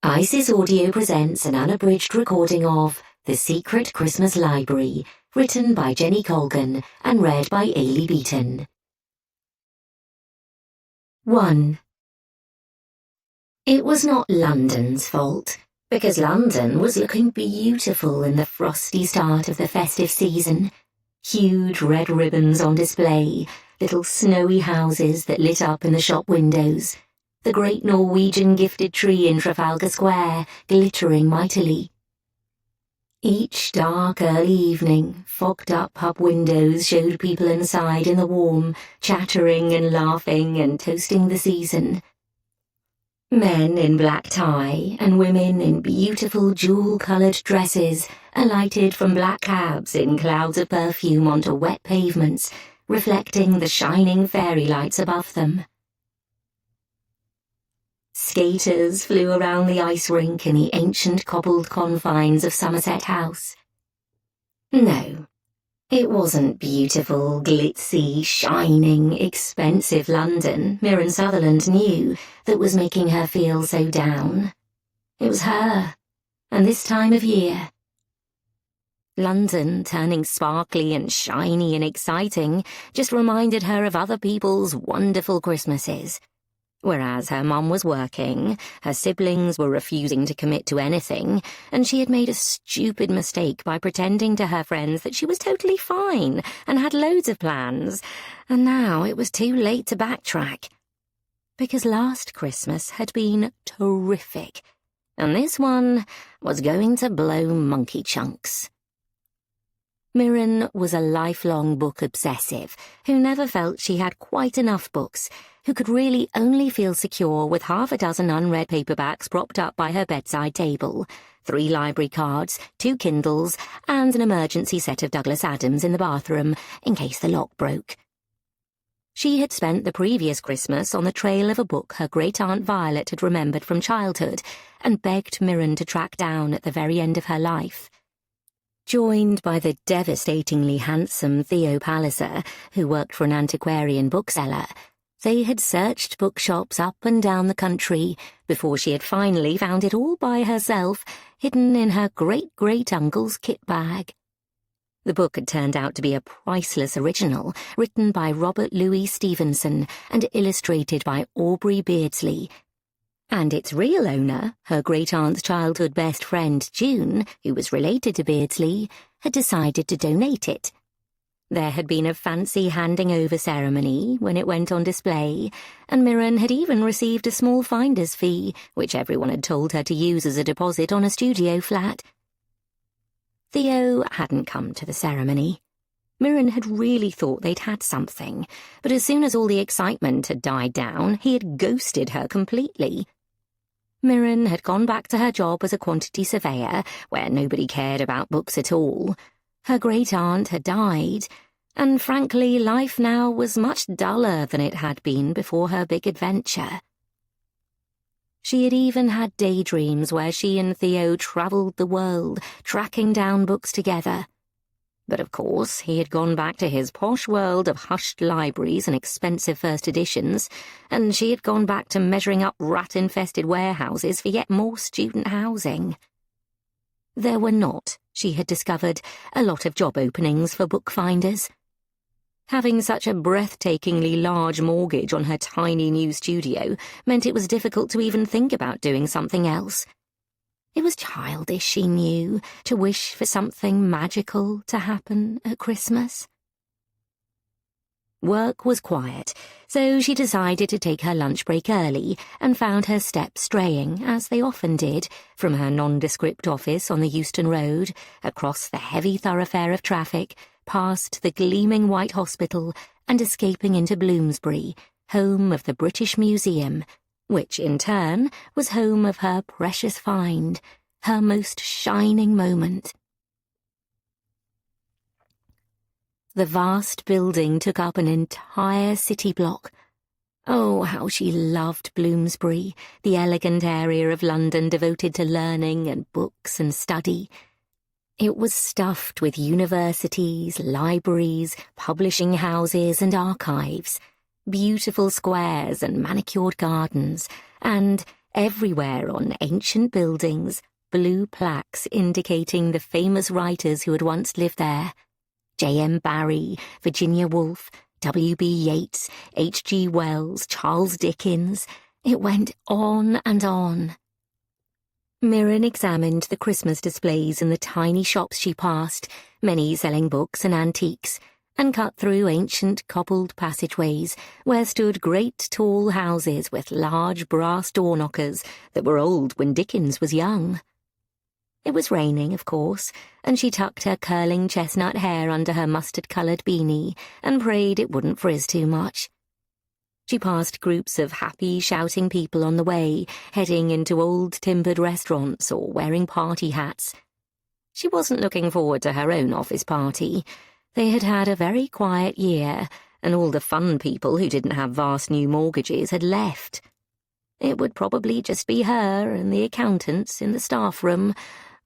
Isis Audio presents an unabridged recording of The Secret Christmas Library, written by Jenny Colgan and read by Ailey Beaton. 1. It was not London's fault, because London was looking beautiful in the frosty start of the festive season. Huge red ribbons on display, little snowy houses that lit up in the shop windows, the great Norwegian gifted tree in Trafalgar Square glittering mightily. Each dark early evening, fogged-up pub windows showed people inside in the warm, chattering and laughing and toasting the season. Men in black tie and women in beautiful jewel-coloured dresses alighted from black cabs in clouds of perfume onto wet pavements, reflecting the shining fairy lights above them. Skaters flew around the ice rink in the ancient cobbled confines of Somerset House. No, it wasn't beautiful, glitzy, shining, expensive London Mirren Sutherland knew that was making her feel so down. It was her, and this time of year. London, turning sparkly and shiny and exciting, just reminded her of other people's wonderful Christmases. Whereas her mum was working, her siblings were refusing to commit to anything, and she had made a stupid mistake by pretending to her friends that she was totally fine and had loads of plans, and now it was too late to backtrack. Because last Christmas had been terrific, and this one was going to blow monkey chunks. Mirren was a lifelong book obsessive who never felt she had quite enough books, who could really only feel secure with half a dozen unread paperbacks propped up by her bedside table, 3 library cards, 2 Kindles, and an emergency set of Douglas Adams in the bathroom in case the lock broke. She had spent the previous Christmas on the trail of a book her great-aunt Violet had remembered from childhood and begged Mirren to track down at the very end of her life. Joined by the devastatingly handsome Theo Palliser, who worked for an antiquarian bookseller, they had searched bookshops up and down the country before she had finally found it all by herself, hidden in her great-great-uncle's kit bag. The book had turned out to be a priceless original, written by Robert Louis Stevenson and illustrated by Aubrey Beardsley. And its real owner, her great-aunt's childhood best friend June, who was related to Beardsley, had decided to donate it. There had been a fancy handing-over ceremony when it went on display, and Mirren had even received a small finder's fee, which everyone had told her to use as a deposit on a studio flat. Theo hadn't come to the ceremony. Mirren had really thought they'd had something, but as soon as all the excitement had died down, he had ghosted her completely. Mirren had gone back to her job as a quantity surveyor, where nobody cared about books at all. Her great-aunt had died, and frankly, life now was much duller than it had been before her big adventure. She had even had daydreams where she and Theo travelled the world, tracking down books together. But of course, he had gone back to his posh world of hushed libraries and expensive first editions, and she had gone back to measuring up rat-infested warehouses for yet more student housing. There were not, she had discovered, a lot of job openings for bookfinders. Having such a breathtakingly large mortgage on her tiny new studio meant it was difficult to even think about doing something else. It was childish, she knew, to wish for something magical to happen at Christmas. Work was quiet, so she decided to take her lunch break early and found her steps straying, as they often did, from her nondescript office on the Euston Road, across the heavy thoroughfare of traffic, past the gleaming white hospital, and escaping into Bloomsbury, home of the British Museum, which in turn was home of her precious find, her most shining moment. The vast building took up an entire city block. Oh, how she loved Bloomsbury, the elegant area of London devoted to learning and books and study. It was stuffed with universities, libraries, publishing houses and archives, beautiful squares and manicured gardens, and, everywhere on ancient buildings, blue plaques indicating the famous writers who had once lived there. J.M. Barrie, Virginia Woolf, W.B. Yeats, H.G. Wells, Charles Dickens. It went on and on. Mirren examined the Christmas displays in the tiny shops she passed, many selling books and antiques, and cut through ancient cobbled passageways where stood great tall houses with large brass door knockers that were old when Dickens was young. It was raining, of course, and she tucked her curling chestnut hair under her mustard-coloured beanie and prayed it wouldn't frizz too much. She passed groups of happy, shouting people on the way, heading into old timbered restaurants or wearing party hats. She wasn't looking forward to her own office party. They had had a very quiet year, and all the fun people who didn't have vast new mortgages had left. It would probably just be her and the accountants in the staff room,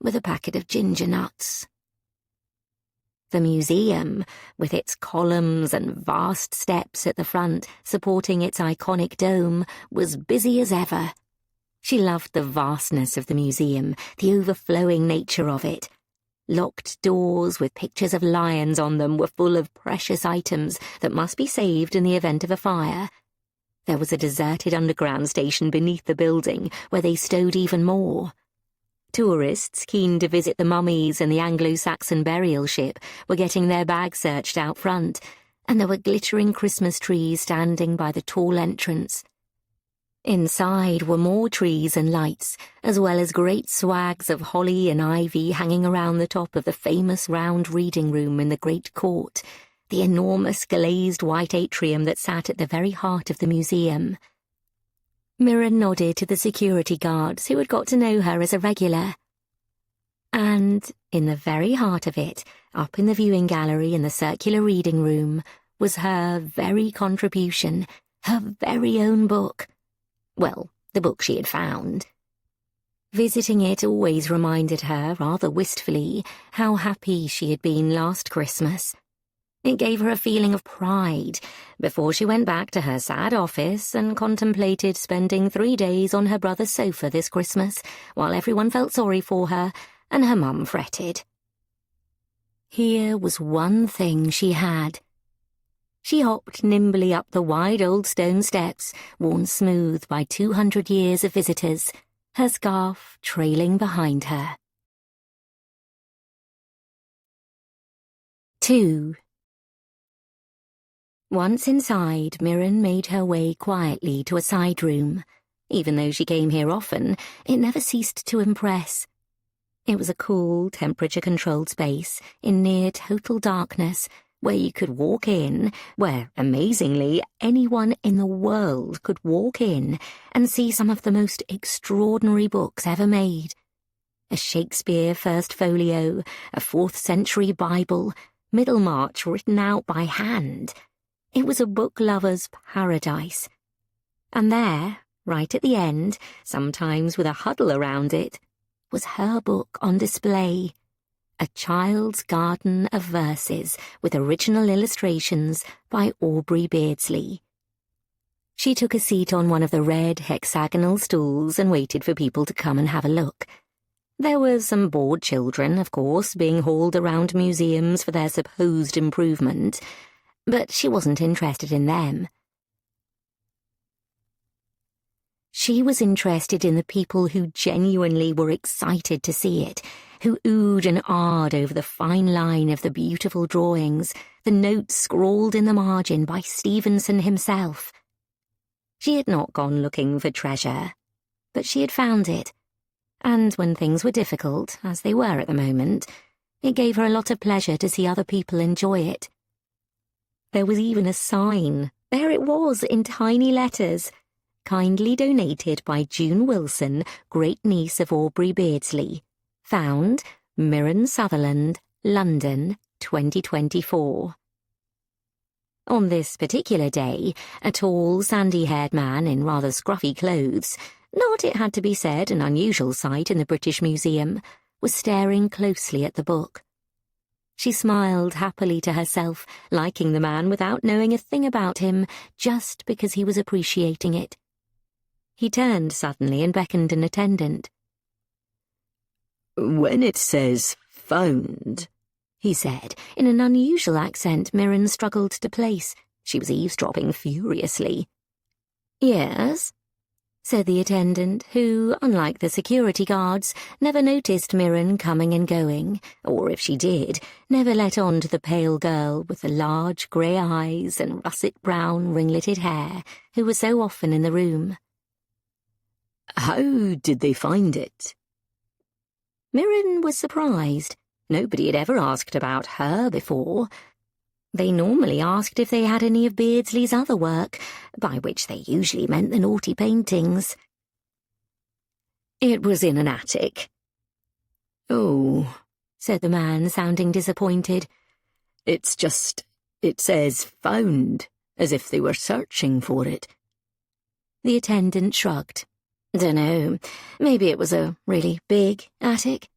with a packet of ginger nuts. The museum, with its columns and vast steps at the front supporting its iconic dome, was busy as ever. She loved the vastness of the museum, the overflowing nature of it. Locked doors with pictures of lions on them were full of precious items that must be saved in the event of a fire. There was a deserted underground station beneath the building where they stowed even more. Tourists, keen to visit the mummies and the Anglo-Saxon burial ship, were getting their bags searched out front, and there were glittering Christmas trees standing by the tall entrance. Inside were more trees and lights, as well as great swags of holly and ivy hanging around the top of the famous round reading room in the great court, the enormous glazed white atrium that sat at the very heart of the museum. Mirren nodded to the security guards who had got to know her as a regular. And in the very heart of it, up in the viewing gallery in the circular reading room, was her very contribution, her very own book. Well, the book she had found. Visiting it always reminded her, rather wistfully, how happy she had been last Christmas. It gave her a feeling of pride before she went back to her sad office and contemplated spending 3 days on her brother's sofa this Christmas while everyone felt sorry for her and her mum fretted. Here was one thing she had. She hopped nimbly up the wide old stone steps, worn smooth by 200 years of visitors, her scarf trailing behind her. 2. Once inside, Mirren made her way quietly to a side room. Even though she came here often, it never ceased to impress. It was a cool, temperature-controlled space in near total darkness, where you could walk in, where, amazingly, anyone in the world could walk in and see some of the most extraordinary books ever made. A Shakespeare First Folio, a 4th century Bible, Middlemarch written out by hand. It was a book lover's paradise. And there, right at the end, sometimes with a huddle around it, was her book on display. A Child's Garden of Verses with original illustrations by Aubrey Beardsley. She took a seat on one of the red hexagonal stools and waited for people to come and have a look. There were some bored children, of course, being hauled around museums for their supposed improvement, but she wasn't interested in them. She was interested in the people who genuinely were excited to see it, who oohed and ahed over the fine line of the beautiful drawings, the notes scrawled in the margin by Stevenson himself. She had not gone looking for treasure, but she had found it, and when things were difficult, as they were at the moment, it gave her a lot of pleasure to see other people enjoy it. There was even a sign. There it was, in tiny letters. Kindly donated by June Wilson, great-niece of Aubrey Beardsley. Found, Mirren Sutherland, London, 2024. On this particular day, a tall, sandy-haired man in rather scruffy clothes, not, it had to be said, an unusual sight in the British Museum, was staring closely at the book. She smiled happily to herself, liking the man without knowing a thing about him, just because he was appreciating it. He turned suddenly and beckoned an attendant. "When it says found," he said, in an unusual accent Mirren struggled to place. She was eavesdropping furiously. "Yes?" said the attendant, who, unlike the security guards, never noticed Mirren coming and going, or if she did, never let on to the pale girl with the large grey eyes and russet-brown ringleted hair, who was so often in the room. "How did they find it?" Mirren was surprised. Nobody had ever asked about her before. They normally asked if they had any of Beardsley's other work, by which they usually meant the naughty paintings. "It was in an attic." "Oh," said the man, sounding disappointed. It says found, as if they were searching for it." The attendant shrugged. "Dunno, maybe it was a really big attic."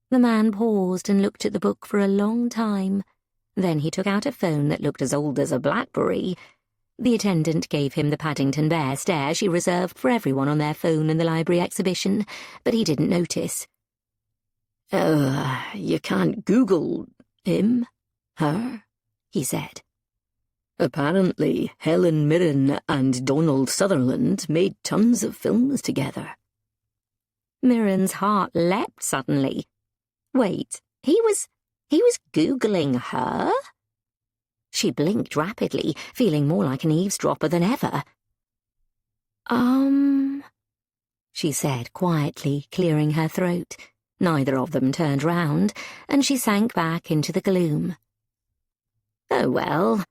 The man paused and looked at the book for a long time. Then he took out a phone that looked as old as a BlackBerry. The attendant gave him the Paddington Bear stare she reserved for everyone on their phone in the library exhibition, but he didn't notice. You can't Google him, her," he said. "Apparently, Helen Mirren and Donald Sutherland made tons of films together." Mirren's heart leapt suddenly. Wait, he was Googling her? She blinked rapidly, feeling more like an eavesdropper than ever. She said quietly, clearing her throat. Neither of them turned round, and she sank back into the gloom. "Oh, well,"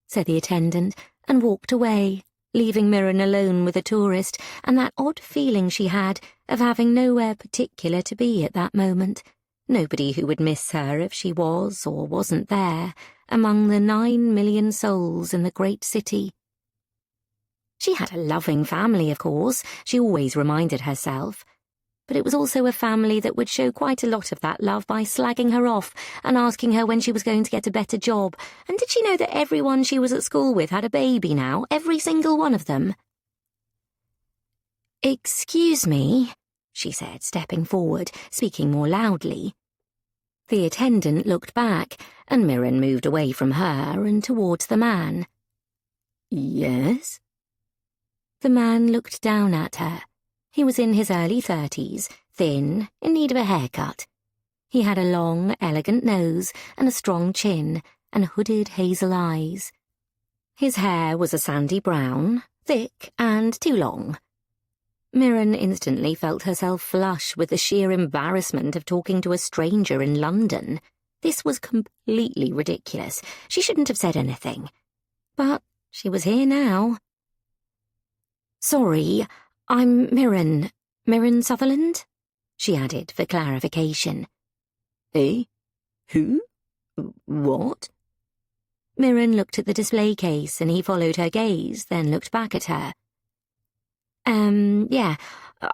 said the attendant, and walked away, leaving Mirren alone with the tourist and that odd feeling she had of having nowhere particular to be at that moment. Nobody who would miss her if she was or wasn't there, among the 9 million souls in the great city. She had a loving family, of course, she always reminded herself. But it was also a family that would show quite a lot of that love by slagging her off and asking her when she was going to get a better job. And did she know that everyone she was at school with had a baby now, every single one of them? "Excuse me," she said, stepping forward, speaking more loudly. The attendant looked back, and Mirren moved away from her and towards the man. "Yes?" The man looked down at her. He was in his early 30s, thin, in need of a haircut. He had a long, elegant nose and a strong chin, and hooded hazel eyes. His hair was a sandy brown, thick and too long. Mirren instantly felt herself flush with the sheer embarrassment of talking to a stranger in London. This was completely ridiculous. She shouldn't have said anything. But she was here now. "Sorry, I'm Mirren Sutherland," she added for clarification. "Eh? Who? What?" Mirren looked at the display case and he followed her gaze, then looked back at her. Yeah,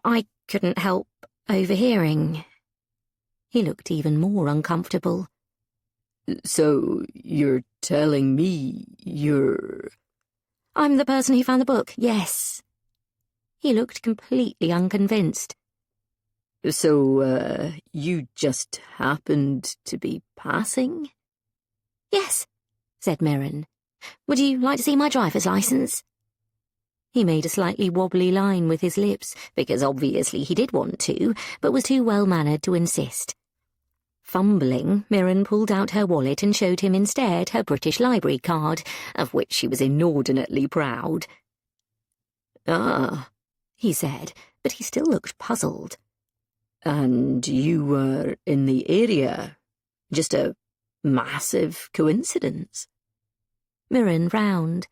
I couldn't help overhearing." He looked even more uncomfortable. "So you're telling me you're—" "I'm the person who found the book, yes." He looked completely unconvinced. "So, you just happened to be passing?" "Yes," said Mirren. "Would you like to see my driver's license?" He made a slightly wobbly line with his lips, because obviously he did want to, but was too well-mannered to insist. Fumbling, Mirren pulled out her wallet and showed him instead her British Library card, of which she was inordinately proud. "Ah," he said, but he still looked puzzled. "And you were in the area? Just a massive coincidence?" Mirren frowned.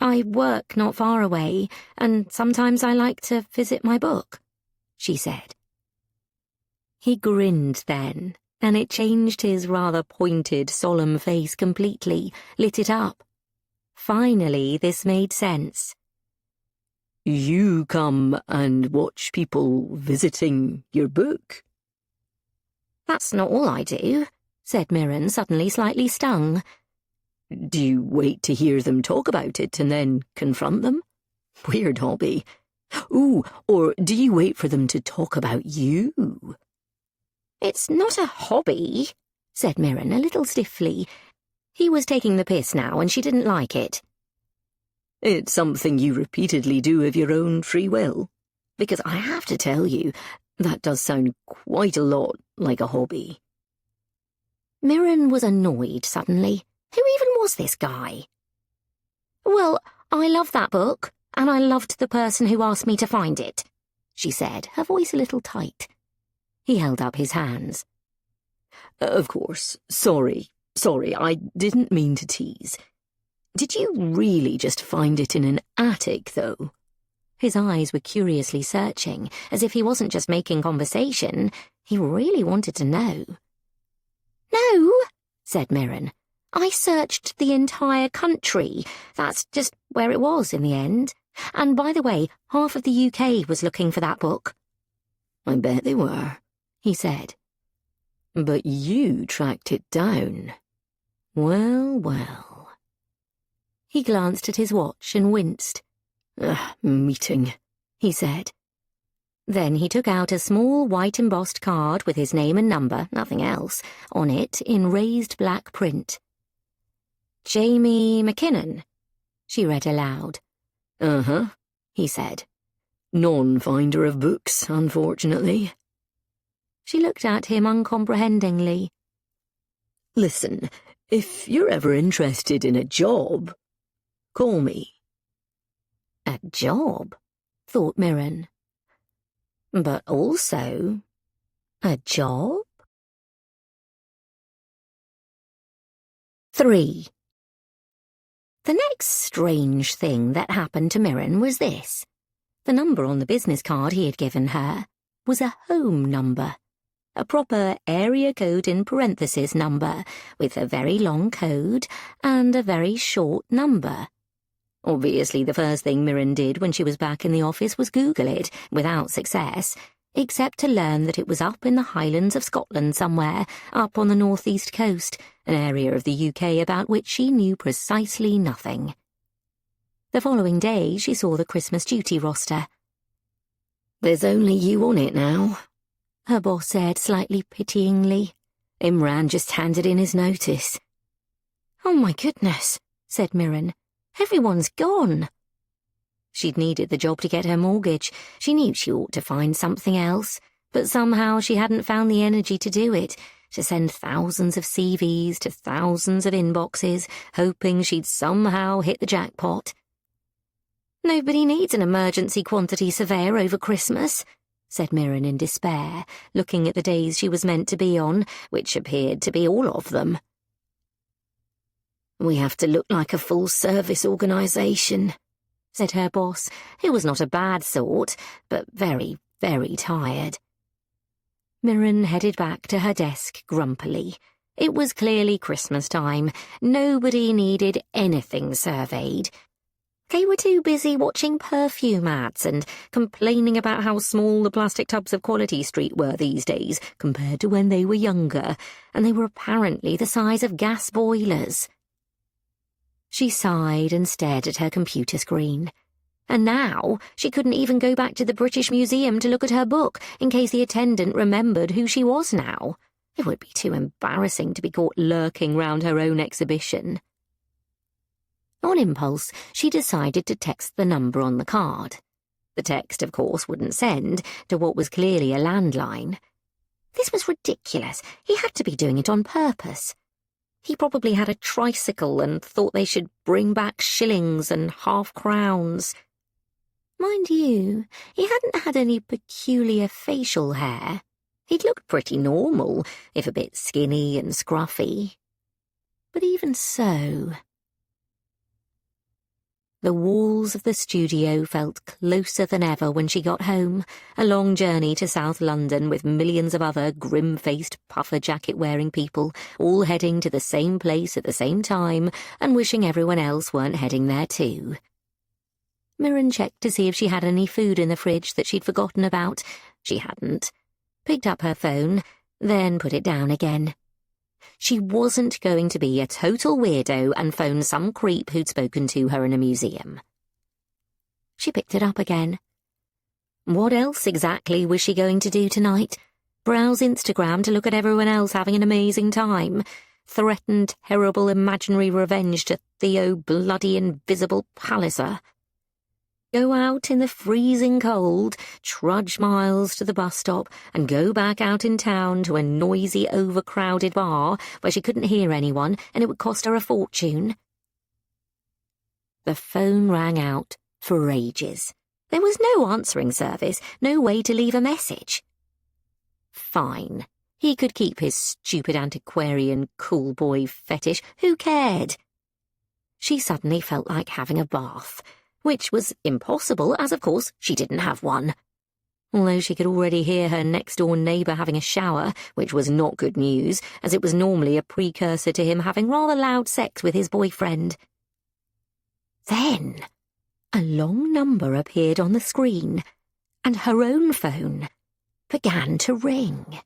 "I work not far away, and sometimes I like to visit my book," she said. He grinned then, and it changed his rather pointed, solemn face completely, lit it up. Finally, this made sense. "You come and watch people visiting your book?" "That's not all I do," said Mirren, suddenly slightly stung. "Do you wait to hear them talk about it and then confront them?" Weird hobby. Ooh, or do you wait for them to talk about you? It's not a hobby, said Mirren a little stiffly. He was taking the piss now, and she didn't like it. It's something you repeatedly do of your own free will. Because I have to tell you, that does sound quite a lot like a hobby. Mirren was annoyed suddenly. Who even was this guy? Well, I love that book, and I loved the person who asked me to find it, she said, her voice a little tight. He held up his hands. Of course. Sorry, I didn't mean to tease. Did you really just find it in an attic, though? His eyes were curiously searching, as if he wasn't just making conversation. He really wanted to know. No, said Mirren. I searched the entire country. That's just where it was in the end. And by the way, half of the UK was looking for that book. I bet they were, he said. But you tracked it down. Well, well. He glanced at his watch and winced. Meeting, he said. Then he took out a small white embossed card with his name and number, nothing else, on it in raised black print. Jamie McKinnon, she read aloud. Uh-huh, he said. Non-finder of books, unfortunately. She looked at him uncomprehendingly. Listen, if you're ever interested in a job, call me. A job, thought Mirren. But also, a job? 3. The next strange thing that happened to Mirren was this. The number on the business card he had given her was a home number, a proper area code in parentheses number, with a very long code and a very short number. Obviously, the first thing Mirren did when she was back in the office was Google it, without success, except to learn that it was up in the Highlands of Scotland somewhere, up on the northeast coast, an area of the UK about which she knew precisely nothing. The following day, she saw the Christmas duty roster. There's only you on it now, her boss said slightly pityingly. Imran just handed in his notice. Oh my goodness, said Mirren. Everyone's gone. She'd needed the job to get her mortgage. She knew she ought to find something else, but somehow she hadn't found the energy to do it, to send thousands of CVs to thousands of inboxes, hoping she'd somehow hit the jackpot. Nobody needs an emergency quantity surveyor over Christmas, said Mirren in despair, looking at the days she was meant to be on, which appeared to be all of them. We have to look like a full-service organisation, said her boss, who was not a bad sort, but very, very tired. Mirren headed back to her desk grumpily. It was clearly Christmas time. Nobody needed anything surveyed. They were too busy watching perfume ads and complaining about how small the plastic tubs of Quality Street were these days compared to when they were younger, and they were apparently the size of gas boilers. She sighed and stared at her computer screen. And now she couldn't even go back to the British Museum to look at her book in case the attendant remembered who she was now. It would be too embarrassing to be caught lurking round her own exhibition. On impulse, she decided to text the number on the card. The text, of course, wouldn't send to what was clearly a landline. This was ridiculous. He had to be doing it on purpose. He probably had a tricycle and thought they should bring back shillings and half-crowns. Mind you, he hadn't had any peculiar facial hair. He'd looked pretty normal, if a bit skinny and scruffy. But even so... The walls of the studio felt closer than ever when she got home, a long journey to South London with millions of other grim-faced, puffer-jacket-wearing people, all heading to the same place at the same time and wishing everyone else weren't heading there too. Mirren checked to see if she had any food in the fridge that she'd forgotten about. She hadn't. Picked up her phone, then put it down again. She wasn't going to be a total weirdo and phone some creep who'd spoken to her in a museum. She picked it up again. What else exactly was she going to do tonight? Browse Instagram to look at everyone else having an amazing time? Threaten terrible imaginary revenge to Theo bloody invisible Palliser? Go out in the freezing cold, trudge miles to the bus stop, and go back out in town to a noisy, overcrowded bar where she couldn't hear anyone and it would cost her a fortune? The phone rang out for ages. There was no answering service, no way to leave a message. Fine. He could keep his stupid antiquarian cool boy fetish. Who cared? She suddenly felt like having a bath, which was impossible, as of course she didn't have one. Although she could already hear her next-door neighbour having a shower, which was not good news, as it was normally a precursor to him having rather loud sex with his boyfriend. Then a long number appeared on the screen, and her own phone began to ring.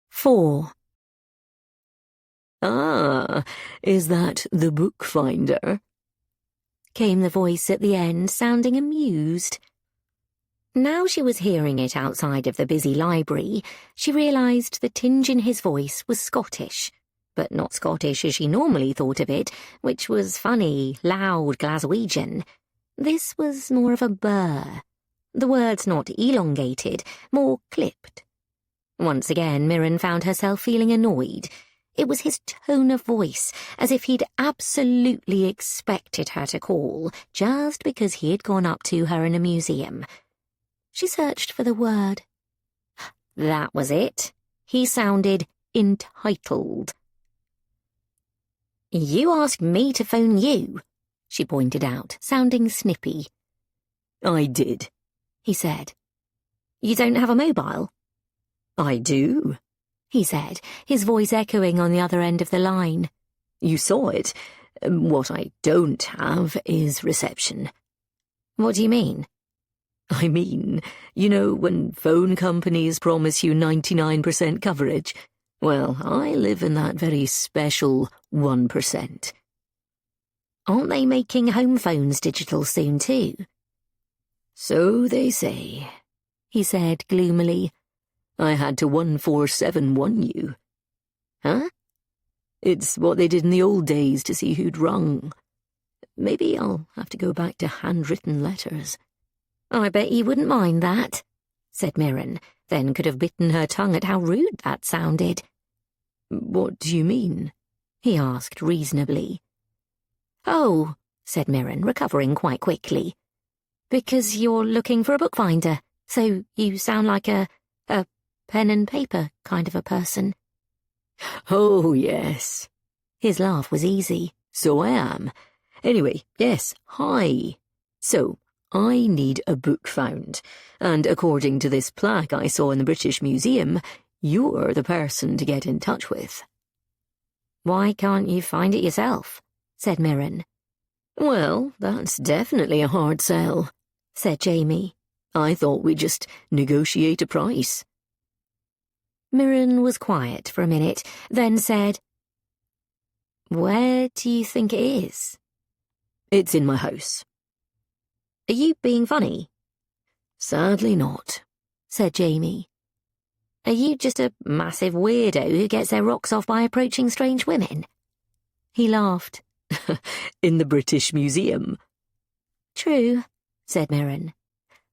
4. "Ah, is that the bookfinder?" came the voice at the end, sounding amused. Now she was hearing it outside of the busy library, she realised the tinge in his voice was Scottish, but not Scottish as she normally thought of it, which was funny, loud Glaswegian. This was more of a burr. The words not elongated, more clipped. Once again, Mirren found herself feeling annoyed. It was his tone of voice, as if he'd absolutely expected her to call, just because he had gone up to her in a museum. She searched for the word. That was it. He sounded entitled. "You asked me to phone you," she pointed out, sounding snippy. "I did," he said. "You don't have a mobile?" "I do," he said, his voice echoing on the other end of the line. "You saw it. What I don't have is reception." "What do you mean?" "I mean, you know when phone companies promise you 99% coverage? Well, I live in that very special 1%. "Aren't they making home phones digital soon too?" "So they say," he said gloomily. "I had to 147-1 you." "Huh?" "It's what they did in the old days to see who'd rung. Maybe I'll have to go back to handwritten letters." "I bet you wouldn't mind that," said Mirren, then could have bitten her tongue at how rude that sounded. "What do you mean?" he asked reasonably. "Oh," said Mirren, recovering quite quickly. "Because you're looking for a bookfinder, so you sound like a pen and paper kind of a person." "Oh, yes." His laugh was easy. "So I am. Anyway, yes, hi. So, I need a book found, and according to this plaque I saw in the British Museum, you're the person to get in touch with." "Why can't you find it yourself?" said Mirren. "Well, that's definitely a hard sell," said Jamie. "I thought we'd just negotiate a price." Mirren was quiet for a minute, then said, "Where do you think it is?" "It's in my house." "Are you being funny?" "Sadly not," said Jamie. "Are you just a massive weirdo who gets their rocks off by approaching strange women?" He laughed. "In the British Museum." "True," said Mirren.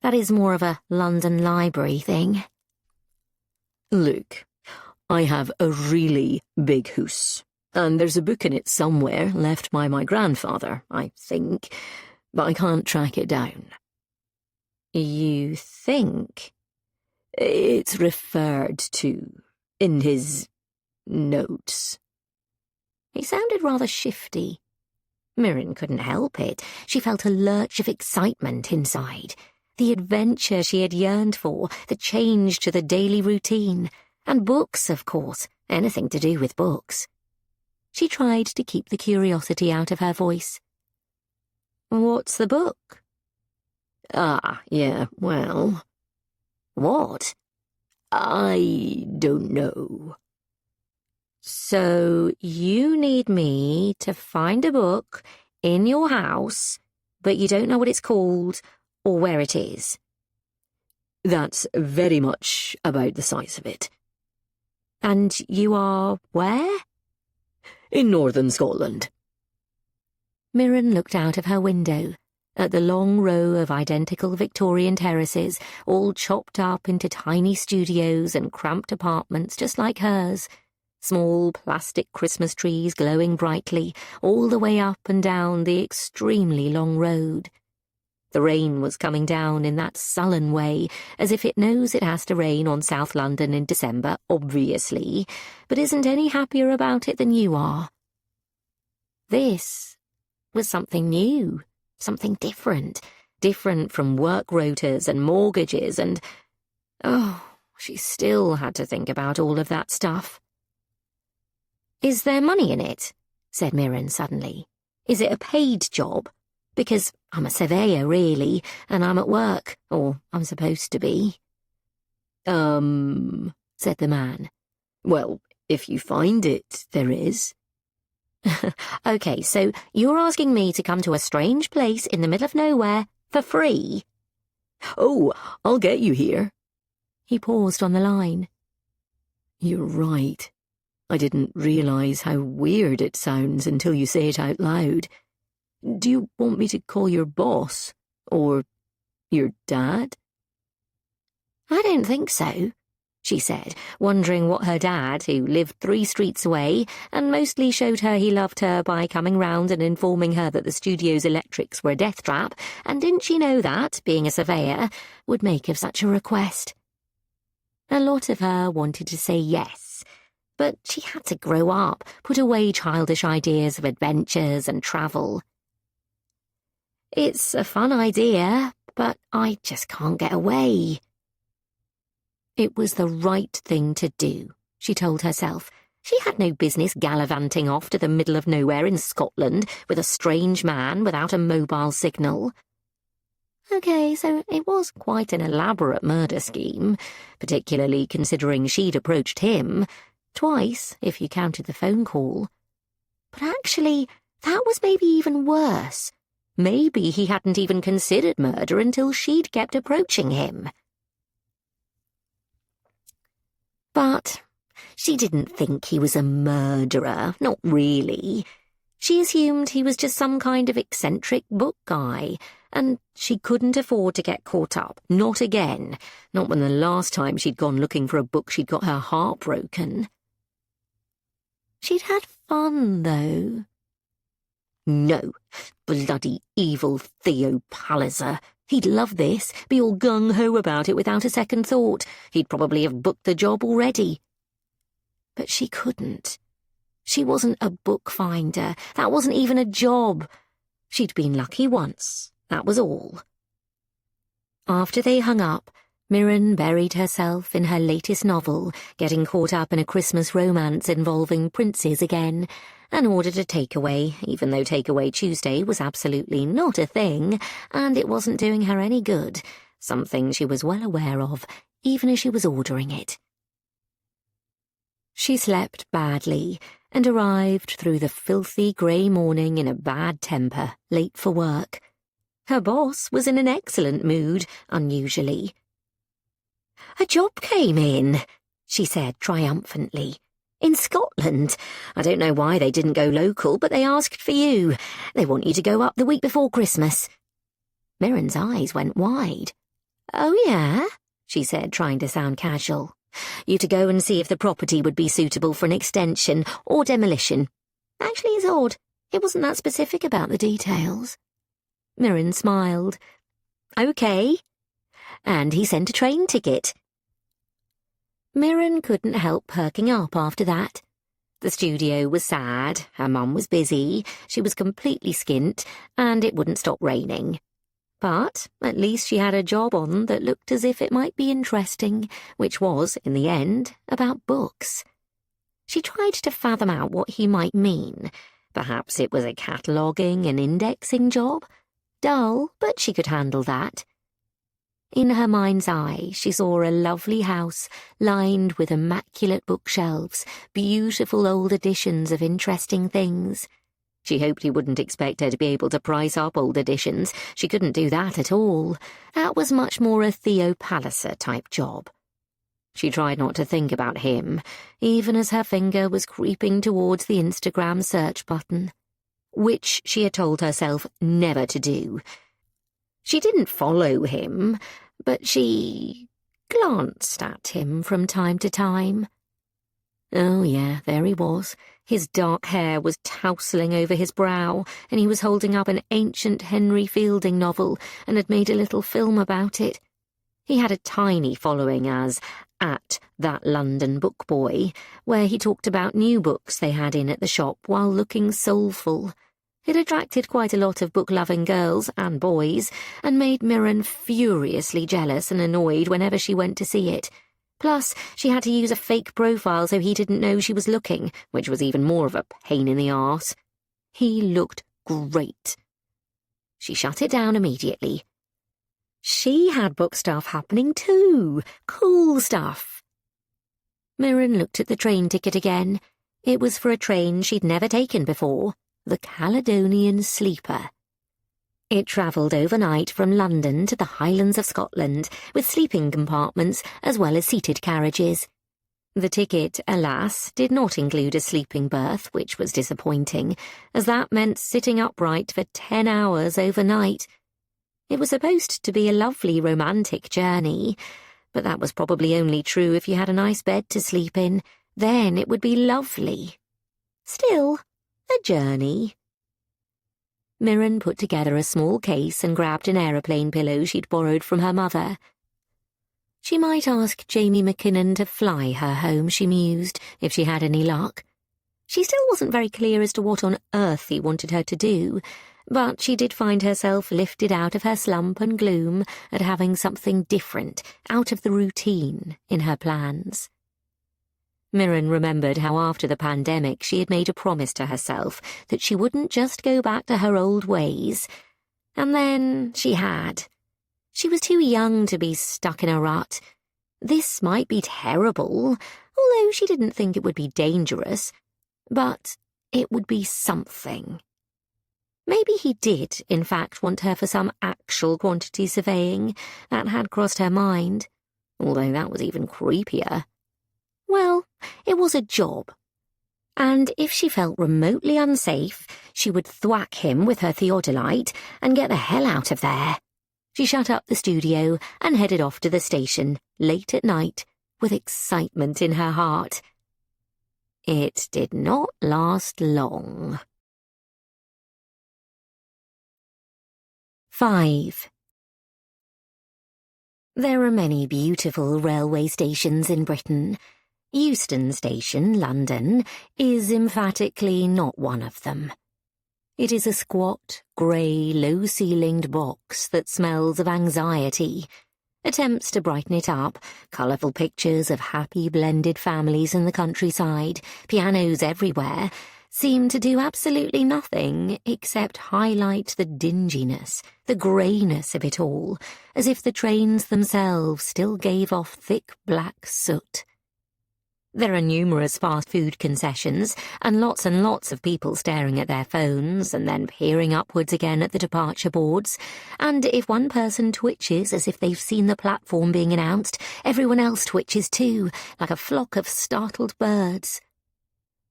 "That is more of a London library thing." "Look, I have a really big house, and there's a book in it somewhere left by my grandfather, I think, but I can't track it down." "You think?" "It's referred to in his notes." He sounded rather shifty. Mirren couldn't help it. She felt a lurch of excitement inside. The adventure she had yearned for, the change to the daily routine. And books, of course, anything to do with books. She tried to keep the curiosity out of her voice. "What's the book?" "Ah, yeah, well..." "What?" "I don't know." "So you need me to find a book in your house, but you don't know what it's called or where it is. That's very much about the size of it. And you are where? In northern Scotland. Mirren looked out of her window at the long row of identical Victorian terraces, all chopped up into tiny studios and cramped apartments just like hers. Small plastic Christmas trees glowing brightly all the way up and down the extremely long road. The rain was coming down in that sullen way, as if it knows it has to rain on South London in December, obviously, but isn't any happier about it than you are. This was something new, something different from work rotas and mortgages and... Oh, she still had to think about all of that stuff. "Is there money in it?" said Mirren suddenly. "Is it a paid job? Because I'm a surveyor, really, and I'm at work, or I'm supposed to be." Said the man. "Well, if you find it, there is." "Okay, so you're asking me to come to a strange place in the middle of nowhere for free?" "Oh, I'll get you here." He paused on the line. "You're right. I didn't realize how weird it sounds until you say it out loud. Do you want me to call your boss? Or your dad?" "I don't think so," she said, wondering what her dad, who lived 3 streets away and mostly showed her he loved her by coming round and informing her that the studio's electrics were a death trap, and didn't she know that, being a surveyor, would make of such a request. A lot of her wanted to say yes, but she had to grow up, put away childish ideas of adventures and travel. "It's a fun idea, but I just can't get away." It was the right thing to do, she told herself. She had no business gallivanting off to the middle of nowhere in Scotland with a strange man without a mobile signal. Okay, so it was quite an elaborate murder scheme, particularly considering she'd approached him, twice if you counted the phone call. But actually, that was maybe even worse. Maybe he hadn't even considered murder until she'd kept approaching him. But she didn't think he was a murderer, not really. She assumed he was just some kind of eccentric book guy, and she couldn't afford to get caught up, not again, not when the last time she'd gone looking for a book she'd got her heart broken. She'd had fun, though. No, bloody evil Theo Palliser. He'd love this, be all gung-ho about it without a second thought. He'd probably have booked the job already. But she couldn't. She wasn't a bookfinder. That wasn't even a job. She'd been lucky once, that was all. After they hung up, Mirren buried herself in her latest novel, getting caught up in a Christmas romance involving princes again, and ordered a takeaway, even though Takeaway Tuesday was absolutely not a thing, and it wasn't doing her any good, something she was well aware of, even as she was ordering it. She slept badly, and arrived through the filthy grey morning in a bad temper, late for work. Her boss was in an excellent mood, unusually. "A job came in," she said triumphantly. "In Scotland. I don't know why they didn't go local, but they asked for you. They want you to go up the week before Christmas." Mirren's eyes went wide. "Oh, yeah?" she said, trying to sound casual. "You to go and see if the property would be suitable for an extension or demolition. Actually, it's odd. It wasn't that specific about the details." Mirren smiled. "Okay." And he sent a train ticket. Mirren couldn't help perking up after that. The studio was sad, her mum was busy, she was completely skint, and it wouldn't stop raining. But at least she had a job on that looked as if it might be interesting, which was, in the end, about books. She tried to fathom out what he might mean. Perhaps it was a cataloguing and indexing job. Dull, but she could handle that. In her mind's eye, she saw a lovely house, lined with immaculate bookshelves, beautiful old editions of interesting things. She hoped he wouldn't expect her to be able to price up old editions. She couldn't do that at all. That was much more a Theo Palliser-type job. She tried not to think about him, even as her finger was creeping towards the Instagram search button, which she had told herself never to do. She didn't follow him, but she glanced at him from time to time. Oh yeah, there he was. His dark hair was tousling over his brow, and he was holding up an ancient Henry Fielding novel and had made a little film about it. He had a tiny following as at That London Book Boy, where he talked about new books they had in at the shop while looking soulful. It attracted quite a lot of book-loving girls and boys, and made Mirren furiously jealous and annoyed whenever she went to see it. Plus, she had to use a fake profile so he didn't know she was looking, which was even more of a pain in the arse. He looked great. She shut it down immediately. She had book stuff happening too. Cool stuff. Mirren looked at the train ticket again. It was for a train she'd never taken before, the Caledonian Sleeper. It travelled overnight from London to the Highlands of Scotland, with sleeping compartments as well as seated carriages. The ticket, alas, did not include a sleeping berth, which was disappointing, as that meant sitting upright for 10 hours overnight. It was supposed to be a lovely romantic journey, but that was probably only true if you had a nice bed to sleep in. Then it would be lovely. Still, a journey. Mirren put together a small case and grabbed an aeroplane pillow she'd borrowed from her mother. She might ask Jamie McKinnon to fly her home, she mused, if she had any luck. She still wasn't very clear as to what on earth he wanted her to do, but she did find herself lifted out of her slump and gloom at having something different, out of the routine, in her plans. Mirren remembered how after the pandemic she had made a promise to herself that she wouldn't just go back to her old ways. And then she had. She was too young to be stuck in a rut. This might be terrible, although she didn't think it would be dangerous. But it would be something. Maybe he did, in fact, want her for some actual quantity surveying. That had crossed her mind, although that was even creepier. Well, it was a job. And if she felt remotely unsafe, she would thwack him with her theodolite and get the hell out of there. She shut up the studio and headed off to the station, late at night, with excitement in her heart. It did not last long. 5. There are many beautiful railway stations in Britain. Euston Station, London, is emphatically not one of them. It is a squat, grey, low-ceilinged box that smells of anxiety. Attempts to brighten it up, colourful pictures of happy blended families in the countryside, pianos everywhere, seem to do absolutely nothing except highlight the dinginess, the greyness of it all, as if the trains themselves still gave off thick black soot. There are numerous fast food concessions and lots of people staring at their phones and then peering upwards again at the departure boards, and if one person twitches as if they've seen the platform being announced, everyone else twitches too, like a flock of startled birds.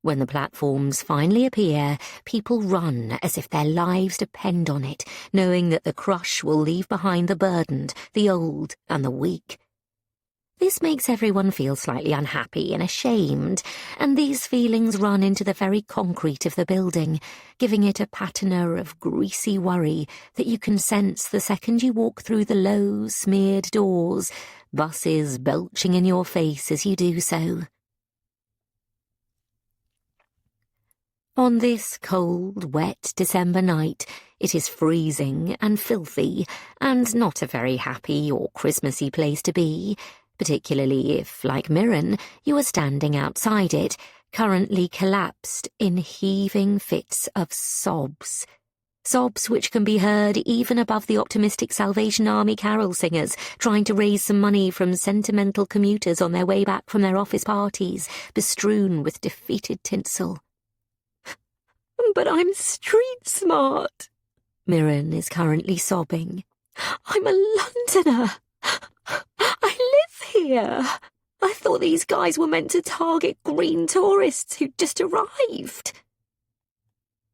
When the platforms finally appear, people run as if their lives depend on it, knowing that the crush will leave behind the burdened, the old and the weak. This makes everyone feel slightly unhappy and ashamed, and these feelings run into the very concrete of the building, giving it a patina of greasy worry that you can sense the second you walk through the low, smeared doors, buses belching in your face as you do so. On this cold, wet December night, it is freezing and filthy, and not a very happy or Christmassy place to be, particularly if, like Mirren, you are standing outside it, currently collapsed in heaving fits of sobs. Sobs which can be heard even above the optimistic Salvation Army carol singers trying to raise some money from sentimental commuters on their way back from their office parties, bestrewn with defeated tinsel. But I'm street smart. Mirren is currently sobbing. I'm a Londoner. I live here. I thought these guys were meant to target green tourists who'd just arrived.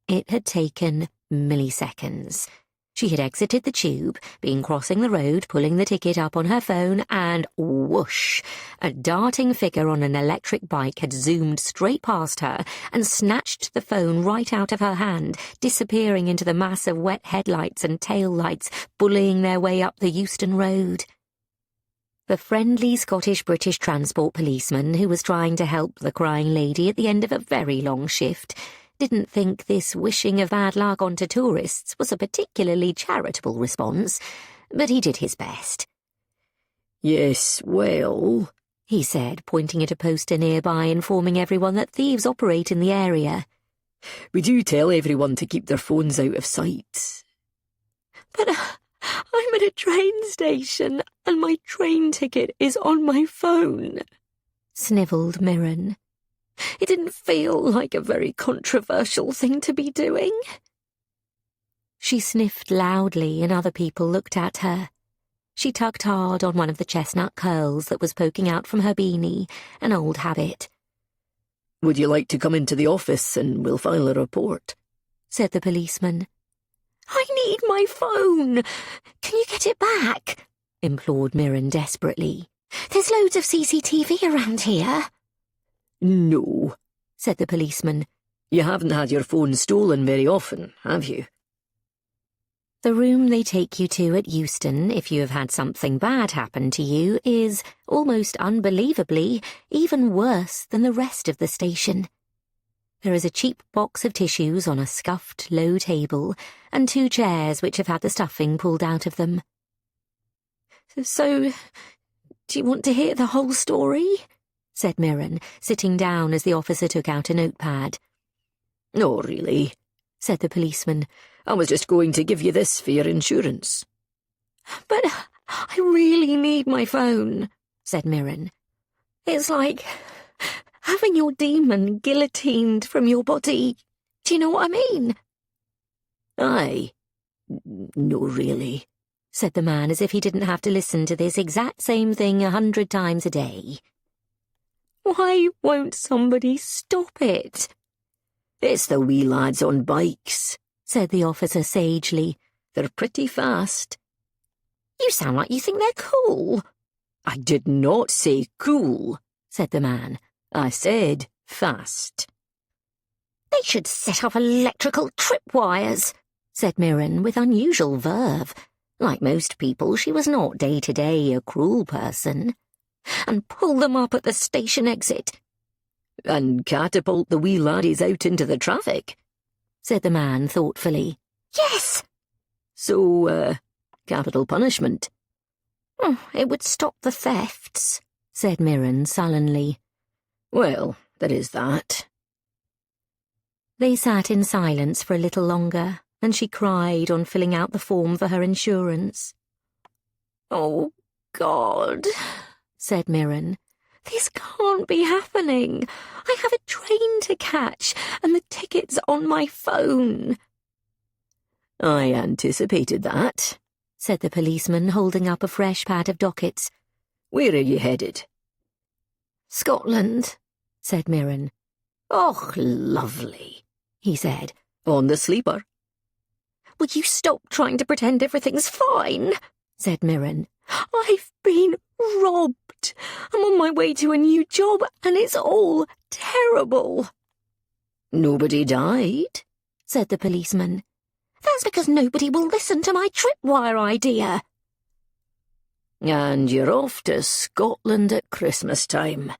It had taken milliseconds. She had exited the tube, been crossing the road, pulling the ticket up on her phone, and whoosh! A darting figure on an electric bike had zoomed straight past her and snatched the phone right out of her hand, disappearing into the mass of wet headlights and tail lights, bullying their way up the Euston Road. The friendly Scottish-British transport policeman who was trying to help the crying lady at the end of a very long shift didn't think this wishing of bad luck onto tourists was a particularly charitable response, but he did his best. "Yes, well," he said, pointing at a poster nearby informing everyone that thieves operate in the area. "we do tell everyone to keep their phones out of sight." But I'm at a train station and my train ticket is on my phone, snivelled Mirren. It didn't feel like a very controversial thing to be doing. She sniffed loudly and other people looked at her. She tugged hard on one of the chestnut curls that was poking out from her beanie, an old habit. "Would you like to come into the office and we'll file a report?" said the policeman. I need my phone. Can you get it back? Implored Mirren desperately. There's loads of CCTV around here. "No," said the policeman. "you haven't had your phone stolen very often, have you?" The room they take you to at Euston if you have had something bad happen to you is, almost unbelievably, even worse than the rest of the station. There is a cheap box of tissues on a scuffed, low table, and 2 chairs which have had the stuffing pulled out of them. So, do you want to hear the whole story? Said Mirren, sitting down as the officer took out a notepad. "No, really," said the policeman. "I was just going to give you this for your insurance." But I really need my phone, said Mirren. It's like having your demon guillotined from your body. Do you know what I mean? "Aye. No, really," said the man as if he didn't have to listen to this exact same thing 100 times a day. Why won't somebody stop it? "It's the wee lads on bikes," said the officer sagely. "They're pretty fast." You sound like you think they're cool. "I did not say cool," said the man. "I said fast." They should set up electrical tripwires, said Mirren with unusual verve. Like most people, she was not day-to-day a cruel person. And pull them up at the station exit. "And catapult the wee laddies out into the traffic," said the man thoughtfully. Yes! So, capital punishment. It would stop the thefts, said Mirren sullenly. Well, there is that. They sat in silence for a little longer, and she cried on filling out the form for her insurance. Oh, God, said Mirren. This can't be happening. I have a train to catch, and the ticket's on my phone. I anticipated that, said the policeman, holding up a fresh pad of dockets. Where are you headed? Scotland, said Mirren. Oh, lovely, he said. On the sleeper. Would you stop trying to pretend everything's fine? Said Mirren. I've been robbed. I'm on my way to a new job, and it's all terrible. Nobody died, said the policeman. That's because nobody will listen to my tripwire idea. And you're off to Scotland at Christmas time,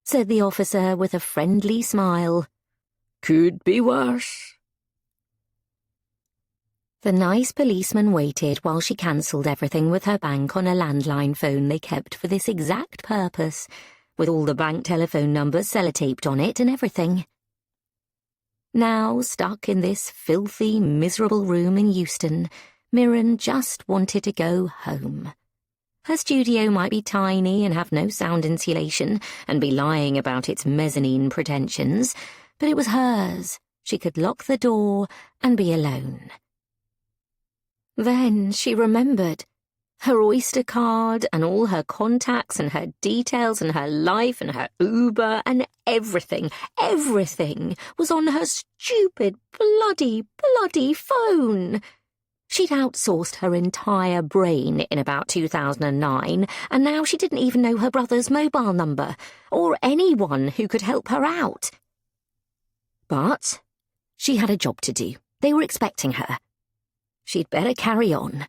said the officer with a friendly smile. Could be worse. The nice policeman waited while she cancelled everything with her bank on a landline phone they kept for this exact purpose, with all the bank telephone numbers sellotaped on it and everything. Now, stuck in this filthy, miserable room in Euston, Mirren just wanted to go home. Her studio might be tiny and have no sound insulation and be lying about its mezzanine pretensions, but it was hers. she could lock the door and be alone. Then she remembered. Her Oyster card and all her contacts and her details and her life and her Uber and everything was on her stupid, bloody phone. She'd outsourced her entire brain in about 2009, and now she didn't even know her brother's mobile number, or anyone who could help her out. But she had a job to do. They were expecting her. She'd better carry on.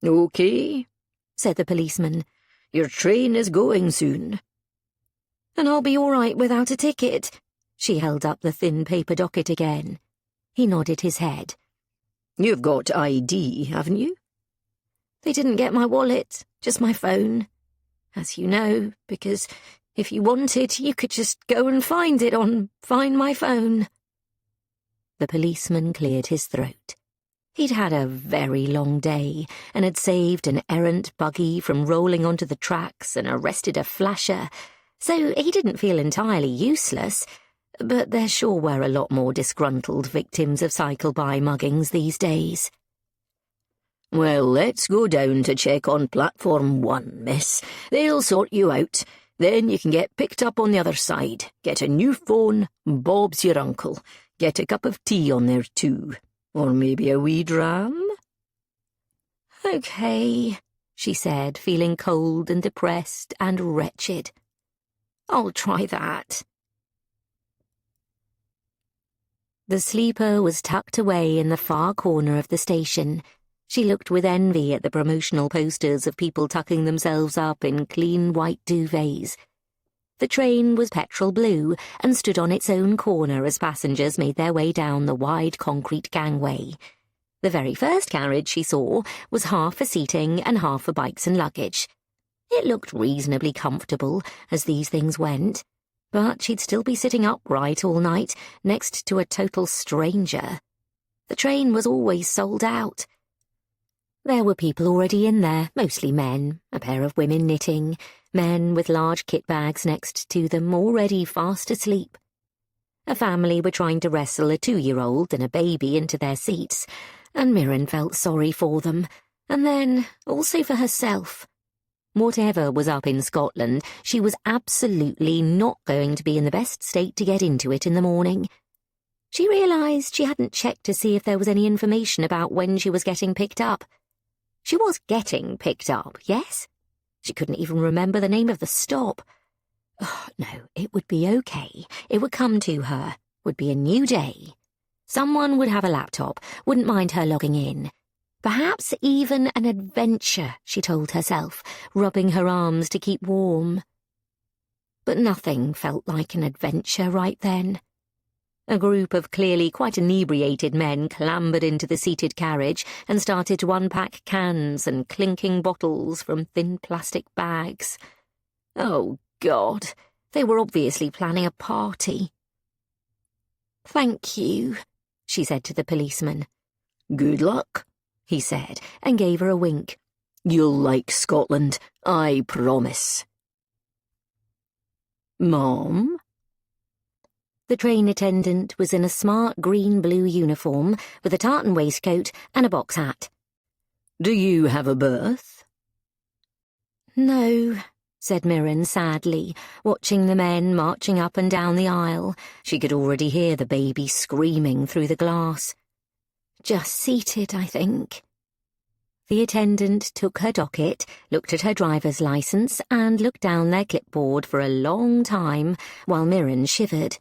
"Okay," said the policeman. "Your train is going soon." "And I'll be all right without a ticket." She held up the thin paper docket again. He nodded his head. "You've got ID, haven't you?" "They didn't get my wallet, just my phone. As you know, because if you wanted, you could just go and find it on Find My Phone." The policeman cleared his throat. He'd had a very long day and had saved an errant buggy from rolling onto the tracks and arrested a flasher, so he didn't feel entirely useless, but there sure were a lot more disgruntled victims of cycle-by muggings these days. "Well, let's go down to check on platform 1, miss. They'll sort you out. Then you can get picked up on the other side. Get a new phone, Bob's your uncle. Get a cup of tea on there too. Or maybe a wee dram?" "Okay," she said, feeling cold and depressed and wretched. "I'll try that." The sleeper was tucked away in the far corner of the station. She looked with envy at the promotional posters of people tucking themselves up in clean white duvets. The train was petrol blue and stood on its own corner as passengers made their way down the wide concrete gangway. The very first carriage she saw was half for seating and half for bikes and luggage. It looked reasonably comfortable as these things went, but she'd still be sitting upright all night next to a total stranger. The train was always sold out. There were people already in there, mostly men, a pair of women knitting, men with large kit bags next to them, already fast asleep. A family were trying to wrestle a 2-year-old and a baby into their seats, and Mirren felt sorry for them, and then also for herself. Whatever was up in Scotland, she was absolutely not going to be in the best state to get into it in the morning. She realised she hadn't checked to see if there was any information about when she was getting picked up. She was getting picked up, yes? She couldn't even remember the name of the stop. Oh, no, it would be okay. It would come to her. Would be a new day. Someone would have a laptop, wouldn't mind her logging in. Perhaps even an adventure, she told herself, rubbing her arms to keep warm. But nothing felt like an adventure right then. A group of clearly quite inebriated men clambered into the seated carriage and started to unpack cans and clinking bottles from thin plastic bags. Oh, God, they were obviously planning a party. "Thank you," she said to the policeman. "Good luck," he said, and gave her a wink. "You'll like Scotland, I promise." "Mom?" The train attendant was in a smart green-blue uniform with a tartan waistcoat and a box hat. "Do you have a berth?" "No," said Mirren sadly, watching the men marching up and down the aisle. She could already hear the baby screaming through the glass. "Just seated, I think." The attendant took her docket, looked at her driver's licence, and looked down their clipboard for a long time, while Mirren shivered.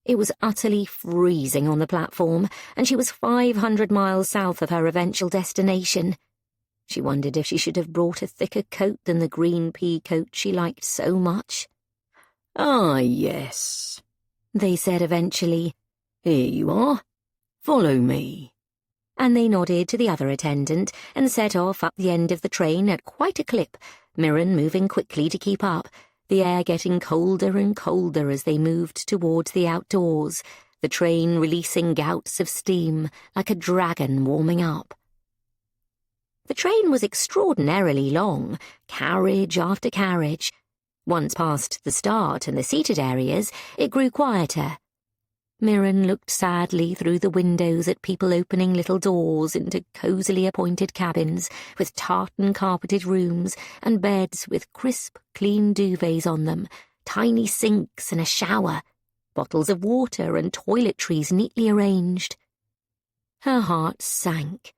It was utterly freezing on the platform, and she was 500 miles south of her eventual destination. She wondered if she should have brought a thicker coat than the green pea coat she liked so much. "Ah, yes," they said eventually. "Here you are. Follow me." And they nodded to the other attendant and set off up the end of the train at quite a clip, Mirren moving quickly to keep up, the air getting colder and colder as they moved towards the outdoors, the train releasing gouts of steam like a dragon warming up. The train was extraordinarily long, carriage after carriage. Once past the start and the seated areas, it grew quieter. Mirren looked sadly through the windows at people opening little doors into cosily appointed cabins with tartan-carpeted rooms and beds with crisp, clean duvets on them, tiny sinks and a shower, bottles of water and toiletries neatly arranged. Her heart sank.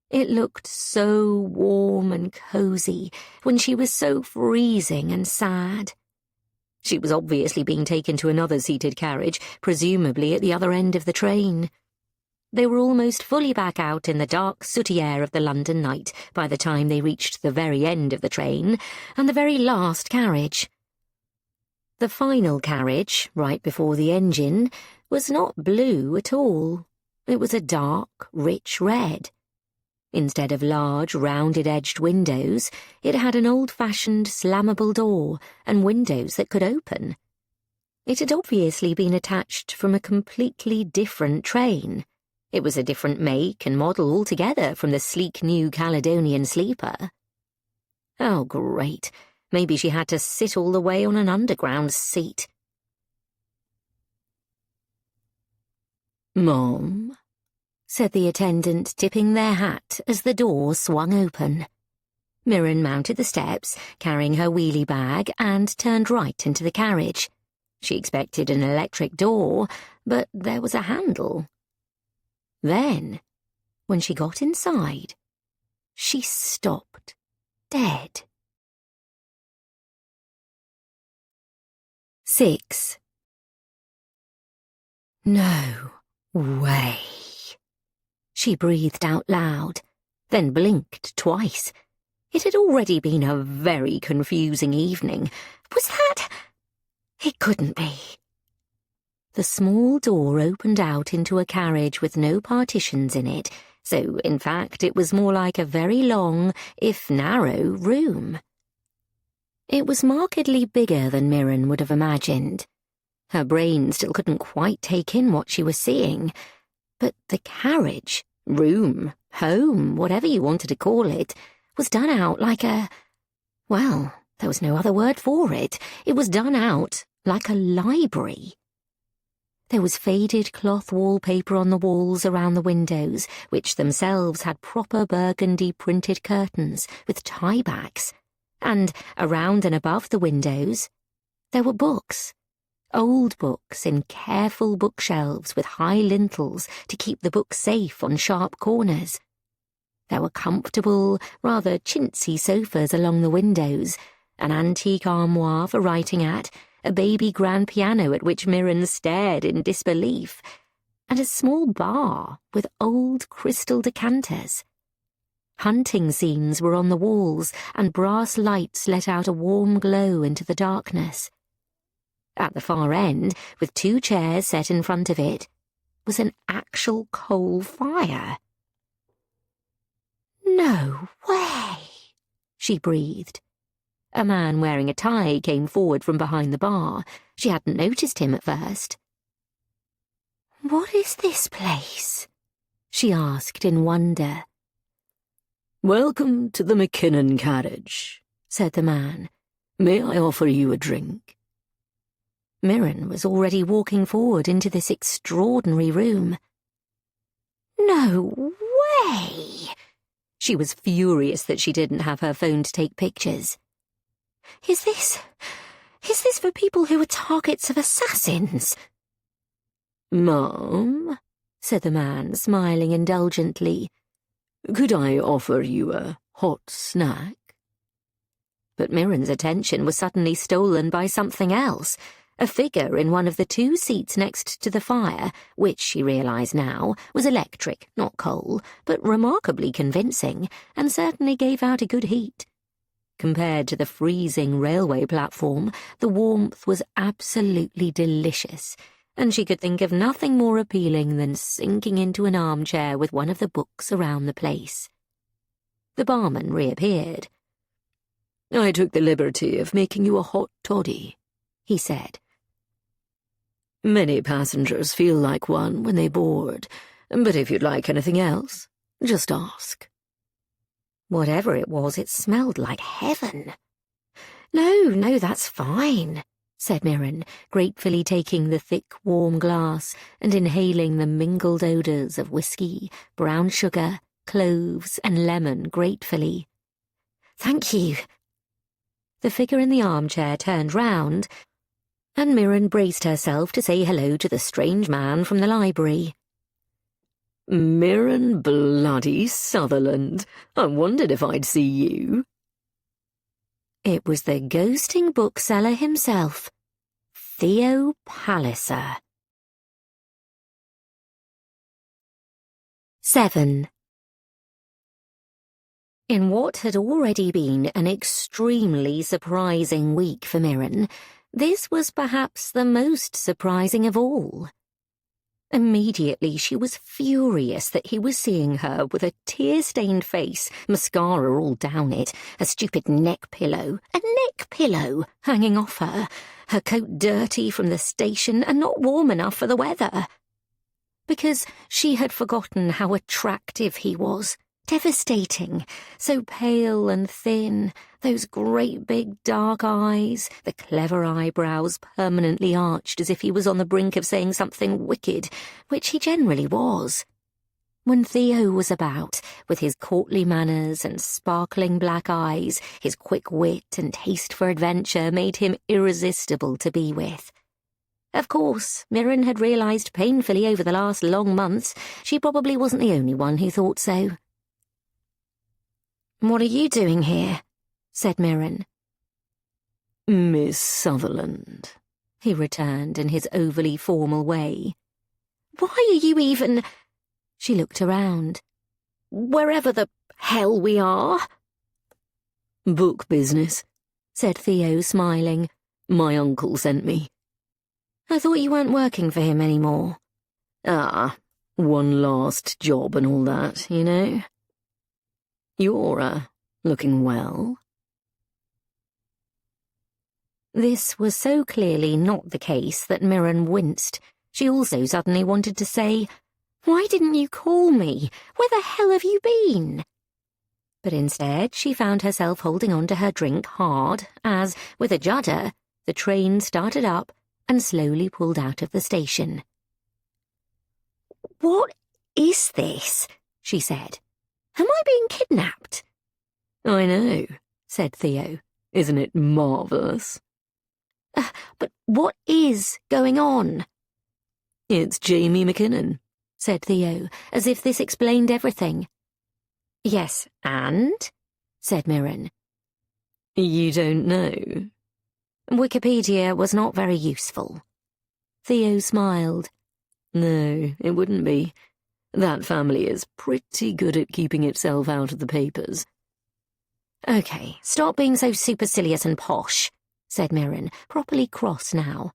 It looked so warm and cosy when she was so freezing and sad. She was obviously being taken to another seated carriage, presumably at the other end of the train. They were almost fully back out in the dark, sooty air of the London night by the time they reached the very end of the train and the very last carriage. The final carriage, right before the engine, was not blue at all. It was a dark, rich red. Instead of large, rounded-edged windows, it had an old-fashioned slammable door and windows that could open. It had obviously been attached from a completely different train. It was a different make and model altogether from the sleek new Caledonian sleeper. Oh, great. Maybe she had to sit all the way on an underground seat. "Mom," said the attendant, tipping their hat as the door swung open. Mirren mounted the steps, carrying her wheelie bag, and turned right into the carriage. She expected an electric door, but there was a handle. Then, when she got inside, she stopped dead. 6. No way. She breathed out loud, then blinked twice. It had already been a very confusing evening. Was that? It couldn't be. The small door opened out into a carriage with no partitions in it, so in fact it was more like a very long, if narrow, room. It was markedly bigger than Mirren would have imagined. Her brain still couldn't quite take in what she was seeing, but the carriage, room, home, whatever you wanted to call it, was done out like a... well, there was no other word for it. It was done out like a library. There was faded cloth wallpaper on the walls around the windows, which themselves had proper burgundy printed curtains with tie-backs, and around and above the windows there were books. Old books in careful bookshelves with high lintels to keep the books safe on sharp corners. There were comfortable, rather chintzy sofas along the windows, an antique armoire for writing at, a baby grand piano at which Mirren stared in disbelief, and a small bar with old crystal decanters. Hunting scenes were on the walls, and brass lights let out a warm glow into the darkness. At the far end, with 2 chairs set in front of it, was an actual coal fire. "No way," she breathed. A man wearing a tie came forward from behind the bar. She hadn't noticed him at first. "What is this place?" she asked in wonder. "Welcome to the McKinnon carriage," said the man. "May I offer you a drink?" Mirren was already walking forward into this extraordinary room. "No way!" She was furious that she didn't have her phone to take pictures. Is this for people who are targets of assassins?" "Mom," said the man, smiling indulgently, "could I offer you a hot snack?" But Mirren's attention was suddenly stolen by something else. A figure in one of the 2 seats next to the fire, which, she realised now, was electric, not coal, but remarkably convincing, and certainly gave out a good heat. Compared to the freezing railway platform, the warmth was absolutely delicious, and she could think of nothing more appealing than sinking into an armchair with one of the books around the place. The barman reappeared. "I took the liberty of making you a hot toddy," he said. "Many passengers feel like one when they board, but if you'd like anything else, just ask." Whatever it was, it smelled like heaven. No, that's fine," said Mirren, gratefully taking the thick, warm glass and inhaling the mingled odours of whiskey, brown sugar, cloves and lemon gratefully. "Thank you." The figure in the armchair turned round, and Mirren braced herself to say hello to the strange man from the library. "Mirren bloody Sutherland. I wondered if I'd see you." It was the ghosting bookseller himself, Theo Palliser. 7. In what had already been an extremely surprising week for Mirren, this was perhaps the most surprising of all. Immediately she was furious that he was seeing her with a tear-stained face, mascara all down it, a stupid neck pillow hanging off her, her coat dirty from the station and not warm enough for the weather. Because she had forgotten how attractive he was. Devastating, so pale and thin, those great big dark eyes, the clever eyebrows permanently arched as if he was on the brink of saying something wicked, which he generally was. When Theo was about, with his courtly manners and sparkling black eyes, his quick wit and taste for adventure made him irresistible to be with. Of course, Mirren had realised painfully over the last long months she probably wasn't the only one who thought so. "What are you doing here?" said Mirren. "Miss Sutherland," he returned in his overly formal way. "Why are you even—" She looked around. "Wherever the hell we are?" "Book business," said Theo, smiling. "My uncle sent me." "I thought you weren't working for him anymore." One last job and all that, you know. You're, looking well." This was so clearly not the case that Mirren winced. She also suddenly wanted to say, "Why didn't you call me? Where the hell have you been?" But instead she found herself holding on to her drink hard as, with a judder, the train started up and slowly pulled out of the station. "What is this?" she said. "Am I being kidnapped?" "I know," said Theo. "Isn't it marvellous?" But what is going on?" "It's Jamie McKinnon," said Theo, as if this explained everything. "Yes, and?" said Mirren. "You don't know?" Wikipedia was not very useful. Theo smiled. "No, it wouldn't be. That family is pretty good at keeping itself out of the papers." "Okay, stop being so supercilious and posh," said Mirren, properly cross now.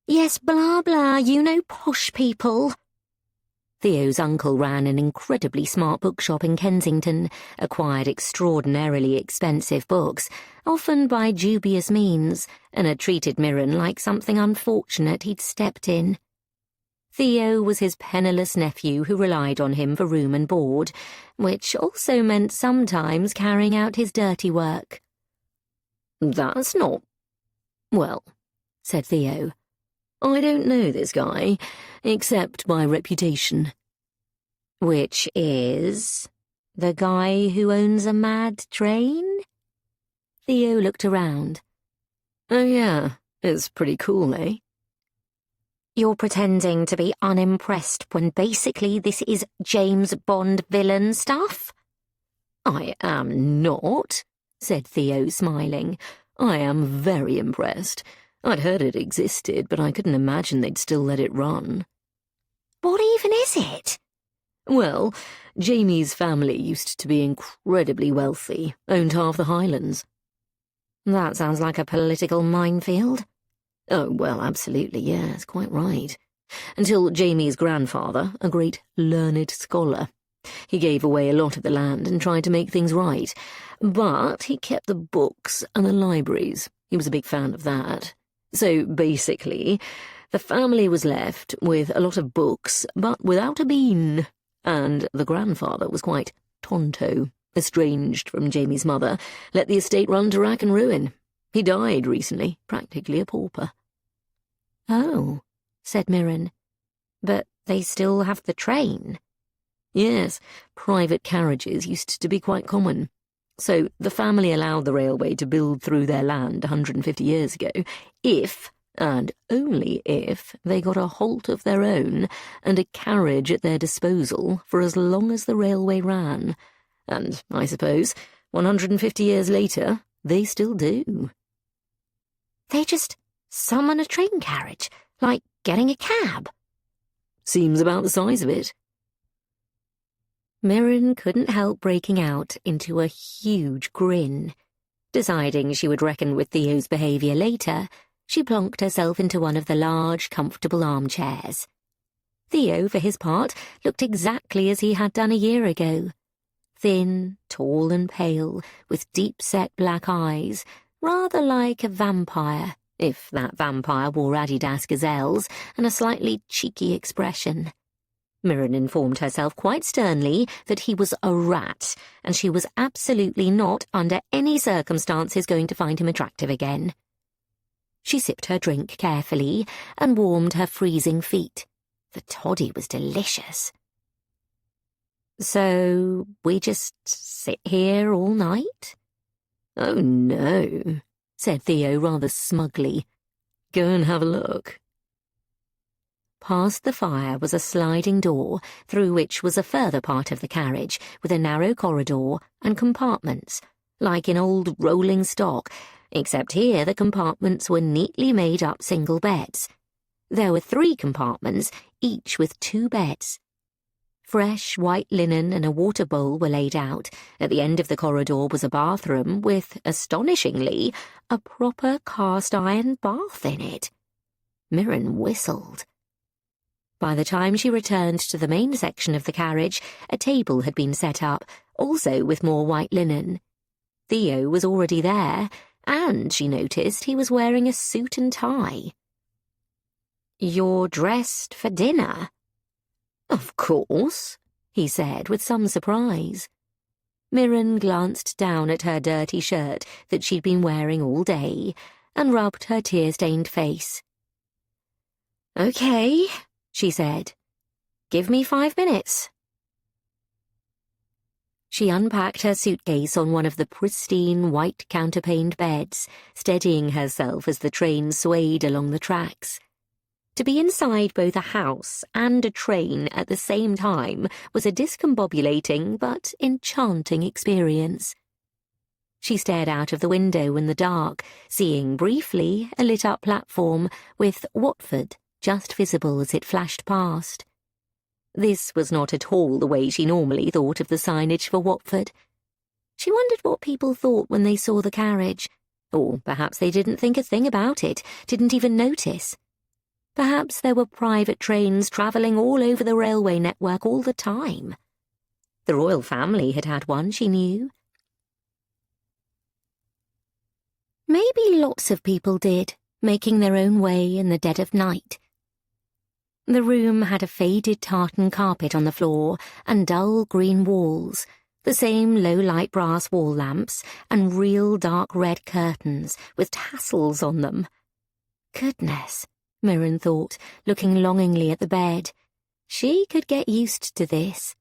"Yes, blah blah, you know posh people." Theo's uncle ran an incredibly smart bookshop in Kensington, acquired extraordinarily expensive books, often by dubious means, and had treated Mirren like something unfortunate he'd stepped in. Theo was his penniless nephew who relied on him for room and board, which also meant sometimes carrying out his dirty work. "That's not—" "Well," said Theo, "I don't know this guy, except by reputation." "Which is the guy who owns a mad train?" Theo looked around. "Oh yeah, it's pretty cool, eh?" "You're pretending to be unimpressed when basically this is James Bond villain stuff?" "I am not," said Theo, smiling. "I am very impressed. I'd heard it existed, but I couldn't imagine they'd still let it run." "What even is it?" "Well, Jamie's family used to be incredibly wealthy, owned half the Highlands." "That sounds like a political minefield." "Oh, well, absolutely, yes, quite right. Until Jamie's grandfather, a great learned scholar. He gave away a lot of the land and tried to make things right, but he kept the books and the libraries. He was a big fan of that. So, basically, the family was left with a lot of books, but without a bean, and the grandfather was quite tonto, estranged from Jamie's mother, let the estate run to rack and ruin. He died recently, practically a pauper. Oh, said Mirren. But they still have the train. Yes, private carriages used to be quite common. So the family allowed the railway to build through their land 150 years ago, if, and only if, they got a halt of their own and a carriage at their disposal for as long as the railway ran. And, I suppose, 150 years later, they still do. They just summon a train carriage, like getting a cab. Seems about the size of it. Mirren couldn't help breaking out into a huge grin. Deciding she would reckon with Theo's behaviour later, she plonked herself into one of the large, comfortable armchairs. Theo, for his part, looked exactly as he had done a year ago. Thin, tall and pale, with deep-set black eyes, rather like a vampire, if that vampire wore Adidas gazelles, and a slightly cheeky expression. Mirren informed herself quite sternly that he was a rat, and she was absolutely not, under any circumstances, going to find him attractive again. She sipped her drink carefully and warmed her freezing feet. The toddy was delicious. So, we just sit here all night? Oh, no, said Theo rather smugly. Go and have a look. Past the fire was a sliding door, through which was a further part of the carriage, with a narrow corridor and compartments, like in old rolling stock, except here the compartments were neatly made up single beds. There were 3 compartments, each with 2 beds. Fresh white linen and a water bowl were laid out. At the end of the corridor was a bathroom with, astonishingly, a proper cast-iron bath in it. Mirren whistled. By the time she returned to the main section of the carriage, a table had been set up, also with more white linen. Theo was already there, and she noticed he was wearing a suit and tie. "You're dressed for dinner?" Of course, he said with some surprise. Mirren glanced down at her dirty shirt that she'd been wearing all day, and rubbed her tear-stained face. "Okay," she said. "Give me 5 minutes." She unpacked her suitcase on one of the pristine white counterpaned beds, steadying herself as the train swayed along the tracks. To be inside both a house and a train at the same time was a discombobulating but enchanting experience. She stared out of the window in the dark, seeing briefly a lit-up platform with Watford just visible as it flashed past. This was not at all the way she normally thought of the signage for Watford. She wondered what people thought when they saw the carriage, or perhaps they didn't think a thing about it, didn't even notice. Perhaps there were private trains travelling all over the railway network all the time. The royal family had had one, she knew. Maybe lots of people did, making their own way in the dead of night. The room had a faded tartan carpet on the floor and dull green walls, the same low-light brass wall lamps and real dark red curtains with tassels on them. Goodness, Mirren thought, looking longingly at the bed. She could get used to this.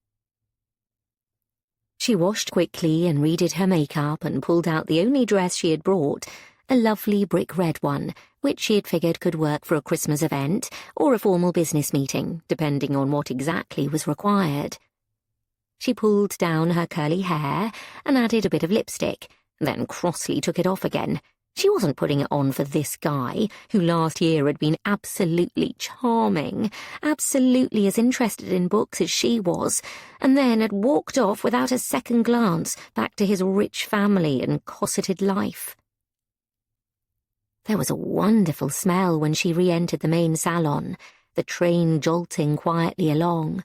She washed quickly and redid her makeup and pulled out the only dress she had brought, a lovely brick red one, which she had figured could work for a Christmas event or a formal business meeting, depending on what exactly was required. She pulled down her curly hair and added a bit of lipstick, then crossly took it off again. She wasn't putting it on for this guy, who last year had been absolutely charming, absolutely as interested in books as she was, and then had walked off without a second glance back to his rich family and cosseted life. There was a wonderful smell when she re-entered the main salon, the train jolting quietly along.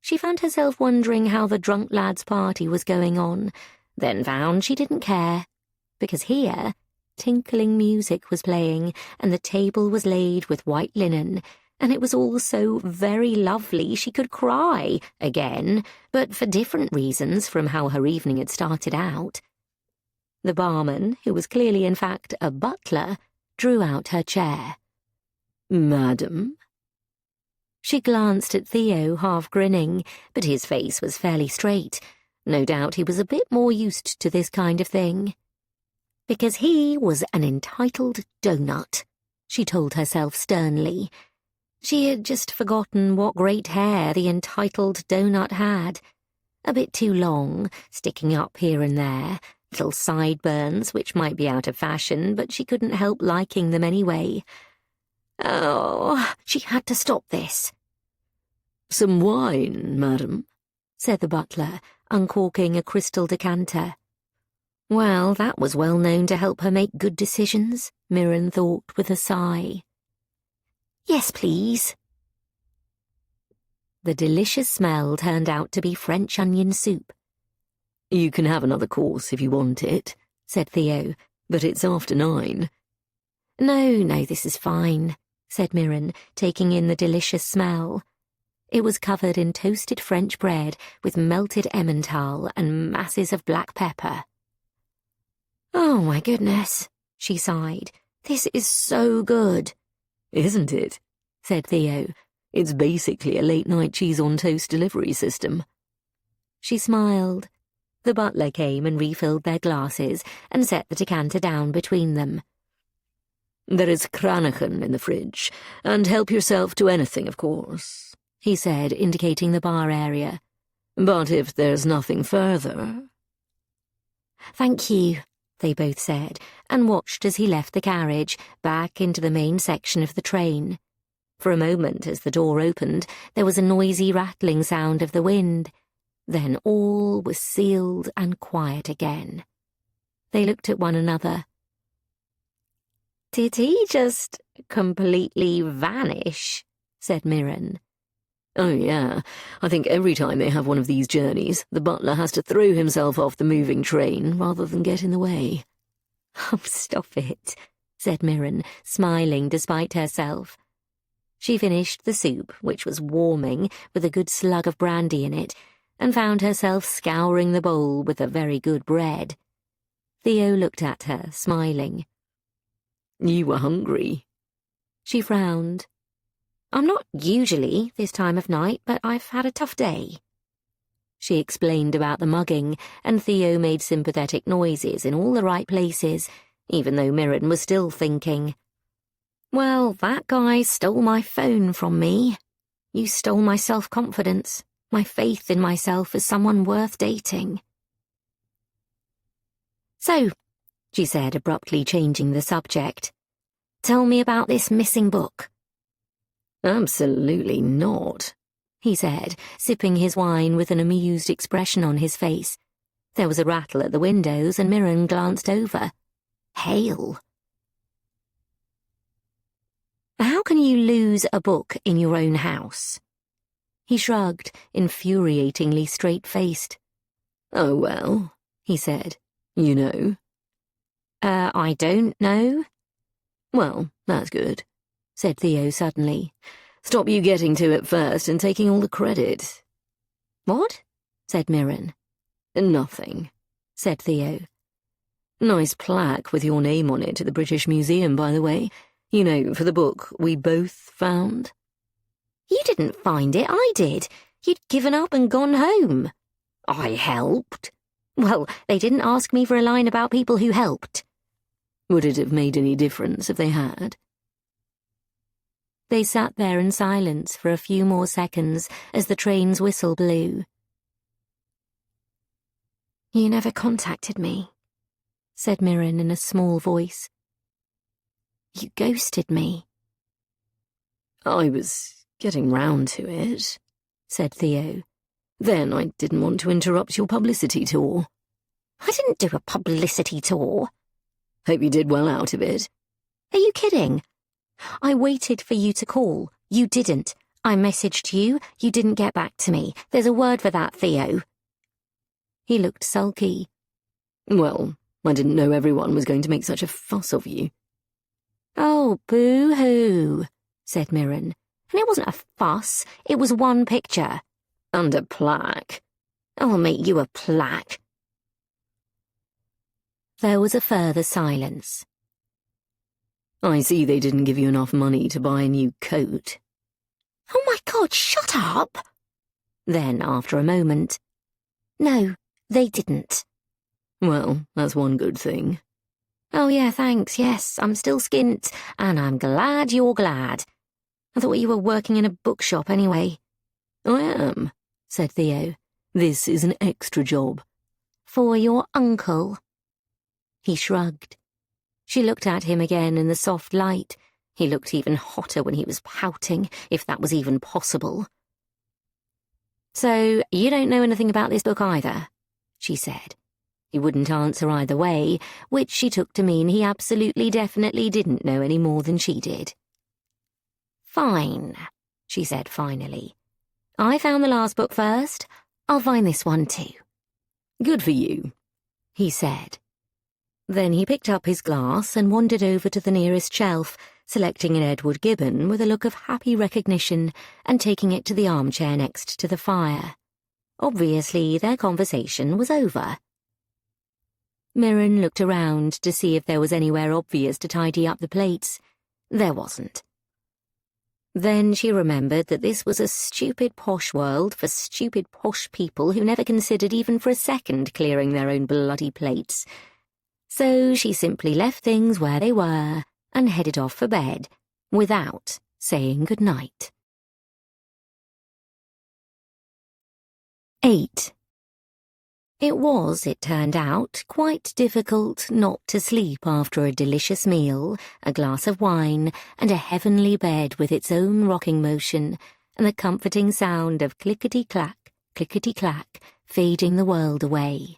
She found herself wondering how the drunk lad's party was going on, then found she didn't care, because here tinkling music was playing, and the table was laid with white linen, and it was all so very lovely she could cry again, but for different reasons from how her evening had started out. The barman, who was clearly in fact a butler, drew out her chair. "Madam?" She glanced at Theo, half grinning, but his face was fairly straight. No doubt he was a bit more used to this kind of thing. Because he was an entitled donut, she told herself sternly. She had just forgotten what great hair the entitled donut had. A bit too long, sticking up here and there, little sideburns which might be out of fashion, but she couldn't help liking them anyway. Oh, she had to stop this. "Some wine, madam," said the butler, uncorking a crystal decanter. Well, that was well known to help her make good decisions, Mirren thought with a sigh. "Yes, please." The delicious smell turned out to be French onion soup. "You can have another course if you want it," said Theo, "but it's after 9. No, this is fine," said Mirren, taking in the delicious smell. It was covered in toasted French bread with melted Emmental and masses of black pepper. "Oh, my goodness," she sighed. "This is so good." "Isn't it?" said Theo. "It's basically a late-night cheese-on-toast delivery system." She smiled. The butler came and refilled their glasses and set the decanter down between them. "There is Kranichen in the fridge, and help yourself to anything, of course," he said, indicating the bar area. "But if there's nothing further—" "Thank you," they both said, and watched as he left the carriage, back into the main section of the train. For a moment, as the door opened, there was a noisy rattling sound of the wind. Then all was sealed and quiet again. They looked at one another. "Did he just completely vanish?" said Mirren. "Oh, yeah. I think every time they have one of these journeys, the butler has to throw himself off the moving train rather than get in the way." "Oh, stop it," said Mirren, smiling despite herself. She finished the soup, which was warming, with a good slug of brandy in it, and found herself scouring the bowl with a very good bread. Theo looked at her, smiling. "You were hungry." She frowned. "I'm not usually this time of night, but I've had a tough day." She explained about the mugging, and Theo made sympathetic noises in all the right places, even though Mirren was still thinking, "Well, that guy stole my phone from me. You stole my self-confidence, my faith in myself as someone worth dating." "So," she said, abruptly changing the subject, "tell me about this missing book." "Absolutely not," he said, sipping his wine with an amused expression on his face. There was a rattle at the windows, and Mirren glanced over. Hail. "How can you lose a book in your own house?" He shrugged, infuriatingly straight-faced. "Oh, well," he said, "you know." I don't know." "Well, that's good," said Theo suddenly. "Stop you getting to it first and taking all the credit." "What?" said Mirren. "Nothing," said Theo. "Nice plaque with your name on it at the British Museum, by the way. You know, for the book we both found." "You didn't find it, I did. You'd given up and gone home." "I helped." "Well, they didn't ask me for a line about people who helped." "Would it have made any difference if they had?" They sat there in silence for a few more seconds as the train's whistle blew. "You never contacted me," said Mirren in a small voice. "You ghosted me." "I was getting round to it," said Theo. "Then I didn't want to interrupt your publicity tour." "I didn't do a publicity tour." "Hope you did well out of it." "Are you kidding? I waited for you to call. You didn't. I messaged you. You didn't get back to me. There's a word for that, Theo." He looked sulky. "Well, I didn't know everyone was going to make such a fuss of you." "Oh, boo-hoo," said Mirren. "And it wasn't a fuss. It was one picture." "And a plaque." "I'll make you a plaque." There was a further silence. I see they didn't give you enough money to buy a new coat. Oh my God, shut up! Then, after a moment, no, they didn't. Well, that's one good thing. Oh yeah, thanks, yes, I'm still skint, and I'm glad you're glad. I thought you were working in a bookshop anyway. I am, said Theo. This is an extra job. For your uncle? He shrugged. She looked at him again in the soft light. He looked even hotter when he was pouting, if that was even possible. So, you don't know anything about this book either, she said. He wouldn't answer either way, which she took to mean he absolutely definitely didn't know any more than she did. Fine, she said finally. I found the last book first. I'll find this one too. Good for you, he said. Then he picked up his glass and wandered over to the nearest shelf, selecting an Edward Gibbon with a look of happy recognition and taking it to the armchair next to the fire. Obviously, their conversation was over. Mirren looked around to see if there was anywhere obvious to tidy up the plates. There wasn't. Then she remembered that this was a stupid posh world for stupid posh people who never considered even for a second clearing their own bloody plates. So she simply left things where they were and headed off for bed, without saying goodnight. 8. It was, it turned out, quite difficult not to sleep after a delicious meal, a glass of wine, and a heavenly bed with its own rocking motion, and the comforting sound of clickety-clack, fading the world away.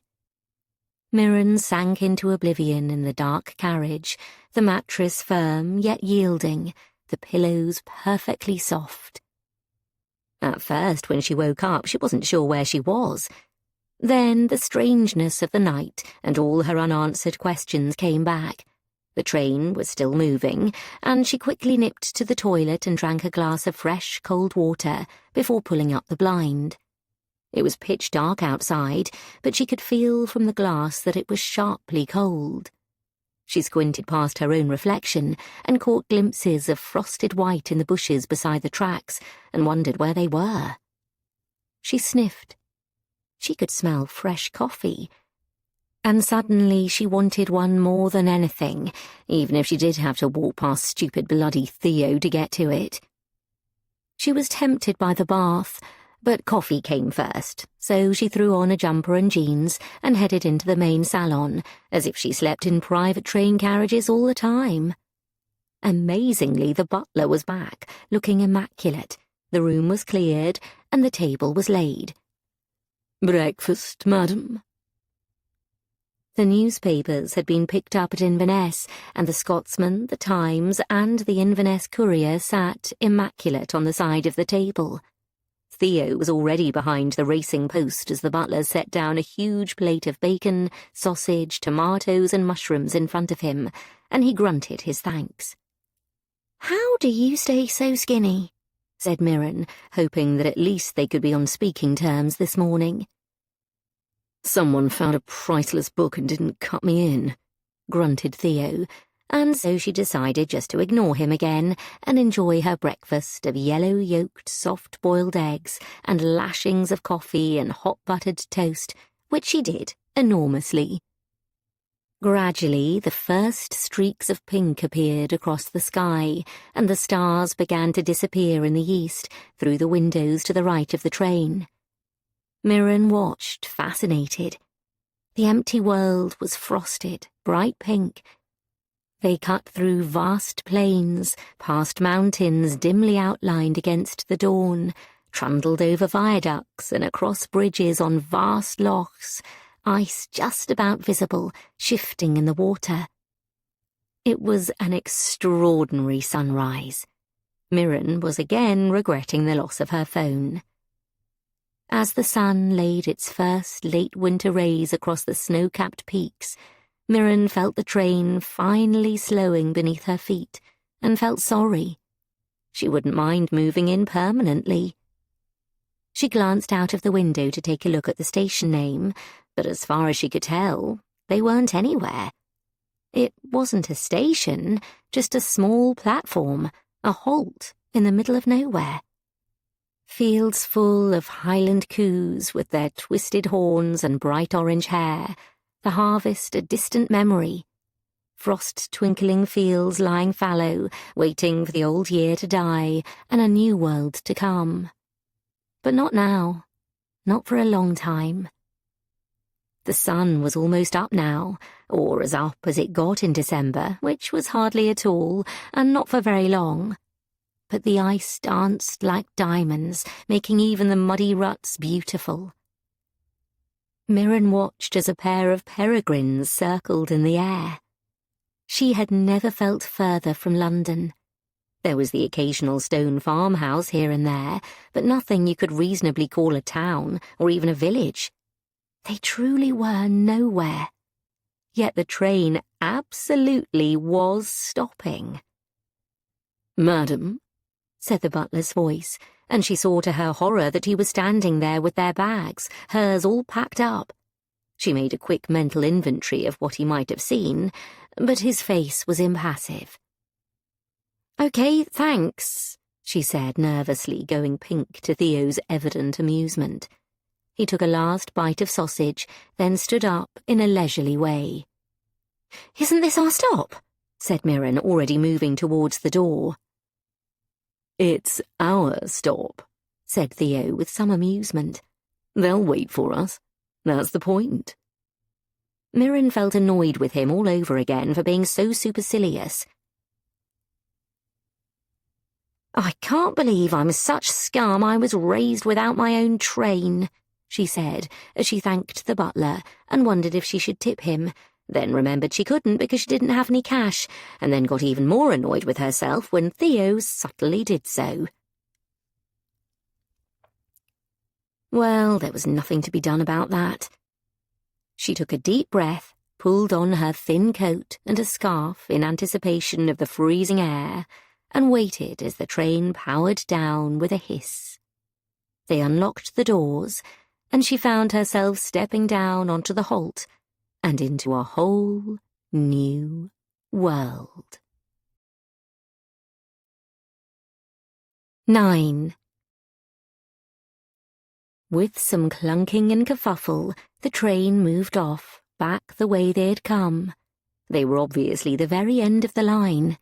Mirren sank into oblivion in the dark carriage, the mattress firm yet yielding, the pillows perfectly soft. At first, when she woke up, she wasn't sure where she was. Then the strangeness of the night and all her unanswered questions came back. The train was still moving, and she quickly nipped to the toilet and drank a glass of fresh, cold water before pulling up the blind. It was pitch dark outside, but she could feel from the glass that it was sharply cold. She squinted past her own reflection and caught glimpses of frosted white in the bushes beside the tracks and wondered where they were. She sniffed. She could smell fresh coffee. And suddenly she wanted one more than anything, even if she did have to walk past stupid bloody Theo to get to it. She was tempted by the bath, but coffee came first, so she threw on a jumper and jeans and headed into the main salon, as if she slept in private train carriages all the time. Amazingly, the butler was back, looking immaculate. The room was cleared, and the table was laid. Breakfast, madam? The newspapers had been picked up at Inverness, and the Scotsman, the Times, and the Inverness Courier sat immaculate on the side of the table. Theo was already behind the racing post as the butler set down a huge plate of bacon, sausage, tomatoes, and mushrooms in front of him, and he grunted his thanks. "How do you stay so skinny?" said Mirren, hoping that at least they could be on speaking terms this morning. Someone found a priceless book and didn't cut me in, grunted Theo, and so she decided just to ignore him again and enjoy her breakfast of yellow-yolked, soft-boiled eggs and lashings of coffee and hot-buttered toast, which she did enormously. Gradually, the first streaks of pink appeared across the sky, and the stars began to disappear in the east through the windows to the right of the train. Mirren watched, fascinated. The empty world was frosted, bright pink. They cut through vast plains, past mountains dimly outlined against the dawn, trundled over viaducts and across bridges on vast lochs, ice just about visible, shifting in the water. It was an extraordinary sunrise. Mirren was again regretting the loss of her phone. As the sun laid its first late winter rays across the snow-capped peaks, Mirren felt the train finally slowing beneath her feet, and felt sorry. She wouldn't mind moving in permanently. She glanced out of the window to take a look at the station name, but as far as she could tell, they weren't anywhere. It wasn't a station, just a small platform, a halt in the middle of nowhere. Fields full of Highland coos with their twisted horns and bright orange hair, the harvest a distant memory. Frost-twinkling fields lying fallow, waiting for the old year to die and a new world to come. But not now, not for a long time. The sun was almost up now, or as up as it got in December, which was hardly at all, and not for very long. But the ice danced like diamonds, making even the muddy ruts beautiful. Mirren watched as a pair of peregrines circled in the air. She had never felt further from London. There was the occasional stone farmhouse here and there, but nothing you could reasonably call a town or even a village. They truly were nowhere. Yet the train absolutely was stopping. "Madam," said the butler's voice, and she saw to her horror that he was standing there with their bags, hers all packed up. She made a quick mental inventory of what he might have seen, but his face was impassive. "Okay, thanks," she said nervously, going pink to Theo's evident amusement. He took a last bite of sausage, then stood up in a leisurely way. "Isn't this our stop?" said Mirren, already moving towards the door. "It's our stop," said Theo with some amusement. "They'll wait for us. That's the point." Mirren felt annoyed with him all over again for being so supercilious. "I can't believe I'm such scum I was raised without my own train," she said, as she thanked the butler and wondered if she should tip him, then remembered she couldn't because she didn't have any cash, and then got even more annoyed with herself when Theo subtly did so. Well, there was nothing to be done about that. She took a deep breath, pulled on her thin coat and a scarf in anticipation of the freezing air, and waited as the train powered down with a hiss. They unlocked the doors, and she found herself stepping down onto the halt and into a whole new world. 9. With some clunking and kerfuffle, the train moved off, back the way they had come. They were obviously the very end of the line.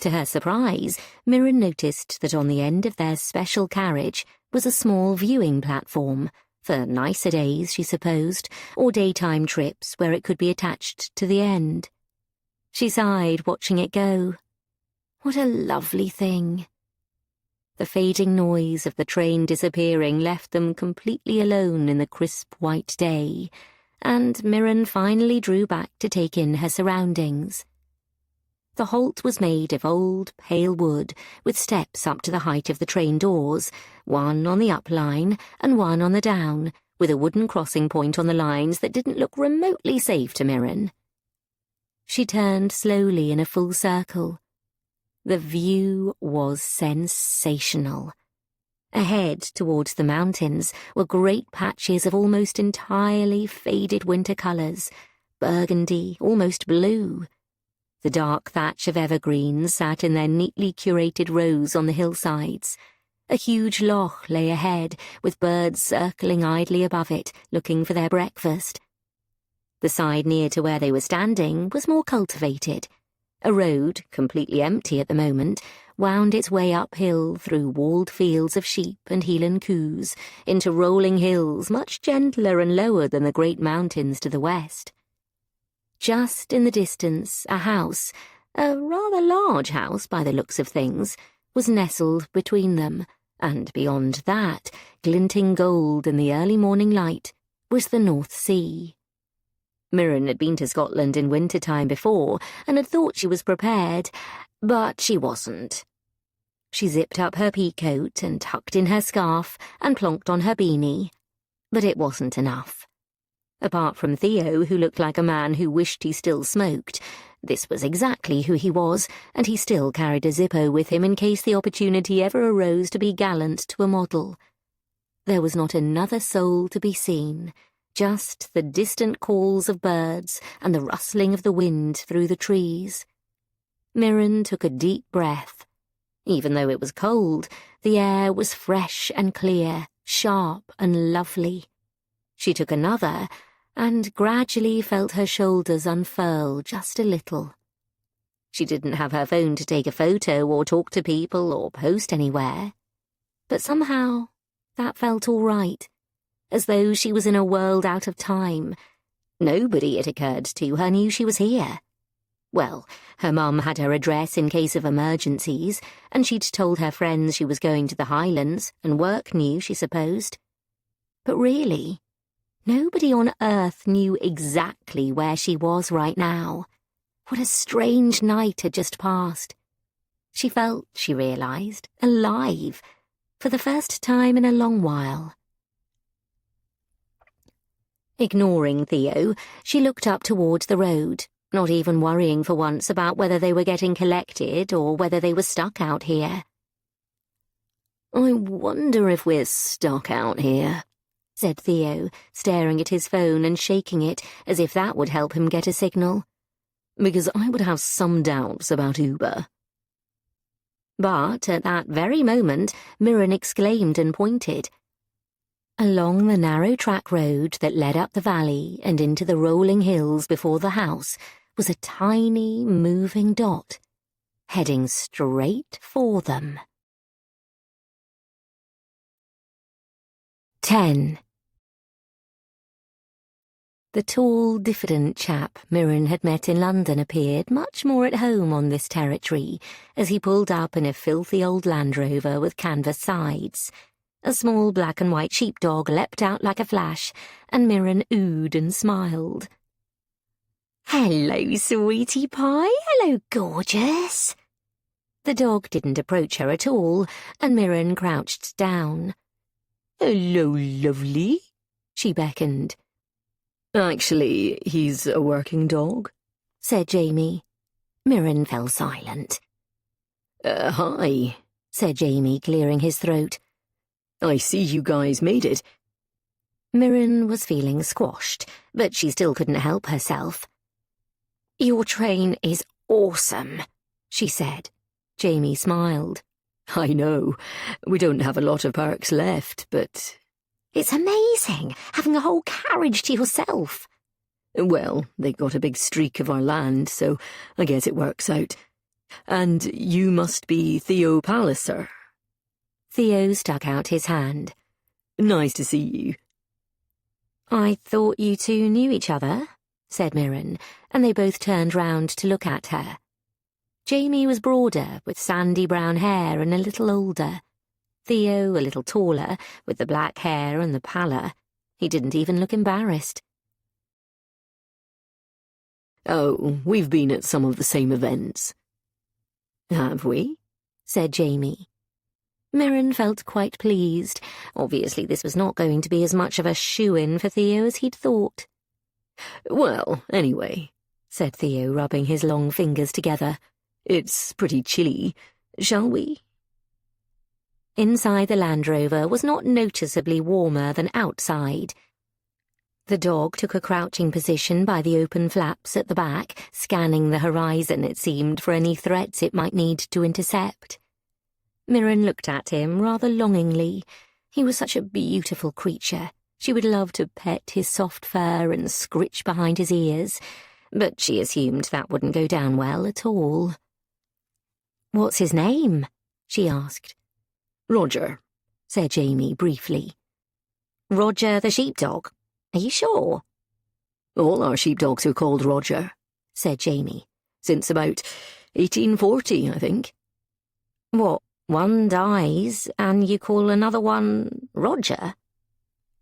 To her surprise, Mirren noticed that on the end of their special carriage was a small viewing platform, for nicer days, she supposed, or daytime trips where it could be attached to the end. She sighed, watching it go. What a lovely thing. The fading noise of the train disappearing left them completely alone in the crisp white day, and Mirren finally drew back to take in her surroundings. The halt was made of old, pale wood, with steps up to the height of the train doors, one on the up line and one on the down, with a wooden crossing point on the lines that didn't look remotely safe to Mirren. She turned slowly in a full circle. The view was sensational. Ahead, towards the mountains, were great patches of almost entirely faded winter colours, burgundy, almost blue. The dark thatch of evergreens sat in their neatly curated rows on the hillsides. A huge loch lay ahead, with birds circling idly above it, looking for their breakfast. The side near to where they were standing was more cultivated. A road, completely empty at the moment, wound its way uphill through walled fields of sheep and Heelan coos, into rolling hills much gentler and lower than the great mountains to the west. Just in the distance, a house, a rather large house by the looks of things, was nestled between them, and beyond that, glinting gold in the early morning light, was the North Sea. Mirren had been to Scotland in winter-time before, and had thought she was prepared, but she wasn't. She zipped up her pea-coat and tucked in her scarf and plonked on her beanie. But it wasn't enough. Apart from Theo, who looked like a man who wished he still smoked, this was exactly who he was, and he still carried a Zippo with him in case the opportunity ever arose to be gallant to a model. There was not another soul to be seen, just the distant calls of birds and the rustling of the wind through the trees. Mirren took a deep breath. Even though it was cold, the air was fresh and clear, sharp and lovely. She took another, and gradually felt her shoulders unfurl just a little. She didn't have her phone to take a photo or talk to people or post anywhere. But somehow, that felt all right, as though she was in a world out of time. Nobody, it occurred to her, knew she was here. Well, her mum had her address in case of emergencies, and she'd told her friends she was going to the Highlands, and work knew, she supposed. But really, nobody on earth knew exactly where she was right now. What a strange night had just passed. She felt, she realised, alive, for the first time in a long while. Ignoring Theo, she looked up towards the road, not even worrying for once about whether they were getting collected or whether they were stuck out here. I wonder if we're stuck out here, said Theo, staring at his phone and shaking it as if that would help him get a signal. Because I would have some doubts about Uber. But at that very moment, Mirren exclaimed and pointed. Along the narrow track road that led up the valley and into the rolling hills before the house was a tiny, moving dot, heading straight for them. 10. The tall, diffident chap Mirren had met in London appeared much more at home on this territory as he pulled up in a filthy old Land Rover with canvas sides. A small black and white sheepdog leapt out like a flash, and Mirren oohed and smiled. "Hello, sweetie pie. Hello, gorgeous." The dog didn't approach her at all, and Mirren crouched down. "Hello, lovely," she beckoned. "Actually, he's a working dog," said Jamie. Mirren fell silent. Hi," said Jamie, clearing his throat. "I see you guys made it." Mirren was feeling squashed, but she still couldn't help herself. "Your train is awesome," she said. Jamie smiled. "I know. We don't have a lot of parks left, but—" "It's amazing, having a whole carriage to yourself." "Well, they got a big streak of our land, so I guess it works out. And you must be Theo Palliser." Theo stuck out his hand. "Nice to see you." "I thought you two knew each other," said Mirren, and they both turned round to look at her. Jamie was broader, with sandy brown hair and a little older. Theo a little taller, with the black hair and the pallor. He didn't even look embarrassed. "Oh, we've been at some of the same events." "Have we?" said Jamie. Mirren felt quite pleased. Obviously this was not going to be as much of a shoo-in for Theo as he'd thought. "Well, anyway," said Theo, rubbing his long fingers together, "it's pretty chilly. Shall we?" Inside the Land Rover was not noticeably warmer than outside. The dog took a crouching position by the open flaps at the back, scanning the horizon, it seemed, for any threats it might need to intercept. Mirren looked at him rather longingly. He was such a beautiful creature. She would love to pet his soft fur and scritch behind his ears, but she assumed that wouldn't go down well at all. "What's his name?" she asked. "Roger," said Jamie briefly. "Roger the sheepdog? Are you sure?" "All our sheepdogs are called Roger," said Jamie. "Since about 1840, I think." "What, one dies and you call another one Roger?"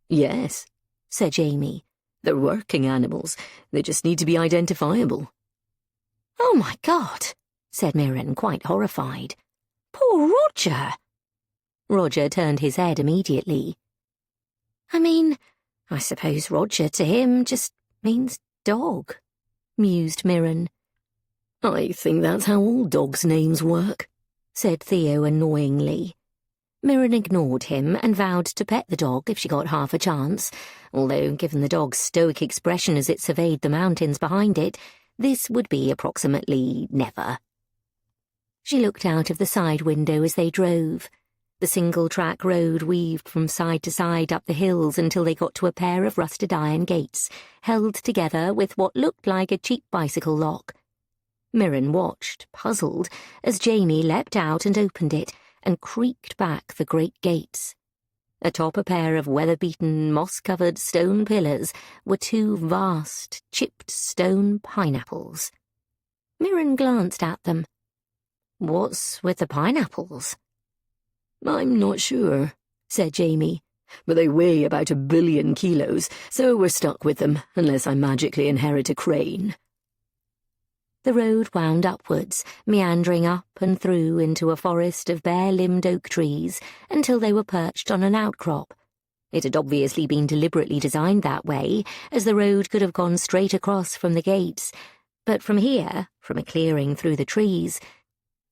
"Yes," said Jamie. "They're working animals. They just need to be identifiable." "Oh, my God," said Mirren, quite horrified. "Poor Roger." Roger turned his head immediately. "I mean, I suppose Roger to him just means dog," mused Mirren. "I think that's how all dogs' names work," said Theo annoyingly. Mirren ignored him and vowed to pet the dog if she got half a chance, although, given the dog's stoic expression as it surveyed the mountains behind it, this would be approximately never. She looked out of the side window as they drove. The single-track road weaved from side to side up the hills until they got to a pair of rusted iron gates, held together with what looked like a cheap bicycle lock. Mirren watched, puzzled, as Jamie leapt out and opened it, and creaked back the great gates. Atop a pair of weather-beaten, moss-covered stone pillars were two vast, chipped stone pineapples. Mirren glanced at them. "What's with the pineapples?" "I'm not sure," said Jamie, "but they weigh about 1 billion kilos, so we're stuck with them, unless I magically inherit a crane." The road wound upwards, meandering up and through into a forest of bare-limbed oak trees until they were perched on an outcrop. It had obviously been deliberately designed that way, as the road could have gone straight across from the gates, but from here, from a clearing through the trees,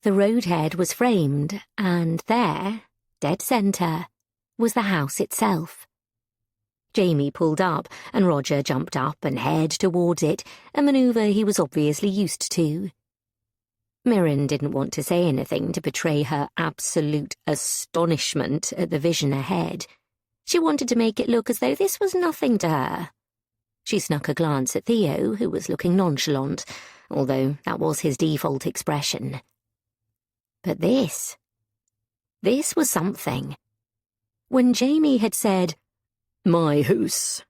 the roadhead was framed, and there, dead centre, was the house itself. Jamie pulled up, and Roger jumped up and headed towards it, a manoeuvre he was obviously used to. Mirren didn't want to say anything to betray her absolute astonishment at the vision ahead. She wanted to make it look as though this was nothing to her. She snuck a glance at Theo, who was looking nonchalant, although that was his default expression. But this was something. When Jamie had said, "My house,"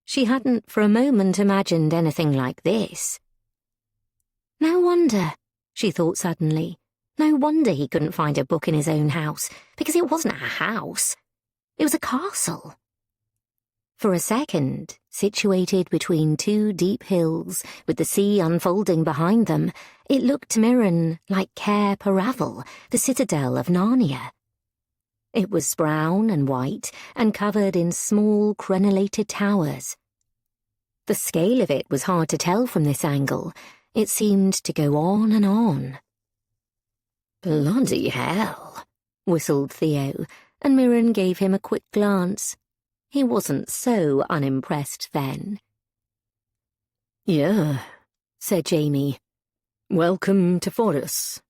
she hadn't for a moment imagined anything like this. No wonder, she thought suddenly. No wonder he couldn't find a book in his own house, because it wasn't a house. It was a castle. For a second, situated between two deep hills, with the sea unfolding behind them, it looked to Mirren like Cair Paravel, the citadel of Narnia. It was brown and white, and covered in small, crenellated towers. The scale of it was hard to tell from this angle. It seemed to go on and on. "Bloody hell," whistled Theo, and Mirren gave him a quick glance. He wasn't so unimpressed then. "Yeah," said Jamie. "Welcome to Forres.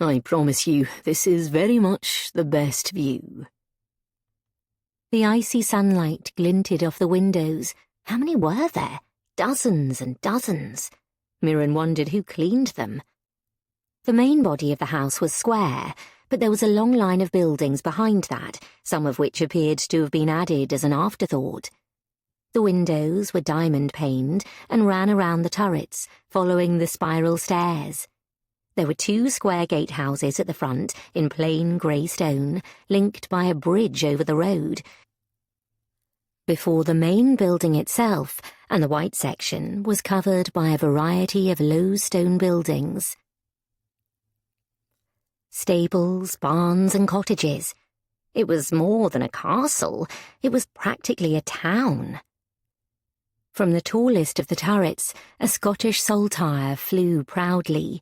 I promise you, this is very much the best view." The icy sunlight glinted off the windows. How many were there? Dozens and dozens. Mirren wondered who cleaned them. The main body of the house was square, but there was a long line of buildings behind that, some of which appeared to have been added as an afterthought. The windows were diamond-paned and ran around the turrets, following the spiral stairs. There were 2 square gatehouses at the front, in plain grey stone, linked by a bridge over the road. Before the main building itself, and the white section, was covered by a variety of low stone buildings. Stables, barns, and cottages. It was more than a castle, it was practically a town. From the tallest of the turrets, a Scottish saltire flew proudly,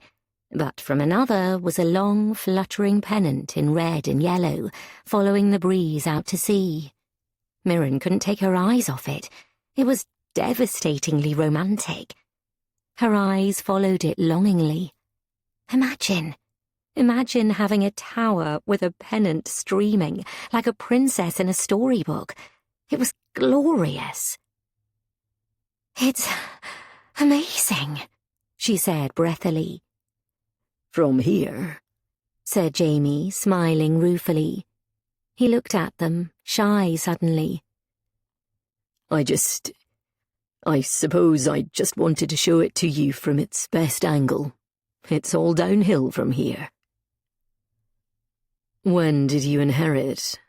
but from another was a long, fluttering pennant in red and yellow, following the breeze out to sea. Mirren couldn't take her eyes off it. It was devastatingly romantic. Her eyes followed it longingly. Imagine having a tower with a pennant streaming, like a princess in a storybook. It was glorious. "It's amazing," she said breathily. "From here," said Jamie, smiling ruefully. He looked at them, shy suddenly. I suppose I just wanted to show it to you from its best angle. It's all downhill from here." "When did you inherit?"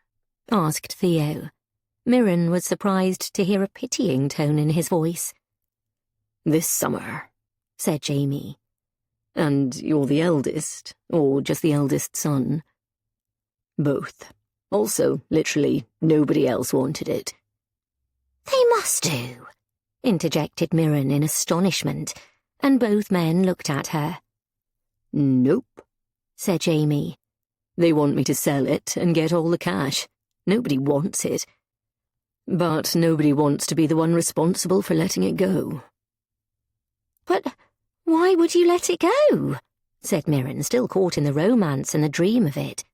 asked Theo. Mirren was surprised to hear a pitying tone in his voice. "This summer," said Jamie. "And you're the eldest, or just the eldest son?" "Both. Also, literally, nobody else wanted it." "They must do," interjected Mirren in astonishment, and both men looked at her. "Nope," said Jamie. They want me to sell it and get all the cash. Nobody wants it. But nobody wants to be the one responsible for letting it go. But why would you let it go? Said Mirren, still caught in the romance and the dream of it.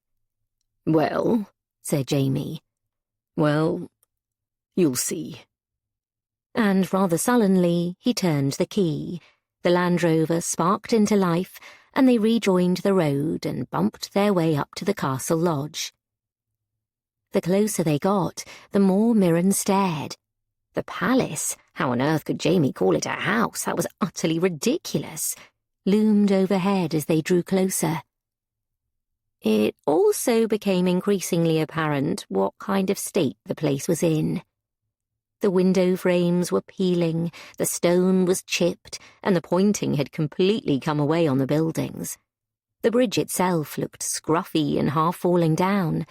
Well, said Jamie. Well, you'll see. And rather sullenly he turned the key. The Land Rover sparked into life, and they rejoined the road and bumped their way up to the castle lodge. The closer they got, the more Mirren stared. The palace, how on earth could Jamie call it a house? That was utterly ridiculous, loomed overhead as they drew closer. It also became increasingly apparent what kind of state the place was in. The window frames were peeling, the stone was chipped, and the pointing had completely come away on the buildings. The bridge itself looked scruffy and half falling down.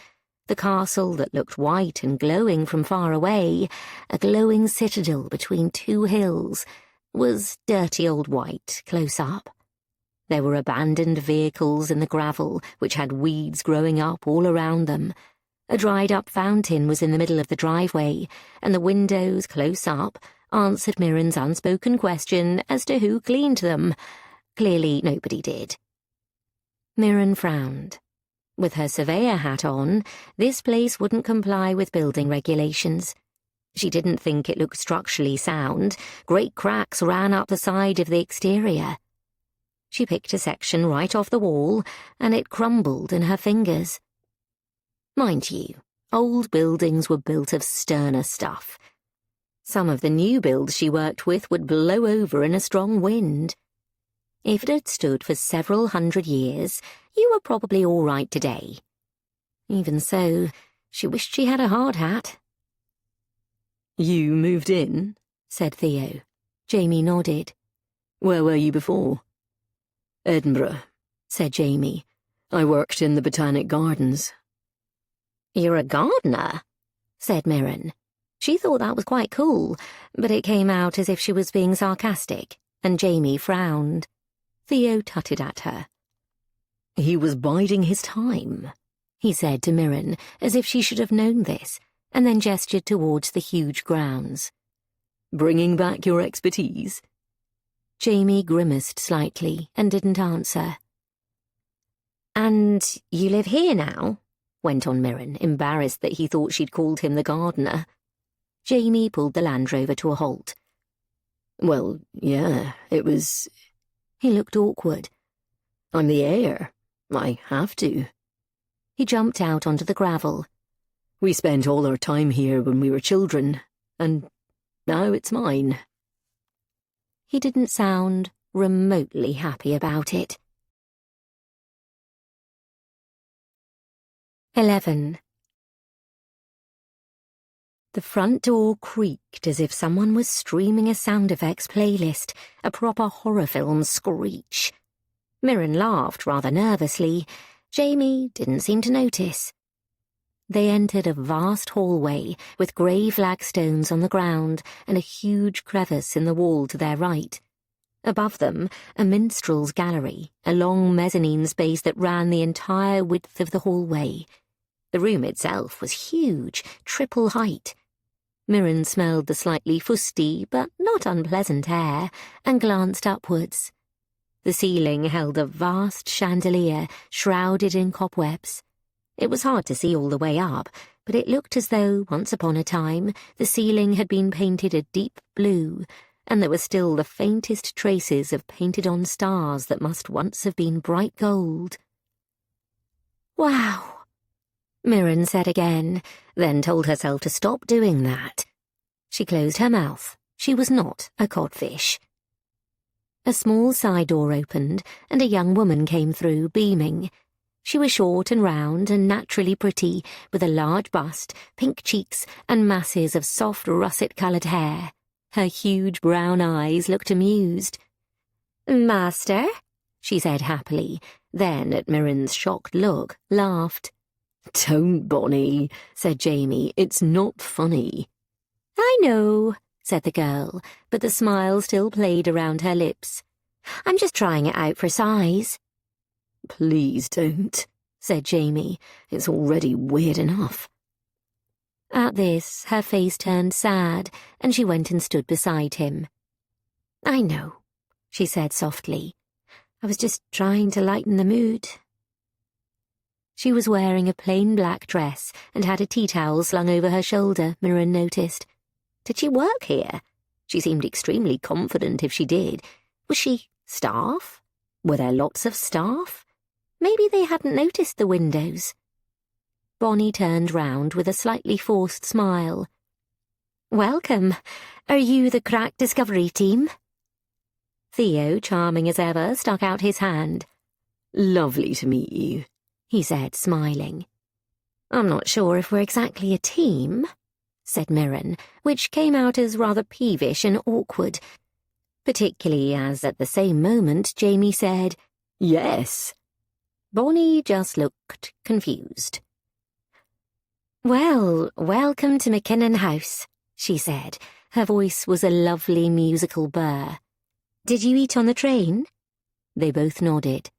The castle that looked white and glowing from far away, a glowing citadel between two hills, was dirty old white close up. There were abandoned vehicles in the gravel, which had weeds growing up all around them. A dried-up fountain was in the middle of the driveway, and the windows close up answered Mirren's unspoken question as to who cleaned them. Clearly nobody did. Mirren frowned. With her surveyor hat on, this place wouldn't comply with building regulations. She didn't think it looked structurally sound. Great cracks ran up the side of the exterior. She picked a section right off the wall, and it crumbled in her fingers. Mind you, old buildings were built of sterner stuff. Some of the new builds she worked with would blow over in a strong wind. If it had stood for several hundred years, you were probably all right today. Even so, she wished she had a hard hat. You moved in? Said Theo. Jamie nodded. Where were you before? Edinburgh, said Jamie. I worked in the Botanic Gardens. You're a gardener, said Mirren. She thought that was quite cool, but it came out as if she was being sarcastic, and Jamie frowned. Theo tutted at her. He was biding his time, he said to Mirren, as if she should have known this, and then gestured towards the huge grounds. Bringing back your expertise? Jamie grimaced slightly and didn't answer. And you live here now? Went on Mirren, embarrassed that he thought she'd called him the gardener. Jamie pulled the Land Rover to a halt. Well, yeah, it was... He looked awkward. I'm the heir. I have to. He jumped out onto the gravel. We spent all our time here when we were children, and now it's mine. He didn't sound remotely happy about it. 11. The front door creaked as if someone was streaming a sound effects playlist, a proper horror film screech. Mirren laughed rather nervously. Jamie didn't seem to notice. They entered a vast hallway with grey flagstones on the ground and a huge crevice in the wall to their right. Above them, a minstrel's gallery, a long mezzanine space that ran the entire width of the hallway. The room itself was huge, triple height. Mirren smelled the slightly fusty but not unpleasant air and glanced upwards. The ceiling held a vast chandelier shrouded in cobwebs. It was hard to see all the way up, but it looked as though, once upon a time, the ceiling had been painted a deep blue, and there were still the faintest traces of painted-on stars that must once have been bright gold. "Wow," Mirren said again, then told herself to stop doing that. She closed her mouth. She was not a codfish. A small side door opened, and a young woman came through, beaming. She was short and round and naturally pretty, with a large bust, pink cheeks, and masses of soft russet-coloured hair. Her huge brown eyes looked amused. "Master?" she said happily, then, at Mirren's shocked look, laughed. "Don't, Bonnie," said Jamie. "It's not funny." "I know," said the girl, but the smile still played around her lips. "I'm just trying it out for size." "Please don't," said Jamie. "It's already weird enough." At this, her face turned sad, and she went and stood beside him. "I know," she said softly. "I was just trying to lighten the mood." She was wearing a plain black dress and had a tea towel slung over her shoulder, Mirren noticed. Did she work here? She seemed extremely confident if she did. Was she staff? Were there lots of staff? Maybe they hadn't noticed the windows. Bonnie turned round with a slightly forced smile. "Welcome. Are you the crack discovery team?" Theo, charming as ever, stuck out his hand. "Lovely to meet you," he said, smiling. "I'm not sure if we're exactly a team," said Mirren, which came out as rather peevish and awkward, particularly as at the same moment Jamie said, "Yes." Bonnie just looked confused. "Well, welcome to McKinnon House," she said. Her voice was a lovely musical burr. "Did you eat on the train?" They both nodded.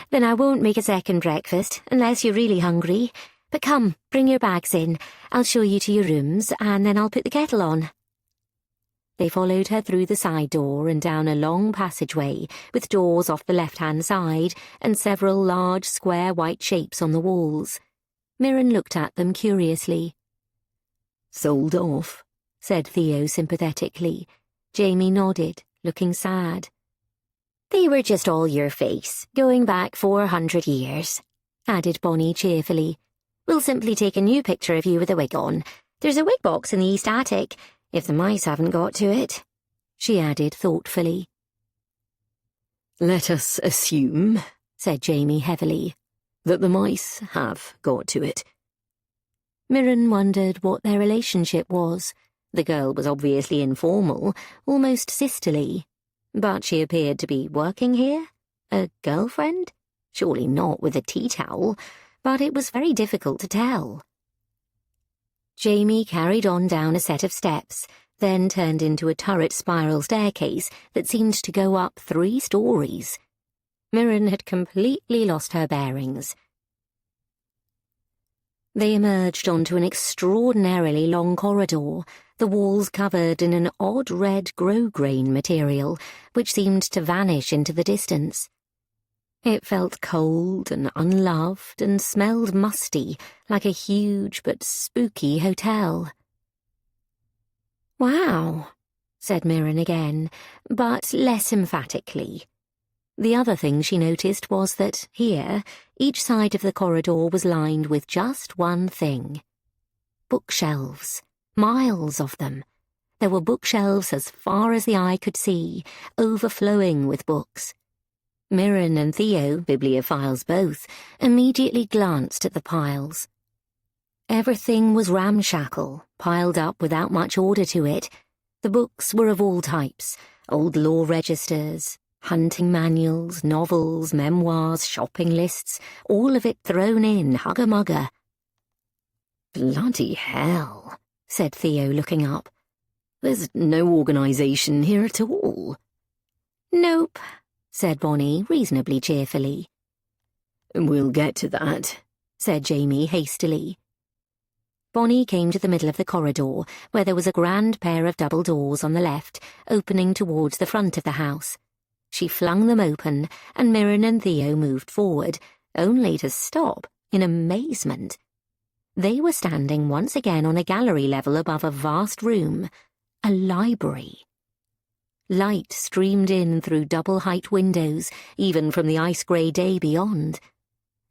"Then I won't make a second breakfast, unless you're really hungry. But come, bring your bags in. I'll show you to your rooms, and then I'll put the kettle on." They followed her through the side door and down a long passageway, with doors off the left-hand side and several large square white shapes on the walls. Mirren looked at them curiously. "Sold off," said Theo sympathetically. Jamie nodded, looking sad. "They were just all your face, going back 400 years, added Bonnie cheerfully. "We'll simply take a new picture of you with a wig on. There's a wig box in the east attic, if the mice haven't got to it," she added thoughtfully. "Let us assume," said Jamie heavily, "that the mice have got to it." Mirren wondered what their relationship was. The girl was obviously informal, almost sisterly. But she appeared to be working here? A girlfriend? Surely not with a tea towel, but it was very difficult to tell. Jamie carried on down a set of steps, then turned into a turret spiral staircase that seemed to go up 3 stories. Mirren had completely lost her bearings. They emerged onto an extraordinarily long corridor, the walls covered in an odd red grosgrain material, which seemed to vanish into the distance. It felt cold and unloved and smelled musty, like a huge but spooky hotel. "Wow," said Mirren again, but less emphatically. The other thing she noticed was that here, each side of the corridor was lined with just one thing. Bookshelves. Miles of them. There were bookshelves as far as the eye could see, overflowing with books. Mirren and Theo, bibliophiles both, immediately glanced at the piles. Everything was ramshackle, piled up without much order to it. The books were of all types, old law registers, hunting manuals, novels, memoirs, shopping lists, all of it thrown in, hugger-mugger. "Bloody hell," said Theo, looking up. "There's no organisation here at all." "Nope," said Bonnie reasonably cheerfully. "We'll get to that," said Jamie hastily. Bonnie came to the middle of the corridor, where there was a grand pair of double doors on the left, opening towards the front of the house. She flung them open, and Mirren and Theo moved forward, only to stop in amazement. They were standing once again on a gallery level above a vast room, a library. Light streamed in through double-height windows, even from the ice-grey day beyond.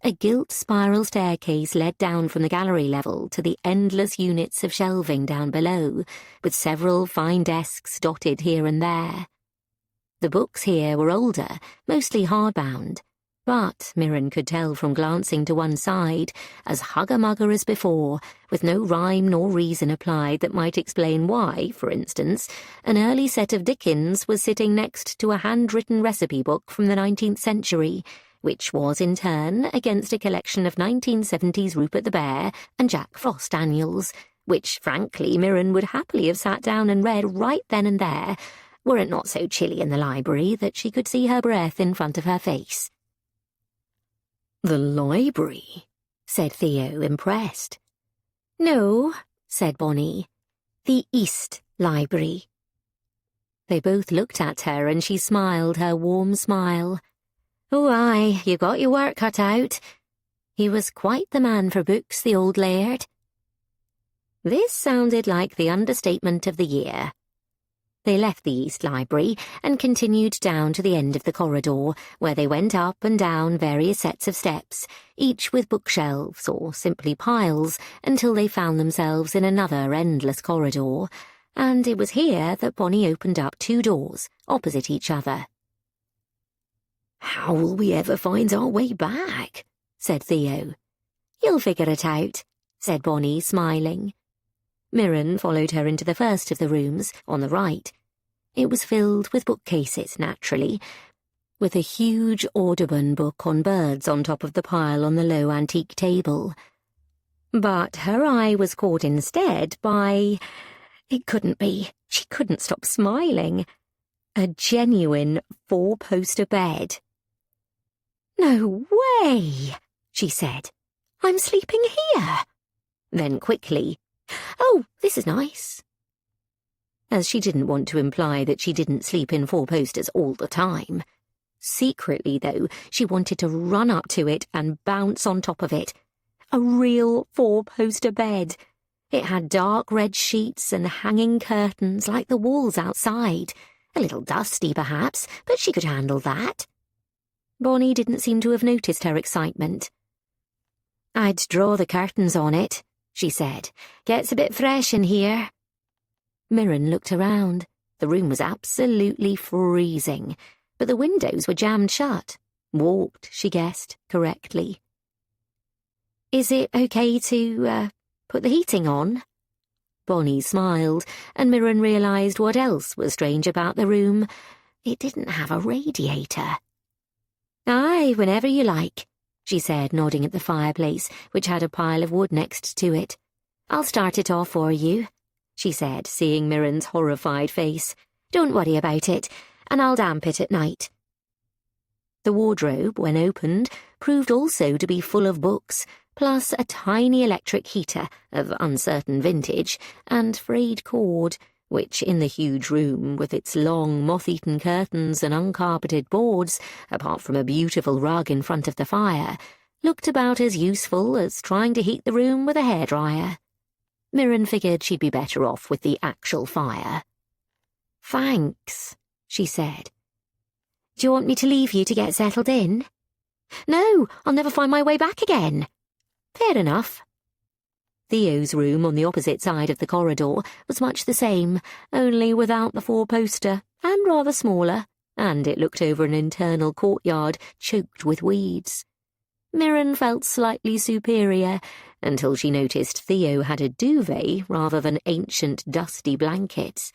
A gilt spiral staircase led down from the gallery level to the endless units of shelving down below, with several fine desks dotted here and there. The books here were older, mostly hardbound, but Mirren could tell from glancing to one side, as hugger-mugger as before, with no rhyme nor reason applied that might explain why, for instance, an early set of Dickens was sitting next to a handwritten recipe book from the 19th century, which was in turn against a collection of 1970s Rupert the Bear and Jack Frost annuals, which, frankly, Mirren would happily have sat down and read right then and there, were it not so chilly in the library that she could see her breath in front of her face. "The library?" said Theo, impressed. "No," said Bonnie. "The East Library." They both looked at her and she smiled her warm smile. "Oh, aye, you got your work cut out." He was quite the man for books, the old laird. This sounded like the understatement of the year. They left the East Library and continued down to the end of the corridor, where they went up and down various sets of steps, each with bookshelves or simply piles, until they found themselves in another endless corridor, and it was here that Bonnie opened up 2 doors, opposite each other. "How will we ever find our way back?" said Theo. "You'll figure it out," said Bonnie, smiling. Mirren followed her into the first of the rooms, on the right. It was filled with bookcases, naturally, with a huge Audiobook book on birds on top of the pile on the low antique table. But her eye was caught instead by... It couldn't be. She couldn't stop smiling. A genuine 4-poster bed. "No way," she said. "I'm sleeping here." Then quickly, "Oh, this is nice." As she didn't want to imply that she didn't sleep in 4-posters all the time. Secretly, though, she wanted to run up to it and bounce on top of it. A real 4-poster bed. It had dark red sheets and hanging curtains like the walls outside. A little dusty, perhaps, but she could handle that. Bonnie didn't seem to have noticed her excitement. "I'd draw the curtains on it," she said. "Gets a bit fresh in here." Mirren looked around. The room was absolutely freezing, but the windows were jammed shut. Warped, she guessed, correctly. "Is it okay to, put the heating on?" Bonnie smiled, and Mirren realised what else was strange about the room. It didn't have a radiator. "Aye, whenever you like," she said, nodding at the fireplace, which had a pile of wood next to it. "I'll start it off for you," she said, seeing Mirren's horrified face. "Don't worry about it, and I'll damp it at night." The wardrobe, when opened, proved also to be full of books, plus a tiny electric heater of uncertain vintage and frayed cord, which in the huge room, with its long moth-eaten curtains and uncarpeted boards, apart from a beautiful rug in front of the fire, looked about as useful as trying to heat the room with a hairdryer. Mirren figured she'd be better off with the actual fire. "Thanks," she said. "Do you want me to leave you to get settled in?" "No, I'll never find my way back again." "Fair enough." Theo's room on the opposite side of the corridor was much the same, only without the 4-poster, and rather smaller, and it looked over an internal courtyard choked with weeds. Mirren felt slightly superior, until she noticed Theo had a duvet rather than ancient dusty blankets.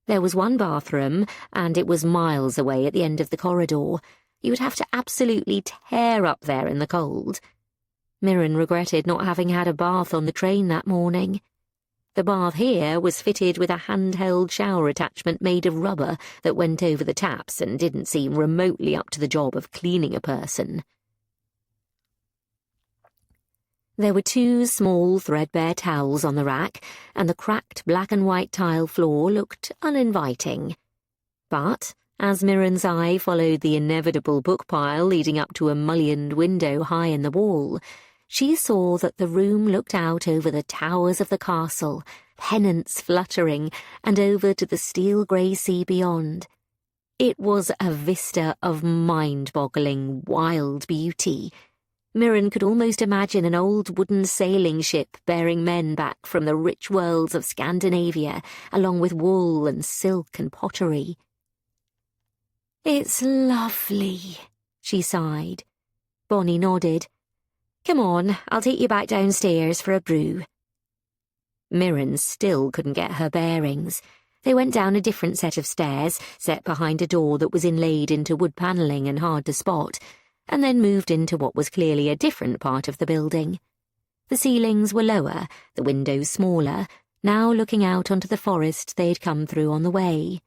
There was one bathroom, and it was miles away at the end of the corridor. You would have to absolutely tear up there in the cold. Mirren regretted not having had a bath on the train that morning. The bath here was fitted with a handheld shower attachment made of rubber that went over the taps and didn't seem remotely up to the job of cleaning a person. There were 2 small threadbare towels on the rack, and the cracked black and white tile floor looked uninviting. But, as Mirren's eye followed the inevitable book pile leading up to a mullioned window high in the wall, she saw that the room looked out over the towers of the castle, pennants fluttering, and over to the steel-grey sea beyond. It was a vista of mind-boggling, wild beauty. Mirren could almost imagine an old wooden sailing ship bearing men back from the rich worlds of Scandinavia, along with wool and silk and pottery. "It's lovely," she sighed. Bonnie nodded. "Come on, I'll take you back downstairs for a brew." Mirren still couldn't get her bearings. They went down a different set of stairs, set behind a door that was inlaid into wood panelling and hard to spot, and then moved into what was clearly a different part of the building. The ceilings were lower, the windows smaller, now looking out onto the forest they'd come through on the way.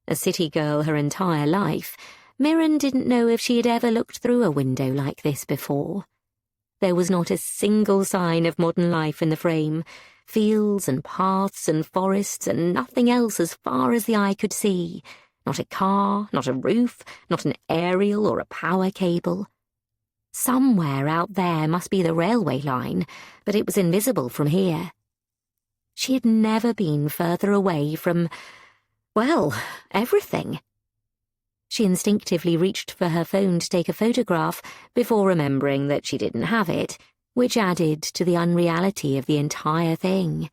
A city girl her entire life, Mirren didn't know if she had ever looked through a window like this before. There was not a single sign of modern life in the frame. Fields and paths and forests and nothing else as far as the eye could see. Not a car, not a roof, not an aerial or a power cable. Somewhere out there must be the railway line, but it was invisible from here. She had never been further away from, well, everything. She instinctively reached for her phone to take a photograph before remembering that she didn't have it, which added to the unreality of the entire thing.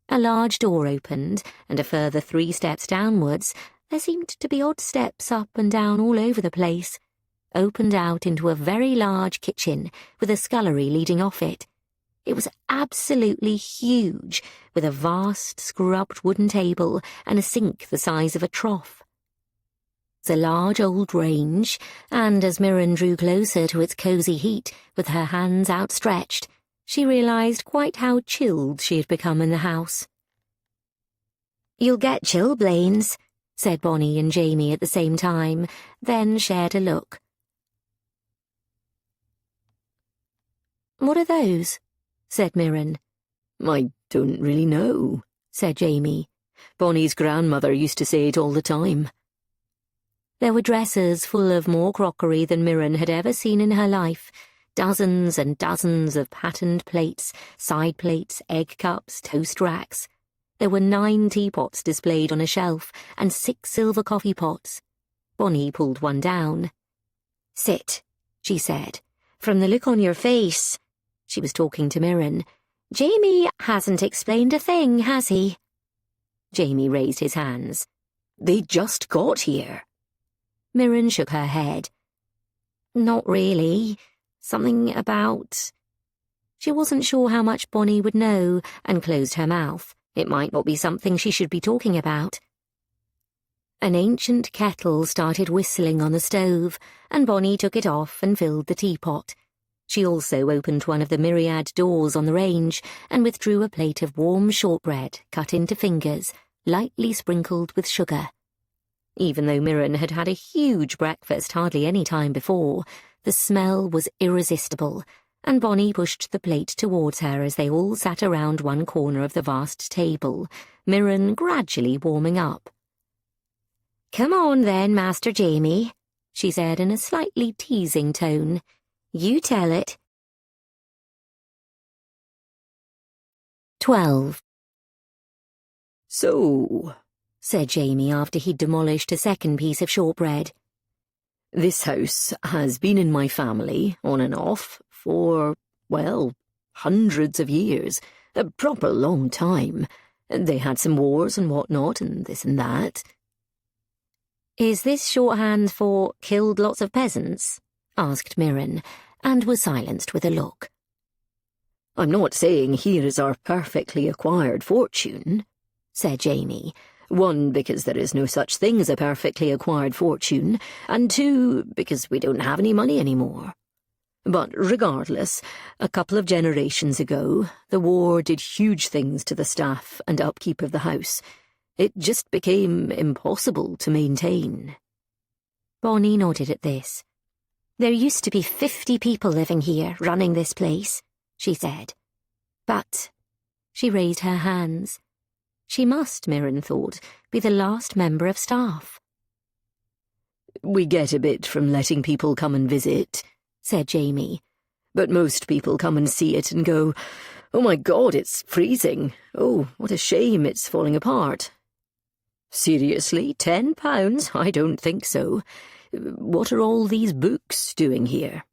A large door opened, and a further 3 steps downwards, there seemed to be odd steps up and down all over the place, opened out into a very large kitchen with a scullery leading off it. It was absolutely huge, with a vast, scrubbed wooden table and a sink the size of a trough. A large old range, and as Mirren drew closer to its cosy heat with her hands outstretched, she realised quite how chilled she had become in the house. "You'll get chilblains," said Bonnie and Jamie at the same time, then shared a look. "What are those?" said Mirren. "I don't really know," said Jamie. "Bonnie's grandmother used to say it all the time." There were dressers full of more crockery than Mirren had ever seen in her life, dozens and dozens of patterned plates, side plates, egg cups, toast racks. There were 9 teapots displayed on a shelf, and 6 silver coffee pots. Bonnie pulled one down. "Sit," she said. "From the look on your face," she was talking to Mirren, "Jamie hasn't explained a thing, has he?" Jamie raised his hands. "They just got here." Mirren shook her head. "Not really. Something about—" She wasn't sure how much Bonnie would know, and closed her mouth. It might not be something she should be talking about. An ancient kettle started whistling on the stove, and Bonnie took it off and filled the teapot. She also opened one of the myriad doors on the range and withdrew a plate of warm shortbread cut into fingers, lightly sprinkled with sugar. Even though Mirren had had a huge breakfast hardly any time before, the smell was irresistible, and Bonnie pushed the plate towards her as they all sat around one corner of the vast table, Mirren gradually warming up. "Come on then, Master Jamie," she said in a slightly teasing tone. "You tell it." 12. "So," said Jamie after he'd demolished a second piece of shortbread. "This house has been in my family, on and off, for, well, hundreds of years, a proper long time. They had some wars and whatnot, and this and that." "Is this shorthand for killed lots of peasants?" asked Mirren, and was silenced with a look. "I'm not saying here is our perfectly acquired fortune," said Jamie. "1, because there is no such thing as a perfectly acquired fortune, and 2, because we don't have any money anymore. But regardless, a couple of generations ago, the war did huge things to the staff and upkeep of the house. It just became impossible to maintain." Bonnie nodded at this. "There used to be 50 people living here, running this place," she said. "But—" she raised her hands. She must, Mirren thought, be the last member of staff. "We get a bit from letting people come and visit," said Jamie. "But most people come and see it and go, 'Oh my God, it's freezing. Oh, what a shame it's falling apart.' Seriously, £10? I don't think so. What are all these books doing here?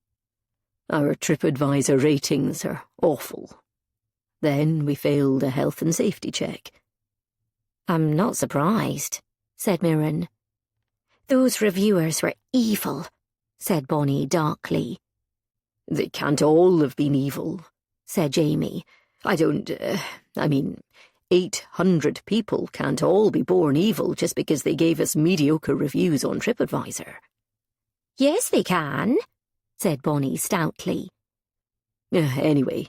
Our TripAdvisor ratings are awful. Then we failed a health and safety check." "I'm not surprised," said Mirren. "Those reviewers were evil," said Bonnie darkly. "They can't all have been evil," said Jamie. I mean, 800 people can't all be born evil just because they gave us mediocre reviews on TripAdvisor." "Yes, they can," said Bonnie stoutly. Anyway,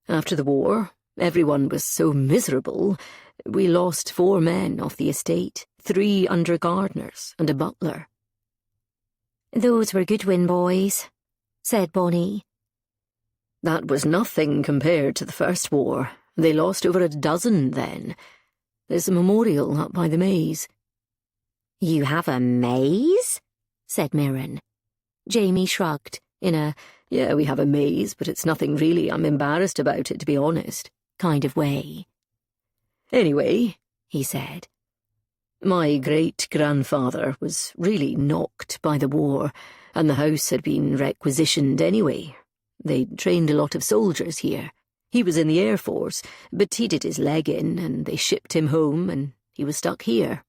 after the war, everyone was so miserable. We lost 4 men off the estate, 3 under gardeners and a butler. Those were Goodwin boys, said Bonnie. That was nothing compared to the First War. They lost over a dozen then. There's a memorial up by the maze. You have a maze? Said Mirren. Jamie shrugged, in a, "Yeah, we have a maze, but it's nothing really. I'm embarrassed about it, to be honest," kind of way. "Anyway," he said, "my great-grandfather was really knocked by the war, and the house had been requisitioned anyway. They'd trained a lot of soldiers here. He was in the Air Force, but he did his leg in, and they shipped him home, and he was stuck here.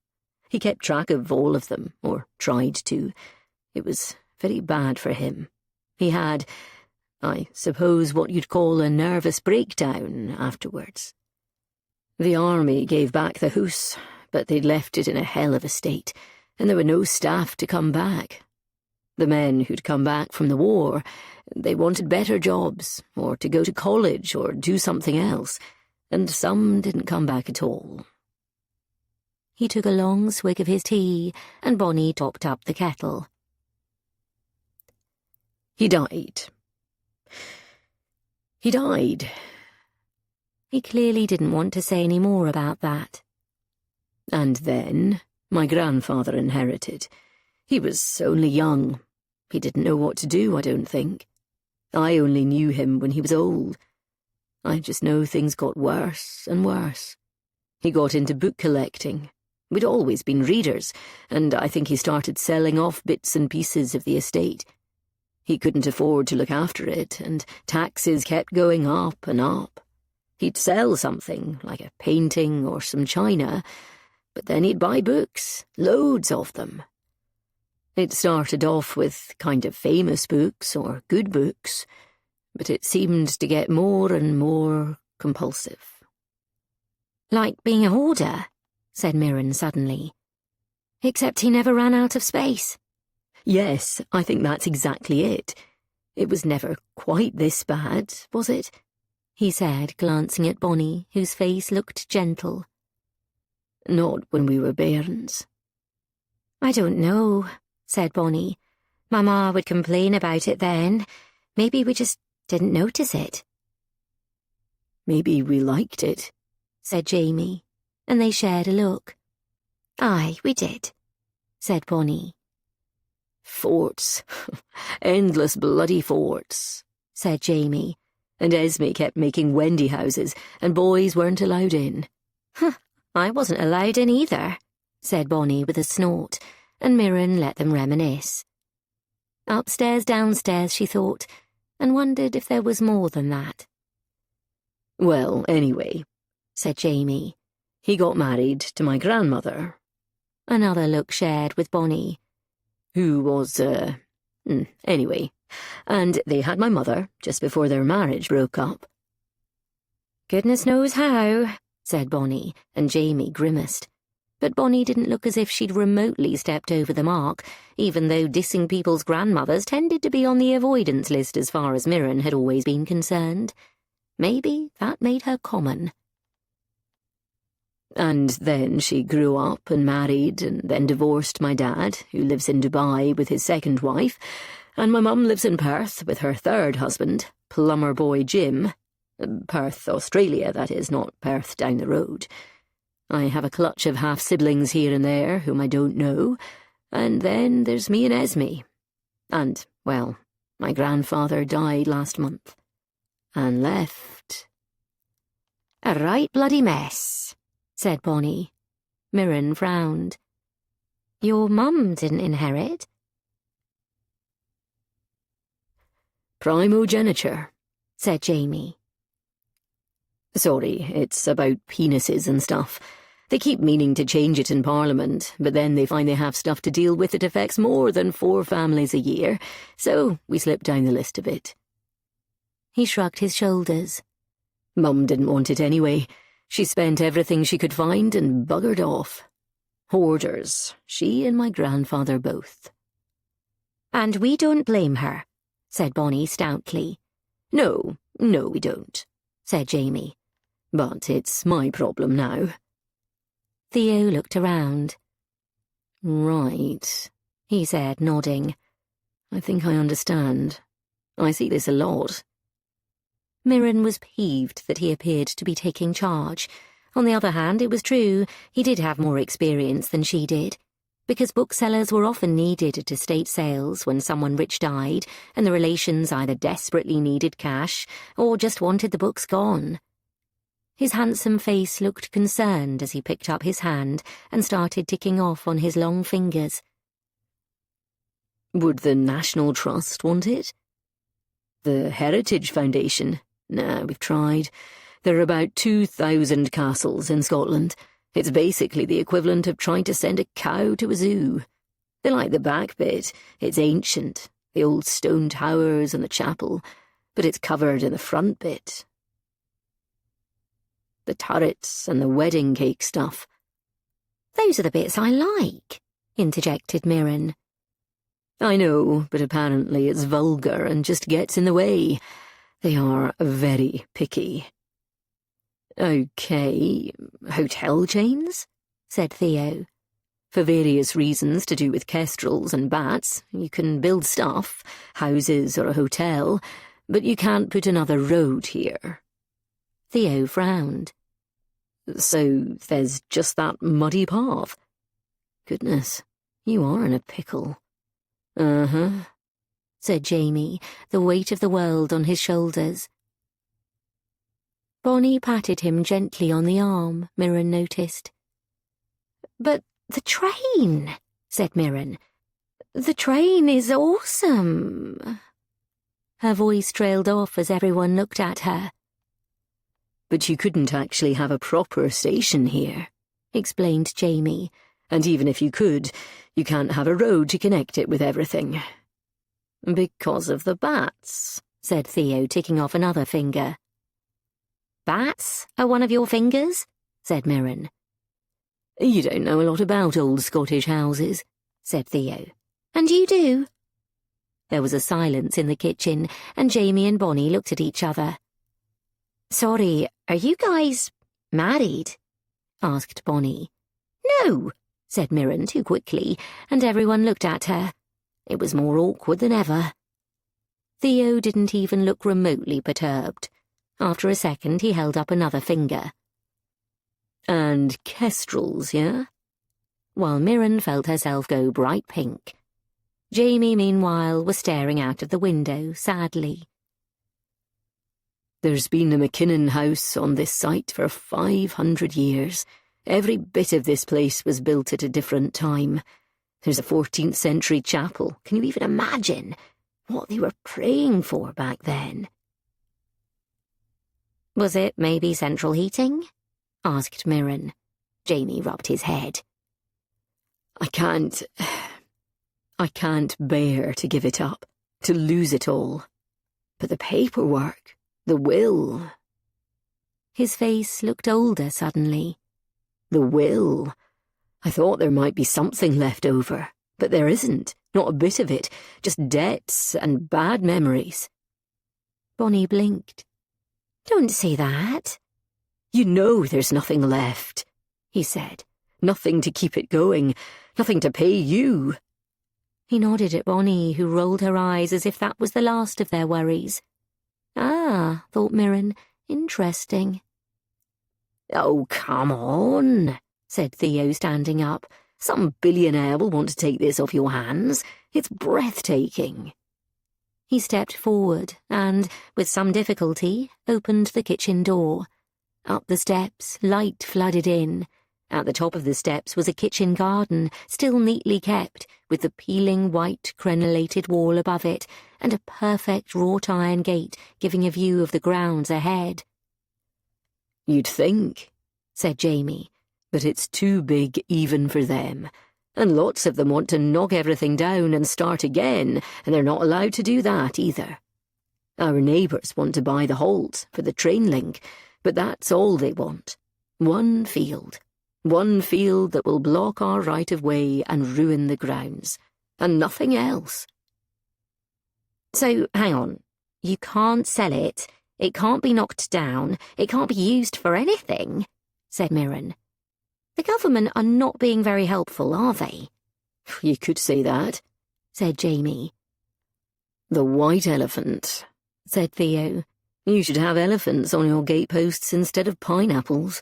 He kept track of all of them, or tried to. It was very bad for him. He had, I suppose, what you'd call a nervous breakdown afterwards. The army gave back the house, but they'd left it in a hell of a state, and there were no staff to come back. The men who'd come back from the war, they wanted better jobs, or to go to college, or do something else, and some didn't come back at all." He took a long swig of his tea, and Bonnie topped up the kettle. He died. He died. He clearly didn't want to say any more about that. And then my grandfather inherited. He was only young. He didn't know what to do, I don't think. I only knew him when he was old. I just know things got worse and worse. He got into book collecting. We'd always been readers, and I think he started selling off bits and pieces of the estate. He couldn't afford to look after it, and taxes kept going up and up. He'd sell something, like a painting or some china, but then he'd buy books, loads of them. It started off with kind of famous books or good books, but it seemed to get more and more compulsive. Like being a hoarder, said Mirren suddenly. Except he never ran out of space. Yes, I think that's exactly it. It was never quite this bad, was it? He said, glancing at Bonnie, whose face looked gentle. Not when we were bairns. I don't know, said Bonnie. Mama would complain about it then. Maybe we just didn't notice it. Maybe we liked it, said Jamie, and they shared a look. Aye, we did, said Bonnie. Forts. Endless bloody forts, said Jamie, and Esme kept making Wendy houses, and boys weren't allowed in. I wasn't allowed in either, said Bonnie with a snort, and Mirren let them reminisce. Upstairs, downstairs, she thought, and wondered if there was more than that. Well, anyway, said Jamie, he got married to my grandmother. Another look shared with Bonnie. Who was, anyway, and they had my mother just before their marriage broke up. Goodness knows how, said Bonnie, and Jamie grimaced. But Bonnie didn't look as if she'd remotely stepped over the mark, even though dissing people's grandmothers tended to be on the avoidance list as far as Mirren had always been concerned. Maybe that made her common. And then she grew up and married and then divorced my dad, who lives in Dubai with his second wife, and my mum lives in Perth with her third husband, plumber boy Jim. Perth, Australia, that is, not Perth down the road. I have a clutch of half-siblings here and there whom I don't know, and then there's me and Esme. And, well, my grandfather died last month, and left. A right bloody mess, said Bonnie. Mirren frowned. Your mum didn't inherit? Primogeniture, said Jamie. Sorry, it's about penises and stuff. They keep meaning to change it in Parliament, but then they find they have stuff to deal with that affects more than 4 families a year, so we slip down the list a bit. He shrugged his shoulders. Mum didn't want it anyway. She spent everything she could find and buggered off. Hoarders, she and my grandfather both. And we don't blame her, said Bonnie stoutly. No, we don't, said Jamie. But it's my problem now. Theo looked around. Right, he said, nodding. I think I understand. I see this a lot. Mirren was peeved that he appeared to be taking charge. On the other hand, it was true, he did have more experience than she did, because booksellers were often needed at estate sales when someone rich died and the relations either desperately needed cash or just wanted the books gone. His handsome face looked concerned as he picked up his hand and started ticking off on his long fingers. Would the National Trust want it? The Heritage Foundation? Nah, we've tried. There are about 2,000 castles in Scotland. It's basically the equivalent of trying to send a cow to a zoo. They like the back bit. It's ancient, the old stone towers and the chapel, but it's covered in the front bit. The turrets and the wedding cake stuff. Those are the bits I like, interjected Mirren. I know, but apparently it's vulgar and just gets in the way. They are very picky. Okay, hotel chains? Said Theo. For various reasons to do with kestrels and bats, you can build stuff, houses or a hotel, but you can't put another road here. Theo frowned. So there's just that muddy path. Goodness, you are in a pickle. Uh-huh, said Jamie, the weight of the world on his shoulders. Bonnie patted him gently on the arm, Mirren noticed. But the train, said Mirren. The train is awesome. Her voice trailed off as everyone looked at her. But you couldn't actually have a proper station here, explained Jamie, and even if you could, you can't have a road to connect it with everything. Because of the bats, said Theo, ticking off another finger. Bats are one of your fingers? Said Mirren. You don't know a lot about old Scottish houses, said Theo. And you do? There was a silence in the kitchen, and Jamie and Bonnie looked at each other. Sorry, are you guys married? Asked Bonnie. No, said Mirren too quickly, and everyone looked at her. It was more awkward than ever. Theo didn't even look remotely perturbed. After a second, he held up another finger. And kestrels, yeah? While Mirren felt herself go bright pink. Jamie, meanwhile, was staring out of the window sadly. There's been a McKinnon house on this site for 500 years. Every bit of this place was built at a different time. There's a 14th century chapel. Can you even imagine what they were praying for back then? Was it maybe central heating? Asked Mirren. Jamie rubbed his head. I can't bear to give it up, to lose it all. But the paperwork, the will. His face looked older suddenly. The will. I thought there might be something left over, but there isn't, not a bit of it, just debts and bad memories. Bonnie blinked. Don't say that. You know there's nothing left, he said. Nothing to keep it going, nothing to pay you. He nodded at Bonnie, who rolled her eyes as if that was the last of their worries. Ah, thought Mirren, interesting. Oh, come on, said Theo, standing up. Some billionaire will want to take this off your hands. It's breathtaking. He stepped forward and, with some difficulty, opened the kitchen door. Up the steps, light flooded in. At the top of the steps was a kitchen garden, still neatly kept, with the peeling white crenellated wall above it, and a perfect wrought-iron gate giving a view of the grounds ahead. You'd think, said Jamie, but it's too big even for them. And lots of them want to knock everything down and start again, and they're not allowed to do that either. Our neighbours want to buy the Holt for the train link, but that's all they want. One field that will block our right-of-way and ruin the grounds, and nothing else. So, hang on, you can't sell it, it can't be knocked down, it can't be used for anything, said Mirren. The government are not being very helpful, are they? You could say that, said Jamie. "The white elephant," said Theo. "You should have elephants on your gateposts instead of pineapples."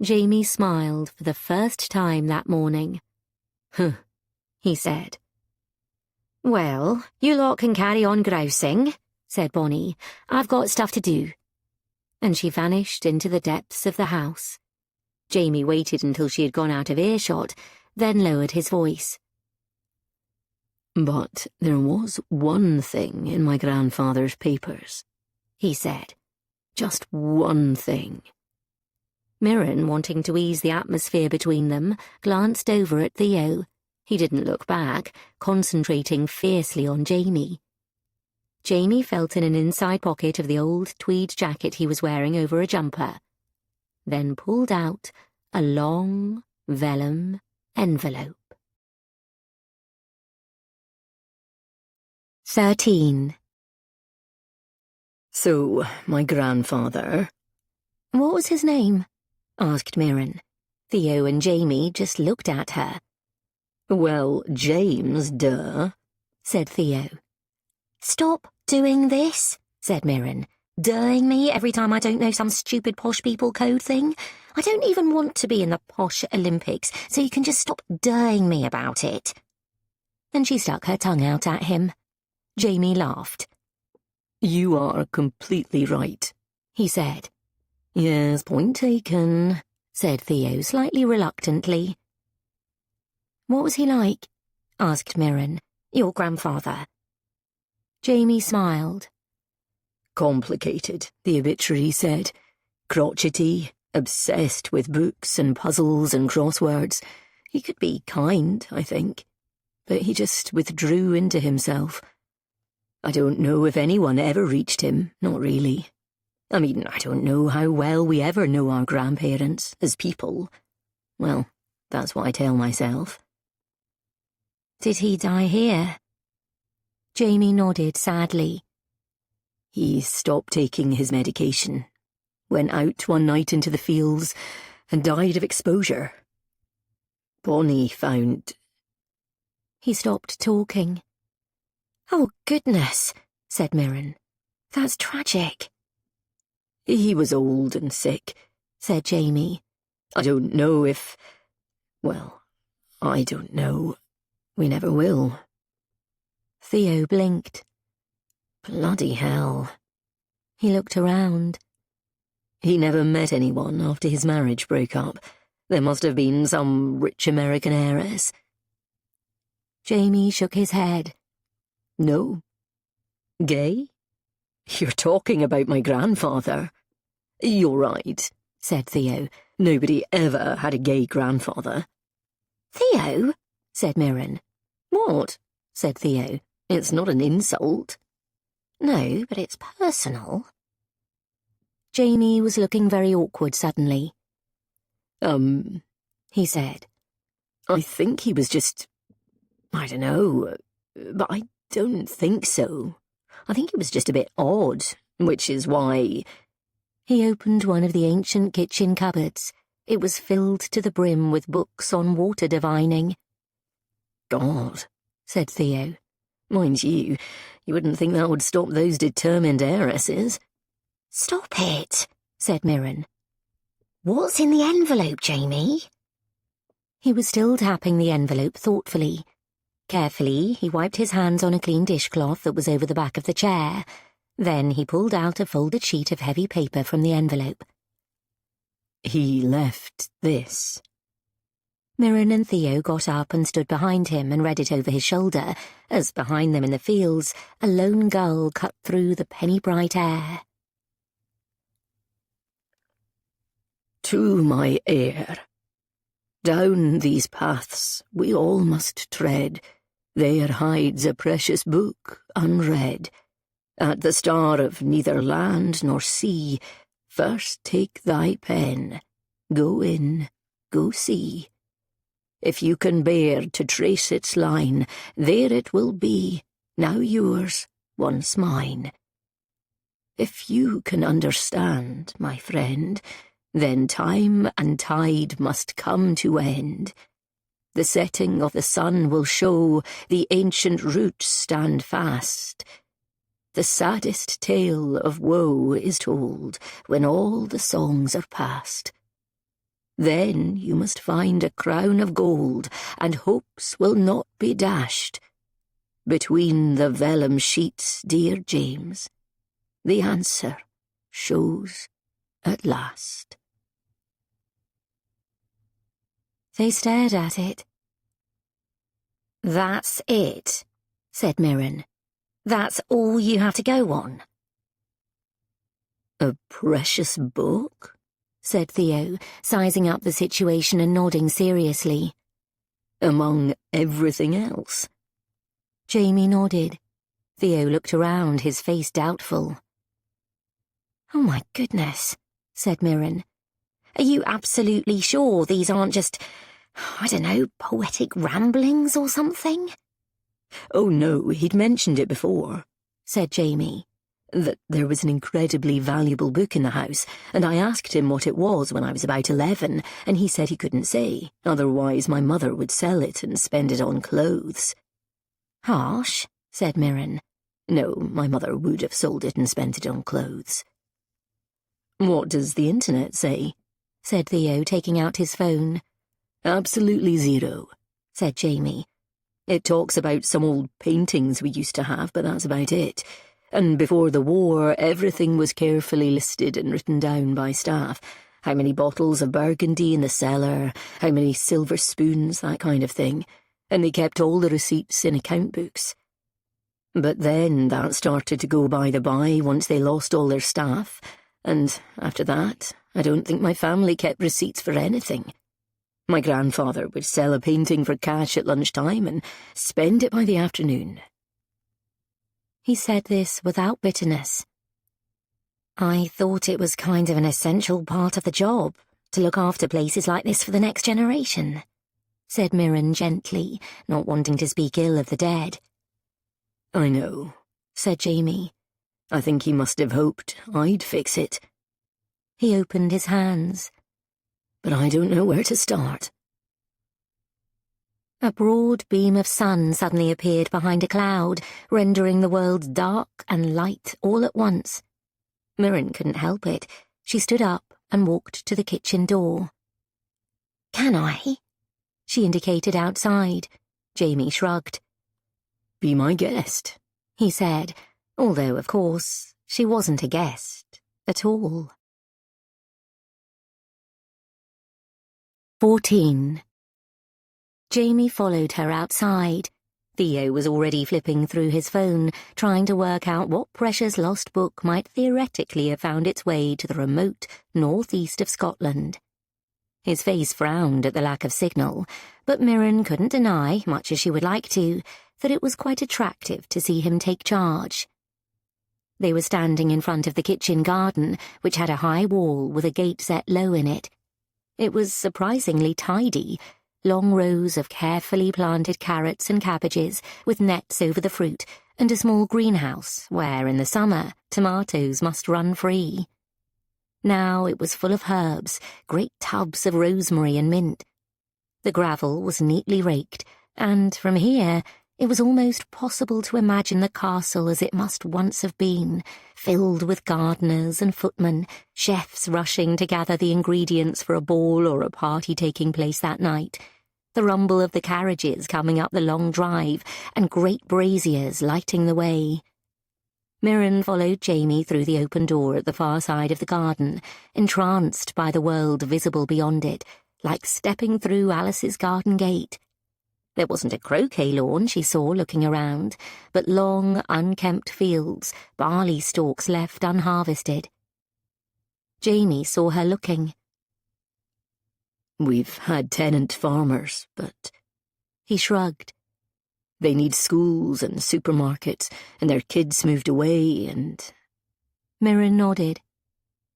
Jamie smiled for the first time that morning. "Huh," he said. "Well, you lot can carry on grousing," said Bonnie. "I've got stuff to do." And she vanished into the depths of the house. Jamie waited until she had gone out of earshot, then lowered his voice. "But there was one thing in my grandfather's papers," he said. "Just one thing." Mirren, wanting to ease the atmosphere between them, glanced over at Theo. He didn't look back, concentrating fiercely on Jamie. Jamie felt in an inside pocket of the old tweed jacket he was wearing over a jumper, then pulled out a long vellum envelope. 13. "So, my grandfather—" "What was his name?" asked Mirren. Theo and Jamie just looked at her. "Well, James, duh," said Theo. "Stop doing this," said Mirren. "Duhing me every time I don't know some stupid posh people code thing. I don't even want to be in the posh Olympics, so you can just stop duhing me about it." And she stuck her tongue out at him. Jamie laughed. "You are completely right," he said. "Yes, point taken," said Theo slightly reluctantly. "What was he like?" asked Mirren. "Your grandfather?" Jamie smiled. "Complicated," the obituary said. "Crotchety, obsessed with books and puzzles and crosswords. He could be kind, I think, but he just withdrew into himself. I don't know if anyone ever reached him, not really. I mean, I don't know how well we ever know our grandparents as people. Well, that's what I tell myself." "Did he die here?" Jamie nodded sadly. "He stopped taking his medication, went out one night into the fields, and died of exposure. Bonnie found—" He stopped talking. "Oh, goodness," said Mirren. "That's tragic." "He was old and sick," said Jamie. "I don't know if— well, I don't know. We never will." Theo blinked. "Bloody hell." He looked around. "He never met anyone after his marriage broke up. There must have been some rich American heiress." Jamie shook his head. "No." "Gay? You're talking about my grandfather." "You're right," said Theo. "Nobody ever had a gay grandfather." "Theo?" said Mirren. "What?" said Theo. "It's not an insult." "No, but it's personal." Jamie was looking very awkward suddenly. He said. "I think he was just— I don't know, but I don't think so. I think he was just a bit odd, which is why—" He opened one of the ancient kitchen cupboards. It was filled to the brim with books on water divining. "God," said Theo. "Mind you, you wouldn't think that would stop those determined heiresses." "Stop it," said Mirren. "What's in the envelope, Jamie?" He was still tapping the envelope thoughtfully. Carefully, he wiped his hands on a clean dishcloth that was over the back of the chair. Then he pulled out a folded sheet of heavy paper from the envelope. "He left this." Mirren and Theo got up and stood behind him and read it over his shoulder, as behind them in the fields, a lone gull cut through the penny-bright air. "To my heir. Down these paths we all must tread. There hides a precious book unread. At the star of neither land nor sea, first take thy pen. Go in, go see. If you can bear to trace its line, there it will be, now yours, once mine. If you can understand, my friend, then time and tide must come to end. The setting of the sun will show the ancient roots stand fast. The saddest tale of woe is told when all the songs are past. Then you must find a crown of gold, and hopes will not be dashed. Between the vellum sheets, dear James, the answer shows at last. They stared at it. "That's it," said Mirren. "That's all you have to go on." "A precious book?" said Theo, sizing up the situation and nodding seriously. "Among everything else?" Jamie nodded. Theo looked around, his face doubtful. "Oh my goodness," said Mirren. "Are you absolutely sure these aren't just, I don't know, poetic ramblings or something?" "Oh no, he'd mentioned it before," said Jamie. "That there was an incredibly valuable book in the house, and I asked him what it was when I was about 11, and he said he couldn't say, otherwise my mother would sell it and spend it on clothes." "Harsh," said Mirren. "No, my mother would have sold it and spent it on clothes." "What does the internet say?" said Theo, taking out his phone. "Absolutely zero," said Jamie. "It talks about some old paintings we used to have, but that's about it. And before the war, everything was carefully listed and written down by staff. How many bottles of Burgundy in the cellar, how many silver spoons, that kind of thing. And they kept all the receipts in account books. But then that started to go by the by once they lost all their staff, and after that, I don't think my family kept receipts for anything. My grandfather would sell a painting for cash at lunchtime and spend it by the afternoon." He said this without bitterness. "I thought it was kind of an essential part of the job, to look after places like this for the next generation," said Mirren gently, not wanting to speak ill of the dead. "I know," said Jamie. "I think he must have hoped I'd fix it." He opened his hands. "But I don't know where to start." A broad beam of sun suddenly appeared behind a cloud, rendering the world dark and light all at once. Mirren couldn't help it. She stood up and walked to the kitchen door. "Can I?" She indicated outside. Jamie shrugged. "Be my guest," he said, although, of course, she wasn't a guest at all. 14. Jamie followed her outside. Theo was already flipping through his phone, trying to work out what precious lost book might theoretically have found its way to the remote northeast of Scotland. His face frowned at the lack of signal, but Mirren couldn't deny, much as she would like to, that it was quite attractive to see him take charge. They were standing in front of the kitchen garden, which had a high wall with a gate set low in it. It was surprisingly tidy, long rows of carefully planted carrots and cabbages with nets over the fruit, and a small greenhouse where, in the summer, tomatoes must run free. Now it was full of herbs, great tubs of rosemary and mint. The gravel was neatly raked, and from here it was almost possible to imagine the castle as it must once have been, filled with gardeners and footmen, chefs rushing to gather the ingredients for a ball or a party taking place that night, the rumble of the carriages coming up the long drive, and great braziers lighting the way. Mirren followed Jamie through the open door at the far side of the garden, entranced by the world visible beyond it, like stepping through Alice's garden gate. There wasn't a croquet lawn, she saw looking around, but long, unkempt fields, barley stalks left unharvested. Jamie saw her looking. "We've had tenant farmers, but—" He shrugged. "They need schools and supermarkets, and their kids moved away, and—" Mirren nodded.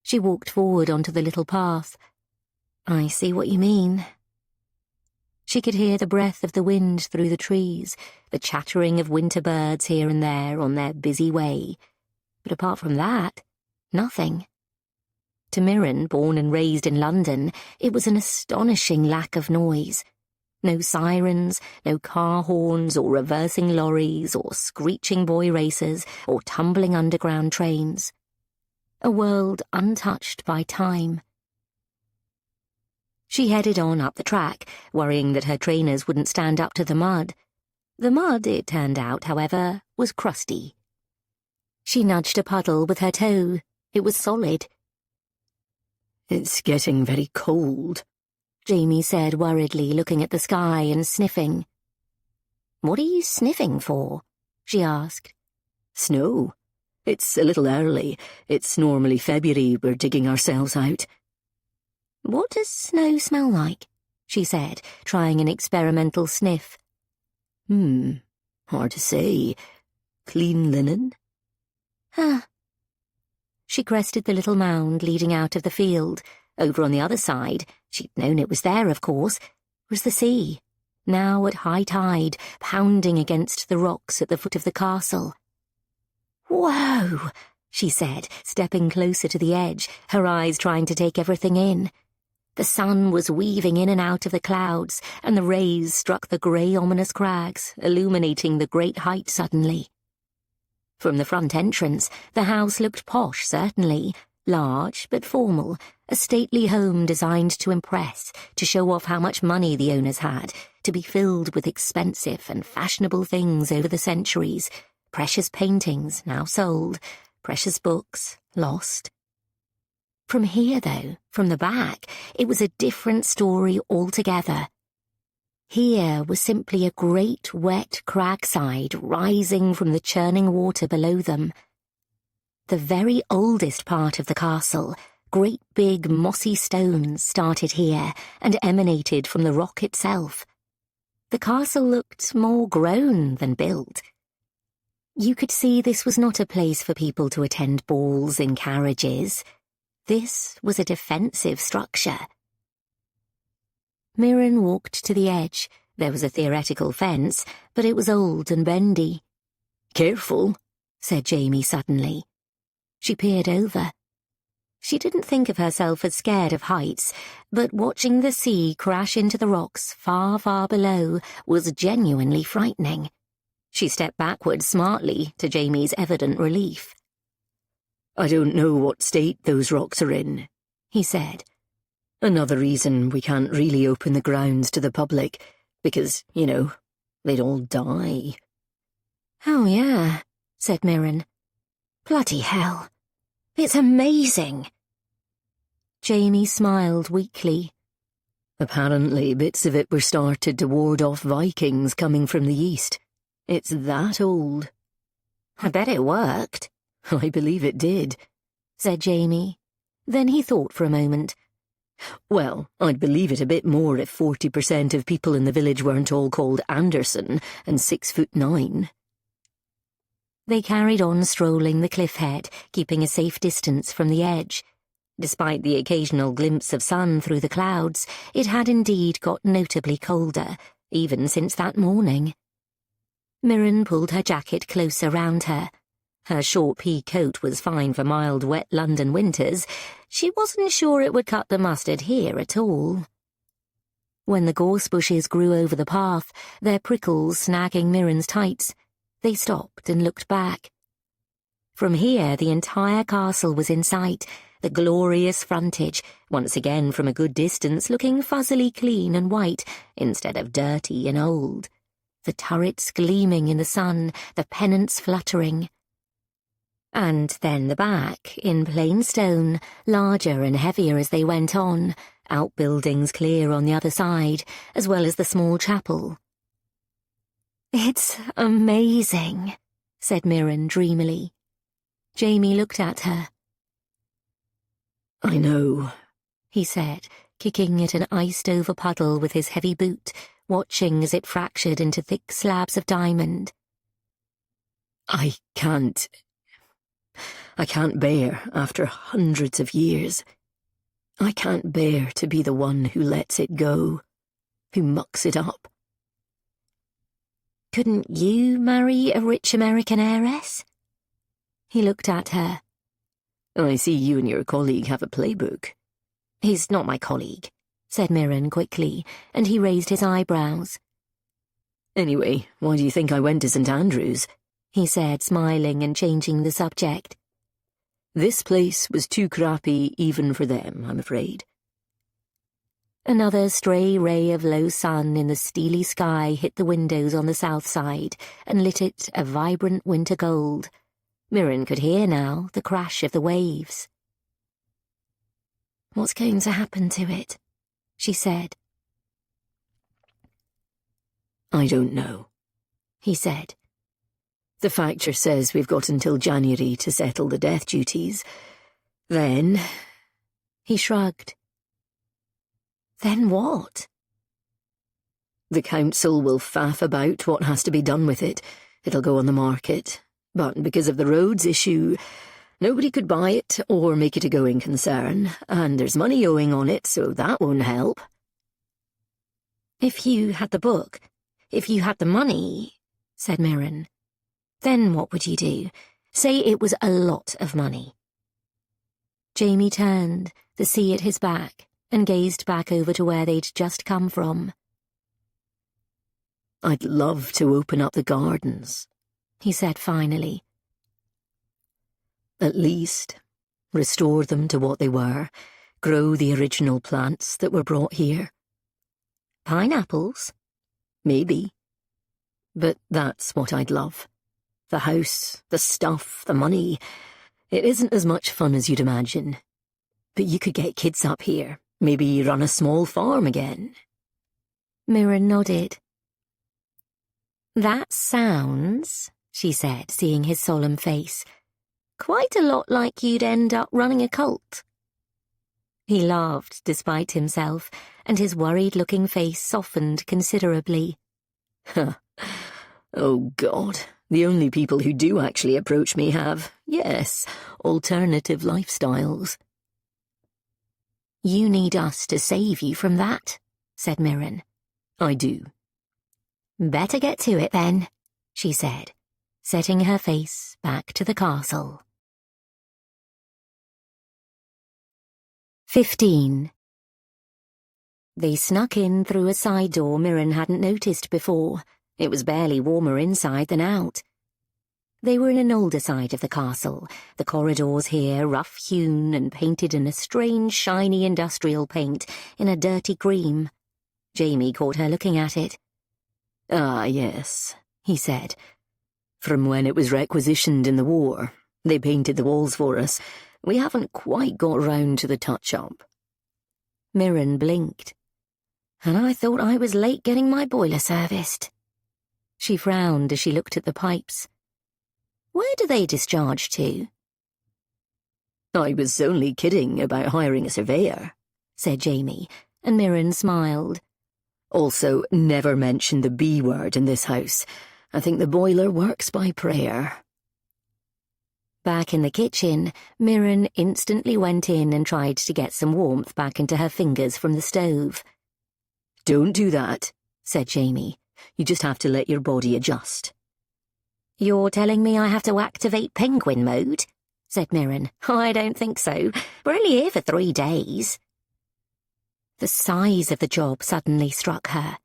She walked forward onto the little path. "I see what you mean." She could hear the breath of the wind through the trees, the chattering of winter birds here and there on their busy way. But apart from that, nothing. To Mirren, born and raised in London, it was an astonishing lack of noise. No sirens, no car horns or reversing lorries or screeching boy racers or tumbling underground trains. A world untouched by time. She headed on up the track, worrying that her trainers wouldn't stand up to the mud. The mud, it turned out, however, was crusty. She nudged a puddle with her toe. It was solid. "It's getting very cold," Jamie said worriedly, looking at the sky and sniffing. "What are you sniffing for?" she asked. "Snow. It's a little early. It's normally February. We're digging ourselves out." "What does snow smell like?" she said, trying an experimental sniff. Hard to say. Clean linen?" Huh. She crested the little mound leading out of the field. Over on the other side, she'd known it was there, of course, was the sea, now at high tide, pounding against the rocks at the foot of the castle. "Whoa!" she said, stepping closer to the edge, her eyes trying to take everything in. The sun was weaving in and out of the clouds, and the rays struck the grey, ominous crags, illuminating the great height suddenly. From the front entrance, the house looked posh, certainly, large but formal, a stately home designed to impress, to show off how much money the owners had, to be filled with expensive and fashionable things over the centuries, precious paintings, now sold, precious books, lost. From here, though, from the back, it was a different story altogether. Here was simply a great wet cragside rising from the churning water below them. The very oldest part of the castle, great big mossy stones, started here and emanated from the rock itself. The castle looked more grown than built. You could see this was not a place for people to attend balls in carriages. This was a defensive structure. Mirren walked to the edge. There was a theoretical fence, but it was old and bendy. "Careful," said Jamie suddenly. She peered over. She didn't think of herself as scared of heights, but watching the sea crash into the rocks far, far below was genuinely frightening. She stepped backward smartly, to Jamie's evident relief. "I don't know what state those rocks are in," he said. "Another reason we can't really open the grounds to the public, because, they'd all die." "Oh, yeah," said Mirren. "Bloody hell. It's amazing." Jamie smiled weakly. "Apparently bits of it were started to ward off Vikings coming from the east. It's that old." "I bet it worked." "I believe it did," said Jamie. Then he thought for a moment. "Well, I'd believe it a bit more if 40% of people in the village weren't all called Anderson and 6'9". They carried on strolling the cliff head, keeping a safe distance from the edge. Despite the occasional glimpse of sun through the clouds, it had indeed got notably colder, even since that morning. Mirren pulled her jacket closer round her. Her short pea coat was fine for mild, wet London winters. She wasn't sure it would cut the mustard here at all. When the gorse bushes grew over the path, their prickles snagging Mirren's tights, they stopped and looked back. From here, the entire castle was in sight, the glorious frontage, once again from a good distance looking fuzzily clean and white instead of dirty and old. The turrets gleaming in the sun, the pennants fluttering. And then the back, in plain stone, larger and heavier as they went on, outbuildings clear on the other side, as well as the small chapel. "It's amazing," said Mirren dreamily. Jamie looked at her. "I know," he said, kicking at an iced-over puddle with his heavy boot, watching as it fractured into thick slabs of diamond. I can't bear, after hundreds of years. I can't bear to be the one who lets it go, who mucks it up." "Couldn't you marry a rich American heiress?" He looked at her. "I see you and your colleague have a playbook." "He's not my colleague," said Mirren quickly, and he raised his eyebrows. Anyway, why do you think I went to St. Andrews? He said, smiling and changing the subject. This place was too crappy even for them, I'm afraid. Another stray ray of low sun in the steely sky hit the windows on the south side and lit it a vibrant winter gold. Mirren could hear now the crash of the waves. "What's going to happen to it?" she said. "I don't know," he said. "The factor says we've got until January to settle the death duties. Then—" He shrugged. "Then what?" "The council will faff about what has to be done with it. It'll go on the market. But because of the roads issue, nobody could buy it or make it a going concern, and there's money owing on it, so that won't help." "If you had the book, if you had the money," said Mirren, "then what would you do? Say it was a lot of money." Jamie turned, the sea at his back, and gazed back over to where they'd just come from. "I'd love to open up the gardens," he said finally. "At least restore them to what they were, grow the original plants that were brought here." "Pineapples?" "Maybe. But that's what I'd love. The house, the stuff, the money. It isn't as much fun as you'd imagine. But you could get kids up here, maybe run a small farm again." Mirren nodded. "That sounds," she said, seeing his solemn face, "quite a lot like you'd end up running a cult." He laughed despite himself, and his worried-looking face softened considerably. "Oh, God, the only people who do actually approach me have, yes, alternative lifestyles." "You need us to save you from that," said Mirren. "I do." "Better get to it, then," she said, setting her face back to the castle. 15. They snuck in through a side door Mirren hadn't noticed before. It was barely warmer inside than out. They were in an older side of the castle, the corridors here rough-hewn and painted in a strange, shiny industrial paint in a dirty cream. Jamie caught her looking at it. "Ah, yes," he said. "From when it was requisitioned in the war. They painted the walls for us. We haven't quite got round to the touch-up." Mirren blinked. "And I thought I was late getting my boiler serviced." She frowned as she looked at the pipes. "Where do they discharge to?" "I was only kidding about hiring a surveyor," said Jamie, and Mirren smiled. "Also, never mention the B word in this house. I think the boiler works by prayer." Back in the kitchen, Mirren instantly went in and tried to get some warmth back into her fingers from the stove. "Don't do that," said Jamie. "You just have to let your body adjust." "You're telling me I have to activate penguin mode?" said Mirren. "I don't think so. We're only here for 3 days." The size of the job suddenly struck her.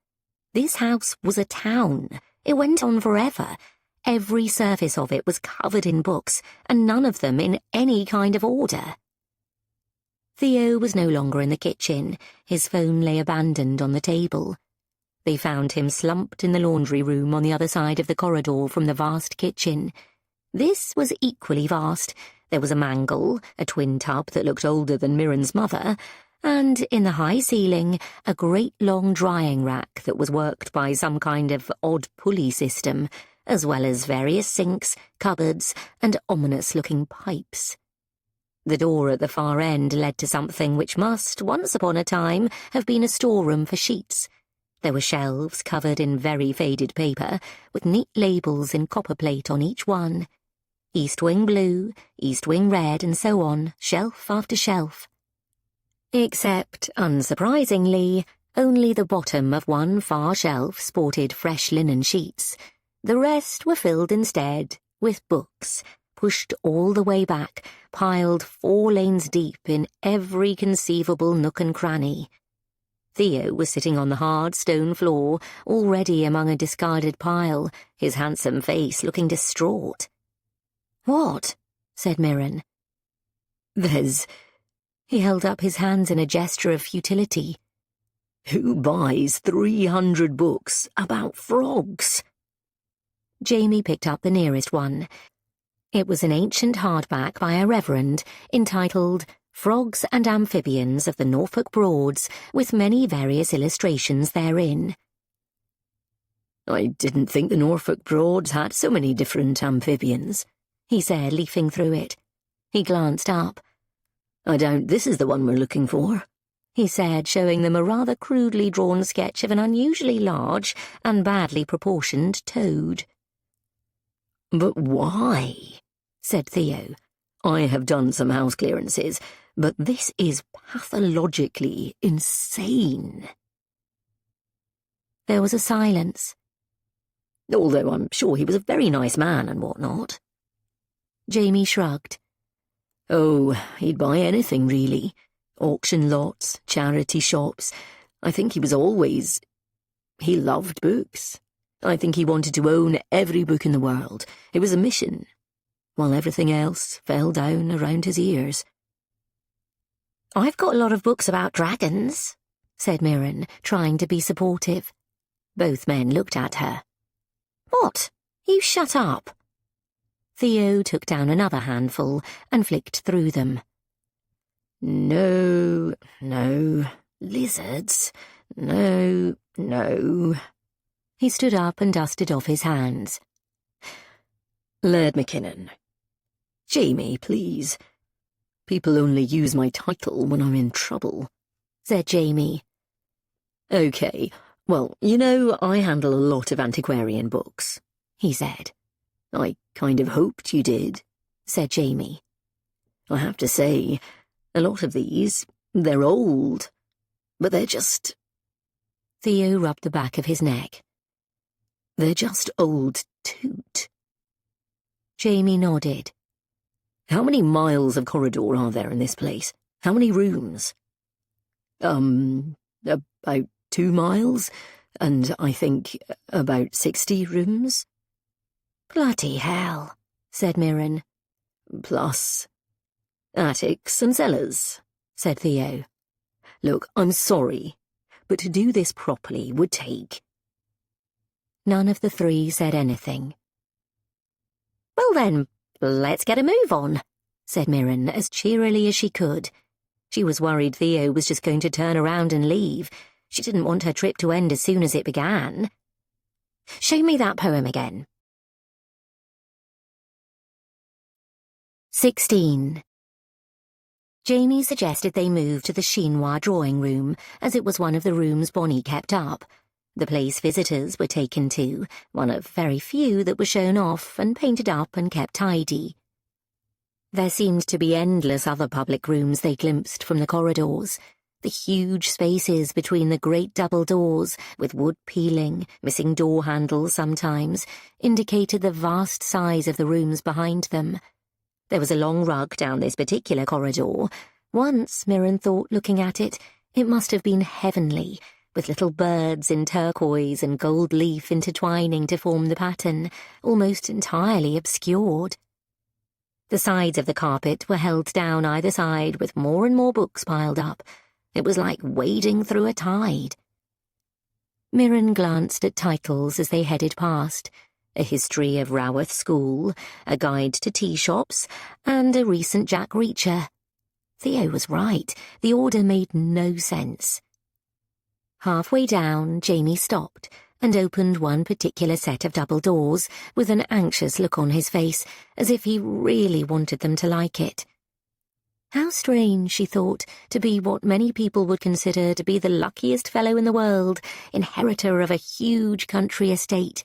This house was a town. It went on forever. Every surface of it was covered in books, and none of them in any kind of order. Theo was no longer in the kitchen. His phone lay abandoned on the table. They found him slumped in the laundry room on the other side of the corridor from the vast kitchen. This was equally vast. There was a mangle, a twin tub that looked older than Mirren's mother, and in the high ceiling, a great long drying rack that was worked by some kind of odd pulley system, as well as various sinks, cupboards, and ominous-looking pipes. The door at the far end led to something which must, once upon a time, have been a storeroom for sheets. There were shelves covered in very faded paper, with neat labels in copperplate on each one. East Wing blue, East Wing red, and so on, shelf after shelf. Except, unsurprisingly, only the bottom of one far shelf sported fresh linen sheets. The rest were filled instead with books, pushed all the way back, piled 4 lanes deep in every conceivable nook and cranny. Theo was sitting on the hard stone floor, already among a discarded pile, his handsome face looking distraught. "What?" said Mirren. "There's—" He held up his hands in a gesture of futility. "Who buys 300 books about frogs?" Jamie picked up the nearest one. It was an ancient hardback by a reverend, entitled Frogs and Amphibians of the Norfolk Broads, with many various illustrations therein. "I didn't think the Norfolk Broads had so many different amphibians," he said, leafing through it. He glanced up. "I doubt this is the one we're looking for," he said, showing them a rather crudely drawn sketch of an unusually large and badly proportioned toad. "But why?" said Theo. "I have done some house clearances, but this is pathologically insane." There was a silence. "Although I'm sure he was a very nice man and what-not." Jamie shrugged. "Oh, he'd buy anything, really. Auction lots, charity shops. I think he was always... He loved books. I think he wanted to own every book in the world. It was a mission, while everything else fell down around his ears." "I've got a lot of books about dragons," said Mirren, trying to be supportive. Both men looked at her. "What? You shut up." Theo took down another handful and flicked through them. No. Lizards? No. He stood up and dusted off his hands. "Laird Mackinnon. Jamie, please. People only use my title when I'm in trouble," said Jamie. "OK, well, I handle a lot of antiquarian books," he said. "I kind of hoped you did," said Jamie. "I have to say, a lot of these, they're old, but they're just—" Theo rubbed the back of his neck. "They're just old toot." Jamie nodded. "How many miles of corridor are there in this place? How many rooms?" About 2 miles, and I think about 60 rooms." "Bloody hell," said Mirren. "Plus attics and cellars," said Theo. "Look, I'm sorry, but to do this properly would take—" None of the three said anything. "Well then, let's get a move on," said Mirren as cheerily as she could. She was worried Theo was just going to turn around and leave. She didn't want her trip to end as soon as it began. "Show me that poem again." 16. Jamie suggested they move to the chinois drawing room, as it was one of the rooms Bonnie kept up. The place visitors were taken to, one of very few that were shown off and painted up and kept tidy. There seemed to be endless other public rooms they glimpsed from the corridors. The huge spaces between the great double doors, with wood peeling, missing door handles sometimes, indicated the vast size of the rooms behind them. There was a long rug down this particular corridor. Once, Mirren thought, looking at it, it must have been heavenly, with little birds in turquoise and gold leaf intertwining to form the pattern, almost entirely obscured. The sides of the carpet were held down either side with more and more books piled up. It was like wading through a tide. Mirren glanced at titles as they headed past: A History of Raworth School, A Guide to Tea Shops, and a recent Jack Reacher. Theo was right. The order made no sense. Halfway down, Jamie stopped and opened one particular set of double doors with an anxious look on his face, as if he really wanted them to like it. How strange, she thought, to be what many people would consider to be the luckiest fellow in the world, inheritor of a huge country estate,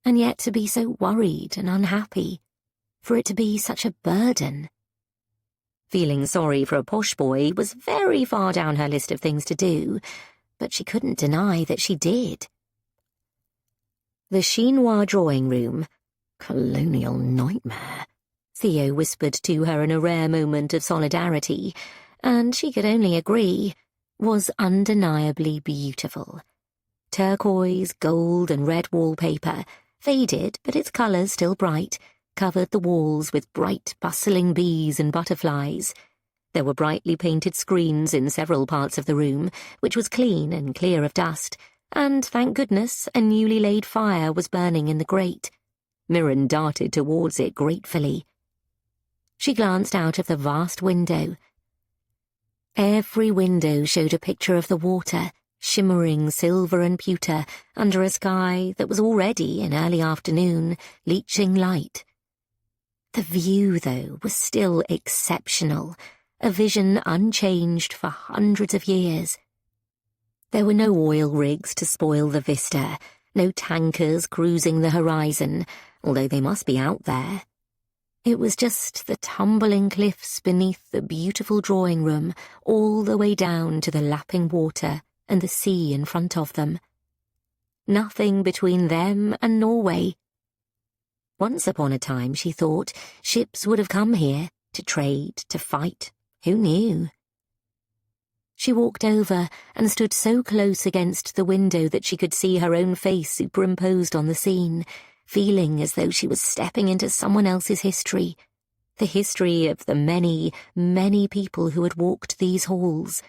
and yet to be so worried and unhappy, for it to be such a burden. Feeling sorry for a posh boy was very far down her list of things to do, but she couldn't deny that she did. The chinois drawing room, colonial nightmare, Theo whispered to her in a rare moment of solidarity, and she could only agree. was undeniably beautiful. Turquoise, gold and red wallpaper, faded but its colours still bright, covered the walls with bright, bustling bees and butterflies. There were brightly painted screens in several parts of the room, which was clean and clear of dust, and, thank goodness, a newly laid fire was burning in the grate. Mirren darted towards it gratefully. She glanced out of the vast window. Every window showed a picture of the water, shimmering silver and pewter under a sky that was already, in early afternoon, leaching light. The view, though, was still exceptional, a vision unchanged for hundreds of years. There were no oil rigs to spoil the vista, no tankers cruising the horizon, although they must be out there. It was just the tumbling cliffs beneath the beautiful drawing room, all the way down to the lapping water and the sea in front of them. Nothing between them and Norway. Once upon a time, she thought, ships would have come here, to trade, to fight. Who knew? She walked over and stood so close against the window that she could see her own face superimposed on the scene, feeling as though she was stepping into someone else's history, the history of the many, many people who had walked these halls.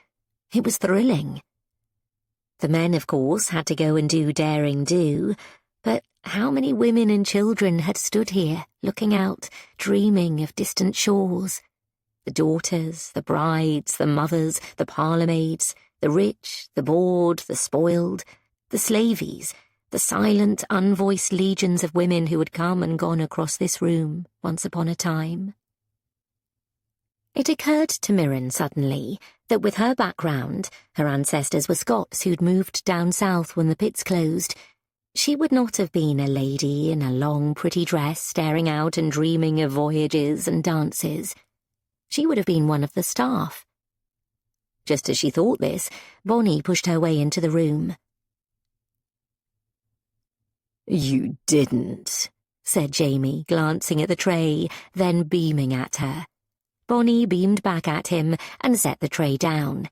It was thrilling. The men, of course, had to go and do daring do, but how many women and children had stood here, looking out, dreaming of distant shores? The daughters, the brides, the mothers, the parlour-maids, the rich, the bored, the spoiled, the slavies, the silent, unvoiced legions of women who had come and gone across this room once upon a time. It occurred to Mirren suddenly that with her background, her ancestors were Scots who'd moved down south when the pits closed, she would not have been a lady in a long, pretty dress staring out and dreaming of voyages and dances. She would have been one of the staff. Just as she thought this, Bonnie pushed her way into the room. "You didn't," said Jamie, glancing at the tray, then beaming at her. Bonnie beamed back at him and set the tray down.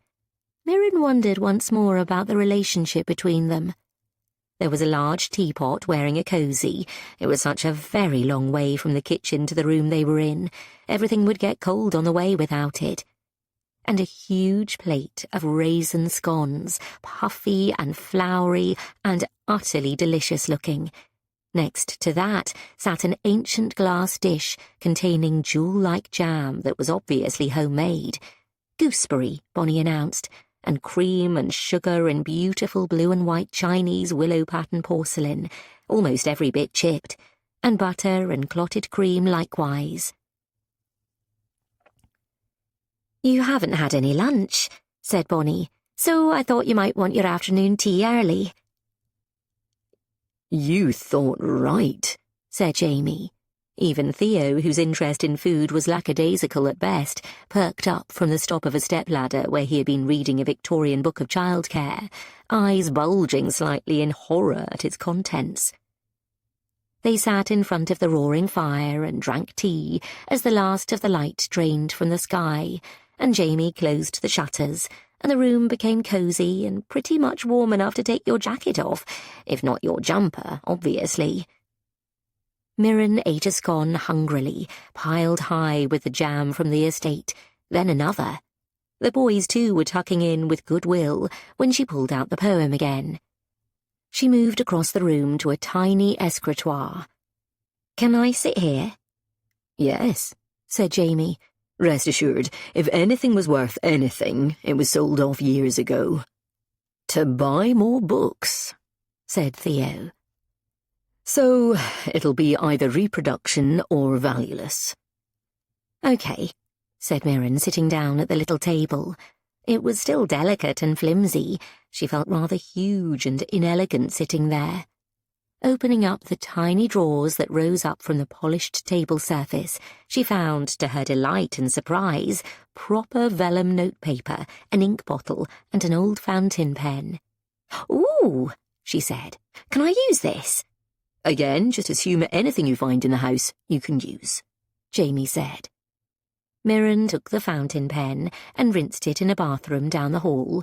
Mirren wondered once more about the relationship between them. There was a large teapot wearing a cosy. It was such a very long way from the kitchen to the room they were in. Everything would get cold on the way without it. And a huge plate of raisin scones, puffy and floury and utterly delicious-looking. Next to that sat an ancient glass dish containing jewel-like jam that was obviously homemade. Gooseberry, Bonnie announced, and cream and sugar in beautiful blue and white Chinese willow-pattern porcelain, almost every bit chipped, and butter and clotted cream likewise. "You haven't had any lunch," said Bonnie, "so I thought you might want your afternoon tea early." "You thought right," said Jamie. Even Theo, whose interest in food was lackadaisical at best, perked up from the stop of a stepladder where he had been reading a Victorian book of childcare, eyes bulging slightly in horror at its contents. They sat in front of the roaring fire and drank tea as the last of the light drained from the sky, and Jamie closed the shutters, and the room became cosy and pretty much warm enough to take your jacket off, if not your jumper, obviously. Mirren ate a scone hungrily, piled high with the jam from the estate, then another. The boys, too, were tucking in with good will when she pulled out the poem again. She moved across the room to a tiny escritoire. "Can I sit here?" "Yes," said Jamie. "Rest assured, if anything was worth anything, it was sold off years ago." "To buy more books," said Theo. "So it'll be either reproduction or valueless." "OK," said Mirren, sitting down at the little table. It was still delicate and flimsy. She felt rather huge and inelegant sitting there. Opening up the tiny drawers that rose up from the polished table surface, she found, to her delight and surprise, proper vellum notepaper, an ink bottle, and an old fountain pen. "Ooh," she said. "Can I use this?" "Again, just assume anything you find in the house you can use," Jamie said. Mirren took the fountain pen and rinsed it in a bathroom down the hall,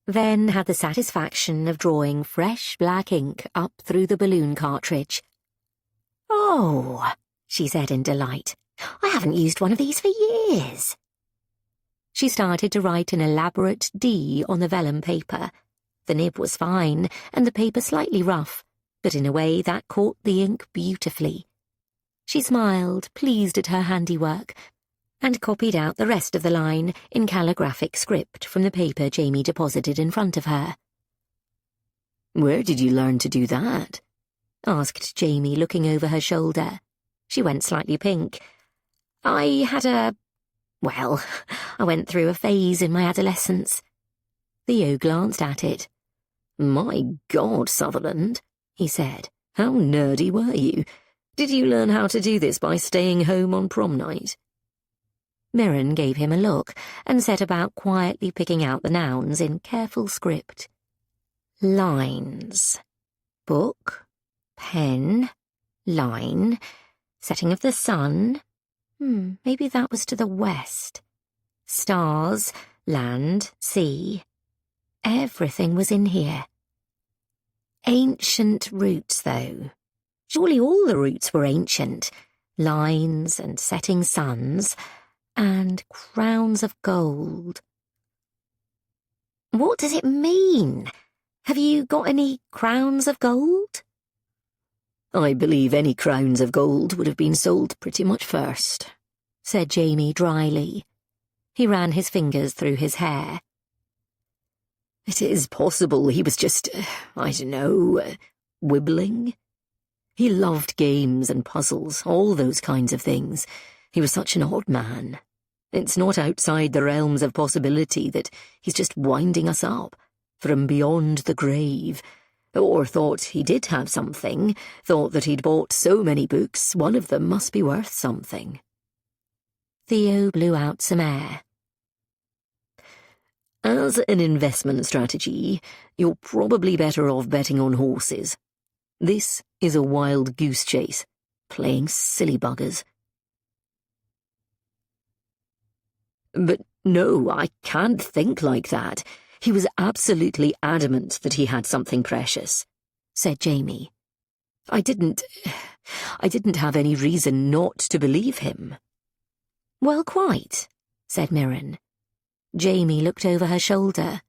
then had the satisfaction of drawing fresh black ink up through the balloon cartridge. "Oh," she said in delight, "I haven't used one of these for years." She started to write an elaborate D on the vellum paper. The nib was fine, and the paper slightly rough, but in a way that caught the ink beautifully. She smiled, pleased at her handiwork, and copied out the rest of the line in calligraphic script from the paper Jamie deposited in front of her. "Where did you learn to do that?" asked Jamie, looking over her shoulder. She went slightly pink. I went through a phase in my adolescence." Theo glanced at it. "My God, Sutherland," he said. "How nerdy were you? Did you learn how to do this by staying home on prom night?" Mirren gave him a look and set about quietly picking out the nouns in careful script. Lines. Book. Pen. Line. Setting of the sun. Maybe that was to the west. Stars. Land. Sea. Everything was in here. Ancient roots, though. Surely all the roots were ancient. Lines and setting suns and crowns of gold. What does it mean? Have you got any crowns of gold? "I believe any crowns of gold would have been sold pretty much first," said Jamie dryly. He ran his fingers through his hair. "It is possible he was just, wibbling. He loved games and puzzles, all those kinds of things. He was such an odd man. It's not outside the realms of possibility that he's just winding us up from beyond the grave, or thought he did have something, thought that he'd bought so many books, one of them must be worth something." Theo blew out some air. "As an investment strategy, you're probably better off betting on horses. This is a wild goose chase, playing silly buggers." "But no, I can't think like that. He was absolutely adamant that he had something precious," said Jamie. I didn't have any reason not to believe him." "Well, quite," said Mirren. Jamie looked over her shoulder.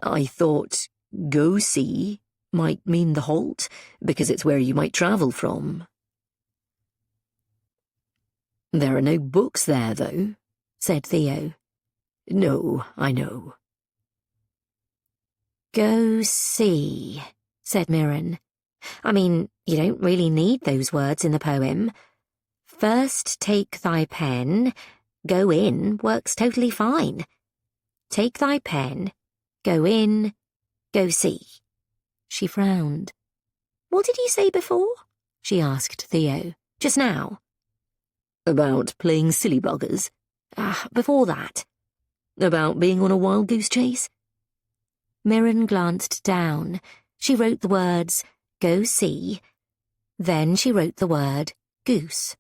"I thought go see might mean the halt, because it's where you might travel from." "There are no books there, though," said Theo. "No, I know." "Go see," said Mirren. "I mean, you don't really need those words in the poem. First take thy pen, go in works totally fine. Take thy pen, go in, go see." She frowned. "What did you say before?" she asked Theo. "Just now?" "About playing silly buggers." Before that." "About being on a wild goose chase?" Mirren glanced down. She wrote the words, "go see." Then she wrote the word, goose.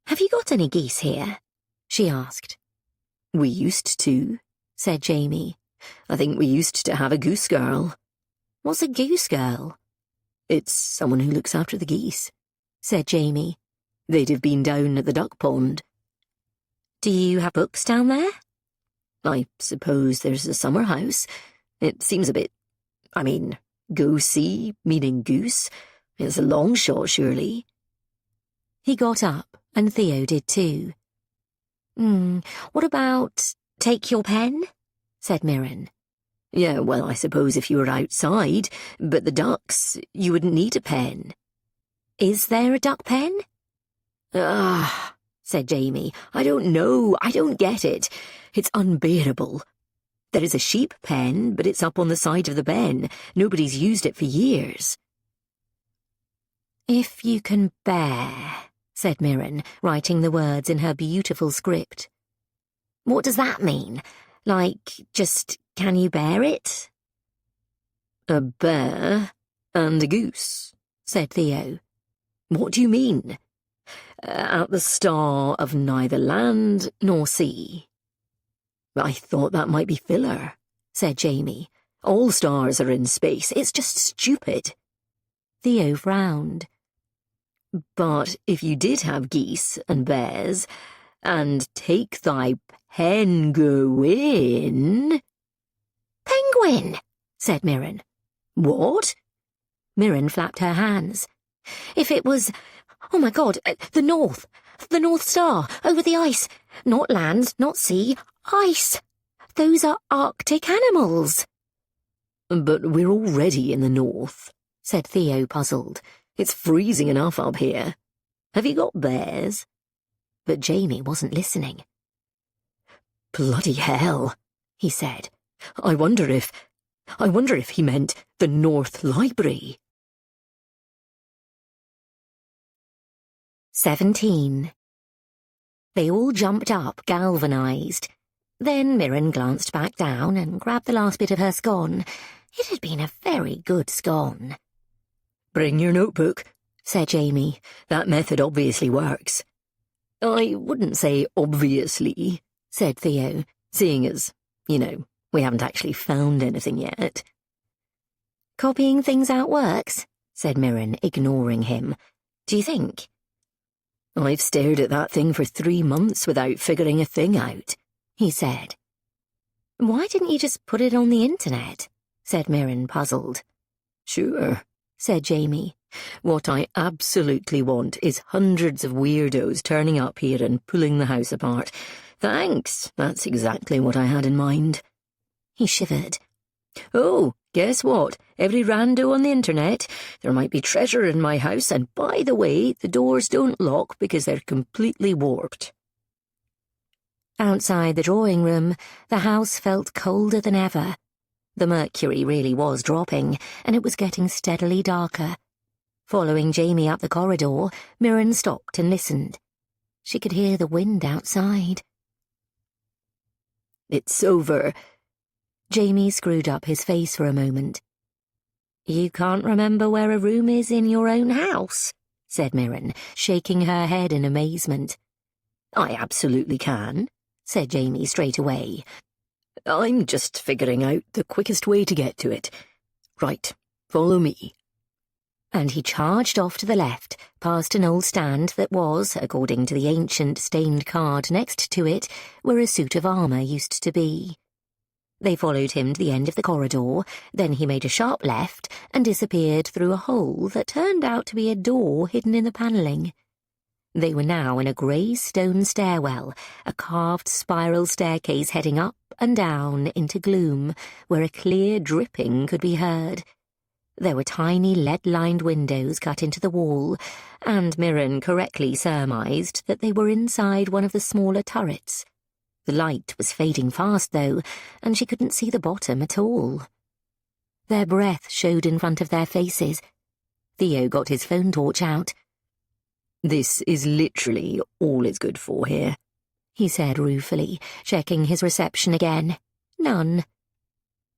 "Have you got any geese here?" she asked. "We used to," said Jamie. "I think we used to have a goose girl." "What's a goose girl?" "It's someone who looks after the geese," said Jamie. "They'd have been down at the duck pond." "Do you have books down there?" "I suppose there's a summer house. It seems a bit, go see, meaning goose. It's a long shot, surely." He got up, and Theo did too. What about take your pen?" said Mirren. "Yeah, well, I suppose if you were outside, but the ducks, you wouldn't need a pen." "Is there a duck pen?" Said Jamie. "I don't know. I don't get it. It's unbearable. There is a sheep pen, but it's up on the side of the ben. Nobody's used it for years." "If you can bear," said Mirren, writing the words in her beautiful script. "What does that mean? Like, just, can you bear it?" "A bear and a goose," said Theo. "What do you mean?" "At the star of neither land nor sea." "I thought that might be filler." said Jamie. "All stars are in space. It's just stupid." Theo frowned. "But if you did have geese and bears, and take thy penguin—" "Penguin," said Mirren. "What?" Mirren flapped her hands. "If it was, oh my God, the North Star, over the ice. Not land, not sea, ice. Those are Arctic animals." "But we're already in the north," said Theo, puzzled. "It's freezing enough up here. Have you got bears?" But Jamie wasn't listening. "Bloody hell," he said. I wonder if he meant the North Library." 17. They all jumped up, galvanized. Then Mirren glanced back down and grabbed the last bit of her scone. It had been a very good scone. "Bring your notebook," said Jamie. "That method obviously works." "I wouldn't say obviously," said Theo, "seeing as, we haven't actually found anything yet." "Copying things out works," said Mirren, ignoring him. "Do you think?" "I've stared at that thing for 3 months without figuring a thing out," he said. "Why didn't you just put it on the internet?" said Mirren, puzzled. "Sure," said Jamie. "What I absolutely want is hundreds of weirdos turning up here and pulling the house apart. Thanks, that's exactly what I had in mind." He shivered. "Oh, guess what? Every rando on the internet. There might be treasure in my house, and by the way, the doors don't lock because they're completely warped." Outside the drawing room, the house felt colder than ever. The mercury really was dropping, and it was getting steadily darker. Following Jamie up the corridor, Mirren stopped and listened. She could hear the wind outside. "It's over." Jamie screwed up his face for a moment. "You can't remember where a room is in your own house?" said Mirren, shaking her head in amazement. "I absolutely can," said Jamie straight away. "I'm just figuring out the quickest way to get to it. Right, follow me." And he charged off to the left, past an old stand that was, according to the ancient stained card next to it, where a suit of armour used to be. They followed him to the end of the corridor, then he made a sharp left and disappeared through a hole that turned out to be a door hidden in the panelling. They were now in a grey stone stairwell, a carved spiral staircase heading up and down into gloom, where a clear dripping could be heard. There were tiny lead-lined windows cut into the wall, and Mirren correctly surmised that they were inside one of the smaller turrets. The light was fading fast, though, and she couldn't see the bottom at all. Their breath showed in front of their faces. Theo got his phone torch out. "This is literally all it's good for here," he said ruefully, checking his reception again. None.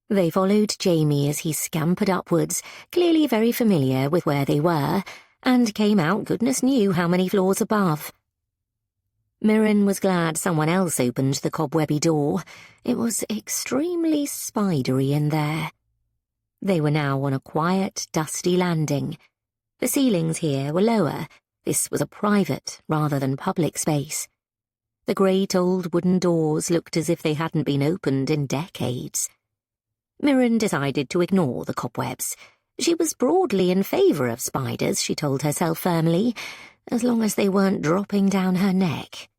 They followed Jamie as he scampered upwards, clearly very familiar with where they were, and came out goodness knew how many floors above. Mirren was glad someone else opened the cobwebby door. It was extremely spidery in there. They were now on a quiet, dusty landing. The ceilings here were lower. This was a private rather than public space. The great old wooden doors looked as if they hadn't been opened in decades. Mirren decided to ignore the cobwebs. She was broadly in favour of spiders, she told herself firmly, as long as they weren't dropping down her neck.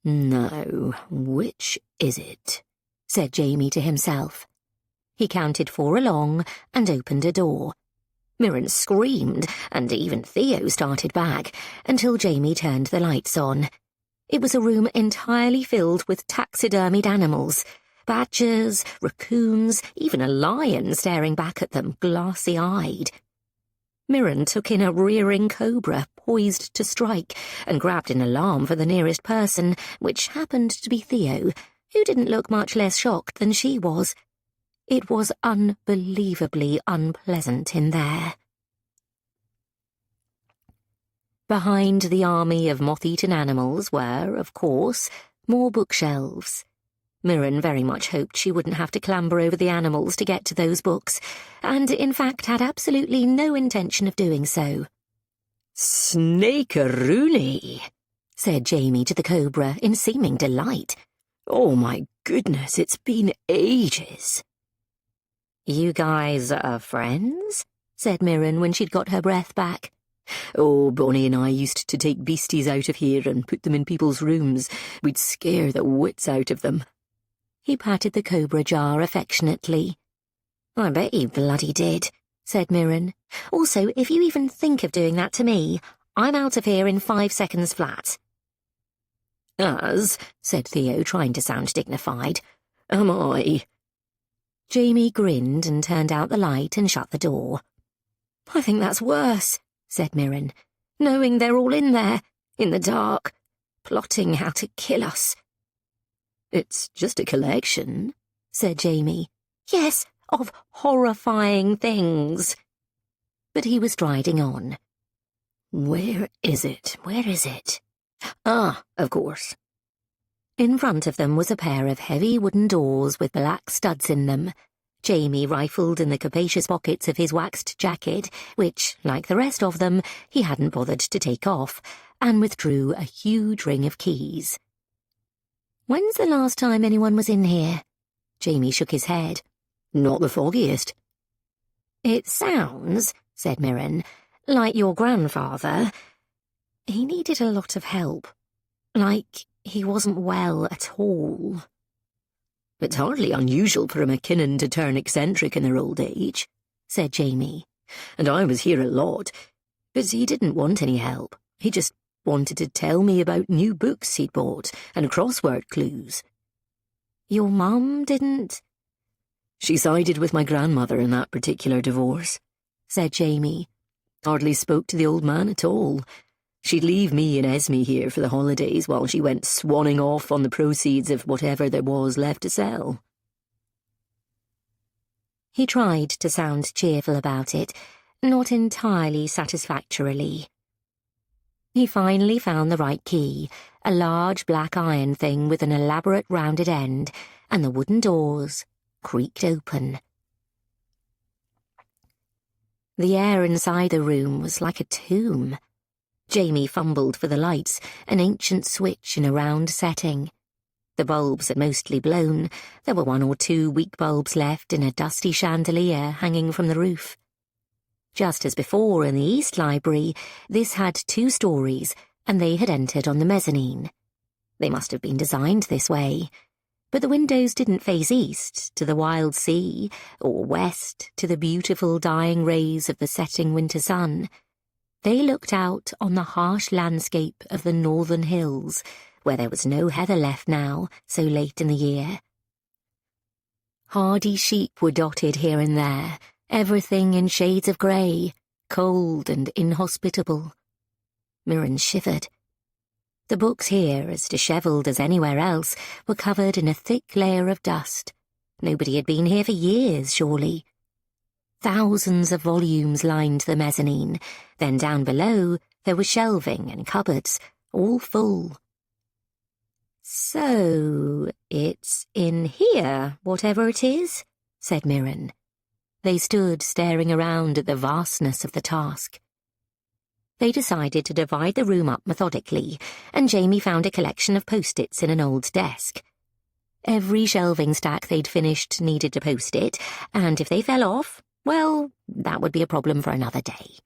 "Now, which is it?" said Jamie to himself. He counted 4 along and opened a door. Mirren screamed, and even Theo started back, until Jamie turned the lights on. It was a room entirely filled with taxidermied animals. Badgers, raccoons, even a lion staring back at them, glassy-eyed. Mirren took in a rearing cobra, poised to strike, and grabbed an alarm for the nearest person, which happened to be Theo, who didn't look much less shocked than she was. It was unbelievably unpleasant in there. Behind the army of moth-eaten animals were, of course, more bookshelves. Mirren very much hoped she wouldn't have to clamber over the animals to get to those books, and in fact had absolutely no intention of doing so. "Snake-a-rooney," said Jamie to the cobra in seeming delight. "Oh, my goodness, it's been ages." "You guys are friends?" said Mirren when she'd got her breath back. "Oh, Bonnie and I used to take beasties out of here and put them in people's rooms. We'd scare the wits out of them." He patted the cobra jar affectionately. "I bet you bloody did," said Mirren. "Also, if you even think of doing that to me, I'm out of here in 5 seconds flat." "As," said Theo, trying to sound dignified, "am I." Jamie grinned and turned out the light and shut the door. "I think that's worse," said Mirren, "knowing they're all in there, in the dark, plotting how to kill us." "It's just a collection," said Jamie. "Yes, of horrifying things." But he was striding on. "Where is it? Where is it? Ah, of course." In front of them was a pair of heavy wooden doors with black studs in them. Jamie rifled in the capacious pockets of his waxed jacket, which, like the rest of them, he hadn't bothered to take off, and withdrew a huge ring of keys. "When's the last time anyone was in here?" Jamie shook his head. "Not the foggiest." "It sounds," said Mirren, "like your grandfather. He needed a lot of help. Like he wasn't well at all." "It's hardly unusual for a McKinnon to turn eccentric in their old age," said Jamie. "And I was here a lot, but he didn't want any help. He just wanted to tell me about new books he'd bought and crossword clues." "Your mum didn't—" "She sided with my grandmother in that particular divorce," said Jamie. "Hardly spoke to the old man at all. She'd leave me and Esme here for the holidays while she went swanning off on the proceeds of whatever there was left to sell." He tried to sound cheerful about it, not entirely satisfactorily. He finally found the right key, a large black iron thing with an elaborate rounded end, and the wooden doors creaked open. The air inside the room was like a tomb. Jamie fumbled for the lights, an ancient switch in a round setting. The bulbs had mostly blown. There were 1 or 2 weak bulbs left in a dusty chandelier hanging from the roof. Just as before in the East Library, this had 2 stories, and they had entered on the mezzanine. They must have been designed this way. But the windows didn't face east to the wild sea, or west to the beautiful dying rays of the setting winter sun. They looked out on the harsh landscape of the northern hills, where there was no heather left now, so late in the year. Hardy sheep were dotted here and there, everything in shades of grey, cold and inhospitable. Mirren shivered. The books here, as dishevelled as anywhere else, were covered in a thick layer of dust. Nobody had been here for years, surely. Thousands of volumes lined the mezzanine. Then down below there was shelving and cupboards, all full. "So it's in here, whatever it is," said Mirren. They stood staring around at the vastness of the task. They decided to divide the room up methodically, and Jamie found a collection of post-its in an old desk. Every shelving stack they'd finished needed a post-it, and if they fell off, well, that would be a problem for another day.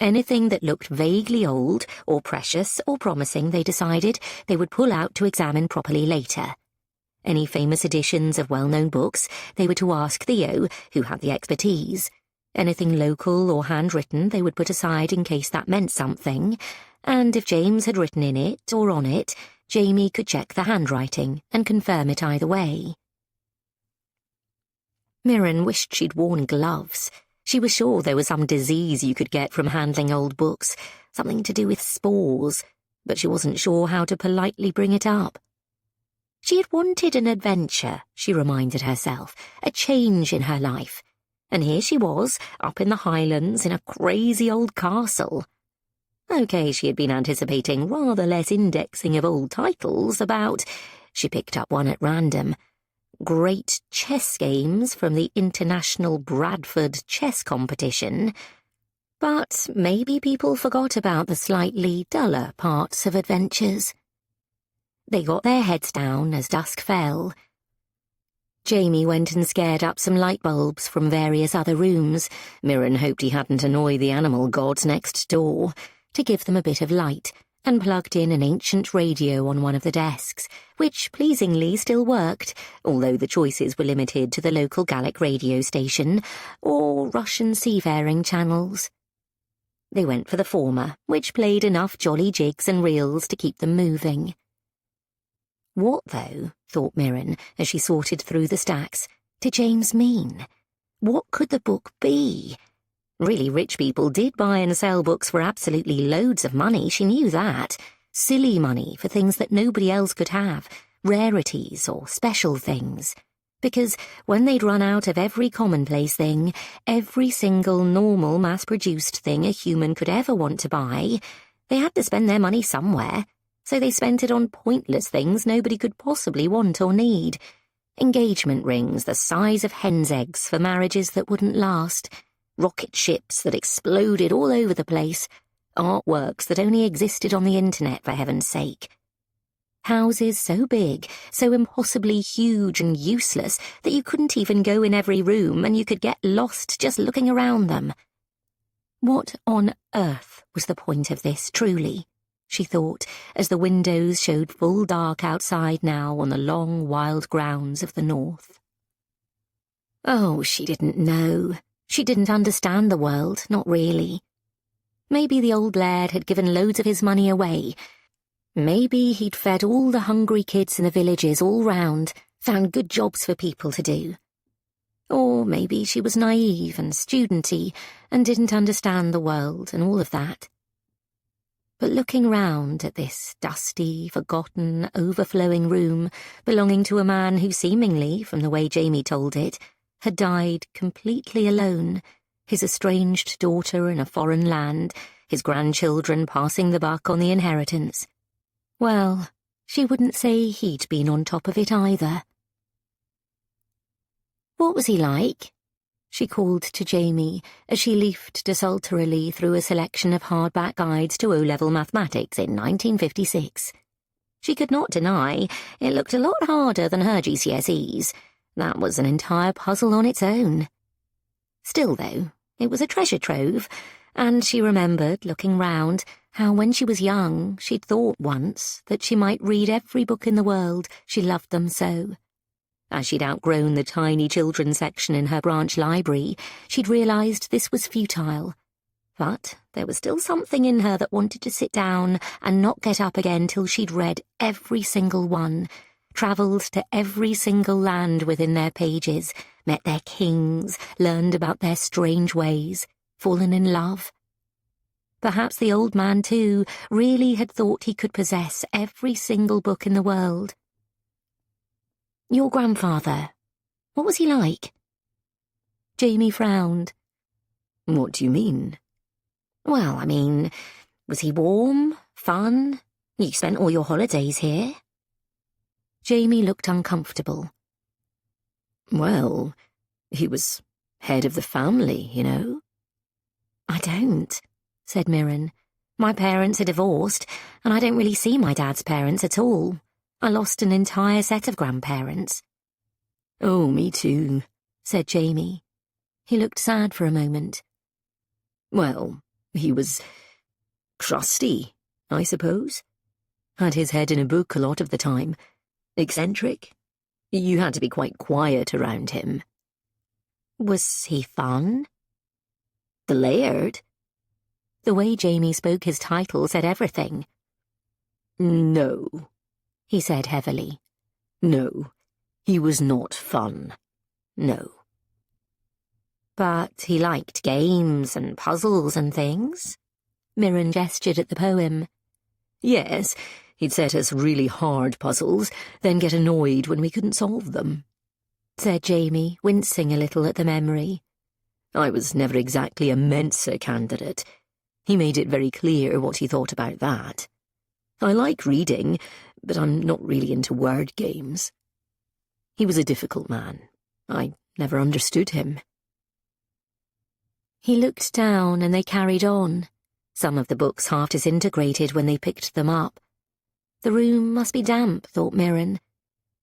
Anything that looked vaguely old, or precious, or promising, they decided, they would pull out to examine properly later. Any famous editions of well-known books, they were to ask Theo, who had the expertise. Anything local or handwritten they would put aside in case that meant something, and if James had written in it or on it, Jamie could check the handwriting and confirm it either way. Mirren wished she'd worn gloves. She was sure there was some disease you could get from handling old books, something to do with spores, but she wasn't sure how to politely bring it up. She had wanted an adventure, she reminded herself, a change in her life. And here she was, up in the Highlands in a crazy old castle. OK, she had been anticipating rather less indexing of old titles about... She picked up one at random. Great chess games from the International Bradford Chess Competition. But maybe people forgot about the slightly duller parts of adventures. They got their heads down as dusk fell. Jamie went and scared up some light bulbs from various other rooms. Mirren hoped he hadn't annoyed the animal gods next door, to give them a bit of light, and plugged in an ancient radio on one of the desks, which pleasingly still worked, although the choices were limited to the local Gallic radio station or Russian seafaring channels. They went for the former, which played enough jolly jigs and reels to keep them moving. What, though, thought Mirren as she sorted through the stacks, did James mean? What could the book be? Really rich people did buy and sell books for absolutely loads of money, she knew that. Silly money for things that nobody else could have, rarities or special things. Because when they'd run out of every commonplace thing, every single normal mass-produced thing a human could ever want to buy, they had to spend their money somewhere, so they spent it on pointless things nobody could possibly want or need. Engagement rings the size of hen's eggs for marriages that wouldn't last, rocket ships that exploded all over the place, artworks that only existed on the internet, for heaven's sake. Houses so big, so impossibly huge and useless that you couldn't even go in every room and you could get lost just looking around them. What on earth was the point of this, truly? She thought, as the windows showed full dark outside now on the long, wild grounds of the north. Oh, she didn't know. She didn't understand the world, not really. Maybe the old laird had given loads of his money away. Maybe he'd fed all the hungry kids in the villages all round, found good jobs for people to do. Or maybe she was naive and studenty and didn't understand the world and all of that. But looking round at this dusty, forgotten, overflowing room belonging to a man who seemingly, from the way Jamie told it, had died completely alone, his estranged daughter in a foreign land, his grandchildren passing the buck on the inheritance. Well, she wouldn't say he'd been on top of it either. What was he like? She called to Jamie as she leafed desultorily through a selection of hardback guides to O-level mathematics in 1956. She could not deny it looked a lot harder than her GCSEs. That was an entire puzzle on its own. Still, though, it was a treasure trove, and she remembered, looking round, how when she was young she'd thought once that she might read every book in the world, she loved them so. As she'd outgrown the tiny children's section in her branch library, she'd realised this was futile. But there was still something in her that wanted to sit down and not get up again till she'd read every single one, travelled to every single land within their pages, met their kings, learned about their strange ways, fallen in love. Perhaps the old man, too, really had thought he could possess every single book in the world. Your grandfather, what was he like? Jamie frowned. What do you mean? Well, I mean, was he warm, fun? You spent all your holidays here? Jamie looked uncomfortable. Well, he was head of the family, you know. I don't, said Mirren. My parents are divorced, and I don't really see my dad's parents at all. I lost an entire set of grandparents. Oh, me too, said Jamie. He looked sad for a moment. Well, he was crusty, I suppose. Had his head in a book a lot of the time. Eccentric. You had to be quite quiet around him. Was he fun? The laird? The way Jamie spoke his title said everything. No, he said heavily. No, he was not fun. No. But he liked games and puzzles and things. Mirren gestured at the poem. Yes, he'd set us really hard puzzles, then get annoyed when we couldn't solve them, said Jamie, wincing a little at the memory. I was never exactly a Mensa candidate. He made it very clear what he thought about that. I like reading, but I'm not really into word games. He was a difficult man. I never understood him. He looked down and they carried on, some of the books half disintegrated when they picked them up. The room must be damp, thought Mirren.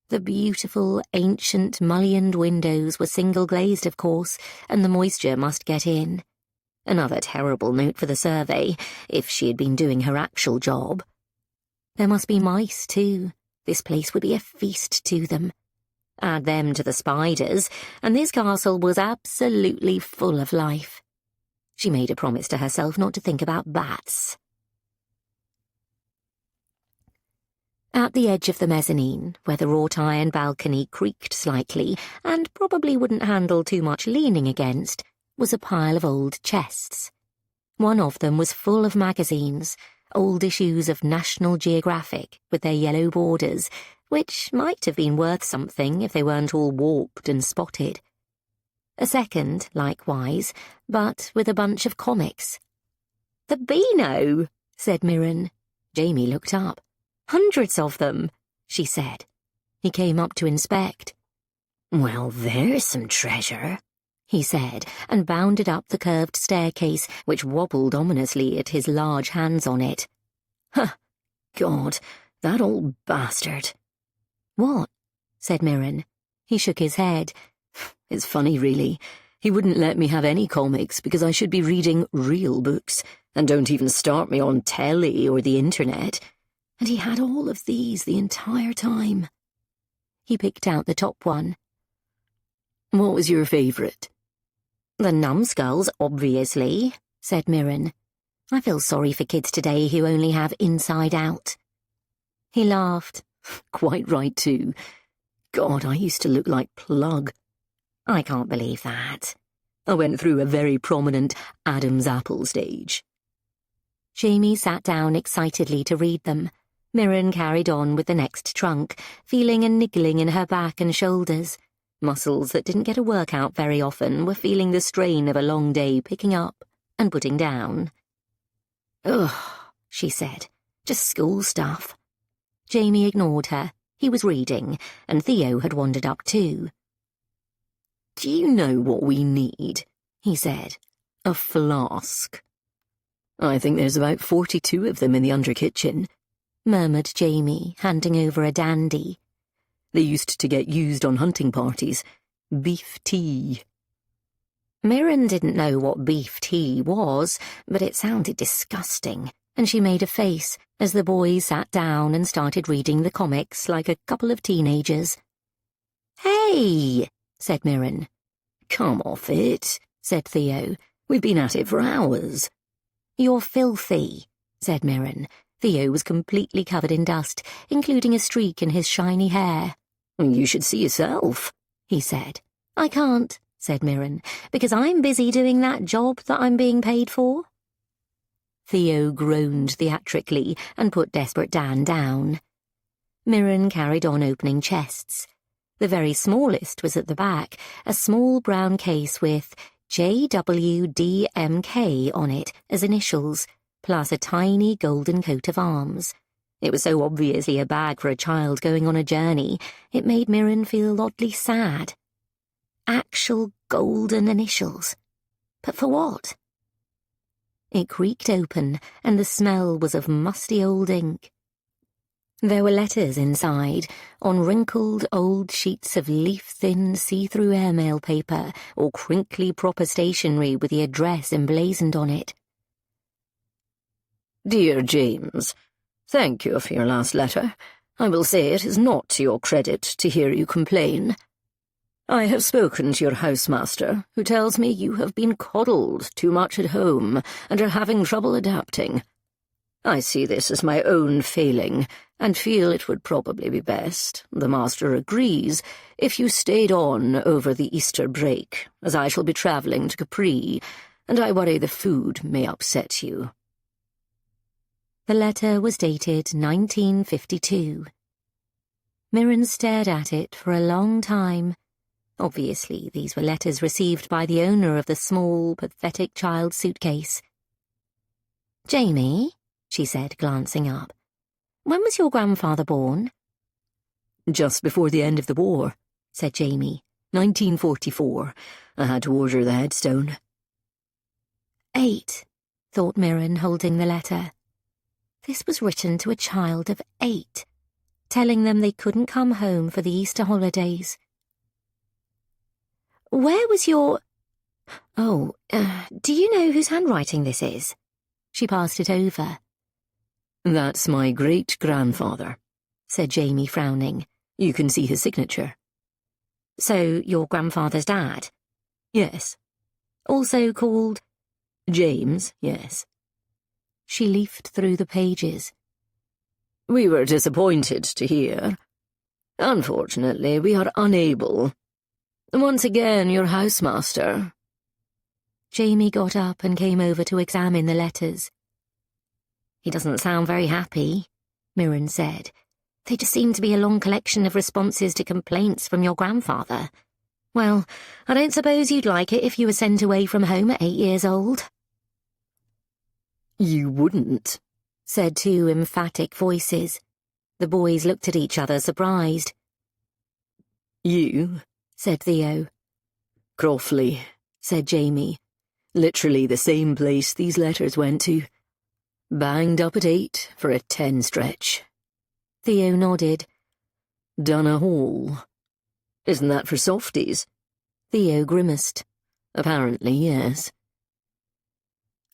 The beautiful, ancient, mullioned windows were single-glazed, of course, and the moisture must get in. Another terrible note for the survey, if she had been doing her actual job. There must be mice, too. This place would be a feast to them. Add them to the spiders, and this castle was absolutely full of life. She made a promise to herself not to think about bats. At the edge of the mezzanine, where the wrought iron balcony creaked slightly and probably wouldn't handle too much leaning against, was a pile of old chests. One of them was full of magazines, old issues of National Geographic with their yellow borders, which might have been worth something if they weren't all warped and spotted. A second, likewise, but with a bunch of comics. "The Beano," said Mirren. Jamie looked up. "Hundreds of them," she said. He came up to inspect. "Well, there's some treasure," he said, and bounded up the curved staircase, which wobbled ominously at his large hands on it. "Huh, God, that old bastard." "What?" said Mirren. He shook his head. "It's funny, really. He wouldn't let me have any comics because I should be reading real books, and don't even start me on telly or the internet. And he had all of these the entire time." He picked out the top one. "What was your favourite?" "The numbskulls, obviously," said Mirren. "I feel sorry for kids today who only have Inside Out." He laughed. "Quite right, too. God, I used to look like Plug." "I can't believe that." "I went through a very prominent Adam's apple stage." Jamie sat down excitedly to read them. Mirren carried on with the next trunk, feeling a niggling in her back and shoulders. Muscles that didn't get a workout very often were feeling the strain of a long day picking up and putting down. "Ugh," she said. "Just school stuff." Jamie ignored her. He was reading, and Theo had wandered up too. "Do you know what we need?" he said. "A flask." "I think there's about 42 of them in the under kitchen," murmured Jamie, handing over a dandy. "They used to get used on hunting parties. Beef tea." Mirren didn't know what beef tea was, but it sounded disgusting, and she made a face as the boys sat down and started reading the comics like a couple of teenagers. "Hey!" said Mirren. "Come off it," said Theo. "We've been at it for hours." "You're filthy," said Mirren. Theo was completely covered in dust, including a streak in his shiny hair. "You should see yourself," he said. "I can't," said Mirren, "because I'm busy doing that job that I'm being paid for." Theo groaned theatrically and put Desperate Dan down. Mirren carried on opening chests. The very smallest was at the back, a small brown case with JWDMK on it as initials, plus a tiny golden coat of arms. It was so obviously a bag for a child going on a journey, it made Mirren feel oddly sad. Actual golden initials. But for what? It creaked open, and the smell was of musty old ink. There were letters inside, on wrinkled old sheets of leaf-thin see-through airmail paper or crinkly proper stationery with the address emblazoned on it. "Dear James, thank you for your last letter. I will say it is not to your credit to hear you complain. I have spoken to your housemaster, who tells me you have been coddled too much at home and are having trouble adapting. I see this as my own failing, and feel it would probably be best, the master agrees, if you stayed on over the Easter break, as I shall be travelling to Capri, and I worry the food may upset you." The letter was dated 1952. Mirren stared at it for a long time. Obviously, these were letters received by the owner of the small, pathetic child's suitcase. "Jamie," she said, glancing up. When was your grandfather born? Just before the end of the war, said Jamie. 1944. I had to order the headstone. 8, thought Mirren, holding the letter. This was written to a child of 8, telling them they couldn't come home for the Easter holidays. Where was your... Oh, do you know whose handwriting this is? She passed it over. That's my great-grandfather, said Jamie, frowning. You can see his signature. So, your grandfather's dad? Yes. Also called... James, yes. She leafed through the pages. We were disappointed to hear. Unfortunately, we are unable. Once again, your housemaster. Jamie got up and came over to examine the letters. He doesn't sound very happy, Mirren said. They just seem to be a long collection of responses to complaints from your grandfather. Well, I don't suppose you'd like it if you were sent away from home at 8 years old. You wouldn't, said 2 emphatic voices. The boys looked at each other, surprised. You, said Theo. Crofley, said Jamie. Literally the same place these letters went to. Banged up at 8 for a 10 stretch. Theo nodded. Done a hole. Isn't that for softies? Theo grimaced. Apparently, yes.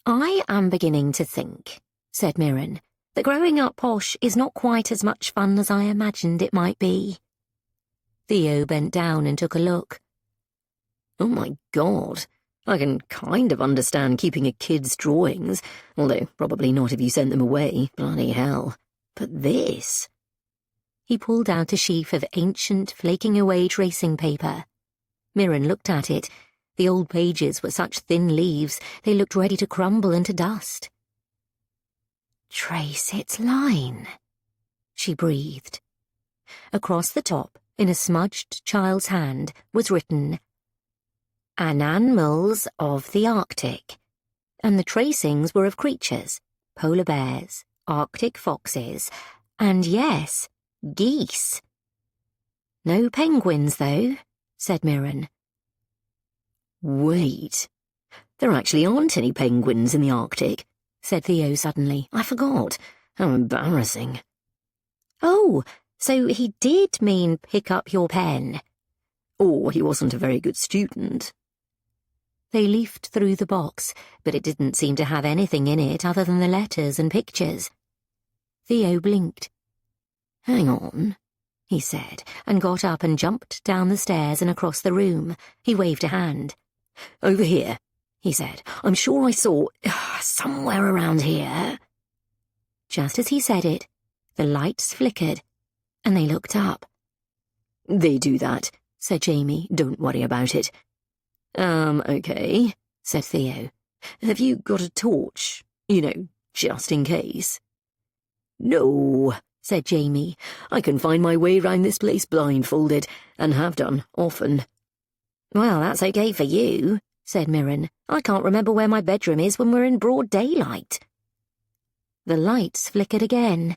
I am beginning to think, said Mirren, that growing up posh is not quite as much fun as I imagined it might be. Theo bent down and took a look. Oh my God, I can kind of understand keeping a kid's drawings, although probably not if you sent them away, bloody hell. But this... He pulled out a sheaf of ancient, flaking-away tracing paper. Mirren looked at it. The old pages were such thin leaves, they looked ready to crumble into dust. Trace its line, she breathed. Across the top, in a smudged child's hand, was written, "Animals of the Arctic," and the tracings were of creatures, polar bears, Arctic foxes, and yes, geese. No penguins, though, said Mirren. Wait, there actually aren't any penguins in the Arctic, said Theo suddenly. I forgot. How embarrassing. Oh, so he did mean pick up your pen. Or he wasn't a very good student. They leafed through the box, but it didn't seem to have anything in it other than the letters and pictures. Theo blinked. Hang on, he said, and got up and jumped down the stairs and across the room. He waved a hand. Over here, he said. I'm sure I saw... somewhere around here. Just as he said it, the lights flickered, and they looked up. They do that, said Jamie. Don't worry about it. Okay, said Theo. Have you got a torch? You know, just in case. No, said Jamie. I can find my way round this place blindfolded, and have done, often. Well, that's okay for you, said Mirren. I can't remember where my bedroom is when we're in broad daylight. The lights flickered again.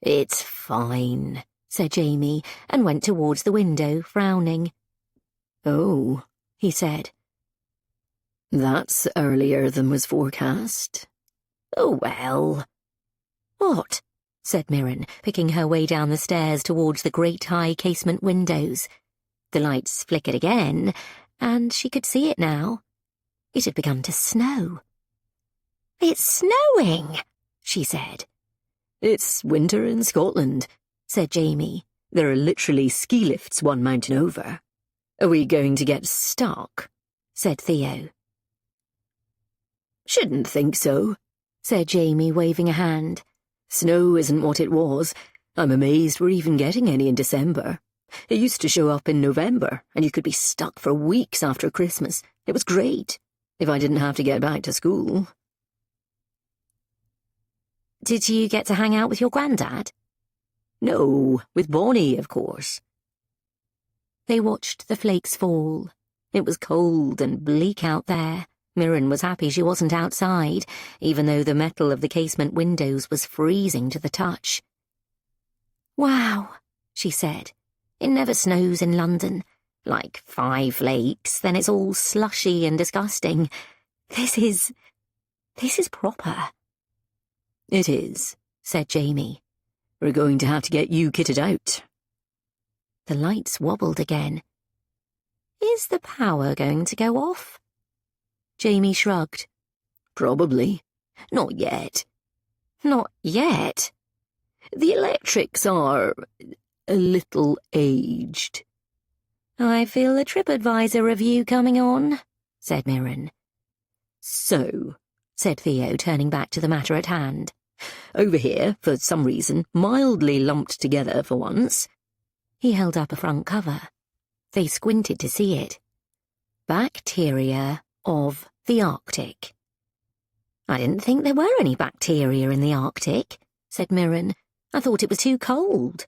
It's fine, said Jamie, and went towards the window, frowning. Oh, he said. That's earlier than was forecast. Oh, well. What? Said Mirren, picking her way down the stairs towards the great high casement windows. The lights flickered again, and she could see it now. It had begun to snow. It's snowing, she said. It's winter in Scotland, said Jamie. There are literally ski lifts one mountain over. Are we going to get stuck? Said Theo. Shouldn't think so, said Jamie, waving a hand. Snow isn't what it was. I'm amazed we're even getting any in December. It used to show up in November, and you could be stuck for weeks after Christmas. It was great, if I didn't have to get back to school. Did you get to hang out with your granddad? No, with Bonnie, of course. They watched the flakes fall. It was cold and bleak out there. Mirren was happy she wasn't outside, even though the metal of the casement windows was freezing to the touch. Wow, she said. It never snows in London. Like 5 lakes, then it's all slushy and disgusting. This is proper. It is, said Jamie. We're going to have to get you kitted out. The lights wobbled again. Is the power going to go off? Jamie shrugged. Probably. Not yet. Not yet? The electrics are a little aged. I feel a TripAdvisor review coming on, said Mirren. So, said Theo, turning back to the matter at hand. Over here, for some reason, mildly lumped together for once. He held up a front cover. They squinted to see it. Bacteria of the Arctic. I didn't think there were any bacteria in the Arctic, said Mirren. I thought it was too cold.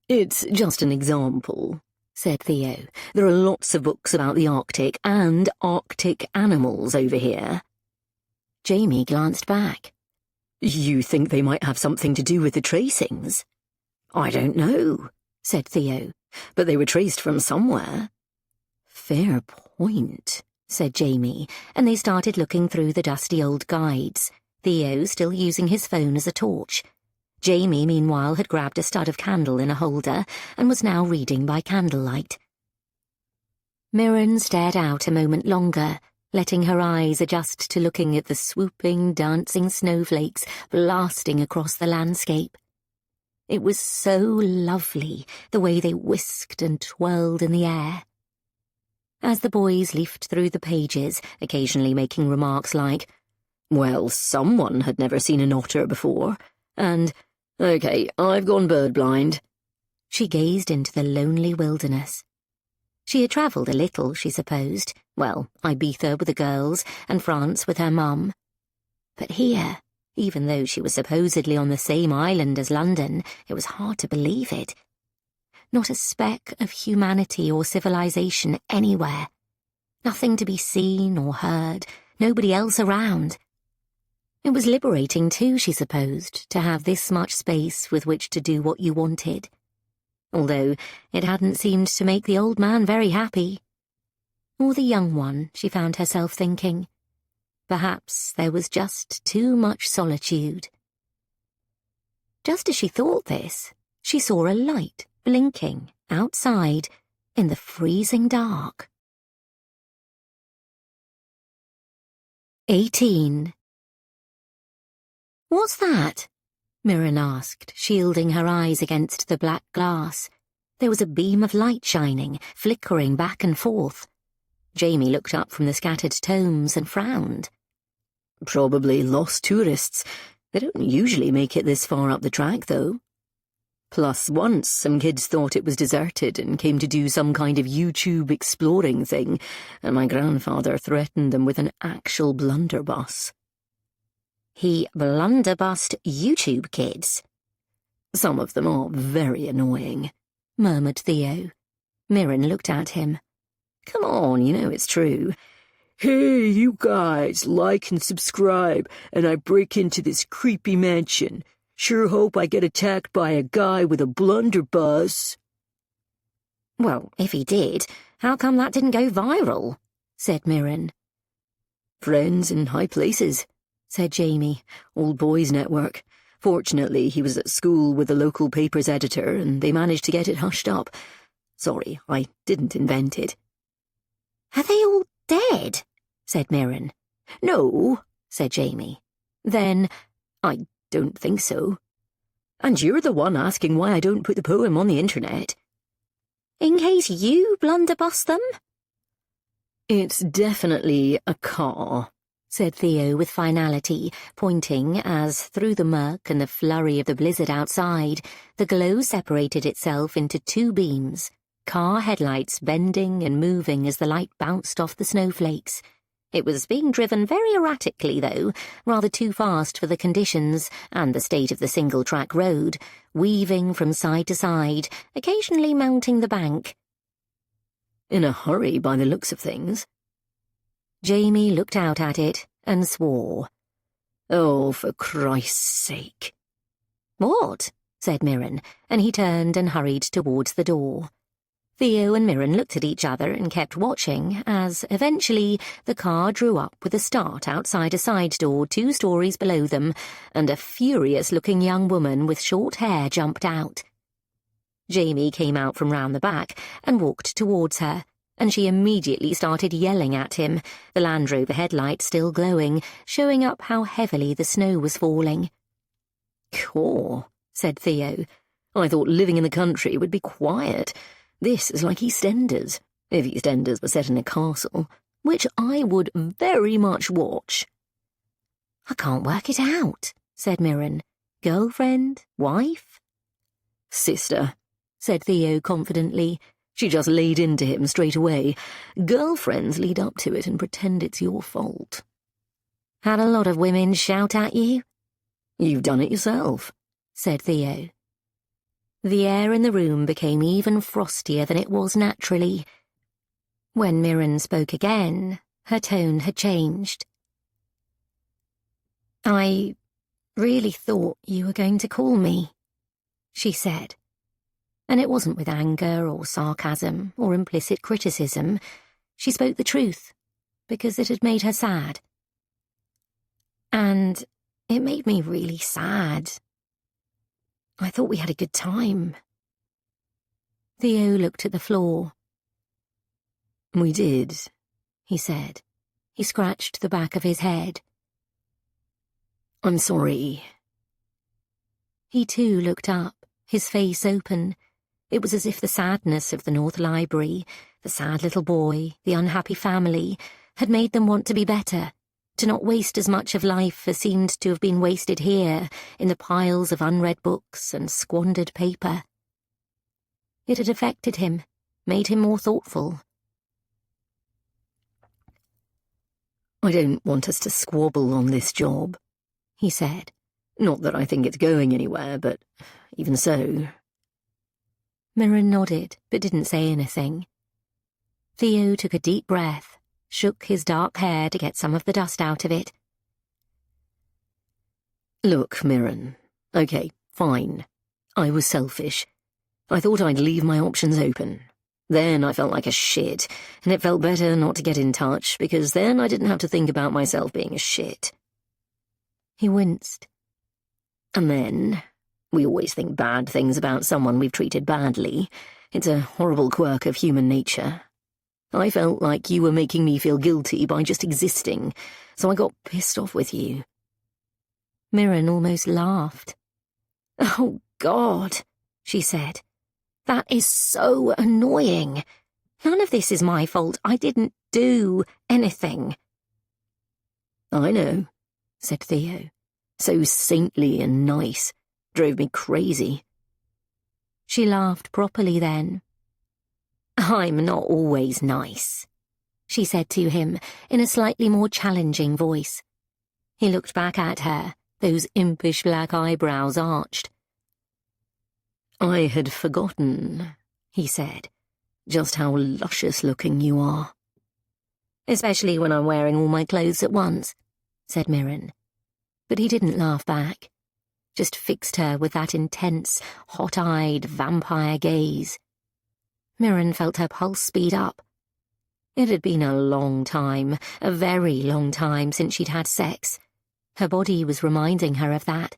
It's just an example, said Theo. There are lots of books about the Arctic and Arctic animals over here. Jamie glanced back. You think they might have something to do with the tracings? I don't know, said Theo, but they were traced from somewhere. Fair point, said Jamie, and they started looking through the dusty old guides, Theo still using his phone as a torch. Jamie, meanwhile, had grabbed a stud of candle in a holder and was now reading by candlelight. Mirren stared out a moment longer, letting her eyes adjust to looking at the swooping, dancing snowflakes blasting across the landscape. It was so lovely, the way they whisked and twirled in the air. As the boys leafed through the pages, occasionally making remarks like, "Well, someone had never seen an otter before," and, "Okay, I've gone bird blind," she gazed into the lonely wilderness. She had travelled a little, she supposed. Well, Ibiza with the girls, and France with her mum. But here, even though she was supposedly on the same island as London, it was hard to believe it. Not a speck of humanity or civilization anywhere. Nothing to be seen or heard, nobody else around. It was liberating too, she supposed, to have this much space with which to do what you wanted. Although it hadn't seemed to make the old man very happy. Or the young one, she found herself thinking. Perhaps there was just too much solitude. Just as she thought this, she saw a light blinking outside in the freezing dark. 18. "What's that?" Mirren asked, shielding her eyes against the black glass. There was a beam of light shining, flickering back and forth. Jamie looked up from the scattered tomes and frowned. "Probably lost tourists. They don't usually make it this far up the track, though. Plus, once some kids thought it was deserted and came to do some kind of YouTube exploring thing, and my grandfather threatened them with an actual blunderbuss." He blunderbussed YouTube kids. "Some of them are very annoying," murmured Theo. Mirren looked at him. "Come on, you know it's true. Hey, you guys, like and subscribe, and I break into this creepy mansion. Sure hope I get attacked by a guy with a blunderbuss." "Well, if he did, how come that didn't go viral?" said Mirren. "Friends in high places," said Jamie. "Old boys network. Fortunately, he was at school with the local paper's editor, and they managed to get it hushed up. Sorry, I didn't invent it." "Are they all dead?" said Mirren. "No," said Jamie. "Then, I don't think so. And you're the one asking why I don't put the poem on the internet." "In case you blunderbuss them?" "It's definitely a car," said Theo with finality, pointing as, through the murk and the flurry of the blizzard outside, the glow separated itself into 2 beams, car headlights bending and moving as the light bounced off the snowflakes. It was being driven very erratically, though, rather too fast for the conditions and the state of the single-track road, weaving from side to side, occasionally mounting the bank. "In a hurry by the looks of things." Jamie looked out at it and swore. "Oh, for Christ's sake." "What?" said Mirren, and he turned and hurried towards the door. Theo and Mirren looked at each other and kept watching as, eventually, the car drew up with a start outside a side door 2 stories below them, and a furious-looking young woman with short hair jumped out. Jamie came out from round the back and walked towards her, and she immediately started yelling at him, the Land Rover headlight still glowing, showing up how heavily the snow was falling. "Caw," said Theo. "I thought living in the country would be quiet. This is like EastEnders, if EastEnders were set in a castle, which I would very much watch." "I can't work it out," said Mirren. "Girlfriend? Wife?" "Sister," said Theo confidently. "She just laid into him straight away. Girlfriends lead up to it and pretend it's your fault." "Had a lot of women shout at you?" "You've done it yourself," said Theo. The air in the room became even frostier than it was naturally. When Mirren spoke again, her tone had changed. "I really thought you were going to call me," she said. And it wasn't with anger or sarcasm or implicit criticism. She spoke the truth, because it had made her sad. And it made me really sad. I thought we had a good time. Theo looked at the floor. "We did," he said. He scratched the back of his head. "I'm sorry." He too looked up, his face open. It was as if the sadness of the North Library, the sad little boy, the unhappy family, had made them want to be better, to not waste as much of life as seemed to have been wasted here in the piles of unread books and squandered paper. It had affected him, made him more thoughtful. "I don't want us to squabble on this job," he said. "Not that I think it's going anywhere, but even so." Mirren nodded, but didn't say anything. Theo took a deep breath, shook his dark hair to get some of the dust out of it. "Look, Mirren. Okay, fine. I was selfish. I thought I'd leave my options open. Then I felt like a shit, and it felt better not to get in touch, because then I didn't have to think about myself being a shit." He winced. "And then, we always think bad things about someone we've treated badly. It's a horrible quirk of human nature. I felt like you were making me feel guilty by just existing, so I got pissed off with you." Mirren almost laughed. "Oh, God," she said. "That is so annoying. None of this is my fault. I didn't do anything." "I know," said Theo. "So saintly and nice. Drove me crazy." She laughed properly then. "I'm not always nice," she said to him in a slightly more challenging voice. He looked back at her, those impish black eyebrows arched. "I had forgotten," he said, "just how luscious-looking you are." "Especially when I'm wearing all my clothes at once," said Mirren. But he didn't laugh back, just fixed her with that intense, hot-eyed, vampire gaze. Mirren felt her pulse speed up. It had been a long time, a very long time since she'd had sex. Her body was reminding her of that.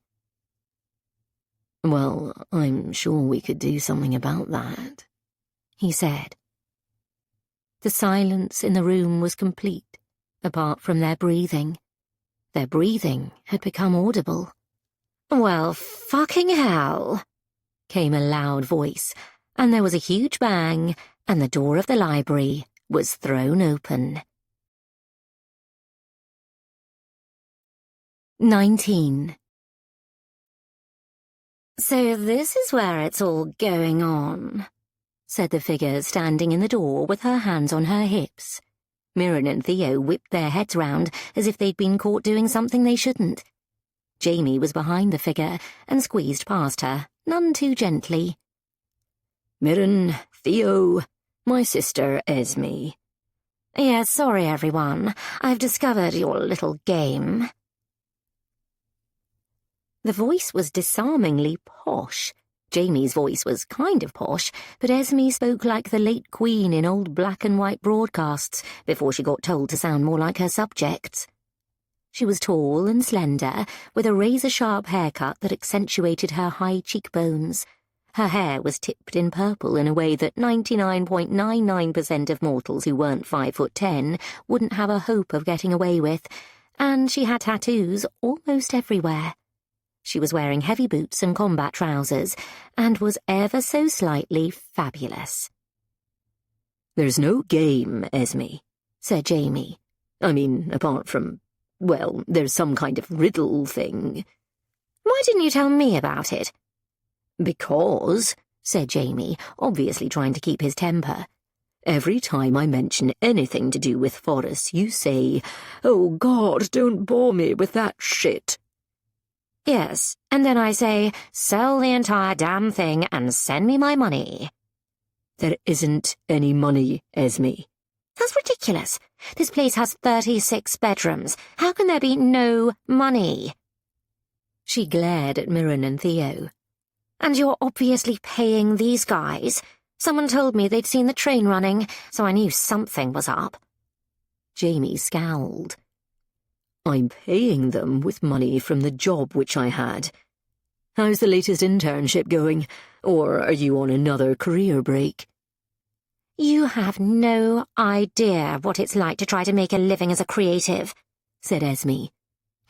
"Well, I'm sure we could do something about that," he said. The silence in the room was complete, apart from their breathing. Their breathing had become audible. "Well, fucking hell," came a loud voice, and there was a huge bang, and the door of the library was thrown open. 19. "So this is where it's all going on," said the figure standing in the door with her hands on her hips. Mirren and Theo whipped their heads round as if they'd been caught doing something they shouldn't. Jamie was behind the figure and squeezed past her, none too gently. "Mirren, Theo, my sister Esme." "Yeah, sorry everyone. I've discovered your little game." The voice was disarmingly posh. Jamie's voice was kind of posh, but Esme spoke like the late Queen in old black and white broadcasts before she got told to sound more like her subjects. She was tall and slender, with a razor-sharp haircut that accentuated her high cheekbones. Her hair was tipped in purple in a way that 99.99% of mortals who weren't 5'10" wouldn't have a hope of getting away with, and she had tattoos almost everywhere. She was wearing heavy boots and combat trousers, and was ever so slightly fabulous. "There's no game, Esme," said Jamie. "I mean, apart from, well, there's some kind of riddle thing." "Why didn't you tell me about it?" "Because," said Jamie, obviously trying to keep his temper, "every time I mention anything to do with forests, you say, 'Oh, God, don't bore me with that shit.'" "Yes, and then I say, 'Sell the entire damn thing and send me my money.'" "There isn't any money, Esme." "That's ridiculous. This place has 36 bedrooms. How can there be no money?" She glared at Mirren and Theo. "And you're obviously paying these guys. Someone told me they'd seen the train running, so I knew something was up." Jamie scowled. "I'm paying them with money from the job which I had. How's the latest internship going? Or are you on another career break?" "You have no idea what it's like to try to make a living as a creative," said Esme.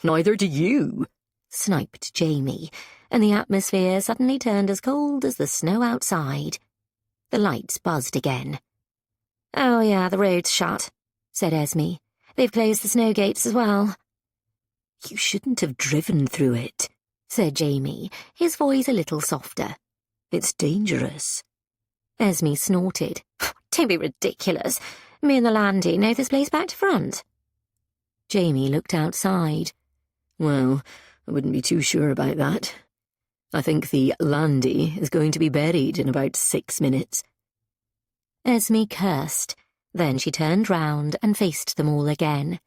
"Neither do you," sniped Jamie, and the atmosphere suddenly turned as cold as the snow outside. The lights buzzed again. "Oh yeah, the road's shut," said Esme. "They've closed the snow gates as well." "You shouldn't have driven through it," said Jamie, his voice a little softer. "It's dangerous." Esme snorted. "Don't be ridiculous. Me and the Landy know this place back to front." Jamie looked outside. "Well, I wouldn't be too sure about that. I think the Landy is going to be buried in about 6 minutes. Esme cursed. Then she turned round and faced them all again.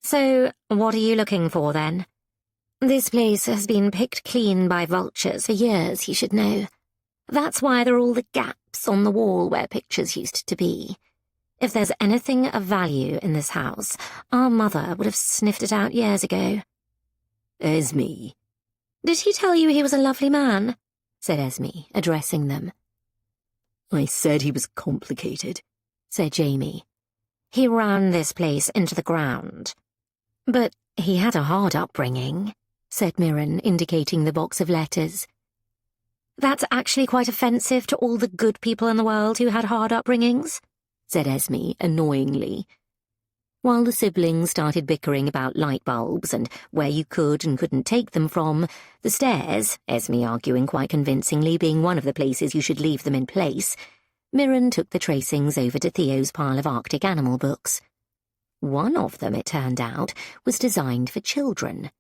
"So, what are you looking for, then? This place has been picked clean by vultures for years, you should know. That's why there are all the gaps on the wall where pictures used to be. If there's anything of value in this house, our mother would have sniffed it out years ago." "Esme." "Did he tell you he was a lovely man?" said Esme, addressing them. "I said he was complicated," said Jamie. "He ran this place into the ground." "But he had a hard upbringing," said Mirren, indicating the box of letters. "That's actually quite offensive to all the good people in the world who had hard upbringings," said Esme, annoyingly. While the siblings started bickering about light bulbs and where you could and couldn't take them from, the stairs, Esme arguing quite convincingly being one of the places you should leave them in place, Mirren took the tracings over to Theo's pile of Arctic animal books. One of them, it turned out, was designed for children.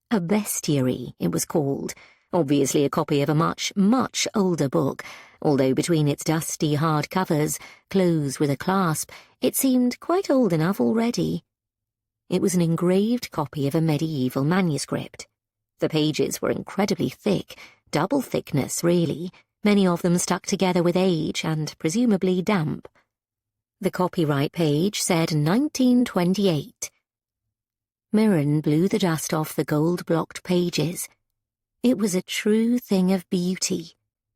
A bestiary, it was called, obviously a copy of a much, much older book, although between its dusty hard covers, closed with a clasp, it seemed quite old enough already. It was an engraved copy of a medieval manuscript. The pages were incredibly thick, double thickness, really, many of them stuck together with age and presumably damp. The copyright page said 1928. Mirren blew the dust off the gold-blocked pages. It was a true thing of beauty.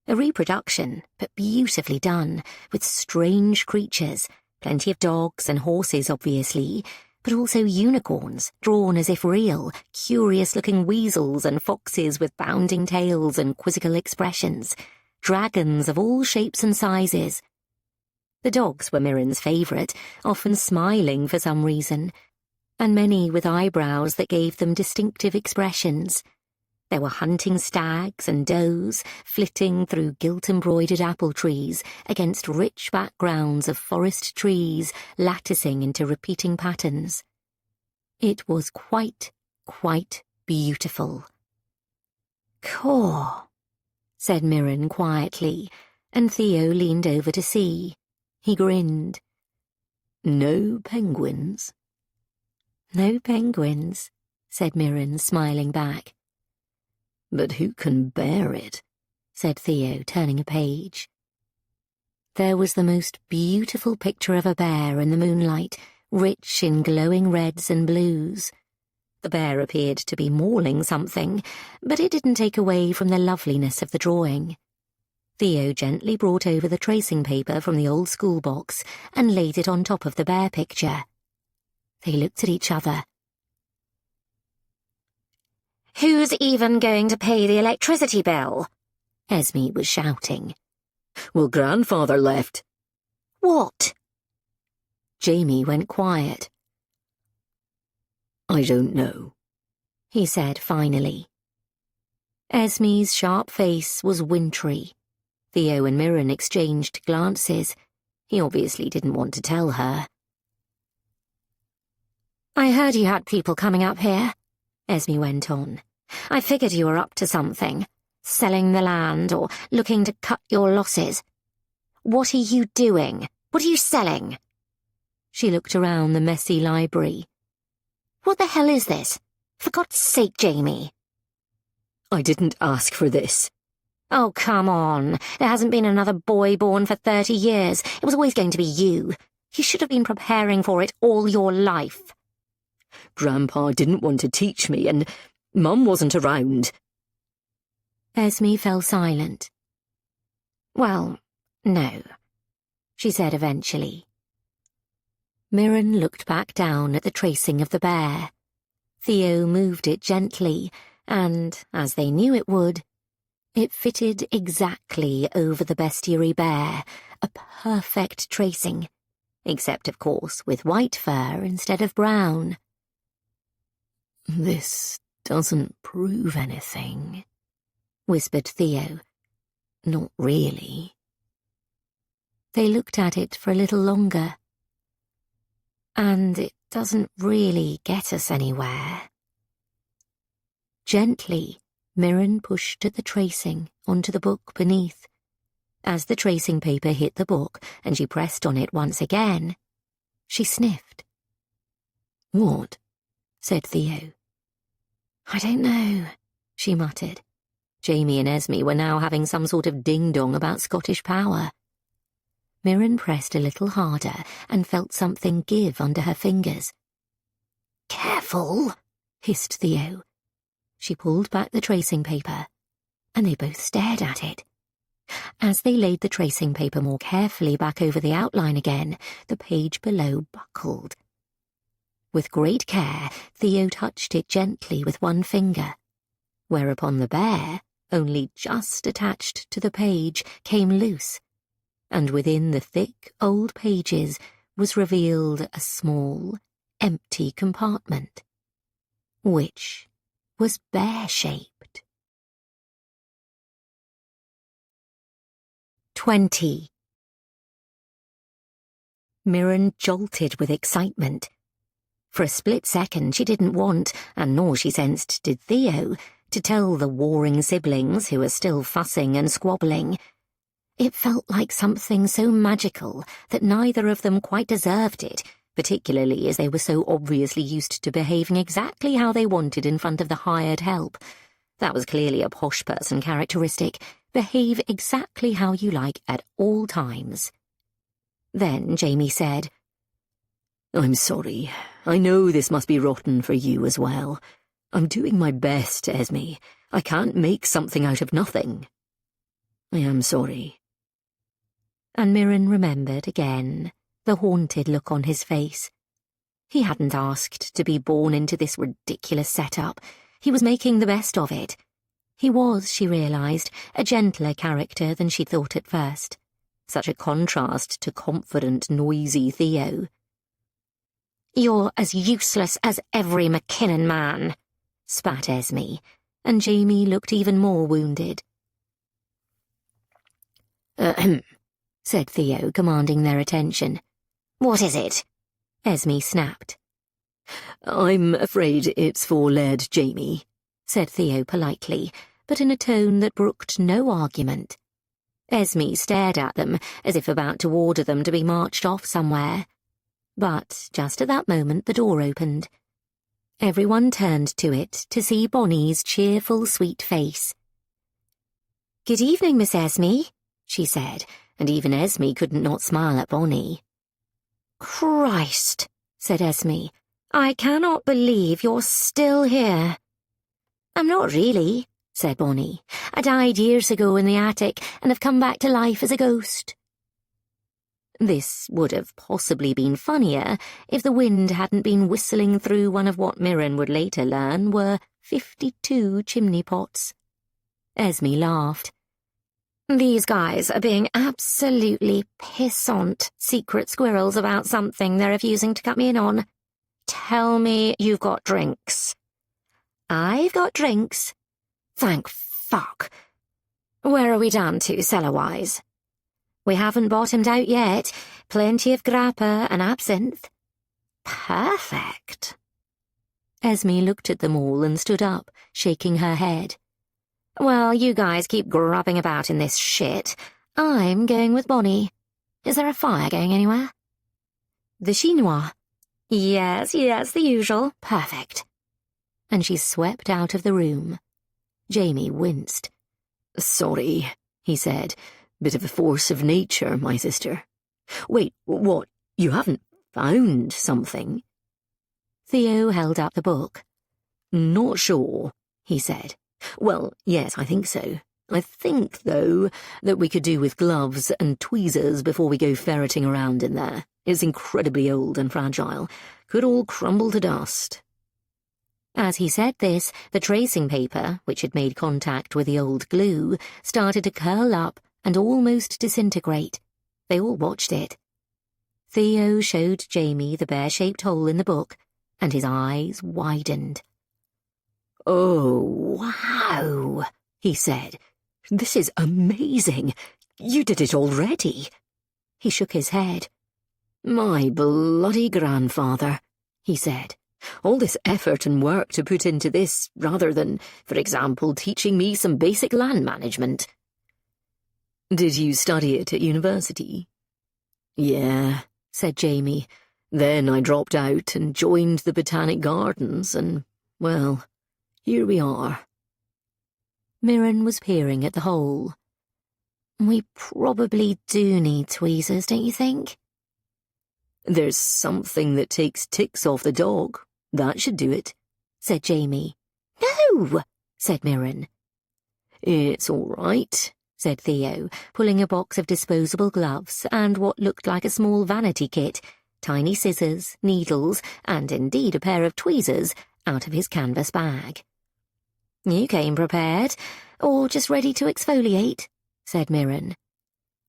A reproduction, but beautifully done, with strange creatures, plenty of dogs and horses, obviously, but also unicorns, drawn as if real, curious-looking weasels and foxes with bounding tails and quizzical expressions, dragons of all shapes and sizes. The dogs were Mirren's favourite, often smiling for some reason, and many with eyebrows that gave them distinctive expressions. There were hunting stags and does flitting through gilt-embroidered apple trees against rich backgrounds of forest trees latticing into repeating patterns. It was quite beautiful. "Caw," said Mirren quietly, and Theo leaned over to see. He grinned. "No penguins?" "No penguins," said Mirren, smiling back. But who can bear it? Said Theo, turning a page. There was the most beautiful picture of a bear in the moonlight, rich in glowing reds and blues. The bear appeared to be mauling something, but it didn't take away from the loveliness of the drawing. Theo gently brought over the tracing paper from the old school box and laid it on top of the bear picture. They looked at each other. "Who's even going to pay the electricity bill?" Esme was shouting. Well, grandfather left. "What?" Jamie went quiet. I don't know, he said finally. Esme's sharp face was wintry. Theo and Mirren exchanged glances. He obviously didn't want to tell her. "I heard you had people coming up here," Esme went on. "I figured you were up to something, selling the land or looking to cut your losses. What are you doing? What are you selling?" She looked around the messy library. "What the hell is this? For God's sake, Jamie." I didn't ask for this. "Oh, come on. There hasn't been another boy born for 30 years. It was always going to be you. You should have been preparing for it all your life." Grandpa didn't want to teach me, and Mum wasn't around. Esme fell silent. "Well, no," she said eventually. Mirren looked back down at the tracing of the bear. Theo moved it gently, and, as they knew it would, it fitted exactly over the bestiary bear, a perfect tracing, except, of course, with white fur instead of brown. This doesn't prove anything, whispered Theo. Not really. They looked at it for a little longer. And it doesn't really get us anywhere. Gently, Mirren pushed at the tracing onto the book beneath. As the tracing paper hit the book and she pressed on it once again, she sniffed. "What?" said Theo. "I don't know," she muttered. Jamie and Esme were now having some sort of ding-dong about Scottish power. Mirren pressed a little harder and felt something give under her fingers. "Careful," hissed Theo. She pulled back the tracing paper, and they both stared at it. As they laid the tracing paper more carefully back over the outline again, the page below buckled. With great care, Theo touched it gently with one finger, whereupon the bear, only just attached to the page, came loose, and within the thick old pages was revealed a small, empty compartment, which was bear-shaped. 20. Mirren jolted with excitement. For a split second she didn't want, and nor she sensed did Theo, to tell the warring siblings who were still fussing and squabbling. It felt like something so magical that neither of them quite deserved it, particularly as they were so obviously used to behaving exactly how they wanted in front of the hired help. That was clearly a posh person characteristic. Behave exactly how you like at all times. Then Jamie said, "I'm sorry. I know this must be rotten for you as well. I'm doing my best, Esme. I can't make something out of nothing. I am sorry." And Mirren remembered again the haunted look on his face. He hadn't asked to be born into this ridiculous setup. He was making the best of it. He was, she realised, a gentler character than she thought at first. Such a contrast to confident, noisy Theo. "You're as useless as every McKinnon man," spat Esme, and Jamie looked even more wounded. Ahem, said Theo, commanding their attention. "What is it?" Esme snapped. "I'm afraid it's for lead, Jamie," said Theo politely, but in a tone that brooked no argument. Esme stared at them as if about to order them to be marched off somewhere. But just at that moment the door opened. Everyone turned to it to see Bonnie's cheerful, sweet face. "Good evening, Miss Esme," she said, and even Esme couldn't not smile at Bonnie. "Christ," said Esme, "I cannot believe you're still here." "I'm not really," said Bonnie. "I died years ago in the attic and have come back to life as a ghost." This would have possibly been funnier if the wind hadn't been whistling through one of what Mirren would later learn were 52 chimney pots. Esme laughed. "These guys are being absolutely pissant secret squirrels about something they're refusing to cut me in on. Tell me you've got drinks." "I've got drinks." "Thank fuck. Where are we down to, cellar-wise?" "We haven't bottomed out yet. Plenty of grappa and absinthe." "Perfect." Esme looked at them all and stood up, shaking her head. "Well, you guys keep grubbing about in this shit. I'm going with Bonnie. Is there a fire going anywhere?" "The chinois." Yes, the usual. Perfect." And she swept out of the room. Jamie winced. "Sorry," he said. "Bit of a force of nature, my sister. Wait, what? You haven't found something?" Theo held up the book. "Not sure," he said. "Well, yes, I think so. I think, though, that we could do with gloves and tweezers before we go ferreting around in there. It's incredibly old and fragile. Could all crumble to dust." As he said this, the tracing paper, which had made contact with the old glue, started to curl up and almost disintegrate. They all watched it. Theo showed Jamie the bear-shaped hole in the book, and his eyes widened. "Oh, wow," he said. "This is amazing. You did it already." He shook his head. "My bloody grandfather," he said. "All this effort and work to put into this, rather than, for example, teaching me some basic land management." "Did you study it at university?" "Yeah," said Jamie. "Then I dropped out and joined the Botanic Gardens and, well, here we are." Mirren was peering at the hole. "We probably do need tweezers, don't you think?" "There's something that takes ticks off the dog. That should do it," said Jamie. "No," said Mirren. "It's all right," said Theo, pulling a box of disposable gloves and what looked like a small vanity kit, tiny scissors, needles, and indeed a pair of tweezers, out of his canvas bag. "You came prepared, or just ready to exfoliate," said Mirren.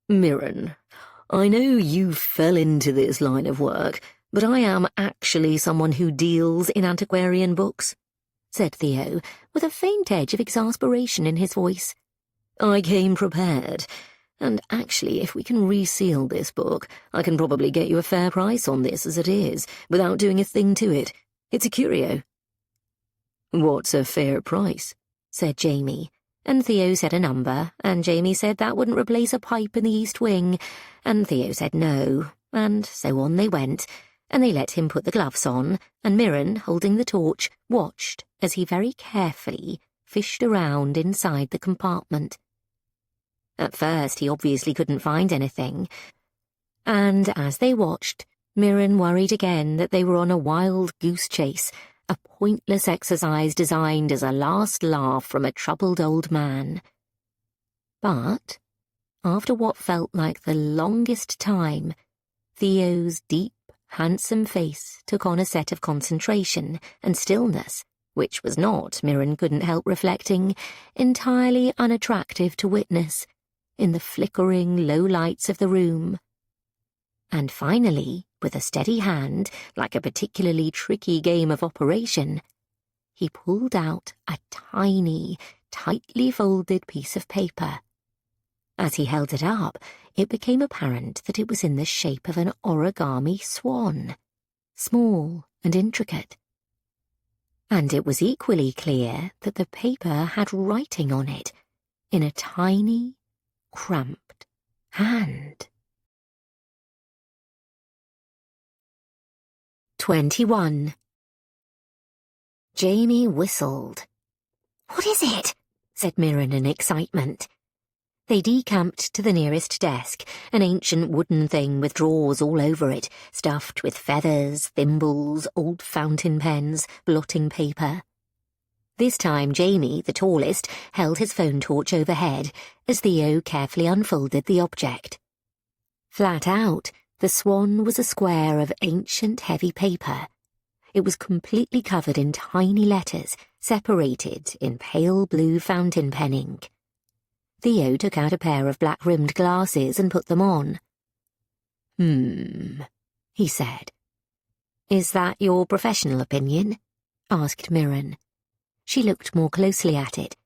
"Mirren, I know you fell into this line of work, but I am actually someone who deals in antiquarian books," said Theo, with a faint edge of exasperation in his voice. "I came prepared, and actually, if we can reseal this book, I can probably get you a fair price on this as it is, without doing a thing to it. It's a curio." "What's a fair price?" said Jamie, and Theo said a number, and Jamie said that wouldn't replace a pipe in the East Wing, and Theo said no, and so on they went, and they let him put the gloves on, and Mirren, holding the torch, watched as he very carefully fished around inside the compartment. At first he obviously couldn't find anything, and as they watched, Mirren worried again that they were on a wild goose chase, a pointless exercise designed as a last laugh from a troubled old man. But, after what felt like the longest time, Theo's deep, handsome face took on a set of concentration and stillness, which was not, Mirren couldn't help reflecting, entirely unattractive to witness, in the flickering low lights of the room. And finally, with a steady hand, like a particularly tricky game of operation, he pulled out a tiny, tightly folded piece of paper. As he held it up, it became apparent that it was in the shape of an origami swan, small and intricate. And it was equally clear that the paper had writing on it, in a tiny, cramped hand. 21. Jamie whistled. "What is it?" said Mirren in excitement. They decamped to the nearest desk, an ancient wooden thing with drawers all over it, stuffed with feathers, thimbles, old fountain pens, blotting paper. This time Jamie, the tallest, held his phone torch overhead as Theo carefully unfolded the object. Flat out, the swan was a square of ancient heavy paper. It was completely covered in tiny letters, separated in pale blue fountain pen ink. Theo took out a pair of black-rimmed glasses and put them on. He said. "Is that your professional opinion?" asked Mirren. She looked more closely at it.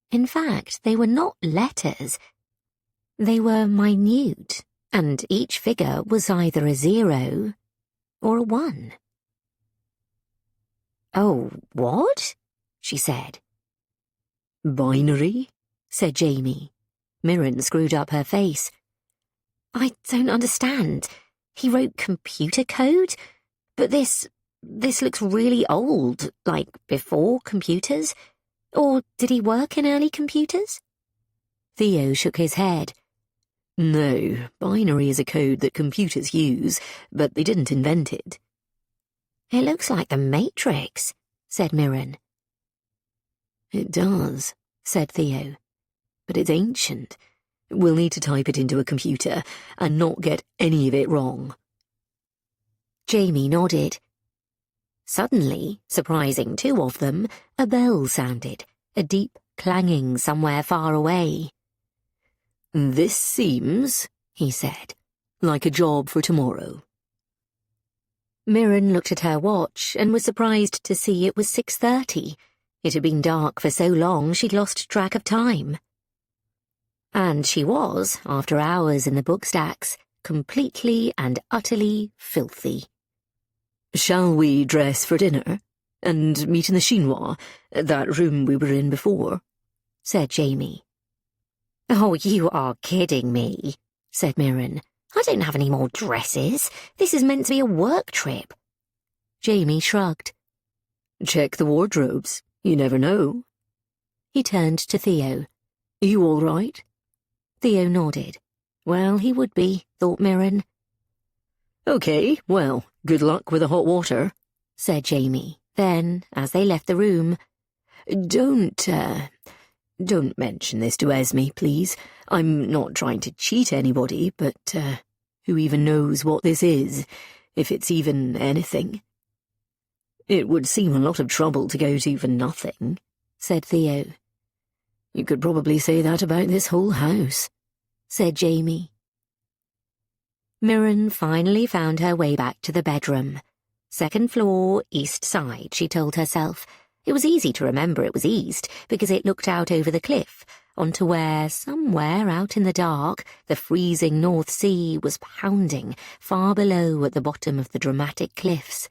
In fact, they were not letters. They were minute, and each figure was either a 0 or a 1. "Oh, what?" she said. "Binary?" said Jamie. Mirren screwed up her face. "I don't understand. He wrote computer code? But this looks really old, like before computers. Or did he work in early computers?" Theo shook his head. "No, binary is a code that computers use, but they didn't invent it." "It looks like the Matrix," said Mirren. "It does," said Theo. "But it's ancient. We'll need to type it into a computer and not get any of it wrong." Jamie nodded. Suddenly, surprising two of them, a bell sounded, a deep clanging somewhere far away. "This seems," he said, "like a job for tomorrow." Mirren looked at her watch and was surprised to see it was 6:30. It had been dark for so long she'd lost track of time. And she was, after hours in the bookstacks, completely and utterly filthy. "Shall we dress for dinner? And meet in the chinois, that room we were in before?" said Jamie. "Oh, you are kidding me," said Mirren. "I don't have any more dresses. This is meant to be a work trip." Jamie shrugged. "Check the wardrobes. You never know." He turned to Theo. "You all right?" Theo nodded. Well, he would be, thought Mirren. "Okay, well, good luck with the hot water," said Jamie. Then, as they left the room, Don't mention this to Esme, please. I'm not trying to cheat anybody, but, who even knows what this is, if it's even anything?" "It would seem a lot of trouble to go to for nothing," said Theo. "You could probably say that about this whole house," said Jamie. Mirren finally found her way back to the bedroom. Second floor, east side, she told herself. It was easy to remember it was east, because it looked out over the cliff, onto where, somewhere out in the dark, the freezing North Sea was pounding, far below at the bottom of the dramatic cliffs.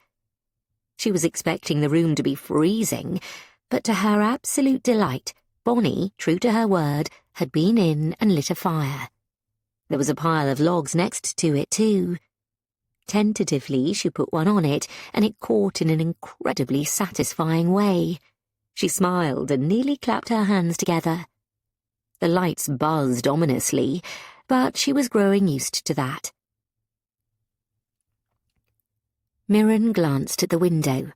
She was expecting the room to be freezing, but to her absolute delight, Bonnie, true to her word, had been in and lit a fire. There was a pile of logs next to it, too. Tentatively, she put one on it, and it caught in an incredibly satisfying way. She smiled and nearly clapped her hands together. The lights buzzed ominously, but she was growing used to that. Mirren glanced at the window.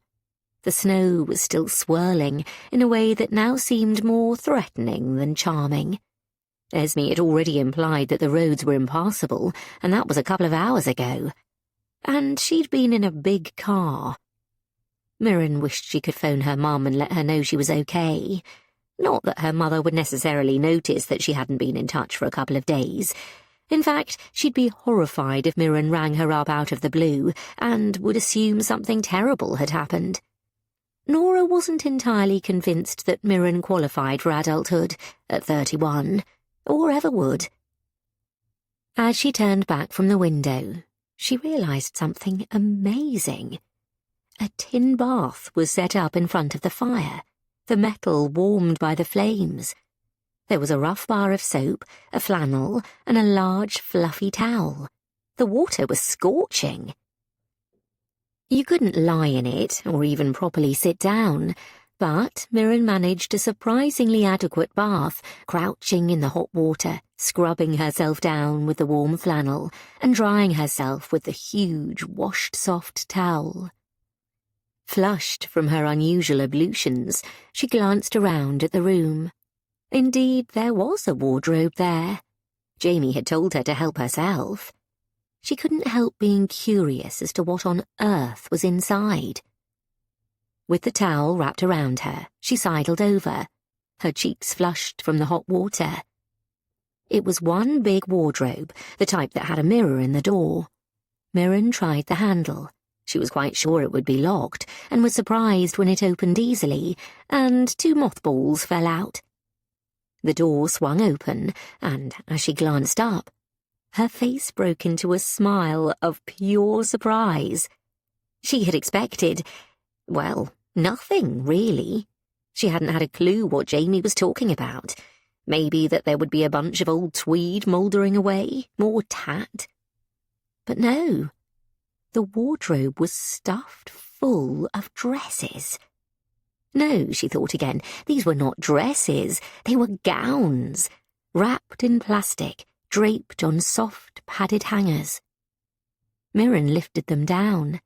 The snow was still swirling in a way that now seemed more threatening than charming. Esme had already implied that the roads were impassable, and that was a couple of hours ago. And she'd been in a big car. Mirren wished she could phone her mum and let her know she was okay. Not that her mother would necessarily notice that she hadn't been in touch for a couple of days. In fact, she'd be horrified if Mirren rang her up out of the blue and would assume something terrible had happened. Nora wasn't entirely convinced that Mirren qualified for adulthood at 31, or ever would. As she turned back from the window, she realized something amazing. A tin bath was set up in front of the fire, the metal warmed by the flames. There was a rough bar of soap, a flannel, and a large, fluffy towel. The water was scorching. You couldn't lie in it, or even properly sit down, but Mirren managed a surprisingly adequate bath, crouching in the hot water, scrubbing herself down with the warm flannel, and drying herself with the huge, washed-soft towel. Flushed from her unusual ablutions, she glanced around at the room. Indeed, there was a wardrobe there. Jamie had told her to help herself. She couldn't help being curious as to what on earth was inside. With the towel wrapped around her, she sidled over, her cheeks flushed from the hot water. It was one big wardrobe, the type that had a mirror in the door. Mirren tried the handle. She was quite sure it would be locked, and was surprised when it opened easily, and 2 mothballs fell out. The door swung open, and as she glanced up, her face broke into a smile of pure surprise. She had expected, well, nothing, really. She hadn't had a clue what Jamie was talking about. Maybe that there would be a bunch of old tweed mouldering away, more tat. But no. The wardrobe was stuffed full of dresses. No, she thought again, these were not dresses, they were gowns, wrapped in plastic, draped on soft, padded hangers. Mirren lifted them down.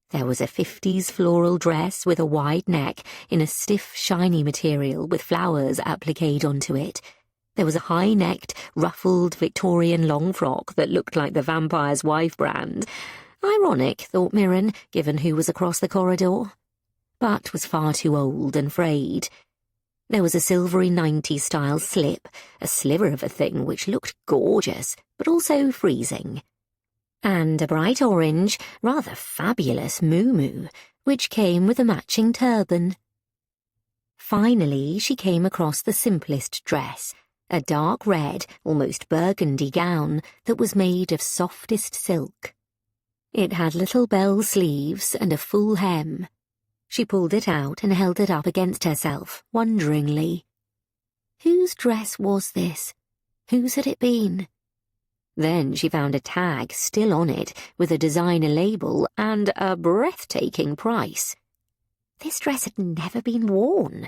There was a 50s floral dress with a wide neck in a stiff, shiny material with flowers appliqued onto it. There was a high-necked, ruffled Victorian long frock that looked like the Vampire's Wife brand. Ironic, thought Mirren, given who was across the corridor, but was far too old and frayed. There was a silvery 90s-style slip, a sliver of a thing which looked gorgeous, but also freezing. And a bright orange, rather fabulous muumuu, which came with a matching turban. Finally, she came across the simplest dress, a dark red, almost burgundy gown that was made of softest silk. It had little bell sleeves and a full hem. She pulled it out and held it up against herself, wonderingly. Whose dress was this? Whose had it been? Then she found a tag still on it with a designer label and a breathtaking price. This dress had never been worn.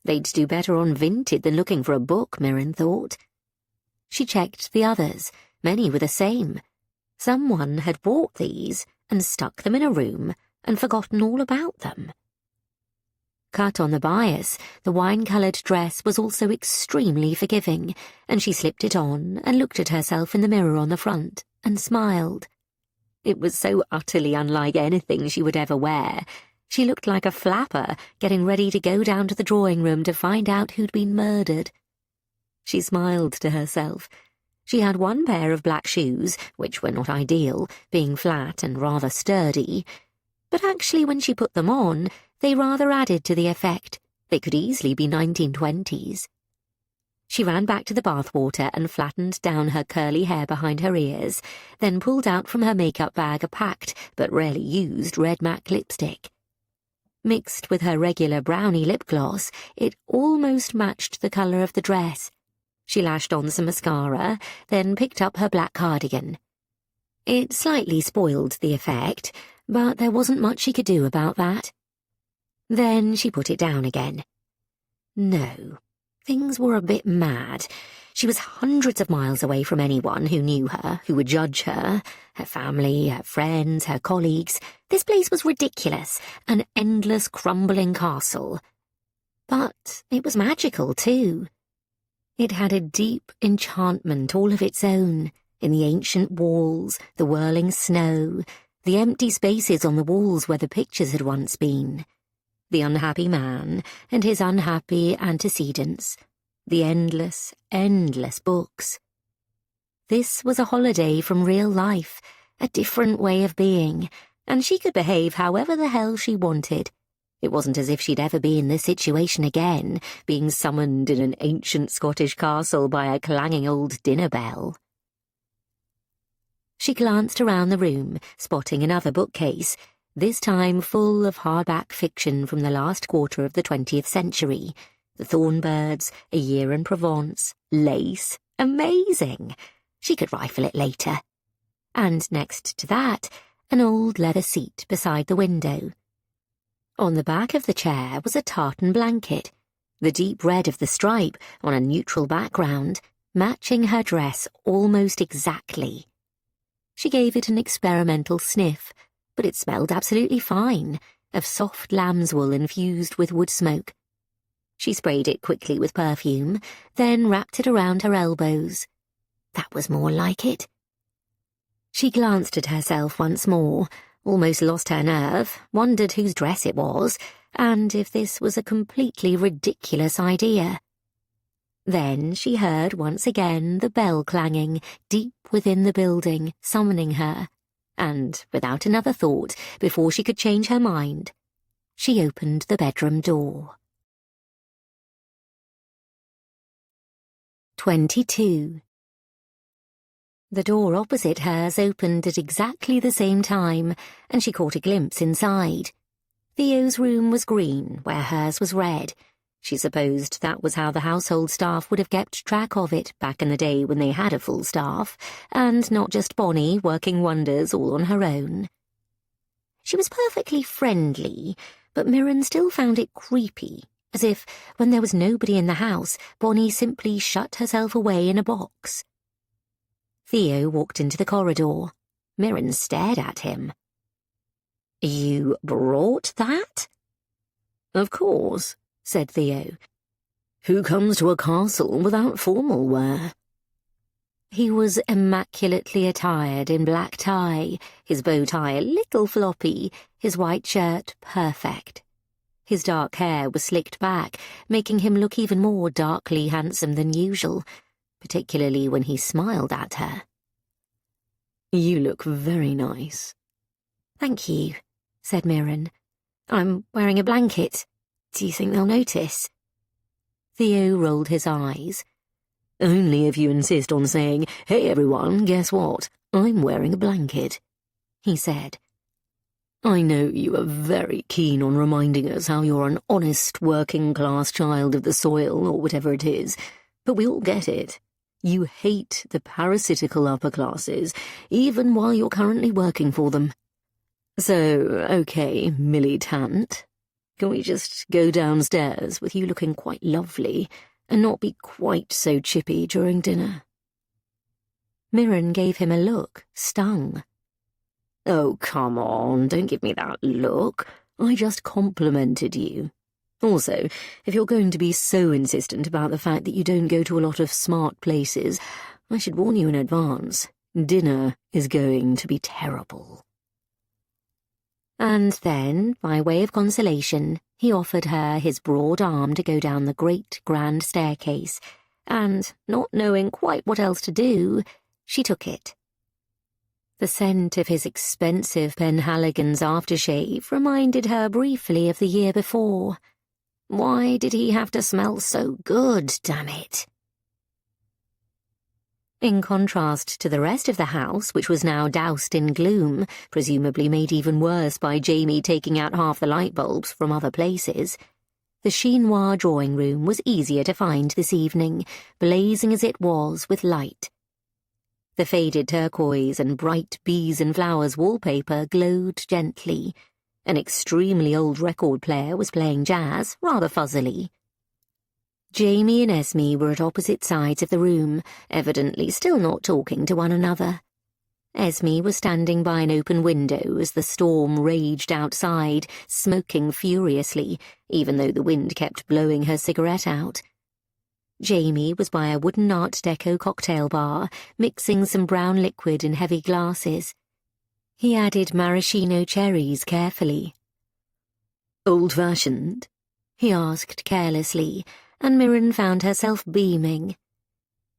They'd do better on Vinted than looking for a book, Mirren thought. She checked the others. Many were the same. Someone had bought these and stuck them in a room and forgotten all about them. Cut on the bias, the wine-coloured dress was also extremely forgiving, and she slipped it on and looked at herself in the mirror on the front and smiled. It was so utterly unlike anything she would ever wear. She looked like a flapper getting ready to go down to the drawing room to find out who'd been murdered. She smiled to herself. She had one pair of black shoes, which were not ideal, being flat and rather sturdy, but actually when she put them on, they rather added to the effect. They could easily be 1920s. She ran back to the bathwater and flattened down her curly hair behind her ears, then pulled out from her makeup bag a packed, but rarely used, red MAC lipstick. Mixed with her regular brownie lip gloss, it almost matched the colour of the dress. She lashed on some mascara, then picked up her black cardigan. It slightly spoiled the effect, but there wasn't much she could do about that. Then she put it down again. No, things were a bit mad. She was hundreds of miles away from anyone who knew her, who would judge her, her family, her friends, her colleagues. This place was ridiculous, an endless crumbling castle. But it was magical, too. It had a deep enchantment all of its own, in the ancient walls, the whirling snow, the empty spaces on the walls where the pictures had once been, the unhappy man and his unhappy antecedents, the endless, endless books. This was a holiday from real life, a different way of being, and she could behave however the hell she wanted. It wasn't as if she'd ever be in this situation again, being summoned in an ancient Scottish castle by a clanging old dinner bell. She glanced around the room, spotting another bookcase, this time full of hardback fiction from the last quarter of the 20th century. The Thornbirds, A Year in Provence, lace. Amazing! She could rifle it later. And next to that, an old leather seat beside the window. On the back of the chair was a tartan blanket, the deep red of the stripe on a neutral background, matching her dress almost exactly. She gave it an experimental sniff, but it smelled absolutely fine, of soft lamb's wool infused with wood smoke. She sprayed it quickly with perfume, then wrapped it around her elbows. That was more like it. She glanced at herself once more, almost lost her nerve, wondered whose dress it was, and if this was a completely ridiculous idea. Then she heard once again the bell clanging deep within the building, summoning her, and, without another thought, before she could change her mind, she opened the bedroom door. 22. The door opposite hers opened at exactly the same time, and she caught a glimpse inside. Theo's room was green, where hers was red. She supposed that was how the household staff would have kept track of it back in the day when they had a full staff, and not just Bonnie working wonders all on her own. She was perfectly friendly, but Mirren still found it creepy, as if, when there was nobody in the house, Bonnie simply shut herself away in a box. Theo walked into the corridor. Mirren stared at him. "You brought that?" "Of course," said Theo. "Who comes to a castle without formal wear?" He was immaculately attired in black tie, his bow tie a little floppy, his white shirt perfect. His dark hair was slicked back, making him look even more darkly handsome than usual, particularly when he smiled at her. "You look very nice." "Thank you," said Mirren. "I'm wearing a blanket. Do you think they'll notice?" Theo rolled his eyes. "Only if you insist on saying, 'Hey everyone, guess what? I'm wearing a blanket,'" he said. "I know you are very keen on reminding us how you're an honest working-class child of the soil or whatever it is, but we all get it. You hate the parasitical upper classes, even while you're currently working for them. So, okay, militant, can we just go downstairs with you looking quite lovely and not be quite so chippy during dinner?" Mirren gave him a look, stung. "Oh, come on, don't give me that look. I just complimented you. Also, if you're going to be so insistent about the fact that you don't go to a lot of smart places, I should warn you in advance. Dinner is going to be terrible." And then, by way of consolation, he offered her his broad arm to go down the great grand staircase, and, not knowing quite what else to do, she took it. The scent of his expensive Penhaligon's aftershave reminded her briefly of the year before. Why did he have to smell so good, damn it? In contrast to the rest of the house, which was now doused in gloom, presumably made even worse by Jamie taking out half the light bulbs from other places, the chinois drawing room was easier to find this evening, blazing as it was with light. The faded turquoise and bright bees and flowers wallpaper glowed gently. An extremely old record player was playing jazz, rather fuzzily. Jamie and Esme were at opposite sides of the room, evidently still not talking to one another. Esme was standing by an open window as the storm raged outside, smoking furiously, even though the wind kept blowing her cigarette out. Jamie was by a wooden Art Deco cocktail bar, mixing some brown liquid in heavy glasses. He added maraschino cherries carefully. "Old-fashioned?" he asked carelessly, and Mirren found herself beaming.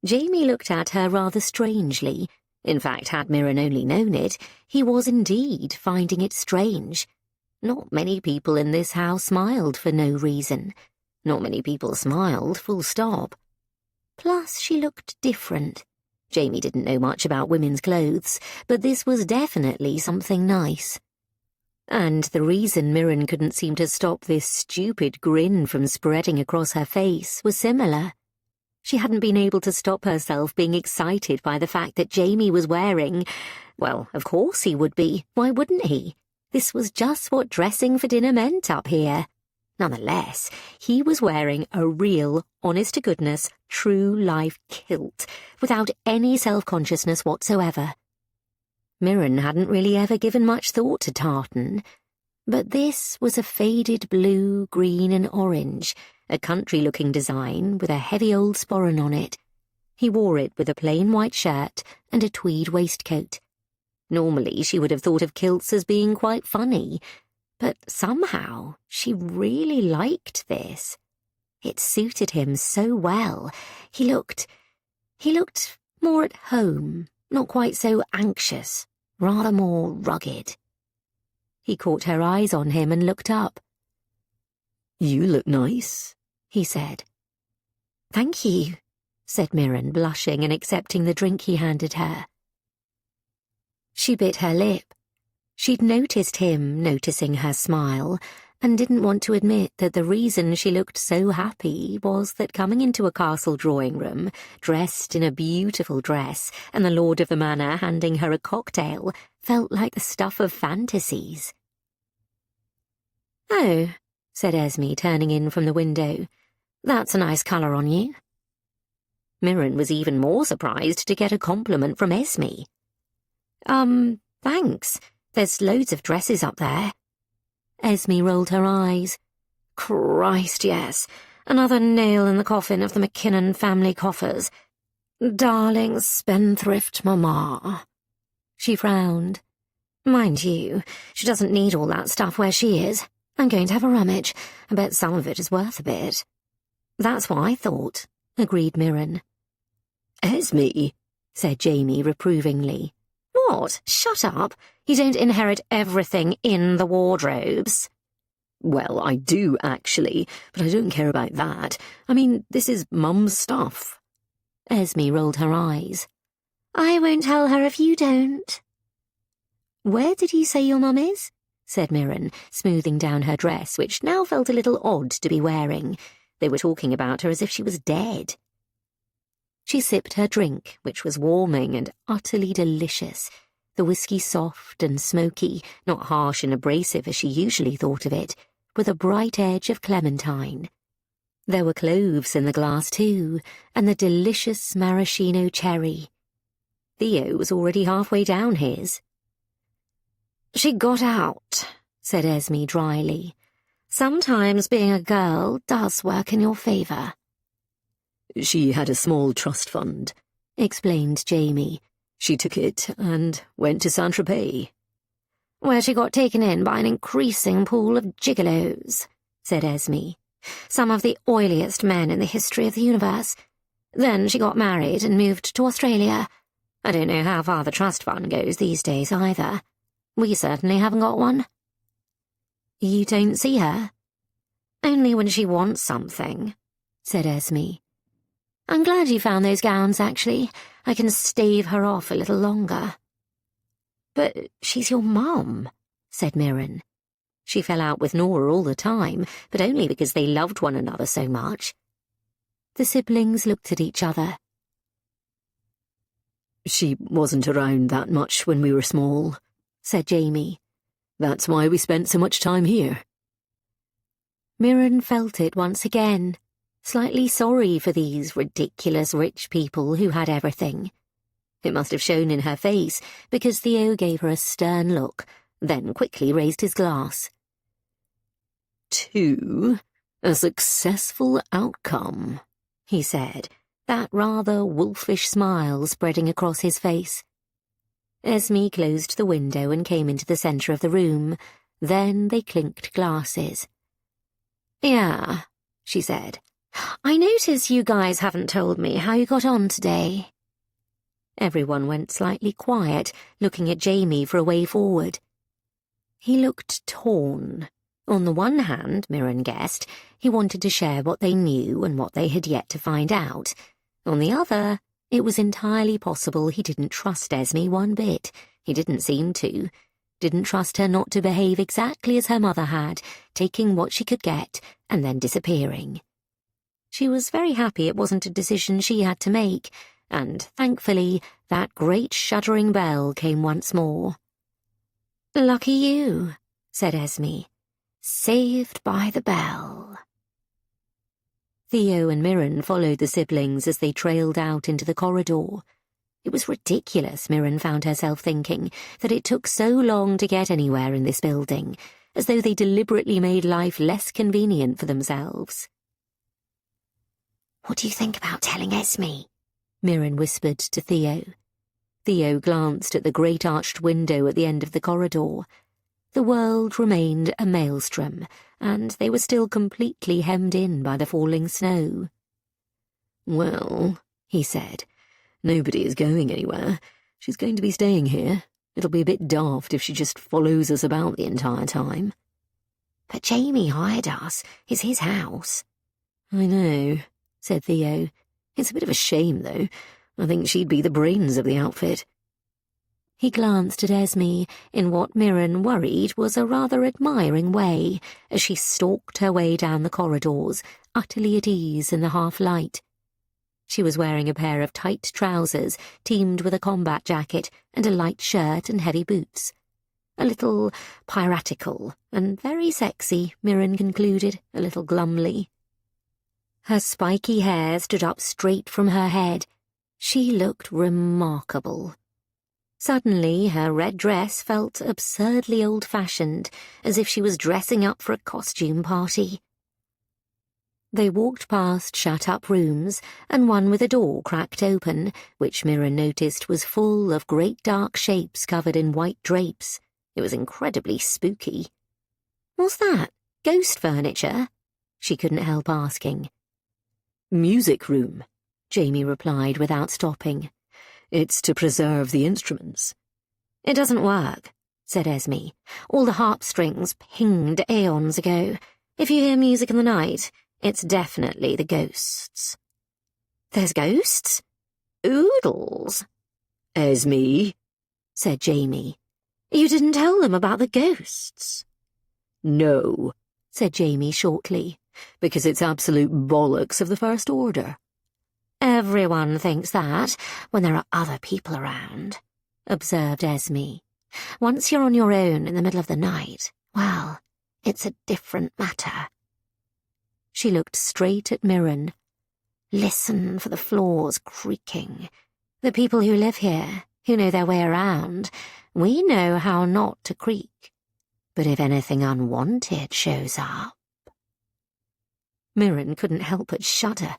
Jamie looked at her rather strangely. In fact, had Mirren only known it, he was indeed finding it strange. Not many people in this house smiled for no reason. Not many people smiled, full stop. Plus, she looked different. Jamie didn't know much about women's clothes, but this was definitely something nice. And the reason Mirren couldn't seem to stop this stupid grin from spreading across her face was similar. She hadn't been able to stop herself being excited by the fact that Jamie was wearing, Well, of course he would be. Why wouldn't he? This was just what dressing for dinner meant up here. Nonetheless, he was wearing a real, honest-to-goodness, true-life kilt, without any self-consciousness whatsoever. Mirren hadn't really ever given much thought to tartan, but this was a faded blue, green and orange, a country-looking design with a heavy old sporran on it. He wore it with a plain white shirt and a tweed waistcoat. Normally she would have thought of kilts as being quite funny, but somehow she really liked this. It suited him so well. He looked more at home, not quite so anxious, rather more rugged. He caught her eyes on him and looked up. "You look nice," he said. "Thank you," said Mirren, blushing and accepting the drink he handed her. She bit her lip. She'd noticed him noticing her smile, and didn't want to admit that the reason she looked so happy was that coming into a castle drawing-room, dressed in a beautiful dress, and the lord of the manor handing her a cocktail, felt like the stuff of fantasies. "Oh," said Esme, turning in from the window. "That's a nice colour on you." Mirren was even more surprised to get a compliment from Esme. Thanks. There's loads of dresses up there." Esme rolled her eyes. "Christ, yes. Another nail in the coffin of the McKinnon family coffers. Darling spendthrift mamma." She frowned. "Mind you, she doesn't need all that stuff where she is. I'm going to have a rummage. I bet some of it is worth a bit." "That's what I thought," agreed Mirren. "Esme," said Jamie reprovingly. "What? Shut up. You don't inherit everything in the wardrobes." "Well, I do, actually, but I don't care about that. I mean, this is Mum's stuff." Esme rolled her eyes. "I won't tell her if you don't." "Where did you say your mum is?" said Mirren, smoothing down her dress, which now felt a little odd to be wearing. They were talking about her as if she was dead. She sipped her drink, which was warming and utterly delicious, the whiskey soft and smoky, not harsh and abrasive as she usually thought of it, with a bright edge of clementine. There were cloves in the glass too, and the delicious maraschino cherry. Theo was already halfway down his. "She got out," said Esme dryly. "Sometimes being a girl does work in your favour." "She had a small trust fund," explained Jamie. "She took it and went to Saint-Tropez." "Where she got taken in by an increasing pool of gigolos," said Esme. "Some of the oiliest men in the history of the universe. Then she got married and moved to Australia. I don't know how far the trust fund goes these days either. We certainly haven't got one." "You don't see her?" "Only when she wants something," said Esme. "I'm glad you found those gowns, actually. I can stave her off a little longer." "But she's your mum," said Mirren. She fell out with Nora all the time, but only because they loved one another so much. The siblings looked at each other. "She wasn't around that much when we were small," said Jamie. "That's why we spent so much time here." Mirren felt it once again, slightly sorry for these ridiculous rich people who had everything. It must have shown in her face, because Theo gave her a stern look, then quickly raised his glass. "2, a successful outcome," he said, that rather wolfish smile spreading across his face. Esme closed the window and came into the centre of the room. Then they clinked glasses. "Yeah," she said. "I notice you guys haven't told me how you got on today." Everyone went slightly quiet, looking at Jamie for a way forward. He looked torn. On the one hand, Mirren guessed, he wanted to share what they knew and what they had yet to find out. On the other, it was entirely possible he didn't trust Esme one bit. He didn't seem to. Didn't trust her not to behave exactly as her mother had, taking what she could get and then disappearing. She was very happy it wasn't a decision she had to make, and thankfully that great shuddering bell came once more. "Lucky you," said Esme. "Saved by the bell." Theo and Mirren followed the siblings as they trailed out into the corridor. It was ridiculous, Mirren found herself thinking, that it took so long to get anywhere in this building, as though they deliberately made life less convenient for themselves. "What do you think about telling Esme?" Mirren whispered to Theo. Theo glanced at the great arched window at the end of the corridor. The world remained a maelstrom, and they were still completely hemmed in by the falling snow. "Well," he said, "nobody is going anywhere. She's going to be staying here. It'll be a bit daft if she just follows us about the entire time." "But Jamie hired us. It's his house." "I know," said Theo. "It's a bit of a shame, though. I think she'd be the brains of the outfit." He glanced at Esme in what Mirren worried was a rather admiring way as she stalked her way down the corridors, utterly at ease in the half-light. She was wearing a pair of tight trousers teamed with a combat jacket and a light shirt and heavy boots. A little piratical and very sexy, Mirren concluded, a little glumly. Her spiky hair stood up straight from her head. She looked remarkable. Suddenly, her red dress felt absurdly old-fashioned, as if she was dressing up for a costume party. They walked past shut-up rooms, and one with a door cracked open, which Mirren noticed was full of great dark shapes covered in white drapes. It was incredibly spooky. "What's that? Ghost furniture?" She couldn't help asking. "Music room," Jamie replied without stopping. "It's to preserve the instruments." "It doesn't work," said Esme. "All the harp strings pinged aeons ago. If you hear music in the night, it's definitely the ghosts." "There's ghosts? Oodles!" "Esme," said Jamie. "You didn't tell them about the ghosts." "No," said Jamie shortly. "because it's absolute bollocks of the first order." "Everyone thinks that when there are other people around," observed Esme. "Once you're on your own in the middle of the night, well, it's a different matter." She looked straight at Mirren. "Listen for the floors creaking. The people who live here, who know their way around, we know how not to creak. But if anything unwanted shows up..." Mirren couldn't help but shudder.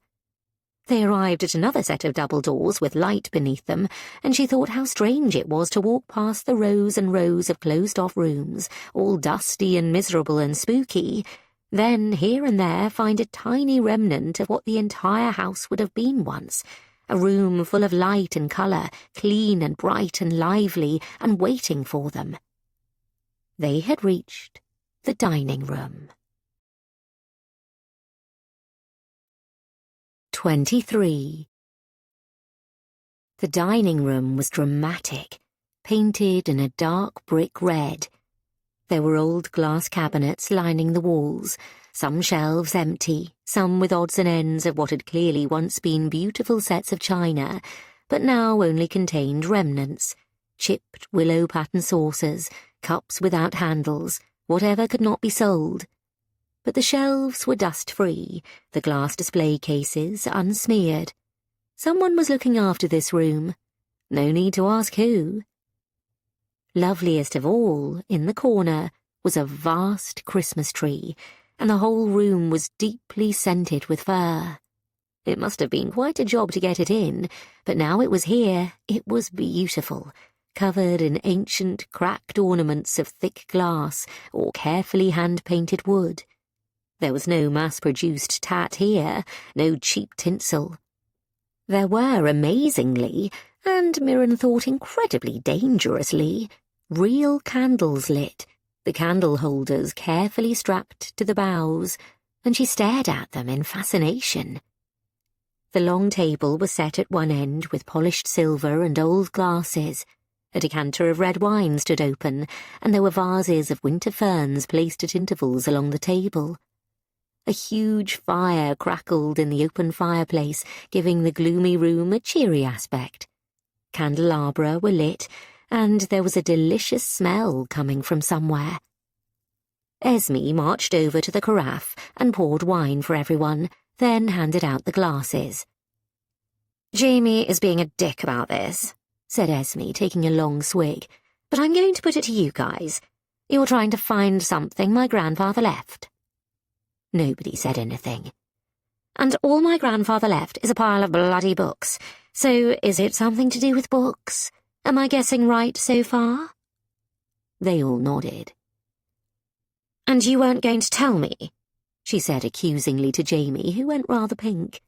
They arrived at another set of double doors with light beneath them, and she thought how strange it was to walk past the rows and rows of closed-off rooms, all dusty and miserable and spooky, then here and there find a tiny remnant of what the entire house would have been once, a room full of light and colour, clean and bright and lively, and waiting for them. They had reached the dining room. 23. The dining room was dramatic, painted in a dark brick red. There were old glass cabinets lining the walls, some shelves empty, some with odds and ends of what had clearly once been beautiful sets of china, but now only contained remnants, chipped willow-pattern saucers, cups without handles, whatever could not be sold. But the shelves were dust-free, the glass display cases unsmeared. Someone was looking after this room. No need to ask who. Loveliest of all, in the corner, was a vast Christmas tree, and the whole room was deeply scented with fir. It must have been quite a job to get it in, but now it was here, it was beautiful, covered in ancient, cracked ornaments of thick glass or carefully hand-painted wood. There was no mass-produced tat here, no cheap tinsel. There were, amazingly, and Mirren thought incredibly dangerously, real candles lit, the candle holders carefully strapped to the bows, and she stared at them in fascination. The long table was set at one end with polished silver and old glasses. A decanter of red wine stood open, and there were vases of winter ferns placed at intervals along the table. A huge fire crackled in the open fireplace, giving the gloomy room a cheery aspect. Candelabra were lit, and there was a delicious smell coming from somewhere. Esme marched over to the carafe and poured wine for everyone, then handed out the glasses. "Jamie is being a dick about this," said Esme, taking a long swig, "but I'm going to put it to you guys. You're trying to find something my grandfather left." Nobody said anything. "And all my grandfather left is a pile of bloody books. So is it something to do with books? Am I guessing right so far?" They all nodded. "And you weren't going to tell me?" she said accusingly to Jamie, who went rather pink.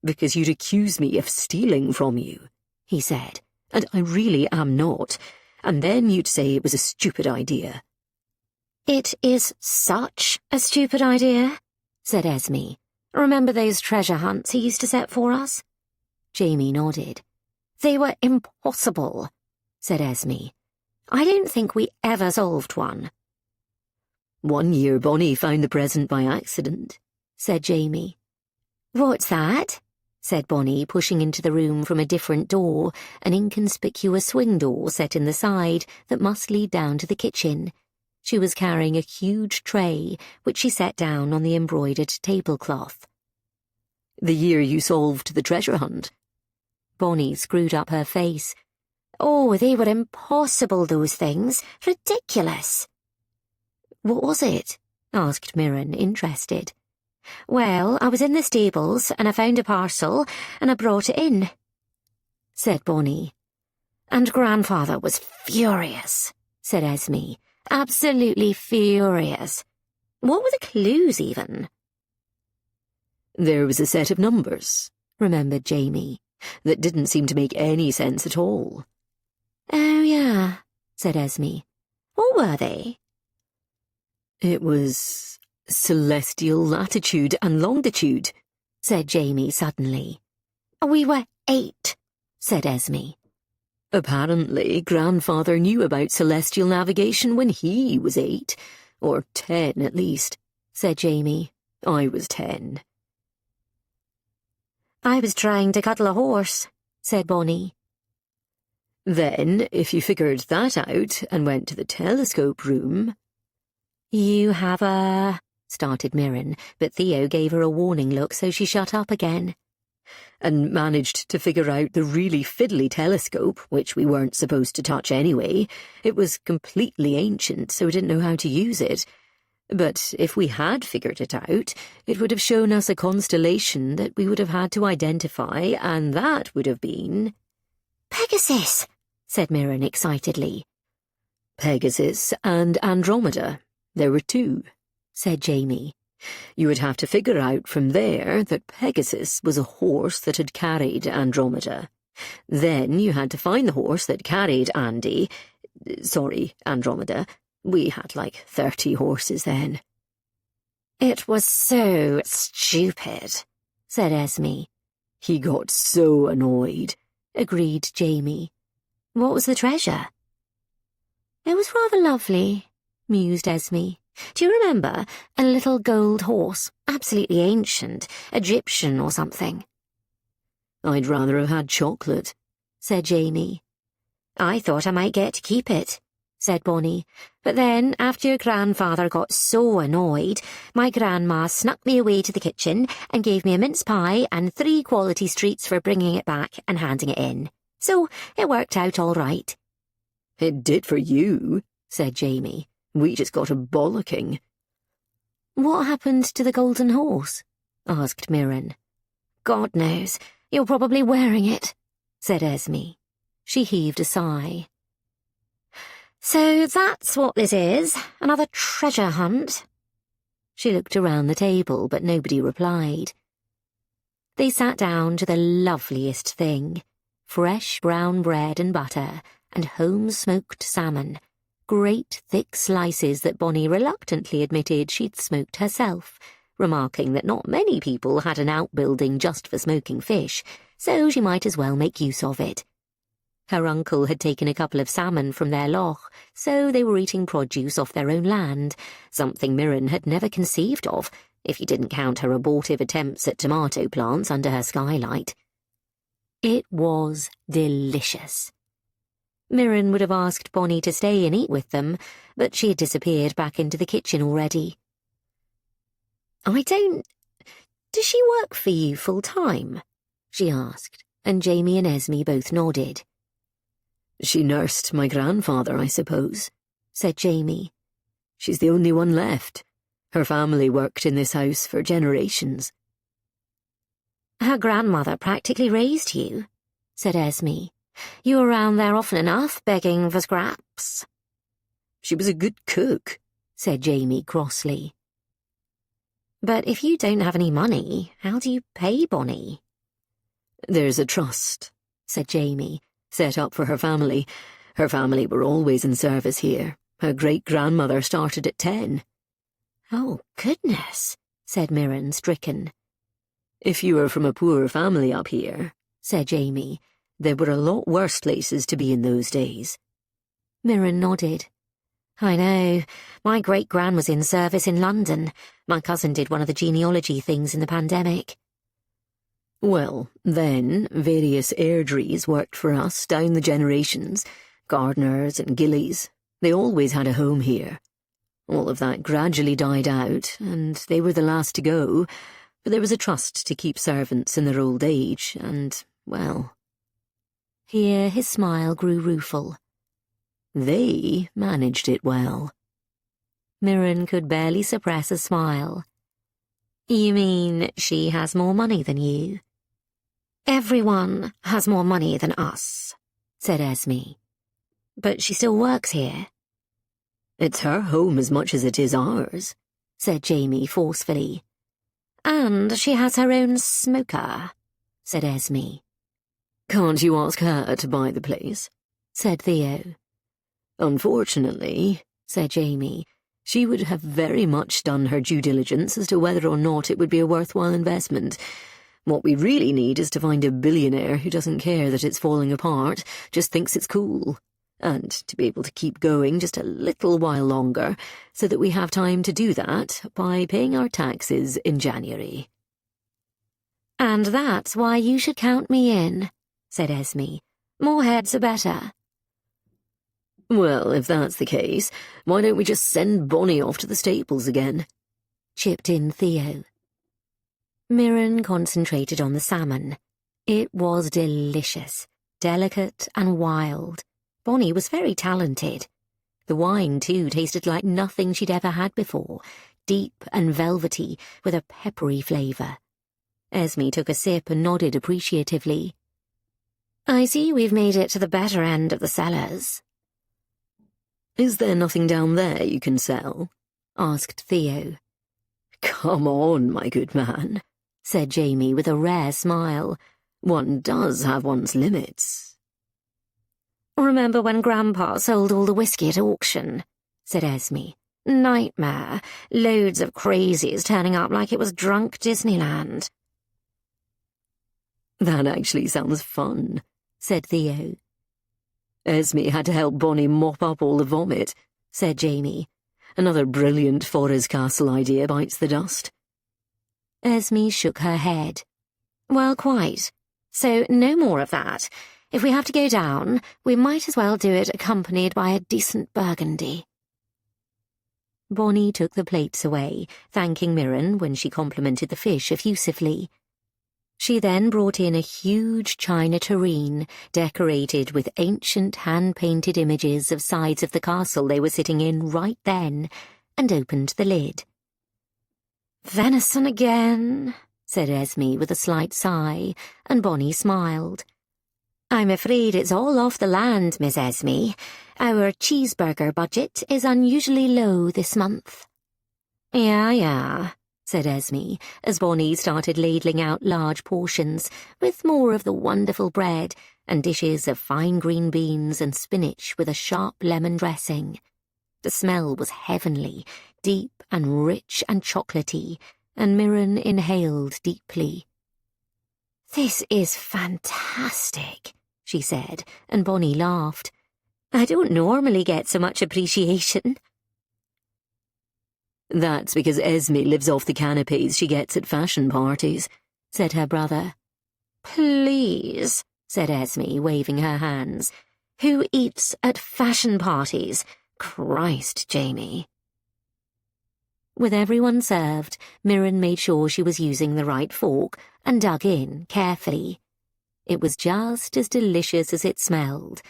"Because you'd accuse me of stealing from you," he said, "and I really am not. And then you'd say it was a stupid idea." "It is such a stupid idea," said Esme. "Remember those treasure hunts he used to set for us?" Jamie nodded. "They were impossible," said Esme. "I don't think we ever solved one." "One year Bonnie found the present by accident," said Jamie. "What's that?" said Bonnie, pushing into the room from a different door, an inconspicuous swing door set in the side that must lead down to the kitchen. She was carrying a huge tray, which she set down on the embroidered tablecloth. "The year you solved the treasure hunt." Bonnie screwed up her face. "Oh, they were impossible, those things. Ridiculous." "What was it?" asked Mirren, interested. "Well, I was in the stables, and I found a parcel, and I brought it in," said Bonnie. "And Grandfather was furious," said Esme. "Absolutely furious. What were the clues, even?" "There was a set of numbers," remembered Jamie, "that didn't seem to make any sense at all." "Oh, yeah," said Esme. "What were they?" "It was celestial latitude and longitude," said Jamie suddenly. "We were 8, said Esme. "Apparently, Grandfather knew about celestial navigation when he was 8, or 10 at least," said Jamie. "I was 10. "I was trying to cuddle a horse," said Bonnie. "Then, if you figured that out and went to the telescope room—" "You have a—" started Mirren, but Theo gave her a warning look, so she shut up again. "and managed to figure out the really fiddly telescope, which we weren't supposed to touch anyway. It was completely ancient, so we didn't know how to use it. But if we had figured it out, it would have shown us a constellation that we would have had to identify, and that would have been—" "Pegasus," said Mirren excitedly. "Pegasus and Andromeda. There were 2, said Jamie. "You would have to figure out from there that Pegasus was a horse that had carried Andromeda. Then you had to find the horse that carried Andromeda. We had like 30 horses then." "It was so stupid," said Esme. "He got so annoyed," agreed Jamie. "What was the treasure?" "It was rather lovely," mused Esme. "Do you remember? A little gold horse, absolutely ancient, Egyptian or something." "I'd rather have had chocolate," said Jamie. "I thought I might get to keep it," said Bonnie. "But then, after your grandfather got so annoyed, my grandma snuck me away to the kitchen and gave me a mince pie and 3 quality streets for bringing it back and handing it in. So it worked out all right." "It did for you," said Jamie. "We just got a bollocking." "What happened to the golden horse?" asked Mirren. "God knows. You're probably wearing it," said Esme. She heaved a sigh. "So that's what this is, another treasure hunt." She looked around the table, but nobody replied. They sat down to the loveliest thing, fresh brown bread and butter, and home-smoked salmon, great thick slices that Bonnie reluctantly admitted she'd smoked herself, remarking that not many people had an outbuilding just for smoking fish, so she might as well make use of it. Her uncle had taken a couple of salmon from their loch, so they were eating produce off their own land, something Mirren had never conceived of, if you didn't count her abortive attempts at tomato plants under her skylight. It was delicious. Mirren would have asked Bonnie to stay and eat with them, but she had disappeared back into the kitchen already. Does she work for you full-time? She asked, and Jamie and Esme both nodded. She nursed my grandfather, I suppose, said Jamie. She's the only one left. Her family worked in this house for generations. Her grandmother practically raised you, said Esme. You were around there often enough, begging for scraps. She was a good cook, said Jamie crossly. But if you don't have any money, how do you pay Bonnie? There's a trust, said Jamie, set up for her family. Her family were always in service here. Her great-grandmother started at 10. Oh, goodness, said Mirren, stricken. If you were from a poor family up here, said Jamie, there were a lot worse places to be in those days. Mirren nodded. I know. My great-gran was in service in London. My cousin did one of the genealogy things in the pandemic. Well, then, various Airdries worked for us down the generations. Gardeners and gillies. They always had a home here. All of that gradually died out, and they were the last to go, but there was a trust to keep servants in their old age, and, well... Here his smile grew rueful. They managed it well. Mirren could barely suppress a smile. You mean she has more money than you? Everyone has more money than us, said Esme. But she still works here. It's her home as much as it is ours, said Jamie forcefully. And she has her own smoker, said Esme. Can't you ask her to buy the place? Said Theo. Unfortunately, said Jamie, she would have very much done her due diligence as to whether or not it would be a worthwhile investment. What we really need is to find a billionaire who doesn't care that it's falling apart, just thinks it's cool, and to be able to keep going just a little while longer so that we have time to do that by paying our taxes in January. And that's why you should count me in, said Esme. More heads are better. Well, if that's the case, why don't we just send Bonnie off to the stables again? Chipped in Theo. Mirren concentrated on the salmon. It was delicious, delicate and wild. Bonnie was very talented. The wine, too, tasted like nothing she'd ever had before, deep and velvety, with a peppery flavour. Esme took a sip and nodded appreciatively. I see we've made it to the better end of the cellars. Is there nothing down there you can sell? Asked Theo. Come on, my good man, said Jamie with a rare smile. One does have one's limits. Remember when Grandpa sold all the whiskey at auction? Said Esme. Nightmare. Loads of crazies turning up like it was drunk Disneyland. That actually sounds fun, said Theo. Esme had to help Bonnie mop up all the vomit, said Jamie. Another brilliant Forres Castle idea bites the dust. Esme shook her head. Well, quite. So no more of that. If we have to go down, we might as well do it accompanied by a decent burgundy. Bonnie took the plates away, thanking Mirren when she complimented the fish effusively. She then brought in a huge china tureen, decorated with ancient hand-painted images of sides of the castle they were sitting in right then, and opened the lid. Venison again, said Esme with a slight sigh, and Bonnie smiled. I'm afraid it's all off the land, Miss Esme. Our cheeseburger budget is unusually low this month. Yeah, said Esme, as Bonnie started ladling out large portions, with more of the wonderful bread and dishes of fine green beans and spinach with a sharp lemon dressing. The smell was heavenly, deep and rich and chocolatey, and Mirren inhaled deeply. This is fantastic, she said, and Bonnie laughed. I don't normally get so much appreciation. That's because Esme lives off the canapes she gets at fashion parties, said her brother. Please, said Esme, waving her hands. Who eats at fashion parties? Christ, Jamie. With everyone served, Mirren made sure she was using the right fork and dug in carefully. It was just as delicious as it smelled.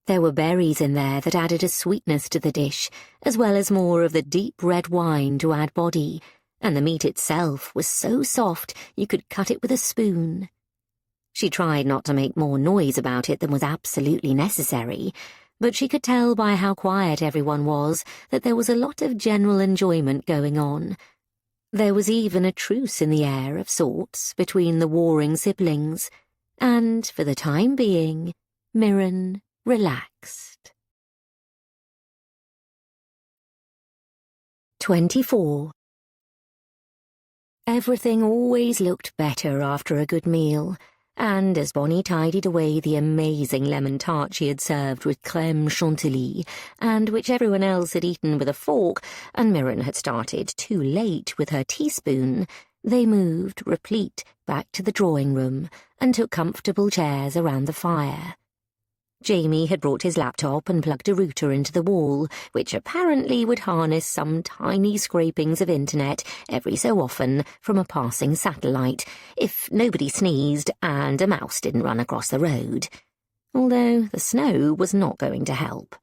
There were berries in there that added a sweetness to the dish, as well as more of the deep red wine to add body, and the meat itself was so soft you could cut it with a spoon. She tried not to make more noise about it than was absolutely necessary, but she could tell by how quiet everyone was that there was a lot of general enjoyment going on. There was even a truce in the air of sorts between the warring siblings, and, for the time being, Mirren relaxed. 24. Everything always looked better after a good meal, and as Bonnie tidied away the amazing lemon tart she had served with crème chantilly, and which everyone else had eaten with a fork, and Mirren had started too late with her teaspoon, they moved, replete, back to the drawing room and took comfortable chairs around the fire. Jamie had brought his laptop and plugged a router into the wall, which apparently would harness some tiny scrapings of internet every so often from a passing satellite, if nobody sneezed and a mouse didn't run across the road. Although the snow was not going to help.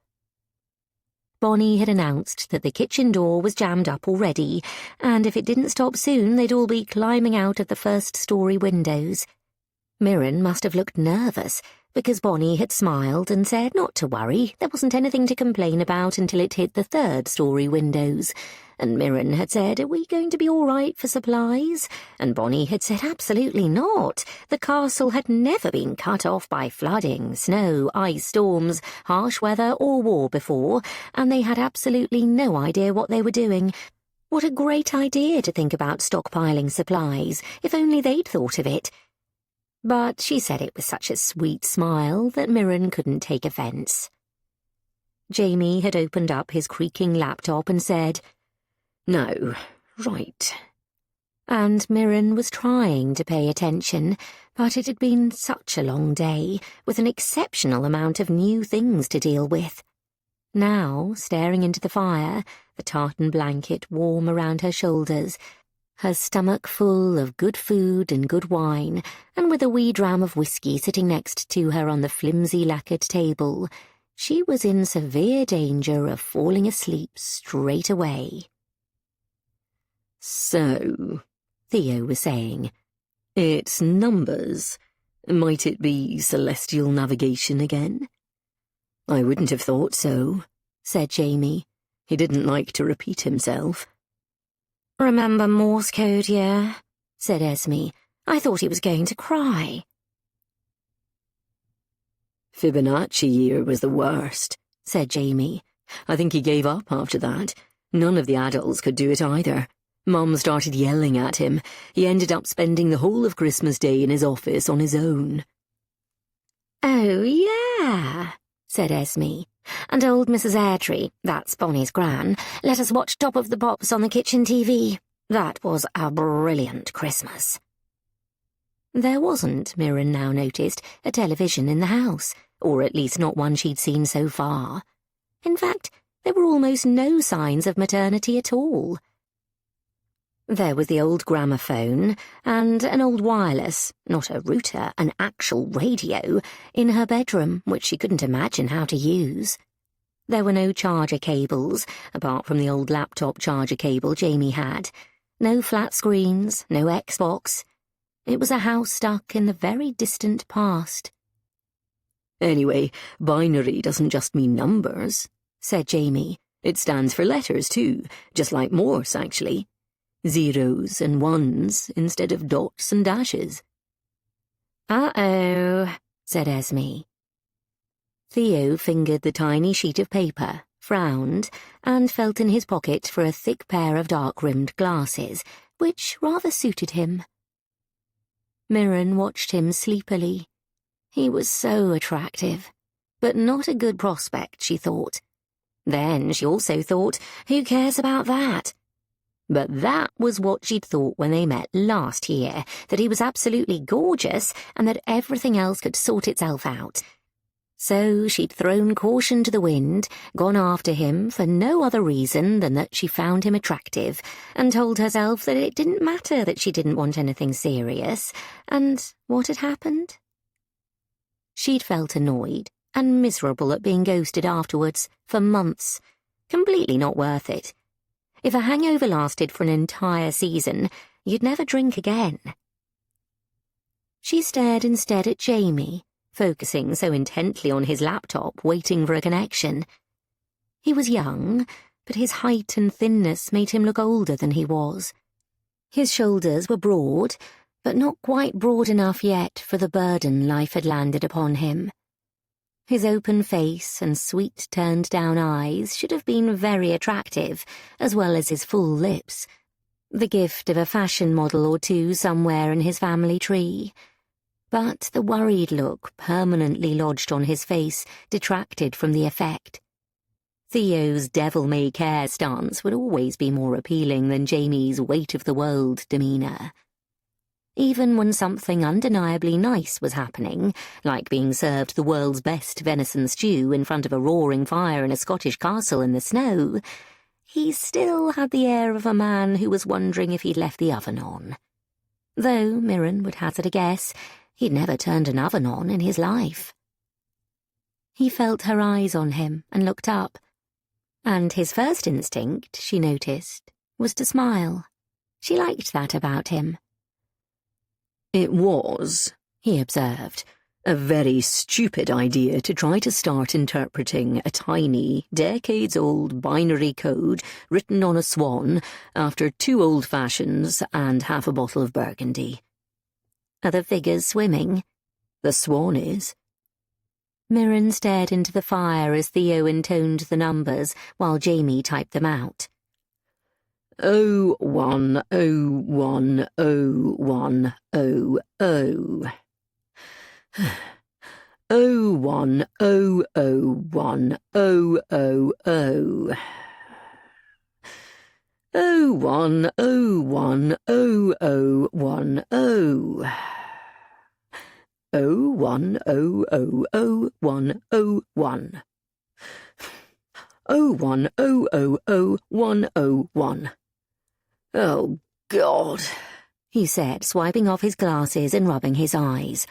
Bonnie had announced that the kitchen door was jammed up already, and if it didn't stop soon they'd all be climbing out of the first-story windows. Mirren must have looked nervous, because Bonnie had smiled and said not to worry, there wasn't anything to complain about until it hit the third-story windows. And Mirren had said, are we going to be all right for supplies? And Bonnie had said absolutely not. The castle had never been cut off by flooding, snow, ice storms, harsh weather or war before, and they had absolutely no idea what they were doing. What a great idea to think about stockpiling supplies, if only they'd thought of it. But she said it with such a sweet smile that Mirren couldn't take offence. Jamie had opened up his creaking laptop and said, No, right. And Mirren was trying to pay attention, but it had been such a long day, with an exceptional amount of new things to deal with. Now, staring into the fire, the tartan blanket warm around her shoulders, her stomach full of good food and good wine, and with a wee dram of whiskey sitting next to her on the flimsy lacquered table, she was in severe danger of falling asleep straight away. So, Theo was saying, it's numbers. Might it be celestial navigation again? I wouldn't have thought so, said Jamie. He didn't like to repeat himself. Remember Morse code, yeah? Said Esme. I thought he was going to cry. Fibonacci year was the worst, said Jamie. I think he gave up after that. None of the adults could do it either. Mum started yelling at him. He ended up spending the whole of Christmas Day in his office on his own. Oh, yeah, said Esme. And old Mrs. Airtree, that's Bonnie's gran, let us watch Top of the Pops on the kitchen TV. That was a brilliant Christmas. There wasn't, Mirren now noticed, a television in the house, or at least not one she'd seen so far. In fact, there were almost no signs of maternity at all. There was the old gramophone, and an old wireless, not a router, an actual radio, in her bedroom, which she couldn't imagine how to use. There were no charger cables, apart from the old laptop charger cable Jamie had. No flat screens, no Xbox. It was a house stuck in the very distant past. Anyway, binary doesn't just mean numbers, said Jamie. It stands for letters too, just like Morse, actually. Zeros and ones instead of dots and dashes. Uh-oh, said Esme. Theo fingered the tiny sheet of paper, frowned, and felt in his pocket for a thick pair of dark-rimmed glasses, which rather suited him. Mirren watched him sleepily. He was so attractive, but not a good prospect, she thought. Then she also thought, who cares about that? But that was what she'd thought when they met last year, that he was absolutely gorgeous and that everything else could sort itself out. So she'd thrown caution to the wind, gone after him for no other reason than that she found him attractive, and told herself that it didn't matter that she didn't want anything serious. And what had happened? She'd felt annoyed and miserable at being ghosted afterwards for months. Completely not worth it. If a hangover lasted for an entire season, you'd never drink again. She stared instead at Jamie, focusing so intently on his laptop, waiting for a connection. He was young, but his height and thinness made him look older than he was. His shoulders were broad, but not quite broad enough yet for the burden life had landed upon him. His open face and sweet turned-down eyes should have been very attractive, as well as his full lips, the gift of a fashion model or two somewhere in his family tree. But the worried look permanently lodged on his face detracted from the effect. Theo's devil-may-care stance would always be more appealing than Jamie's weight-of-the-world demeanour. Even when something undeniably nice was happening, like being served the world's best venison stew in front of a roaring fire in a Scottish castle in the snow, he still had the air of a man who was wondering if he'd left the oven on. Though, Mirren would hazard a guess, he'd never turned an oven on in his life. He felt her eyes on him and looked up, and his first instinct, she noticed, was to smile. She liked that about him. It was, he observed, a very stupid idea to try to start interpreting a tiny, decades-old binary code written on a swan after 2 old fashions and half a bottle of Burgundy. Are the figures swimming? The swan is. Mirren stared into the fire as Theo intoned the numbers while Jamie typed them out. 01010100. 01001000. 01010010. 01000101. 01000101. Oh, God, he said, swiping off his glasses and rubbing his eyes.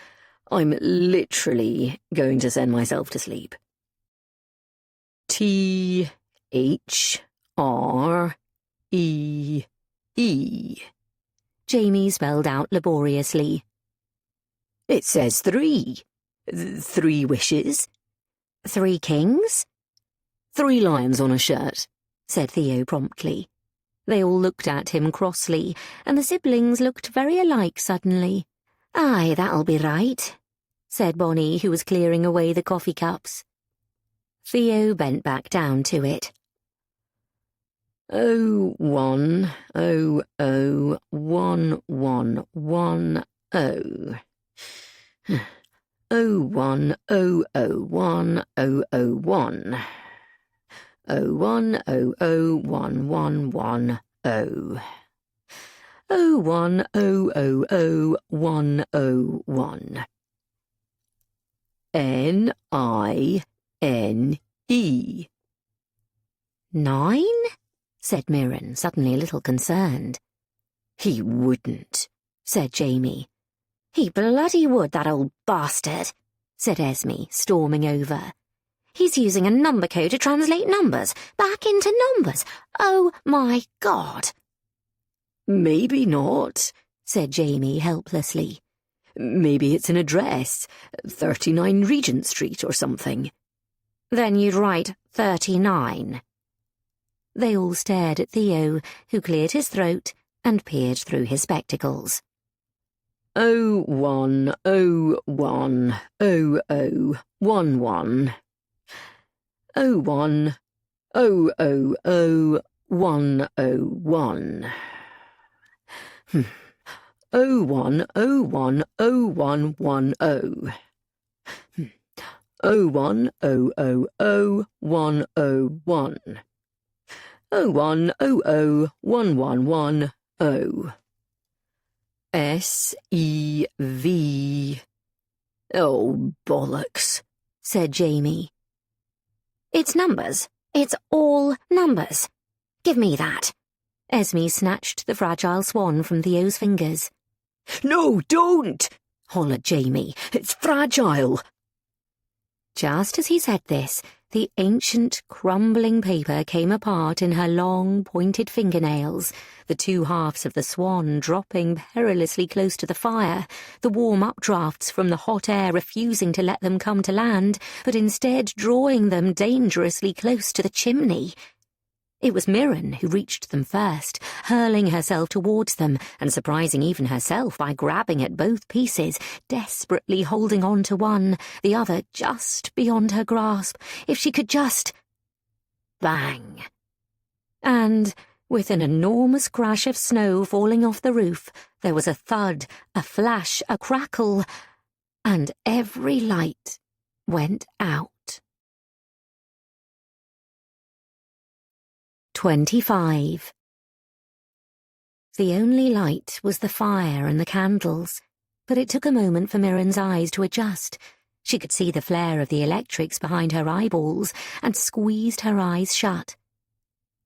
I'm literally going to send myself to sleep. THREE. Jamie spelled out laboriously. It says 3. 3 wishes. 3 kings? 3 lions on a shirt, said Theo promptly. They all looked at him crossly, and the siblings looked very alike suddenly. Aye, that'll be right, said Bonnie, who was clearing away the coffee cups. Theo bent back down to it. 01001110. 01001001. 01001110. 01000101. NINE. 9? said Mirren, suddenly a little concerned. He wouldn't, said Jamie. He bloody would, that old bastard, said Esme, storming over. He's using a number code to translate numbers back into numbers. Oh, my God. Maybe not, said Jamie helplessly. Maybe it's an address, 39 Regent Street or something. Then you'd write 39. They all stared at Theo, who cleared his throat and peered through his spectacles. 01010011. 01000101. 01010110. 01000 101. 010011110. SEV. Oh, bollocks, said Jamie. It's numbers. It's all numbers. Give me that. Esme snatched the fragile swan from Theo's fingers. No, don't, hollered Jamie. It's fragile. Just as he said this, the ancient, crumbling paper came apart in her long, pointed fingernails, the two halves of the swan dropping perilously close to the fire, the warm updrafts from the hot air refusing to let them come to land, but instead drawing them dangerously close to the chimney. It was Mirren who reached them first, hurling herself towards them and surprising even herself by grabbing at both pieces, desperately holding on to one, the other just beyond her grasp. If she could just... Bang! And, with an enormous crash of snow falling off the roof, there was a thud, a flash, a crackle, and every light went out. 25. The only light was the fire and the candles, but it took a moment for Mirren's eyes to adjust. She could see the flare of the electrics behind her eyeballs and squeezed her eyes shut.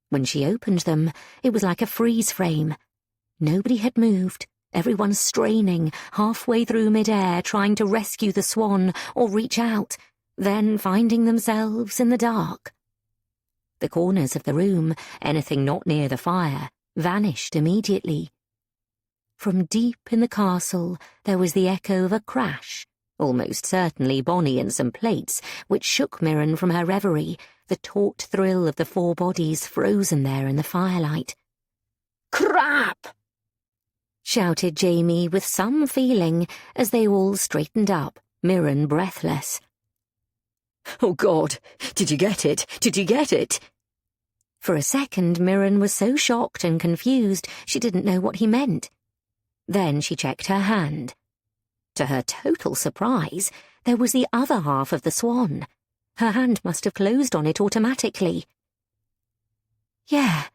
When she opened them, it was like a freeze frame. Nobody had moved, everyone straining, halfway through mid-air trying to rescue the swan or reach out, then finding themselves in the dark. The corners of the room, anything not near the fire, vanished immediately. From deep in the castle there was the echo of a crash, almost certainly Bonnie and some plates, which shook Mirren from her reverie, the taut thrill of the four bodies frozen there in the firelight. "Crap!" shouted Jamie with some feeling as they all straightened up, Mirren breathless. Oh, God, did you get it? Did you get it? For a second, Mirren was so shocked and confused she didn't know what he meant. Then she checked her hand. To her total surprise, there was the other half of the swan. Her hand must have closed on it automatically. "Yeah,"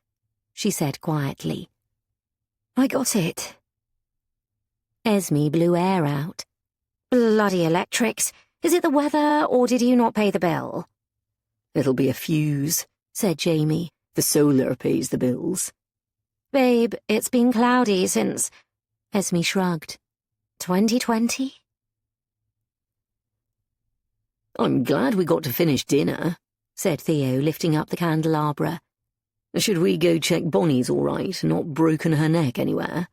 she said quietly. "I got it." Esme blew air out. "Bloody electrics! Is it the weather, or did you not pay the bill?" "It'll be a fuse," said Jamie. "The solar pays the bills." "Babe, it's been cloudy since—" Esme shrugged. 2020? "I'm glad we got to finish dinner," said Theo, lifting up the candelabra. "Should we go check Bonnie's all right, not broken her neck anywhere?"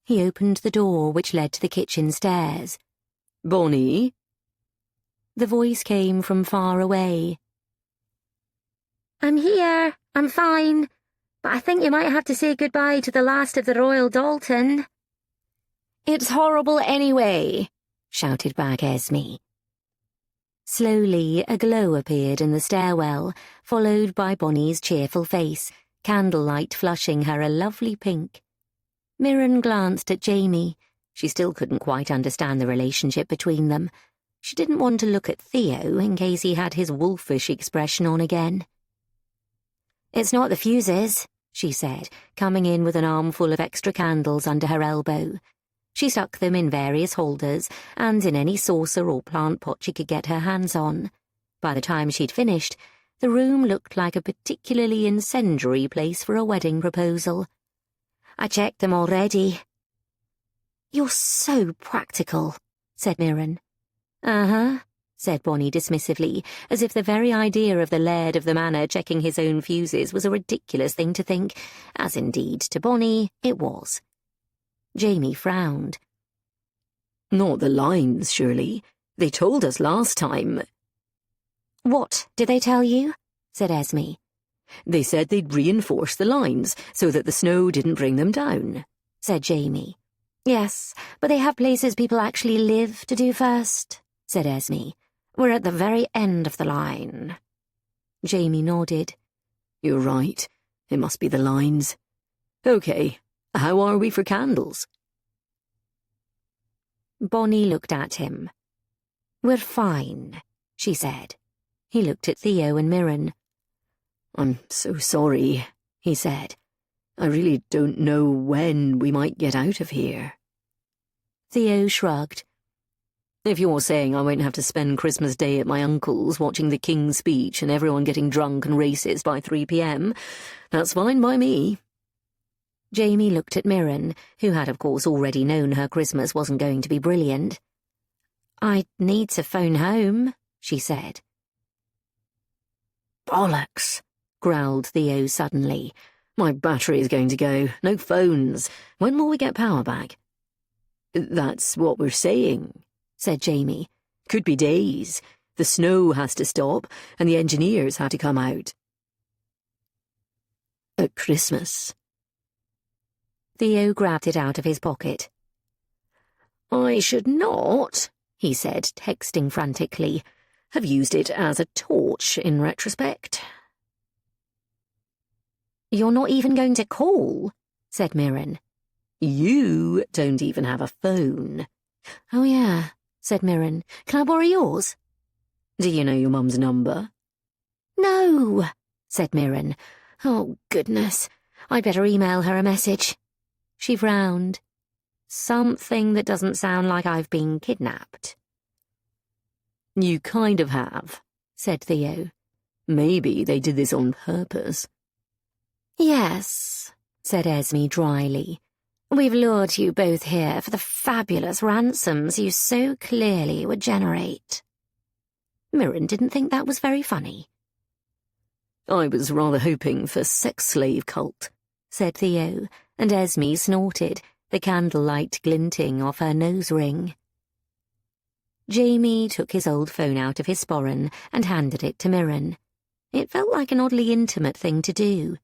He opened the door which led to the kitchen stairs. "Bonnie?" The voice came from far away. "I'm here. I'm fine. But I think you might have to say goodbye to the last of the Royal Dalton." "It's horrible anyway," shouted back Esme. Slowly, a glow appeared in the stairwell, followed by Bonnie's cheerful face, candlelight flushing her a lovely pink. Mirren glanced at Jamie. She still couldn't quite understand the relationship between them. She didn't want to look at Theo in case he had his wolfish expression on again. "It's not the fuses," she said, coming in with an armful of extra candles under her elbow. She stuck them in various holders and in any saucer or plant pot she could get her hands on. By the time she'd finished, the room looked like a particularly incendiary place for a wedding proposal. "I checked them already." "You're so practical," said Mirren. "Uh-huh," said Bonnie dismissively, as if the very idea of the laird of the manor checking his own fuses was a ridiculous thing to think, as indeed, to Bonnie, it was. Jamie frowned. "Not the lines, surely. They told us last time." "What did they tell you?" said Esme. "They said they'd reinforce the lines so that the snow didn't bring them down," said Jamie. "Yes, but they have places people actually live to do first," said Esme. "We're at the very end of the line." Jamie nodded. "You're right. It must be the lines. Okay, how are we for candles?" Bonnie looked at him. "We're fine," she she said. He looked at Theo and Mirren. I'm so sorry, he said. I really don't know when we might get out of here. Theo shrugged. If you're saying I won't have to spend Christmas Day at my uncle's watching the King's speech and everyone getting drunk and racist by 3 p.m, that's fine by me. Jamie looked at Mirren, who had of course already known her Christmas wasn't going to be brilliant. I'd need to phone home, she said. Bollocks, growled Theo suddenly. My battery is going to go. No phones. When will we get power back? That's what we're saying, said Jamie. Could be days. The snow has to stop, and the engineers had to come out. At Christmas. Theo grabbed it out of his pocket. I should not, he said, texting frantically, have used it as a torch in retrospect. You're not even going to call, said Mirren. You don't even have a phone. Oh, yeah, said Mirren. Can I borrow yours? Do you know your mum's number? No, said Mirren. Oh, goodness. I'd better email her a message. She frowned. Something that doesn't sound like I've been kidnapped. You kind of have, said Theo. Maybe they did this on purpose. Yes, said Esme dryly. We've lured you both here for the fabulous ransoms you so clearly would generate. Mirren didn't think that was very funny. I was rather hoping for sex slave cult, said Theo, and Esme snorted, the candlelight glinting off her nose ring. Jamie took his old phone out of his sporran and handed it to Mirren. It felt like an oddly intimate thing to do.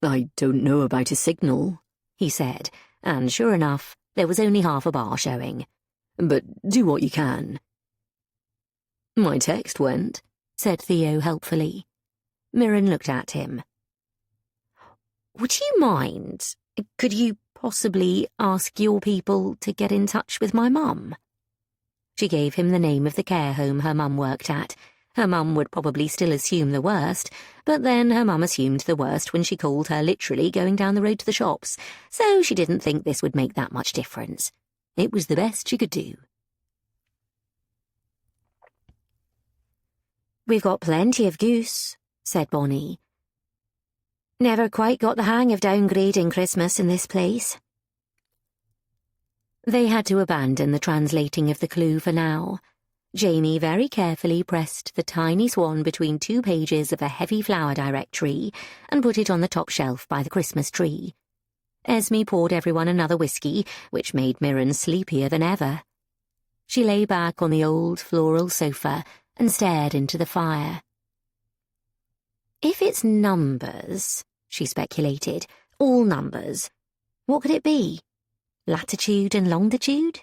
I don't know about a signal, he said, and sure enough, there was only half a bar showing. But do what you can. My text went, said Theo helpfully. Mirren looked at him. Would you mind? Could you possibly ask your people to get in touch with my mum? She gave him the name of the care home her mum worked at. Her mum would probably still assume the worst, but then her mum assumed the worst when she called her literally going down the road to the shops, so she didn't think this would make that much difference. It was the best she could do. We've got plenty of goose, said Bonnie. Never quite got the hang of downgrading Christmas in this place. They had to abandon the translating of the clue for now. Jamie very carefully pressed the tiny swan between 2 pages of a heavy flower directory and put it on the top shelf by the Christmas tree. Esme poured everyone another whiskey, which made Mirren sleepier than ever. She lay back on the old floral sofa and stared into the fire. If it's numbers, she speculated, all numbers, what could it be? Latitude and longitude?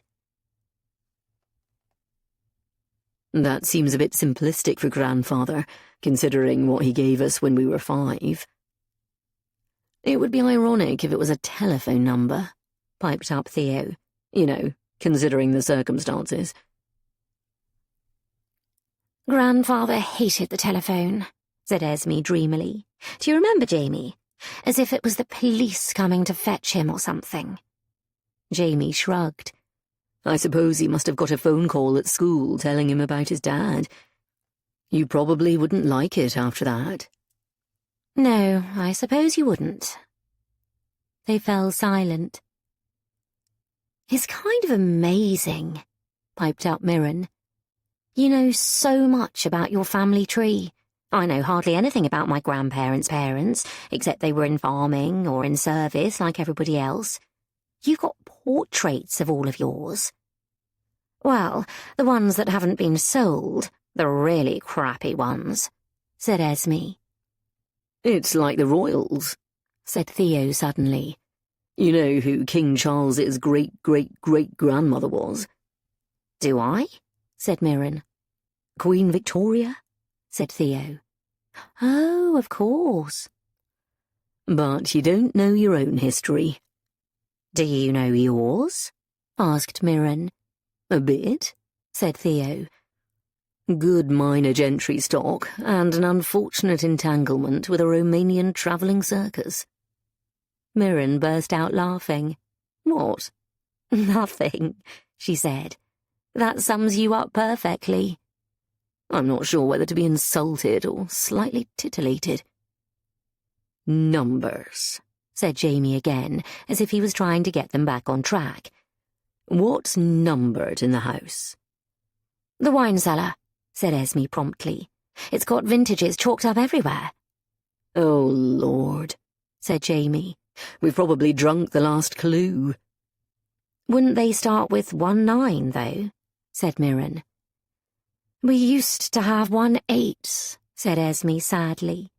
That seems a bit simplistic for Grandfather, considering what he gave us when we were 5. It would be ironic if it was a telephone number, piped up Theo. You know, considering the circumstances. Grandfather hated the telephone, said Esme dreamily. Do you remember, Jamie? As if it was the police coming to fetch him or something. Jamie shrugged. I suppose he must have got a phone call at school telling him about his dad. You probably wouldn't like it after that. No, I suppose you wouldn't. They fell silent. It's kind of amazing, piped up Mirren. You know so much about your family tree. I know hardly anything about my grandparents' parents, except they were in farming or in service like everybody else. You've got portraits of all of yours. Well, the ones that haven't been sold, the really crappy ones, said Esme. It's like the royals, said Theo suddenly. You know who King Charles's great-great-great-grandmother was? Do I? Said Mirren. Queen Victoria? Said Theo. Oh, of course. But you don't know your own history. Do you know yours? Asked Mirren. A bit, said Theo. Good minor gentry stock, and an unfortunate entanglement with a Romanian travelling circus. Mirren burst out laughing. What? Nothing, she said. That sums you up perfectly. I'm not sure whether to be insulted or slightly titillated. Numbers, said Jamie again, as if he was trying to get them back on track. What's numbered in the house? The wine cellar, said Esme promptly. It's got vintages chalked up everywhere. Oh, Lord, said Jamie. We've probably drunk the last clue. Wouldn't they start with 19, though? Said Mirren. We used to have 18, said Esme sadly.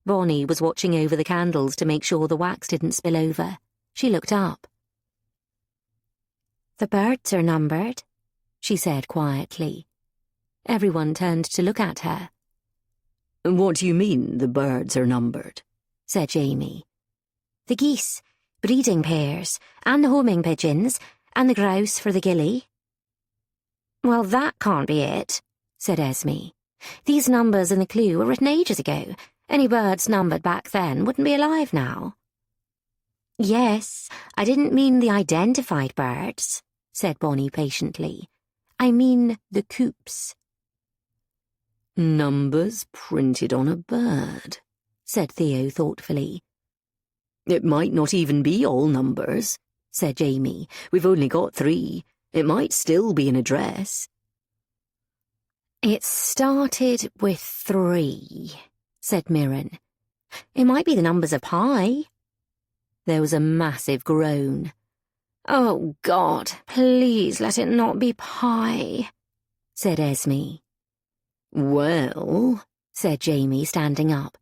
Bonnie was watching over the candles to make sure the wax didn't spill over. She looked up. The birds are numbered, she said quietly. Everyone turned to look at her. What do you mean, the birds are numbered? Said Jamie. The geese, breeding pairs, and the homing pigeons, and the grouse for the gilly. Well, that can't be it, said Esme. These numbers in the clue were written ages ago. Any birds numbered back then wouldn't be alive now. Yes, I didn't mean the identified birds, said Bonnie patiently. I mean the coops. Numbers printed on a bird, said Theo thoughtfully. It might not even be all numbers, said Jamie. We've only got 3. It might still be an address. It started with 3, said Mirren. It might be the numbers of pi. There was a massive groan. Oh, God, please let it not be pi, said Esme. Well, said Jamie, standing up.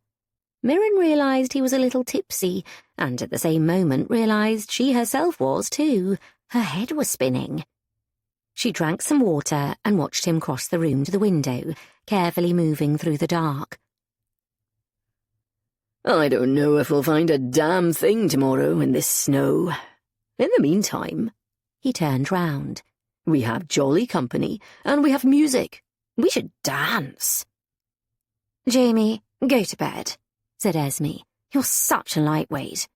Mirren realised he was a little tipsy, and at the same moment realised she herself was too. Her head was spinning. She drank some water and watched him cross the room to the window, carefully moving through the dark. I don't know if we'll find a damn thing tomorrow in this snow. In the meantime, he turned round. We have jolly company, and we have music. We should dance. Jamie, go to bed, said Esme. You're such a lightweight.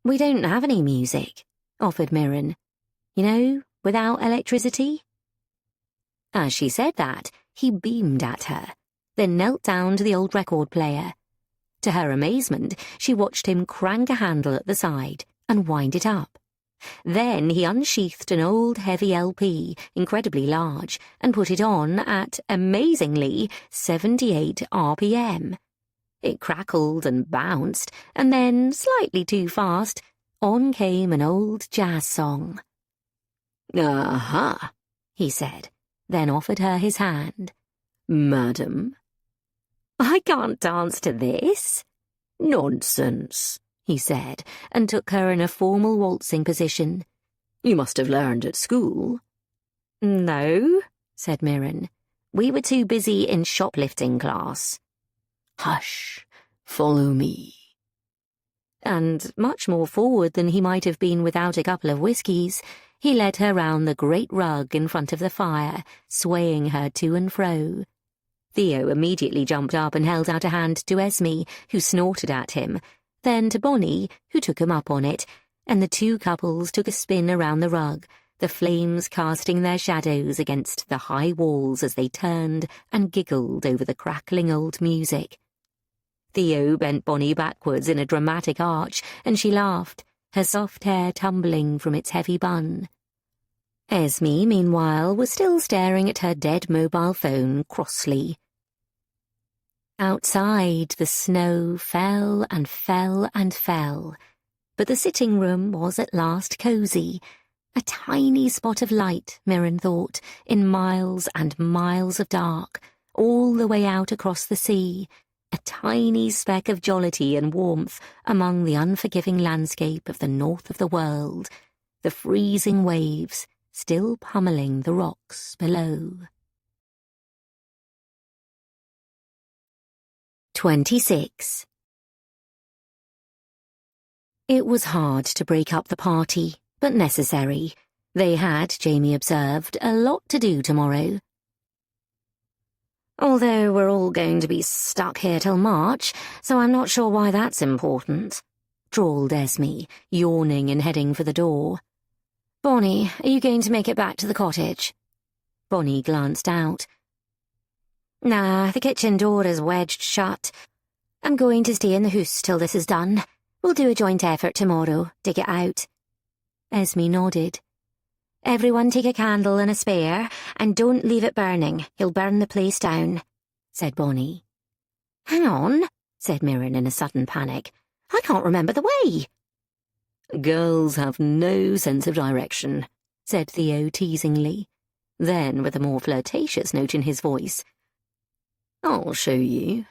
We don't have any music, offered Mirren. You know, without electricity. As she said that, he beamed at her, then knelt down to the old record player. To her amazement, she watched him crank a handle at the side and wind it up. Then he unsheathed an old heavy LP, incredibly large, and put it on at, amazingly, 78 RPM. It crackled and bounced, and then, slightly too fast, on came an old jazz song. Aha, he said, then offered her his hand. Madam. I can't dance to this. Nonsense, he said, and took her in a formal waltzing position. You must have learned at school. No, said Mirren. We were too busy in shoplifting class. Hush, follow me. And, much more forward than he might have been without a couple of whiskies, he led her round the great rug in front of the fire, swaying her to and fro. Theo immediately jumped up and held out a hand to Esme, who snorted at him, then to Bonnie, who took him up on it, and the two couples took a spin around the rug, the flames casting their shadows against the high walls as they turned and giggled over the crackling old music. Theo bent Bonnie backwards in a dramatic arch, and she laughed, her soft hair tumbling from its heavy bun. Esme, meanwhile, was still staring at her dead mobile phone crossly. Outside, the snow fell and fell and fell, but the sitting room was at last cosy. A tiny spot of light, Mirren thought, in miles and miles of dark, all the way out across the sea, a tiny speck of jollity and warmth among the unforgiving landscape of the north of the world, the freezing waves still pummeling the rocks below. 26. It was hard to break up the party, but necessary. They had, Jamie observed, a lot to do tomorrow. Although we're all going to be stuck here till March, so I'm not sure why that's important, drawled Esme, yawning and heading for the door. Bonnie, are you going to make it back to the cottage? Bonnie glanced out. Nah, the kitchen door is wedged shut. I'm going to stay in the house till this is done. We'll do a joint effort tomorrow, dig it out. Esme nodded. Everyone take a candle and a spare, and don't leave it burning. You'll burn the place down, said Bonnie. Hang on, said Mirren in a sudden panic. I can't remember the way. Girls have no sense of direction, said Theo teasingly. Then, with a more flirtatious note in his voice, I'll show you.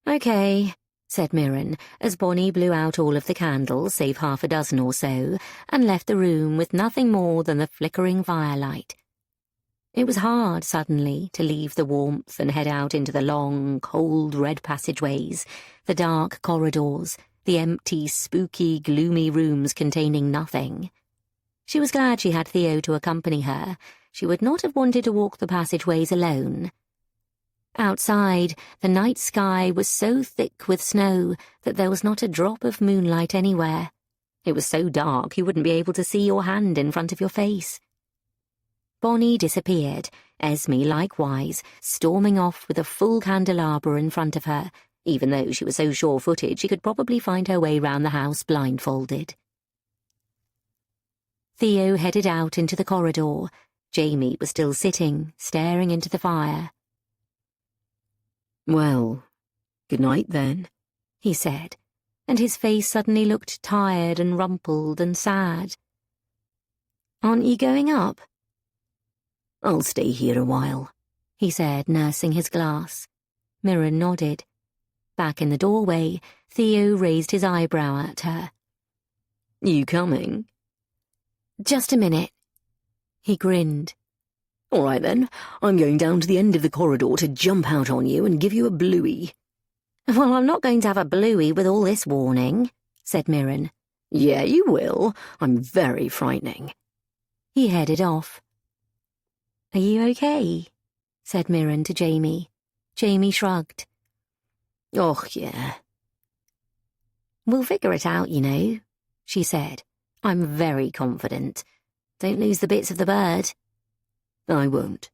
Okay, said Mirren, as Bonnie blew out all of the candles, save half a dozen or so, and left the room with nothing more than the flickering firelight. It was hard, suddenly, to leave the warmth and head out into the long, cold red passageways, the dark corridors, the empty, spooky, gloomy rooms containing nothing. She was glad she had Theo to accompany her. She would not have wanted to walk the passageways alone. Outside, the night sky was so thick with snow that there was not a drop of moonlight anywhere. It was so dark you wouldn't be able to see your hand in front of your face. Bonnie disappeared, Esme likewise, storming off with a full candelabra in front of her, even though she was so sure-footed she could probably find her way round the house blindfolded. Theo headed out into the corridor. Jamie was still sitting, staring into the fire. Well, good night then, he said, and his face suddenly looked tired and rumpled and sad. Aren't you going up? I'll stay here a while, he said, nursing his glass. Mirren nodded. Back in the doorway, Theo raised his eyebrow at her. You coming? Just a minute. He grinned. All right then, I'm going down to the end of the corridor to jump out on you and give you a bluey. Well, I'm not going to have a bluey with all this warning, said Mirren. Yeah, you will. I'm very frightening. He headed off. Are you okay? Said Mirren to Jamie. Jamie shrugged. Oh, yeah. We'll figure it out, you know, she said. I'm very confident. Don't lose the bits of the bird. I won't,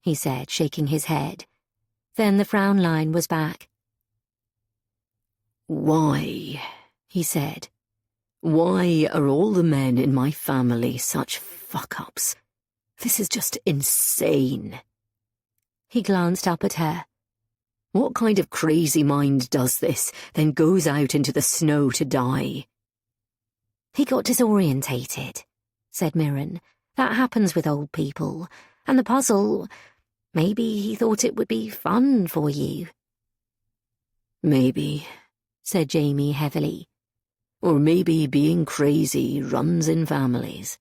he said, shaking his head. Then the frown line was back. Why, he said. Why are all the men in my family such fuck-ups? This is just insane. He glanced up at her. What kind of crazy mind does this, then goes out into the snow to die? He got disorientated, said Mirren. That happens with old people. And the puzzle, maybe he thought it would be fun for you. Maybe, said Jamie heavily. Or maybe being crazy runs in families.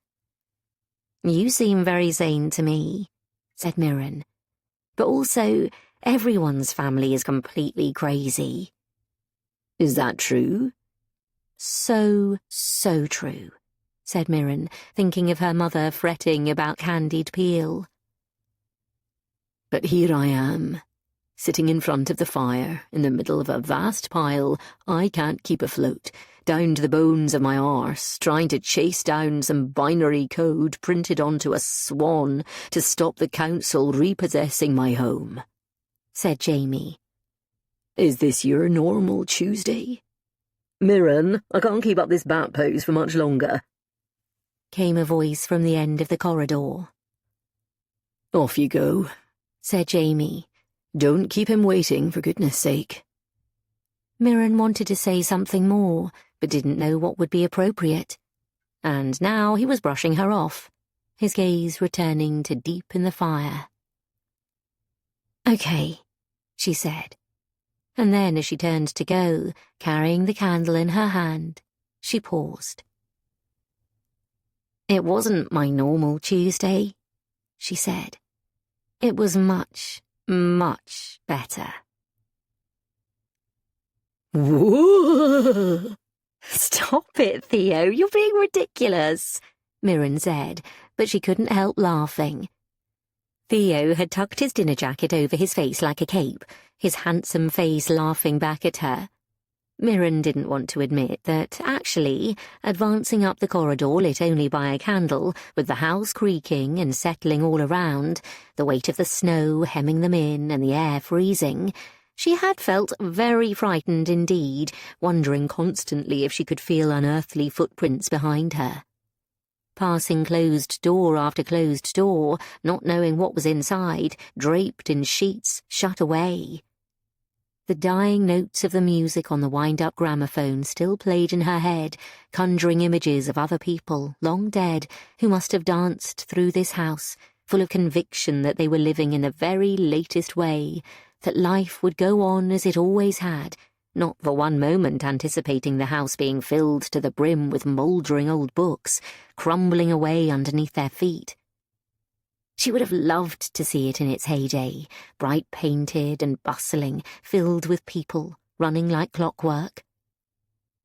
You seem very sane to me, said Mirren. But also, everyone's family is completely crazy. Is that true? So true, said Mirren, thinking of her mother fretting about candied peel. But here I am, sitting in front of the fire, in the middle of a vast pile I can't keep afloat, down to the bones of my arse, trying to chase down some binary code printed onto a swan to stop the council repossessing my home, said Jamie. Is this your normal Tuesday? Mirren, I can't keep up this bat pose for much longer, came a voice from the end of the corridor. Off you go, said Jamie. Don't keep him waiting, for goodness sake. Mirren wanted to say something more, but didn't know what would be appropriate. And now he was brushing her off, his gaze returning to deep in the fire. Okay, she said. And then as she turned to go, carrying the candle in her hand, she paused. It wasn't my normal Tuesday, she said. It was much, much better. Whoa! Stop it, Theo, you're being ridiculous, Mirren said, but she couldn't help laughing. Theo had tucked his dinner jacket over his face like a cape, his handsome face laughing back at her. Mirren didn't want to admit that, actually, advancing up the corridor lit only by a candle, with the house creaking and settling all around, the weight of the snow hemming them in and the air freezing, she had felt very frightened indeed, wondering constantly if she could feel unearthly footprints behind her. Passing closed door after closed door, not knowing what was inside, draped in sheets, shut away. The dying notes of the music on the wind-up gramophone still played in her head, conjuring images of other people, long dead, who must have danced through this house, full of conviction that they were living in the very latest way, that life would go on as it always had, not for one moment anticipating the house being filled to the brim with mouldering old books, crumbling away underneath their feet. She would have loved to see it in its heyday, bright painted and bustling, filled with people, running like clockwork.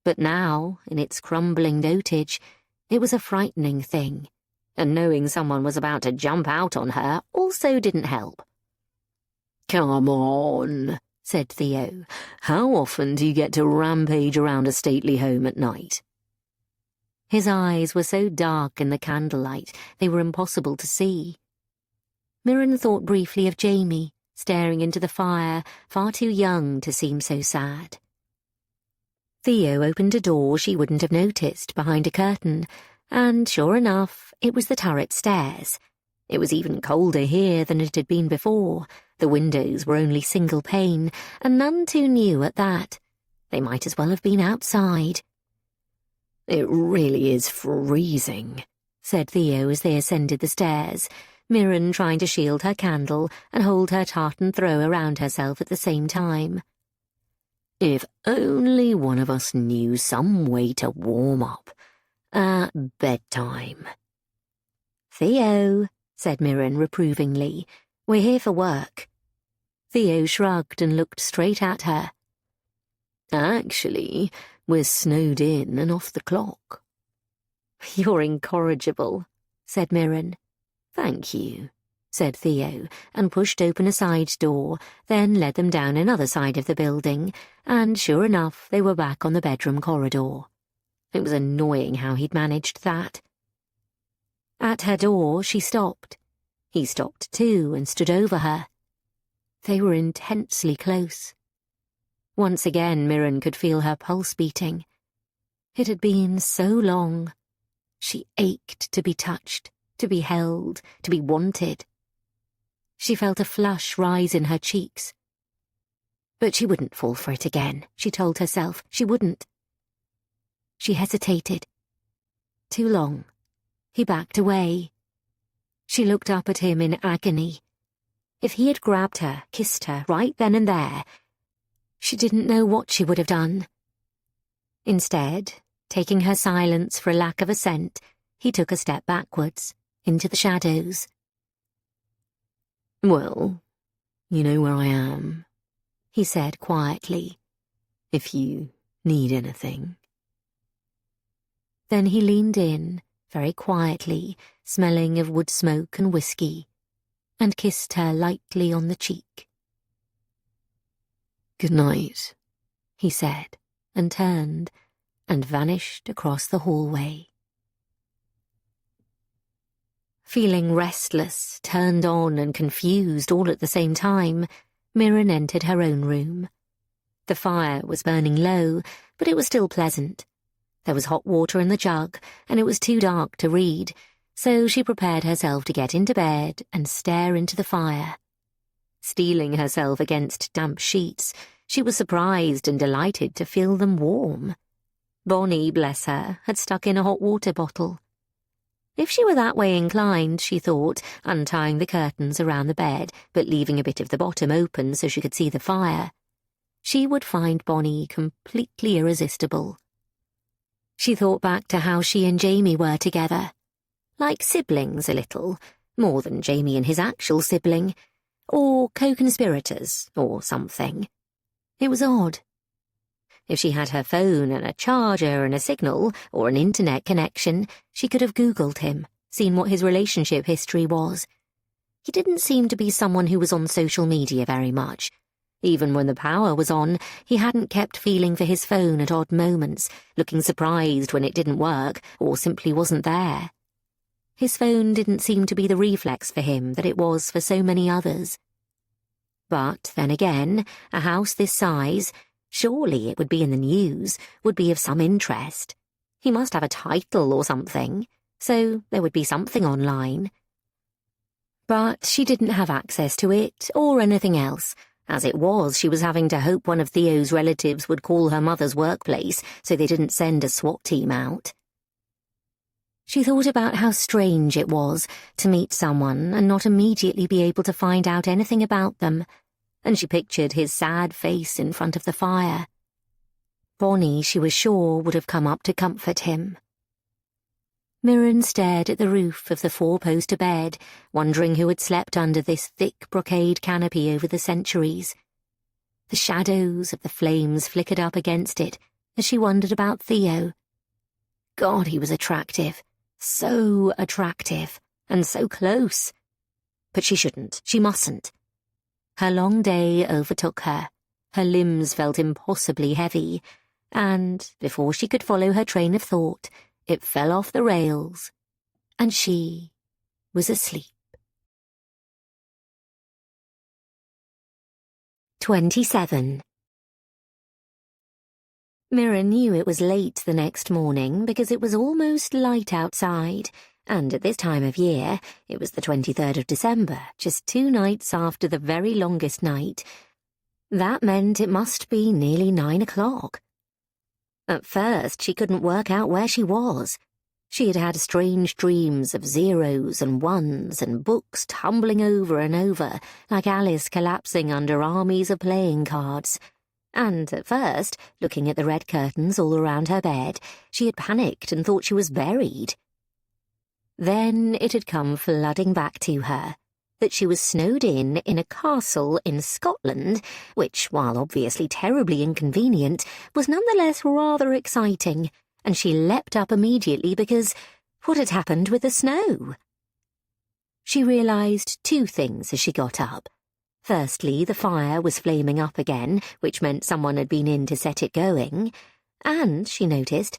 But now, in its crumbling dotage, it was a frightening thing, and knowing someone was about to jump out on her also didn't help. "Come on," said Theo. "How often do you get to rampage around a stately home at night?" His eyes were so dark in the candlelight they were impossible to see. Mirren thought briefly of Jamie, staring into the fire, far too young to seem so sad. Theo opened a door she wouldn't have noticed behind a curtain, and sure enough, it was the turret stairs. It was even colder here than it had been before. The windows were only single pane, and none too new at that. They might as well have been outside. "It really is freezing," said Theo as they ascended the stairs, Mirren trying to shield her candle and hold her tartan throw around herself at the same time. "If only one of us knew some way to warm up at bedtime." "Theo," said Mirren reprovingly, "we're here for work." Theo shrugged and looked straight at her. "Actually, we're snowed in and off the clock." "You're incorrigible," said Mirren. "Thank you," said Theo, and pushed open a side door, then led them down another side of the building, and sure enough they were back on the bedroom corridor. It was annoying how he'd managed that. At her door she stopped. He stopped too and stood over her. They were intensely close. Once again Mirren could feel her pulse beating. It had been so long. She ached to be touched, to be held, to be wanted. She felt a flush rise in her cheeks. But she wouldn't fall for it again, she told herself. She wouldn't. She hesitated. Too long. He backed away. She looked up at him in agony. If he had grabbed her, kissed her, right then and there, she didn't know what she would have done. Instead, taking her silence for a lack of assent, he took a step backwards, into the shadows. "Well, you know where I am," he said quietly, "if you need anything." Then he leaned in, very quietly, smelling of wood smoke and whiskey, and kissed her lightly on the cheek. "Good night," he said, and turned, and vanished across the hallway. Feeling restless, turned on and confused all at the same time, Mirren entered her own room. The fire was burning low, but it was still pleasant. There was hot water in the jug, and it was too dark to read, so she prepared herself to get into bed and stare into the fire. Steeling herself against damp sheets, she was surprised and delighted to feel them warm. Bonnie, bless her, had stuck in a hot water bottle. If she were that way inclined, she thought, untying the curtains around the bed, but leaving a bit of the bottom open so she could see the fire, she would find Bonnie completely irresistible. She thought back to how she and Jamie were together. Like siblings a little, more than Jamie and his actual sibling, or co-conspirators, or something. It was odd. If she had her phone and a charger and a signal, or an internet connection, she could have Googled him, seen what his relationship history was. He didn't seem to be someone who was on social media very much. Even when the power was on, he hadn't kept feeling for his phone at odd moments, looking surprised when it didn't work or simply wasn't there. His phone didn't seem to be the reflex for him that it was for so many others. But then again, a house this size, surely it would be in the news, would be of some interest. He must have a title or something, so there would be something online. But she didn't have access to it or anything else. As it was, she was having to hope one of Theo's relatives would call her mother's workplace so they didn't send a SWAT team out. She thought about how strange it was to meet someone and not immediately be able to find out anything about them, and she pictured his sad face in front of the fire. Bonnie, she was sure, would have come up to comfort him. Mirren stared at the roof of the four-poster bed, wondering who had slept under this thick brocade canopy over the centuries. The shadows of the flames flickered up against it as she wondered about Theo. God, he was attractive. So attractive, and so close. But she shouldn't, she mustn't. Her long day overtook her. Her limbs felt impossibly heavy, and, before she could follow her train of thought, it fell off the rails, and she was asleep. 27. Mirren knew it was late the next morning because it was almost light outside, and at this time of year, it was the 23rd of December, just 2 nights after the very longest night. That meant it must be nearly 9 o'clock. At first, she couldn't work out where she was. She had had strange dreams of zeros and ones and books tumbling over and over, like Alice collapsing under armies of playing cards. And at first, looking at the red curtains all around her bed, she had panicked and thought she was buried. Then it had come flooding back to her that she was snowed in a castle in Scotland, which, while obviously terribly inconvenient, was nonetheless rather exciting, and she leapt up immediately because what had happened with the snow? She realised 2 things as she got up. Firstly, the fire was flaming up again, which meant someone had been in to set it going, and, she noticed,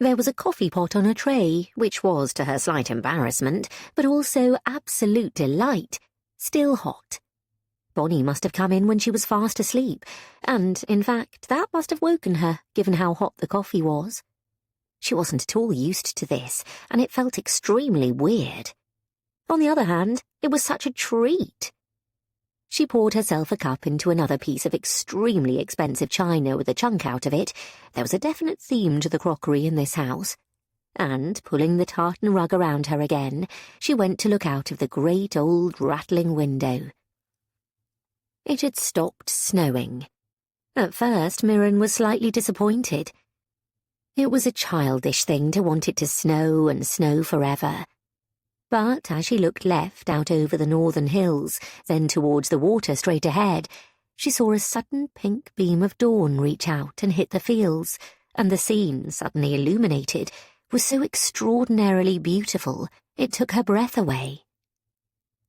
there was a coffee pot on a tray, which was, to her slight embarrassment, but also absolute delight, still hot. Bonnie must have come in when she was fast asleep, and, in fact, that must have woken her, given how hot the coffee was. She wasn't at all used to this, and it felt extremely weird. On the other hand, it was such a treat. She poured herself a cup into another piece of extremely expensive china with a chunk out of it. There was a definite theme to the crockery in this house. And, pulling the tartan rug around her again, she went to look out of the great old rattling window. It had stopped snowing. At first, Mirren was slightly disappointed. It was a childish thing to want it to snow and snow forever. But as she looked left out over the northern hills, then towards the water straight ahead, she saw a sudden pink beam of dawn reach out and hit the fields, and the scene, suddenly illuminated, was so extraordinarily beautiful it took her breath away.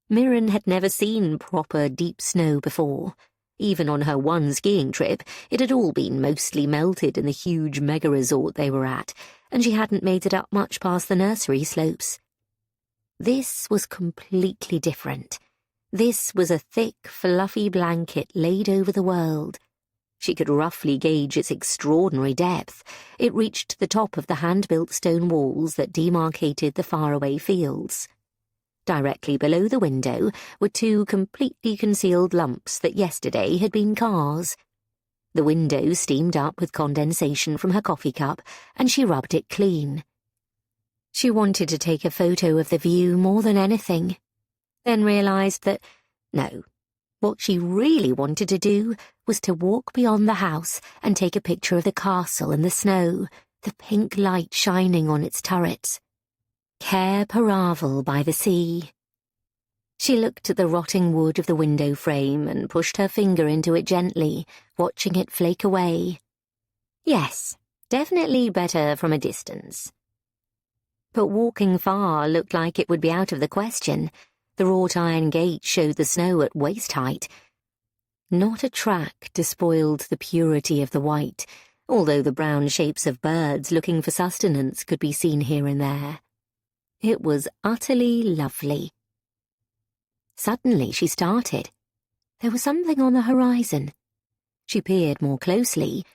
Mirren had never seen proper deep snow before. Even on her one skiing trip, it had all been mostly melted in the huge mega-resort they were at, and she hadn't made it up much past the nursery slopes. This was completely different. This was a thick, fluffy blanket laid over the world. She could roughly gauge its extraordinary depth. It reached the top of the hand-built stone walls that demarcated the faraway fields. Directly below the window were 2 completely concealed lumps that yesterday had been cars. The window steamed up with condensation from her coffee cup, and she rubbed it clean. She wanted to take a photo of the view more than anything, then realised that, no, what she really wanted to do was to walk beyond the house and take a picture of the castle in the snow, the pink light shining on its turrets. Cair Paravel by the sea. She looked at the rotting wood of the window frame and pushed her finger into it gently, watching it flake away. Yes, definitely better from a distance. But walking far looked like it would be out of the question. The wrought iron gate showed the snow at waist height. Not a track despoiled the purity of the white, although the brown shapes of birds looking for sustenance could be seen here and there. It was utterly lovely. Suddenly she started. There was something on the horizon. She peered more closely.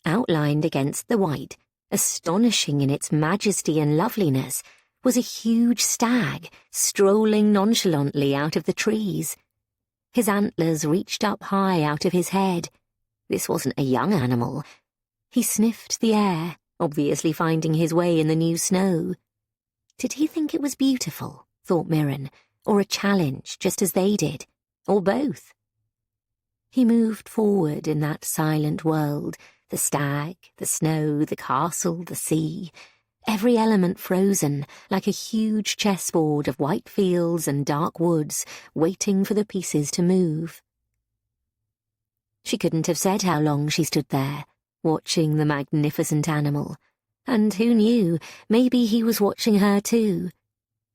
Outlined against the white, astonishing in its majesty and loveliness, was a huge stag strolling nonchalantly out of the trees. His antlers reached up high out of his head. This wasn't a young animal. He sniffed the air, obviously finding his way in the new snow. Did he think it was beautiful, thought Mirren, or a challenge, just as they did, or both? He moved forward in that silent world, the stag, the snow, the castle, the sea, every element frozen like a huge chessboard of white fields and dark woods waiting for the pieces to move. She couldn't have said how long she stood there, watching the magnificent animal, and who knew, maybe he was watching her too,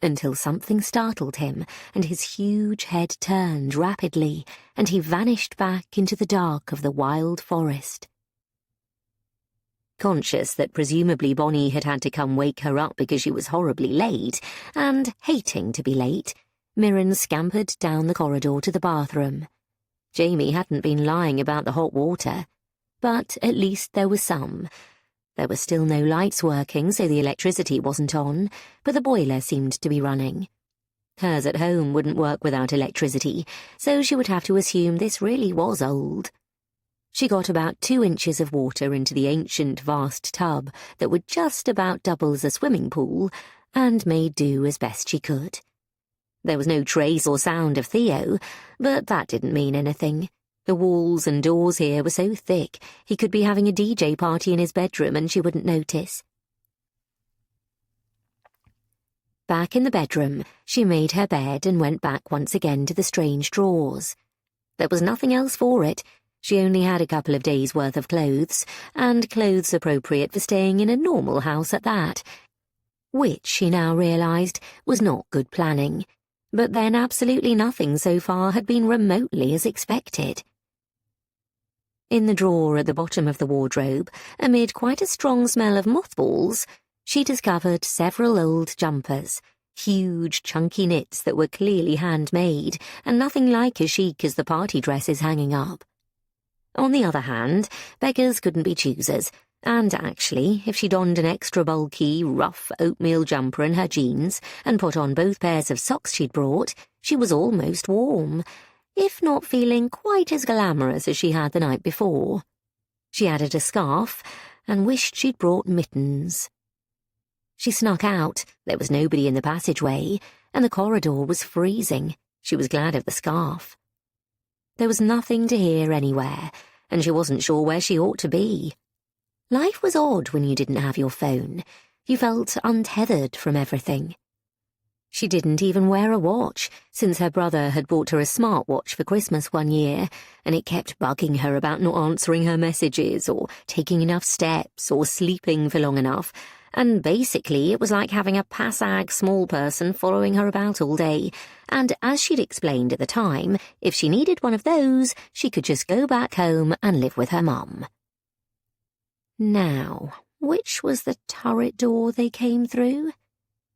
until something startled him and his huge head turned rapidly and he vanished back into the dark of the wild forest. Conscious that presumably Bonnie had had to come wake her up because she was horribly late, and hating to be late, Mirren scampered down the corridor to the bathroom. Jamie hadn't been lying about the hot water, but at least there was some. There were still no lights working, so the electricity wasn't on, but the boiler seemed to be running. Hers at home wouldn't work without electricity, so she would have to assume this really was old. She got about 2 inches of water into the ancient, vast tub that would just about double as a swimming pool, and made do as best she could. There was no trace or sound of Theo, but that didn't mean anything. The walls and doors here were so thick he could be having a DJ party in his bedroom and she wouldn't notice. Back in the bedroom, she made her bed and went back once again to the strange drawers. There was nothing else for it. She only had a couple of days' worth of clothes, and clothes appropriate for staying in a normal house at that, which she now realised was not good planning. But then absolutely nothing so far had been remotely as expected. In the drawer at the bottom of the wardrobe, amid quite a strong smell of mothballs, she discovered several old jumpers, huge chunky knits that were clearly handmade, and nothing like as chic as the party dresses hanging up. On the other hand, beggars couldn't be choosers, and actually, if she donned an extra bulky, rough oatmeal jumper and her jeans, and put on both pairs of socks she'd brought, she was almost warm, if not feeling quite as glamorous as she had the night before. She added a scarf, and wished she'd brought mittens. She snuck out. There was nobody in the passageway, and the corridor was freezing. She was glad of the scarf. There was nothing to hear anywhere, and she wasn't sure where she ought to be. Life was odd when you didn't have your phone. You felt untethered from everything. She didn't even wear a watch, since her brother had bought her a smartwatch for Christmas one year, and it kept bugging her about not answering her messages, or taking enough steps, or sleeping for long enough, and basically it was like having a passag small person following her about all day, and as she'd explained at the time, if she needed one of those, she could just go back home and live with her mum. Now, which was the turret door they came through?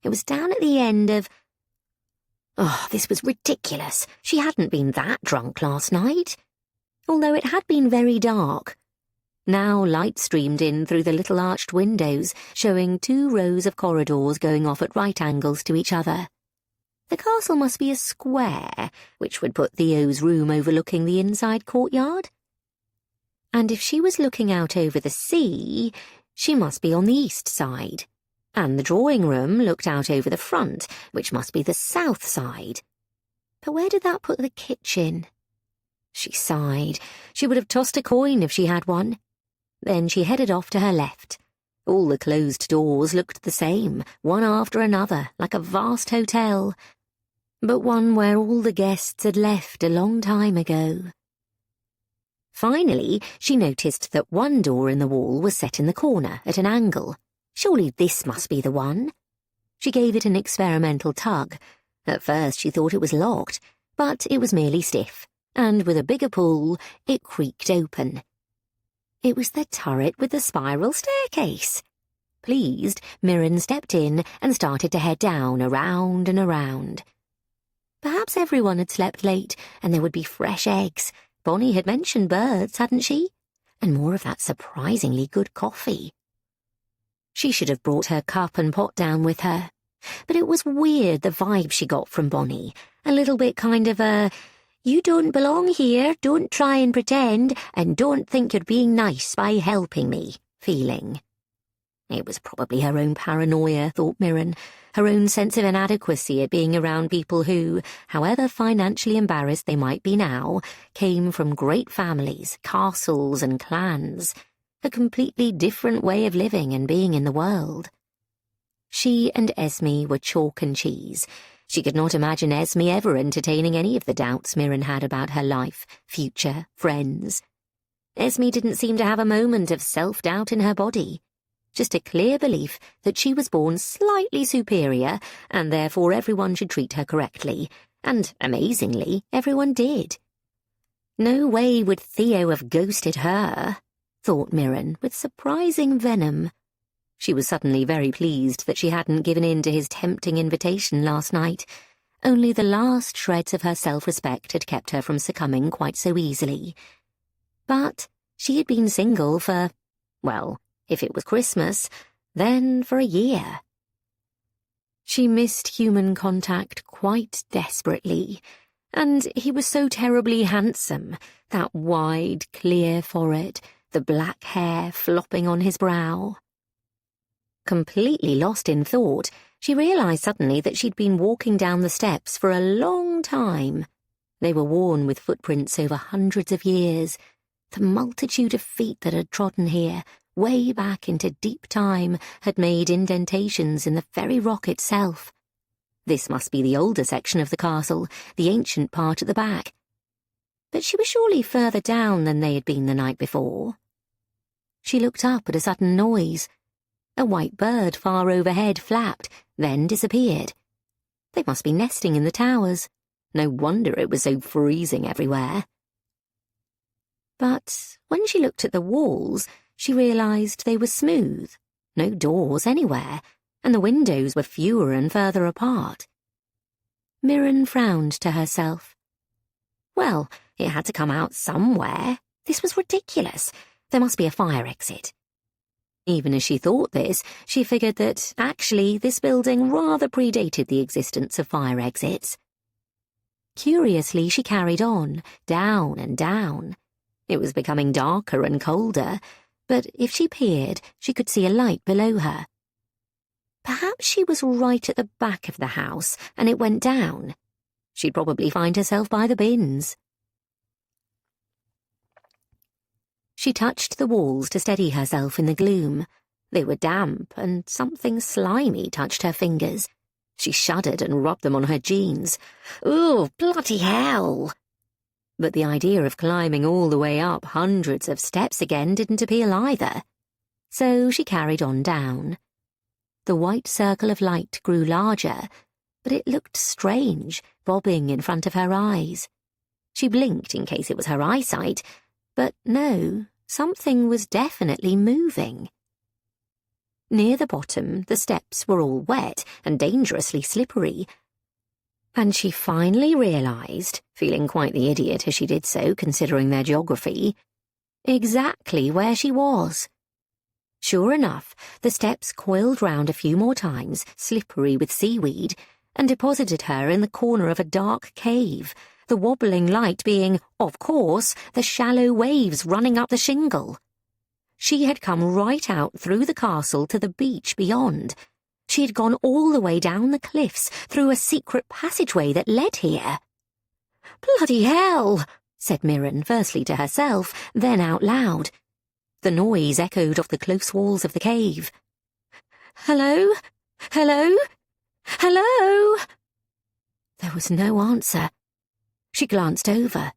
It was down at the end of... Oh, this was ridiculous. She hadn't been that drunk last night. Although it had been very dark. Now light streamed in through the little arched windows, showing 2 rows of corridors going off at right angles to each other. The castle must be a square, which would put Theo's room overlooking the inside courtyard. And if she was looking out over the sea, she must be on the east side. And the drawing room looked out over the front, which must be the south side. But where did that put the kitchen? She sighed. She would have tossed a coin if she had one. Then she headed off to her left. All the closed doors looked the same, one after another, like a vast hotel, but one where all the guests had left a long time ago. Finally, she noticed that one door in the wall was set in the corner, at an angle. Surely this must be the one. She gave it an experimental tug. At first she thought it was locked, but it was merely stiff, and with a bigger pull, it creaked open. It was the turret with the spiral staircase. Pleased, Mirren stepped in and started to head down, around and around. Perhaps everyone had slept late, and there would be fresh eggs. Bonnie had mentioned birds, hadn't she? And more of that surprisingly good coffee. She should have brought her cup and pot down with her. But it was weird, the vibe she got from Bonnie. A little bit kind of a, you don't belong here, don't try and pretend, and don't think you're being nice by helping me feeling. It was probably her own paranoia, thought Mirren, her own sense of inadequacy at being around people who, however financially embarrassed they might be now, came from great families, castles and clans, a completely different way of living and being in the world. She and Esme were chalk and cheese. She could not imagine Esme ever entertaining any of the doubts Mirren had about her life, future, friends. Esme didn't seem to have a moment of self-doubt in her body. Just a clear belief that she was born slightly superior, and therefore everyone should treat her correctly, and, amazingly, everyone did. No way would Theo have ghosted her, thought Mirren with surprising venom. She was suddenly very pleased that she hadn't given in to his tempting invitation last night. Only the last shreds of her self-respect had kept her from succumbing quite so easily. But she had been single for, well, if it was Christmas, then for a year. She missed human contact quite desperately, and he was so terribly handsome, that wide, clear forehead, the black hair flopping on his brow. Completely lost in thought, she realized suddenly that she'd been walking down the steps for a long time. They were worn with footprints over hundreds of years, the multitude of feet that had trodden here, way back into deep time, had made indentations in the very rock itself. This must be the older section of the castle, the ancient part at the back. But she was surely further down than they had been the night before. She looked up at a sudden noise. A white bird far overhead flapped, then disappeared. They must be nesting in the towers. No wonder it was so freezing everywhere. But when she looked at the walls, she realized they were smooth, no doors anywhere, and the windows were fewer and further apart. Mirren frowned to herself. Well, it had to come out somewhere. This was ridiculous. There must be a fire exit. Even as she thought this, she figured that, actually, this building rather predated the existence of fire exits. Curiously, she carried on, down and down. It was becoming darker and colder, but if she peered, she could see a light below her. Perhaps she was right at the back of the house, and it went down. She'd probably find herself by the bins. She touched the walls to steady herself in the gloom. They were damp, and something slimy touched her fingers. She shuddered and rubbed them on her jeans. "Oh, bloody hell!" But the idea of climbing all the way up hundreds of steps again didn't appeal either. So she carried on down. The white circle of light grew larger, but it looked strange, bobbing in front of her eyes. She blinked in case it was her eyesight, but no, something was definitely moving. Near the bottom, the steps were all wet and dangerously slippery, and she finally realized, feeling quite the idiot as she did so, considering their geography, exactly where she was. Sure enough, the steps coiled round a few more times, slippery with seaweed, and deposited her in the corner of a dark cave, the wobbling light being, of course, the shallow waves running up the shingle. She had come right out through the castle to the beach beyond. She had gone all the way down the cliffs through a secret passageway that led here. "Bloody hell!" said Mirren, firstly to herself, then out loud. The noise echoed off the close walls of the cave. "Hello? Hello? Hello?" There was no answer. She glanced over.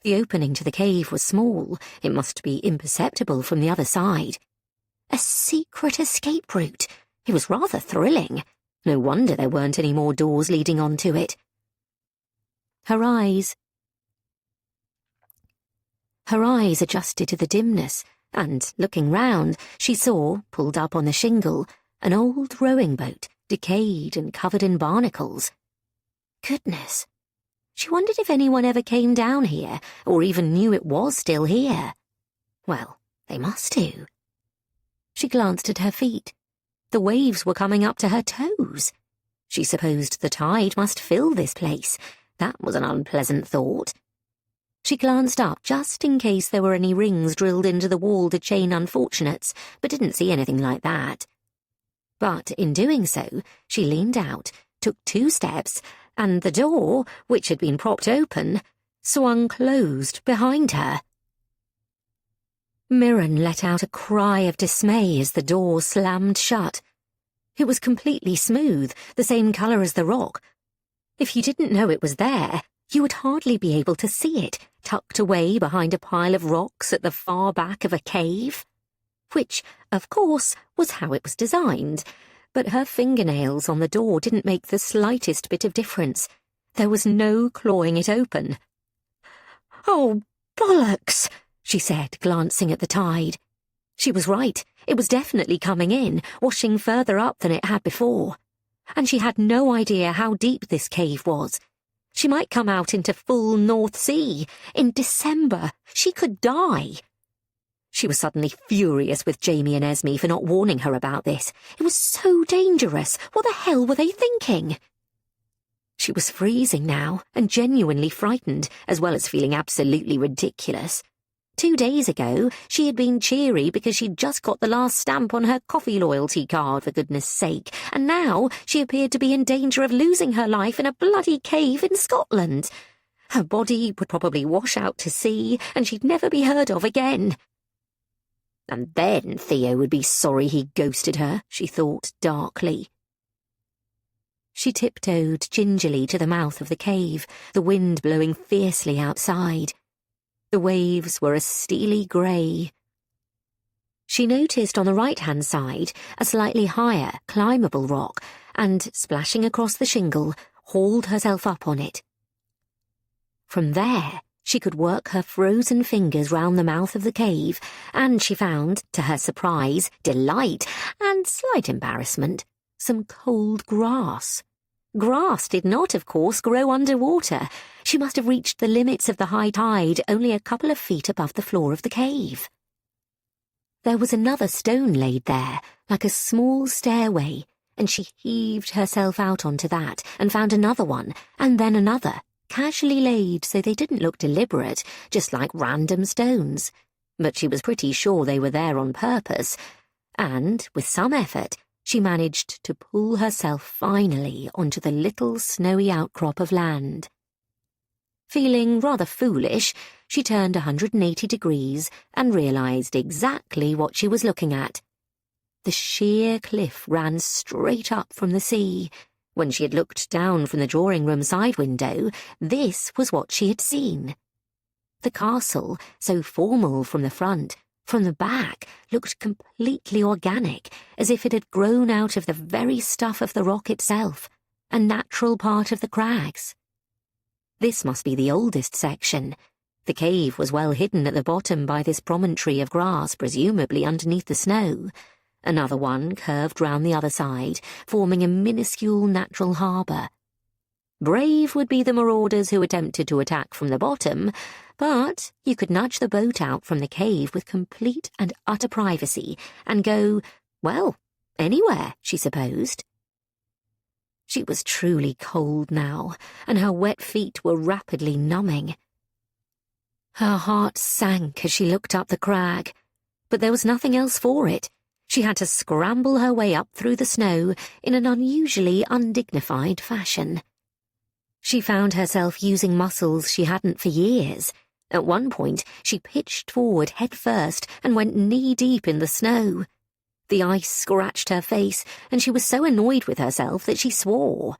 The opening to the cave was small. It must be imperceptible from the other side. A secret escape route. It was rather thrilling. No wonder there weren't any more doors leading onto it. Her eyes adjusted to the dimness, and, looking round, she saw, pulled up on the shingle, an old rowing boat, decayed and covered in barnacles. Goodness! She wondered if anyone ever came down here, or even knew it was still here. Well, they must do. She glanced at her feet. The waves were coming up to her toes. She supposed the tide must fill this place. That was an unpleasant thought. She glanced up just in case there were any rings drilled into the wall to chain unfortunates, but didn't see anything like that. But in doing so, she leaned out, took 2 steps, and the door, which had been propped open, swung closed behind her. Mirren let out a cry of dismay as the door slammed shut. It was completely smooth, the same colour as the rock. If you didn't know it was there, you would hardly be able to see it, tucked away behind a pile of rocks at the far back of a cave. Which, of course, was how it was designed, but her fingernails on the door didn't make the slightest bit of difference. There was no clawing it open. "Oh, bollocks!" she said, glancing at the tide. She was right. It was definitely coming in, washing further up than it had before. And she had no idea how deep this cave was. She might come out into full North Sea. In December, she could die. She was suddenly furious with Jamie and Esme for not warning her about this. It was so dangerous. What the hell were they thinking? She was freezing now, and genuinely frightened, as well as feeling absolutely ridiculous. 2 days ago, she had been cheery because she'd just got the last stamp on her coffee loyalty card, for goodness sake, and now she appeared to be in danger of losing her life in a bloody cave in Scotland. Her body would probably wash out to sea, and she'd never be heard of again. And then Theo would be sorry he ghosted her, she thought darkly. She tiptoed gingerly to the mouth of the cave, the wind blowing fiercely outside. The waves were a steely grey. She noticed on the right-hand side a slightly higher, climbable rock, and, splashing across the shingle, hauled herself up on it. From there, she could work her frozen fingers round the mouth of the cave, and she found, to her surprise, delight, and slight embarrassment, some cold grass. Grass did not, of course, grow underwater. She must have reached the limits of the high tide only a couple of feet above the floor of the cave. There was another stone laid there, like a small stairway, and she heaved herself out onto that and found another one, and then another, casually laid so they didn't look deliberate, just like random stones. But she was pretty sure they were there on purpose, and, with some effort, she managed to pull herself finally onto the little snowy outcrop of land. Feeling rather foolish, she turned 180 degrees and realized exactly what she was looking at. The sheer cliff ran straight up from the sea. When she had looked down from the drawing-room side window, this was what she had seen. The castle, so formal from the front, from the back, looked completely organic, as if it had grown out of the very stuff of the rock itself, a natural part of the crags. This must be the oldest section. The cave was well hidden at the bottom by this promontory of grass, presumably underneath the snow. Another one curved round the other side, forming a minuscule natural harbour. Brave would be the marauders who attempted to attack from the bottom, but you could nudge the boat out from the cave with complete and utter privacy and go, well, anywhere, she supposed. She was truly cold now, and her wet feet were rapidly numbing. Her heart sank as she looked up the crag, but there was nothing else for it. She had to scramble her way up through the snow in an unusually undignified fashion. She found herself using muscles she hadn't for years. At one point, she pitched forward head first and went knee-deep in the snow. The ice scratched her face, and she was so annoyed with herself that she swore.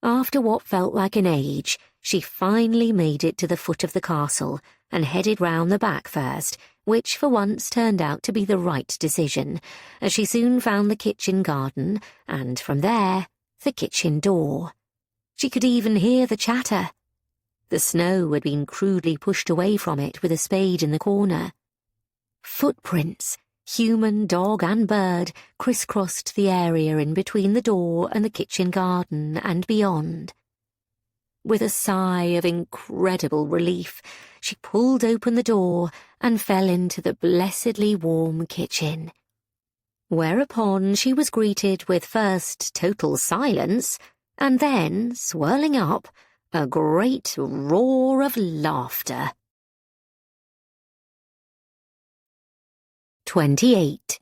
After what felt like an age, she finally made it to the foot of the castle and headed round the back first, which for once turned out to be the right decision, as she soon found the kitchen garden, and from there, the kitchen door. She could even hear the chatter. The snow had been crudely pushed away from it with a spade in the corner. Footprints, human, dog and bird, crisscrossed the area in between the door and the kitchen garden and beyond. With a sigh of incredible relief, she pulled open the door and fell into the blessedly warm kitchen. Whereupon she was greeted with first total silence, and then, swirling up, a great roar of laughter. 28.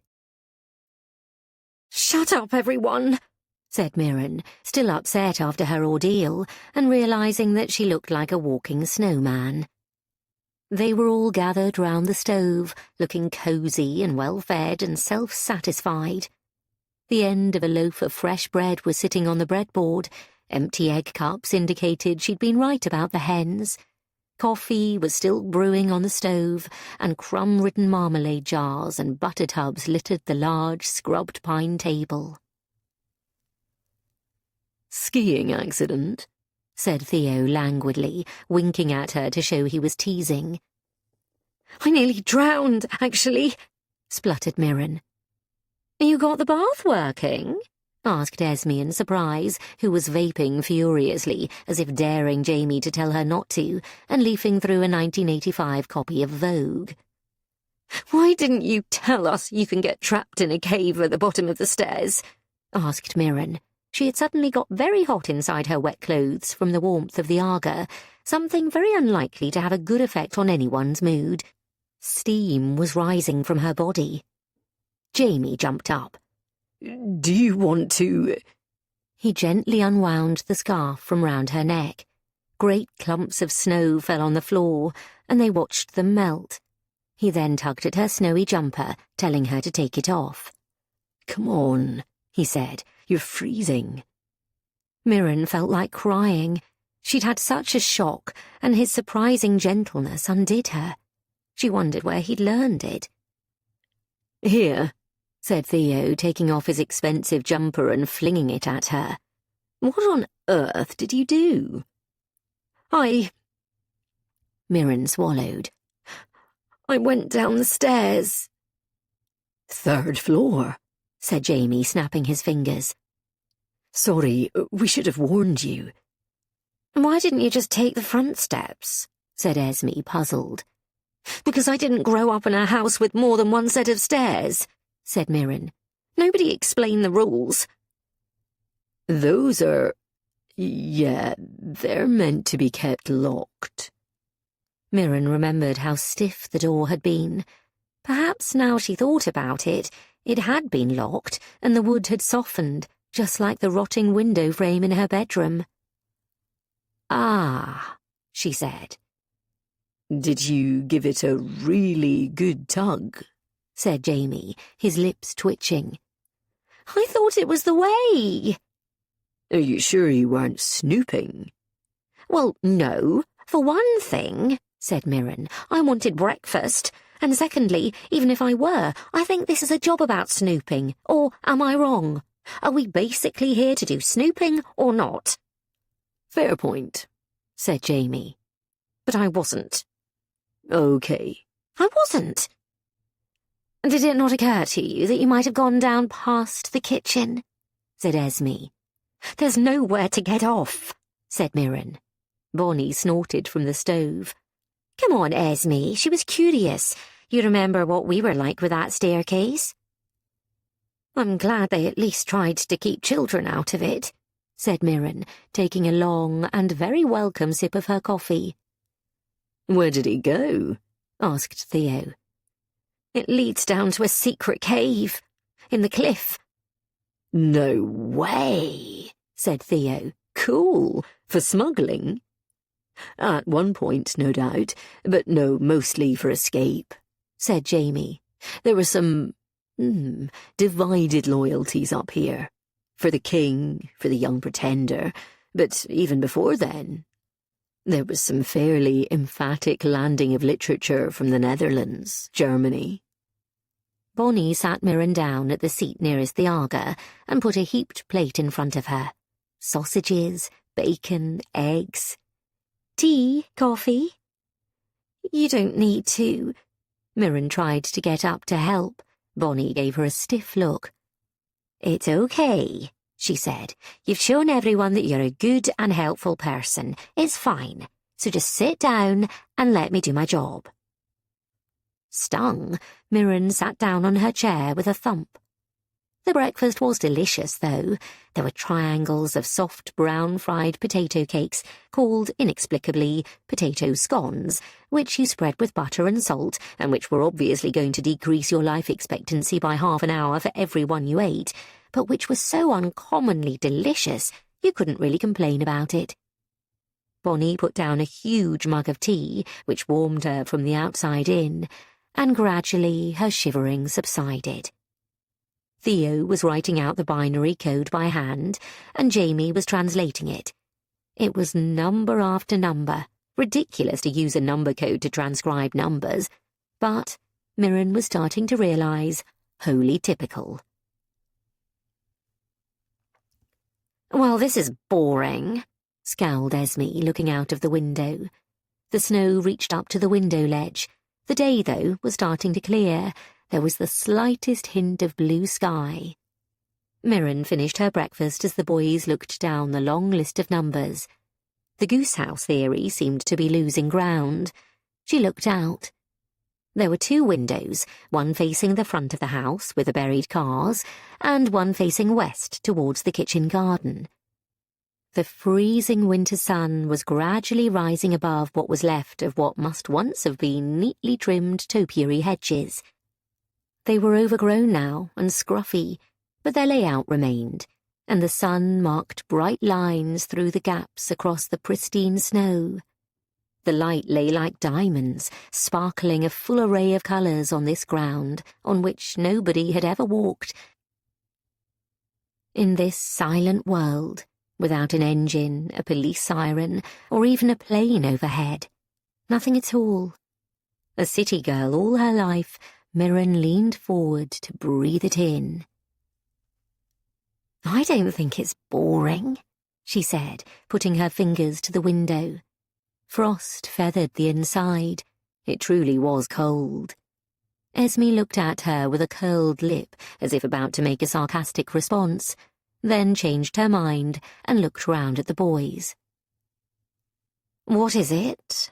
"Shut up, everyone," said Mirren, still upset after her ordeal, and realizing that she looked like a walking snowman. They were all gathered round the stove, looking cosy and well-fed and self-satisfied. The end of a loaf of fresh bread was sitting on the breadboard. Empty egg cups indicated she'd been right about the hens. Coffee was still brewing on the stove, and crumb-ridden marmalade jars and butter tubs littered the large, scrubbed pine table. "Skiing accident?" said Theo languidly, winking at her to show he was teasing. "I nearly drowned, actually," spluttered Mirren. "You got the bath working?" asked Esme in surprise, who was vaping furiously, as if daring Jamie to tell her not to, and leafing through a 1985 copy of Vogue. "Why didn't you tell us you can get trapped in a cave at the bottom of the stairs?" asked Mirren. She had suddenly got very hot inside her wet clothes from the warmth of the Aga, something very unlikely to have a good effect on anyone's mood. Steam was rising from her body. Jamie jumped up. "Do you want to—" He gently unwound the scarf from round her neck. Great clumps of snow fell on the floor, and they watched them melt. He then tugged at her snowy jumper, telling her to take it off. "Come on," he said. "You're freezing." Mirren felt like crying. She'd had such a shock, and his surprising gentleness undid her. She wondered where he'd learned it. "Here," said Theo, taking off his expensive jumper and flinging it at her. "What on earth did you do?" Mirren swallowed. "I went down the stairs." "Third floor," said Jamie, snapping his fingers. "Sorry, we should have warned you." "Why didn't you just take the front steps?" said Esme, puzzled. "Because I didn't grow up in a house with more than one set of stairs," said Mirren. "Nobody explained the rules." "Those are... yeah, they're meant to be kept locked." Mirren remembered how stiff the door had been. Perhaps now she thought about it, it had been locked, and the wood had softened, just like the rotting window frame in her bedroom. "Ah," she said. "Did you give it a really good tug?" said Jamie, his lips twitching. "I thought it was the way." "Are you sure you weren't snooping?" "Well, no. For one thing," said Mirren, "I wanted breakfast. And secondly, even if I were, I think this is a job about snooping. Or am I wrong? Are we basically here to do snooping or not?" "Fair point," said Jamie. "But I wasn't." "Okay." "I wasn't." "Did it not occur to you that you might have gone down past the kitchen?" said Esme. "There's nowhere to get off," said Mirren. Bonnie snorted from the stove. "Come on, Esme, she was curious. You remember what we were like with that staircase?" "I'm glad they at least tried to keep children out of it," said Mirren, taking a long and very welcome sip of her coffee. "Where did he go?" asked Theo. "It leads down to a secret cave in the cliff." "No way," said Theo. "Cool. For smuggling?" "At one point, no doubt, but no, mostly for escape," said Jamie. "There were some divided loyalties up here. For the king, for the young pretender, but even before then." There was some fairly emphatic landing of literature from the Netherlands, Germany. Bonnie sat Mirren down at the seat nearest the Aga and put a heaped plate in front of her. Sausages, bacon, eggs. Tea, coffee? You don't need to. Mirren tried to get up to help. Bonnie gave her a stiff look. It's okay, she said. You've shown everyone that you're a good and helpful person. It's fine. So just sit down and let me do my job. Stung, Mirren sat down on her chair with a thump. The breakfast was delicious, though. There were triangles of soft brown fried potato cakes, called, inexplicably, potato scones, which you spread with butter and salt, and which were obviously going to decrease your life expectancy by half an hour for every one you ate, but which was so uncommonly delicious you couldn't really complain about it. Bonnie put down a huge mug of tea, which warmed her from the outside in, and gradually her shivering subsided. Theo was writing out the binary code by hand, and Jamie was translating it. It was number after number, ridiculous to use a number code to transcribe numbers, but Mirren was starting to realise, wholly typical. Well, this is boring, scowled Esme, looking out of the window. The snow reached up to the window ledge. The day, though, was starting to clear. There was the slightest hint of blue sky. Mirren finished her breakfast as the boys looked down the long list of numbers. The goose house theory seemed to be losing ground. She looked out. There were 2 windows, one facing the front of the house with the buried cars, and one facing west towards the kitchen garden. The freezing winter sun was gradually rising above what was left of what must once have been neatly trimmed topiary hedges. They were overgrown now and scruffy, but their layout remained, and the sun marked bright lines through the gaps across the pristine snow. The light lay like diamonds, sparkling a full array of colours on this ground on which nobody had ever walked. In this silent world, without an engine, a police siren, or even a plane overhead. Nothing at all. A city girl all her life, Mirren leaned forward to breathe it in. I don't think it's boring, she said, putting her fingers to the window. Frost feathered the inside. It truly was cold. Esme looked at her with a curled lip, as if about to make a sarcastic response, then changed her mind and looked round at the boys. What is it?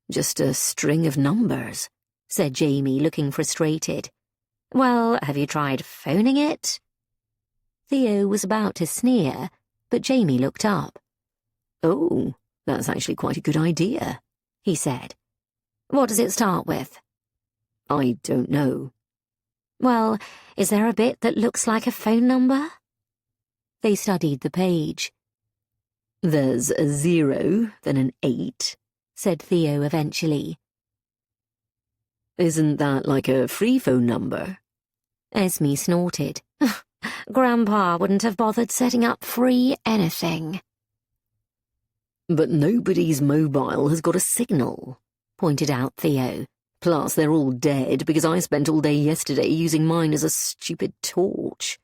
Just a string of numbers, said Jamie, looking frustrated. Well, have you tried phoning it? Theo was about to sneer, but Jamie looked up. Oh, that's actually quite a good idea, he said. What does it start with? I don't know. Well, is there a bit that looks like a phone number? They studied the page. There's a 0, then an 8, said Theo eventually. Isn't that like a free phone number? Esme snorted. Grandpa wouldn't have bothered setting up free anything. But nobody's mobile has got a signal, pointed out Theo. Plus, they're all dead because I spent all day yesterday using mine as a stupid torch.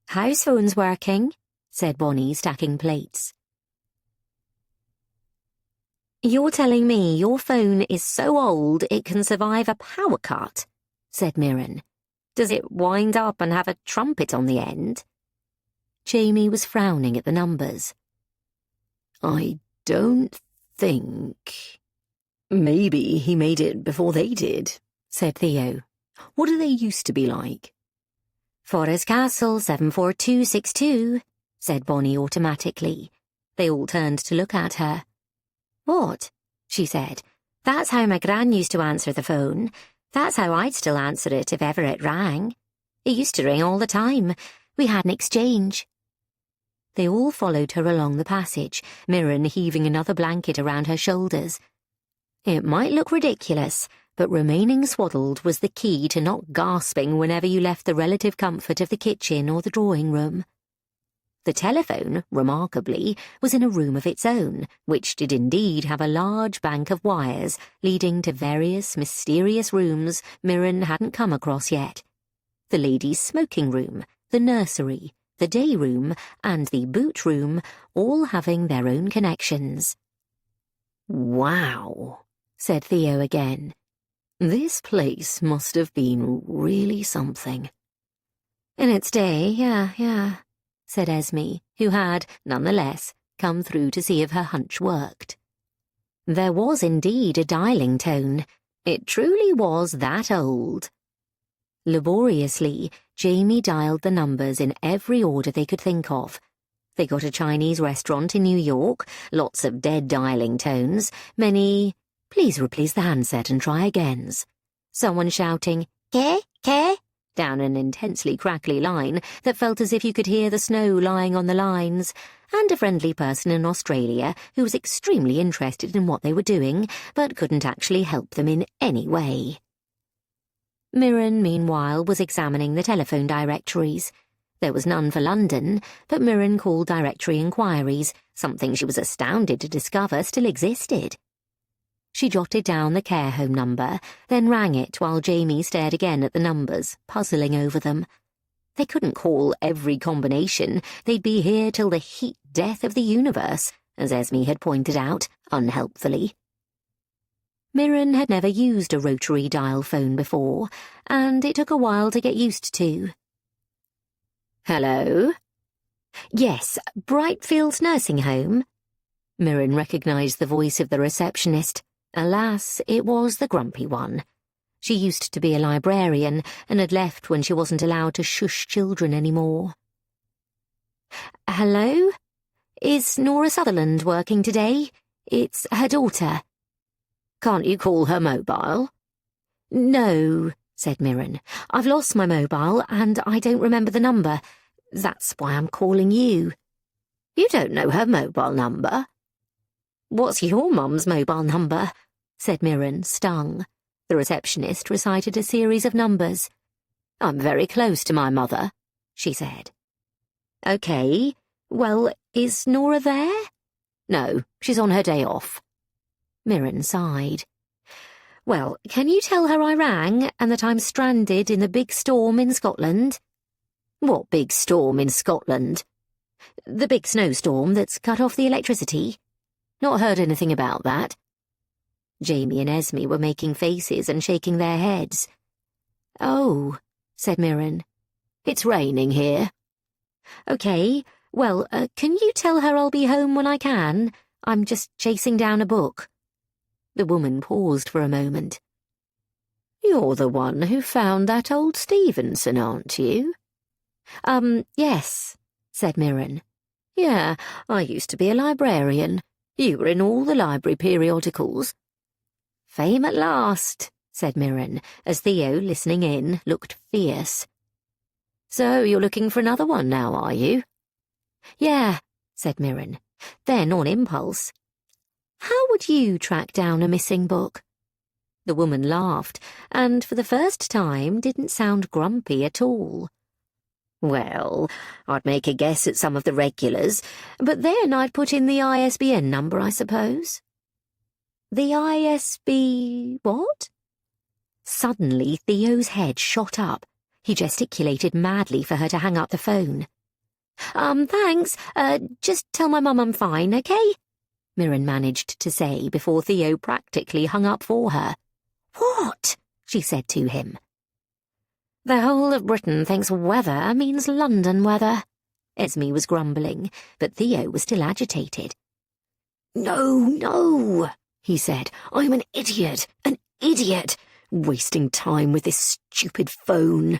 House phone's working, said Bonnie, stacking plates. You're telling me your phone is so old it can survive a power cut, said Mirren. Does it wind up and have a trumpet on the end? Jamie was frowning at the numbers. I don't think... Maybe he made it before they did, said Theo. What do they used to be like? Forest Castle 74262, said Bonnie automatically. They all turned to look at her. What? She said. That's how my gran used to answer the phone. That's how I'd still answer it if ever it rang. It used to ring all the time. We had an exchange. They all followed her along the passage, Mirren heaving another blanket around her shoulders. It might look ridiculous, but remaining swaddled was the key to not gasping whenever you left the relative comfort of the kitchen or the drawing room. The telephone, remarkably, was in a room of its own, which did indeed have a large bank of wires leading to various mysterious rooms Mirren hadn't come across yet. The ladies' smoking room, the nursery, the day room, and the boot room, all having their own connections. "Wow," said Theo again. "This place must have been really something." "In its day, yeah," said Esme, who had, nonetheless, come through to see if her hunch worked. There was indeed a dialing tone. It truly was that old. Laboriously, Jamie dialed the numbers in every order they could think of. They got a Chinese restaurant in New York, lots of dead dialing tones, many "please replace the handset and try agains," someone shouting "Ke?" down an intensely crackly line that felt as if you could hear the snow lying on the lines, and a friendly person in Australia who was extremely interested in what they were doing, but couldn't actually help them in any way. Mirren, meanwhile, was examining the telephone directories. There was none for London, but Mirren called directory inquiries, something she was astounded to discover still existed. She jotted down the care home number, then rang it while Jamie stared again at the numbers, puzzling over them. They couldn't call every combination. They'd be here till the heat death of the universe, as Esme had pointed out, unhelpfully. Mirren had never used a rotary dial phone before, and it took a while to get used to. "Hello?" "Yes, Brightfield Nursing Home." Mirren recognised the voice of the receptionist. Alas, it was the grumpy one. She used to be a librarian and had left when she wasn't allowed to shush children anymore. "Hello? Is Nora Sutherland working today? It's her daughter." "Can't you call her mobile?" "No," said Mirren. "I've lost my mobile and I don't remember the number. That's why I'm calling you." "You don't know her mobile number?" "What's your mum's mobile number?" said Mirren, stung. The receptionist recited a series of numbers. "I'm very close to my mother," she said. "OK. Well, is Nora there?" "No, she's on her day off." Mirren sighed. "Well, can you tell her I rang and that I'm stranded in the big storm in Scotland?" "What big storm in Scotland?" "The big snowstorm that's cut off the electricity." "Not heard anything about that." Jamie and Esme were making faces and shaking their heads. "Oh," said Mirren. "It's raining here." "OK. Well, can you tell her I'll be home when I can? I'm just chasing down a book." The woman paused for a moment. "You're the one who found that old Stevenson, aren't you?" Yes," said Mirren. "Yeah, I used to be a librarian. You were in all the library periodicals." "Fame at last," said Mirren, as Theo, listening in, looked fierce. "So you're looking for another one now, are you?" "Yeah," said Mirren. Then, on impulse, "How would you track down a missing book?" The woman laughed, and for the first time didn't sound grumpy at all. "Well, I'd make a guess at some of the regulars, but then I'd put in the ISBN number, I suppose." "The ISB... what?" Suddenly Theo's head shot up. He gesticulated madly for her to hang up the phone. Thanks. Just tell my mum I'm fine, OK?" Mirren managed to say before Theo practically hung up for her. "What?" she said to him. "The whole of Britain thinks weather means London weather." Esme was grumbling, but Theo was still agitated. No, he said. "I'm an idiot, wasting time with this stupid phone."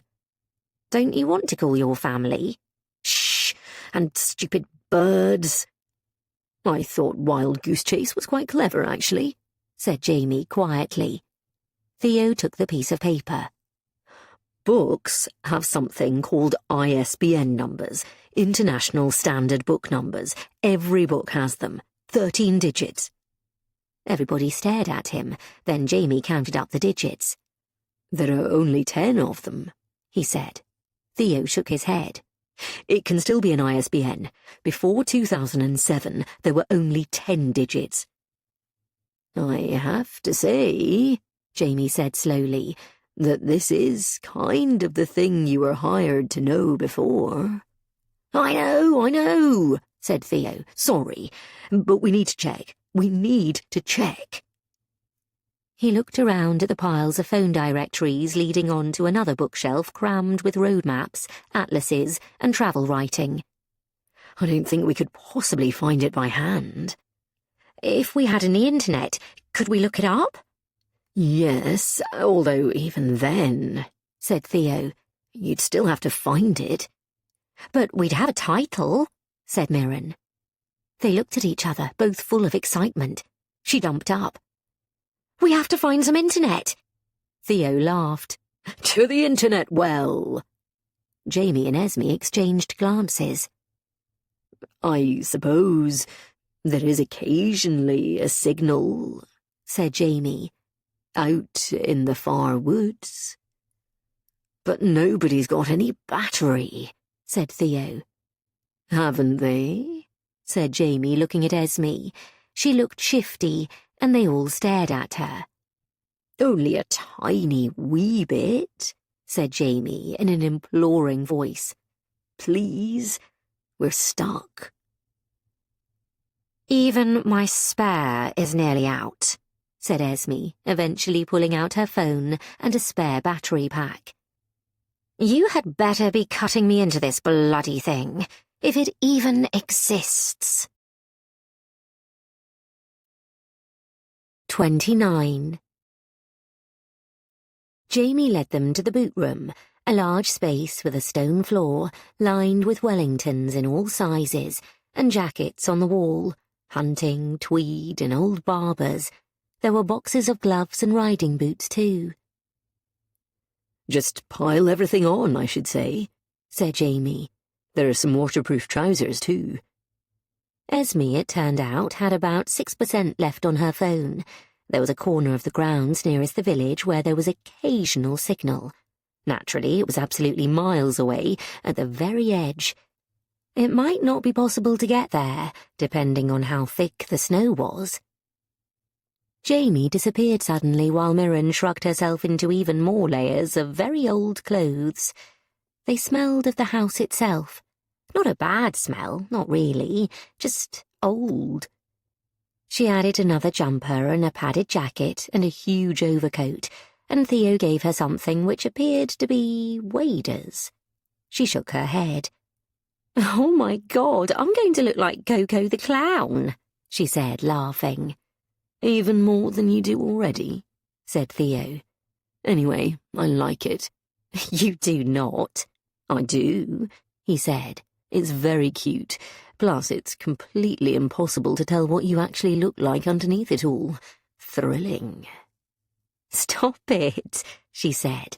"Don't you want to call your family?" "Shh, and stupid birds." "I thought Wild Goose Chase was quite clever, actually," said Jamie quietly. Theo took the piece of paper. "Books have something called ISBN numbers, International Standard Book Numbers. Every book has them. 13 digits. Everybody stared at him. Then Jamie counted up the digits. "There are only 10 of them," he said. Theo shook his head. It can still be an ISBN. Before 2007, there were only 10 digits. I have to say, Jamie said slowly, that this is kind of the thing you were hired to know before. I know, said Theo. Sorry, but we need to check. We need to check. He looked around at the piles of phone directories leading on to another bookshelf crammed with road maps, atlases, and travel writing. I don't think we could possibly find it by hand. If we had any internet, could we look it up? Yes, although even then, said Theo, you'd still have to find it. But we'd have a title, said Mirren. They looked at each other, both full of excitement. She jumped up. We have to find some internet. Theo laughed. To the internet well. Jamie and Esme exchanged glances. I suppose there is occasionally a signal, said Jamie, out in the far woods. But nobody's got any battery, said Theo. Haven't they? Said Jamie, looking at Esme. She looked shifty, and they all stared at her. Only a tiny wee bit, said Jamie in an imploring voice. Please, we're stuck. Even my spare is nearly out, said Esme, eventually pulling out her phone and a spare battery pack. You had better be cutting me into this bloody thing, if it even exists. 29. Jamie led them to the boot room, a large space with a stone floor lined with Wellingtons in all sizes and jackets on the wall, hunting, tweed and old Barbers. There were boxes of gloves and riding boots too. Just pile everything on, I should say, said Jamie. There are some waterproof trousers too. Esme, it turned out, had about 6% left on her phone. There was a corner of the grounds nearest the village where there was occasional signal. Naturally, it was absolutely miles away, at the very edge. It might not be possible to get there, depending on how thick the snow was. Jamie disappeared suddenly while Mirren shrugged herself into even more layers of very old clothes. They smelled of the house itself. Not a bad smell, not really, just old. She added another jumper and a padded jacket and a huge overcoat, and Theo gave her something which appeared to be waders. She shook her head. Oh my God, I'm going to look like Coco the Clown, she said, laughing. Even more than you do already, said Theo. Anyway, I like it. You do not. I do, he said. It's very cute. Plus, it's completely impossible to tell what you actually look like underneath it all. Thrilling. Stop it, she said.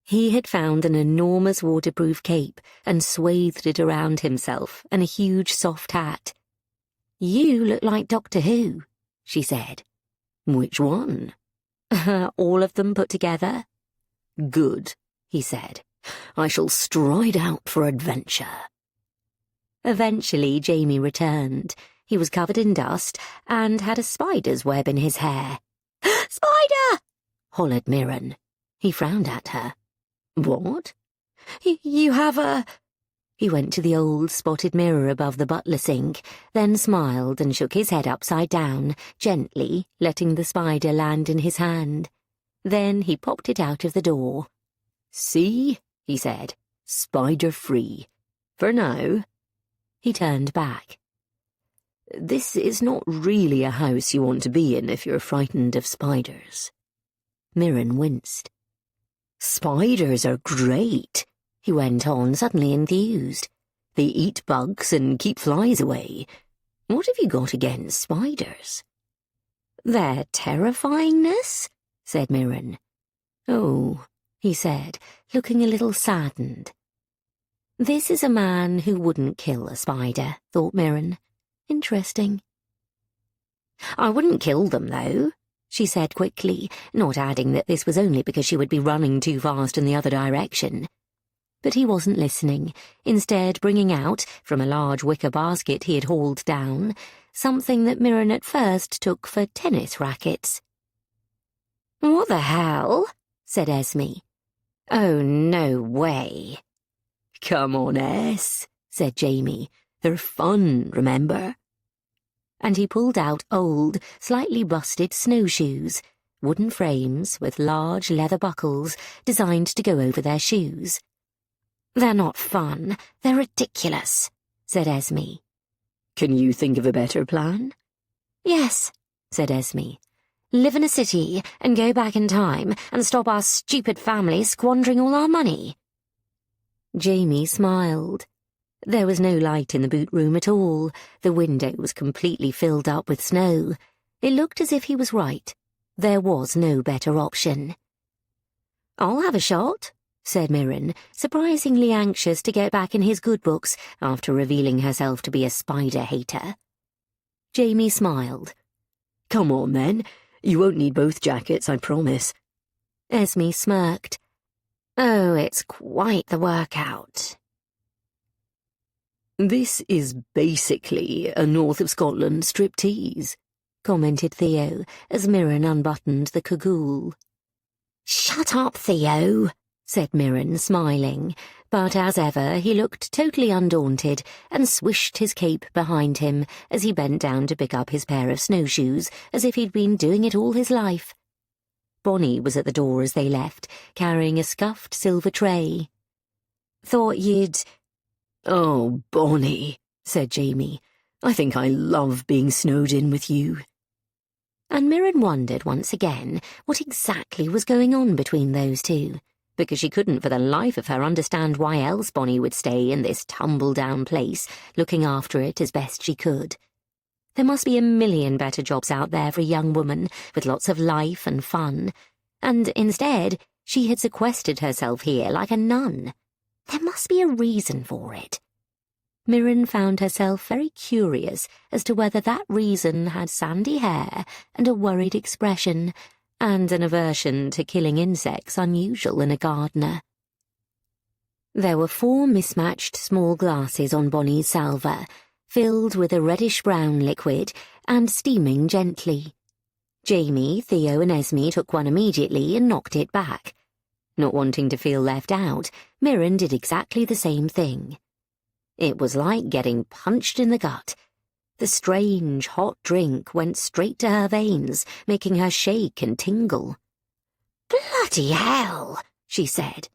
He had found an enormous waterproof cape and swathed it around himself and a huge soft hat. You look like Doctor Who, she said. Which one? All of them put together. Good, he said. I shall stride out for adventure. Eventually, Jamie returned. He was covered in dust and had a spider's web in his hair. Spider! hollered Mirren. He frowned at her. What? You have a... He went to the old spotted mirror above the butler sink, then smiled and shook his head upside down, gently letting the spider land in his hand. Then he popped it out of the door. See, he said, spider-free. For now. He turned back. This is not really a house you want to be in if you're frightened of spiders. Mirren winced. Spiders are great, he went on, suddenly enthused. They eat bugs and keep flies away. What have you got against spiders? Their terrifyingness, said Mirren. Oh, he said, looking a little saddened. This is a man who wouldn't kill a spider, thought Mirren. Interesting. I wouldn't kill them, though, she said quickly, not adding that this was only because she would be running too fast in the other direction. But he wasn't listening, instead bringing out, from a large wicker basket he had hauled down, something that Mirren at first took for tennis rackets. "What the hell?" said Esme. "Oh, no way." "Come on, Es," said Jamie. "They're fun, remember?" And he pulled out old, slightly busted snowshoes, wooden frames with large leather buckles designed to go over their shoes. "They're not fun, they're ridiculous," said Esme. "Can you think of a better plan?" "Yes," said Esme. "Live in a city and go back in time and stop our stupid family squandering all our money." Jamie smiled. There was no light in the boot room at all. The window was completely filled up with snow. It looked as if he was right. There was no better option. "I'll have a shot," said Mirren, surprisingly anxious to get back in his good books after revealing herself to be a spider-hater. Jamie smiled. "Come on, then. You won't need both jackets, I promise." Esme smirked. "Oh, it's quite the workout." "This is basically a North of Scotland striptease," commented Theo as Mirren unbuttoned the cagoule. "Shut up, Theo," said Mirren, smiling, but as ever he looked totally undaunted and swished his cape behind him as he bent down to pick up his pair of snowshoes as if he'd been doing it all his life. Bonnie was at the door as they left, carrying a scuffed silver tray. "Thought you'd—" "Oh, Bonnie," said Jamie. "I think I love being snowed in with you." And Mirren wondered once again what exactly was going on between those two, because she couldn't for the life of her understand why else Bonnie would stay in this tumble-down place, looking after it as best she could. There must be a million better jobs out there for a young woman with lots of life and fun, and instead she had sequestered herself here like a nun. There must be a reason for it. Mirren found herself very curious as to whether that reason had sandy hair and a worried expression, and an aversion to killing insects unusual in a gardener. There were 4 mismatched small glasses on Bonnie's salver, filled with a reddish-brown liquid and steaming gently. Jamie, Theo and Esme took one immediately and knocked it back. Not wanting to feel left out, Mirren did exactly the same thing. It was like getting punched in the gut. The strange, hot drink went straight to her veins, making her shake and tingle. "Bloody hell," she said.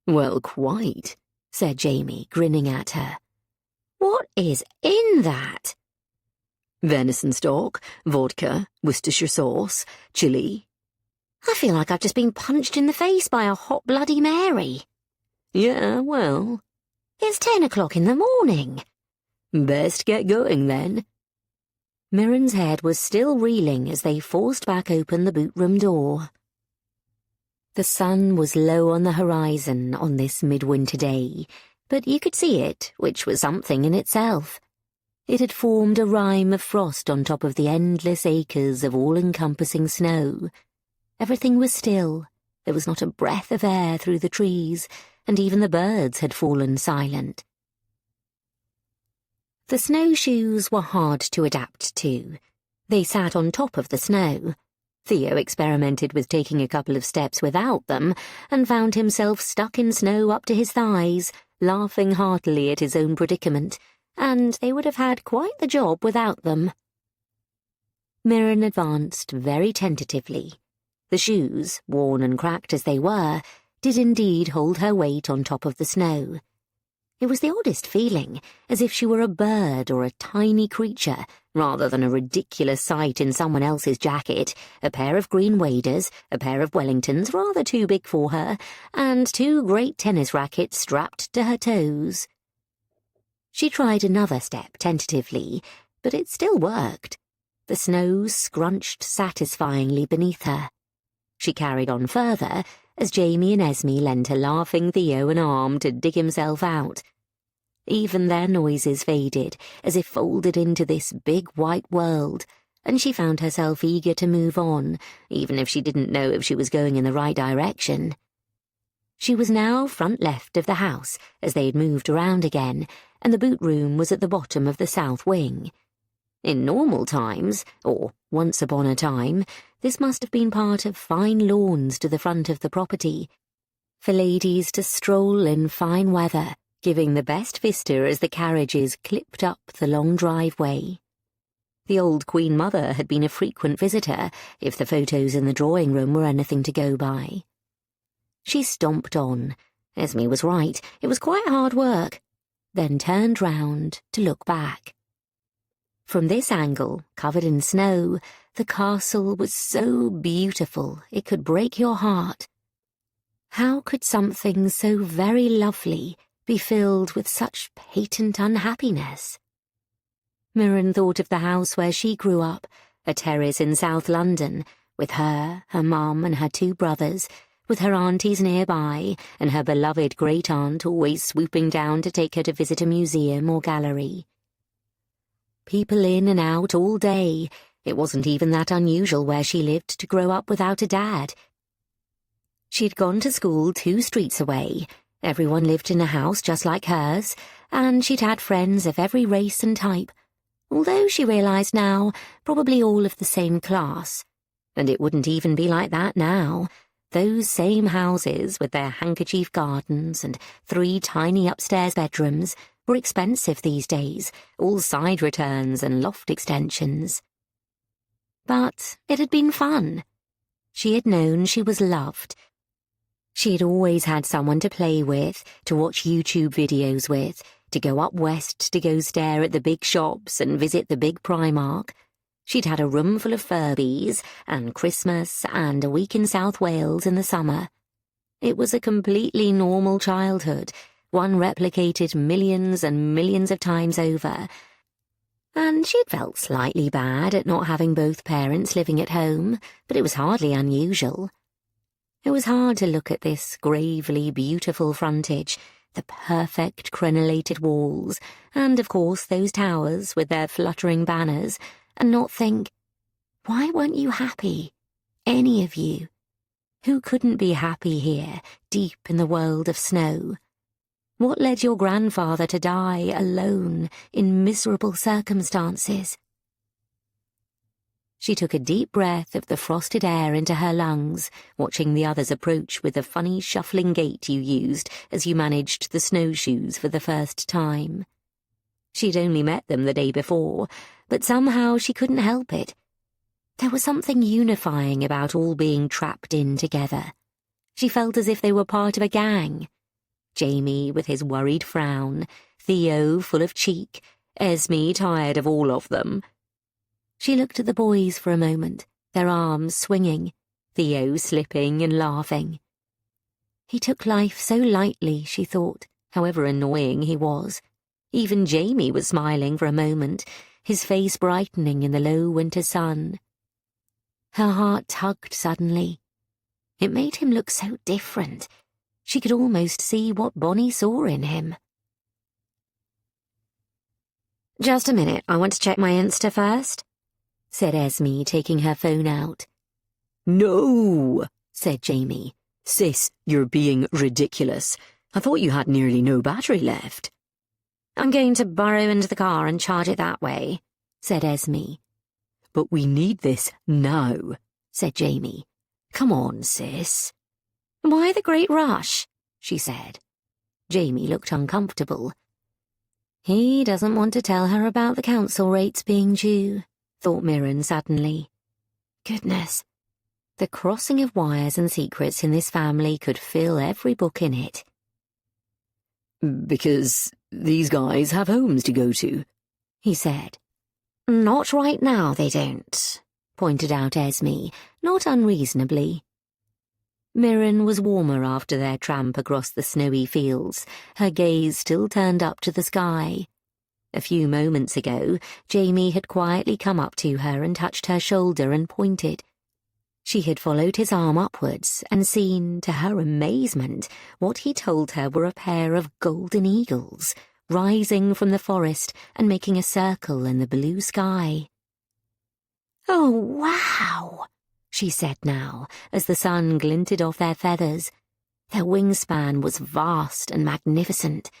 "Well, quite," said Jamie, grinning at her. "What is in that?" "Venison stock, vodka, Worcestershire sauce, chili." "I feel like I've just been punched in the face by a hot Bloody Mary." "Yeah, well." "It's 10 o'clock in the morning." "Best get going, then." Mirren's head was still reeling as they forced back open the boot room door. The sun was low on the horizon on this midwinter day, but you could see it, which was something in itself. It had formed a rime of frost on top of the endless acres of all-encompassing snow. Everything was still. There was not a breath of air through the trees, and even the birds had fallen silent. The snowshoes were hard to adapt to. They sat on top of the snow. Theo experimented with taking a couple of steps without them, and found himself stuck in snow up to his thighs, laughing heartily at his own predicament, and they would have had quite the job without them. Mirren advanced very tentatively. The shoes, worn and cracked as they were, did indeed hold her weight on top of the snow. It was the oddest feeling, as if she were a bird or a tiny creature, rather than a ridiculous sight in someone else's jacket, a pair of green waders, a pair of Wellingtons rather too big for her, and 2 great tennis rackets strapped to her toes. She tried another step tentatively, but it still worked. The snow scrunched satisfyingly beneath her. She carried on further, as Jamie and Esme lent a laughing Theo an arm to dig himself out. Even their noises faded, as if folded into this big white world, and she found herself eager to move on, even if she didn't know if she was going in the right direction. She was now front left of the house, as they had moved around again, and the boot room was at the bottom of the south wing. In normal times, or once upon a time, this must have been part of fine lawns to the front of the property, for ladies to stroll in fine weather, giving the best vista as the carriages clipped up the long driveway. The old Queen Mother had been a frequent visitor, if the photos in the drawing room were anything to go by. She stomped on. Esme was right, it was quite hard work, then turned round to look back. From this angle, covered in snow, the castle was so beautiful it could break your heart. How could something so very lovely be filled with such patent unhappiness? Mirren thought of the house where she grew up, a terrace in South London, with her mum and her 2 brothers, with her aunties nearby, and her beloved great-aunt always swooping down to take her to visit a museum or gallery. People in and out all day. It wasn't even that unusual where she lived to grow up without a dad. She'd gone to school 2 streets away. Everyone lived in a house just like hers, and she'd had friends of every race and type, although she realised now, probably all of the same class. And it wouldn't even be like that now. Those same houses, with their handkerchief gardens and 3 tiny upstairs bedrooms, were expensive these days, all side returns and loft extensions. But it had been fun. She had known she was loved. She had always had someone to play with, to watch YouTube videos with, to go up west to go stare at the big shops and visit the big Primark. She'd had a room full of Furbies, and Christmas, and a week in South Wales in the summer. It was a completely normal childhood, one replicated millions and millions of times over, and she'd felt slightly bad at not having both parents living at home, but it was hardly unusual. It was hard to look at this gravely beautiful frontage, the perfect crenellated walls, and of course those towers with their fluttering banners, and not think, why weren't you happy? Any of you? Who couldn't be happy here, deep in the world of snow? What led your grandfather to die alone in miserable circumstances? She took a deep breath of the frosted air into her lungs, watching the others approach with the funny shuffling gait you used as you managed the snowshoes for the first time. She'd only met them the day before, but somehow she couldn't help it. There was something unifying about all being trapped in together. She felt as if they were part of a gang. Jamie with his worried frown, Theo full of cheek, Esme tired of all of them. She looked at the boys for a moment, their arms swinging, Theo slipping and laughing. He took life so lightly, she thought, however annoying he was. Even Jamie was smiling for a moment, his face brightening in the low winter sun. Her heart tugged suddenly. It made him look so different. She could almost see what Bonnie saw in him. "Just a minute, I want to check my Insta first," said Esme, taking her phone out. "No," said Jamie. "Sis, you're being ridiculous. I thought you had nearly no battery left." "I'm going to burrow into the car and charge it that way," said Esme. "But we need this now," said Jamie. "Come on, sis." "Why the great rush?" she said. Jamie looked uncomfortable. He doesn't want to tell her about the council rates being due, thought Mirren suddenly. Goodness, the crossing of wires and secrets in this family could fill every book in it. "Because these guys have homes to go to," he said. "Not right now, they don't," pointed out Esme, not unreasonably. Mirren was warmer after their tramp across the snowy fields, her gaze still turned up to the sky. A few moments ago, Jamie had quietly come up to her and touched her shoulder and pointed. She had followed his arm upwards and seen, to her amazement, what he told her were a pair of golden eagles, rising from the forest and making a circle in the blue sky. "Oh, wow!" she said now, as the sun glinted off their feathers. Their wingspan was vast and magnificent.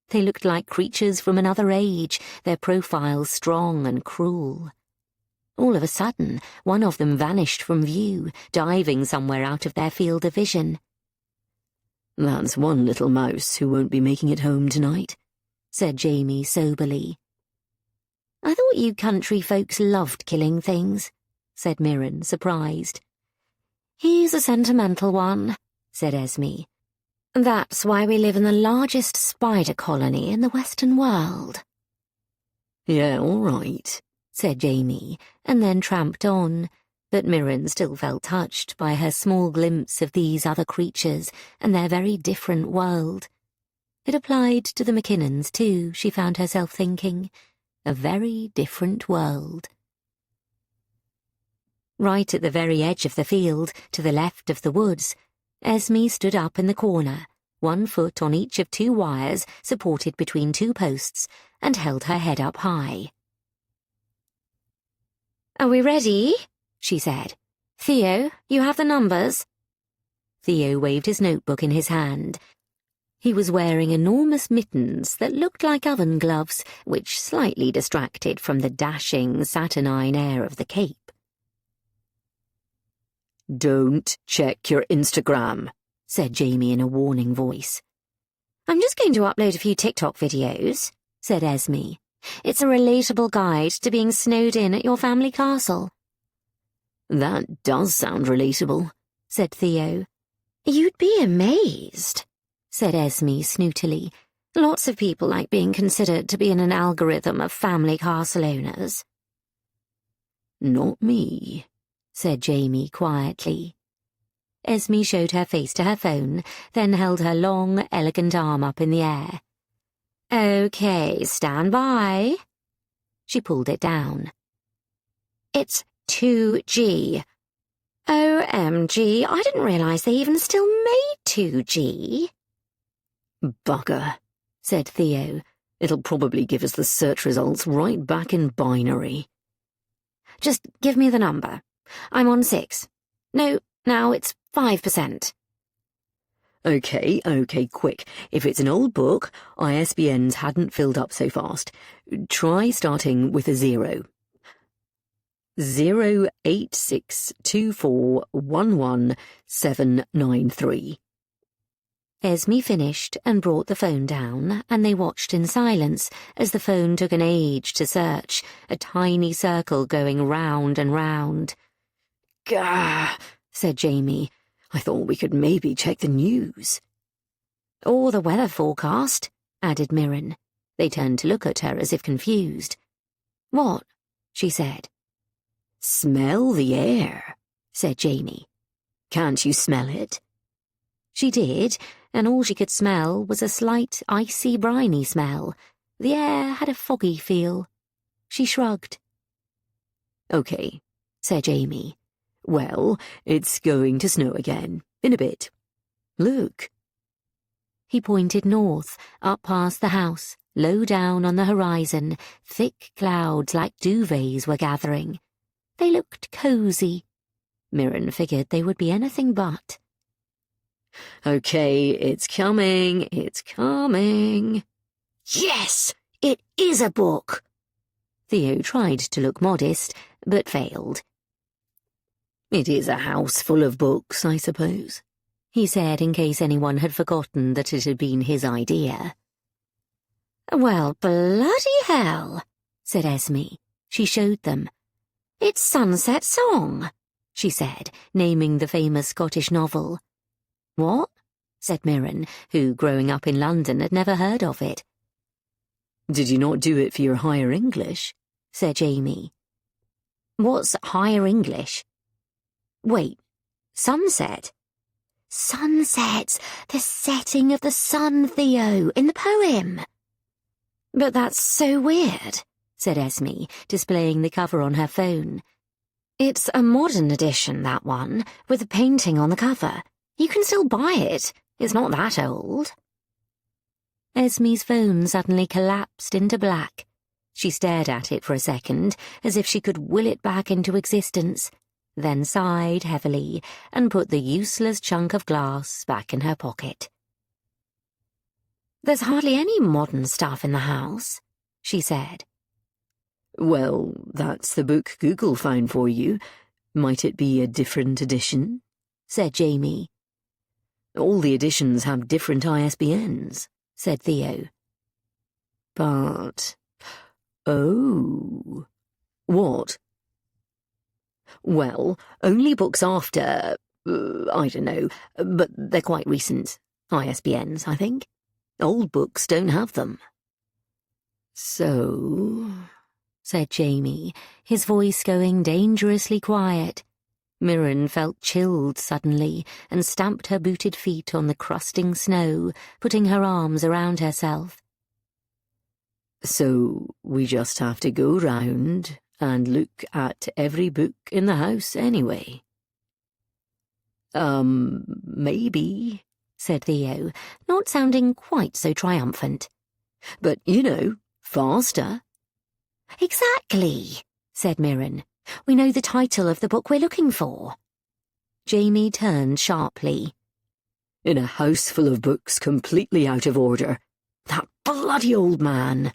They looked like creatures from another age, their profiles strong and cruel. All of a sudden, one of them vanished from view, diving somewhere out of their field of vision. "That's one little mouse who won't be making it home tonight," said Jamie soberly. "I thought you country folks loved killing things," said Mirren, surprised. "He's a sentimental one," said Esme. "That's why we live in the largest spider colony in the Western world." "Yeah, all right," said Jamie, and then tramped on, but Mirren still felt touched by her small glimpse of these other creatures and their very different world. It applied to the McKinnons, too, she found herself thinking. A very different world. Right at the very edge of the field, to the left of the woods, Esme stood up in the corner, 1 foot on each of 2 wires supported between 2 posts, and held her head up high. "Are we ready?" she said. "Theo, you have the numbers?" Theo waved his notebook in his hand. He was wearing enormous mittens that looked like oven gloves, which slightly distracted from the dashing, saturnine air of the cape. "Don't check your Instagram," said Jamie in a warning voice. "I'm just going to upload a few TikTok videos," said Esme. "It's a relatable guide to being snowed in at your family castle." "That does sound relatable," said Theo. "You'd be amazed," said Esme snootily. "Lots of people like being considered to be in an algorithm of family castle owners." "Not me," said Jamie quietly. Esme showed her face to her phone, then held her long, elegant arm up in the air. "Okay, stand by." She pulled it down. "It's 2G. OMG, I didn't realise they even still made 2G. "Bugger," said Theo. "It'll probably give us the search results right back in binary." "Just give me the number. I'm on 6. No, now it's 5%. Okay, quick. If it's an old book, ISBNs hadn't filled up so fast. Try starting with a 0. 08624111793. Esme finished and brought the phone down, and they watched in silence as the phone took an age to search, a tiny circle going round and round. "Gah," said Jamie. "I thought we could maybe check the news." "Or the weather forecast," added Mirren. They turned to look at her as if confused. "What?" she said. "Smell the air," said Jamie. "Can't you smell it?" She did, and all she could smell was a slight, icy, briny smell. The air had a foggy feel. She shrugged. "Okay," said Jamie. "Well, it's going to snow again, in a bit. Look." He pointed north, up past the house, low down on the horizon. Thick clouds like duvets were gathering. They looked cosy. Mirren figured they would be anything but. "Okay, it's coming, it's coming." "Yes, it is a book!" Theo tried to look modest, but failed. "It is a house full of books, I suppose," he said, in case anyone had forgotten that it had been his idea. "Well, bloody hell," said Esme. She showed them. "It's Sunset Song," she said, naming the famous Scottish novel. "What?" said Mirren, who, growing up in London, had never heard of it. "Did you not do it for your higher English?" said Jamie. "What's higher English?" "Wait, sunset?" "Sunsets, the setting of the sun, Theo, in the poem." "But that's so weird," said Esme, displaying the cover on her phone. "It's a modern edition, that one, with a painting on the cover. You can still buy it. It's not that old." Esme's phone suddenly collapsed into black. She stared at it for a second, as if she could will it back into existence. then sighed heavily and put the useless chunk of glass back in her pocket. "There's hardly any modern stuff in the house," she said. "Well, that's the book Google found for you. Might it be a different edition?" said Jamie. "All the editions have different ISBNs," said Theo. "But... oh... what?" "Well, only books after... I don't know, but they're quite recent. ISBNs, I think. Old books don't have them." "So," said Jamie, his voice going dangerously quiet. Mirren felt chilled suddenly and stamped her booted feet on the crusting snow, putting her arms around herself. "So we just have to go round and look at every book in the house anyway?" Maybe," said Theo, not sounding quite so triumphant. "But, you know, faster." "Exactly," said Mirren. "We know the title of the book we're looking for." Jamie turned sharply. "In a house full of books completely out of order. That bloody old man."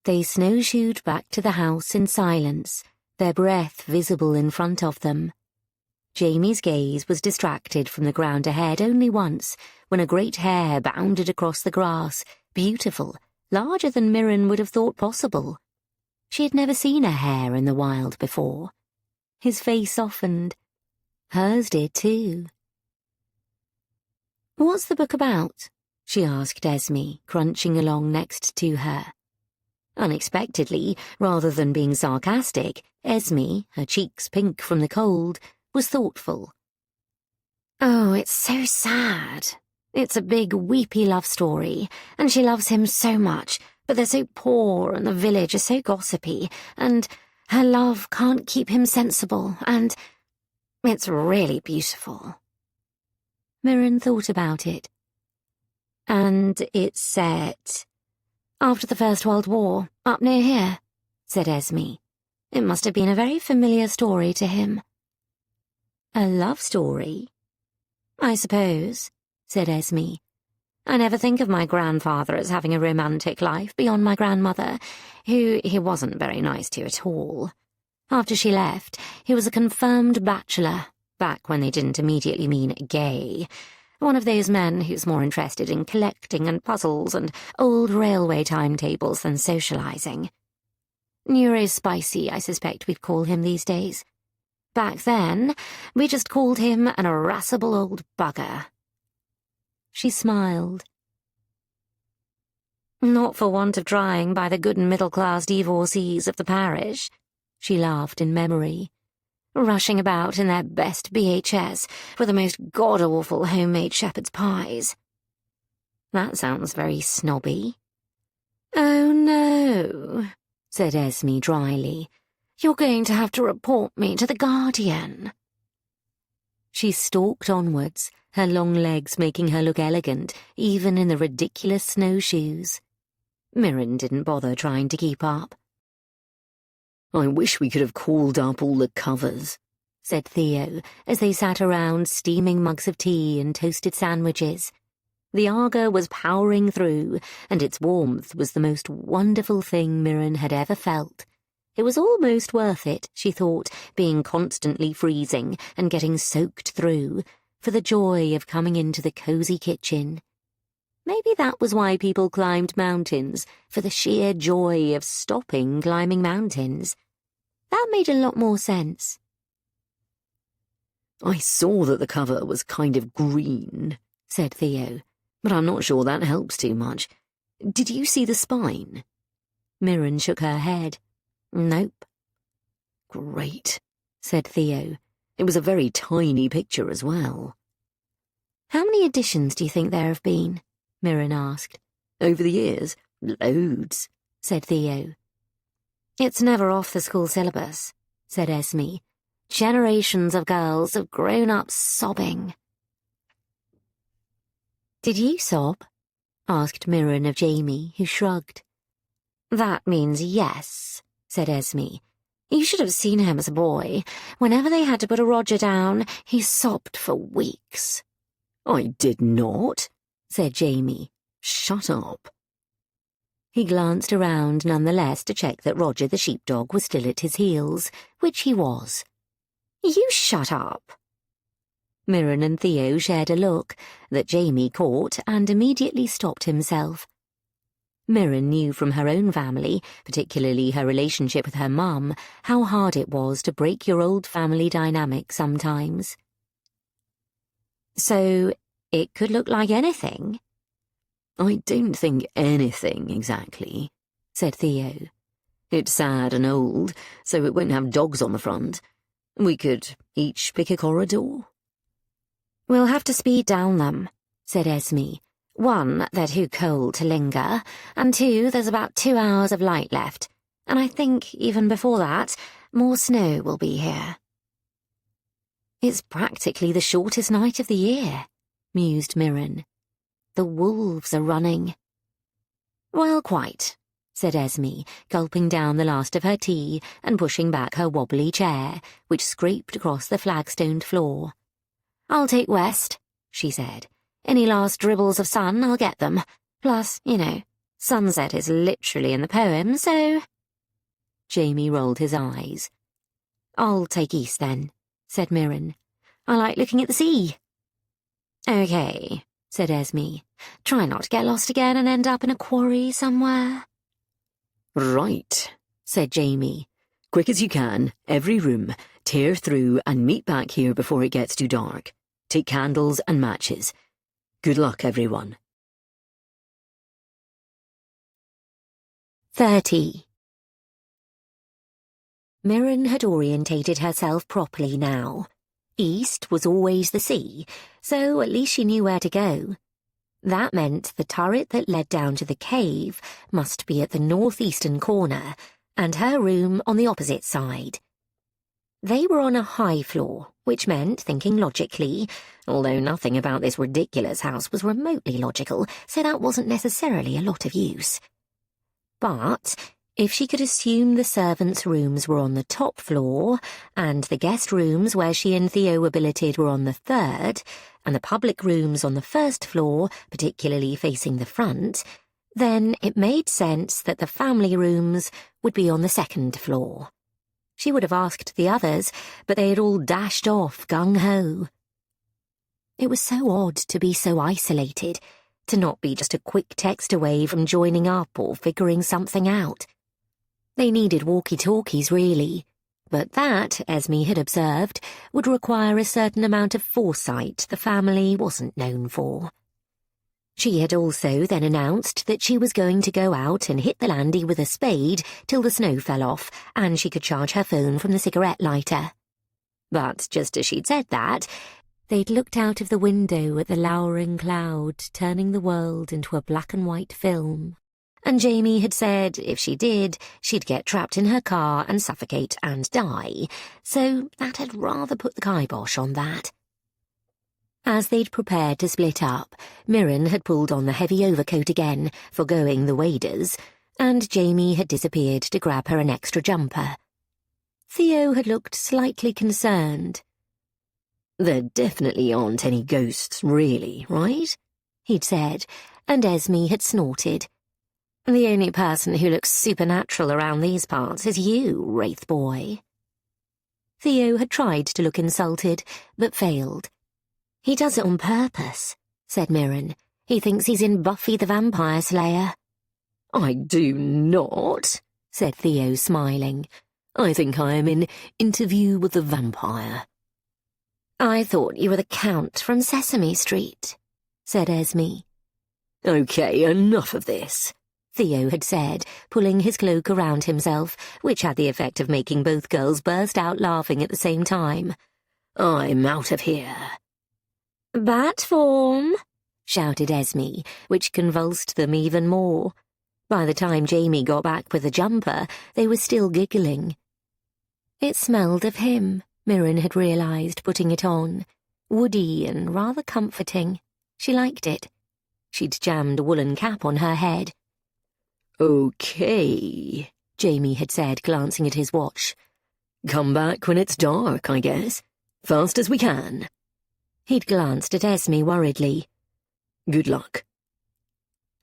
They snowshoed back to the house in silence, their breath visible in front of them. Jamie's gaze was distracted from the ground ahead only once, when a great hare bounded across the grass, beautiful, larger than Mirren would have thought possible. She had never seen a hare in the wild before. His face softened. Hers did too. "What's the book about?" she asked Esme, crunching along next to her. Unexpectedly, rather than being sarcastic, Esme, her cheeks pink from the cold, was thoughtful. "Oh, it's so sad. It's a big, weepy love story, and she loves him so much, but they're so poor and the village is so gossipy, and her love can't keep him sensible, and it's really beautiful." Mirren thought about it. "And it's set after the First World War, up near here," said Esme. "It must have been a very familiar story to him." "A love story?" "I suppose," said Esme. "I never think of my grandfather as having a romantic life beyond my grandmother, who he wasn't very nice to at all. After she left, he was a confirmed bachelor, back when they didn't immediately mean gay. One of those men who's more interested in collecting and puzzles and old railway timetables than socializing. Neurospicy, I suspect we'd call him these days. Back then, we just called him an irascible old bugger." She smiled. "Not for want of trying by the good and middle-class divorcees of the parish," she laughed in memory. "Rushing about in their best BHS for the most god-awful homemade shepherd's pies." "That sounds very snobby." "Oh, no," said Esme dryly. "You're going to have to report me to the Guardian." She stalked onwards, her long legs making her look elegant, even in the ridiculous snowshoes. Mirren didn't bother trying to keep up. "I wish we could have called up all the covers," said Theo, as they sat around steaming mugs of tea and toasted sandwiches. The Arga was powering through, and its warmth was the most wonderful thing Mirren had ever felt. It was almost worth it, she thought, being constantly freezing and getting soaked through, for the joy of coming into the cosy kitchen. Maybe that was why people climbed mountains, for the sheer joy of stopping climbing mountains. That made a lot more sense. "I saw that the cover was kind of green," said Theo, "but I'm not sure that helps too much. Did you see the spine?" Mirren shook her head. "Nope." "Great," said Theo. "It was a very tiny picture as well." "How many editions do you think there have been?" Mirren asked. "Over the years? Loads," said Theo. "It's never off the school syllabus," said Esme. "Generations of girls have grown up sobbing." "Did you sob?" asked Mirren of Jamie, who shrugged. "That means yes," said Esme. You should have seen him as a boy. Whenever they had to put a Roger down, he sobbed for weeks. I did not, said Jamie. Shut up. He glanced around nonetheless to check that Roger the sheepdog was still at his heels, which he was. You shut up. Mirren and Theo shared a look that Jamie caught and immediately stopped himself. Mirren knew from her own family, particularly her relationship with her mum, how hard it was to break your old family dynamic sometimes. So, it could look like anything? I don't think anything exactly, said Theo. It's sad and old, so it won't have dogs on the front. We could each pick a corridor. We'll have to speed down them, said Esme. 1, they're too cold to linger, and 2, there's about 2 hours of light left, and I think, even before that, more snow will be here. It's practically the shortest night of the year, mused Mirren. The wolves are running. Well, quite, said Esme, gulping down the last of her tea and pushing back her wobbly chair, which scraped across the flagstoned floor. I'll take West, she said. Any last dribbles of sun, I'll get them. Plus, sunset is literally in the poem, so... Jamie rolled his eyes. I'll take East then, said Mirren. I like looking at the sea. Okay, said Esme. Try not to get lost again and end up in a quarry somewhere. Right, said Jamie. Quick as you can, every room, tear through and meet back here before it gets too dark. Take candles and matches. Good luck, everyone. 30. Mirren had orientated herself properly now. East was always the sea, so at least she knew where to go. That meant the turret that led down to the cave must be at the northeastern corner, and her room on the opposite side. They were on a high floor, which meant, thinking logically, although nothing about this ridiculous house was remotely logical, so that wasn't necessarily a lot of use. But if she could assume the servants' rooms were on the top floor, and the guest rooms where she and Theo were billeted were on the 3rd, and the public rooms on the 1st floor, particularly facing the front, then it made sense that the family rooms would be on the 2nd floor. She would have asked the others, but they had all dashed off gung-ho. It was so odd to be so isolated, to not be just a quick text away from joining up or figuring something out. They needed walkie-talkies, really, but that, Esme had observed, would require a certain amount of foresight the family wasn't known for. She had also then announced that she was going to go out and hit the landy with a spade till the snow fell off and she could charge her phone from the cigarette lighter. But just as she'd said that, they'd looked out of the window at the lowering cloud turning the world into a black and white film, and Jamie had said if she did, she'd get trapped in her car and suffocate and die, so that had rather put the kibosh on that. As they'd prepared to split up, Mirren had pulled on the heavy overcoat again, foregoing the waders, and Jamie had disappeared to grab her an extra jumper. Theo had looked slightly concerned. There definitely aren't any ghosts, really, right? He'd said, and Esme had snorted. The only person who looks supernatural around these parts is you, Wraith Boy. Theo had tried to look insulted, but failed. He does it on purpose, said Mirren. He thinks he's in Buffy the Vampire Slayer. I do not, said Theo, smiling. I think I am in Interview with the Vampire. I thought you were the Count from Sesame Street, said Esme. Okay, enough of this, Theo had said, pulling his cloak around himself, which had the effect of making both girls burst out laughing at the same time. I'm out of here. Bat form, shouted Esme, which convulsed them even more. By the time Jamie got back with the jumper, they were still giggling. It smelled of him, Mirren had realised, putting it on. Woody and rather comforting. She liked it. She'd jammed a woolen cap on her head. Okay, Jamie had said, glancing at his watch. Come back when it's dark, I guess. Fast as we can. He'd glanced at Esme worriedly. Good luck.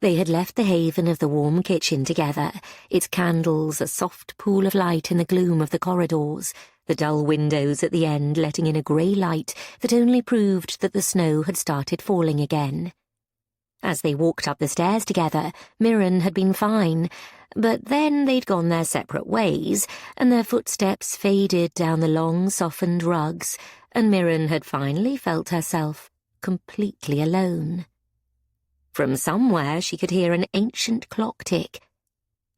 They had left the haven of the warm kitchen together, its candles a soft pool of light in the gloom of the corridors, the dull windows at the end letting in a grey light that only proved that the snow had started falling again. As they walked up the stairs together, Mirren had been fine, but then they'd gone their separate ways, and their footsteps faded down the long, softened rugs, and Mirren had finally felt herself completely alone. From somewhere she could hear an ancient clock tick.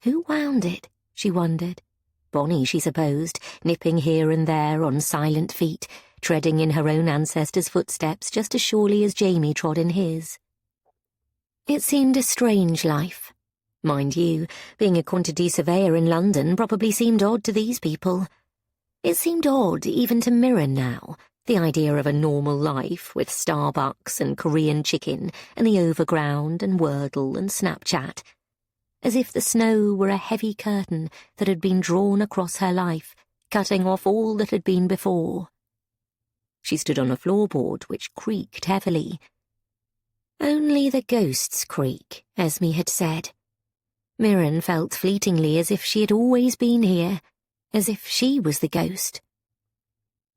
Who wound it, she wondered. Bonnie, she supposed, nipping here and there on silent feet, treading in her own ancestors' footsteps just as surely as Jamie trod in his. It seemed a strange life. Mind you, being a quantity surveyor in London probably seemed odd to these people. It seemed odd even to Mirren now, the idea of a normal life with Starbucks and Korean chicken and the overground and Wordle and Snapchat. As if the snow were a heavy curtain that had been drawn across her life, cutting off all that had been before. She stood on a floorboard which creaked heavily. Only the ghosts creak, Esme had said. Mirren felt fleetingly as if she had always been here, as if she was the ghost.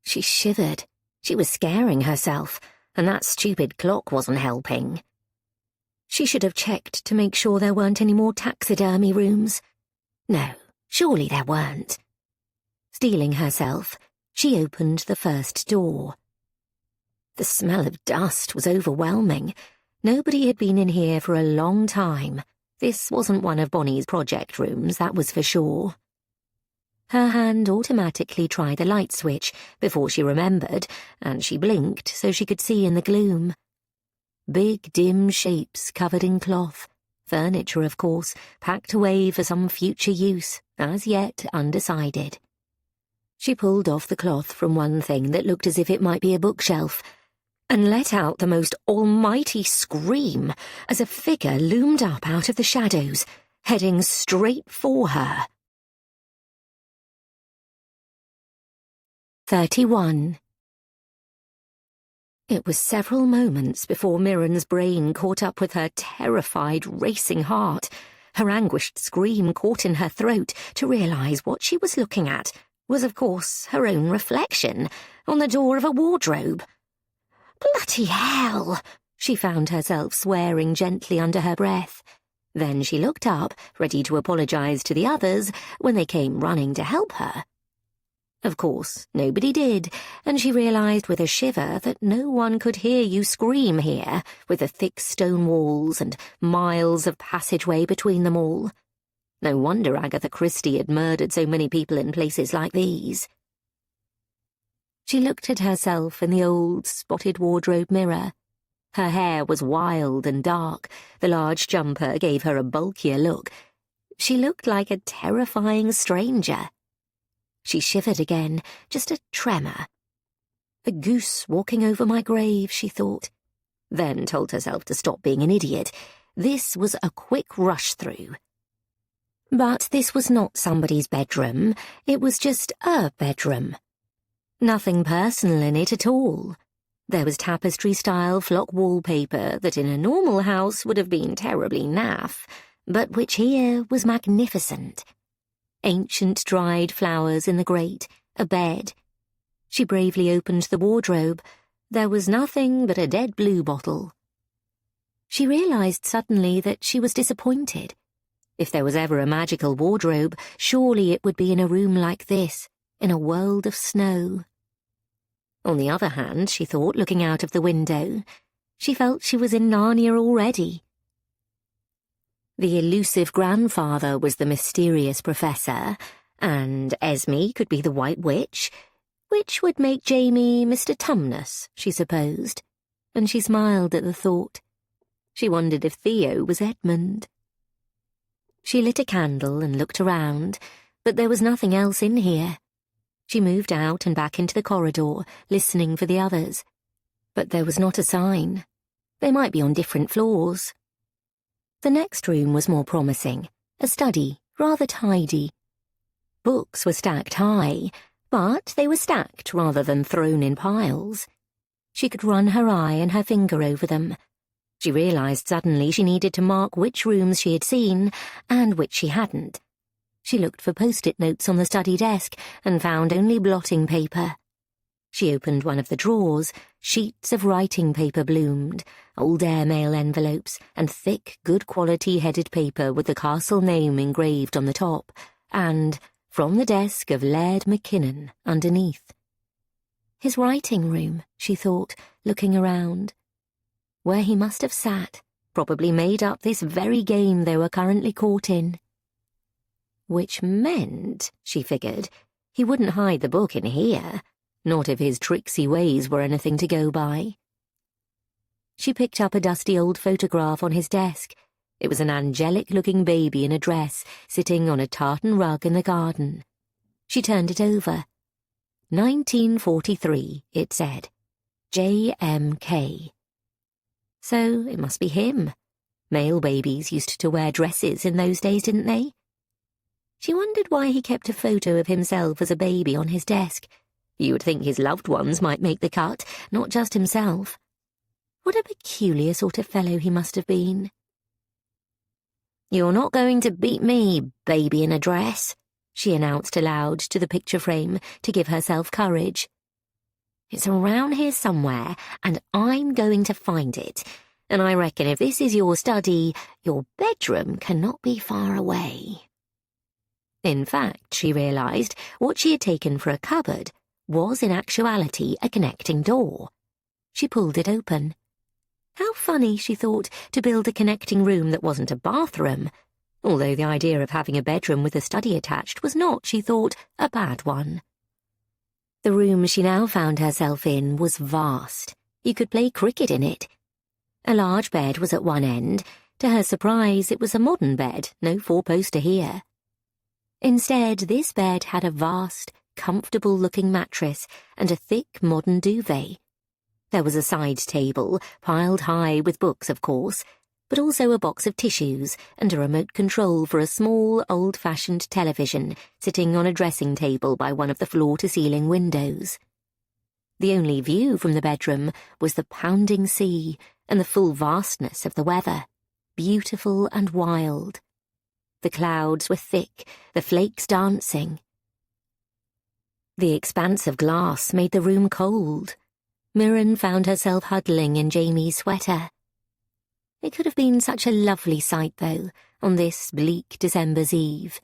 She shivered. She was scaring herself, and that stupid clock wasn't helping. She should have checked to make sure there weren't any more taxidermy rooms. No, surely there weren't. Steeling herself, she opened the first door. The smell of dust was overwhelming. Nobody had been in here for a long time. This wasn't one of Bonnie's project rooms, that was for sure. Her hand automatically tried the light switch before she remembered, and she blinked so she could see in the gloom. Big, dim shapes covered in cloth. Furniture, of course, packed away for some future use, as yet undecided. She pulled off the cloth from one thing that looked as if it might be a bookshelf, and let out the most almighty scream as a figure loomed up out of the shadows, heading straight for her. 31. It was several moments before Mirren's brain caught up with her terrified, racing heart, her anguished scream caught in her throat to realise what she was looking at was, of course, her own reflection on the door of a wardrobe. Bloody hell! She found herself swearing gently under her breath. Then she looked up, ready to apologise to the others when they came running to help her. Of course, nobody did, and she realised with a shiver that no one could hear you scream here, with the thick stone walls and miles of passageway between them all. No wonder Agatha Christie had murdered so many people in places like these. She looked at herself in the old, spotted wardrobe mirror. Her hair was wild and dark, the large jumper gave her a bulkier look. She looked like a terrifying stranger. She shivered again, just a tremor. A goose walking over my grave, she thought. Then told herself to stop being an idiot. This was a quick rush-through. But this was not somebody's bedroom. It was just a bedroom. Nothing personal in it at all. There was tapestry-style flock wallpaper that in a normal house would have been terribly naff, but which here was magnificent. Ancient dried flowers in the grate, a bed. She bravely opened the wardrobe. There was nothing but a dead blue bottle. She realised suddenly that she was disappointed. If there was ever a magical wardrobe, surely it would be in a room like this, in a world of snow. On the other hand, she thought, looking out of the window, she felt she was in Narnia already. The elusive grandfather was the mysterious professor, and Esme could be the White Witch, which would make Jamie Mr. Tumnus, she supposed, and she smiled at the thought. She wondered if Theo was Edmund. She lit a candle and looked around, but there was nothing else in here. She moved out and back into the corridor, listening for the others. But there was not a sign. They might be on different floors. The next room was more promising, a study, rather tidy. Books were stacked high, but they were stacked rather than thrown in piles. She could run her eye and her finger over them. She realised suddenly she needed to mark which rooms she had seen and which she hadn't. She looked for post-it notes on the study desk and found only blotting paper. She opened one of the drawers. Sheets of writing paper bloomed, old airmail envelopes, and thick, good-quality headed paper with the castle name engraved on the top, and, from the desk of Laird Mackinnon, underneath. His writing room, she thought, looking around. Where he must have sat, probably made up this very game they were currently caught in. Which meant, she figured, he wouldn't hide the book in here, not if his tricksy ways were anything to go by. She picked up a dusty old photograph on his desk. It was an angelic-looking baby in a dress, sitting on a tartan rug in the garden. She turned it over. 1943, it said. JMK. So it must be him. Male babies used to wear dresses in those days, didn't they? She wondered why he kept a photo of himself as a baby on his desk. You would think his loved ones might make the cut, not just himself. What a peculiar sort of fellow he must have been. "You're not going to beat me, baby in a dress," she announced aloud to the picture frame to give herself courage. "It's around here somewhere, and I'm going to find it. And I reckon if this is your study, your bedroom cannot be far away." In fact, she realised, what she had taken for a cupboard was in actuality a connecting door. She pulled it open. How funny, she thought, to build a connecting room that wasn't a bathroom, although the idea of having a bedroom with a study attached was not, she thought, a bad one. The room she now found herself in was vast. You could play cricket in it. A large bed was at one end. To her surprise, it was a modern bed, no four-poster here. Instead, this bed had a vast, comfortable-looking mattress and a thick modern duvet. There was a side table, piled high with books, of course, but also a box of tissues and a remote control for a small, old-fashioned television sitting on a dressing table by one of the floor-to-ceiling windows. The only view from the bedroom was the pounding sea and the full vastness of the weather, beautiful and wild. The clouds were thick, the flakes dancing. The expanse of glass made the room cold. Mirren found herself huddling in Jamie's sweater. It could have been such a lovely sight, though, on this bleak December's eve.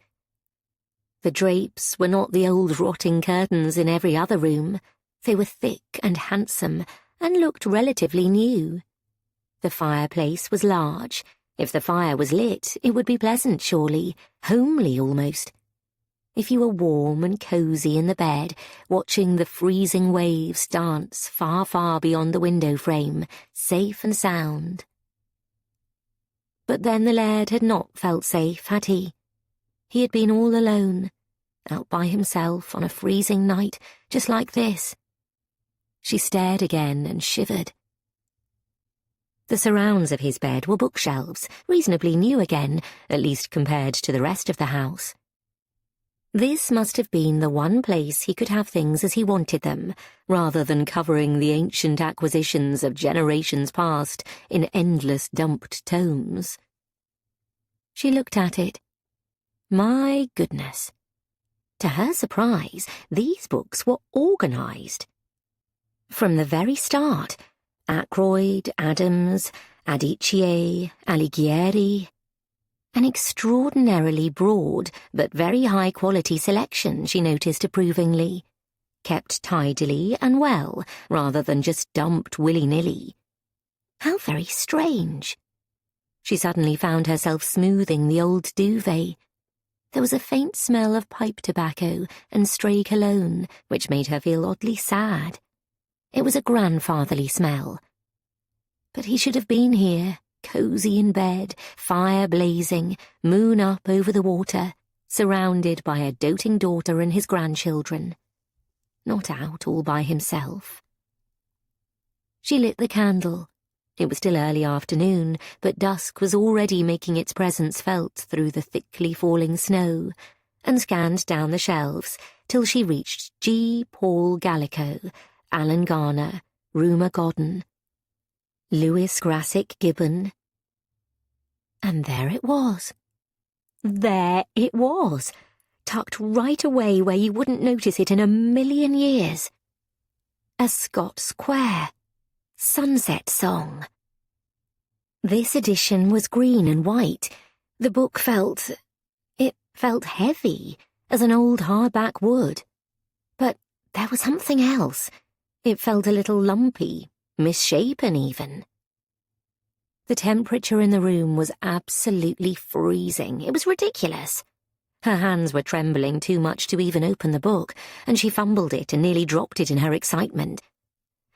The drapes were not the old rotting curtains in every other room. They were thick and handsome, and looked relatively new. The fireplace was large. If the fire was lit, it would be pleasant, surely, homely almost. If you were warm and cosy in the bed, watching the freezing waves dance far, far beyond the window frame, safe and sound. But then the Laird had not felt safe, had he? He had been all alone, out by himself on a freezing night, just like this. She stared again and shivered. The surrounds of his bed were bookshelves, reasonably new again, at least compared to the rest of the house. This must have been the one place he could have things as he wanted them, rather than covering the ancient acquisitions of generations past in endless dumped tomes. She looked at it. My goodness. To her surprise, these books were organised. From the very start, Ackroyd, Adams, Adichie, Alighieri. An extraordinarily broad but very high-quality selection, she noticed approvingly. Kept tidily and well, rather than just dumped willy-nilly. How very strange. She suddenly found herself smoothing the old duvet. There was a faint smell of pipe tobacco and stray cologne, which made her feel oddly sad. It was a grandfatherly smell. But he should have been here, cosy in bed, fire blazing, moon up over the water, surrounded by a doting daughter and his grandchildren. Not out all by himself. She lit the candle. It was still early afternoon, but dusk was already making its presence felt through the thickly falling snow, and scanned down the shelves till she reached G. Paul Gallico, Alan Garner, Rumer Godden, Lewis Grassick Gibbon. And there it was. There it was, tucked right away where you wouldn't notice it in a million years. A Scott Square Sunset Song. This edition was green and white. The book felt heavy, as an old hardback would. But there was something else. It felt a little lumpy, misshapen even. The temperature in the room was absolutely freezing. It was ridiculous. Her hands were trembling too much to even open the book, and she fumbled it and nearly dropped it in her excitement.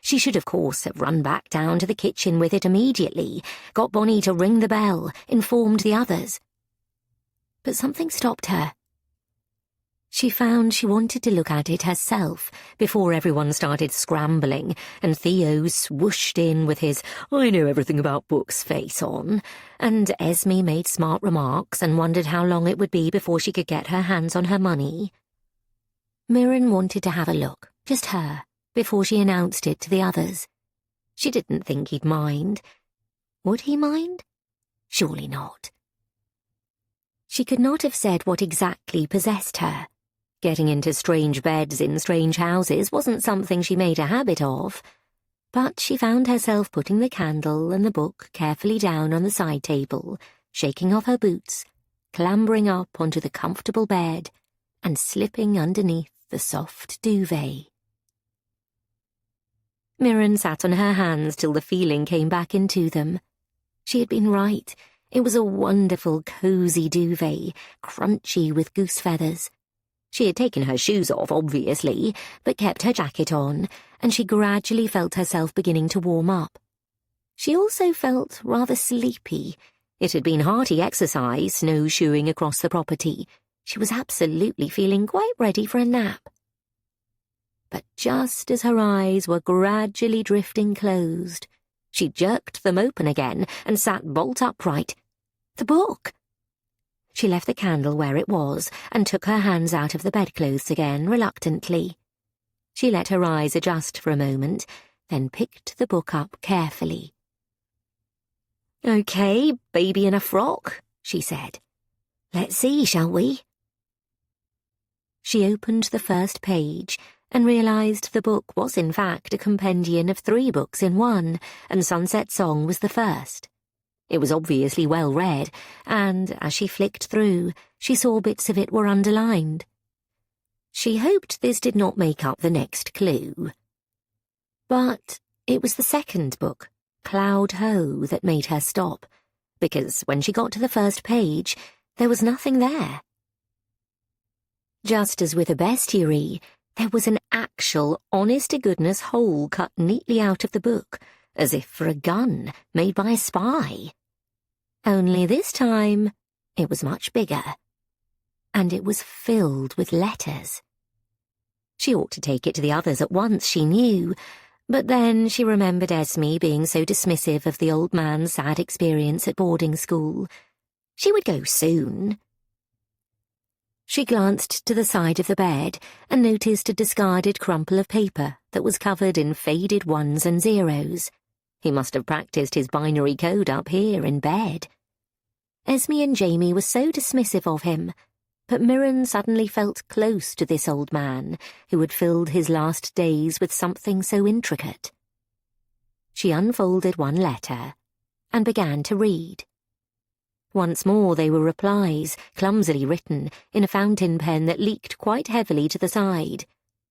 She should, of course, have run back down to the kitchen with it immediately, got Bonnie to ring the bell, informed the others. But something stopped her. She found she wanted to look at it herself before everyone started scrambling, and Theo swooshed in with his "I know everything about books" face on, and Esme made smart remarks and wondered how long it would be before she could get her hands on her money. Mirren wanted to have a look, just her, before she announced it to the others. She didn't think he'd mind. Would he mind? Surely not. She could not have said what exactly possessed her. Getting into strange beds in strange houses wasn't something she made a habit of, but she found herself putting the candle and the book carefully down on the side table, shaking off her boots, clambering up onto the comfortable bed, and slipping underneath the soft duvet. Mirren sat on her hands till the feeling came back into them. She had been right. It was a wonderful, cosy duvet, crunchy with goose feathers. She had taken her shoes off, obviously, but kept her jacket on, and she gradually felt herself beginning to warm up. She also felt rather sleepy. It had been hearty exercise, snowshoeing across the property. She was absolutely feeling quite ready for a nap. But just as her eyes were gradually drifting closed, she jerked them open again and sat bolt upright. The book! She left the candle where it was and took her hands out of the bedclothes again, reluctantly. She let her eyes adjust for a moment, then picked the book up carefully. "Okay, baby in a frock," she said. "Let's see, shall we?" She opened the first page and realised the book was in fact a compendium of 3 books in one, and Sunset Song was the first. It was obviously well read, and as she flicked through, she saw bits of it were underlined. She hoped this did not make up the next clue. But it was the second book, Cloud Ho, that made her stop, because when she got to the first page, there was nothing there. Just as with a bestiary, there was an actual, honest-to-goodness hole cut neatly out of the book, as if for a gun made by a spy. Only this time, it was much bigger, and it was filled with letters. She ought to take it to the others at once, she knew, but then she remembered Esme being so dismissive of the old man's sad experience at boarding school. She would go soon. She glanced to the side of the bed and noticed a discarded crumple of paper that was covered in faded 1s and 0s. He must have practiced his binary code up here in bed. Esme and Jamie were so dismissive of him, but Mirren suddenly felt close to this old man who had filled his last days with something so intricate. She unfolded one letter and began to read. Once more they were replies, clumsily written, in a fountain pen that leaked quite heavily to the side.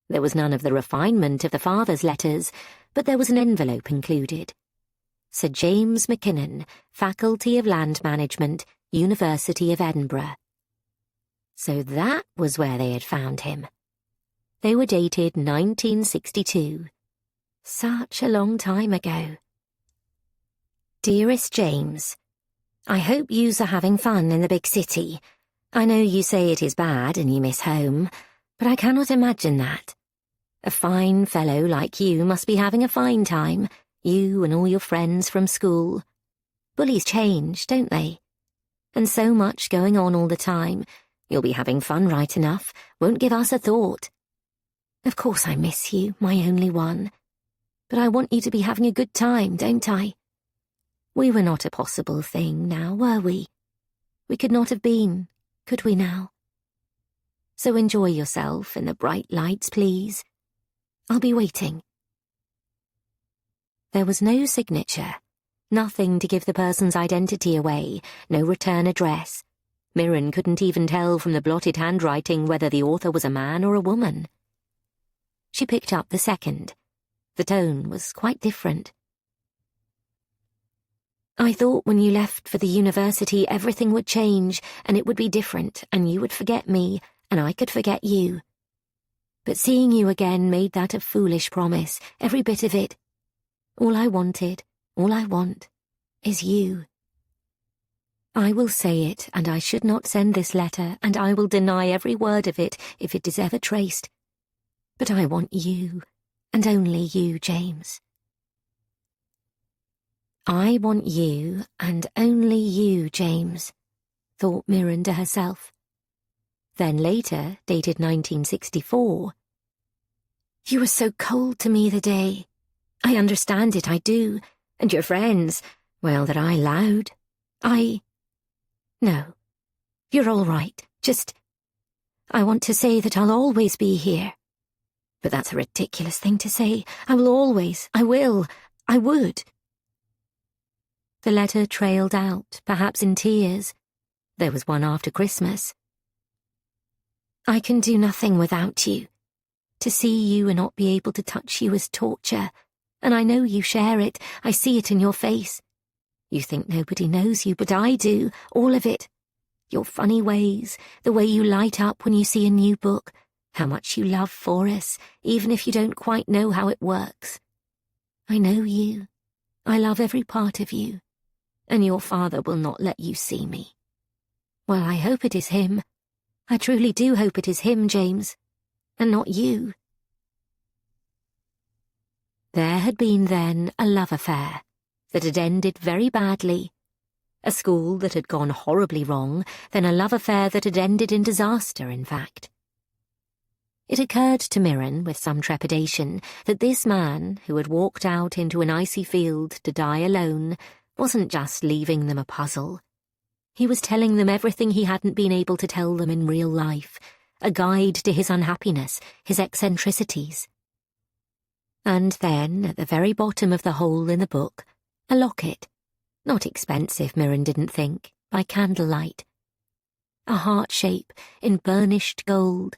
There was none of the refinement of the father's letters, but there was an envelope included. Sir James Mackinnon, Faculty of Land Management, University of Edinburgh. So that was where they had found him. They were dated 1962. Such a long time ago. Dearest James, I hope yous are having fun in the big city. I know you say it is bad and you miss home, but I cannot imagine that. A fine fellow like you must be having a fine time, you and all your friends from school. Bullies change, don't they? And so much going on all the time, You'll be having fun right enough, won't give us a thought. Of course I miss you, my only one. But I want you to be having a good time, don't I? We were not a possible thing now, were we? We could not have been, could we now? So enjoy yourself in the bright lights, please. I'll be waiting. There was no signature, nothing to give the person's identity away, no return address. Mirren couldn't even tell from the blotted handwriting whether the author was a man or a woman. She picked up the second. The tone was quite different. I thought when you left for the university everything would change, and it would be different, and you would forget me, and I could forget you. But seeing you again made that a foolish promise, every bit of it. All I wanted, all I want, is you. I will say it, and I should not send this letter, and I will deny every word of it if it is ever traced. But I want you, and only you, James. I want you, and only you, James, thought Mirren to herself. Then later, dated 1964. You were so cold to me the day. I understand it, I do. And your friends, well, that I allowed. No, you're all right. I want to say that I'll always be here. But that's a ridiculous thing to say. I would. The letter trailed out, perhaps in tears. There was one after Christmas. I can do nothing without you. To see you and not be able to touch you is torture, and I know you share it. I see it in your face. You think nobody knows you, but I do, all of it. Your funny ways, the way you light up when you see a new book, how much you love for us, even if you don't quite know how it works. I know you. I love every part of you, and your father will not let you see me. Well, I hope it is him. I truly do hope it is him, James, and not you. There had been then a love affair that had ended very badly, a school that had gone horribly wrong, then a love affair that had ended in disaster, in fact. It occurred to Mirren, with some trepidation, that this man, who had walked out into an icy field to die alone, wasn't just leaving them a puzzle. He was telling them everything he hadn't been able to tell them in real life, a guide to his unhappiness, his eccentricities. And then, at the very bottom of the hole in the book, a locket. Not expensive, Mirren didn't think, by candlelight. A heart shape in burnished gold.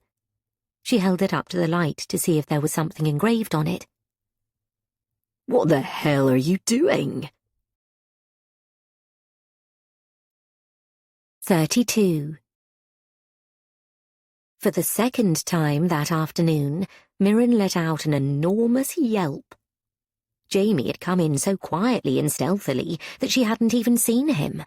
She held it up to the light to see if there was something engraved on it. What the hell are you doing? 32. For the second time that afternoon, Mirren let out an enormous yelp. Jamie had come in so quietly and stealthily that she hadn't even seen him.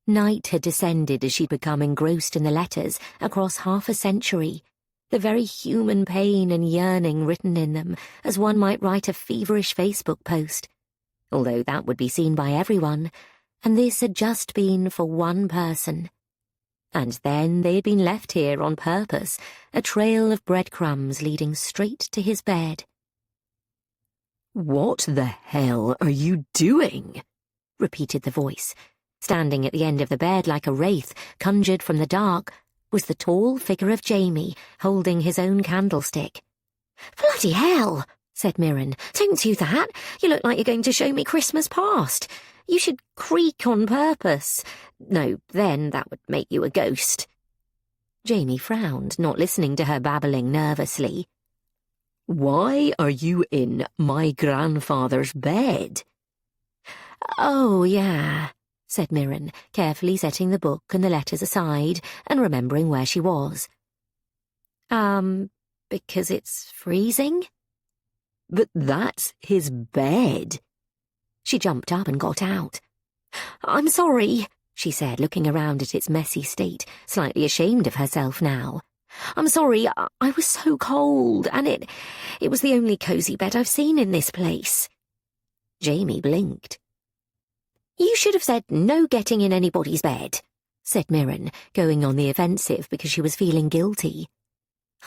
Night had descended as she'd become engrossed in the letters across half a century, the very human pain and yearning written in them, as one might write a feverish Facebook post, although that would be seen by everyone, and this had just been for one person. And then they had been left here on purpose, a trail of breadcrumbs leading straight to his bed. What the hell are you doing? Repeated the voice. Standing at the end of the bed like a wraith, conjured from the dark, was the tall figure of Jamie, holding his own candlestick. "Bloody hell," said Mirren. "Don't do that. You look like you're going to show me Christmas past. You should creak on purpose. No, then that would make you a ghost." Jamie frowned, not listening to her babbling nervously. Why are you in my grandfather's bed? "Oh, yeah," said Mirren, carefully setting the book and the letters aside and remembering where she was. Because it's freezing?" But that's his bed. She jumped up and got out. "I'm sorry," she said, looking around at its messy state, slightly ashamed of herself now. "I'm sorry, I was so cold, and it was the only cosy bed I've seen in this place." Jamie blinked. "You should have said no getting in anybody's bed," said Mirren, going on the offensive because she was feeling guilty.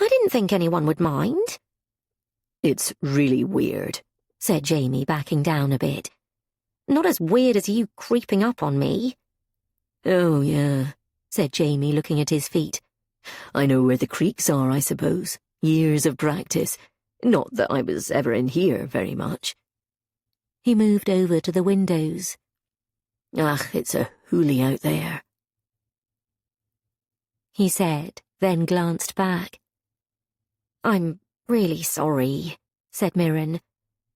I didn't think anyone would mind. It's really weird, said Jamie, backing down a bit. Not as weird as you creeping up on me. Oh, yeah, said Jamie, looking at his feet. I know where the creaks are, I suppose. Years of practice. Not that I was ever in here very much. He moved over to the windows. It's a hoolie out there, he said, then glanced back. I'm really sorry, said Mirren.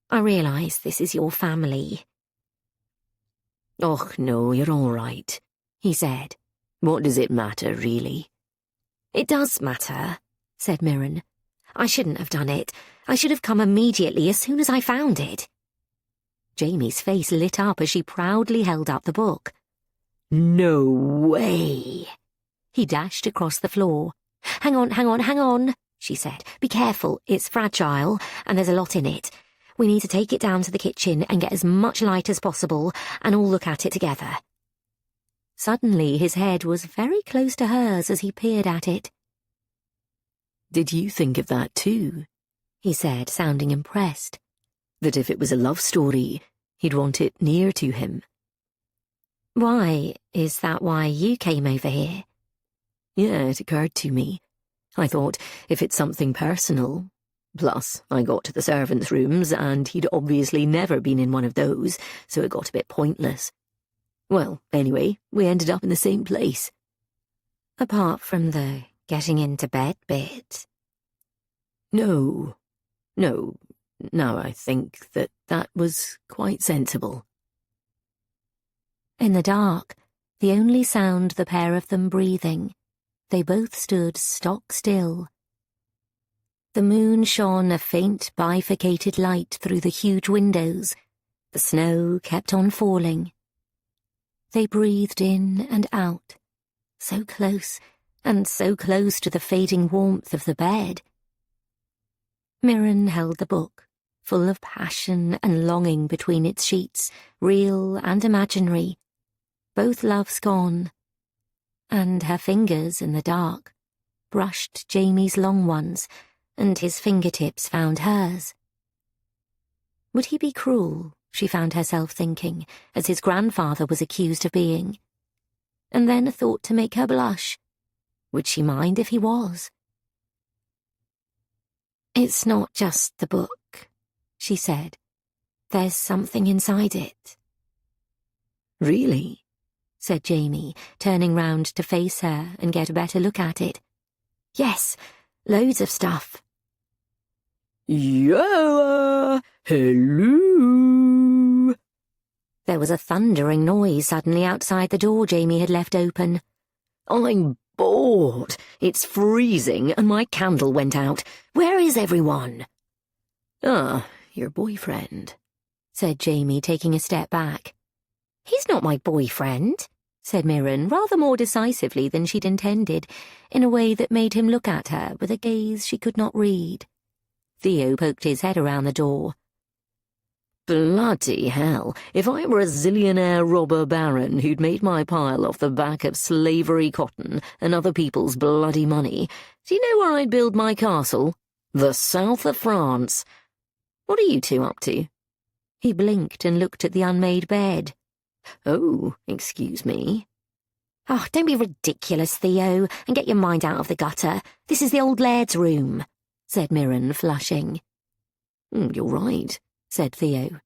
I realise this is your family. Oh, no, you're all right, he said. What does it matter, really? It does matter, said Mirren. I shouldn't have done it. I should have come immediately as soon as I found it. Jamie's face lit up as she proudly held up the book. No way! He dashed across the floor. Hang on, she said. Be careful, it's fragile, and there's a lot in it. We need to take it down to the kitchen and get as much light as possible, and all look at it together. Suddenly his head was very close to hers as he peered at it. Did you think of that too? He said, sounding impressed. That if it was a love story, he'd want it near to him. Why? Is that why you came over here? Yeah, it occurred to me. I thought, if it's something personal... Plus, I got to the servants' rooms, and he'd obviously never been in one of those, so it got a bit pointless. Well, anyway, we ended up in the same place. Apart from the getting into bed bit. No, now I think that was quite sensible. In the dark, the only sound the pair of them breathing, they both stood stock still. The moon shone a faint bifurcated light through the huge windows. The snow kept on falling. They breathed in and out, so close, and so close to the fading warmth of the bed. Mirren held the book, full of passion and longing between its sheets, real and imaginary, both loves gone, and her fingers in the dark brushed Jamie's long ones, and his fingertips found hers. Would he be cruel, she found herself thinking, as his grandfather was accused of being? And then a thought to make her blush. Would she mind if he was? It's not just the book, she said. There's something inside it. Really? Said Jamie, turning round to face her and get a better look at it. Yes, loads of stuff. Yeah, hello. There was a thundering noise suddenly outside the door Jamie had left open. I'm bored. It's freezing and my candle went out. Where is everyone? Your boyfriend, said Jamie, taking a step back. He's not my boyfriend, said Mirren, rather more decisively than she'd intended, in a way that made him look at her with a gaze she could not read. Theo poked his head around the door. Bloody hell, if I were a zillionaire robber baron who'd made my pile off the back of slavery cotton and other people's bloody money, do you know where I'd build my castle? The south of France. What are you two up to? He blinked and looked at the unmade bed. Oh, excuse me. Oh, don't be ridiculous, Theo, and get your mind out of the gutter. This is the old laird's room, said Mirren, flushing. You're right, said Theo.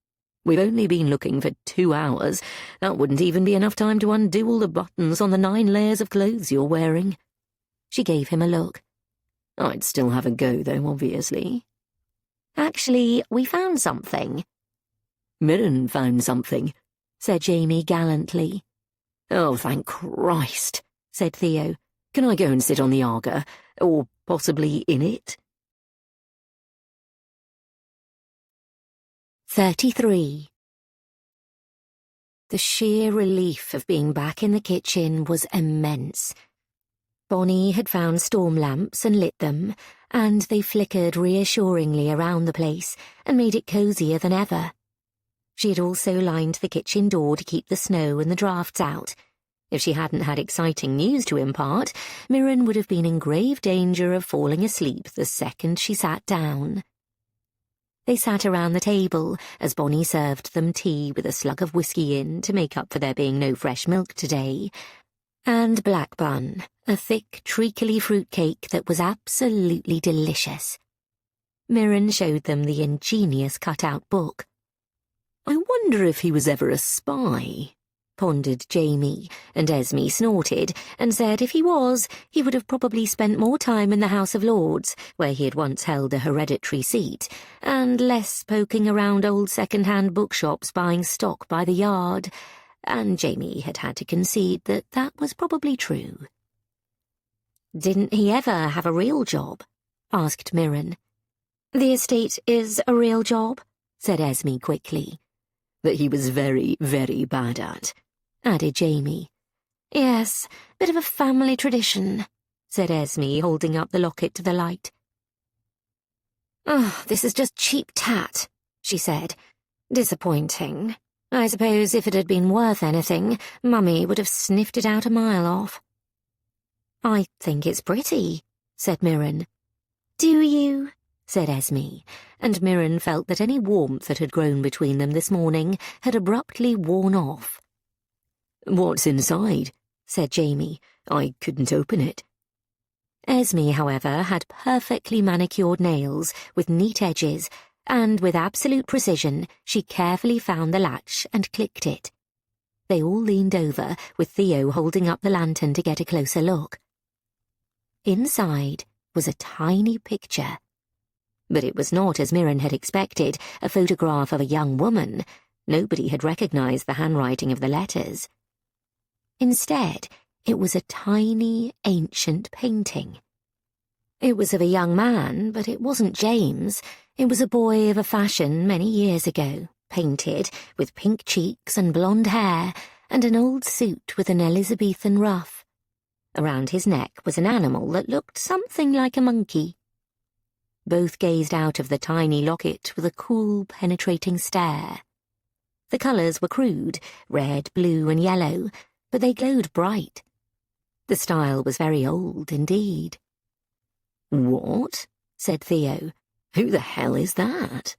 We've only been looking for 2 hours. That wouldn't even be enough time to undo all the buttons on the 9 layers of clothes you're wearing. She gave him a look. I'd still have a go, though, obviously. Actually, we found something. Mirren found something, said Jamie gallantly. Oh, thank Christ, said Theo. Can I go and sit on the Arga? Or possibly in it? 33. The sheer relief of being back in the kitchen was immense. Bonnie had found storm lamps and lit them, and they flickered reassuringly around the place and made it cosier than ever. She had also lined the kitchen door to keep the snow and the draughts out. If she hadn't had exciting news to impart, Mirren would have been in grave danger of falling asleep the second she sat down. They sat around the table as Bonnie served them tea with a slug of whiskey in to make up for there being no fresh milk today, and black bun, a thick, treacly fruitcake that was absolutely delicious. Mirren showed them the ingenious cut-out book. "I wonder if he was ever a spy," pondered Jamie, and Esme snorted and said if he was, he would have probably spent more time in the House of Lords, where he had once held a hereditary seat, and less poking around old second-hand bookshops buying stock by the yard, and Jamie had had to concede that that was probably true. "Didn't he ever have a real job?" asked Mirren. "The estate is a real job," said Esme quickly. "That he was very, very bad at," added Jamie. "Yes, bit of a family tradition," said Esme, holding up the locket to the light. "Oh, this is just cheap tat," she said. "Disappointing. I suppose if it had been worth anything, Mummy would have sniffed it out a mile off." "I think it's pretty," said Mirren. "Do you?" said Esme, and Mirren felt that any warmth that had grown between them this morning had abruptly worn off. "What's inside?" said Jamie. "I couldn't open it." Esme, however, had perfectly manicured nails with neat edges, and with absolute precision she carefully found the latch and clicked it. They all leaned over, with Theo holding up the lantern to get a closer look. Inside was a tiny picture. But it was not, as Mirren had expected, a photograph of a young woman. Nobody had recognized the handwriting of the letters. Instead, it was a tiny, ancient painting. It was of a young man, but it wasn't James. It was a boy of a fashion many years ago, painted, with pink cheeks and blonde hair, and an old suit with an Elizabethan ruff. Around his neck was an animal that looked something like a monkey. Both gazed out of the tiny locket with a cool, penetrating stare. The colours were crude, red, blue and yellow, but they glowed bright. The style was very old indeed. "What?" said Theo. "Who the hell is that?"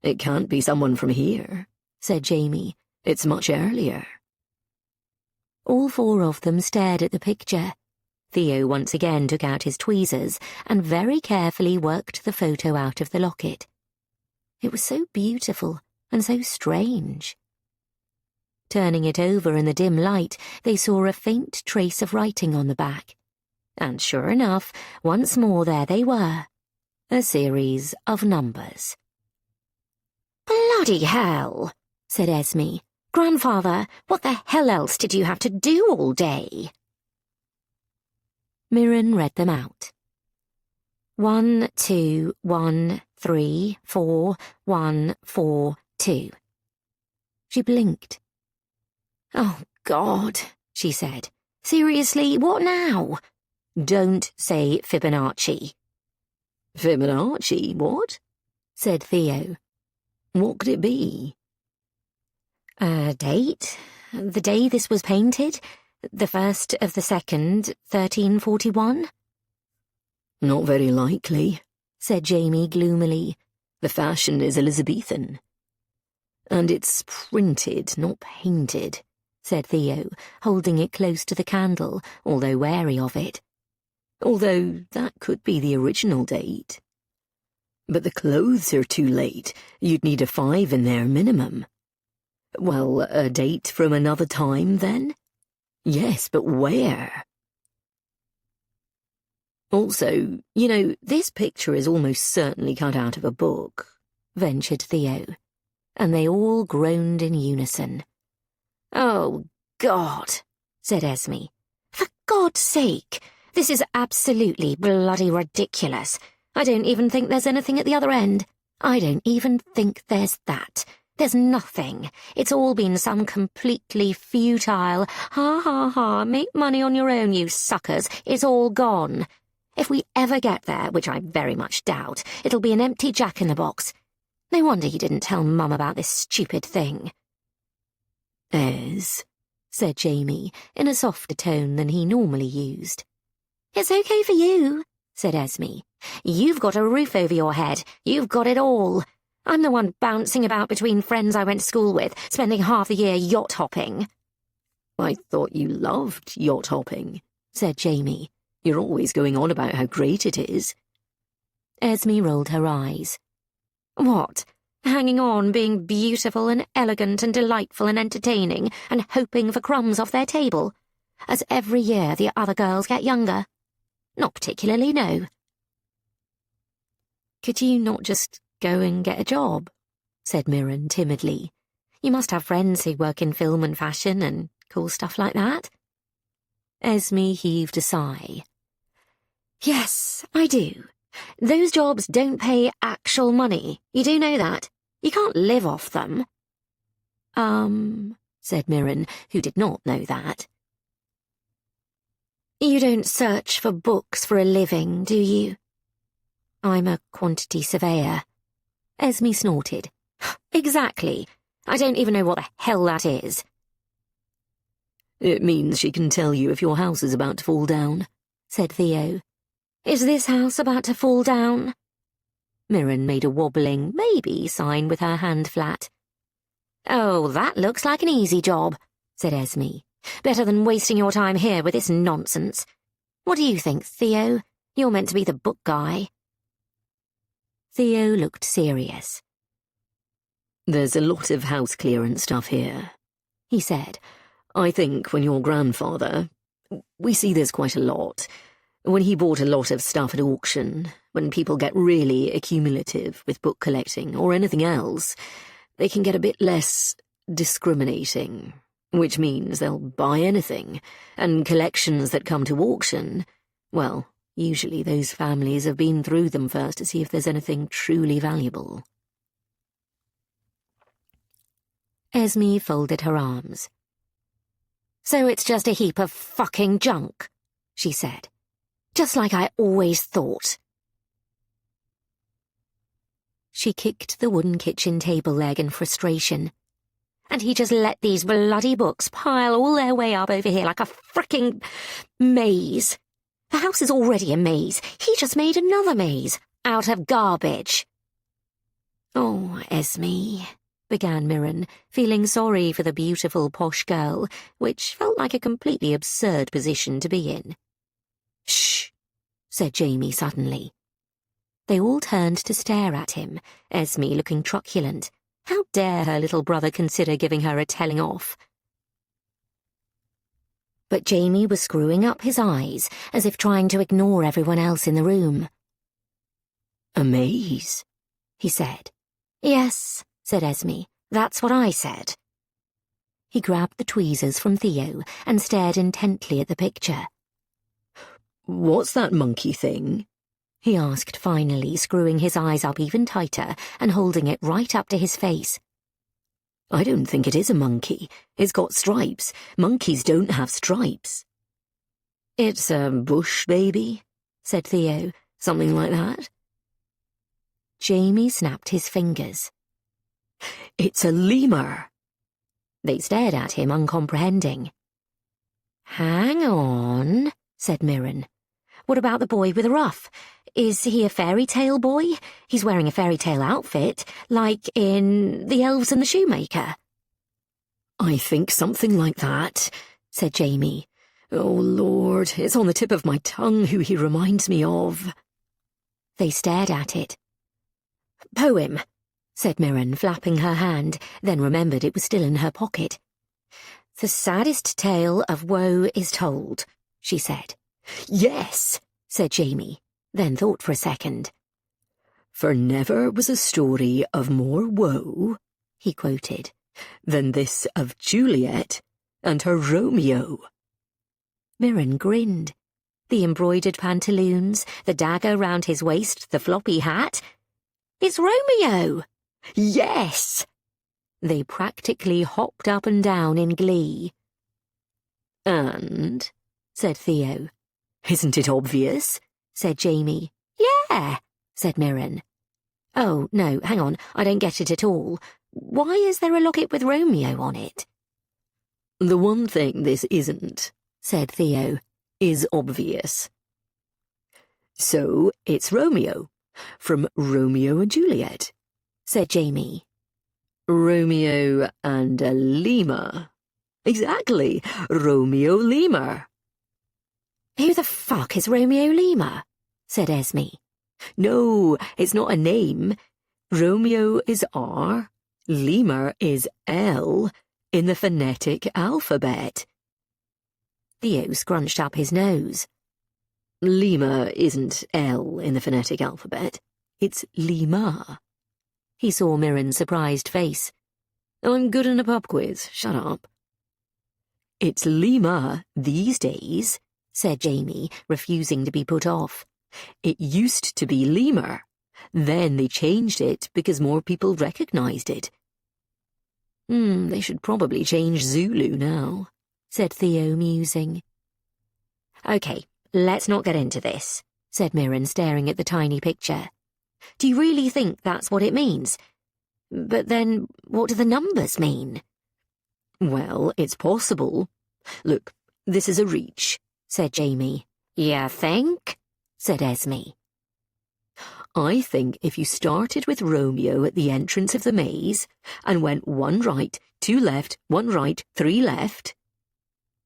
"It can't be someone from here," said Jamie. "It's much earlier." All four of them stared at the picture. Theo once again took out his tweezers and very carefully worked the photo out of the locket. It was so beautiful and so strange. Turning it over in the dim light, they saw a faint trace of writing on the back. And sure enough, once more there they were, a series of numbers. "Bloody hell," said Esme. "Grandfather, what the hell else did you have to do all day?" Mirren read them out. 1, 2, 1, 3, 4, 1, 4, 2. She blinked. "Oh, God," she said. "Seriously, what now?" "Don't say Fibonacci." "Fibonacci, what?" said Theo. "What could it be?" "A date? The day this was painted? The 1st of the 2nd, 1341? "Not very likely," said Jamie gloomily. "The fashion is Elizabethan." "And it's printed, not painted," said Theo, holding it close to the candle, although wary of it. "Although that could be the original date." "But the clothes are too late. You'd need a 5 in there minimum." "Well, a date from another time, then?" "Yes, but where?" "Also, you know, this picture is almost certainly cut out of a book," ventured Theo, and they all groaned in unison. "Oh, God," said Esme. "For God's sake, this is absolutely bloody ridiculous. I don't even think there's anything at the other end. I don't even think there's that. There's nothing. It's all been some completely futile, ha ha ha, make money on your own, you suckers. It's all gone. If we ever get there, which I very much doubt, it'll be an empty jack-in-the-box. No wonder you didn't tell Mum about this stupid thing." "Ez," said Jamie, in a softer tone than he normally used. It's okay for you, said Esme. You've got a roof over your head. You've got it all. I'm the one bouncing about between friends I went to school with, spending half the year yacht hopping. I thought you loved yacht hopping, said Jamie. You're always going on about how great it is. Esme rolled her eyes. What? Hanging on, being beautiful and elegant and delightful and entertaining, and hoping for crumbs off their table? As every year the other girls get younger? Not particularly, no. Could you not just go and get a job? Said Mirren timidly. You must have friends who work in film and fashion and cool stuff like that. Esme heaved a sigh. Yes, I do. Those jobs don't pay actual money. You do know that. You can't live off them. Said Mirren, who did not know that. You don't search for books for a living, do you? I'm a quantity surveyor. Esme snorted. Exactly. I don't even know what the hell that is. It means she can tell you if your house is about to fall down, said Theo. Is this house about to fall down? Mirren made a wobbling maybe sign with her hand flat. Oh, that looks like an easy job, said Esme. Better than wasting your time here with this nonsense. What do you think, Theo? You're meant to be the book guy. Theo looked serious. There's a lot of house clearance stuff here, he said. I think when your grandfather... We see this quite a lot. When he bought a lot of stuff at auction, when people get really accumulative with book collecting or anything else, they can get a bit less discriminating, which means they'll buy anything, and collections that come to auction, well, usually those families have been through them first to see if there's anything truly valuable. Esme folded her arms. So it's just a heap of fucking junk, she said. Just like I always thought. She kicked the wooden kitchen table leg in frustration. And he just let these bloody books pile all their way up over here like a fricking maze. The house is already a maze. He just made another maze out of garbage. Oh, Esme, began Mirren, feeling sorry for the beautiful posh girl, which felt like a completely absurd position to be in. Shh, said Jamie suddenly. They all turned to stare at him, Esme looking truculent. How dare her little brother consider giving her a telling off? But Jamie was screwing up his eyes, as if trying to ignore everyone else in the room. A maze, he said. Yes, said Esme. That's what I said. He grabbed the tweezers from Theo and stared intently at the picture. What's that monkey thing? He asked finally, screwing his eyes up even tighter and holding it right up to his face. I don't think it is a monkey. It's got stripes. Monkeys don't have stripes. It's a bush baby, said Theo, something like that. Jamie snapped his fingers. It's a lemur. They stared at him, uncomprehending. Hang on, said Mirren. What about the boy with the ruff? Is he a fairy tale boy? He's wearing a fairy tale outfit, like in The Elves and the Shoemaker. I think something like that, said Jamie. Oh, Lord, it's on the tip of my tongue who he reminds me of. They stared at it. Poem, said Mirren, flapping her hand, then remembered it was still in her pocket. The saddest tale of woe is told, she said. Yes, said Jamie, then thought for a second. For never was a story of more woe, he quoted, than this of Juliet and her Romeo. Mirren grinned. The embroidered pantaloons, the dagger round his waist, the floppy hat. It's Romeo! Yes! They practically hopped up and down in glee. And, said Theo. Isn't it obvious? Said Jamie. Yeah, said Mirren. Oh, no, hang on, I don't get it at all. Why is there a locket with Romeo on it? The one thing this isn't, said Theo, is obvious. So it's Romeo, from Romeo and Juliet, said Jamie. Romeo and a lemur. Exactly, Romeo Lemur. Who the fuck is Romeo Lemur? Said Esme. No, it's not a name. Romeo is R, Lemur is L in the phonetic alphabet. Theo scrunched up his nose. Lemur isn't L in the phonetic alphabet. It's Lemur. He saw Mirren's surprised face. I'm good in a pub quiz. Shut up. It's Lemur these days, said Jamie, refusing to be put off. It used to be Lemur. Then they changed it because more people recognised it. They should probably change Zulu now, said Theo, musing. OK, let's not get into this, said Mirren, staring at the tiny picture. Do you really think that's what it means? But then, what do the numbers mean? Well, it's possible. Look, this is a reach, said Jamie. You think? Said Esme. I think if you started with Romeo at the entrance of the maze and went 1 right, 2 left, 1 right, 3 left...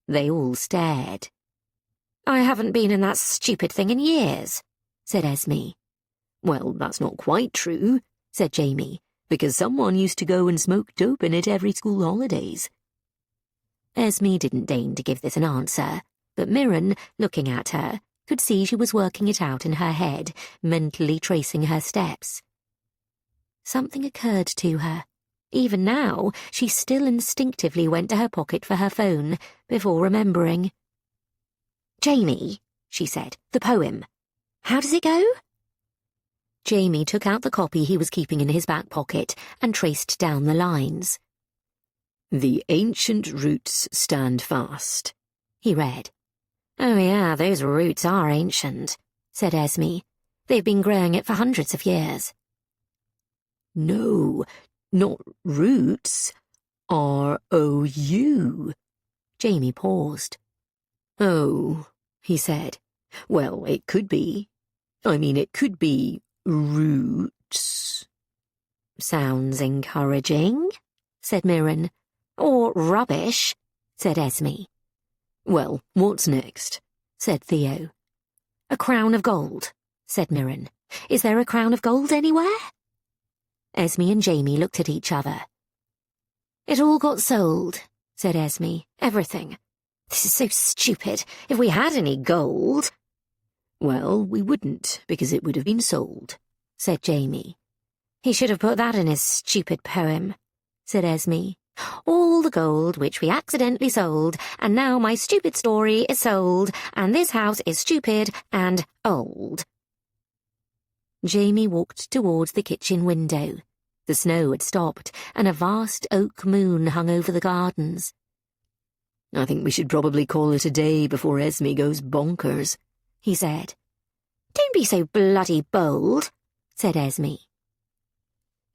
They all stared. I haven't been in that stupid thing in years, said Esme. Well, that's not quite true, said Jamie, because someone used to go and smoke dope in it every school holidays. Esme didn't deign to give this an answer, but Mirren, looking at her, could see she was working it out in her head, mentally tracing her steps. Something occurred to her. Even now, she still instinctively went to her pocket for her phone, before remembering. Jamie, she said, the poem. How does it go? Jamie took out the copy he was keeping in his back pocket and traced down the lines. The ancient roots stand fast, he read. Oh yeah, those roots are ancient, said Esme. They've been growing it for hundreds of years. No, not roots. R-O-U. Jamie paused. Oh, he said. Well, it could be. I mean, it could be roots. Sounds encouraging, said Mirren. Or rubbish, said Esme. Well, what's next? Said Theo. A crown of gold, said Mirren. Is there a crown of gold anywhere? Esme and Jamie looked at each other. It all got sold, said Esme. Everything. This is so stupid. If we had any gold... Well, we wouldn't, because it would have been sold, said Jamie. He should have put that in his stupid poem, said Esme. All the gold which we accidentally sold, and now my stupid story is sold, and this house is stupid and old. Jamie walked towards the kitchen window. The snow had stopped, and a vast oak moon hung over the gardens. I think we should probably call it a day before Esme goes bonkers, he said. Don't be so bloody bold, said Esme.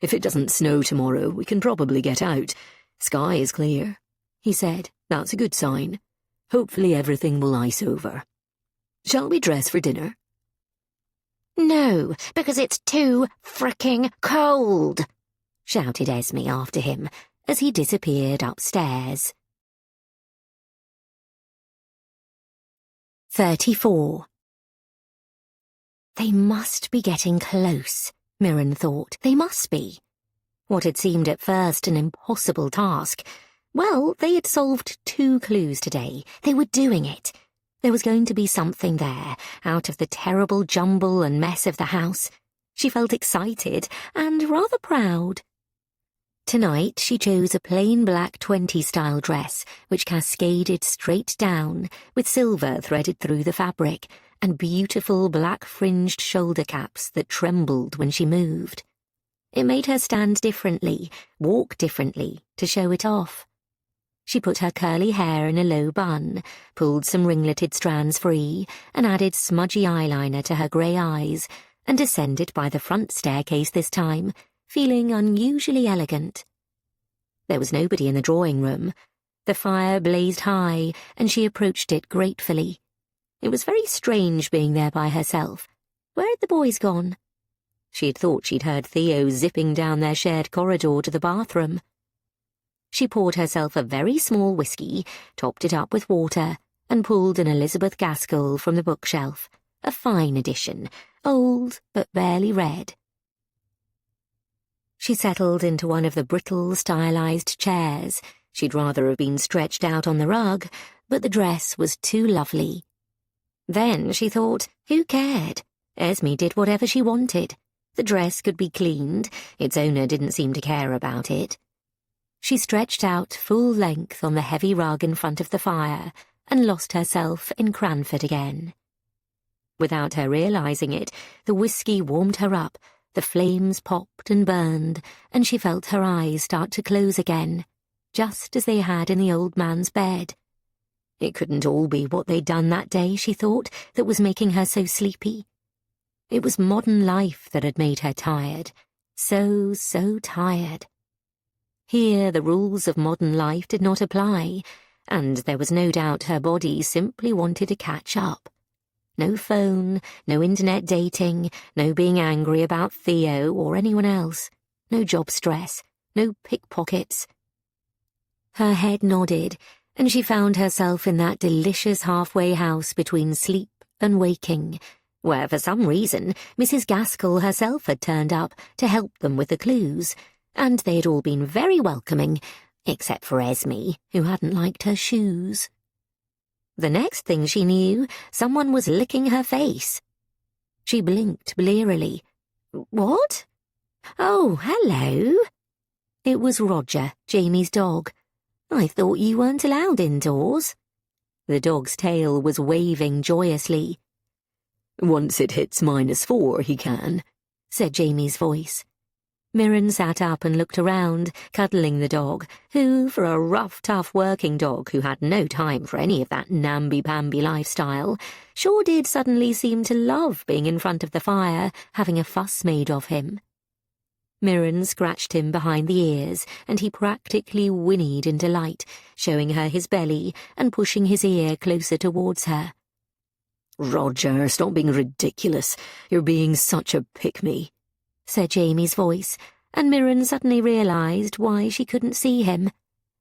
If it doesn't snow tomorrow, we can probably get out. Sky is clear, he said. That's a good sign. Hopefully everything will ice over. Shall we dress for dinner? No, because it's too fricking cold, shouted Esme after him as he disappeared upstairs. 34. They must be getting close, Mirren thought. They must be. What had seemed at first an impossible task, well, they had solved 2 clues today. They were doing it. There was going to be something there, out of the terrible jumble and mess of the house. She felt excited and rather proud. Tonight she chose a plain black 20-style dress, which cascaded straight down, with silver threaded through the fabric, and beautiful black-fringed shoulder caps that trembled when she moved. It made her stand differently, walk differently, to show it off. She put her curly hair in a low bun, pulled some ringleted strands free, and added smudgy eyeliner to her grey eyes, and descended by the front staircase this time, feeling unusually elegant. There was nobody in the drawing room. The fire blazed high, and she approached it gratefully. It was very strange being there by herself. Where had the boys gone? She had thought she'd heard Theo zipping down their shared corridor to the bathroom. She poured herself a very small whiskey, topped it up with water, and pulled an Elizabeth Gaskell from the bookshelf, a fine edition, old but barely read. She settled into one of the brittle, stylized chairs. She'd rather have been stretched out on the rug, but the dress was too lovely. Then she thought, who cared? Esme did whatever she wanted. The dress could be cleaned. Its owner didn't seem to care about it. She stretched out full length on the heavy rug in front of the fire and lost herself in Cranford again. Without her realizing it, the whiskey warmed her up, the flames popped and burned, and she felt her eyes start to close again, just as they had in the old man's bed. It couldn't all be what they'd done that day, she thought, that was making her so sleepy. It was modern life that had made her tired. So tired. Here the rules of modern life did not apply, and there was no doubt her body simply wanted to catch up. No phone, no internet dating, no being angry about Theo or anyone else, no job stress, no pickpockets. Her head nodded, and she found herself in that delicious halfway house between sleep and waking, where for some reason Mrs. Gaskell herself had turned up to help them with the clues, and they had all been very welcoming, except for Esme, who hadn't liked her shoes. The next thing she knew, someone was licking her face. She blinked blearily. What? Oh, hello. It was Roger, Jamie's dog. I thought you weren't allowed indoors. The dog's tail was waving joyously. Once it hits -4, he can, said Jamie's voice. Mirren sat up and looked around, cuddling the dog, who, for a rough, tough working dog who had no time for any of that namby-pamby lifestyle, sure did suddenly seem to love being in front of the fire, having a fuss made of him. Mirren scratched him behind the ears, and he practically whinnied in delight, showing her his belly and pushing his ear closer towards her. "Roger, stop being ridiculous. You're being such a pick-me," said Jamie's voice, and Mirren suddenly realized why she couldn't see him.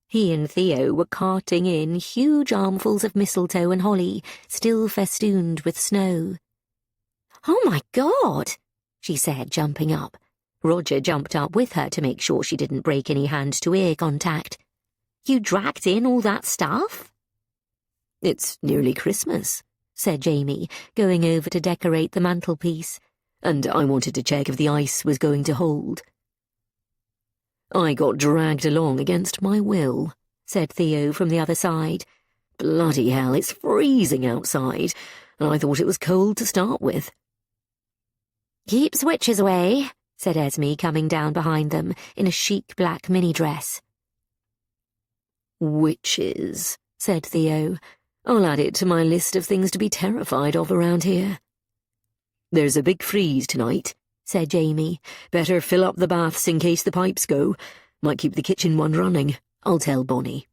He and Theo were carting in huge armfuls of mistletoe and holly, still festooned with snow. "Oh, my God," she said, jumping up. Roger jumped up with her to make sure she didn't break any hand-to-ear contact. "You dragged in all that stuff?" "It's nearly Christmas," said Jamie, going over to decorate the mantelpiece. "And I wanted to check if the ice was going to hold." "I got dragged along against my will," said Theo from the other side. "Bloody hell, it's freezing outside, and I thought it was cold to start with." "Keep switches away," said Esme, coming down behind them in a chic black mini-dress. "Witches," said Theo. "I'll add it to my list of things to be terrified of around here." "There's a big freeze tonight," said Jamie. "Better fill up the baths in case the pipes go. Might keep the kitchen one running. I'll tell Bonnie."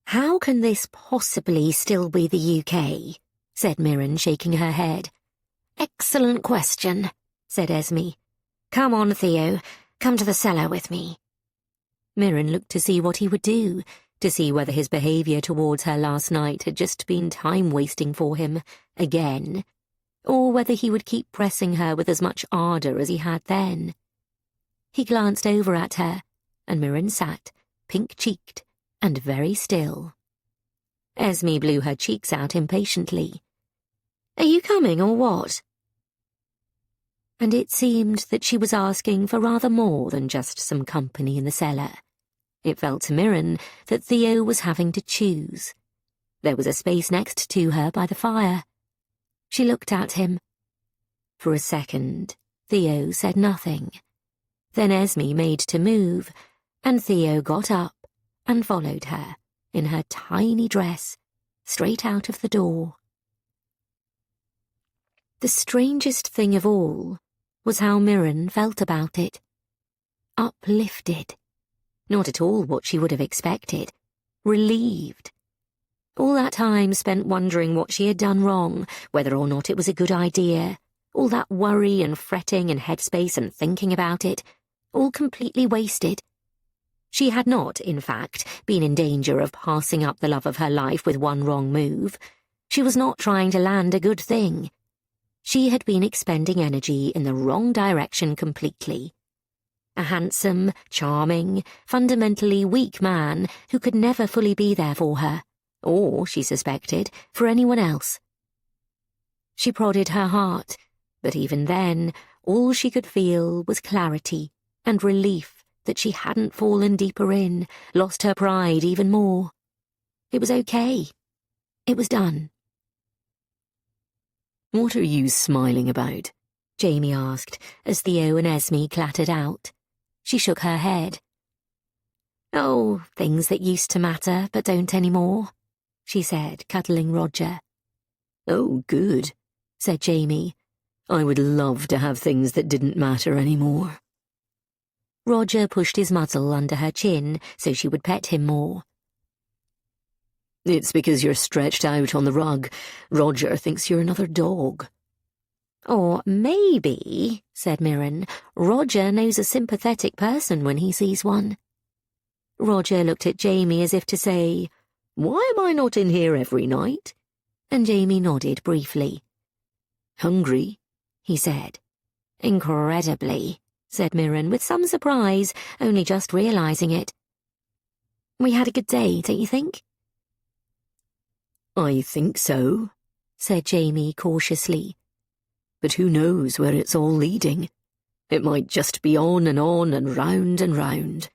"How can this possibly still be the UK?" said Mirren, shaking her head. "Excellent question," said Esme. "Come on, Theo. Come to the cellar with me." Mirren looked to see what he would do, to see whether his behaviour towards her last night had just been time-wasting for him, again, or whether he would keep pressing her with as much ardour as he had then. He glanced over at her, and Mirren sat, pink-cheeked and very still. Esme blew her cheeks out impatiently. "Are you coming, or what?" And it seemed that she was asking for rather more than just some company in the cellar. It felt to Mirren that Theo was having to choose. There was a space next to her by the fire. She looked at him. For a second, Theo said nothing. Then Esme made to move, and Theo got up and followed her, in her tiny dress, straight out of the door. The strangest thing of all was how Mirren felt about it. Uplifted. Not at all what she would have expected. relieved. All that time spent wondering what she had done wrong, whether or not it was a good idea, all that worry and fretting and headspace and thinking about it, all completely wasted. She had not, in fact, been in danger of passing up the love of her life with one wrong move. She was not trying to land a good thing. She had been expending energy in the wrong direction completely. A handsome, charming, fundamentally weak man who could never fully be there for her, or, she suspected, for anyone else. She prodded her heart, but even then, all she could feel was clarity and relief that she hadn't fallen deeper in, lost her pride even more. It was okay. It was done. "What are you smiling about?" Jamie asked, as Theo and Esme clattered out. She shook her head. "Oh, things that used to matter but don't anymore," she said, cuddling Roger. "Oh, good," said Jamie. "I would love to have things that didn't matter anymore." Roger pushed his muzzle under her chin so she would pet him more. "It's because you're stretched out on the rug. Roger thinks you're another dog." "Or maybe," said Mirren, "Roger knows a sympathetic person when he sees one." Roger looked at Jamie as if to say, "Why am I not in here every night?" And Jamie nodded briefly. "Hungry?" he said. "Incredibly," said Mirren, with some surprise, only just realizing it. "We had a good day, don't you think?" "I think so," said Jamie cautiously. "But who knows where it's all leading? It might just be on and round and round."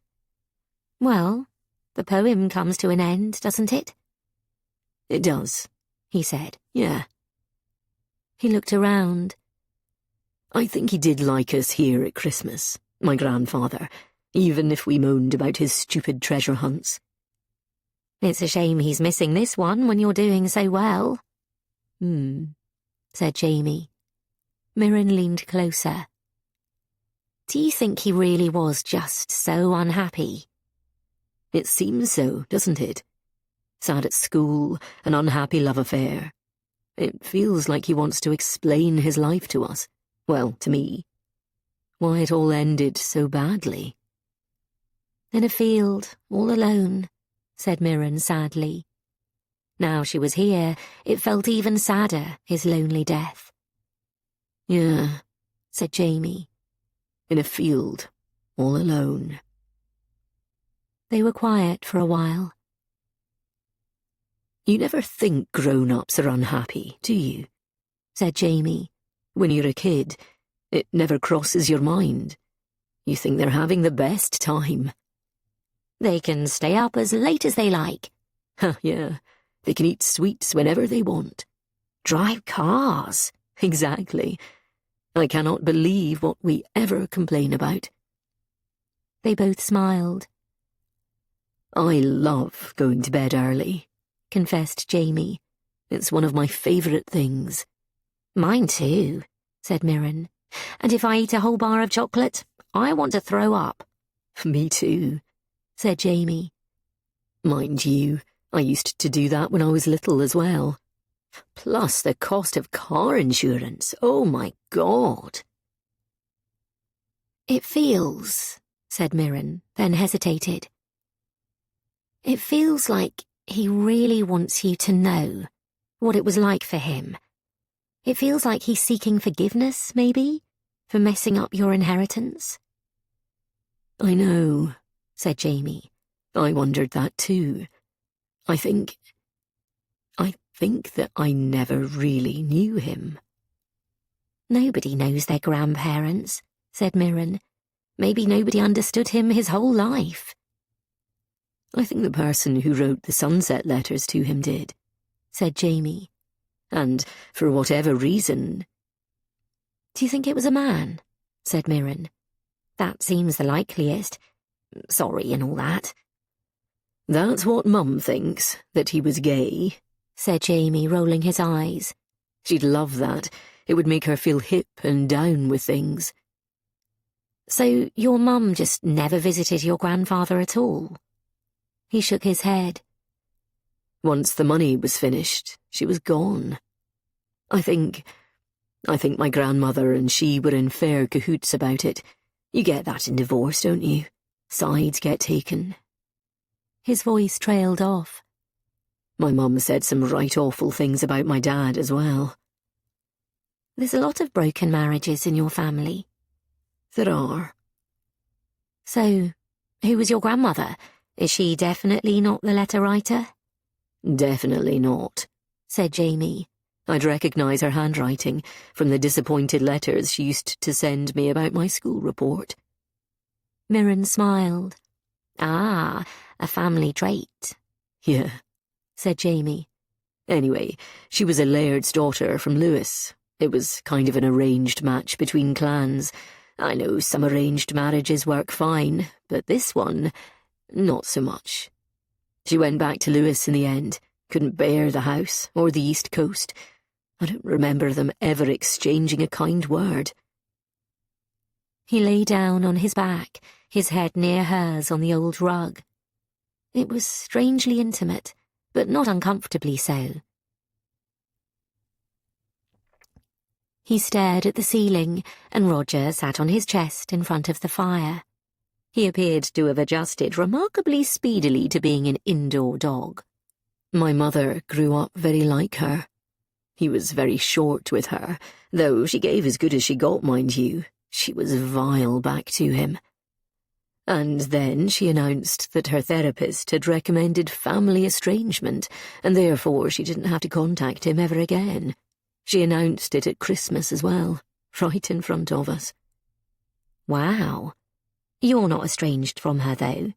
"Well, the poem comes to an end, doesn't it?" "It does," he said. "Yeah." He looked around. "I think he did like us here at Christmas, my grandfather, even if we moaned about his stupid treasure hunts." "It's a shame he's missing this one when you're doing so well." Said Jamie. Mirren leaned closer. "Do you think he really was just so unhappy?" "It seems so, doesn't it? Sad at school, an unhappy love affair. It feels like he wants to explain his life to us. Well, to me. Why it all ended so badly." "In a field, all alone," said Mirren sadly. Now she was here, it felt even sadder, his lonely death. "Yeah," said Jamie. "In a field, all alone." They were quiet for a while. "You never think grown-ups are unhappy, do you?" said Jamie. "When you're a kid, it never crosses your mind. You think they're having the best time." "They can stay up as late as they like." Yeah, they can eat sweets whenever they want. "Drive cars." Exactly. I cannot believe what we ever complain about. They both smiled. "I love going to bed early," confessed Jamie. "It's one of my favourite things." "Mine too," said Mirren. "And if I eat a whole bar of chocolate, I want to throw up." "Me too," said Jamie. "Mind you, I used to do that when I was little as well. Plus the cost of car insurance, oh my God." "It feels," said Mirren, then hesitated. "It feels like he really wants you to know what it was like for him. It feels like he's seeking forgiveness, maybe, for messing up your inheritance." "I know," said Jamie. "I wondered that too. I think that I never really knew him." "Nobody knows their grandparents," said Mirren. "Maybe nobody understood him his whole life." "I think the person who wrote the sunset letters to him did," said Jamie. "And for whatever reason—" "Do you think it was a man?" said Mirren. "That seems the likeliest. Sorry and all that." "That's what Mum thinks, that he was gay," said Jamie, rolling his eyes. "She'd love that. It would make her feel hip and down with things." "So your mum just never visited your grandfather at all?" He shook his head. Once the money was finished, she was gone. I think my grandmother and she were in fair cahoots about it. You get that in divorce, don't you? Sides get taken. His voice trailed off. My mum said some right awful things about my dad as well. There's a lot of broken marriages in your family. There are. So, who was your grandmother? Is she definitely not the letter writer? Definitely not, said Jamie. I'd recognise her handwriting from the disappointed letters she used to send me about my school report. Mirren smiled. Ah, a family trait. Yeah, said Jamie. Anyway, she was a laird's daughter from Lewis. It was kind of an arranged match between clans. I know some arranged marriages work fine, but this one, not so much. She went back to Lewis in the end, couldn't bear the house or the East Coast. I don't remember them ever exchanging a kind word. He lay down on his back, his head near hers on the old rug. It was strangely intimate, but not uncomfortably so. He stared at the ceiling, and Roger sat on his chest in front of the fire. He appeared to have adjusted remarkably speedily to being an indoor dog. My mother grew up very like her. He was very short with her, though she gave as good as she got, mind you. She was vile back to him. And then she announced that her therapist had recommended family estrangement, and therefore she didn't have to contact him ever again. She announced it at Christmas as well, right in front of us. Wow. You're not estranged from her, though?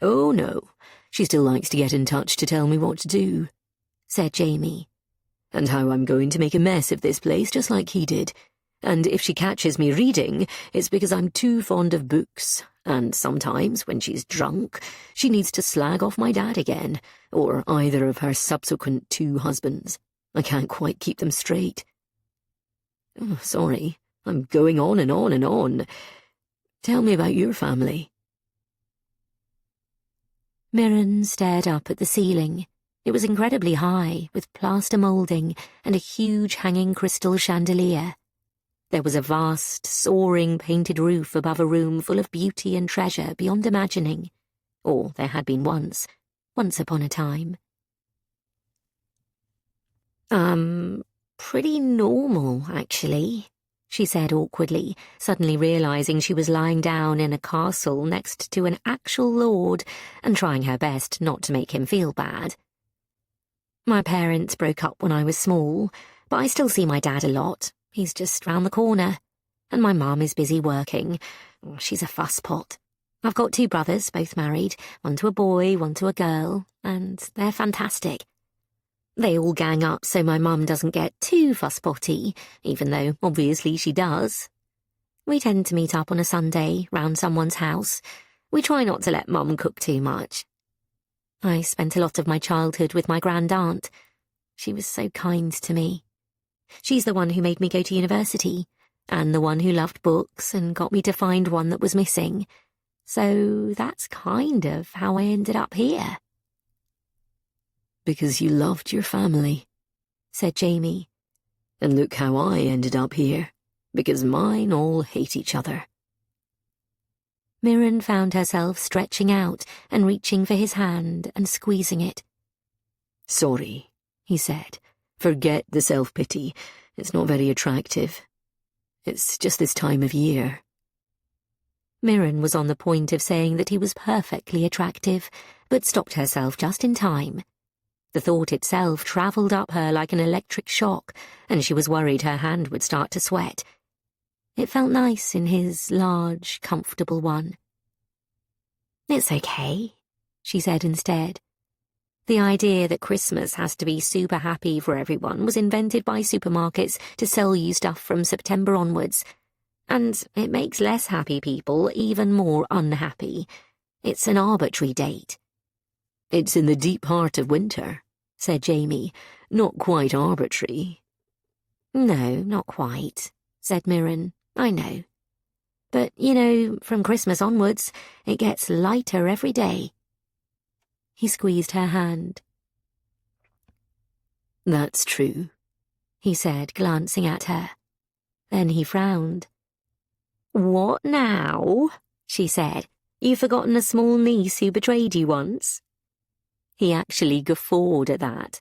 Oh, no. She still likes to get in touch to tell me what to do, said Jamie. And how I'm going to make a mess of this place just like he did. And if she catches me reading, it's because I'm too fond of books. And sometimes, when she's drunk, she needs to slag off my dad again, or either of her subsequent 2 husbands. I can't quite keep them straight. Oh, sorry, I'm going on and on and on. Tell me about your family. Mirren stared up at the ceiling. It was incredibly high, with plaster moulding and a huge hanging crystal chandelier. There was a vast, soaring painted roof above a room full of beauty and treasure beyond imagining. Or there had been once upon a time. Pretty normal, actually, she said awkwardly, suddenly realising she was lying down in a castle next to an actual lord and trying her best not to make him feel bad. My parents broke up when I was small, but I still see my dad a lot. He's just round the corner. And my mum is busy working. She's a fusspot. I've got 2 brothers, both married, one to a boy, one to a girl, and they're fantastic. They all gang up so my mum doesn't get too fusspotty, even though obviously she does. We tend to meet up on a Sunday round someone's house. We try not to let Mum cook too much. I spent a lot of my childhood with my grand-aunt. She was so kind to me. She's the one who made me go to university, and the one who loved books and got me to find one that was missing. So that's kind of how I ended up here. Because you loved your family, said Jamie. And look how I ended up here, because mine all hate each other. Mirren found herself stretching out and reaching for his hand and squeezing it. Sorry, he said. Forget the self-pity. It's not very attractive. It's just this time of year. Mirren was on the point of saying that he was perfectly attractive, but stopped herself just in time. The thought itself travelled up her like an electric shock, and she was worried her hand would start to sweat. It felt nice in his large, comfortable one. It's okay, she said instead. The idea that Christmas has to be super happy for everyone was invented by supermarkets to sell you stuff from September onwards, and it makes less happy people even more unhappy. It's an arbitrary date. It's in the deep heart of winter, said Jamie. Not quite arbitrary. No, not quite, said Mirren. I know. But, you know, from Christmas onwards, it gets lighter every day. He squeezed her hand. That's true, he said, glancing at her. Then he frowned. What now? She said. You've forgotten a small niece who betrayed you once? He actually guffawed at that.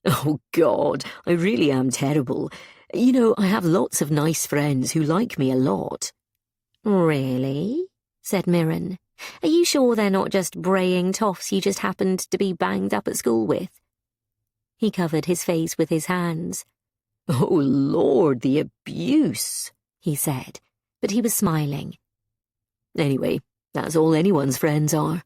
Oh, God, I really am terrible. You know, I have lots of nice friends who like me a lot. Really? Said Mirren. Are you sure they're not just braying toffs you just happened to be banged up at school with? He covered his face with his hands. Oh, Lord, the abuse, he said, but he was smiling. Anyway, that's all anyone's friends are.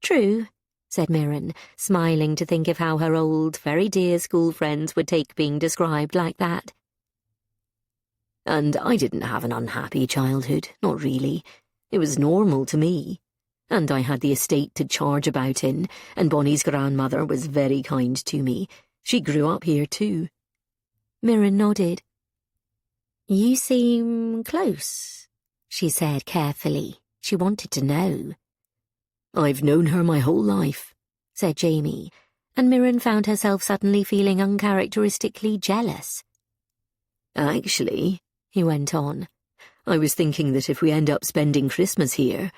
True, said Mirren, smiling to think of how her old, very dear school friends would take being described like that. And I didn't have an unhappy childhood, not really. It was normal to me. And I had the estate to charge about in, and Bonnie's grandmother was very kind to me. She grew up here too. Mirren nodded. You seem close, she said carefully. She wanted to know. I've known her my whole life, said Jamie, and Mirren found herself suddenly feeling uncharacteristically jealous. Actually, he went on, I was thinking that if we end up spending Christmas here,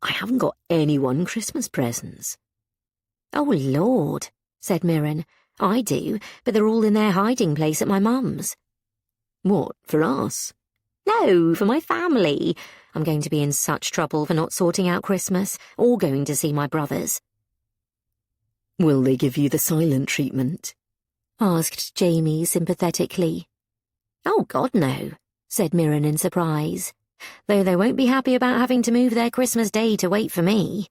I haven't got anyone Christmas presents. Oh, Lord, said Mirren. I do, but they're all in their hiding place at my mum's. What, for us? No, for my family. I'm going to be in such trouble for not sorting out Christmas, or going to see my brothers. Will they give you the silent treatment? Asked Jamie sympathetically. Oh, God, no, said Mirren in surprise, though they won't be happy about having to move their Christmas day to wait for me.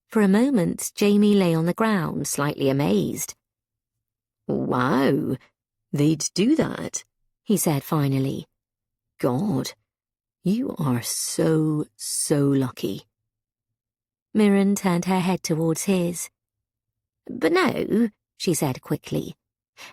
For a moment, Jamie lay on the ground, slightly amazed. Wow, they'd do that, he said finally. God, you are so lucky. Mirren turned her head towards his. But no, she said quickly.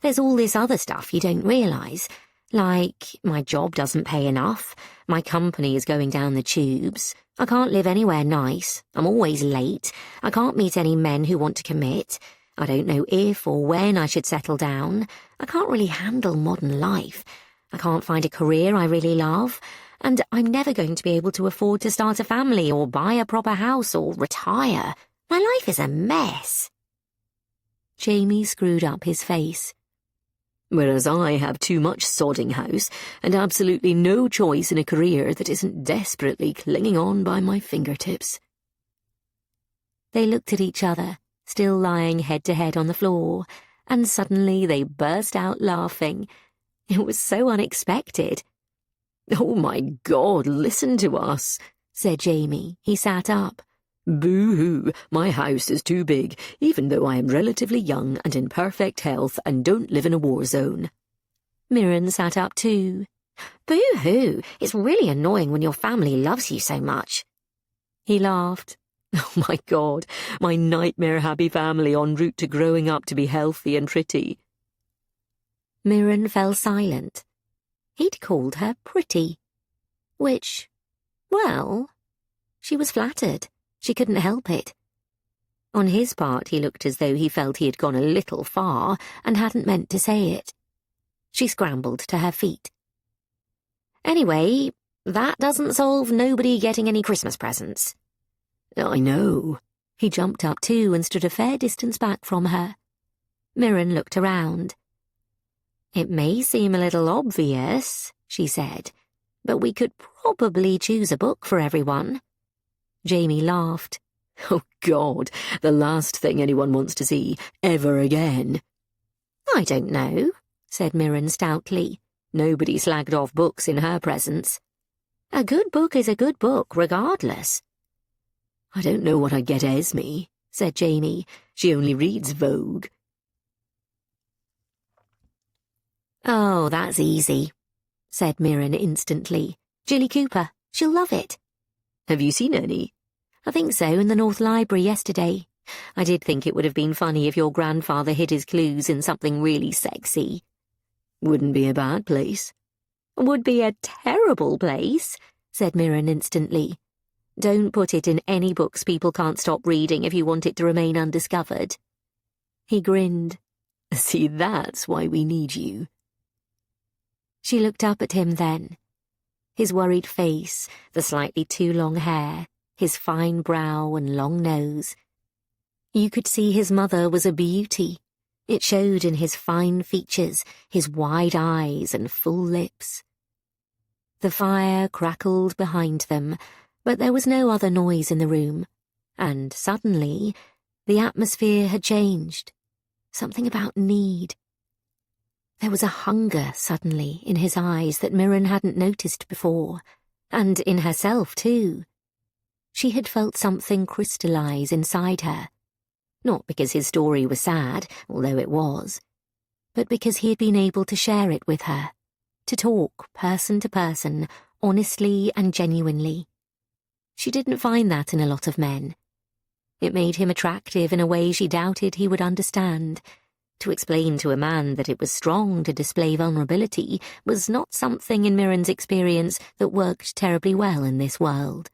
There's all this other stuff you don't realise. Like, my job doesn't pay enough, my company is going down the tubes, I can't live anywhere nice, I'm always late, I can't meet any men who want to commit, I don't know if or when I should settle down, I can't really handle modern life, I can't find a career I really love, and I'm never going to be able to afford to start a family or buy a proper house or retire. My life is a mess. Jamie screwed up his face. Whereas I have too much sodding house and absolutely no choice in a career that isn't desperately clinging on by my fingertips. They looked at each other, still lying head to head on the floor, and suddenly they burst out laughing. It was so unexpected. Oh, my God, listen to us, said Jamie. He sat up. Boo-hoo, my house is too big, even though I am relatively young and in perfect health and don't live in a war zone. Mirren sat up too. Boo-hoo, it's really annoying when your family loves you so much. He laughed. Oh, my God, my nightmare-happy family en route to growing up to be healthy and pretty. Mirren fell silent. He'd called her pretty. Which, well, she was flattered. She couldn't help it. On his part, he looked as though he felt he had gone a little far and hadn't meant to say it. She scrambled to her feet. Anyway, that doesn't solve nobody getting any Christmas presents. I know. He jumped up too and stood a fair distance back from her. Mirren looked around. It may seem a little obvious, she said, but we could probably choose a book for everyone. Jamie laughed. Oh, God, the last thing anyone wants to see, ever again. I don't know, said Mirren stoutly. Nobody slagged off books in her presence. A good book is a good book, regardless. I don't know what I'd get Esme, said Jamie. She only reads Vogue. Oh, that's easy, said Mirren instantly. Jilly Cooper, she'll love it. Have you seen any? I think so, in the North Library yesterday. I did think it would have been funny if your grandfather hid his clues in something really sexy. Wouldn't be a bad place. Would be a terrible place, said Mirren instantly. Don't put it in any books people can't stop reading if you want it to remain undiscovered. He grinned. See, that's why we need you. She looked up at him then. His worried face, the slightly too long hair, his fine brow and long nose. You could see his mother was a beauty. It showed in his fine features, his wide eyes and full lips. The fire crackled behind them, but there was no other noise in the room, and suddenly the atmosphere had changed. Something about need. There was a hunger suddenly in his eyes that Mirren hadn't noticed before, and in herself too. She had felt something crystallize inside her, not because his story was sad, although it was, but because he had been able to share it with her, to talk person to person, honestly and genuinely. She didn't find that in a lot of men. It made him attractive in a way she doubted he would understand. To explain to a man that it was strong to display vulnerability was not something in Mirren's experience that worked terribly well in this world.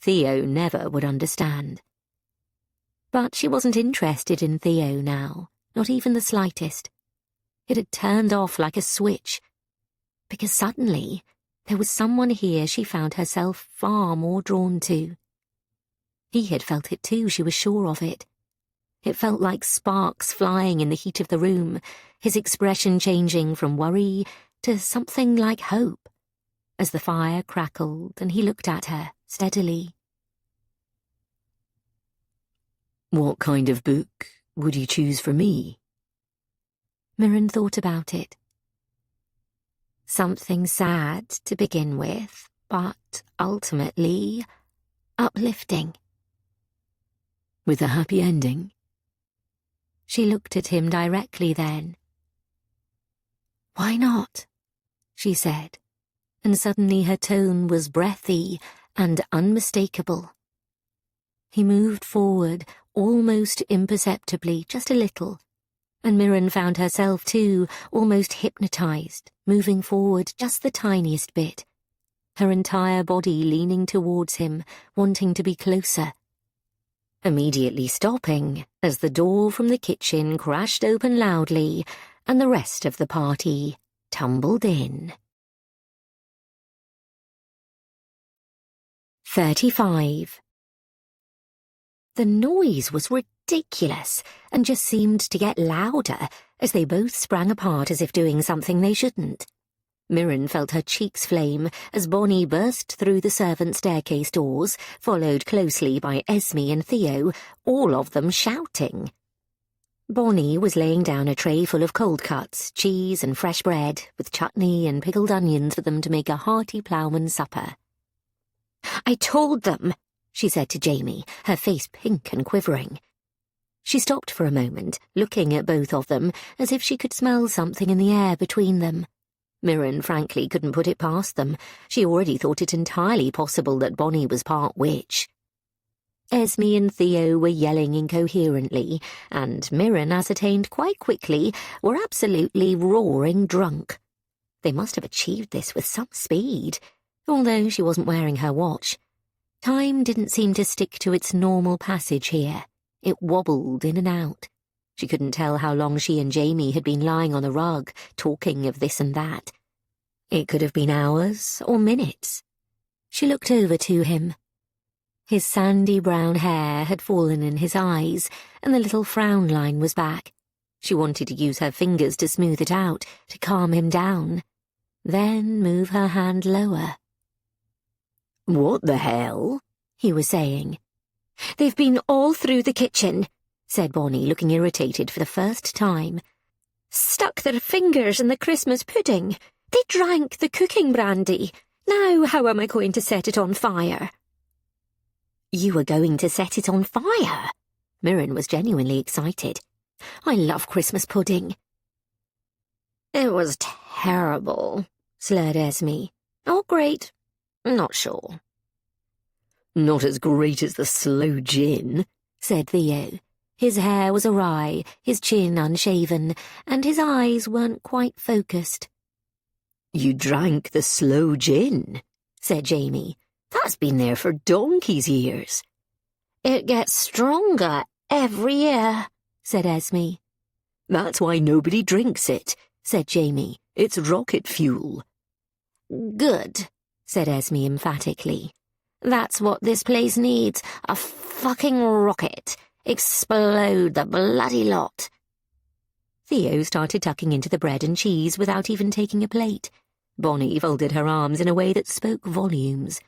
Theo never would understand. But she wasn't interested in Theo now, not even the slightest. It had turned off like a switch, because suddenly there was someone here she found herself far more drawn to. He had felt it too, she was sure of it. It felt like sparks flying in the heat of the room, his expression changing from worry to something like hope, as the fire crackled and he looked at her steadily. What kind of book would you choose for me? Mirren thought about it. Something sad to begin with, but ultimately uplifting. With a happy ending? She looked at him directly then. Why not? She said, and suddenly her tone was breathy and unmistakable. He moved forward, almost imperceptibly, just a little, and Mirren found herself too, almost hypnotized, moving forward just the tiniest bit, her entire body leaning towards him, wanting to be closer. Immediately stopping as the door from the kitchen crashed open loudly and the rest of the party tumbled in. 35. The noise was ridiculous and just seemed to get louder as they both sprang apart as if doing something they shouldn't. Mirren felt her cheeks flame as Bonnie burst through the servant staircase doors, followed closely by Esme and Theo, all of them shouting. Bonnie was laying down a tray full of cold cuts, cheese and fresh bread, with chutney and pickled onions for them to make a hearty ploughman's supper. "I told them," she said to Jamie, her face pink and quivering. She stopped for a moment, looking at both of them, as if she could smell something in the air between them. Mirren frankly couldn't put it past them. She already thought it entirely possible that Bonnie was part witch. Esme and Theo were yelling incoherently, and Mirren ascertained quite quickly were absolutely roaring drunk. They must have achieved this with some speed, although she wasn't wearing her watch. Time didn't seem to stick to its normal passage here. It wobbled in and out. She couldn't tell how long she and Jamie had been lying on the rug, talking of this and that. It could have been hours or minutes. She looked over to him. His sandy brown hair had fallen in his eyes, and the little frown line was back. She wanted to use her fingers to smooth it out, to calm him down. Then move her hand lower. "What the hell?" he was saying. "They've been all through the kitchen," said Bonnie, looking irritated for the first time. "Stuck their fingers in the Christmas pudding. They drank the cooking brandy. Now how am I going to set it on fire?" "You were going to set it on fire?" Mirren was genuinely excited. "I love Christmas pudding." "It was terrible," slurred Esme. "Oh, great. Not sure." "Not as great as the slow gin," said Theo. His hair was awry, his chin unshaven, and his eyes weren't quite focused. "You drank the slow gin," said Jamie. "That's been there for donkey's years." "It gets stronger every year," said Esme. That's why nobody drinks it, said Jamie. It's rocket fuel. Good, said Esme emphatically. That's what this place needs, a fucking rocket. Explode the bloody lot. Theo started tucking into the bread and cheese without even taking a plate. Bonnie folded her arms in a way that spoke volumes.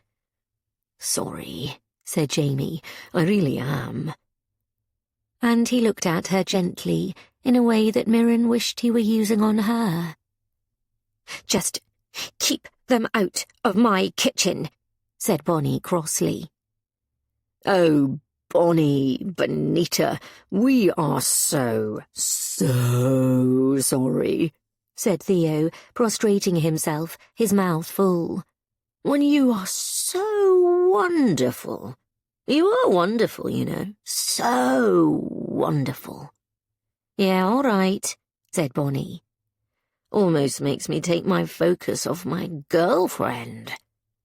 Sorry, said Jamie. I really am. And he looked at her gently, in a way that Mirren wished he were using on her. Just keep them out of my kitchen, said Bonnie crossly. Oh, Bonnie, Bonita, we are so sorry, said Theo, prostrating himself, his mouth full. When you are so wonderful. You are wonderful, you know. So wonderful. Yeah, all right, said Bonnie. Almost makes me take my focus off my girlfriend,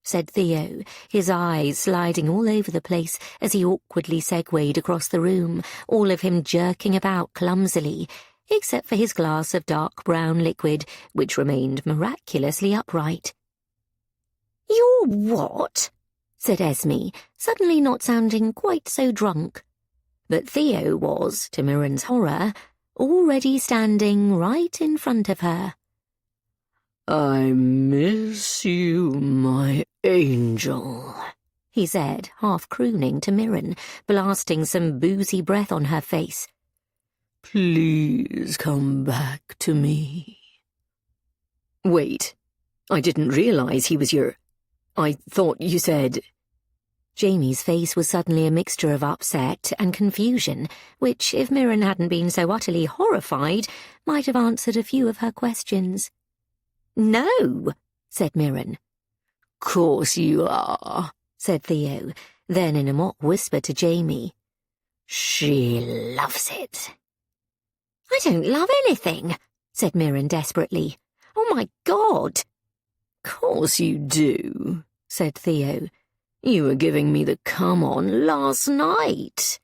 said Theo, his eyes sliding all over the place as he awkwardly segued across the room, all of him jerking about clumsily, except for his glass of dark brown liquid, which remained miraculously upright. You're what? Said Esme, suddenly not sounding quite so drunk. But Theo was, to Mirren's horror, already standing right in front of her. I miss you, my angel, he said, half crooning to Mirren, blasting some boozy breath on her face. Please come back to me. Wait, I didn't realize he was your... I thought you said... Jamie's face was suddenly a mixture of upset and confusion, which, if Mirren hadn't been so utterly horrified, might have answered a few of her questions. No, said Mirren. Course you are, said Theo, then in a mock whisper to Jamie. She loves it. I don't love anything, said Mirren desperately. Oh, my God. Course you do, said Theo. You were giving me the come-on last night.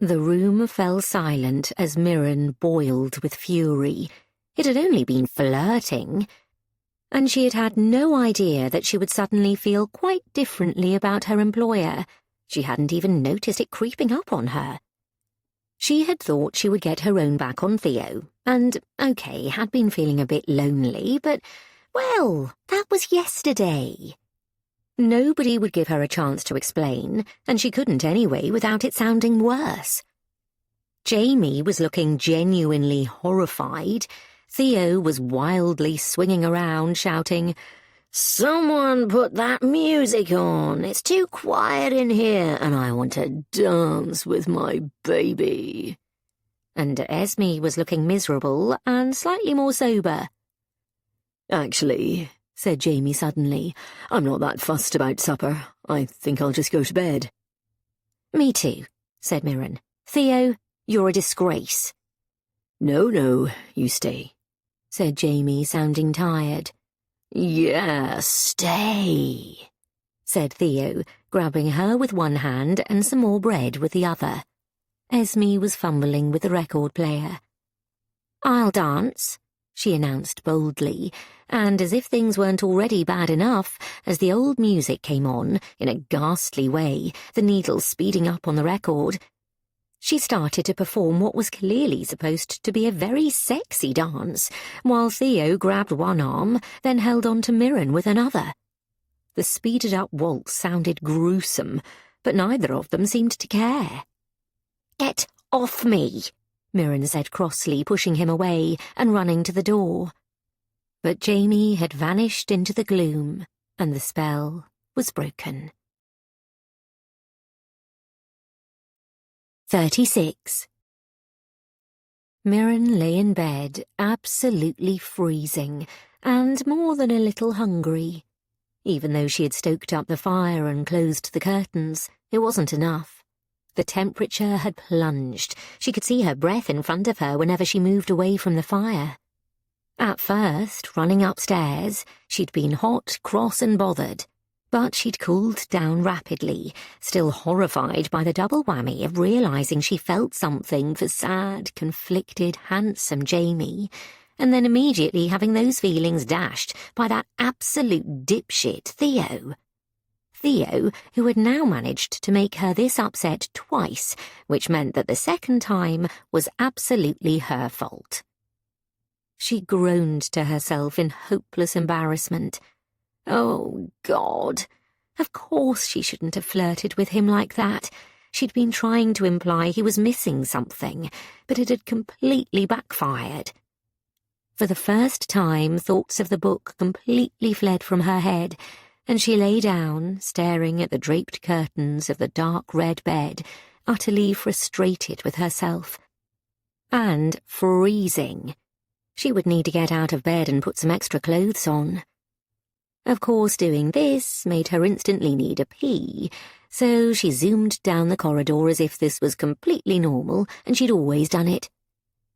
The room fell silent as Mirren boiled with fury. It had only been flirting, and she had had no idea that she would suddenly feel quite differently about her employer. She hadn't even noticed it creeping up on her. She had thought she would get her own back on Theo, and, okay, had been feeling a bit lonely, but, well, that was yesterday. Nobody would give her a chance to explain, and she couldn't anyway without it sounding worse. Jamie was looking genuinely horrified. Theo was wildly swinging around, shouting, Someone put that music on. It's too quiet in here, and I want to dance with my baby. And Esme was looking miserable and slightly more sober. Actually, said Jamie suddenly, I'm not that fussed about supper. I think I'll just go to bed. Me too, said Mirren. Theo, you're a disgrace. No, you stay, said Jamie, sounding tired. Yeah, stay, said Theo, grabbing her with one hand and some more bread with the other. Esme was fumbling with the record player. I'll dance, she announced boldly, and as if things weren't already bad enough, as the old music came on, in a ghastly way, the needle speeding up on the record, she started to perform what was clearly supposed to be a very sexy dance, while Theo grabbed one arm, then held on to Mirren with another. The speeded-up waltz sounded gruesome, but neither of them seemed to care. Get off me, Mirren said crossly, pushing him away and running to the door. But Jamie had vanished into the gloom, and the spell was broken. 36. Mirren lay in bed, absolutely freezing, and more than a little hungry. Even though she had stoked up the fire and closed the curtains, it wasn't enough. The temperature had plunged. She could see her breath in front of her whenever she moved away from the fire. At first, running upstairs, she'd been hot, cross and bothered. But she'd cooled down rapidly, still horrified by the double whammy of realising she felt something for sad, conflicted, handsome Jamie, and then immediately having those feelings dashed by that absolute dipshit Theo. Theo, who had now managed to make her this upset twice, which meant that the second time was absolutely her fault. She groaned to herself in hopeless embarrassment. Oh, God. Of course she shouldn't have flirted with him like that. She'd been trying to imply he was missing something, but it had completely backfired. For the first time, thoughts of the book completely fled from her head, and she lay down, staring at the draped curtains of the dark red bed, utterly frustrated with herself. And freezing. She would need to get out of bed and put some extra clothes on. Of course, doing this made her instantly need a pee, so she zoomed down the corridor as if this was completely normal and she'd always done it.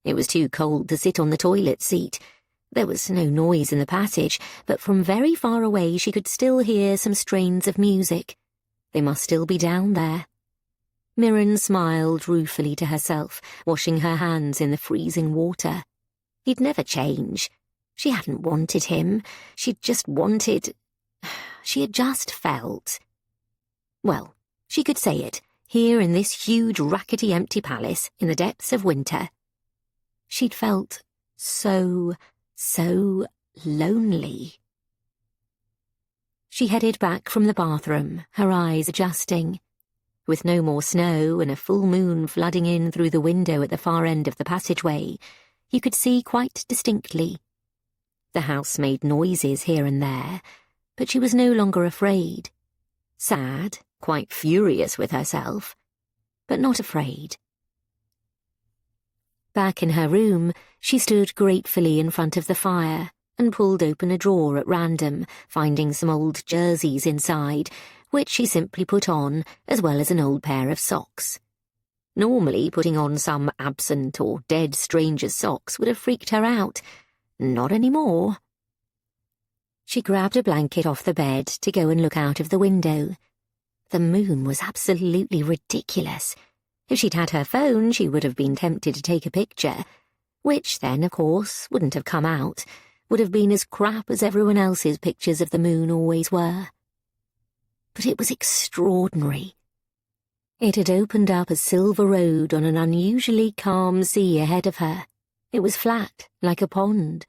It was too cold to sit on the toilet seat. There was no noise in the passage, but from very far away she could still hear some strains of music. They must still be down there. Mirren smiled ruefully to herself, washing her hands in the freezing water. He'd never change. She hadn't wanted him. She had just felt. Well, she could say it, here in this huge, rackety, empty palace in the depths of winter. She'd felt so lonely. She headed back from the bathroom, her eyes adjusting. With no more snow and a full moon flooding in through the window at the far end of the passageway, you could see quite distinctly. The house made noises here and there, but she was no longer afraid. Sad, quite furious with herself, but not afraid. Back in her room, she stood gratefully in front of the fire and pulled open a drawer at random, finding some old jerseys inside, which she simply put on, as well as an old pair of socks. Normally, putting on some absent or dead stranger's socks would have freaked her out. Not anymore. She grabbed a blanket off the bed to go and look out of the window. The moon was absolutely ridiculous. If she'd had her phone, she would have been tempted to take a picture, which then, of course, wouldn't have come out, would have been as crap as everyone else's pictures of the moon always were. But it was extraordinary. It had opened up a silver road on an unusually calm sea ahead of her. It was flat, like a pond.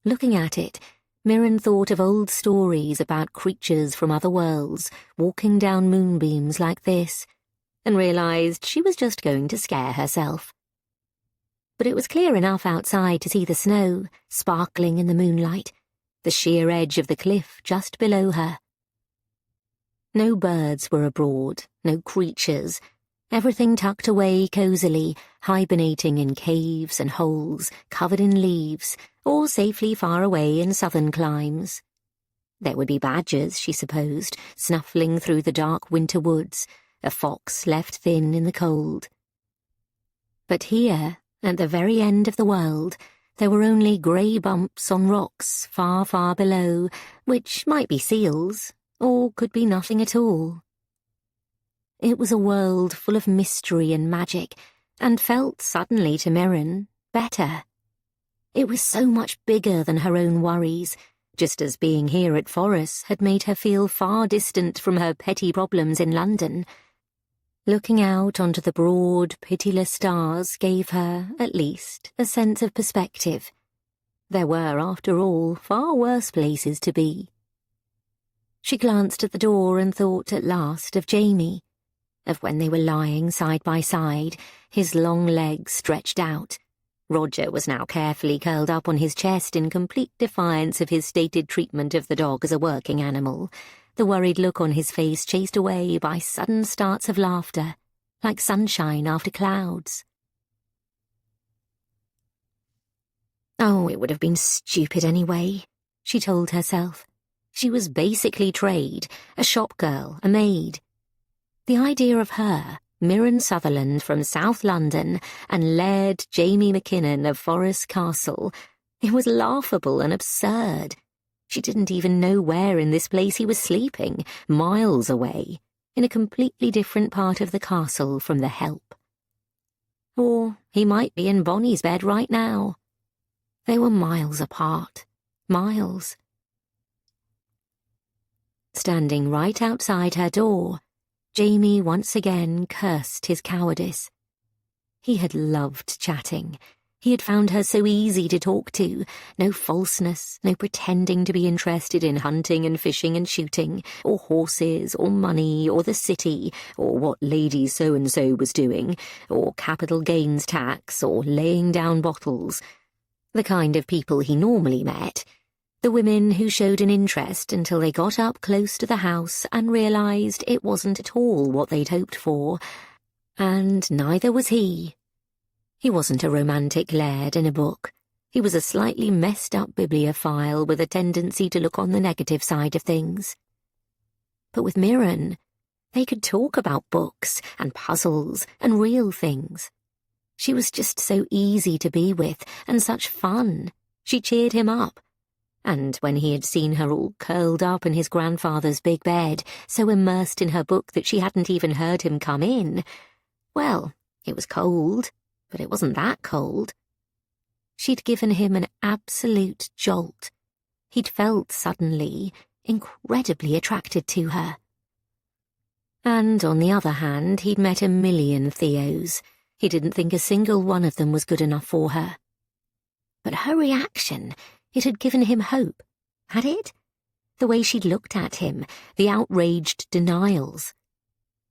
Looking at it, Mirren thought of old stories about creatures from other worlds walking down moonbeams like this, and realised she was just going to scare herself. But it was clear enough outside to see the snow, sparkling in the moonlight, the sheer edge of the cliff just below her. No birds were abroad, no creatures, everything tucked away cosily, hibernating in caves and holes, covered in leaves, all safely far away in southern climes. There would be badgers, she supposed, snuffling through the dark winter woods, a fox left thin in the cold. But here, at the very end of the world, there were only grey bumps on rocks far, far below, which might be seals, or could be nothing at all. It was a world full of mystery and magic, and felt suddenly to Mirren better. It was so much bigger than her own worries, just as being here at Forres had made her feel far distant from her petty problems in London. Looking out onto the broad, pitiless stars gave her, at least, a sense of perspective. There were, after all, far worse places to be. She glanced at the door and thought at last of Jamie, of when they were lying side by side, his long legs stretched out. Roger was now carefully curled up on his chest in complete defiance of his stated treatment of the dog as a working animal, the worried look on his face chased away by sudden starts of laughter, like sunshine after clouds. Oh, it would have been stupid anyway, she told herself. She was basically trade, a shop girl, a maid. The idea of her, Mirren Sutherland from South London, and Laird Jamie Mackinnon of Forres Castle, it was laughable and absurd. She didn't even know where in this place he was sleeping, miles away, in a completely different part of the castle from the help. Or he might be in Bonnie's bed right now. They were miles apart. Miles. Standing right outside her door, Jamie once again cursed his cowardice. He had loved chatting. He had found her so easy to talk to. No falseness, no pretending to be interested in hunting and fishing and shooting, or horses, or money, or the city, or what Lady So-and-so was doing, or capital gains tax, or laying down bottles. The kind of people he normally met. The women who showed an interest until they got up close to the house and realised it wasn't at all what they'd hoped for. And neither was he. He wasn't a romantic laird in a book. He was a slightly messed-up bibliophile with a tendency to look on the negative side of things. But with Mirren, they could talk about books and puzzles and real things. She was just so easy to be with and such fun. She cheered him up. And when he had seen her all curled up in his grandfather's big bed, so immersed in her book that she hadn't even heard him come in, well, it was cold, but it wasn't that cold. She'd given him an absolute jolt. He'd felt suddenly incredibly attracted to her. And on the other hand, he'd met a million Theos. He didn't think a single one of them was good enough for her. But her reaction, it had given him hope, had it? The way she'd looked at him, the outraged denials.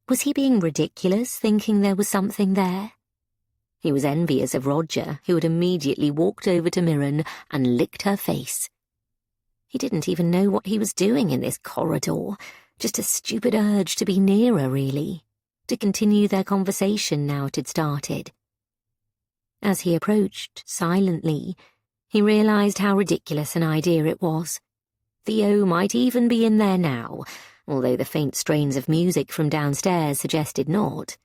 Was he being ridiculous, thinking there was something there? He was envious of Roger, who had immediately walked over to Mirren and licked her face. He didn't even know what he was doing in this corridor, just a stupid urge to be near her, really, to continue their conversation now it had started. As he approached, silently, he realised how ridiculous an idea it was. Theo might even be in there now, although the faint strains of music from downstairs suggested not.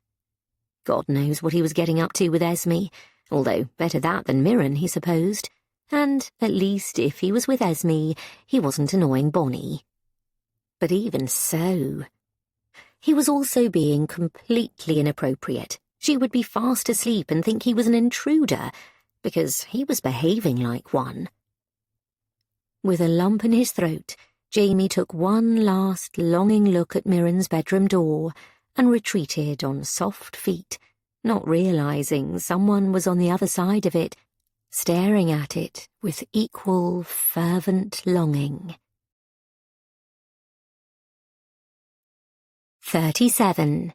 God knows what he was getting up to with Esme, although better that than Mirren, he supposed, and at least if he was with Esme, he wasn't annoying Bonnie. But even so, he was also being completely inappropriate. She would be fast asleep and think he was an intruder, because he was behaving like one. With a lump in his throat, Jamie took one last longing look at Mirren's bedroom door and retreated on soft feet, not realising someone was on the other side of it, staring at it with equal fervent longing. 37.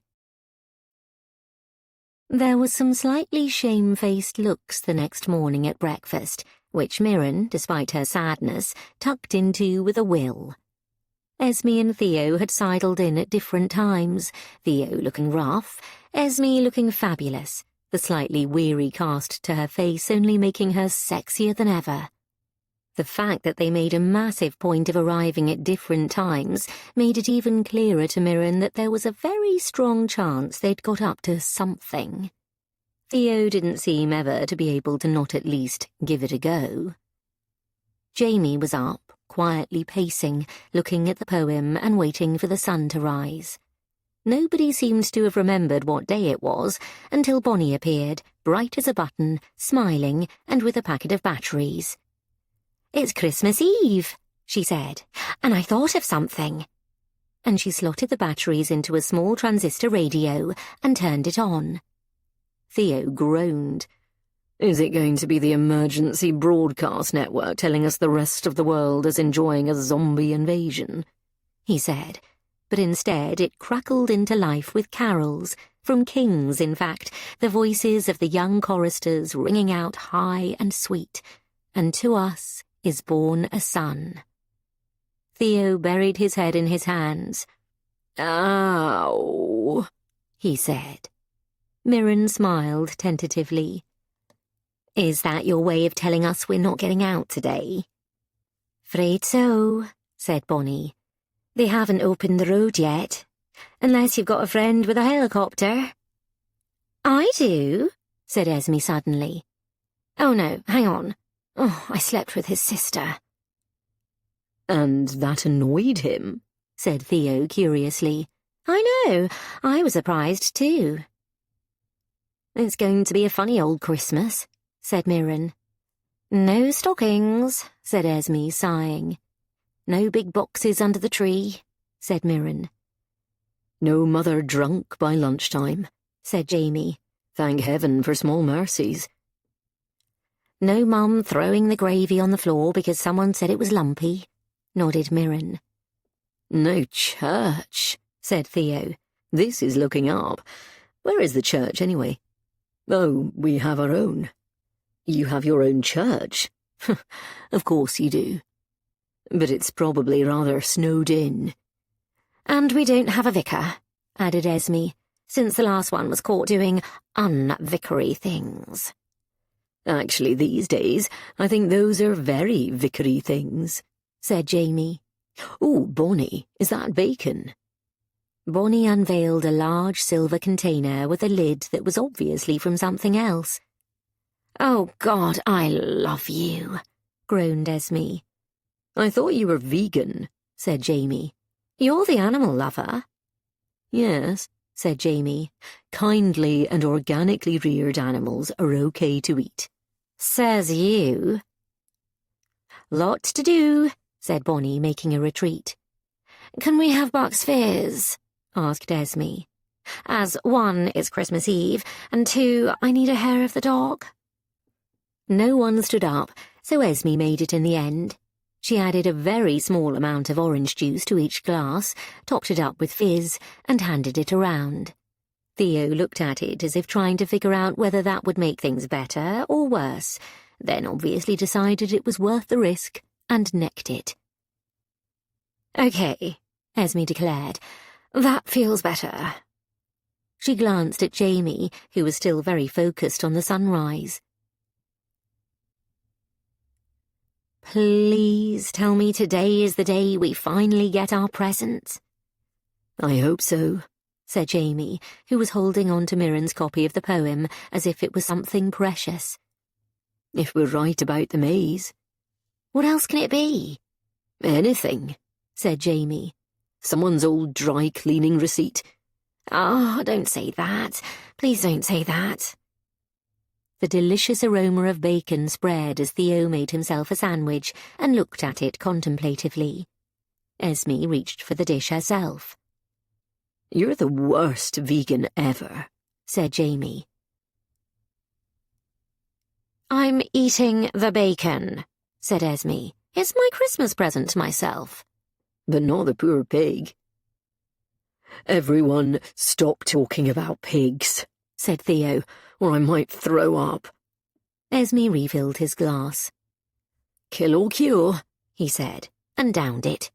There was some slightly shamefaced looks the next morning at breakfast, which Mirren, despite her sadness, tucked into with a will. Esme and Theo had sidled in at different times, Theo looking rough, Esme looking fabulous, the slightly weary cast to her face only making her sexier than ever. The fact that they made a massive point of arriving at different times made it even clearer to Mirren that there was a very strong chance they'd got up to something. Theo didn't seem ever to be able to not at least give it a go. Jamie was up, quietly pacing, looking at the poem and waiting for the sun to rise. Nobody seemed to have remembered what day it was until Bonnie appeared, bright as a button, smiling, and with a packet of batteries. "It's Christmas Eve," she said, "and I thought of something." And she slotted the batteries into a small transistor radio and turned it on. Theo groaned. Is it going to be the emergency broadcast network telling us the rest of the world is enjoying a zombie invasion? He said, but instead it crackled into life with carols, from kings, in fact, the voices of the young choristers ringing out high and sweet, and to us is born a son. Theo buried his head in his hands. "Ow," he said. Mirren smiled tentatively. "Is that your way of telling us we're not getting out today?" "'Fraid so," said Bonnie. "They haven't opened the road yet, unless you've got a friend with a helicopter." "I do," said Esme suddenly. "Oh no, hang on. Oh, I slept with his sister." And that annoyed him, said Theo curiously. I know, I was surprised too. It's going to be a funny old Christmas, said Mirren. No stockings, said Esme, sighing. No big boxes under the tree, said Mirren. No mother drunk by lunchtime, said Jamie. Thank heaven for small mercies. No mum throwing the gravy on the floor because someone said it was lumpy, nodded Mirren. No church, said Theo. This is looking up. Where is the church, anyway? Oh, we have our own. You have your own church? Of course you do. But it's probably rather snowed in. And we don't have a vicar, added Esme, since the last one was caught doing un-vicary things. Actually, these days, I think those are very vicary things, said Jamie. Oh, Bonnie, is that bacon? Bonnie unveiled a large silver container with a lid that was obviously from something else. Oh, God, I love you, groaned Esme. I thought you were vegan, said Jamie. You're the animal lover. Yes, said Jamie. Kindly and organically reared animals are okay to eat. Says you. Lots to do, said Bonnie, making a retreat. Can we have Buck's Fizz? Asked Esme. As 1, it's Christmas Eve, and 2, I need a hair of the dog. No one stood up, so Esme made it in the end. She added a very small amount of orange juice to each glass, topped it up with fizz, and handed it around. Theo looked at it as if trying to figure out whether that would make things better or worse, then obviously decided it was worth the risk, and necked it. Okay, Esme declared. That feels better. She glanced at Jamie, who was still very focused on the sunrise. Please tell me today is the day we finally get our presents. I hope so, said Jamie, who was holding on to Mirren's copy of the poem as if it was something precious. If we're right about the maze. What else can it be? Anything, said Jamie. Someone's old dry cleaning receipt. Oh, don't say that. Please don't say that. The delicious aroma of bacon spread as Theo made himself a sandwich and looked at it contemplatively. Esme reached for the dish herself. You're the worst vegan ever, said Jamie. I'm eating the bacon, said Esme. It's my Christmas present to myself. But not the poor pig. Everyone stop talking about pigs, said Theo, or I might throw up. Esme refilled his glass. Kill or cure, he said, and downed it.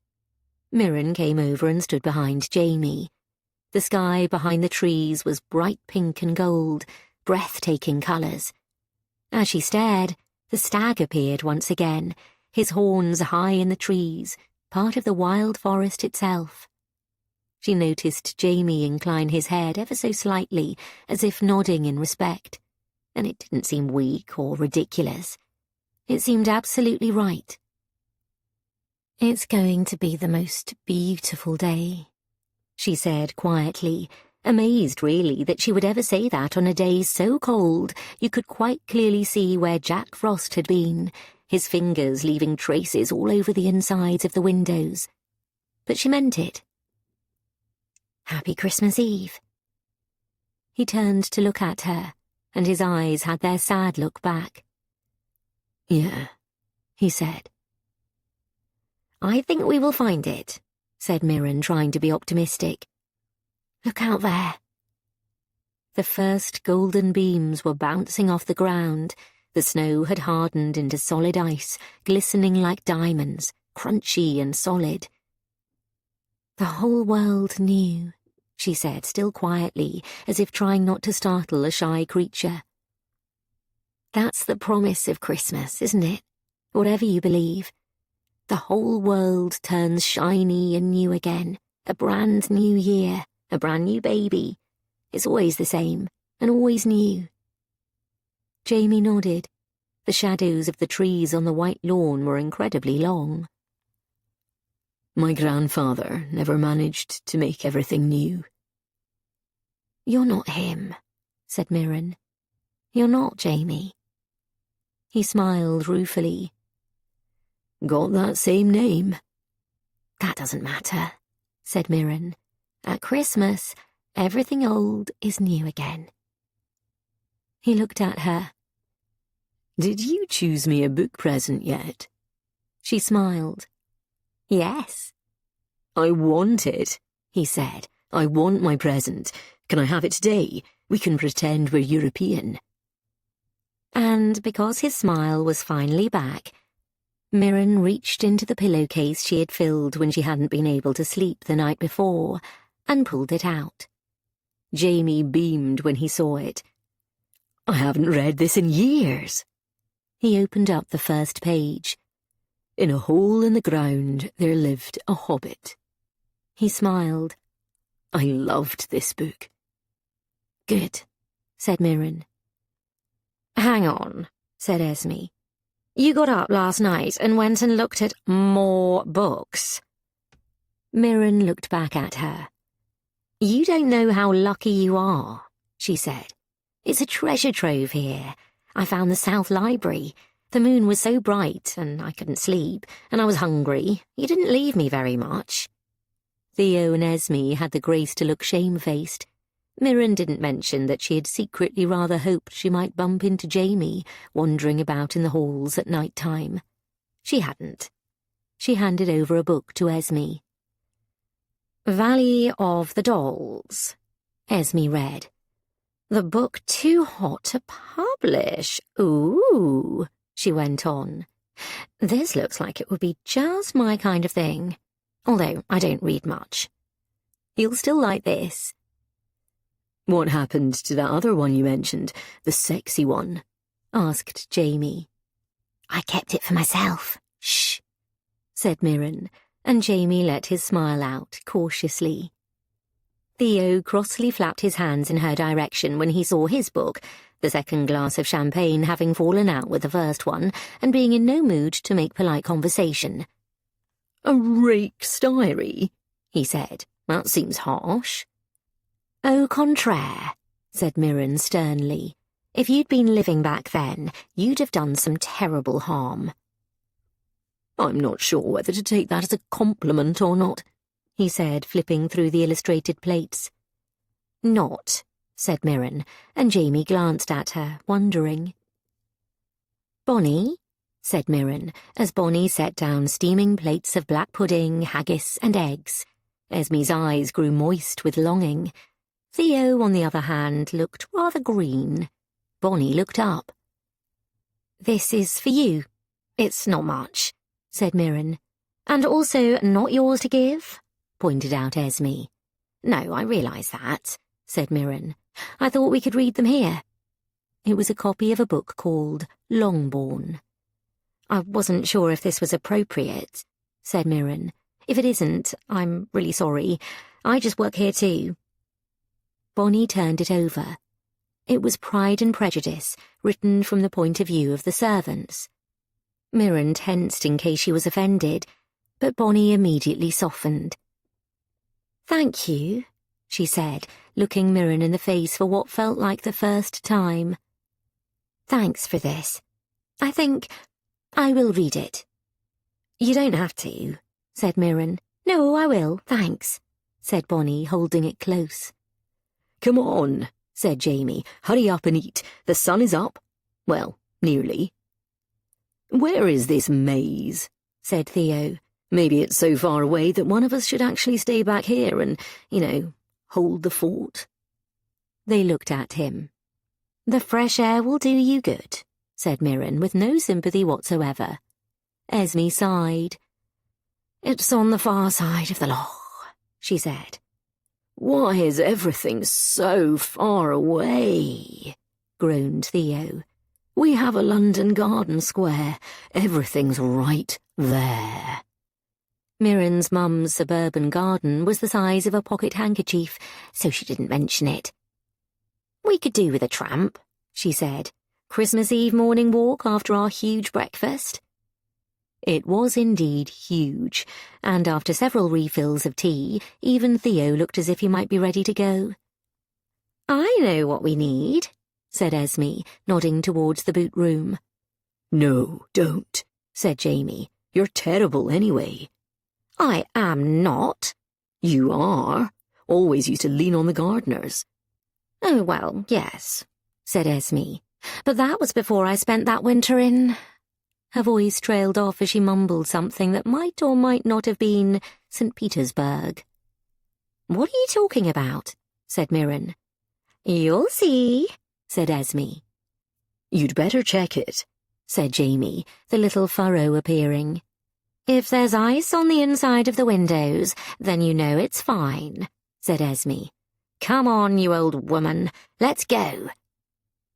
Mirren came over and stood behind Jamie. The sky behind the trees was bright pink and gold, breathtaking colours. As she stared, the stag appeared once again, his horns high in the trees, part of the wild forest itself. She noticed Jamie incline his head ever so slightly, as if nodding in respect, and it didn't seem weak or ridiculous. It seemed absolutely right. It's going to be the most beautiful day, she said quietly, amazed really that she would ever say that on a day so cold you could quite clearly see where Jack Frost had been, his fingers leaving traces all over the insides of the windows. But she meant it. Happy Christmas Eve. He turned to look at her, and his eyes had their sad look back. Yeah, he said. I think we will find it, said Mirren, trying to be optimistic. Look out there. The first golden beams were bouncing off the ground. The snow had hardened into solid ice, glistening like diamonds, crunchy and solid. The whole world knew, she said, still quietly, as if trying not to startle a shy creature. That's the promise of Christmas, isn't it? Whatever you believe. The whole world turns shiny and new again. A brand new year, a brand new baby. It's always the same, and always new. Jamie nodded. The shadows of the trees on the white lawn were incredibly long. My grandfather never managed to make everything new. You're not him, said Mirren. You're not Jamie. He smiled ruefully. Got that same name? That doesn't matter, said Mirren. At Christmas, everything old is new again. He looked at her. Did you choose me a book present yet? She smiled. Yes. I want it, he said. I want my present. Can I have it today? We can pretend we're European. And because his smile was finally back, Mirren reached into the pillowcase she had filled when she hadn't been able to sleep the night before and pulled it out. Jamie beamed when he saw it. I haven't read this in years. He opened up the first page. In a hole in the ground there lived a hobbit. He smiled. I loved this book. Good, said Mirren. Hang on, said Esme. You got up last night and went and looked at more books. Mirren looked back at her. You don't know how lucky you are, she said. It's a treasure trove here. I found the South Library. The moon was so bright, and I couldn't sleep, and I was hungry. You didn't leave me very much. Theo and Esme had the grace to look shamefaced. Mirren didn't mention that she had secretly rather hoped she might bump into Jamie wandering about in the halls at night time. She hadn't. She handed over a book to Esme. Valley of the Dolls, Esme read. The book too hot to publish. Ooh, she went on. This looks like it would be just my kind of thing, although I don't read much. You'll still like this. What happened to that other one you mentioned, the sexy one? Asked Jamie. I kept it for myself. Shh, said Mirren, and Jamie let his smile out cautiously. Theo crossly flapped his hands in her direction when he saw his book, the second glass of champagne having fallen out with the first one and being in no mood to make polite conversation. A rake's diary, he said. That seems harsh. Au contraire, said Mirren sternly. If you'd been living back then, you'd have done some terrible harm. I'm not sure whether to take that as a compliment or not, he said, flipping through the illustrated plates. Not, said Mirren, and Jamie glanced at her, wondering. Bonnie, said Mirren, as Bonnie set down steaming plates of black pudding, haggis, and eggs. Esme's eyes grew moist with longing. Theo, on the other hand, looked rather green. Bonnie looked up. This is for you. It's not much, said Mirren. And also not yours to give, pointed out Esme. No, I realise that, said Mirren. I thought we could read them here. It was a copy of a book called Longbourn. I wasn't sure if this was appropriate, said Mirren. If it isn't, I'm really sorry. I just work here too. Bonnie turned it over. It was Pride and Prejudice, written from the point of view of the servants. Mirren tensed in case she was offended, but Bonnie immediately softened. Thank you, she said, looking Mirren in the face for what felt like the first time. Thanks for this. I think I will read it. You don't have to, said Mirren. No, I will, thanks, said Bonnie, holding it close. Come on, said Jamie. Hurry up and eat. The sun is up. Well, nearly. Where is this maze? Said Theo. Maybe it's so far away that one of us should actually stay back here and, hold the fort. They looked at him. The fresh air will do you good, said Mirren, with no sympathy whatsoever. Esme sighed. It's on the far side of the loch, she said. Why is everything so far away? Groaned Theo. We have a London garden square. Everything's right there. Mirren's mum's suburban garden was the size of a pocket handkerchief, so she didn't mention it. We could do with a tramp, she said. Christmas Eve morning walk after our huge breakfast. It was indeed huge, and after several refills of tea, even Theo looked as if he might be ready to go. "I know what we need," said Esme, nodding towards the boot room. "No, don't," said Jamie. "You're terrible anyway." "I am not." "You are. Always used to lean on the gardeners." "Oh, well, yes," said Esme. "But that was before I spent that winter in—" Her voice trailed off as she mumbled something that might or might not have been St. Petersburg. "What are you talking about?" said Mirren. "You'll see," said Esme. "You'd better check it," said Jamie, the little furrow appearing. "If there's ice on the inside of the windows, then you know it's fine," said Esme. "Come on, you old woman, let's go."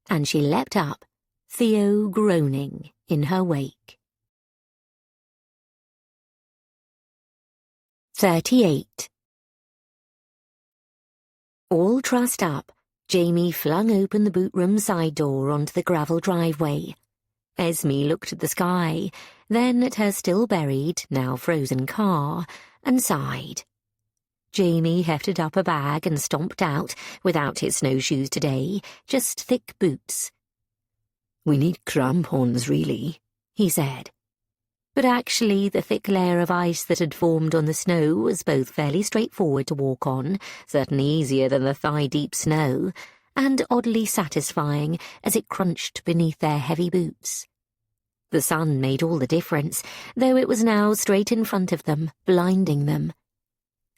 And she leapt up, Theo groaning in her wake. 38. All trussed up, Jamie flung open the boot room side door onto the gravel driveway. Esme looked at the sky, then at her still buried, now frozen car, and sighed. Jamie hefted up a bag and stomped out, without his snowshoes today, just thick boots. "We need crampons, really," he said. But actually the thick layer of ice that had formed on the snow was both fairly straightforward to walk on, certainly easier than the thigh-deep snow, and oddly satisfying as it crunched beneath their heavy boots. The sun made all the difference, though it was now straight in front of them, blinding them.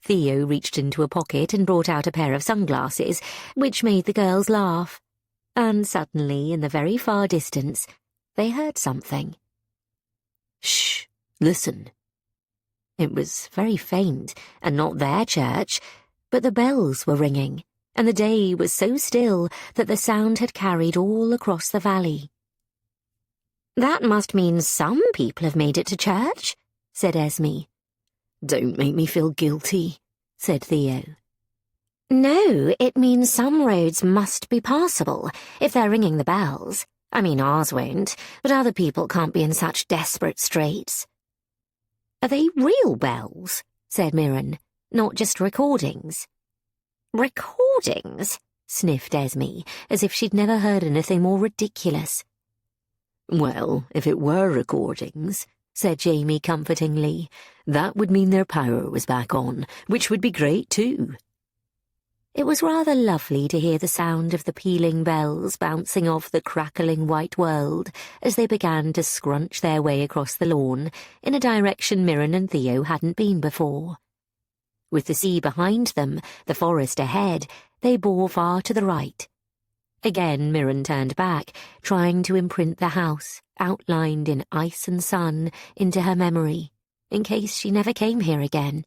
Theo reached into a pocket and brought out a pair of sunglasses, which made the girls laugh. And suddenly, in the very far distance, they heard something. "Shh, listen." It was very faint, and not their church, but the bells were ringing, and the day was so still that the sound had carried all across the valley. "That must mean some people have made it to church," said Esme. "Don't make me feel guilty," said Theo. "No, it means some roads must be passable, if they're ringing the bells. I mean, ours won't, but other people can't be in such desperate straits." "Are they real bells?" said Mirren, "not just recordings?" "Recordings?" sniffed Esme, as if she'd never heard anything more ridiculous. "Well, if it were recordings," said Jamie comfortingly, "that would mean their power was back on, which would be great too." It was rather lovely to hear the sound of the pealing bells bouncing off the crackling white world as they began to scrunch their way across the lawn in a direction Mirren and Theo hadn't been before. With the sea behind them, the forest ahead, they bore far to the right. Again Mirren turned back, trying to imprint the house, outlined in ice and sun, into her memory, in case she never came here again.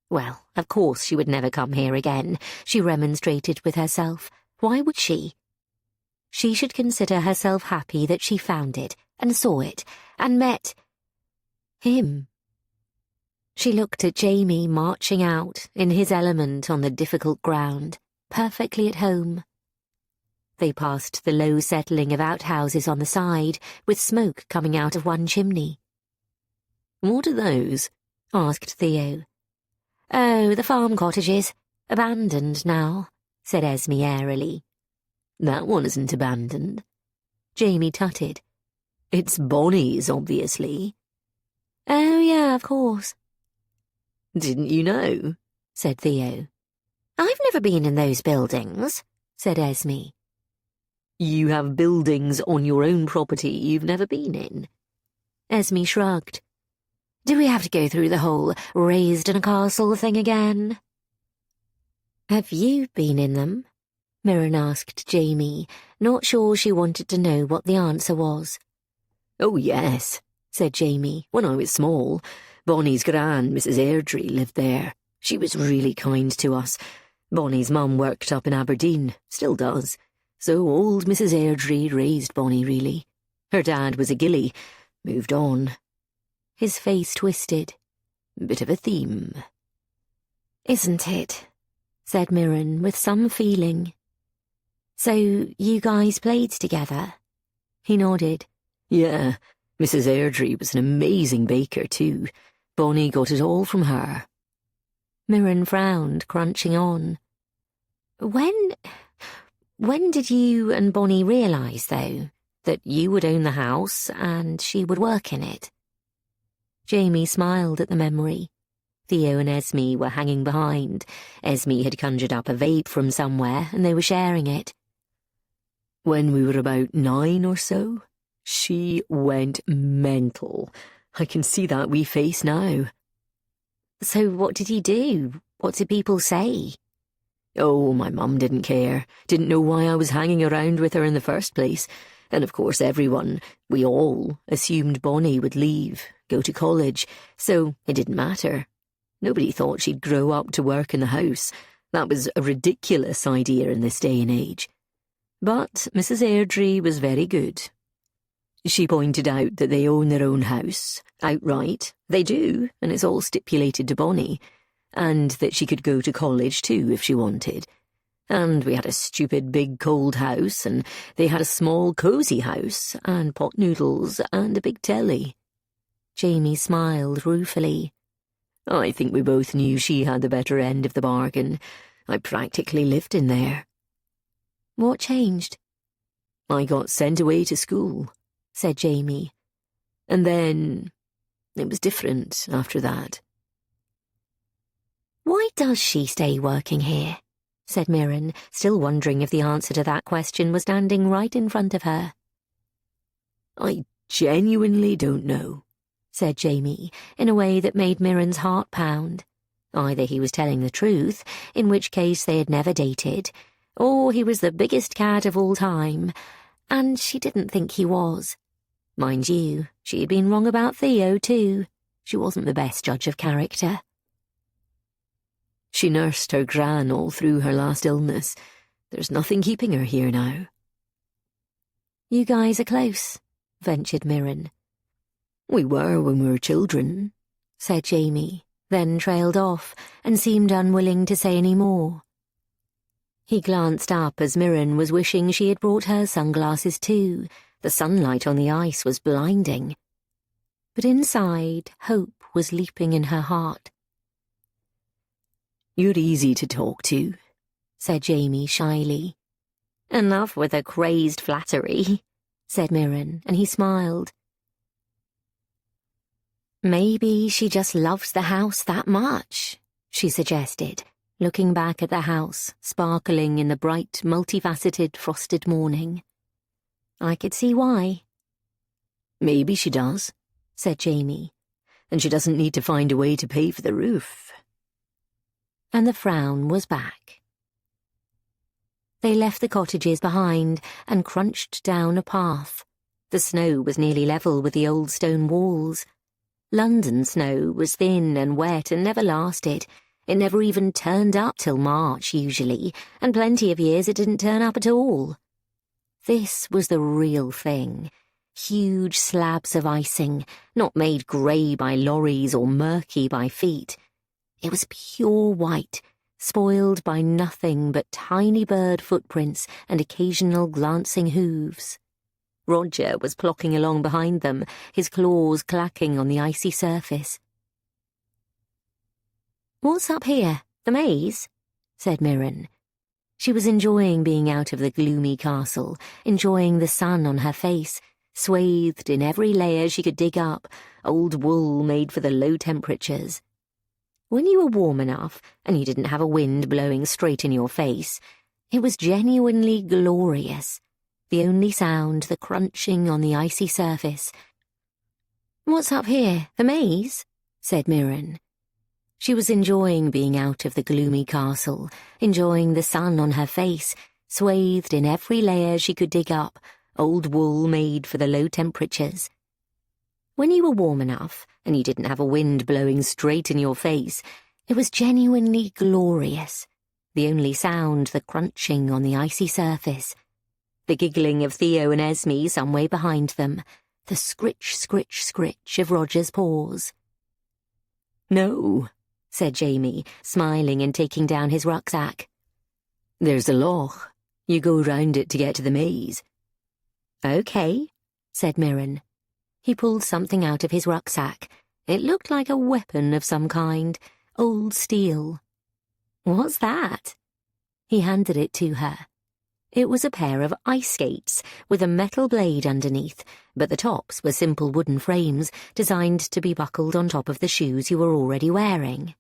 Well, of course she would never come here again, she remonstrated with herself. Why would she? She should consider herself happy that she found it, and saw it, and met him. She looked at Jamie marching out, in his element on the difficult ground, perfectly at home. They passed the low settling of outhouses on the side, with smoke coming out of one chimney. "What are those?" asked Theo. "Oh, the farm cottages. Abandoned now," said Esme airily. "That one isn't abandoned." Jamie tutted. "It's Bonnie's, obviously." "Oh, yeah, of course." "Didn't you know?" said Theo. "I've never been in those buildings," said Esme. "You have buildings on your own property you've never been in?" Esme shrugged. "Do we have to go through the whole raised in a castle thing again?" "Have you been in them?" Mirren asked Jamie, not sure she wanted to know what the answer was. "Oh, yes," said Jamie, "when I was small. Bonnie's gran, Mrs. Airdrie, lived there. She was really kind to us. Bonnie's mum worked up in Aberdeen, still does. So old Mrs. Airdrie raised Bonnie, really. Her dad was a gillie, moved on." His face twisted. "Bit of a theme." "Isn't it?" said Mirren with some feeling. "So you guys played together?" He nodded. "Yeah, Mrs. Airdrie was an amazing baker too. Bonnie got it all from her. Mirren frowned, crunching on. When did you and Bonnie realise, though, that you would own the house and she would work in it? Jamie smiled at the memory. Theo and Esme were hanging behind. Esme had conjured up a vape from somewhere and they were sharing it. When we were about 9 or so, she went mental. I can see that wee face now. So what did you do? What did people say? Oh, my mum didn't care. Didn't know why I was hanging around with her in the first place. And of course we all, assumed Bonnie would leave, go to college, so it didn't matter. Nobody thought she'd grow up to work in the house. That was a ridiculous idea in this day and age. But Mrs. Airdrie was very good. She pointed out that they own their own house, outright. They do, and it's all stipulated to Bonnie. And that she could go to college too if she wanted. And we had a stupid big cold house, and they had a small cosy house, and pot noodles, and a big telly. Jamie smiled ruefully. I think we both knew she had the better end of the bargain. I practically lived in there. What changed? I got sent away to school, said Jamie. And then it was different after that. Why does she stay working here? Said Mirren, still wondering if the answer to that question was standing right in front of her. I genuinely don't know, said Jamie, in a way that made Mirren's heart pound. Either he was telling the truth, in which case they had never dated, or he was the biggest cat of all time, and she didn't think he was. Mind you, she had been wrong about Theo too. She wasn't the best judge of character. She nursed her gran all through her last illness. There's nothing keeping her here now. You guys are close, ventured Mirren. We were when we were children, said Jamie, then trailed off and seemed unwilling to say any more. He glanced up as Mirren was wishing she had brought her sunglasses too. The sunlight on the ice was blinding. But inside, hope was leaping in her heart. You're easy to talk to, said Jamie shyly. Enough with the crazed flattery, said Mirren, and he smiled. Maybe she just loves the house that much, she suggested, looking back at the house, sparkling in the bright, multifaceted, frosted morning. I could see why. Maybe she does, said Jamie, and she doesn't need to find a way to pay for the roof. And the frown was back. They left the cottages behind and crunched down a path. The snow was nearly level with the old stone walls. London snow was thin and wet and never lasted. It never even turned up till March, usually, and plenty of years it didn't turn up at all. This was the real thing. Huge slabs of icing, not made grey by lorries or murky by feet. It was pure white, spoiled by nothing but tiny bird footprints and occasional glancing hooves. Roger was clocking along behind them, his claws clacking on the icy surface. "What's up here? The maze?" said Mirren. She was enjoying being out of the gloomy castle, enjoying the sun on her face, swathed in every layer she could dig up, old wool made for the low temperatures. When you were warm enough, and you didn't have a wind blowing straight in your face, it was genuinely glorious. The only sound, the crunching on the icy surface. "What's up here? The maze?" said Mirren. She was enjoying being out of the gloomy castle, enjoying the sun on her face, swathed in every layer she could dig up, old wool made for the low temperatures. When you were warm enough, and you didn't have a wind blowing straight in your face, it was genuinely glorious. The only sound, the crunching on the icy surface. The giggling of Theo and Esme some way behind them. The scritch, scritch, scritch of Roger's paws. "No," said Jamie, smiling and taking down his rucksack. "There's a loch. You go round it to get to the maze." "Okay," said Mirren. He pulled something out of his rucksack. It looked like a weapon of some kind, old steel. "What's that?" He handed it to her. It was a pair of ice skates with a metal blade underneath, but the tops were simple wooden frames designed to be buckled on top of the shoes you were already wearing.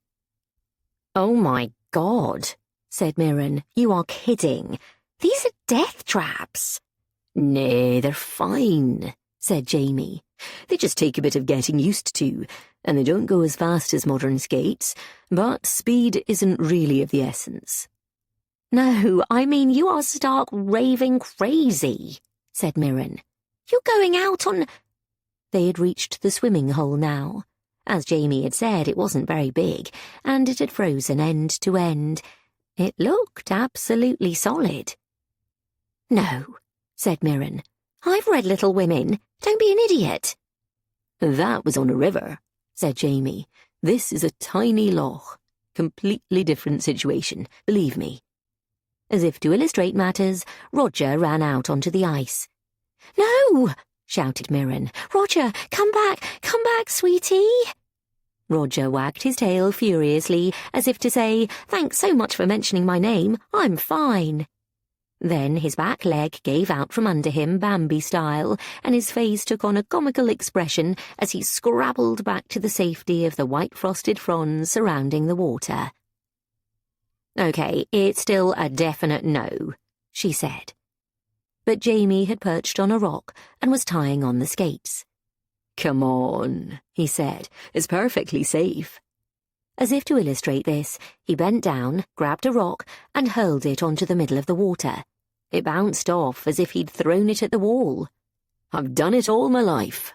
"Oh my God," said Mirren. "You are kidding. These are death traps." "Nay, they're fine," said Jamie. "They just take a bit of getting used to, and they don't go as fast as modern skates, but speed isn't really of the essence." "No, I mean you are stark raving crazy," said Mirren. "You're going out on—" They had reached the swimming hole now. As Jamie had said, it wasn't very big, and it had frozen end to end. It looked absolutely solid. "No," said Mirren. "I've read Little Women. Don't be an idiot." "That was on a river," said Jamie. "This is a tiny loch. Completely different situation, believe me." As if to illustrate matters, Roger ran out onto the ice. "No!" shouted Mirren. "Roger, come back, sweetie!" Roger wagged his tail furiously, as if to say, "Thanks so much for mentioning my name. I'm fine." Then his back leg gave out from under him Bambi style, and his face took on a comical expression as he scrabbled back to the safety of the white-frosted fronds surrounding the water. "Okay, it's still a definite no," she said. But Jamie had perched on a rock and was tying on the skates. "Come on," he said. "It's perfectly safe." As if to illustrate this, he bent down, grabbed a rock, and hurled it onto the middle of the water. It bounced off as if he'd thrown it at the wall. "I've done it all my life."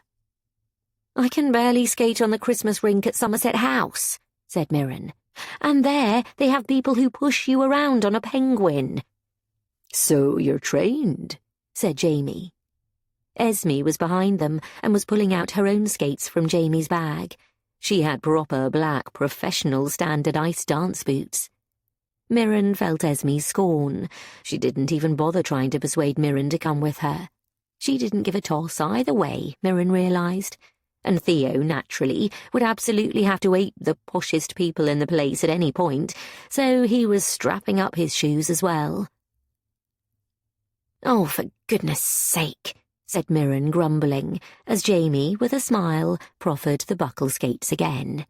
"I can barely skate on the Christmas rink at Somerset House," said Mirren. "And there they have people who push you around on a penguin." "So you're trained," said Jamie. Esme was behind them and was pulling out her own skates from Jamie's bag. She had proper black professional standard ice dance boots. Mirren felt Esme's scorn. She didn't even bother trying to persuade Mirren to come with her. She didn't give a toss either way, Mirren realised. And Theo, naturally, would absolutely have to ape the poshest people in the place at any point, so he was strapping up his shoes as well. "Oh, for goodness sake," said Mirren, grumbling, as Jamie, with a smile, proffered the buckle skates again.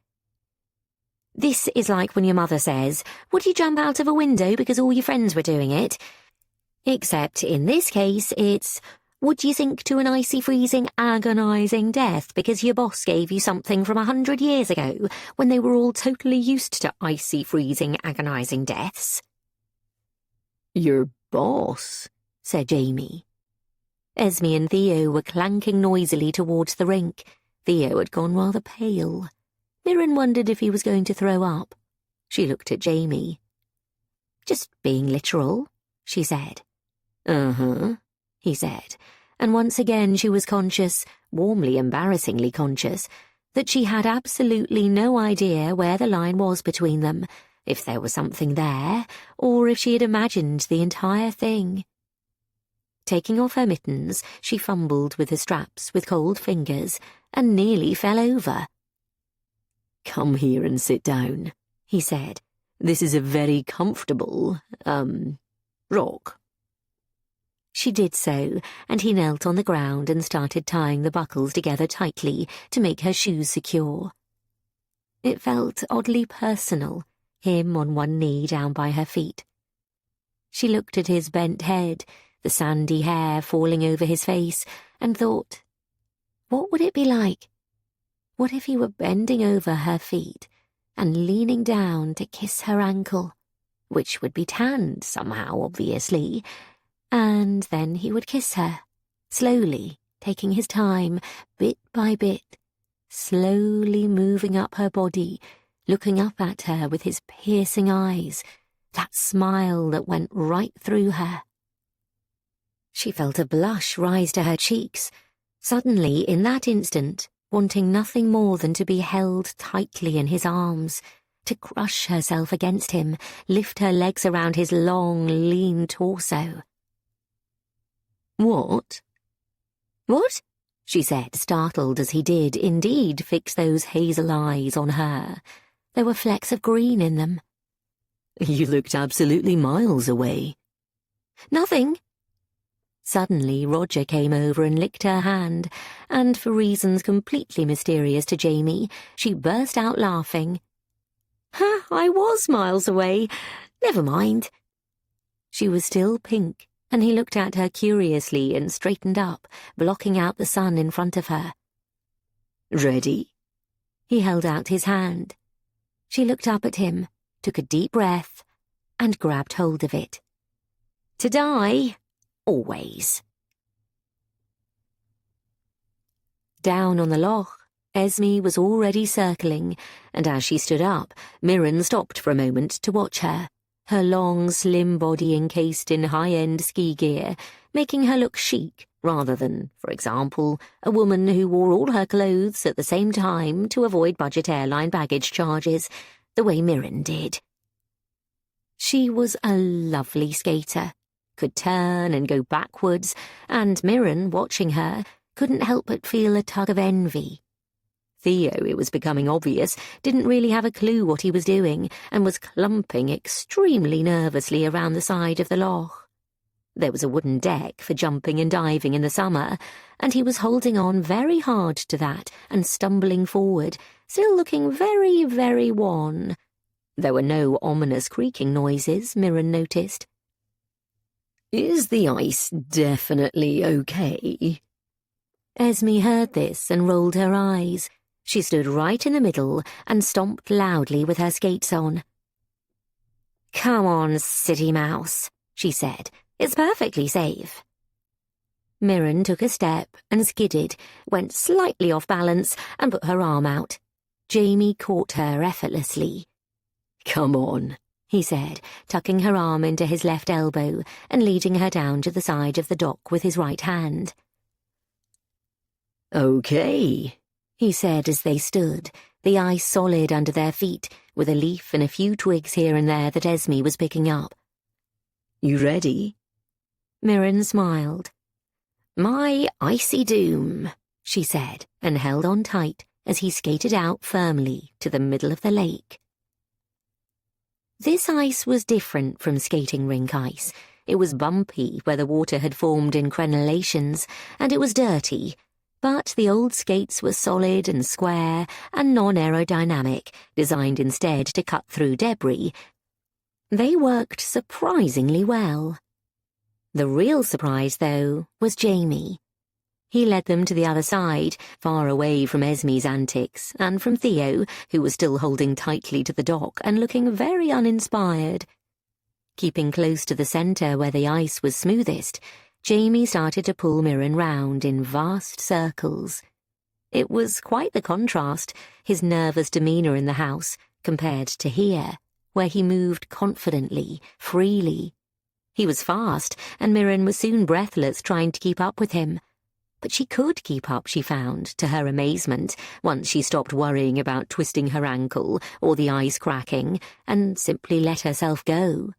"This is like when your mother says, 'Would you jump out of a window because all your friends were doing it?' Except in this case, it's, 'Would you sink to an icy, freezing, agonising death because your boss gave you something from 100 years ago when they were all totally used to icy, freezing, agonising deaths?'" "Your boss?" said Jamie. Esme and Theo were clanking noisily towards the rink. Theo had gone rather pale. Mirren wondered if he was going to throw up. She looked at Jamie. "Just being literal," she said. "Uh-huh," he said, and once again she was conscious, warmly embarrassingly conscious, that she had absolutely no idea where the line was between them, if there was something there, or if she had imagined the entire thing. Taking off her mittens, she fumbled with the straps with cold fingers and nearly fell over. "Come here and sit down," he said. "This is a very comfortable, rock." She did so, and he knelt on the ground and started tying the buckles together tightly to make her shoes secure. It felt oddly personal, him on one knee down by her feet. She looked at his bent head, the sandy hair falling over his face, and thought, what would it be like? What if he were bending over her feet and leaning down to kiss her ankle, which would be tanned somehow, obviously, and then he would kiss her, slowly, taking his time, bit by bit, slowly moving up her body, looking up at her with his piercing eyes, that smile that went right through her. She felt a blush rise to her cheeks, suddenly, in that instant, wanting nothing more than to be held tightly in his arms, to crush herself against him, lift her legs around his long, lean torso. "What?" "What?" she said, startled as he did indeed fix those hazel eyes on her. There were flecks of green in them. You looked absolutely miles away. Nothing. Suddenly Roger came over and licked her hand, and for reasons completely mysterious to Jamie, she burst out laughing. I was miles away. Never mind. She was still pink, and he looked at her curiously and straightened up, blocking out the sun in front of her. Ready? He held out his hand. She looked up at him, took a deep breath, and grabbed hold of it. To die? Always. Down on the loch, Esme was already circling, and as she stood up, Mirren stopped for a moment to watch her, her long, slim body encased in high-end ski gear, making her look chic rather than, for example, a woman who wore all her clothes at the same time to avoid budget airline baggage charges, the way Mirren did. She was a lovely skater, could turn and go backwards, and Mirren, watching her, couldn't help but feel a tug of envy. Theo, it was becoming obvious, didn't really have a clue what he was doing, and was clumping extremely nervously around the side of the loch. There was a wooden deck for jumping and diving in the summer, and he was holding on very hard to that and stumbling forward, still looking very, very wan. There were no ominous creaking noises, Mirren noticed. Is the ice definitely okay? Esme heard this and rolled her eyes. She stood right in the middle and stomped loudly with her skates on. Come on, city mouse, she said. It's perfectly safe. Mirren took a step and skidded, went slightly off balance and put her arm out. Jamie caught her effortlessly. Come on, he said, tucking her arm into his left elbow and leading her down to the side of the dock with his right hand. Okay, he said as they stood, the ice solid under their feet, with a leaf and a few twigs here and there that Esme was picking up. You ready? Mirren smiled. My icy doom, she said, and held on tight as he skated out firmly to the middle of the lake. This ice was different from skating rink ice. It was bumpy where the water had formed in crenellations, and it was dirty, but the old skates were solid and square and non-aerodynamic, designed instead to cut through debris. They worked surprisingly well. The real surprise, though, was Jamie. He led them to the other side, far away from Esme's antics, and from Theo, who was still holding tightly to the dock and looking very uninspired. Keeping close to the centre where the ice was smoothest, Jamie started to pull Mirren round in vast circles. It was quite the contrast, his nervous demeanour in the house, compared to here, where he moved confidently, freely. He was fast, and Mirren was soon breathless trying to keep up with him. But she could keep up, she found, to her amazement, once she stopped worrying about twisting her ankle or the ice cracking, and simply let herself go.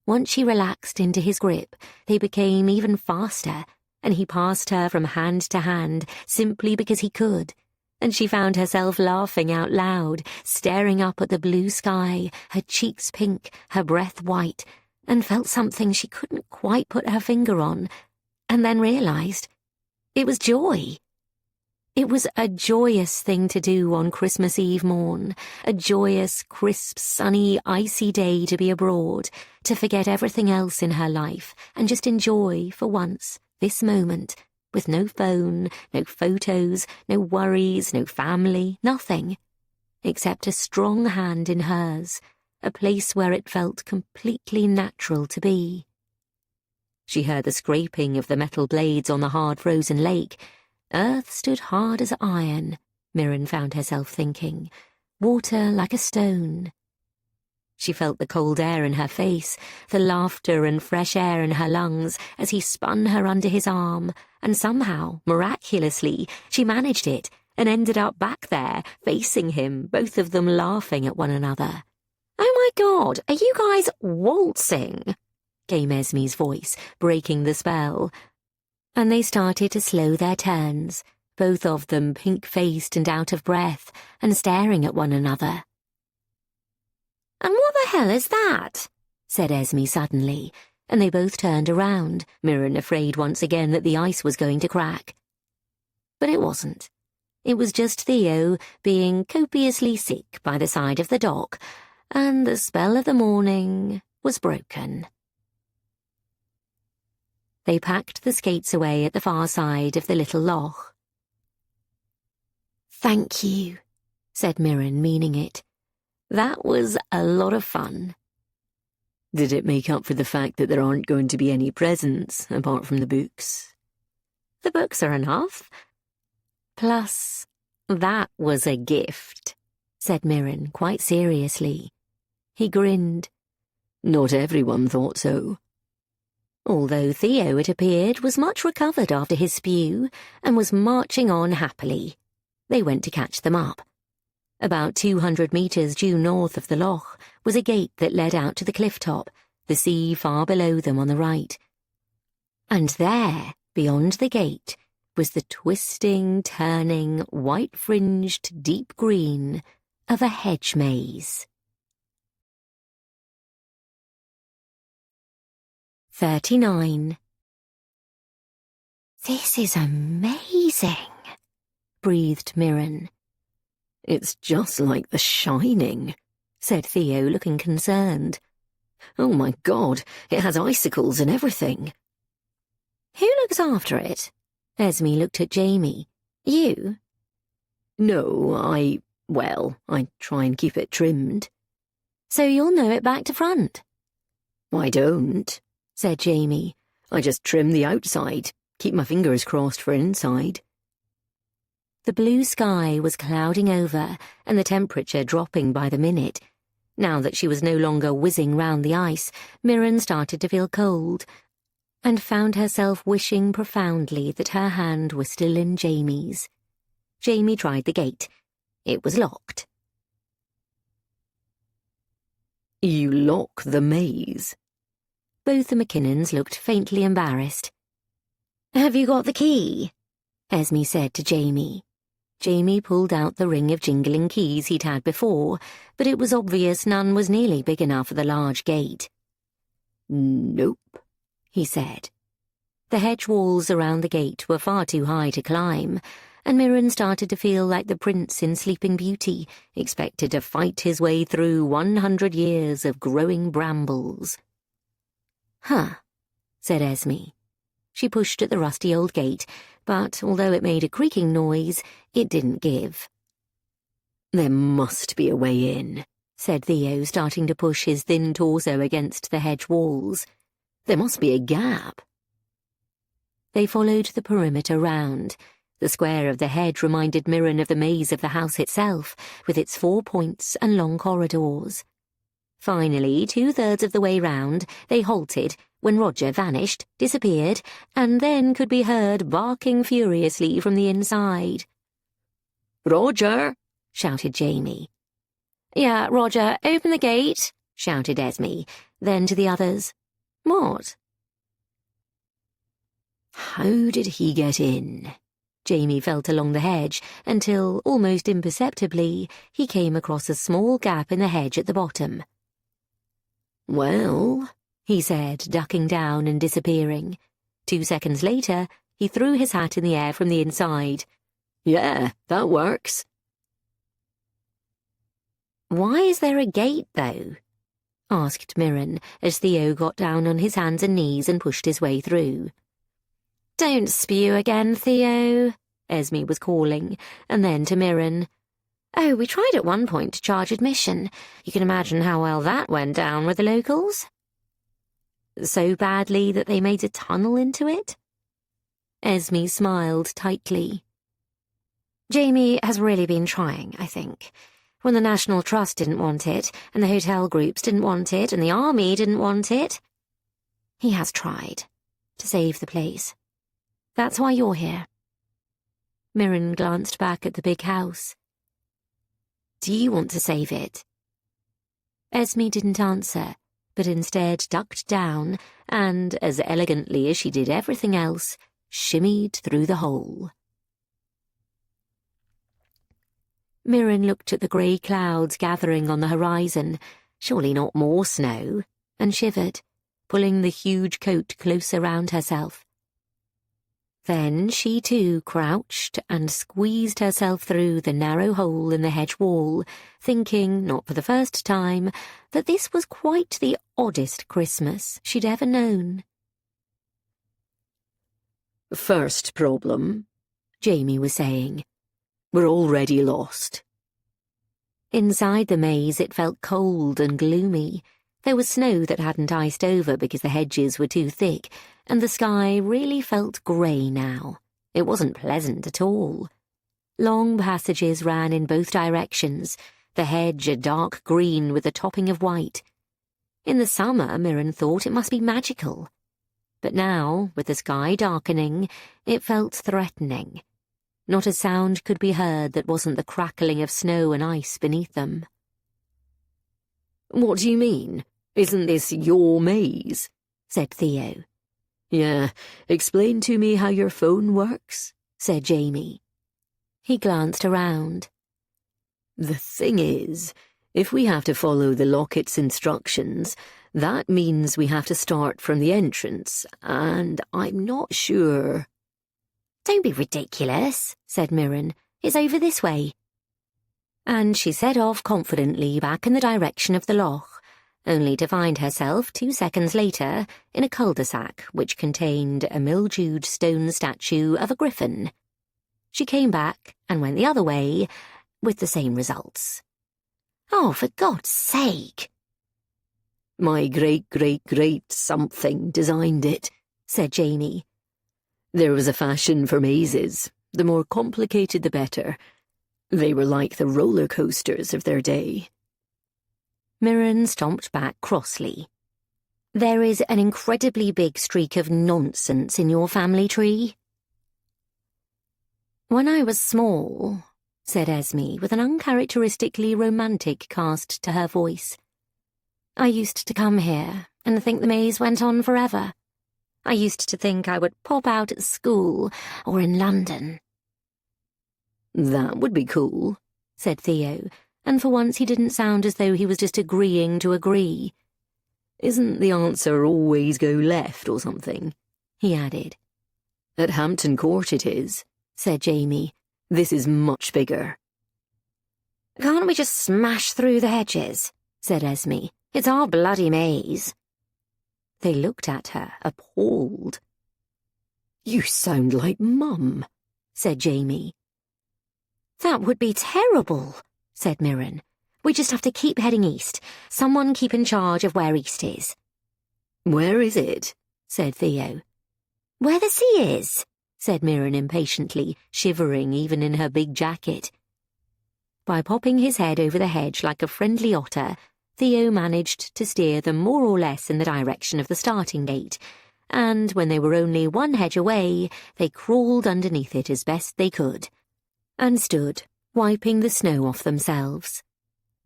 Once she relaxed into his grip, they became even faster, and he passed her from hand to hand simply because he could, and she found herself laughing out loud, staring up at the blue sky, her cheeks pink, her breath white, and felt something she couldn't quite put her finger on, and then realized it was joy. It was a joyous thing to do on Christmas Eve morn, a joyous, crisp, sunny, icy day to be abroad, to forget everything else in her life and just enjoy, for once, this moment, with no phone, no photos, no worries, no family, nothing, except a strong hand in hers, a place where it felt completely natural to be. She heard the scraping of the metal blades on the hard frozen lake. Earth stood hard as iron, Mirren found herself thinking, water like a stone. She felt the cold air in her face, the laughter and fresh air in her lungs as he spun her under his arm, and somehow, miraculously, she managed it and ended up back there, facing him, both of them laughing at one another. "Oh my God, are you guys waltzing?" came Esme's voice, breaking the spell. and they started to slow their turns, both of them pink-faced and out of breath, and staring at one another. "And what the hell is that?" said Esme suddenly, and they both turned around, Mirren afraid once again that the ice was going to crack. But it wasn't. It was just Theo being copiously sick by the side of the dock, and the spell of the morning was broken. They packed the skates away at the far side of the little loch. "Thank you," said Mirren, meaning it. "That was a lot of fun." Did it make up for the fact that there aren't going to be any presents apart from the books? "The books are enough. Plus, that was a gift," said Mirren quite seriously. He grinned. Not everyone thought so. Although Theo, it appeared, was much recovered after his spew and was marching on happily. They went to catch them up. About 200 metres due north of the loch was a gate that led out to the cliff top, the sea far below them on the right. And there, beyond the gate, was the twisting, turning, white-fringed deep green of a hedge maze. 39. "This is amazing," breathed Mirren. "It's just like The Shining," said Theo, looking concerned. "Oh my God, it has icicles and everything." "Who looks after it?" Esme looked at Jamie. "You?" "No, I try and keep it trimmed." "So you'll know it back to front?" "I don't," said Jamie. "I just trim the outside, keep my fingers crossed for inside." The blue sky was clouding over and the temperature dropping by the minute. Now that she was no longer whizzing round the ice, Mirren started to feel cold, and found herself wishing profoundly that her hand was still in Jamie's. Jamie tried the gate. It was locked. "You lock the maze?" Both the McKinnons looked faintly embarrassed. "Have you got the key?" Esme said to Jamie. Jamie pulled out the ring of jingling keys he'd had before, but it was obvious none was nearly big enough for the large gate. "Nope," he said. The hedge walls around the gate were far too high to climb, and Mirren started to feel like the prince in Sleeping Beauty, expected to fight his way through 100 years of growing brambles. "Huh," said Esme. She pushed at the rusty old gate, but although it made a creaking noise, it didn't give. "There must be a way in," said Theo, starting to push his thin torso against the hedge walls. "There must be a gap." They followed the perimeter round. The square of the hedge reminded Mirren of the maze of the house itself, with its 4 points and long corridors. Finally, 2/3 of the way round, they halted when Roger vanished, disappeared, and then could be heard barking furiously from the inside. "Roger!" shouted Jamie. "Yeah, Roger, open the gate," shouted Esme, then to the others. "What?" "How did he get in?" Jamie felt along the hedge until, almost imperceptibly, he came across a small gap in the hedge at the bottom. "Well," he said, ducking down and disappearing. 2 seconds later, he threw his hat in the air from the inside. "Yeah, that works." "Why is there a gate, though?" asked Mirren, as Theo got down on his hands and knees and pushed his way through. "Don't spew again, Theo," Esme was calling, and then to Mirren. "Oh, we tried at one point to charge admission. You can imagine how well that went down with the locals." "So badly that they made a tunnel into it?" Esme smiled tightly. "Jamie has really been trying, I think. When the National Trust didn't want it, and the hotel groups didn't want it, and the army didn't want it, he has tried to save the place. That's why you're here." Mirren glanced back at the big house. "Do you want to save it?" Esme didn't answer, but instead ducked down and, as elegantly as she did everything else, shimmied through the hole. Mirren looked at the grey clouds gathering on the horizon, surely not more snow, and shivered, pulling the huge coat closer round herself. Then she too crouched and squeezed herself through the narrow hole in the hedge wall, thinking, not for the first time, that this was quite the oddest Christmas she'd ever known. First problem, Jamie was saying. We're already lost. Inside the maze it felt cold and gloomy. There was snow that hadn't iced over because the hedges were too thick, and the sky really felt grey now. It wasn't pleasant at all. Long passages ran in both directions, the hedge a dark green with a topping of white. In the summer, Mirren thought it must be magical. But now, with the sky darkening, it felt threatening. Not a sound could be heard that wasn't the crackling of snow and ice beneath them. What do you mean? Isn't this your maze? Said Theo. Yeah, explain to me how your phone works, said Jamie. He glanced around. The thing is, if we have to follow the locket's instructions, that means we have to start from the entrance, and I'm not sure. Don't be ridiculous, said Mirren. It's over this way. And she set off confidently back in the direction of the loch, only to find herself 2 seconds later in a cul-de-sac which contained a mildewed stone statue of a griffin. She came back and went the other way, with the same results. Oh, for God's sake! My great-great-great something designed it, said Jamie. There was a fashion for mazes. The more complicated the better. They were like the roller coasters of their day. Mirren stomped back crossly. There is an incredibly big streak of nonsense in your family tree. When I was small, said Esme, with an uncharacteristically romantic cast to her voice, I used to come here and think the maze went on forever. I used to think I would pop out at school or in London. That would be cool, said Theo, and for once he didn't sound as though he was just agreeing to agree. Isn't the answer always go left or something? He added. At Hampton Court it is, said Jamie. This is much bigger. Can't we just smash through the hedges? Said Esme. It's our bloody maze. They looked at her, appalled. You sound like Mum, said Jamie. That would be terrible, said Mirren. We just have to keep heading east. Someone keep in charge of where east is. Where is it? Said Theo. Where the sea is, said Mirren impatiently, shivering even in her big jacket. By popping his head over the hedge like a friendly otter, Theo managed to steer them more or less in the direction of the starting gate, and when they were only one hedge away, they crawled underneath it as best they could, and stood, wiping the snow off themselves.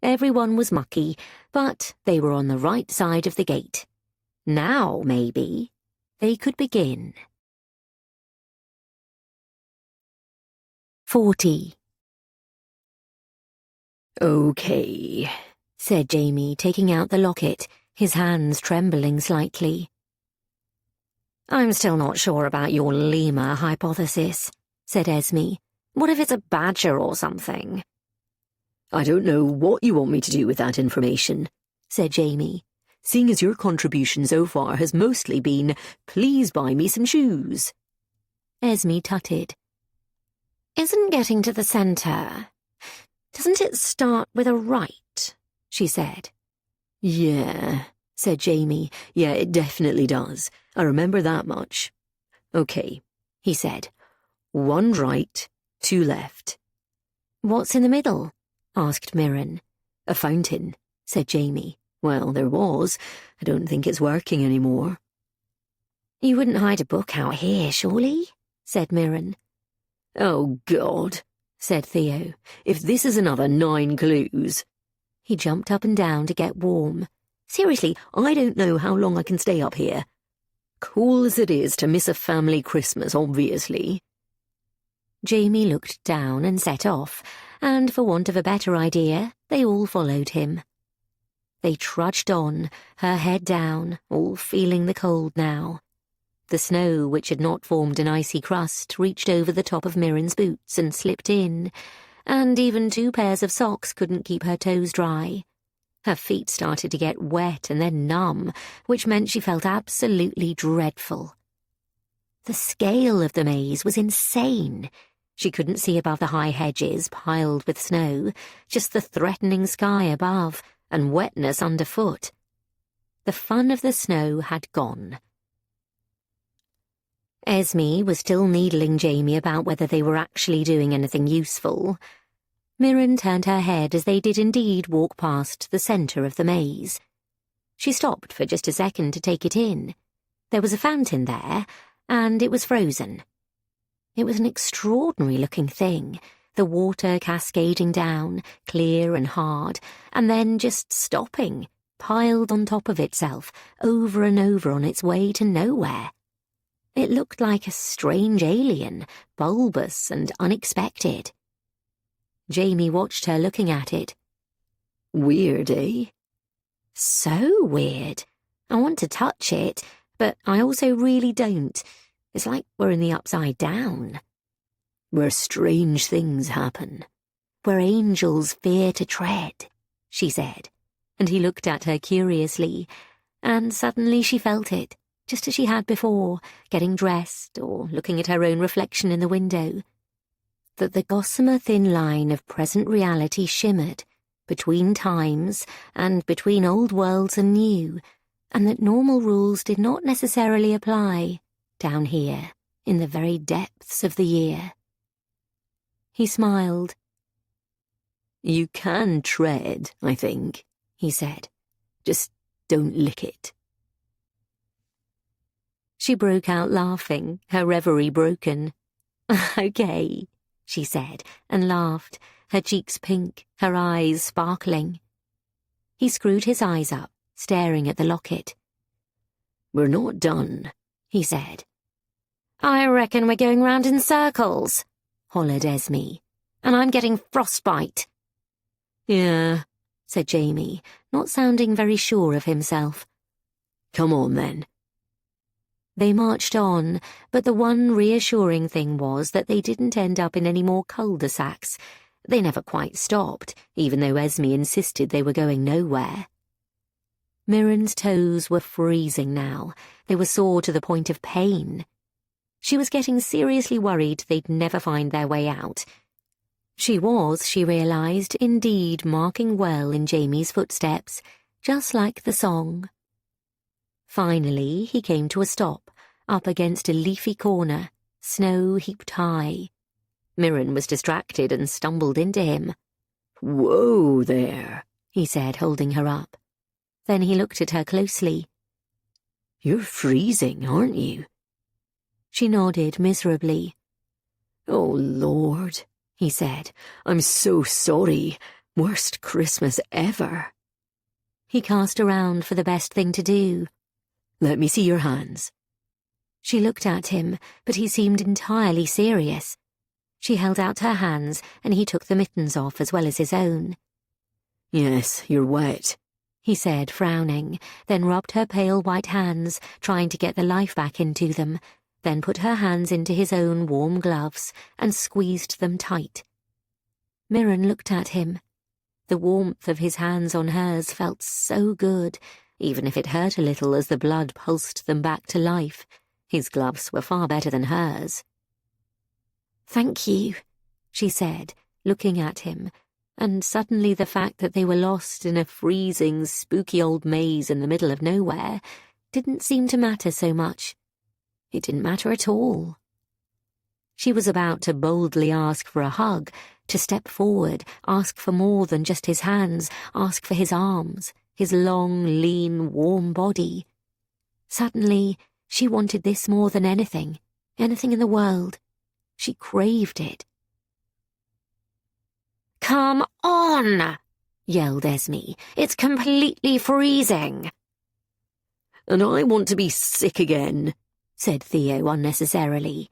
Everyone was mucky, but they were on the right side of the gate. Now, maybe, they could begin. 40. Okay, said Jamie, taking out the locket, his hands trembling slightly. I'm still not sure about your lemur hypothesis, said Esme. What if it's a badger or something? I don't know what you want me to do with that information, said Jamie, seeing as your contribution so far has mostly been, please buy me some shoes. Esme tutted. Isn't getting to the centre... Doesn't it start with a right? She said. Yeah, said Jamie. Yeah, it definitely does. I remember that much. Okay, he said. 1 right, 2 left. What's in the middle? Asked Mirren. A fountain, said Jamie. Well, there was. I don't think it's working anymore. You wouldn't hide a book out here, surely? Said Mirren. Oh, God, said Theo. If this is another 9 clues. He jumped up and down to get warm. Seriously, I don't know how long I can stay up here. Cool as it is to miss a family Christmas, obviously." Jamie looked down and set off, and for want of a better idea, they all followed him. They trudged on, her head down, all feeling the cold now. The snow, which had not formed an icy crust, reached over the top of Mirren's boots and slipped in, and even 2 pairs of socks couldn't keep her toes dry. Her feet started to get wet and then numb, which meant she felt absolutely dreadful. The scale of the maze was insane. She couldn't see above the high hedges piled with snow, just the threatening sky above and wetness underfoot. The fun of the snow had gone. Esme was still needling Jamie about whether they were actually doing anything useful. Mirren turned her head as they did indeed walk past the centre of the maze. She stopped for just a second to take it in. There was a fountain there, and it was frozen. It was an extraordinary-looking thing, the water cascading down, clear and hard, and then just stopping, piled on top of itself, over and over on its way to nowhere. It looked like a strange alien, bulbous and unexpected. Jamie watched her looking at it. "Weird, eh?" "So weird. I want to touch it, but I also really don't. It's like we're in the upside down." "Where strange things happen. "Where angels fear to tread," she said, and he looked at her curiously, and suddenly she felt it, just as she had before, getting dressed or looking at her own reflection in the window. That the gossamer thin line of present reality shimmered between times and between old worlds and new, and that normal rules did not necessarily apply down here in the very depths of the year. He smiled. "You can tread, I think," he said. "Just don't lick it." She broke out laughing, her reverie broken. "Okay," she said, and laughed, her cheeks pink, her eyes sparkling. He screwed his eyes up, staring at the locket. "We're not done," he said. "I reckon we're going round in circles," hollered Esme, "and I'm getting frostbite." "Yeah," said Jamie, not sounding very sure of himself. "Come on, then." They marched on, but the one reassuring thing was that they didn't end up in any more cul-de-sacs. They never quite stopped, even though Esme insisted they were going nowhere. Mirren's toes were freezing now. They were sore to the point of pain. She was getting seriously worried they'd never find their way out. She was, she realized, indeed marking well in Jamie's footsteps, just like the song. Finally, he came to a stop, up against a leafy corner, snow heaped high. Mirren was distracted and stumbled into him. "Whoa there," he said, holding her up. Then he looked at her closely. "You're freezing, aren't you?" She nodded miserably. "Oh, Lord," he said. "I'm so sorry. Worst Christmas ever." He cast around for the best thing to do. "Let me see your hands." She looked at him, but he seemed entirely serious. She held out her hands, and he took the mittens off as well as his own. "Yes, you're wet," he said, frowning, then rubbed her pale white hands, trying to get the life back into them, then put her hands into his own warm gloves and squeezed them tight. Mirren looked at him. The warmth of his hands on hers felt so good, even if it hurt a little as the blood pulsed them back to life. His gloves were far better than hers. "Thank you," she said, looking at him, and suddenly the fact that they were lost in a freezing, spooky old maze in the middle of nowhere didn't seem to matter so much. It didn't matter at all. She was about to boldly ask for a hug, to step forward, ask for more than just his hands, ask for his arms, his long, lean, warm body. Suddenly, she wanted this more than anything in the world. She craved it. "Come on!" yelled Esme. "It's completely freezing." and I want to be sick again," said Theo unnecessarily.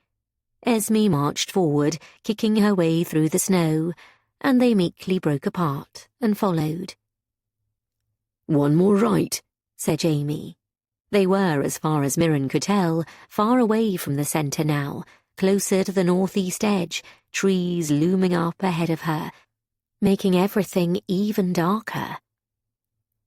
Esme marched forward, kicking her way through the snow, and they meekly broke apart and followed. "One more right," said Jamie. They were, as far as Mirren could tell, far away from the centre now, closer to the northeast edge, trees looming up ahead of her, making everything even darker.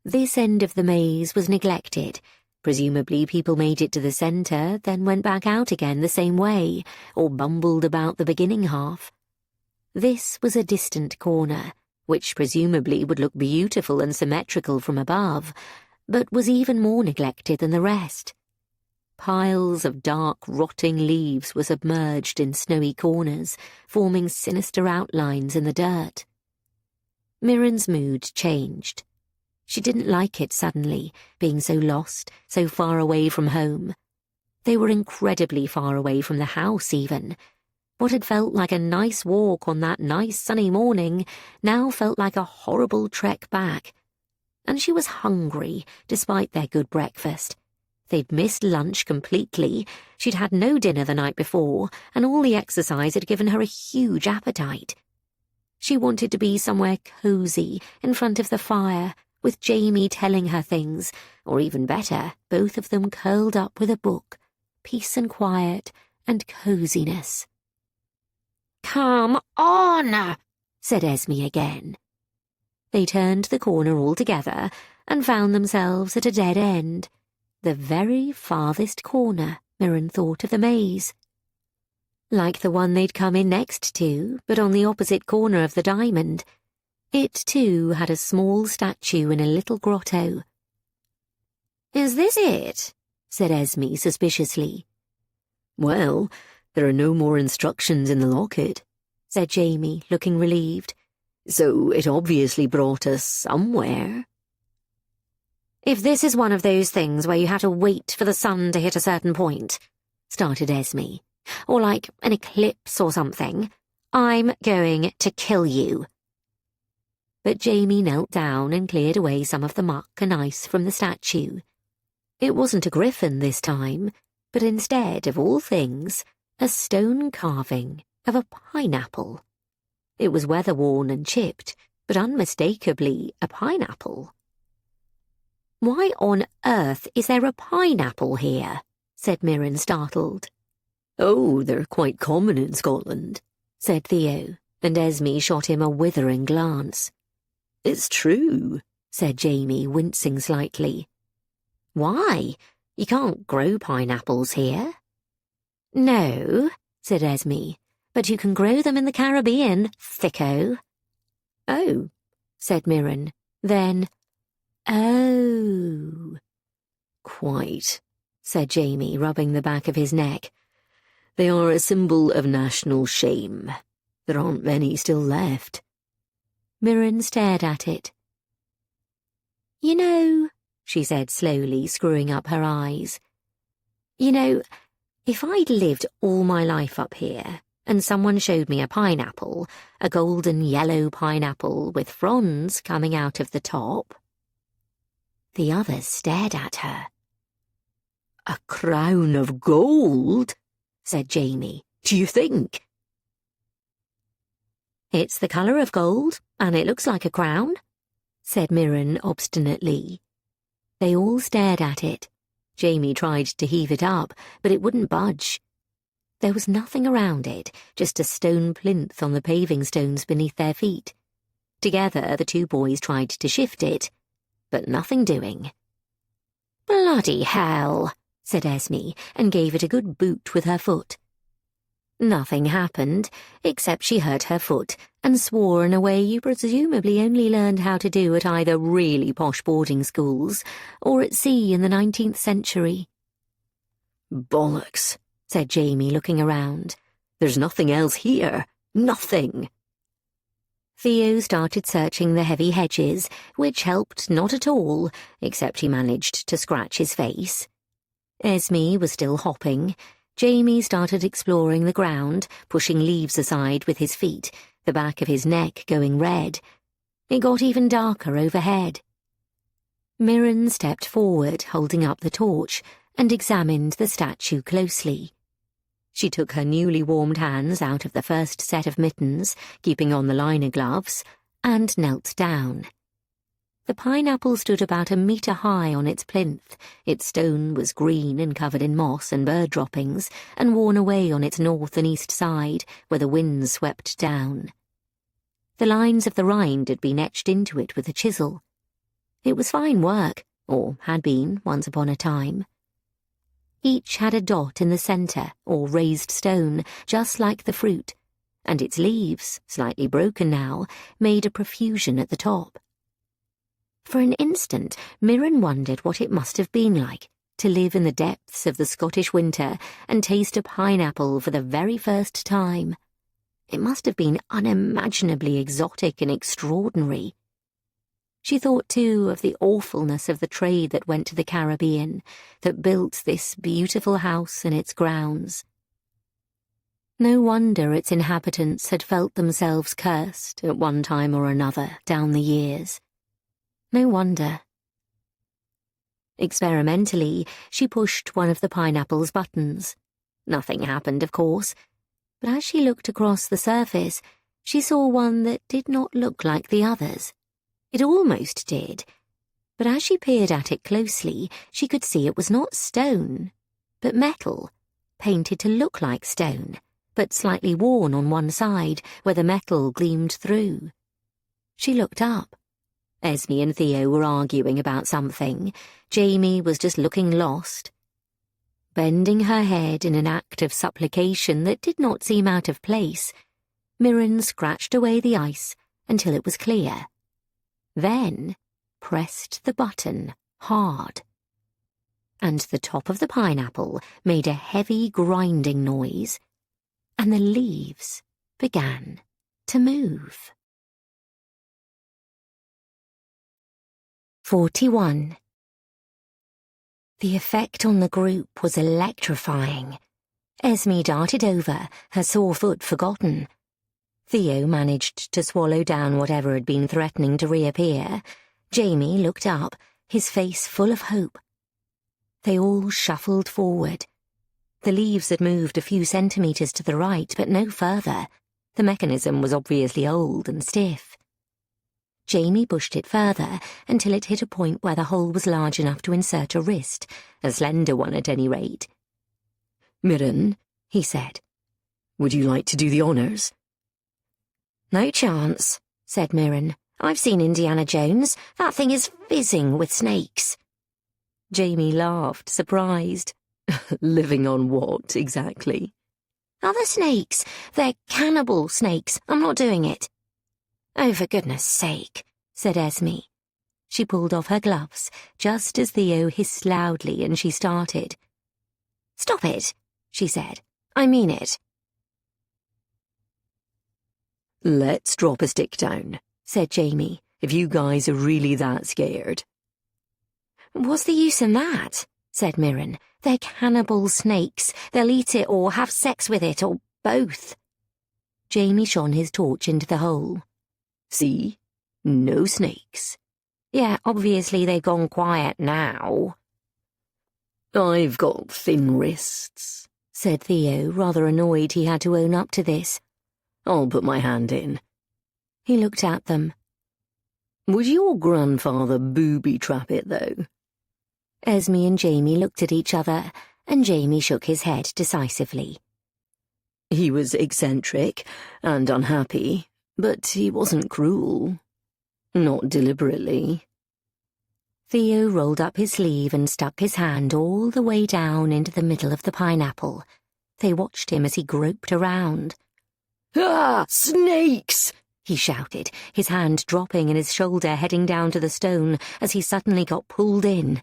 This end of the maze was neglected. Presumably people made it to the centre, then went back out again the same way, or bumbled about the beginning half. This was a distant corner, which presumably would look beautiful and symmetrical from above, but was even more neglected than the rest. Piles of dark, rotting leaves were submerged in snowy corners, forming sinister outlines in the dirt. Mirren's mood changed. She didn't like it suddenly, being so lost, so far away from home. They were incredibly far away from the house, even. What had felt like a nice walk on that nice sunny morning now felt like a horrible trek back. And she was hungry, despite their good breakfast. They'd missed lunch completely, she'd had no dinner the night before, and all the exercise had given her a huge appetite. She wanted to be somewhere cosy, in front of the fire, with Jamie telling her things, or even better, both of them curled up with a book, peace and quiet and coziness. "Come on," said Esme again. They turned the corner altogether and found themselves at a dead end, the very farthest corner, Mirren thought, of the maze. Like the one they'd come in next to, but on the opposite corner of the diamond. It, too, had a small statue in a little grotto. "Is this it?" said Esme suspiciously. "Well, there are no more instructions in the locket," said Jamie, looking relieved. "So it obviously brought us somewhere." "If this is one of those things where you have to wait for the sun to hit a certain point," started Esme, "or like an eclipse or something, I'm going to kill you." But Jamie knelt down and cleared away some of the muck and ice from the statue. It wasn't a griffin this time, but instead, of all things, a stone carving of a pineapple. It was weather-worn and chipped, but unmistakably a pineapple. "Why on earth is there a pineapple here?" said Mirren, startled. "Oh, they're quite common in Scotland," said Theo, and Esme shot him a withering glance. "It's true," said Jamie, wincing slightly. "Why? You can't grow pineapples here." "No," said Esme, "but you can grow them in the Caribbean, thicko." "Oh," said Mirren. Then, "Oh." "Quite," said Jamie, rubbing the back of his neck. "They are a symbol of national shame. There aren't many still left." Mirren stared at it. "You know," she said slowly, screwing up her eyes, "you know, if I'd lived all my life up here, and someone showed me a pineapple, a golden yellow pineapple with fronds coming out of the top..." The others stared at her. "A crown of gold?" said Jamie. "Do you think?" "It's the colour of gold, and it looks like a crown," said Mirren obstinately. They all stared at it. Jamie tried to heave it up, but it wouldn't budge. There was nothing around it, just a stone plinth on the paving stones beneath their feet. Together the two boys tried to shift it, but nothing doing. "Bloody hell," said Esme, and gave it a good boot with her foot. Nothing happened, except she hurt her foot and swore in a way you presumably only learned how to do at either really posh boarding schools or at sea in the 19th century. "Bollocks," said Jamie, looking around. "There's nothing else here. Nothing." Theo started searching the heavy hedges, which helped not at all, except he managed to scratch his face. Esme was still hopping. Jamie started exploring the ground, pushing leaves aside with his feet, the back of his neck going red. It got even darker overhead. Mirren stepped forward, holding up the torch, and examined the statue closely. She took her newly warmed hands out of the first set of mittens, keeping on the liner gloves, and knelt down. The pineapple stood about 1 metre high on its plinth. Its stone was green and covered in moss and bird droppings, and worn away on its north and east side, where the winds swept down. The lines of the rind had been etched into it with a chisel. It was fine work, or had been once upon a time. Each had a dot in the centre, or raised stone, just like the fruit, and its leaves, slightly broken now, made a profusion at the top. For an instant, Mirren wondered what it must have been like to live in the depths of the Scottish winter and taste a pineapple for the very first time. It must have been unimaginably exotic and extraordinary. She thought, too, of the awfulness of the trade that went to the Caribbean, that built this beautiful house in its grounds. No wonder its inhabitants had felt themselves cursed at one time or another down the years. No wonder. Experimentally, she pushed one of the pineapple's buttons. Nothing happened, of course, but as she looked across the surface, she saw one that did not look like the others. It almost did, but as she peered at it closely, she could see it was not stone, but metal, painted to look like stone, but slightly worn on one side, where the metal gleamed through. She looked up. Esme and Theo were arguing about something. Jamie was just looking lost. Bending her head in an act of supplication that did not seem out of place, Mirren scratched away the ice until it was clear. Then pressed the button hard. And the top of the pineapple made a heavy grinding noise, and the leaves began to move. 41. The effect on the group was electrifying. Esme darted over, her sore foot forgotten. Theo managed to swallow down whatever had been threatening to reappear. Jamie looked up, his face full of hope. They all shuffled forward. The leaves had moved a few centimetres to the right, but no further. The mechanism was obviously old and stiff. Jamie pushed it further until it hit a point where the hole was large enough to insert a wrist, a slender one at any rate. "Mirren," he said, "would you like to do the honours?" "No chance," said Mirren. "I've seen Indiana Jones. That thing is fizzing with snakes." Jamie laughed, surprised. "Living on what, exactly?" "Other snakes. They're cannibal snakes. I'm not doing it." "Oh, for goodness sake," said Esme. She pulled off her gloves, just as Theo hissed loudly and she started. "Stop it," she said. "I mean it." "Let's drop a stick down," said Jamie, "if you guys are really that scared." "What's the use in that?" said Mirren. "They're cannibal snakes. They'll eat it or have sex with it, or both." Jamie shone his torch into the hole. "See? No snakes." "Yeah, obviously they've gone quiet now." "I've got thin wrists," said Theo, rather annoyed he had to own up to this. "I'll put my hand in." He looked at them. "Would your grandfather booby-trap it, though?" Esme and Jamie looked at each other, and Jamie shook his head decisively. "He was eccentric and unhappy, but he wasn't cruel. Not deliberately." Theo rolled up his sleeve and stuck his hand all the way down into the middle of the pineapple. They watched him as he groped around. "Ah, snakes!" he shouted, his hand dropping and his shoulder heading down to the stone as he suddenly got pulled in.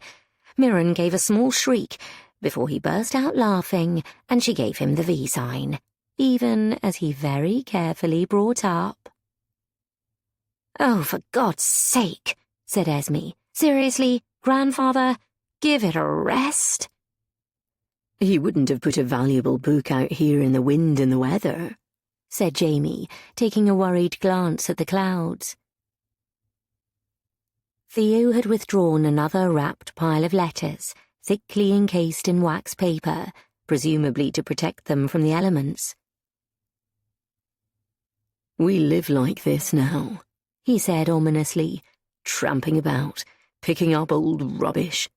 Mirren gave a small shriek before he burst out laughing, and she gave him the V sign, even as he very carefully brought up. "Oh, for God's sake," said Esme. "Seriously, Grandfather, give it a rest." "He wouldn't have put a valuable book out here in the wind and the weather," said Jamie, taking a worried glance at the clouds. Theo had withdrawn another wrapped pile of letters, thickly encased in wax paper, presumably to protect them from the elements. "We live like this now," he said ominously, "tramping about, picking up old rubbish."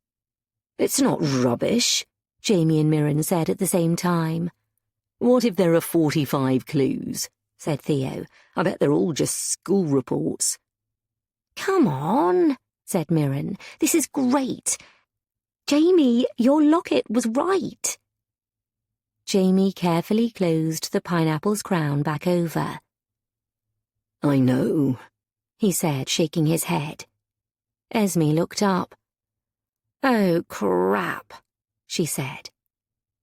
"It's not rubbish," Jamie and Mirren said at the same time. "What if there are 45 clues?" said Theo. "I bet they're all just school reports." "Come on," said Mirren. "This is great. Jamie, your locket was right." Jamie carefully closed the pineapple's crown back over. "I know," he said, shaking his head. Esme looked up. "Oh, crap," she said.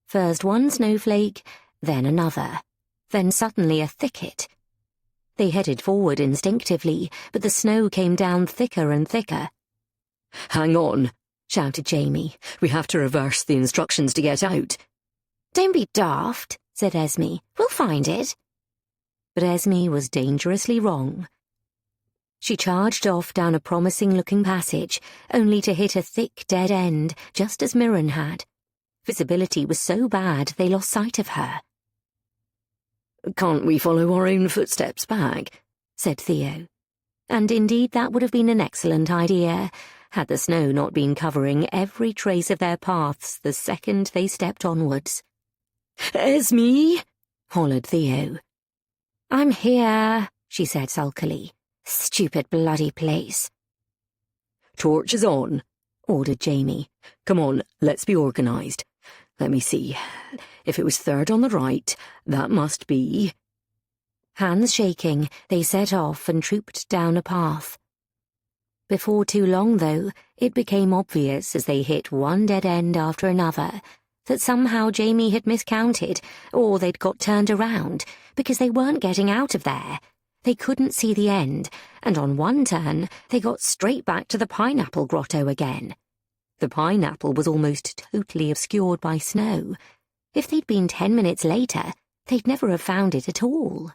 First one snowflake, then another, then suddenly a thicket. They headed forward instinctively, but the snow came down thicker and thicker. "Hang on," shouted Jamie. "We have to reverse the instructions to get out." "Don't be daft," said Esme. "We'll find it." But Esme was dangerously wrong. She charged off down a promising-looking passage, only to hit a thick dead end, just as Mirren had. Visibility was so bad they lost sight of her. "Can't we follow our own footsteps back?" said Theo. And indeed that would have been an excellent idea, had the snow not been covering every trace of their paths the second they stepped onwards. "Esme!" hollered Theo. "I'm here," she said sulkily. "Stupid bloody place." "Torches on," ordered Jamie. "Come on, let's be organised. Let me see. If it was third on the right, that must be—" Hands shaking, they set off and trooped down a path. Before too long, though, it became obvious as they hit one dead end after another that somehow Jamie had miscounted, or they'd got turned around, because they weren't getting out of there. They couldn't see the end, and on one turn they got straight back to the pineapple grotto again. The pineapple was almost totally obscured by snow. If they'd been 10 minutes later, they'd never have found it at all.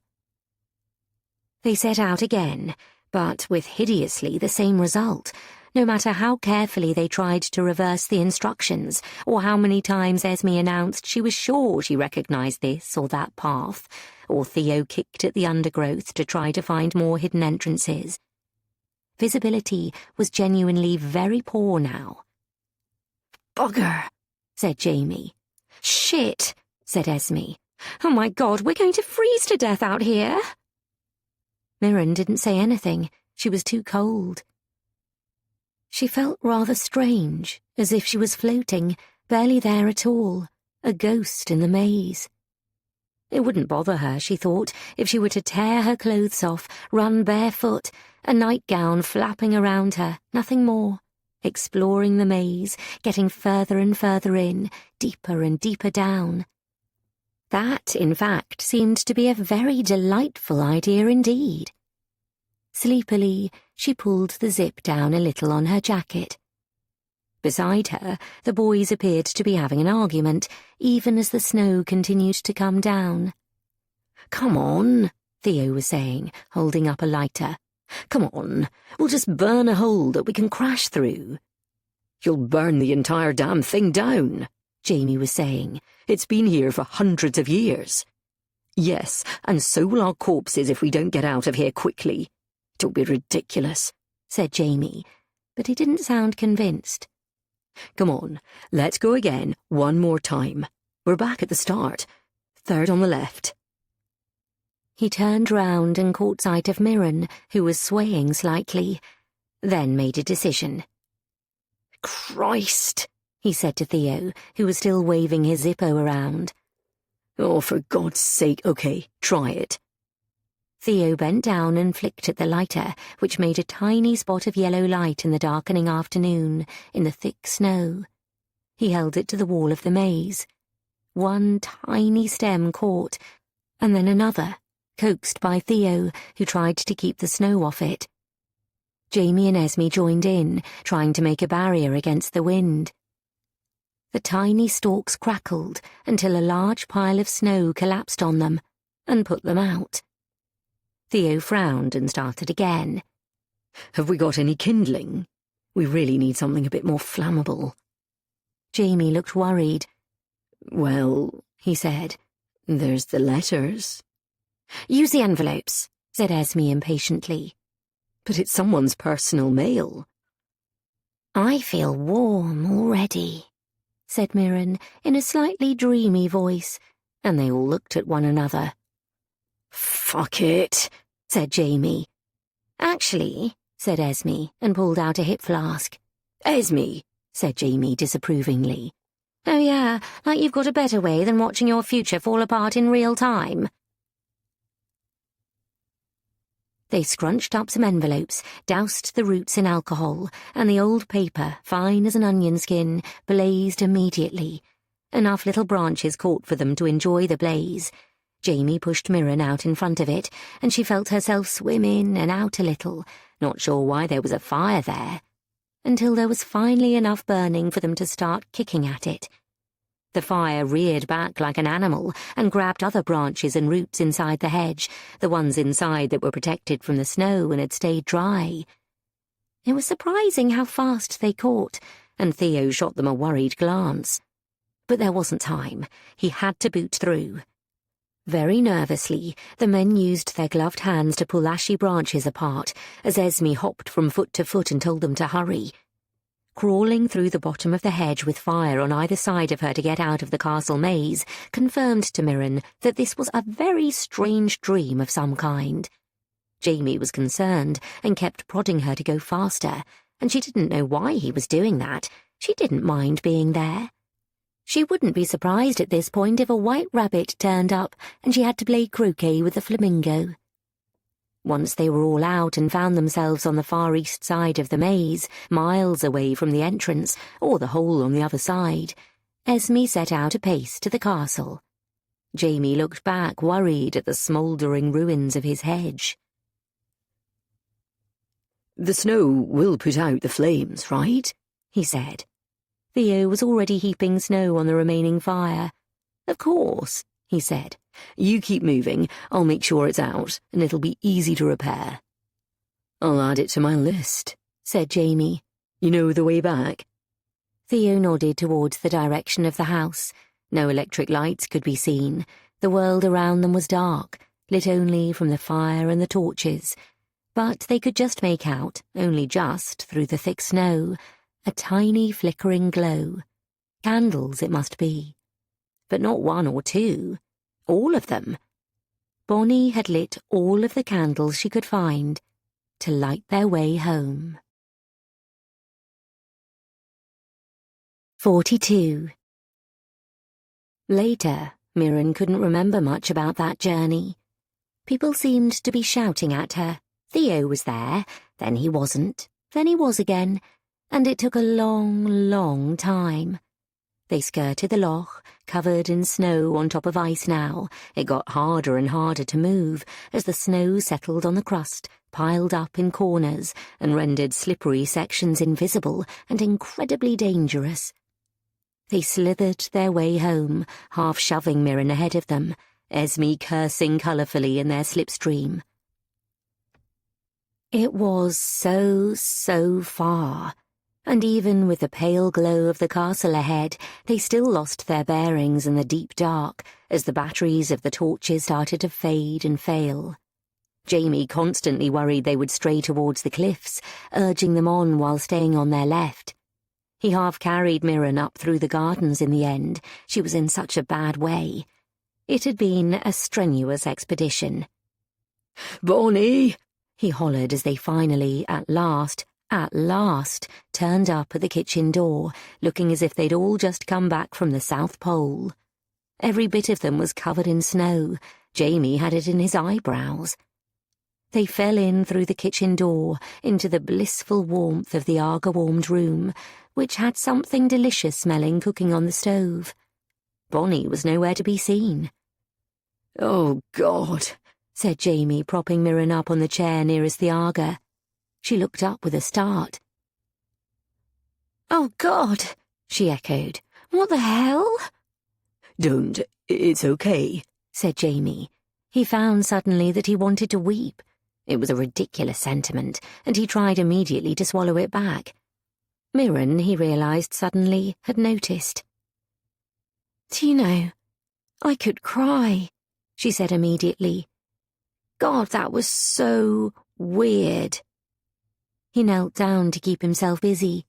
They set out again, but with hideously the same result, no matter how carefully they tried to reverse the instructions, or how many times Esme announced she was sure she recognized this or that path, or Theo kicked at the undergrowth to try to find more hidden entrances. Visibility was genuinely very poor now. "Bugger," said Jamie. "Shit," said Esme. "Oh my God, we're going to freeze to death out here." Mirren didn't say anything. She was too cold. She felt rather strange, as if she was floating, barely there at all, a ghost in the maze. It wouldn't bother her, she thought, if she were to tear her clothes off, run barefoot, a nightgown flapping around her, nothing more, exploring the maze, getting further and further in, deeper and deeper down. That, in fact, seemed to be a very delightful idea indeed. Sleepily, she pulled the zip down a little on her jacket. Beside her, the boys appeared to be having an argument, even as the snow continued to come down. "Come on," Theo was saying, holding up a lighter. "Come on, we'll just burn a hole that we can crash through." "You'll burn the entire damn thing down," Jamie was saying. "It's been here for hundreds of years." "Yes, and so will our corpses if we don't get out of here quickly." "Don't be ridiculous," said Jamie, but he didn't sound convinced. "Come on, let's go again, one more time. We're back at the start. Third on the left." He turned round and caught sight of Mirren, who was swaying slightly, then made a decision. "Christ," he said to Theo, who was still waving his Zippo around. "Oh, for God's sake, okay, try it." Theo bent down and flicked at the lighter, which made a tiny spot of yellow light in the darkening afternoon, in the thick snow. He held it to the wall of the maze. One tiny stem caught, and then another, coaxed by Theo, who tried to keep the snow off it. Jamie and Esme joined in, trying to make a barrier against the wind. The tiny stalks crackled until a large pile of snow collapsed on them and put them out. Theo frowned and started again. "Have we got any kindling?" We really need something a bit more flammable. Jamie looked worried. Well, he said, there's the letters. Use the envelopes, said Esme impatiently. But it's someone's personal mail. I feel warm already, said Mirren in a slightly dreamy voice, and they all looked at one another. Fuck it, said Jamie. Actually, said Esme, and pulled out a hip flask. Esme, said Jamie disapprovingly. Oh yeah, like you've got a better way than watching your future fall apart in real time. They scrunched up some envelopes, doused the roots in alcohol, and the old paper, fine as an onion skin, blazed immediately. Enough little branches caught for them to enjoy the blaze. Jamie pushed Mirren out in front of it, and she felt herself swim in and out a little, not sure why there was a fire there, until there was finally enough burning for them to start kicking at it. The fire reared back like an animal and grabbed other branches and roots inside the hedge, the ones inside that were protected from the snow and had stayed dry. It was surprising how fast they caught, and Theo shot them a worried glance. But there wasn't time. He had to boot through. Very nervously, the men used their gloved hands to pull ashy branches apart as Esme hopped from foot to foot and told them to hurry. Crawling through the bottom of the hedge with fire on either side of her to get out of the castle maze confirmed to Mirren that this was a very strange dream of some kind. Jamie was concerned and kept prodding her to go faster, and she didn't know why he was doing that. She didn't mind being there. She wouldn't be surprised at this point if a white rabbit turned up and she had to play croquet with the flamingo. Once they were all out and found themselves on the far east side of the maze, miles away from the entrance, or the hole on the other side, Esme set out apace to the castle. Jamie looked back, worried at the smouldering ruins of his hedge. The snow will put out the flames, right? He said. Theo was already heaping snow on the remaining fire. Of course, he said. You keep moving, I'll make sure it's out, and it'll be easy to repair. I'll add it to my list, said Jamie. You know the way back? Theo nodded towards the direction of the house. No electric lights could be seen. The world around them was dark, lit only from the fire and the torches. But they could just make out, only just through the thick snow, a tiny flickering glow. Candles, it must be. But not one or two. All of them. Bonnie had lit all of the candles she could find to light their way home. 42. Later, Mirren couldn't remember much about that journey. People seemed to be shouting at her. Theo was there, then he wasn't, then he was again, and it took a long, long time. They skirted the loch, covered in snow on top of ice now. It got harder and harder to move as the snow settled on the crust, piled up in corners, and rendered slippery sections invisible and incredibly dangerous. They slithered their way home, half shoving Mirren ahead of them, Esme cursing colourfully in their slipstream. It was so far. And even with the pale glow of the castle ahead, they still lost their bearings in the deep dark as the batteries of the torches started to fade and fail. Jamie constantly worried they would stray towards the cliffs, urging them on while staying on their left. He half-carried Mirren up through the gardens in the end. She was in such a bad way. It had been a strenuous expedition. "Bonnie!" he hollered as they finally, at last, turned up at the kitchen door, looking as if they'd all just come back from the South Pole. Every bit of them was covered in snow. Jamie had it in his eyebrows. They fell in through the kitchen door, into the blissful warmth of the Arga-warmed room, which had something delicious-smelling cooking on the stove. Bonnie was nowhere to be seen. "Oh, God," said Jamie, propping Mirren up on the chair nearest the Arga. She looked up with a start. "Oh, God," she echoed. "What the hell?" "Don't. It's okay," said Jamie. He found suddenly that he wanted to weep. It was a ridiculous sentiment, and he tried immediately to swallow it back. Mirren, he realised suddenly, had noticed. "Do you know, I could cry," she said immediately. "God, that was so weird." He knelt down to keep himself busy.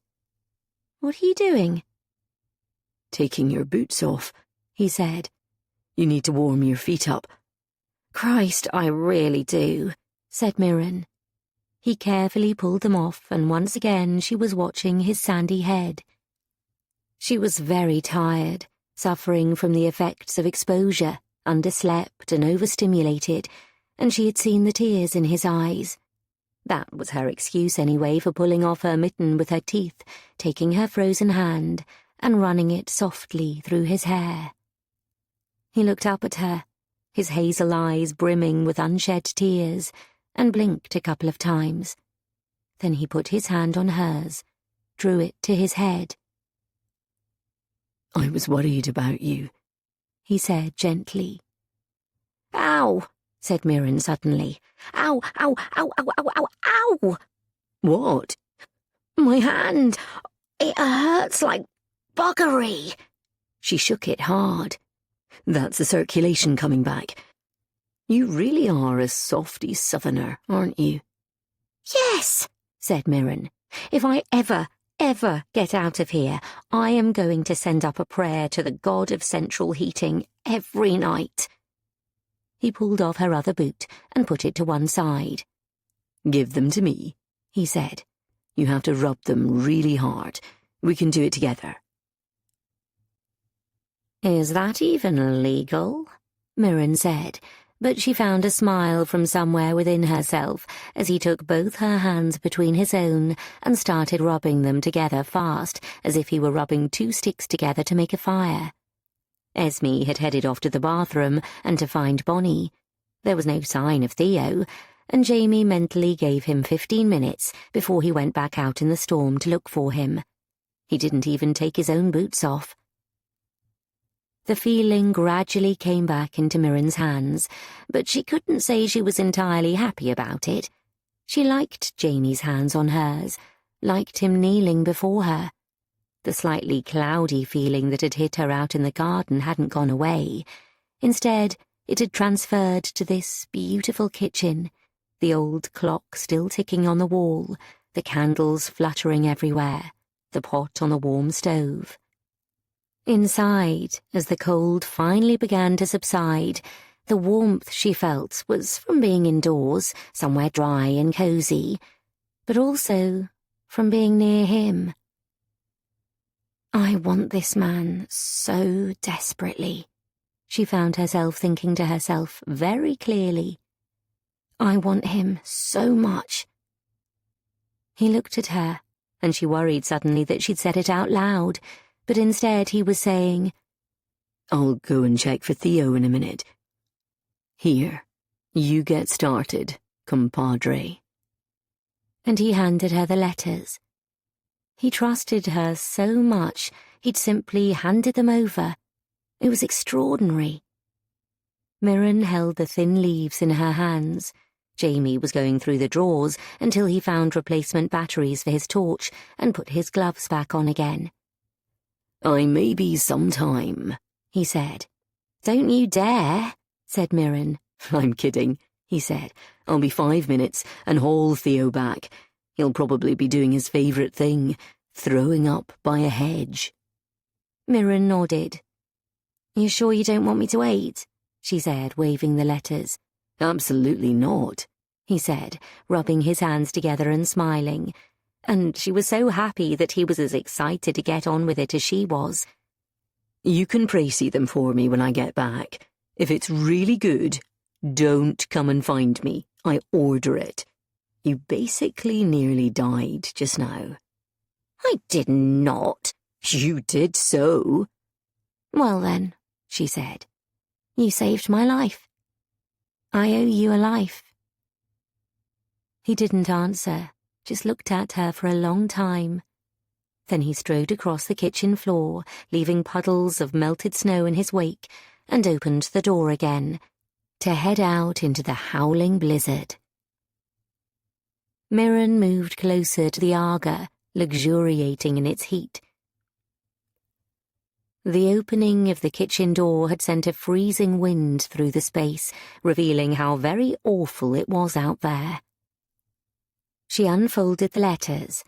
"What are you doing?" "Taking your boots off," he said. "You need to warm your feet up." "Christ, I really do," said Mirren. He carefully pulled them off, and once again she was watching his sandy head. She was very tired, suffering from the effects of exposure, underslept and overstimulated, and she had seen the tears in his eyes. That was her excuse anyway for pulling off her mitten with her teeth, taking her frozen hand and running it softly through his hair. He looked up at her, his hazel eyes brimming with unshed tears, and blinked a couple of times. Then he put his hand on hers, drew it to his head. "I was worried about you," he said gently. "Ow!" said Mirren suddenly. "Ow, ow, ow, ow, ow, ow, ow!" "What?" "My hand! It hurts like buggery." She shook it hard. "That's the circulation coming back. You really are a softy southerner, aren't you?" "Yes," said Mirren. "If I ever get out of here, I am going to send up a prayer to the god of central heating every night." He pulled off her other boot and put it to one side. "Give them to me," he said. "You have to rub them really hard. We can do it together." "Is that even legal?" Mirren said, but she found a smile from somewhere within herself as he took both her hands between his own and started rubbing them together fast, as if he were rubbing two sticks together to make a fire. Esme had headed off to the bathroom and to find Bonnie. There was no sign of Theo, and Jamie mentally gave him 15 minutes before he went back out in the storm to look for him. He didn't even take his own boots off. The feeling gradually came back into Mirren's hands, but she couldn't say she was entirely happy about it. She liked Jamie's hands on hers, liked him kneeling before her. The slightly cloudy feeling that had hit her out in the garden hadn't gone away. Instead, it had transferred to this beautiful kitchen, the old clock still ticking on the wall, the candles fluttering everywhere, the pot on the warm stove. Inside, as the cold finally began to subside, the warmth she felt was from being indoors, somewhere dry and cosy, but also from being near him. "I want this man so desperately," she found herself thinking to herself very clearly. "I want him so much." He looked at her, and she worried suddenly that she'd said it out loud, but instead he was saying, "I'll go and check for Theo in a minute. Here, you get started, compadre." And he handed her the letters. He trusted her so much, he'd simply handed them over. It was extraordinary. Mirren held the thin leaves in her hands. Jamie was going through the drawers until he found replacement batteries for his torch and put his gloves back on again. "I may be some time," he said. "Don't you dare," said Mirren. "I'm kidding," he said. "I'll be 5 minutes and haul Theo back. He'll probably be doing his favourite thing, throwing up by a hedge." Mirren nodded. "You sure you don't want me to wait?" she said, waving the letters. "Absolutely not," he said, rubbing his hands together and smiling. And she was so happy that he was as excited to get on with it as she was. "You can précis them for me when I get back. If it's really good, don't come and find me. I order it. You basically nearly died just now." "I did not." "You did so." "Well then," she said, "you saved my life. I owe you a life." He didn't answer, just looked at her for a long time. Then he strode across the kitchen floor, leaving puddles of melted snow in his wake, and opened the door again, to head out into the howling blizzard. Mirren moved closer to the Aga, luxuriating in its heat. The opening of the kitchen door had sent a freezing wind through the space, revealing how very awful it was out there. She unfolded the letters,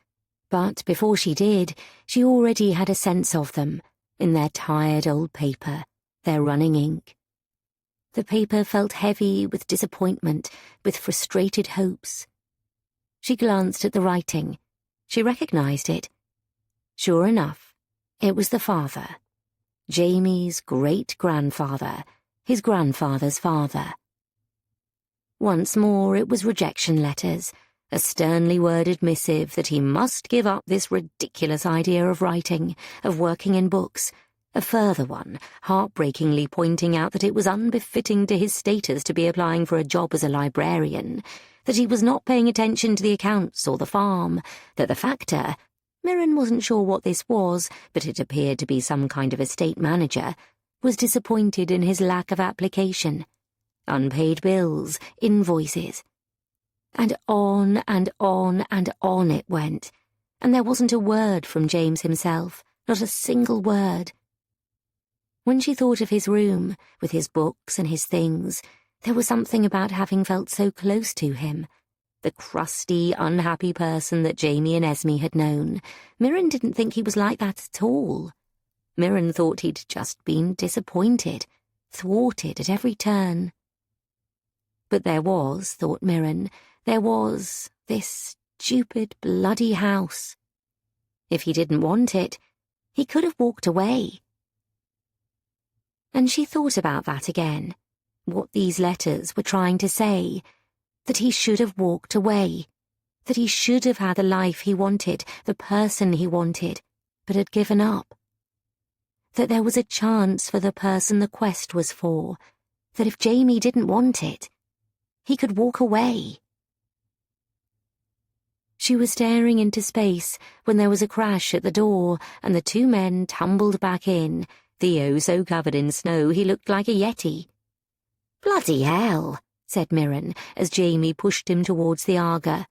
but before she did, she already had a sense of them, in their tired old paper, their running ink. The paper felt heavy with disappointment, with frustrated hopes. She glanced at the writing. She recognized it. Sure enough, it was the father. Jamie's great-grandfather, his grandfather's father. Once more it was rejection letters, a sternly worded missive that he must give up this ridiculous idea of writing, of working in books, a further one, heartbreakingly pointing out that it was unbefitting to his status to be applying for a job as a librarian, that he was not paying attention to the accounts or the farm, that the factor— Mirren wasn't sure what this was, but it appeared to be some kind of estate manager— was disappointed in his lack of application. Unpaid bills, invoices. And on and on and on it went, and there wasn't a word from James himself, not a single word. When she thought of his room, with his books and his things, there was something about having felt so close to him. The crusty, unhappy person that Jamie and Esme had known. Mirren didn't think he was like that at all. Mirren thought he'd just been disappointed, thwarted at every turn. But there was, thought Mirren, there was this stupid, bloody house. If he didn't want it, he could have walked away. And she thought about that again, what these letters were trying to say, that he should have walked away, that he should have had the life he wanted, the person he wanted, but had given up. That there was a chance for the person the quest was for, that if Jamie didn't want it, he could walk away. She was staring into space when there was a crash at the door and the two men tumbled back in, Theo so covered in snow he looked like a yeti. "Bloody hell," said Mirren, as Jamie pushed him towards the Aga.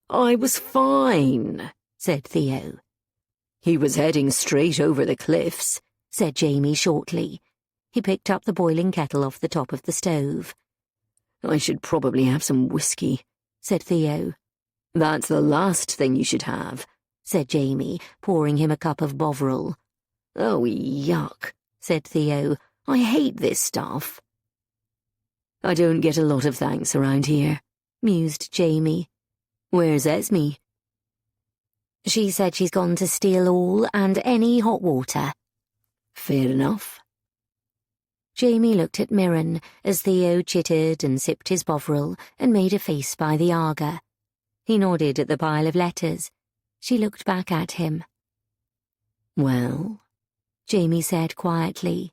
"I was fine," said Theo. "He was heading straight over the cliffs," said Jamie shortly. He picked up the boiling kettle off the top of the stove. "I should probably have some whiskey," said Theo. "That's the last thing you should have," said Jamie, pouring him a cup of Bovril. "Oh, yuck," said Theo. "I hate this stuff." "I don't get a lot of thanks around here," mused Jamie. "Where's Esme?" "She said she's gone to steal all and any hot water." "Fair enough." Jamie looked at Mirren as Theo chittered and sipped his Bovril and made a face by the Aga. He nodded at the pile of letters. She looked back at him. "Well?" Jamie said quietly.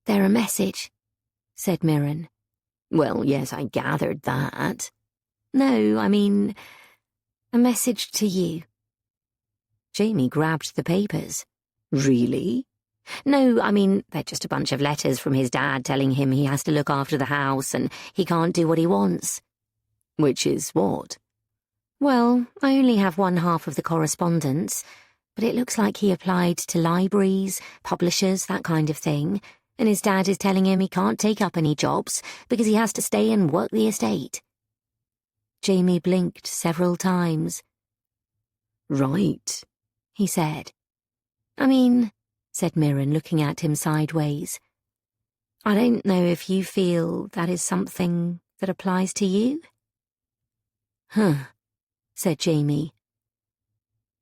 "They're a message," said Mirren. "Well, yes, I gathered that." "No, I mean, a message to you." Jamie grabbed the papers. "Really?" "No, I mean, they're just a bunch of letters from his dad telling him he has to look after the house and he can't do what he wants." "Which is what?" "Well, I only have one half of the correspondence, but it looks like he applied to libraries, publishers, that kind of thing, and his dad is telling him he can't take up any jobs because he has to stay and work the estate." Jamie blinked several times. "Right," he said. "I mean," said Mirren, looking at him sideways, "I don't know if you feel that is something that applies to you?" "Huh," said Jamie.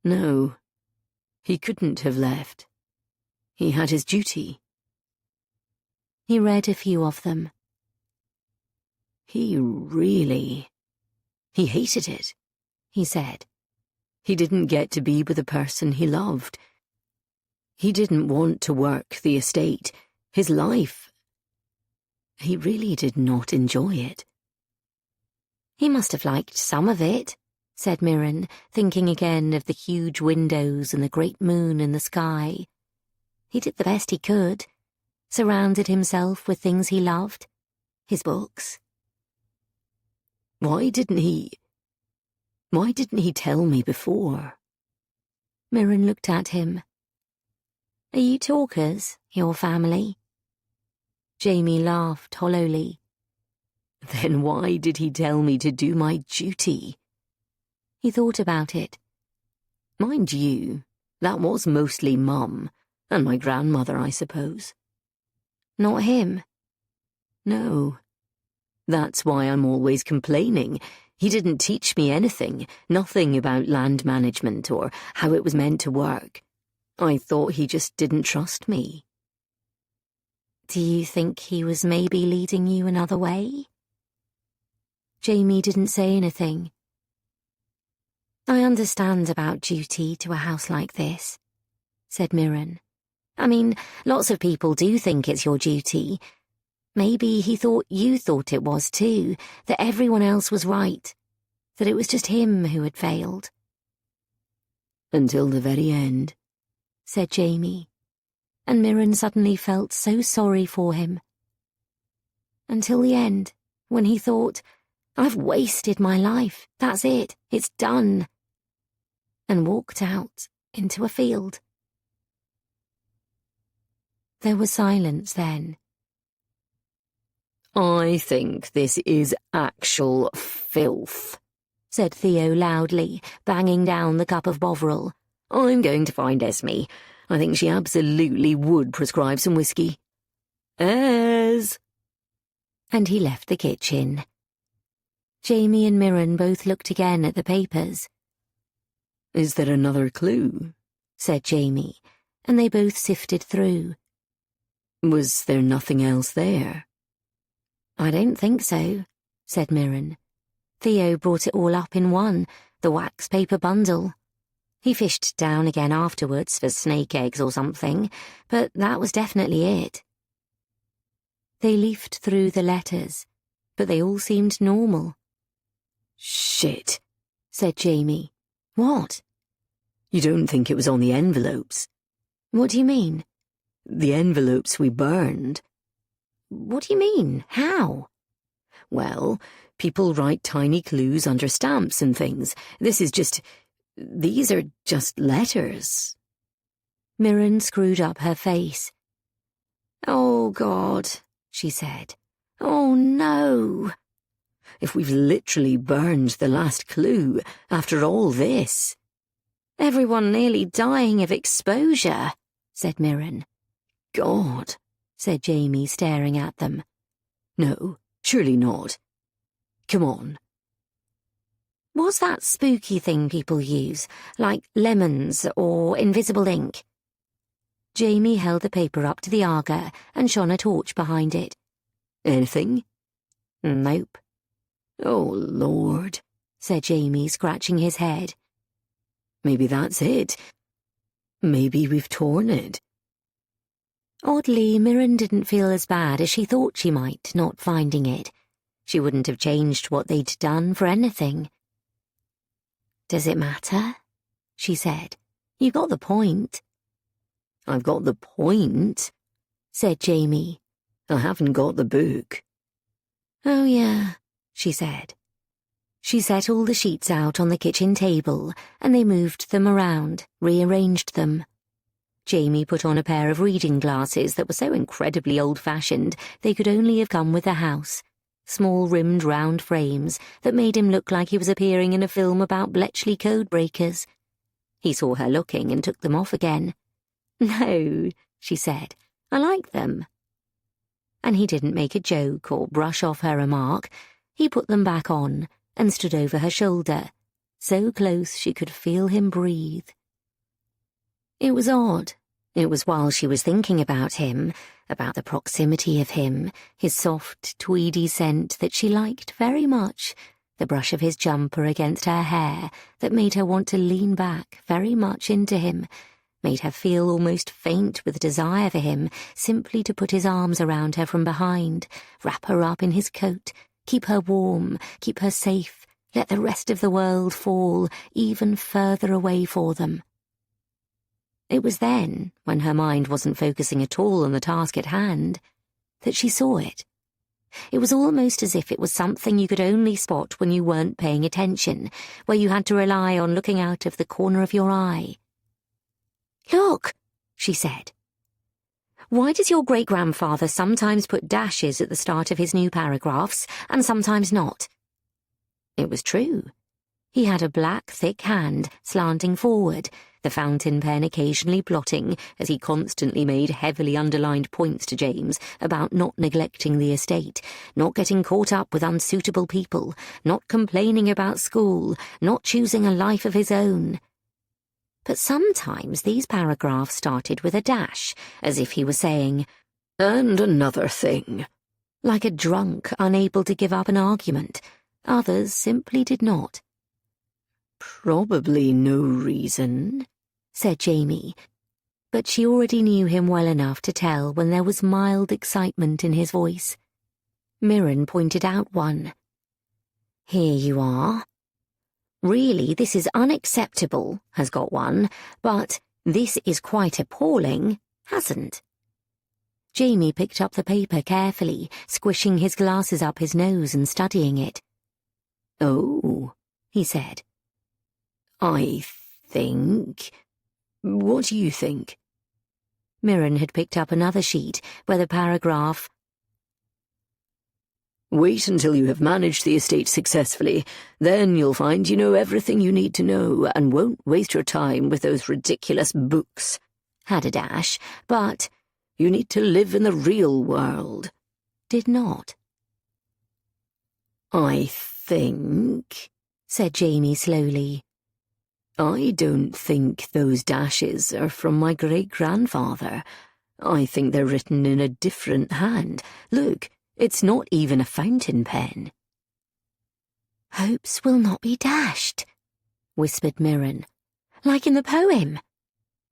"No. He couldn't have left. He had his duty." He read a few of them. He hated it," he said. "He didn't get to be with the person he loved. He didn't want to work the estate, his life. He really did not enjoy it." "He must have liked some of it," said Mirren, thinking again of the huge windows and the great moon in the sky. "He did the best he could, surrounded himself with things he loved, his books." "Why didn't he—" Why didn't he tell me before? Mirren looked at him. Are you talkers, your family? Jamie laughed hollowly. Then why did he tell me to do my duty? He thought about it. Mind you, that was mostly Mum, and my grandmother, I suppose. Not him. No. That's why I'm always complaining. He didn't teach me anything, nothing about land management or how it was meant to work. I thought he just didn't trust me. Do you think he was maybe leading you another way? Jamie didn't say anything. I understand about duty to a house like this, said Mirren. I mean, lots of people do think it's your duty. Maybe he thought you thought it was too, that everyone else was right, that it was just him who had failed. Until the very end, said Jamie, and Mirren suddenly felt so sorry for him. Until the end, when he thought, I've wasted my life, that's it, it's done, and walked out into a field. There was silence then. I think this is actual filth, said Theo loudly, banging down the cup of Bovril. I'm going to find Esme. I think she absolutely would prescribe some whiskey. Ez! And he left the kitchen. Jamie and Mirren both looked again at the papers. Is there another clue? Said Jamie, and they both sifted through. Was there nothing else there? I don't think so, said Mirren. Theo brought it all up in one, the wax paper bundle. He fished down again afterwards for snake eggs or something, but that was definitely it. They leafed through the letters, but they all seemed normal. Shit, said Jamie. What? You don't think it was on the envelopes? What do you mean? The envelopes we burned. What do you mean? How? Well, people write tiny clues under stamps and things. These are just letters. Mirren screwed up her face. Oh, God, she said. Oh, no. If we've literally burned the last clue after all this. Everyone nearly dying of exposure, said Mirren. God, said Jamie, staring at them. No, surely not. Come on. What's that spooky thing people use, like lemons or invisible ink? Jamie held the paper up to the Aga and shone a torch behind it. Anything? Nope. Oh, Lord, said Jamie, scratching his head. Maybe that's it. Maybe we've torn it. Oddly, Mirren didn't feel as bad as she thought she might, not finding it. She wouldn't have changed what they'd done for anything. Does it matter? She said. You got the point. I've got the point, said Jamie. I haven't got the book. Oh, yeah, she said. She set all the sheets out on the kitchen table, and they moved them around, rearranged them. Jamie put on a pair of reading glasses that were so incredibly old-fashioned they could only have come with the house, small-rimmed round frames that made him look like he was appearing in a film about Bletchley code-breakers. He saw her looking and took them off again. No, she said, I like them. And he didn't make a joke or brush off her remark. He put them back on and stood over her shoulder, so close she could feel him breathe. It was odd. It was while she was thinking about him, about the proximity of him, his soft, tweedy scent that she liked very much, the brush of his jumper against her hair that made her want to lean back very much into him, made her feel almost faint with desire for him, simply to put his arms around her from behind, wrap her up in his coat, keep her warm, keep her safe, let the rest of the world fall even further away for them. It was then, when her mind wasn't focusing at all on the task at hand, that she saw it. It was almost as if it was something you could only spot when you weren't paying attention, where you had to rely on looking out of the corner of your eye. "Look," she said. "Why does your great-grandfather sometimes put dashes at the start of his new paragraphs and sometimes not?" It was true. He had a black, thick hand slanting forward, the fountain pen occasionally blotting as he constantly made heavily underlined points to James about not neglecting the estate, not getting caught up with unsuitable people, not complaining about school, not choosing a life of his own. But sometimes these paragraphs started with a dash, as if he were saying, "And another thing," like a drunk unable to give up an argument. Others simply did not. "Probably no reason," said Jamie, but she already knew him well enough to tell when there was mild excitement in his voice. Mirren pointed out one. "Here you are. Really, this is unacceptable, has got one, but this is quite appalling, hasn't?" Jamie picked up the paper carefully, squishing his glasses up his nose and studying it. "Oh," he said. "I think... What do you think?" Mirren had picked up another sheet where the paragraph, "Wait until you have managed the estate successfully. Then you'll find you know everything you need to know and won't waste your time with those ridiculous books," had a dash, but "You need to live in the real world," did not. "I think," said Jamie slowly, "I don't think those dashes are from my great-grandfather. I think they're written in a different hand. Look, it's not even a fountain pen." "Hopes will not be dashed," whispered Mirren, "like in the poem."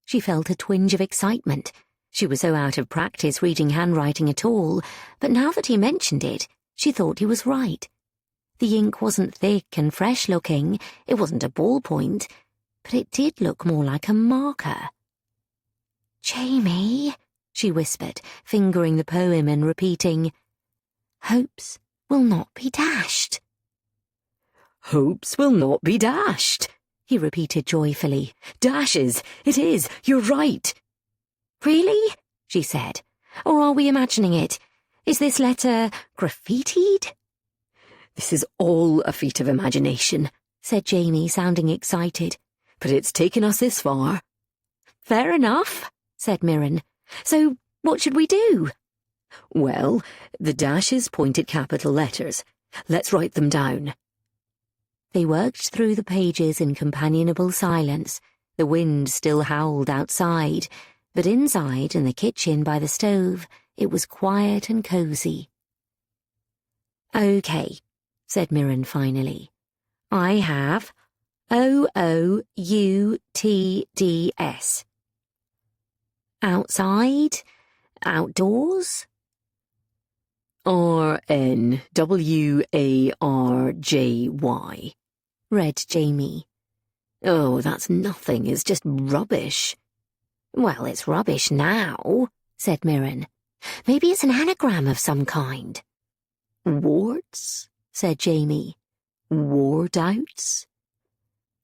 She felt a twinge of excitement. She was so out of practice reading handwriting at all, but now that he mentioned it, she thought he was right. The ink wasn't thick and fresh-looking, it wasn't a ballpoint, but it did look more like a marker. "Jamie," she whispered, fingering the poem and repeating, "Hopes will not be dashed." "Hopes will not be dashed," he repeated joyfully. "Dashes, it is, you're right." "Really?" she said. "Or are we imagining it? Is this letter graffitied?" "This is all a feat of imagination," said Jamie, sounding excited. "But it's taken us this far." "Fair enough," said Mirren. "So what should we do?" "Well, the dashes point at capital letters. Let's write them down." They worked through the pages in companionable silence. The wind still howled outside, but inside, in the kitchen by the stove, it was quiet and cosy. "Okay," said Mirren finally. "I have OOUTDS. Outside? Outdoors?" RNWARJY, read Jamie. "Oh, that's nothing, it's just rubbish." "Well, it's rubbish now," said Mirren. "Maybe it's an anagram of some kind." "Warts?" said Jamie. "Wardouts?"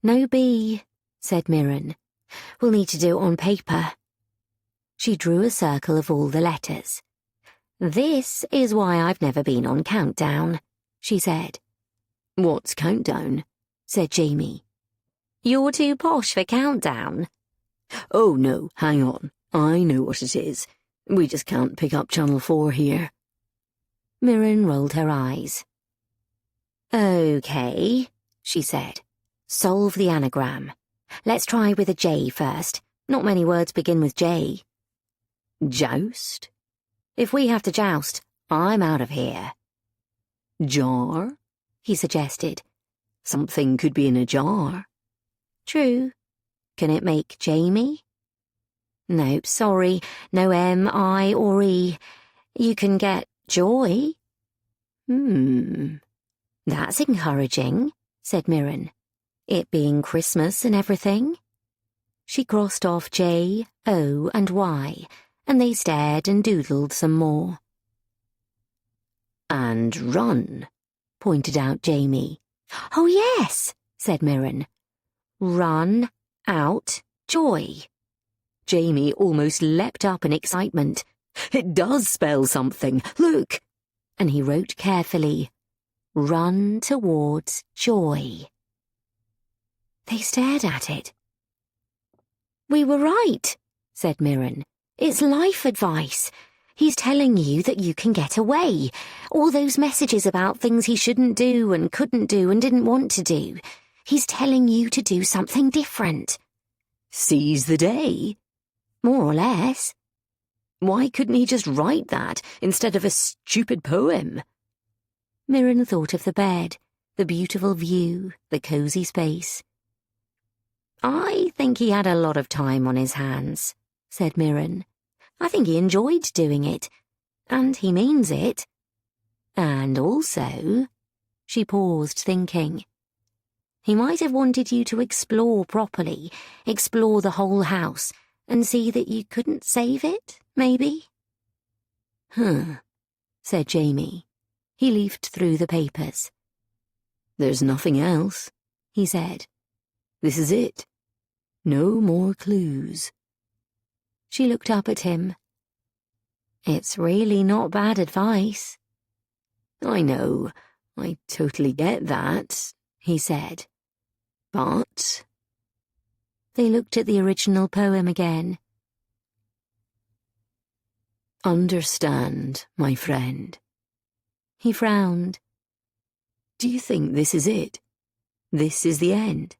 "No B," said Mirren. "We'll need to do it on paper." She drew a circle of all the letters. "This is why I've never been on Countdown," she said. "What's Countdown?" said Jamie. "You're too posh for Countdown." "Oh, no, hang on. I know what it is. We just can't pick up Channel 4 here." Mirren rolled her eyes. "Okay," she said. "Solve the anagram. Let's try with a J first. Not many words begin with J." "Joust?" "If we have to joust, I'm out of here." "Jar?" he suggested. "Something could be in a jar." "True. Can it make Jamie?" "Nope, sorry. No M, I, or E. You can get Joy." "That's encouraging," said Mirren. "It being Christmas and everything." She crossed off J, O, and Y, and they stared and doodled some more. And run, pointed out Jamie. Oh, yes, said Mirren. Run, out, joy. Jamie almost leapt up in excitement. It does spell something, look! And he wrote carefully, run towards joy. They stared at it. We were right, said Mirren. It's life advice. He's telling you that you can get away. All those messages about things he shouldn't do and couldn't do and didn't want to do. He's telling you to do something different. Seize the day? More or less. Why couldn't he just write that instead of a stupid poem? Mirren thought of the bed, the beautiful view, the cosy space. I think he had a lot of time on his hands, said Mirren. I think he enjoyed doing it, and he means it. And also, she paused thinking, he might have wanted you to explore properly, explore the whole house, and see that you couldn't save it, maybe? Said Jamie. He leafed through the papers. There's nothing else, he said. This is it. No more clues. She looked up at him. It's really not bad advice. I know, I totally get that, he said. But... They looked at the original poem again. Understand, my friend. He frowned. Do you think this is it? This is the end?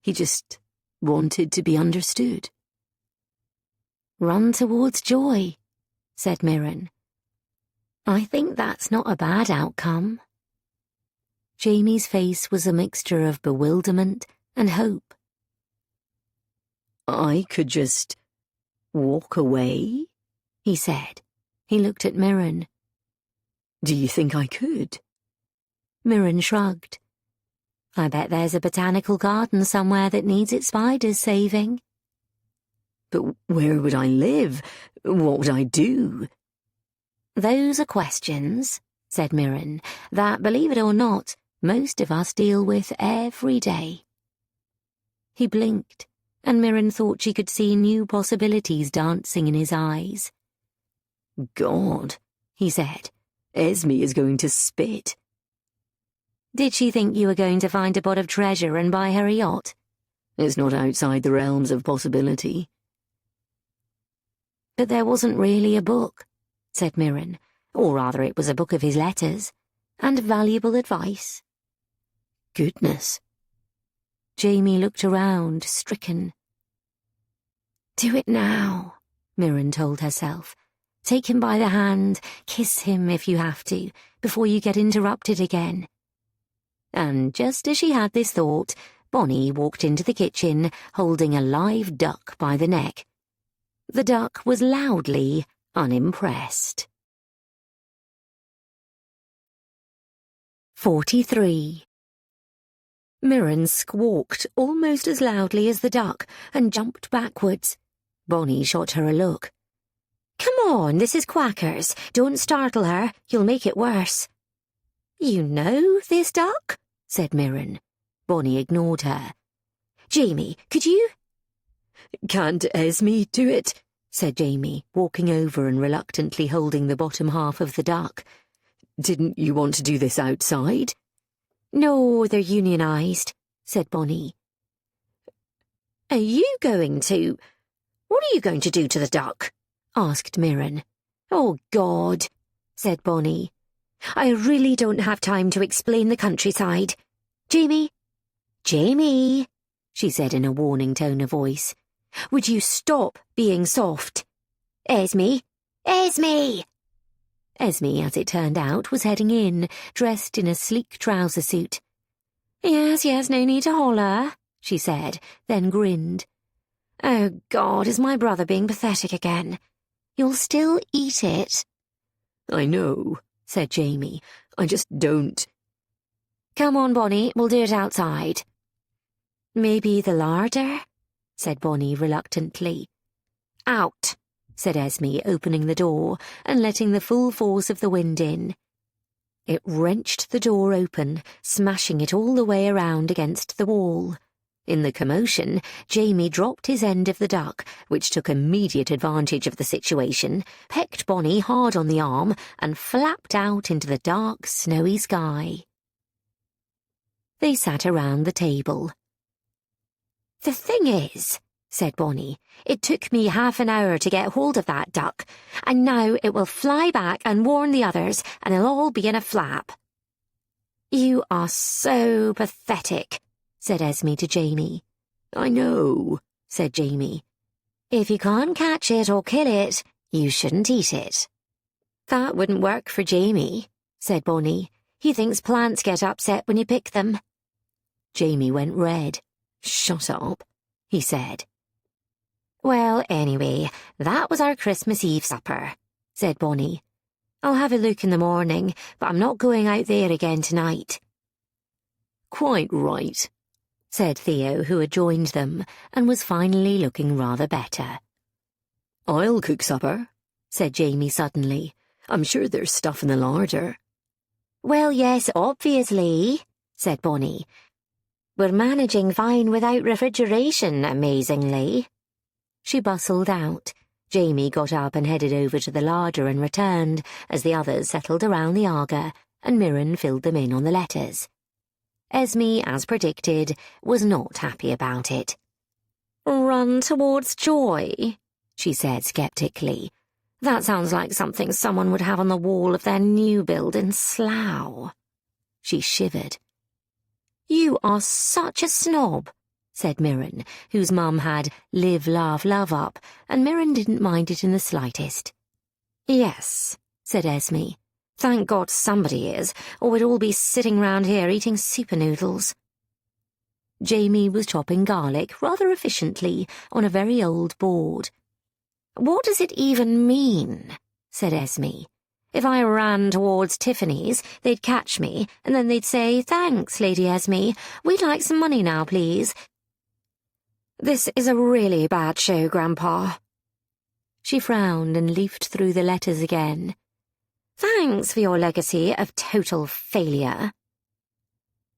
He just wanted to be understood. Run towards joy, said Mirren. I think that's not a bad outcome. Jamie's face was a mixture of bewilderment and hope. I could just walk away, he said. He looked at Mirren. Do you think I could? Mirren shrugged. I bet there's a botanical garden somewhere that needs its spiders saving. But where would I live? What would I do? Those are questions, said Mirren, that, believe it or not, most of us deal with every day. He blinked, and Mirren thought she could see new possibilities dancing in his eyes. God, he said, Esme is going to spit. Did she think you were going to find a pot of treasure and buy her a yacht? It's not outside the realms of possibility. But there wasn't really a book, said Mirren, or rather it was a book of his letters, and valuable advice. Goodness. Jamie looked around, stricken. Do it now, Mirren told herself. Take him by the hand, kiss him if you have to, before you get interrupted again. And just as she had this thought, Bonnie walked into the kitchen, holding a live duck by the neck. The duck was loudly unimpressed. 43. Mirren squawked almost as loudly as the duck and jumped backwards. Bonnie shot her a look. Come on, this is Quackers. Don't startle her. You'll make it worse. You know this duck? Said Mirren. Bonnie ignored her. Jamie, could you? Can't Esme do it? Said Jamie, walking over and reluctantly holding the bottom half of the duck. Didn't you want to do this outside? No, they're unionised, said Bonnie. Are you going to... What are you going to do to the duck? Asked Mirren. Oh, God, said Bonnie. I really don't have time to explain the countryside. Jamie? Jamie, she said in a warning tone of voice. Would you stop being soft? Esme? Esme! Esme, as it turned out, was heading in, dressed in a sleek trouser suit. Yes, no need to holler, she said, then grinned. Oh, God, is my brother being pathetic again? You'll still eat it? I know, said Jamie. I just don't. Come on, Bonnie, we'll do it outside. Maybe the larder? Said Bonnie reluctantly. Out, said Esme, opening the door and letting the full force of the wind in. It wrenched the door open, smashing it all the way around against the wall. In the commotion, Jamie dropped his end of the duck, which took immediate advantage of the situation, pecked Bonnie hard on the arm, and flapped out into the dark, snowy sky. They sat around the table. "The thing is," said Bonnie, "it took me half an hour to get hold of that duck, and now it will fly back and warn the others, and they'll all be in a flap." "You are so pathetic," said Esme to Jamie. "I know," said Jamie. "If you can't catch it or kill it, you shouldn't eat it." "That wouldn't work for Jamie," said Bonnie. "He thinks plants get upset when you pick them." Jamie went red. "Shut up," he said. "Well, anyway, that was our Christmas Eve supper," said Bonnie. "I'll have a look in the morning, but I'm not going out there again tonight." "Quite right," said Theo, who had joined them, and was finally looking rather better. "I'll cook supper," said Jamie suddenly. "I'm sure there's stuff in the larder." "Well, yes, obviously," said Bonnie. "We're managing fine without refrigeration, amazingly." She bustled out. Jamie got up and headed over to the larder and returned, as the others settled around the Aga, and Mirren filled them in on the letters. Esme, as predicted, was not happy about it. "Run towards joy," she said sceptically. "That sounds like something someone would have on the wall of their new build in Slough." She shivered. "You are such a snob," said Mirren, whose mum had live, laugh, love up, and Mirren didn't mind it in the slightest. "Yes," said Esme. "Thank God somebody is, or we'd all be sitting round here eating super noodles." Jamie was chopping garlic rather efficiently on a very old board. "What does it even mean?" said Esme. "If I ran towards Tiffany's, they'd catch me, and then they'd say, 'Thanks, Lady Esme, we'd like some money now, please.' This is a really bad show, Grandpa." She frowned and leafed through the letters again. "Thanks for your legacy of total failure."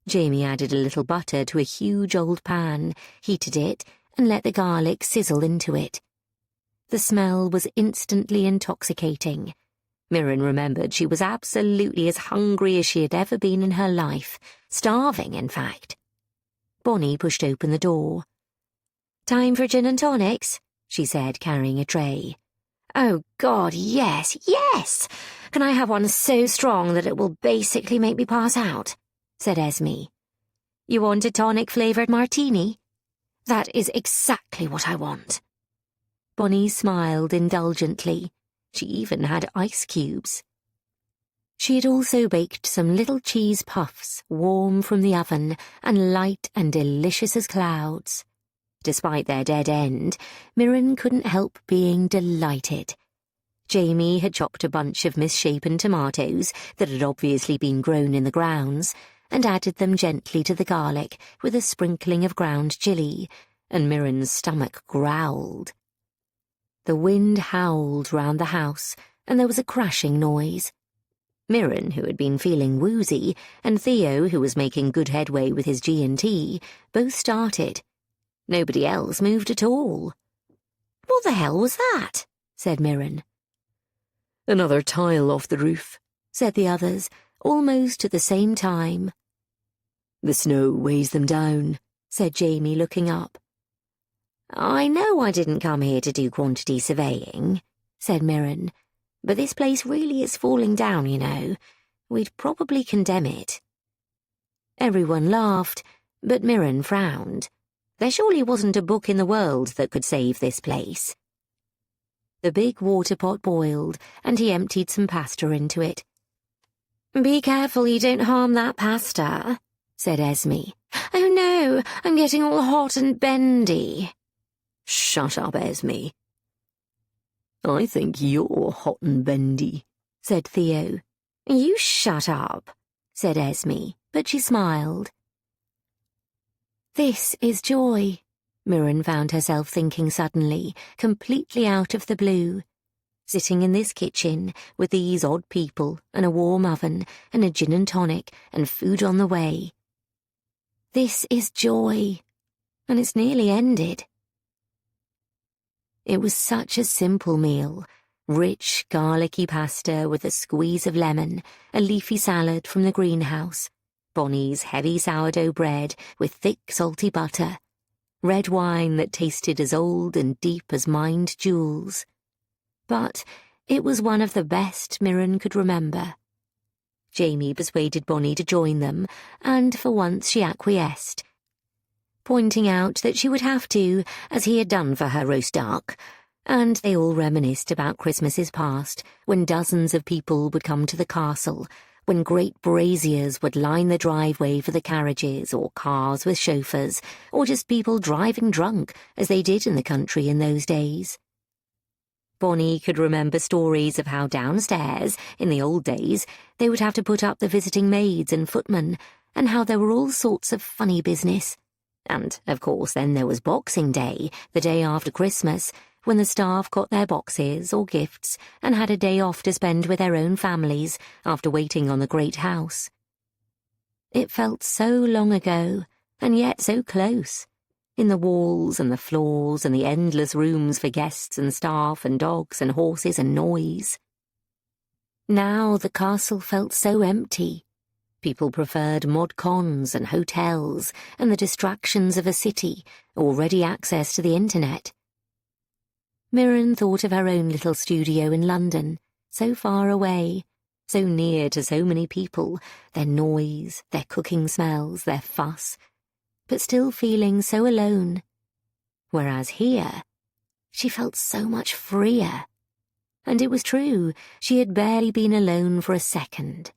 Jamie added a little butter to a huge old pan, heated it, and let the garlic sizzle into it. The smell was instantly intoxicating. Mirren remembered she was absolutely as hungry as she had ever been in her life, starving, in fact. Bonnie pushed open the door. "Time for gin and tonics?" she said, carrying a tray. "Oh, God, yes, yes! Can I have one so strong that it will basically make me pass out?" said Esme. "You want a tonic-flavoured martini?" "That is exactly what I want." Bonnie smiled indulgently. She even had ice cubes. She had also baked some little cheese puffs, warm from the oven, and light and delicious as clouds. Despite their dead end, Mirren couldn't help being delighted. Jamie had chopped a bunch of misshapen tomatoes that had obviously been grown in the grounds, and added them gently to the garlic with a sprinkling of ground chilli, and Mirren's stomach growled. The wind howled round the house, and there was a crashing noise. Mirren, who had been feeling woozy, and Theo, who was making good headway with his G&T, both started. Nobody else moved at all. "What the hell was that?" said Mirren. "Another tile off the roof," said the others, almost at the same time. "The snow weighs them down," said Jamie, looking up. "I know I didn't come here to do quantity surveying," said Mirren, "but this place really is falling down, you know. We'd probably condemn it." Everyone laughed, but Mirren frowned. There surely wasn't a book in the world that could save this place. The big water pot boiled, and he emptied some pasta into it. "Be careful you don't harm that pasta," said Esme. "Oh no, I'm getting all hot and bendy." "Shut up, Esme." "I think you're hot and bendy," said Theo. "You shut up," said Esme, but she smiled. "This is joy," Mirren found herself thinking suddenly, completely out of the blue. sitting in this kitchen with these odd people and a warm oven and a gin and tonic and food on the way. This is joy, and it's nearly ended. It was such a simple meal. Rich, garlicky pasta with a squeeze of lemon, a leafy salad from the greenhouse, Bonnie's heavy sourdough bread with thick salty butter, red wine that tasted as old and deep as mined jewels. But it was one of the best Mirren could remember. Jamie persuaded Bonnie to join them, and for once she acquiesced, pointing out that she would have to, as he had done for her roast duck, and they all reminisced about Christmases past, when dozens of people would come to the castle, when great braziers would line the driveway for the carriages or cars with chauffeurs, or just people driving drunk, as they did in the country in those days. Bonnie could remember stories of how downstairs, in the old days, they would have to put up the visiting maids and footmen, and how there were all sorts of funny business. And, of course, then there was Boxing Day, the day after Christmas, when the staff got their boxes or gifts and had a day off to spend with their own families after waiting on the great house. It felt so long ago, and yet so close, in the walls and the floors and the endless rooms for guests and staff and dogs and horses and noise. Now the castle felt so empty. People preferred mod cons and hotels and the distractions of a city, or ready access to the internet. Mirren thought of her own little studio in London, so far away, so near to so many people, their noise, their cooking smells, their fuss, but still feeling so alone. Whereas here, she felt so much freer. And it was true, she had barely been alone for a second.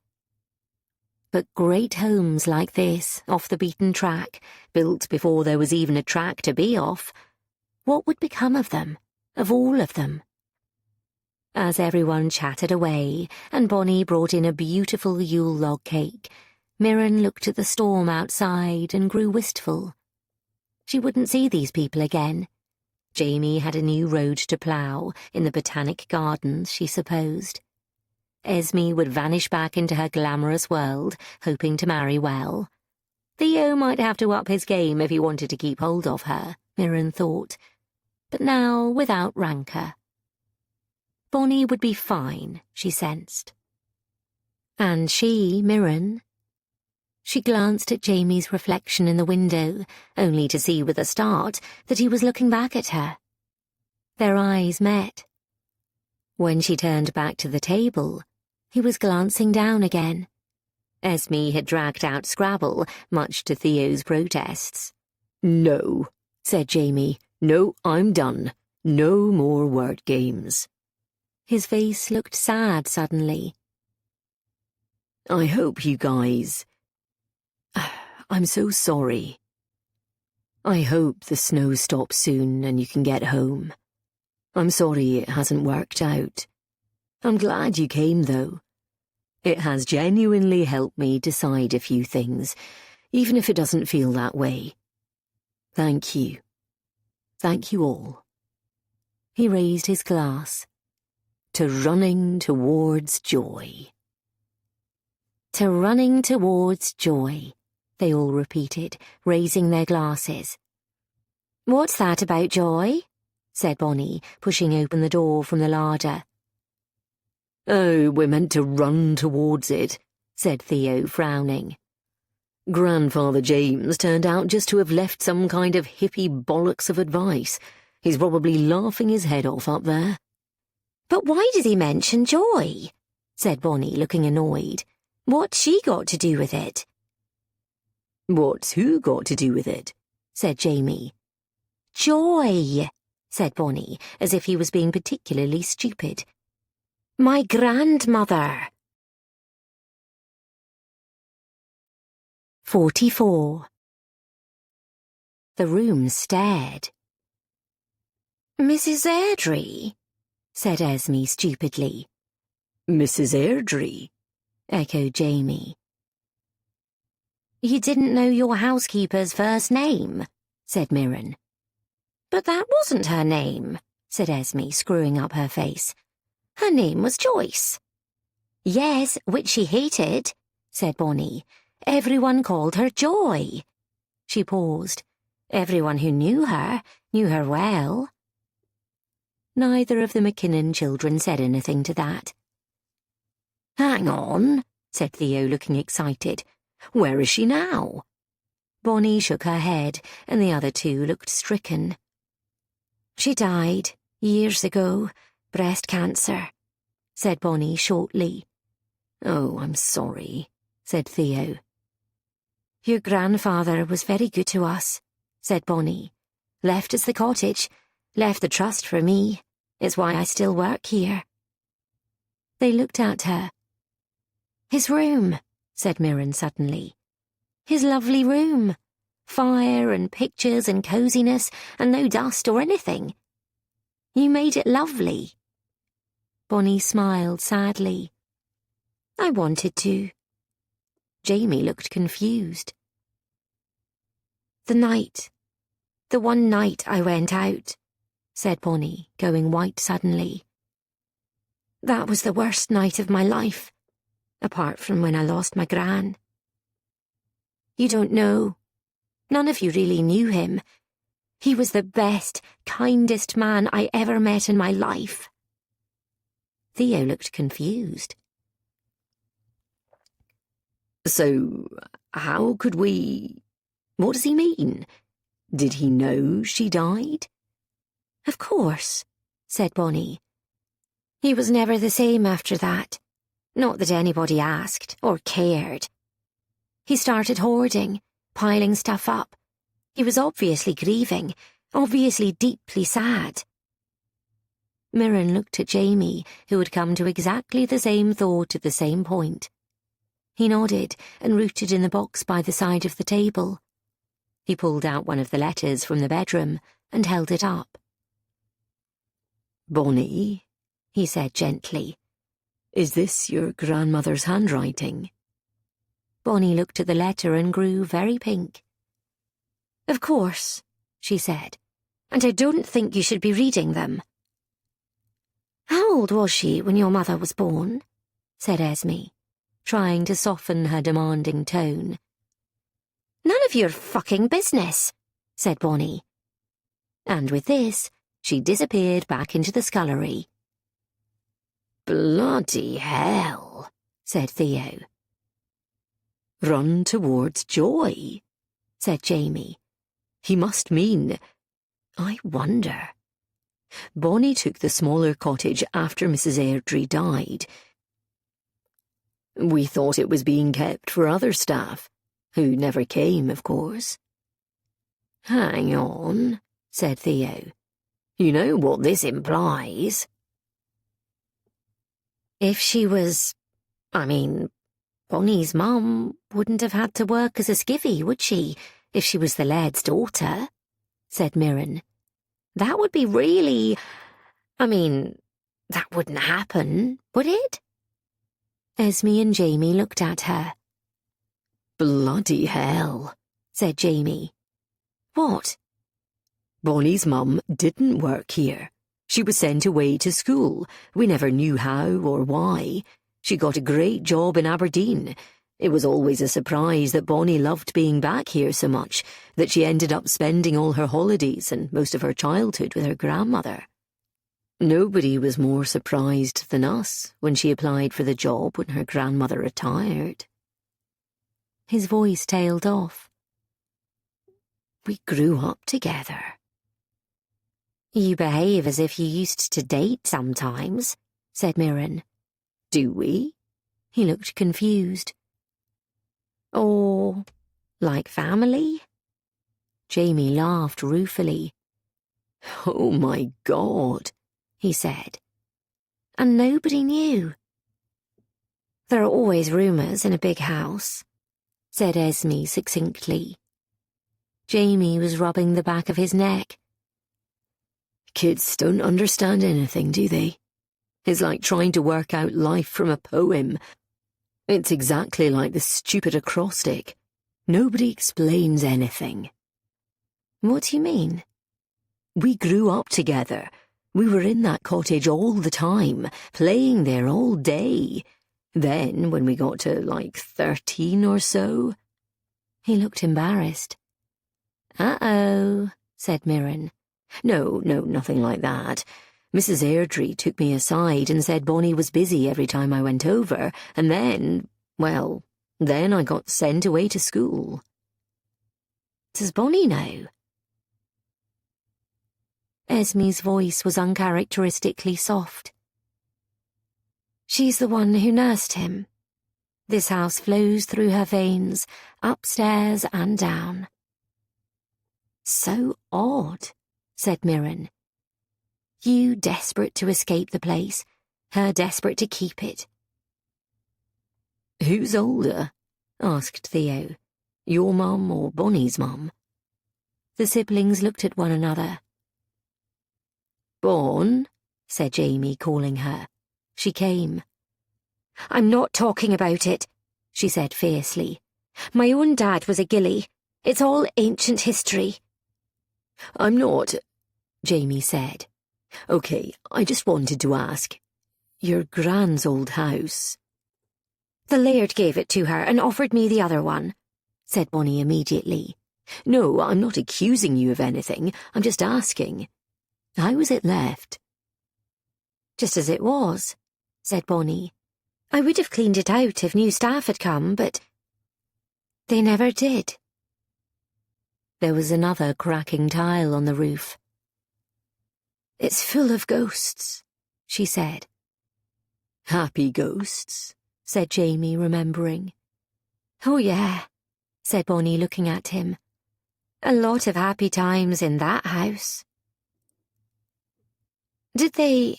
But great homes like this, off the beaten track, built before there was even a track to be off, what would become of them? Of all of them? As everyone chattered away, and Bonnie brought in a beautiful Yule log cake, Mirren looked at the storm outside and grew wistful. She wouldn't see these people again. Jamie had a new road to plough in the botanic gardens, she supposed. Esme would vanish back into her glamorous world, hoping to marry well. Theo might have to up his game if he wanted to keep hold of her, Mirren thought, but now without rancour. Bonnie would be fine, she sensed. And she, Mirren. She glanced at Jamie's reflection in the window, only to see with a start that he was looking back at her. Their eyes met. When she turned back to the table, he was glancing down again. Esme had dragged out Scrabble, much to Theo's protests. "No," said Jamie. "No, I'm done. No more word games." His face looked sad suddenly. "I hope you guys... I'm so sorry. I hope the snow stops soon and you can get home. I'm sorry it hasn't worked out. I'm glad you came, though. It has genuinely helped me decide a few things, even if it doesn't feel that way. Thank you. Thank you all." He raised his glass. "To running towards joy." "To running towards joy," they all repeated, raising their glasses. "What's that about joy?" said Bonnie, pushing open the door from the larder. "Oh, we're meant to run towards it," said Theo, frowning. "Grandfather James turned out just to have left some kind of hippie bollocks of advice. He's probably laughing his head off up there." "But why does he mention joy?" said Bonnie, looking annoyed. "What's she got to do with it?" "What's who got to do with it?" said Jamie. "Joy," said Bonnie, as if he was being particularly stupid. "My grandmother." 44. The room stared. "Mrs. Airdrie," said Esme stupidly. "Mrs. Airdrie," echoed Jamie. "You didn't know your housekeeper's first name," said Mirren. "But that wasn't her name," said Esme, screwing up her face. Her name was Joyce. Yes, which she hated, said Bonnie. Everyone called her Joy. She paused. Everyone who knew her well. Neither of the McKinnon children said anything to that. Hang on, said Theo, looking excited. Where is she now? Bonnie shook her head, and the other two looked stricken. She died, years ago, breast cancer, said Bonnie shortly. Oh, I'm sorry, said Theo. Your grandfather was very good to us, said Bonnie. Left us the cottage, left the trust for me. It's why I still work here. They looked at her. His room, said Mirren suddenly. His lovely room. Fire and pictures and coziness and no dust or anything. You made it lovely. Bonnie smiled sadly. I wanted to. Jamie looked confused. The one night I went out, said Bonnie, going white suddenly. That was the worst night of my life, apart from when I lost my gran. You don't know. None of you really knew him. He was the best, kindest man I ever met in my life. Theo looked confused. So, how could we... What does he mean? Did he know she died? Of course, said Bonnie. He was never the same after that. Not that anybody asked or cared. He started hoarding, piling stuff up. He was obviously grieving, obviously deeply sad. Mirren looked at Jamie, who had come to exactly the same thought at the same point. He nodded and rooted in the box by the side of the table. He pulled out one of the letters from the bedroom and held it up. Bonnie, he said gently, is this your grandmother's handwriting? Bonnie looked at the letter and grew very pink. Of course, she said, and I don't think you should be reading them. How old was she when your mother was born? Said Esme, trying to soften her demanding tone. None of your fucking business, said Bonnie. And with this, she disappeared back into the scullery. Bloody hell, said Theo. Run towards Joy, said Jamie. He must mean... I wonder. Bonnie took the smaller cottage after Mrs. Airdrie died. We thought it was being kept for other staff, who never came, of course. Hang on, said Theo. You know what this implies. If she was... Bonnie's mum wouldn't have had to work as a skivvy, would she, if she was the laird's daughter? Said Mirren. That would be really... that wouldn't happen, would it? Esme and Jamie looked at her. Bloody hell, said Jamie. What? Bonnie's mum didn't work here. She was sent away to school. We never knew how or why. She got a great job in Aberdeen. It was always a surprise that Bonnie loved being back here so much that she ended up spending all her holidays and most of her childhood with her grandmother. Nobody was more surprised than us when she applied for the job when her grandmother retired. His voice tailed off. We grew up together. You behave as if you used to date sometimes, said Mirren. Do we? He looked confused. Or like family? Jamie laughed ruefully. Oh my God, he said. And nobody knew. There are always rumours in a big house, said Esme succinctly. Jamie was rubbing the back of his neck. Kids don't understand anything, do they? It's like trying to work out life from a poem. It's exactly like the stupid acrostic. Nobody explains anything. What do you mean? We grew up together. We were in that cottage all the time, playing there all day. Then, when we got to, 13 or so—" He looked embarrassed. "Uh-oh," said Mirren. No, nothing like that. Mrs. Airdrie took me aside and said Bonnie was busy every time I went over, and then I got sent away to school." "Does Bonnie know?" Esme's voice was uncharacteristically soft. "She's the one who nursed him. This house flows through her veins, upstairs and down." "So odd," said Mirren. "You desperate to escape the place, her desperate to keep it." "Who's older?" asked Theo. "Your mum or Bonnie's mum?" The siblings looked at one another. "Bon," said Jamie, calling her. She came. "I'm not talking about it," she said fiercely. "My own dad was a gilly. It's all ancient history." "I'm not," Jamie said. "OK, I just wanted to ask. Your gran's old house—" "The laird gave it to her and offered me the other one," said Bonnie immediately. "No, I'm not accusing you of anything. I'm just asking. How was it left?" "Just as it was," said Bonnie. "I would have cleaned it out if new staff had come, but they never did." There was another cracking tile on the roof. "It's full of ghosts," she said. "Happy ghosts," said Jamie, remembering. "Oh, yeah," said Bonnie, looking at him. "A lot of happy times in that house." "Did they,"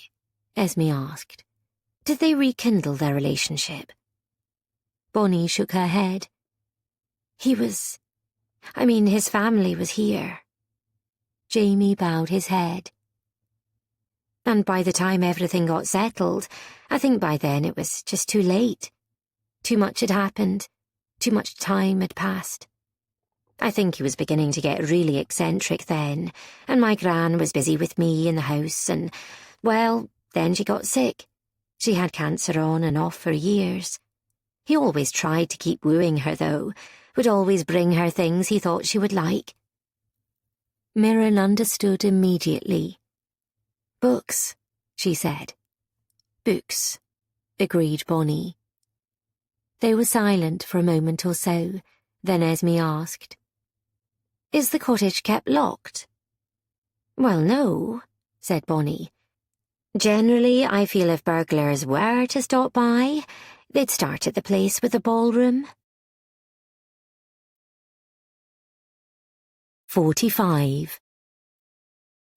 Esme asked, "did they rekindle their relationship?" Bonnie shook her head. His family was here." Jamie bowed his head. "And by the time everything got settled, I think by then it was just too late. Too much had happened. Too much time had passed. I think he was beginning to get really eccentric then, and my gran was busy with me in the house, and, then she got sick. She had cancer on and off for years. He always tried to keep wooing her, though, would always bring her things he thought she would like." Mirren understood immediately. "Books," she said. "Books," agreed Bonnie. They were silent for a moment or so. Then Esme asked, "Is the cottage kept locked?" "Well, no," said Bonnie. "Generally, I feel if burglars were to stop by, they'd start at the place with the ballroom." 45.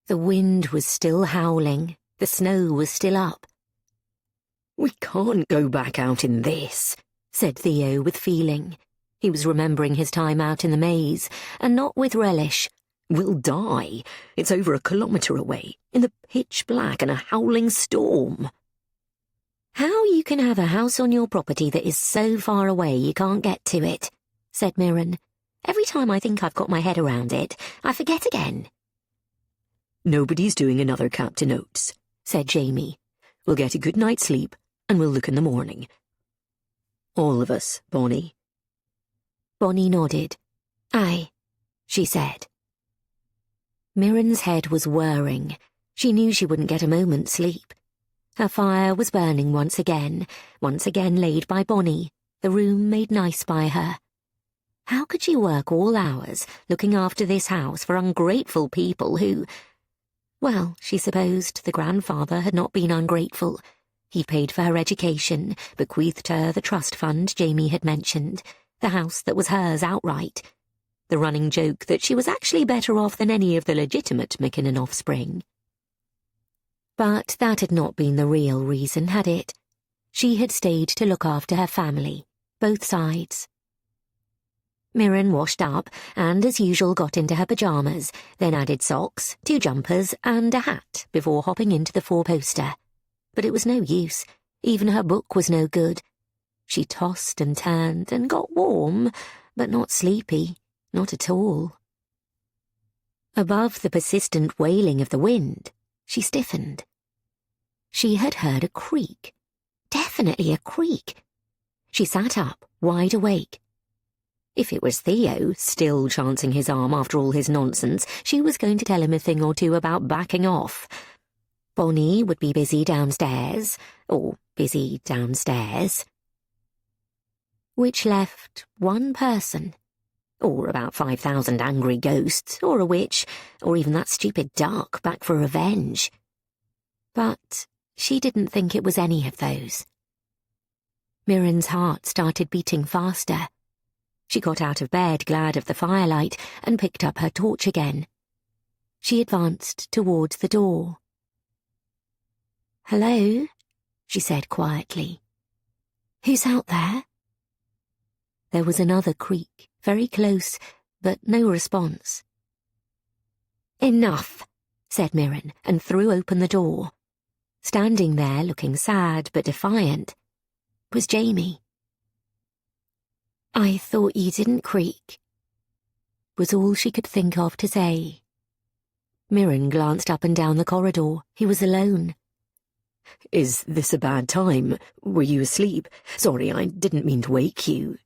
The wind was still howling. The snow was still up. "We can't go back out in this," said Theo with feeling. He was remembering his time out in the maze, and not with relish. "We'll die. It's over 1 kilometre away, in the pitch black and a howling storm." "How you can have a house on your property that is so far away you can't get to it," said Mirren. "Every time I think I've got my head around it, I forget again." "Nobody's doing another Captain Oates," said Jamie. "We'll get a good night's sleep, and we'll look in the morning. All of us, Bonnie." Bonnie nodded. "Aye," she said. Mirren's head was whirring. She knew she wouldn't get a moment's sleep. Her fire was burning once again laid by Bonnie, the room made nice by her. How could she work all hours looking after this house for ungrateful people who— Well, she supposed the grandfather had not been ungrateful. He paid for her education, bequeathed her the trust fund Jamie had mentioned, the house that was hers outright. The running joke that she was actually better off than any of the legitimate McKinnon offspring. But that had not been the real reason, had it? She had stayed to look after her family, both sides. Mirren washed up and, as usual, got into her pyjamas, then added socks, 2 jumpers and a hat before hopping into the 4-poster. But it was no use. Even her book was no good. She tossed and turned and got warm, but not sleepy, not at all. Above the persistent wailing of the wind, she stiffened. She had heard a creak. Definitely a creak. She sat up, wide awake. If it was Theo, still chancing his arm after all his nonsense, she was going to tell him a thing or two about backing off. Bonnie would be busy downstairs, which left one person, or about 5,000 angry ghosts, or a witch, or even that stupid duck back for revenge. But she didn't think it was any of those. Mirren's heart started beating faster. She got out of bed, glad of the firelight, and picked up her torch again. She advanced towards the door. "Hello," she said quietly. "Who's out there?" There was another creak, very close, but no response. "Enough," said Mirren, and threw open the door. Standing there, looking sad but defiant, was Jamie. "I thought you didn't creak," was all she could think of to say. Mirren glanced up and down the corridor. He was alone. "Is this a bad time? Were you asleep? Sorry, I didn't mean to wake you."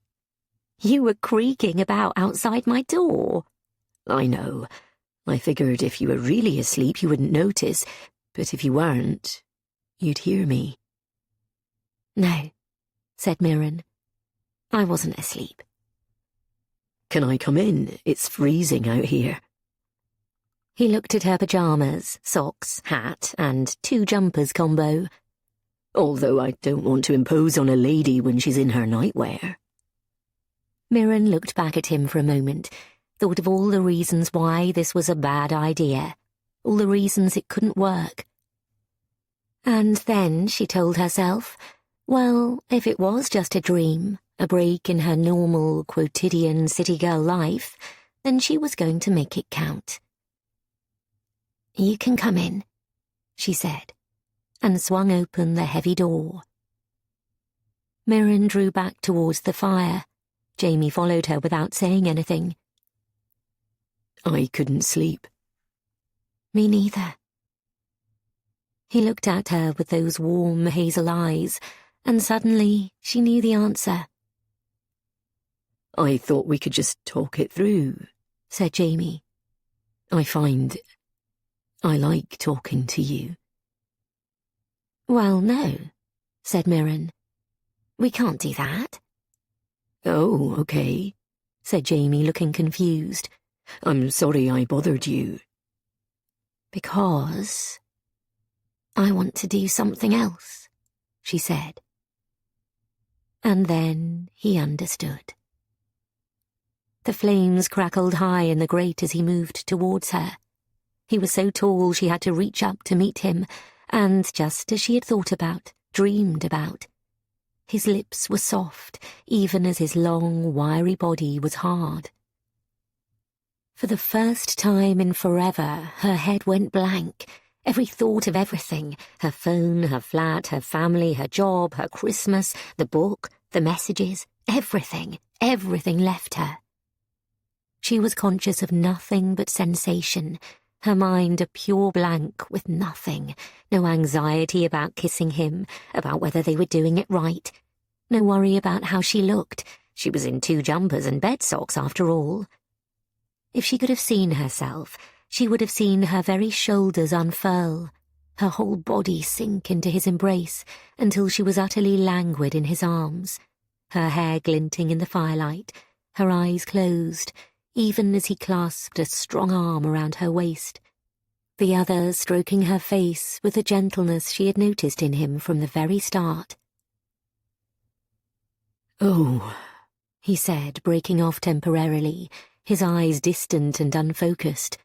"You were creaking about outside my door." "I know. I figured if you were really asleep you wouldn't notice, but if you weren't, you'd hear me." "No," said Mirren. "I wasn't asleep." "Can I come in? It's freezing out here." He looked at her pyjamas, socks, hat, and 2 jumpers combo. "Although I don't want to impose on a lady when she's in her nightwear." Mirren looked back at him for a moment, thought of all the reasons why this was a bad idea, all the reasons it couldn't work. And then she told herself, well, if it was just a dream, a break in her normal, quotidian city girl life, then she was going to make it count. "You can come in," she said, and swung open the heavy door. Mirren drew back towards the fire. Jamie followed her without saying anything. "I couldn't sleep." "Me neither." He looked at her with those warm hazel eyes, and suddenly she knew the answer. "I thought we could just talk it through," said Jamie. "I find I like talking to you." "Well, no," said Mirren. "We can't do that." "Oh, okay," said Jamie, looking confused. "I'm sorry I bothered you." "Because I want to do something else," she said. And then he understood. The flames crackled high in the grate as he moved towards her. He was so tall she had to reach up to meet him, and just as she had thought about, dreamed about. His lips were soft, even as his long, wiry body was hard. For the first time in forever, her head went blank. Every thought of everything, her phone, her flat, her family, her job, her Christmas, the book, the messages, everything left her. She was conscious of nothing but sensation, her mind a pure blank with nothing, no anxiety about kissing him, about whether they were doing it right, no worry about how she looked. She was in 2 jumpers and bed socks after all. If she could have seen herself, she would have seen her very shoulders unfurl, her whole body sink into his embrace until she was utterly languid in his arms, her hair glinting in the firelight, her eyes closed, even as he clasped a strong arm around her waist, the other stroking her face with the gentleness she had noticed in him from the very start. "Oh," he said, breaking off temporarily, his eyes distant and unfocused.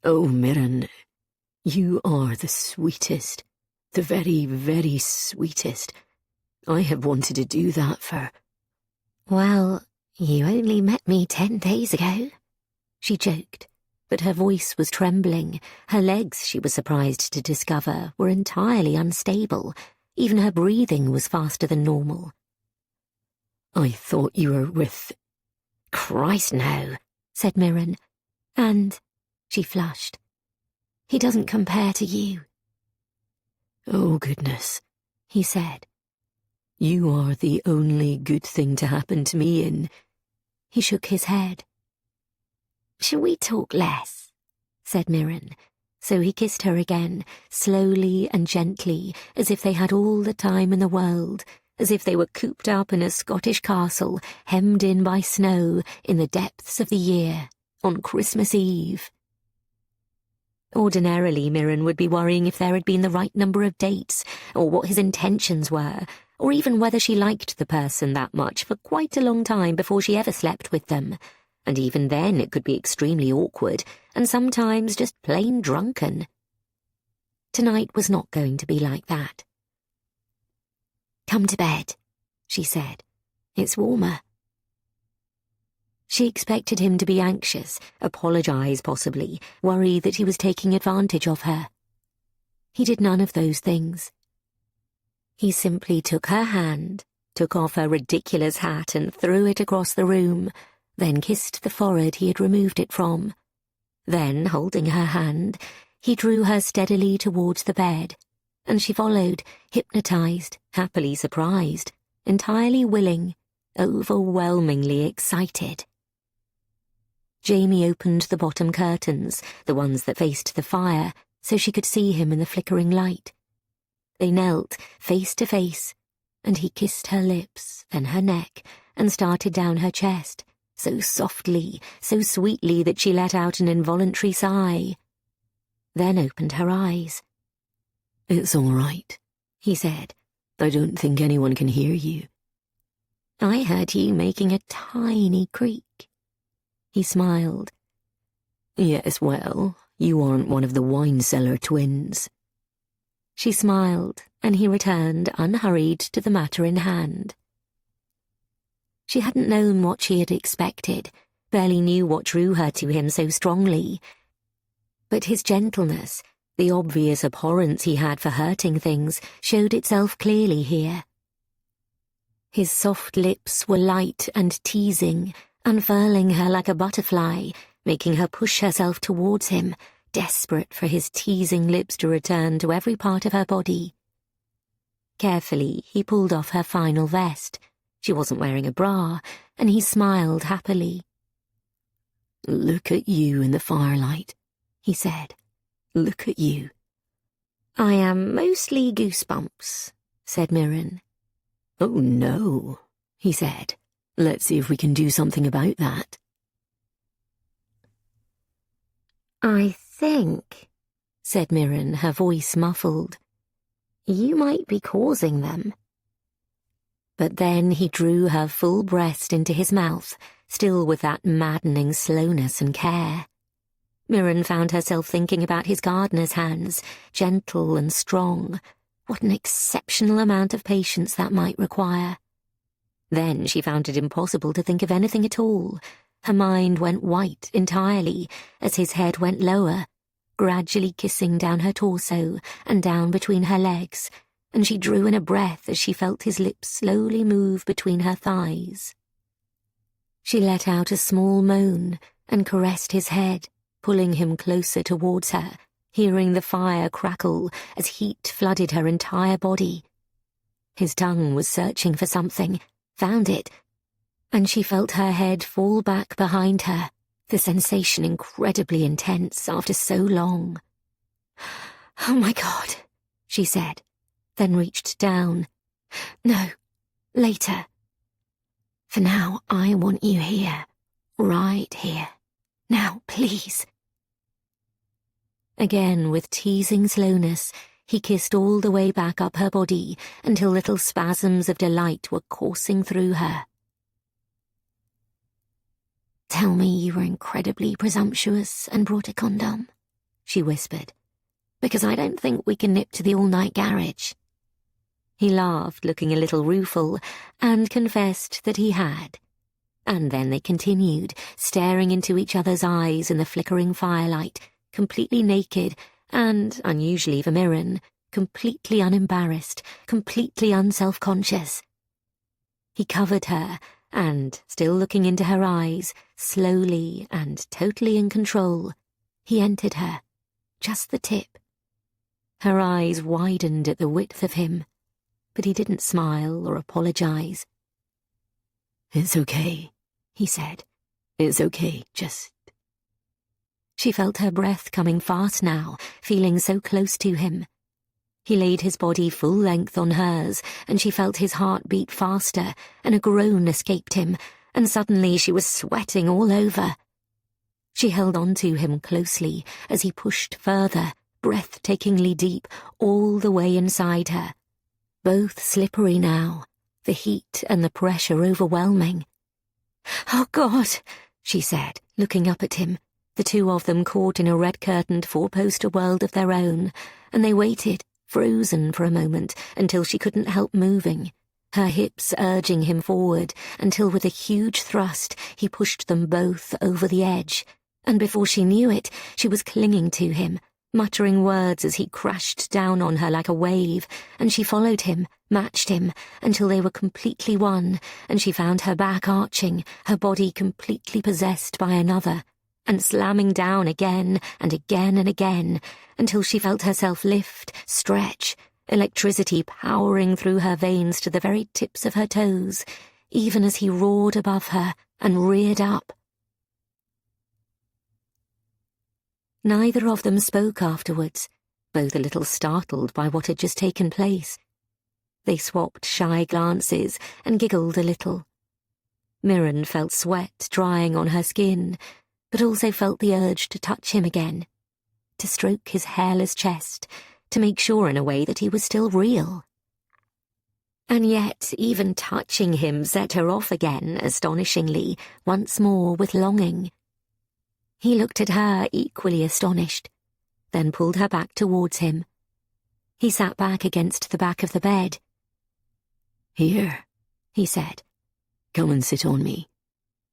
"Oh, Mirren, you are the sweetest, the very, very sweetest. I have wanted to do that for—" "Well, you only met me 10 days ago," she joked, but her voice was trembling. Her legs, she was surprised to discover, were entirely unstable. Even her breathing was faster than normal. "I thought you were with—" "Christ, no," said Mirren, and she flushed. He doesn't compare to you." "Oh, goodness," he said. "You are the only good thing to happen to me in—" He shook his head. "Shall we talk less?" said Mirren. So he kissed her again, slowly and gently, as if they had all the time in the world, as if they were cooped up in a Scottish castle, hemmed in by snow, in the depths of the year, on Christmas Eve. Ordinarily, Mirren would be worrying if there had been the right number of dates, or what his intentions were, or even whether she liked the person that much for quite a long time before she ever slept with them. And even then it could be extremely awkward, and sometimes just plain drunken. Tonight was not going to be like that. "Come to bed," she said. "It's warmer." She expected him to be anxious, apologize possibly, worry that he was taking advantage of her. He did none of those things. He simply took her hand, took off her ridiculous hat and threw it across the room, then kissed the forehead he had removed it from. Then, holding her hand, he drew her steadily towards the bed, and she followed, hypnotized, happily surprised, entirely willing, overwhelmingly excited. Jamie opened the bottom curtains, the ones that faced the fire, so she could see him in the flickering light. They knelt, face to face, and he kissed her lips, then her neck, and started down her chest, so softly, so sweetly that she let out an involuntary sigh. Then opened her eyes. "It's all right," he said. "I don't think anyone can hear you." "I heard you making a tiny creak." He smiled. "Yes, well, you aren't one of the wine cellar twins." She smiled, and he returned unhurried to the matter in hand. She hadn't known what she had expected, barely knew what drew her to him so strongly. But his gentleness, the obvious abhorrence he had for hurting things, showed itself clearly here. His soft lips were light and teasing, unfurling her like a butterfly, making her push herself towards him, desperate for his teasing lips to return to every part of her body. Carefully, he pulled off her final vest. She wasn't wearing a bra, and he smiled happily. "Look at you in the firelight," he said. "Look at you." "I am mostly goosebumps," said Mirren. "Oh, no," he said. "Let's see if we can do something about that." "I think," said Mirren, her voice muffled, "you might be causing them." But then he drew her full breast into his mouth, still with that maddening slowness and care. Mirren found herself thinking about his gardener's hands, gentle and strong. What an exceptional amount of patience that might require. Then she found it impossible to think of anything at all. Her mind went white entirely as his head went lower, gradually kissing down her torso and down between her legs, and she drew in a breath as she felt his lips slowly move between her thighs. She let out a small moan and caressed his head, pulling him closer towards her, hearing the fire crackle as heat flooded her entire body. His tongue was searching for something, found it, and she felt her head fall back behind her, the sensation incredibly intense after so long. "Oh my God," she said, then reached down. "No, later. For now, I want you here, right here. Now, please." Again, with teasing slowness, he kissed all the way back up her body until little spasms of delight were coursing through her. "Tell me you were incredibly presumptuous and brought a condom," she whispered, "because I don't think we can nip to the all-night garage." He laughed, looking a little rueful, and confessed that he had. And then they continued, staring into each other's eyes in the flickering firelight, completely naked and, unusually for Mirren, completely unembarrassed, completely unself-conscious. He covered her, and, still looking into her eyes, slowly and totally in control, he entered her, just the tip. Her eyes widened at the width of him, but he didn't smile or apologize. "It's okay," he said. "It's okay, just—" She felt her breath coming fast now, feeling so close to him. He laid his body full length on hers, and she felt his heart beat faster, and a groan escaped him, and suddenly she was sweating all over. She held on to him closely as he pushed further, breathtakingly deep, all the way inside her. Both slippery now, the heat and the pressure overwhelming. "Oh, God," she said, looking up at him, the two of them caught in a red-curtained four-poster world of their own, and they waited, frozen for a moment, until she couldn't help moving, her hips urging him forward, until with a huge thrust he pushed them both over the edge, and before she knew it, she was clinging to him, muttering words as he crashed down on her like a wave, and she followed him, matched him, until they were completely one, and she found her back arching, her body completely possessed by another, and slamming down again and again and again, until she felt herself lift, stretch, electricity powering through her veins to the very tips of her toes, even as he roared above her and reared up. Neither of them spoke afterwards, both a little startled by what had just taken place. They swapped shy glances and giggled a little. Mirren felt sweat drying on her skin, but also felt the urge to touch him again, to stroke his hairless chest, to make sure in a way that he was still real. And yet even touching him set her off again, astonishingly, once more with longing. He looked at her equally astonished, then pulled her back towards him. He sat back against the back of the bed. "Here," he said. "Come and sit on me.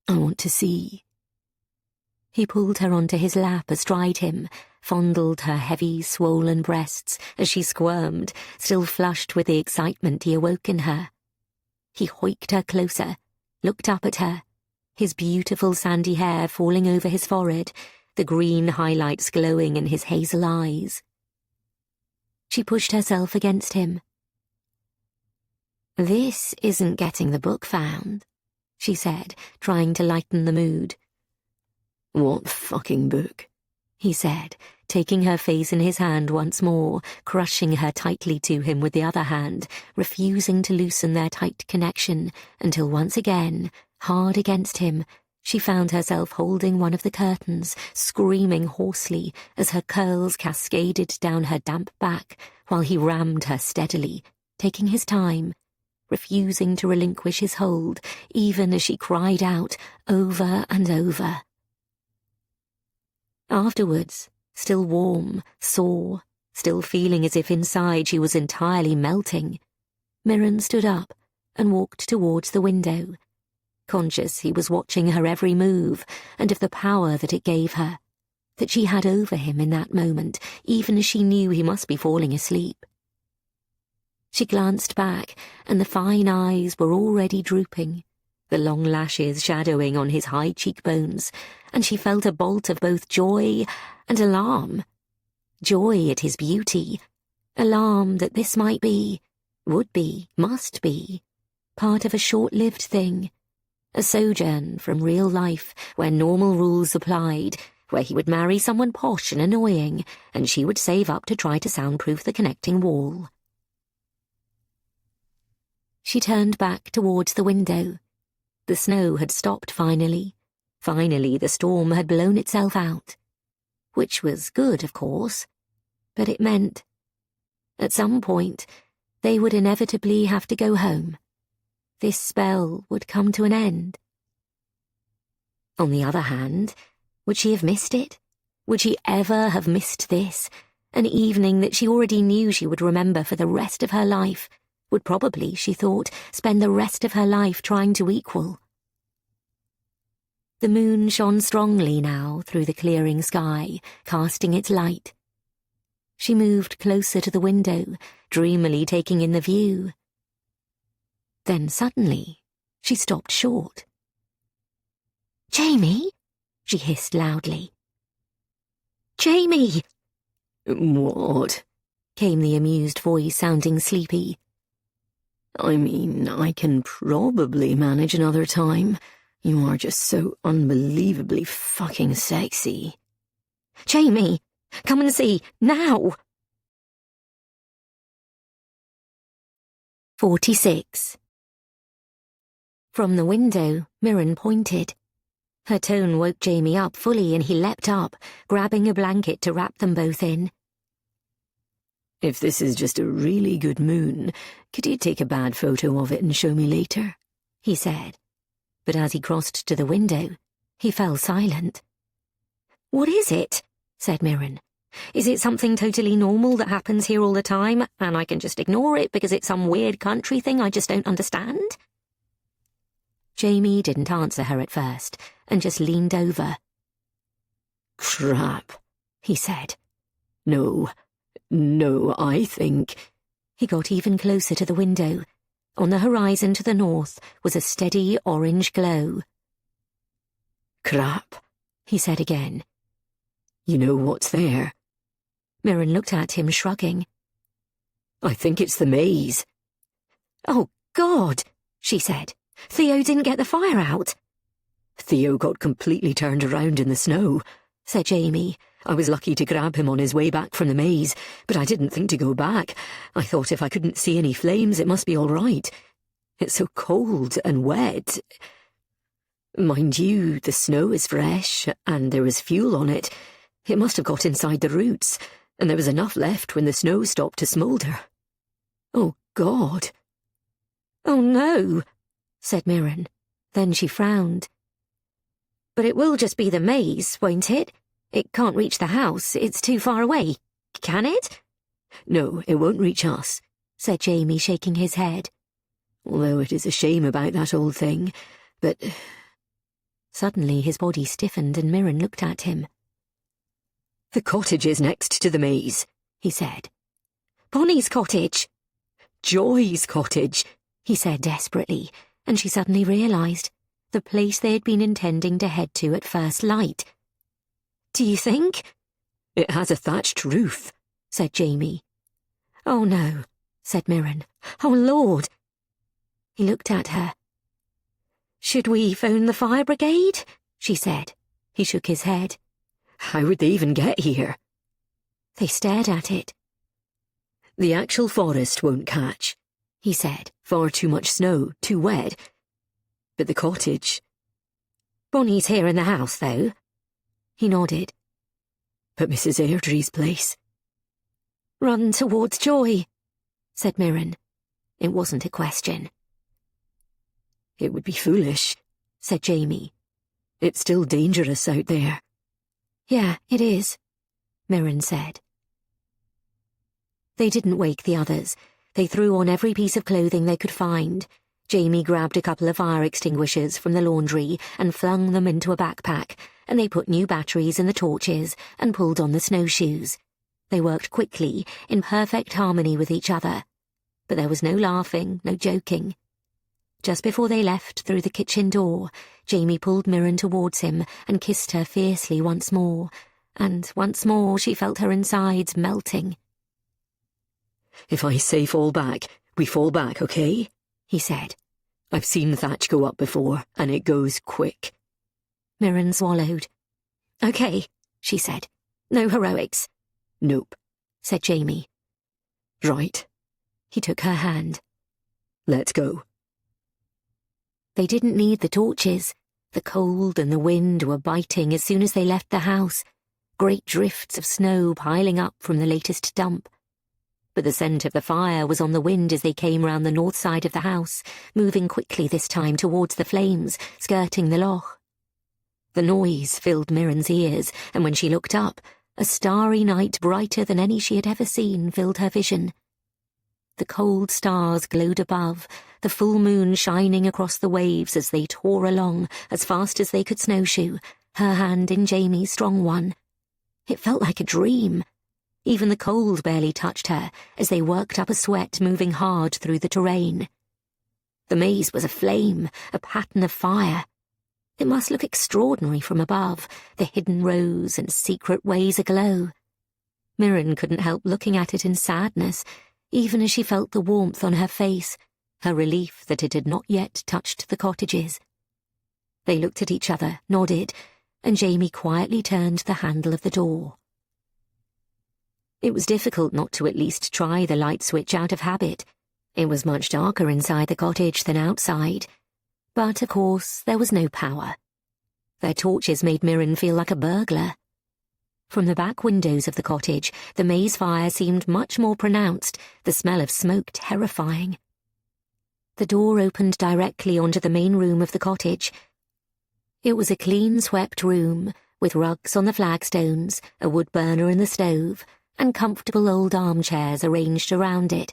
I want to see." He pulled her onto his lap astride him, fondled her heavy, swollen breasts as she squirmed, still flushed with the excitement he awoke in her. He hoiked her closer, looked up at her, his beautiful sandy hair falling over his forehead, the green highlights glowing in his hazel eyes. She pushed herself against him. "This isn't getting the book found," she said, trying to lighten the mood. "What fucking book?" he said, taking her face in his hand once more, crushing her tightly to him with the other hand, refusing to loosen their tight connection, until once again, hard against him, she found herself holding one of the curtains, screaming hoarsely as her curls cascaded down her damp back, while he rammed her steadily, taking his time, refusing to relinquish his hold, even as she cried out over and over. Afterwards, still warm, sore, still feeling as if inside she was entirely melting, Mirren stood up and walked towards the window, conscious he was watching her every move and of the power that it gave her, that she had over him in that moment, even as she knew he must be falling asleep. She glanced back, and the fine eyes were already drooping, the long lashes shadowing on his high cheekbones, and she felt a bolt of both joy and alarm. Joy at his beauty, alarm that this might be, would be, must be, part of a short-lived thing, a sojourn from real life where normal rules applied, where he would marry someone posh and annoying, and she would save up to try to soundproof the connecting wall. She turned back towards the window. The snow had stopped finally. Finally, the storm had blown itself out. Which was good, of course. But it meant, at some point, they would inevitably have to go home. This spell would come to an end. On the other hand, would she have missed it? Would she ever have missed this? An evening that she already knew she would remember for the rest of her life, would probably, she thought, spend the rest of her life trying to equal. The moon shone strongly now through the clearing sky, casting its light. She moved closer to the window, dreamily taking in the view. Then suddenly, she stopped short. "Jamie!" she hissed loudly. "Jamie!" What? Came the amused voice, sounding sleepy. I mean, I can probably manage another time. You are just so unbelievably fucking sexy. Jamie, come and see, now! 46. From the window, Mirren pointed. Her tone woke Jamie up fully and he leapt up, grabbing a blanket to wrap them both in. If this is just a really good moon, could you take a bad photo of it and show me later? He said. But as he crossed to the window, he fell silent. What is it? Said Mirren. Is it something totally normal that happens here all the time, and I can just ignore it because it's some weird country thing I just don't understand? Jamie didn't answer her at first, and just leaned over. Crap, he said. No, I think... He got even closer to the window. On the horizon to the north was a steady orange glow. Crap, he said again. You know what's there? Mirren looked at him, shrugging. I think it's the maze. Oh, God, she said. Theo didn't get the fire out. Theo got completely turned around in the snow, said Jamie. I was lucky to grab him on his way back from the maze, but I didn't think to go back. I thought if I couldn't see any flames, it must be all right. It's so cold and wet. Mind you, the snow is fresh, and there was fuel on it. It must have got inside the roots, and there was enough left when the snow stopped to smoulder. Oh, God. Oh, no, said Mirren. Then she frowned. But it will just be the maze, won't it? It can't reach the house. It's too far away. Can it? No, it won't reach us, said Jamie, shaking his head. Although it is a shame about that old thing, but... Suddenly his body stiffened and Mirren looked at him. The cottage is next to the maze, he said. Bonnie's cottage. Joy's cottage, he said desperately, and she suddenly realised the place they had been intending to head to at first light. Do you think? It has a thatched roof, said Jamie. Oh, no, said Mirren. Oh, Lord. He looked at her. Should we phone the fire brigade? She said. He shook his head. How would they even get here? They stared at it. The actual forest won't catch, he said. Far too much snow, too wet. But the cottage... Bonnie's here in the house, though. He nodded. But Mrs. Airdrie's place... Run towards Joy, said Mirren. It wasn't a question. It would be foolish, said Jamie. It's still dangerous out there. Yeah, it is, Mirren said. They didn't wake the others. They threw on every piece of clothing they could find. Jamie grabbed a couple of fire extinguishers from the laundry and flung them into a backpack, and they put new batteries in the torches and pulled on the snowshoes. They worked quickly, in perfect harmony with each other. But there was no laughing, no joking. Just before they left through the kitchen door, Jamie pulled Mirren towards him and kissed her fiercely once more, and once more she felt her insides melting. If I say fall back, we fall back, okay? He said. I've seen thatch go up before, and it goes quick. Mirren swallowed. Okay, she said. No heroics. Nope, said Jamie. Right. He took her hand. Let's go. They didn't need the torches. The cold and the wind were biting as soon as they left the house, great drifts of snow piling up from the latest dump. But the scent of the fire was on the wind as they came round the north side of the house, moving quickly this time towards the flames, skirting the loch. The noise filled Mirren's ears, and when she looked up, a starry night brighter than any she had ever seen filled her vision. The cold stars glowed above, the full moon shining across the waves as they tore along as fast as they could snowshoe, her hand in Jamie's strong one. It felt like a dream. Even the cold barely touched her as they worked up a sweat moving hard through the terrain. The maze was aflame, a pattern of fire. It must look extraordinary from above, the hidden rows and secret ways aglow. Mirren couldn't help looking at it in sadness, even as she felt the warmth on her face, her relief that it had not yet touched the cottages. They looked at each other, nodded, and Jamie quietly turned the handle of the door. It was difficult not to at least try the light switch out of habit. It was much darker inside the cottage than outside. But, of course, there was no power. Their torches made Mirren feel like a burglar. From the back windows of the cottage, the maize fire seemed much more pronounced, the smell of smoke terrifying. The door opened directly onto the main room of the cottage. It was a clean-swept room, with rugs on the flagstones, a wood burner in the stove, and comfortable old armchairs arranged around it.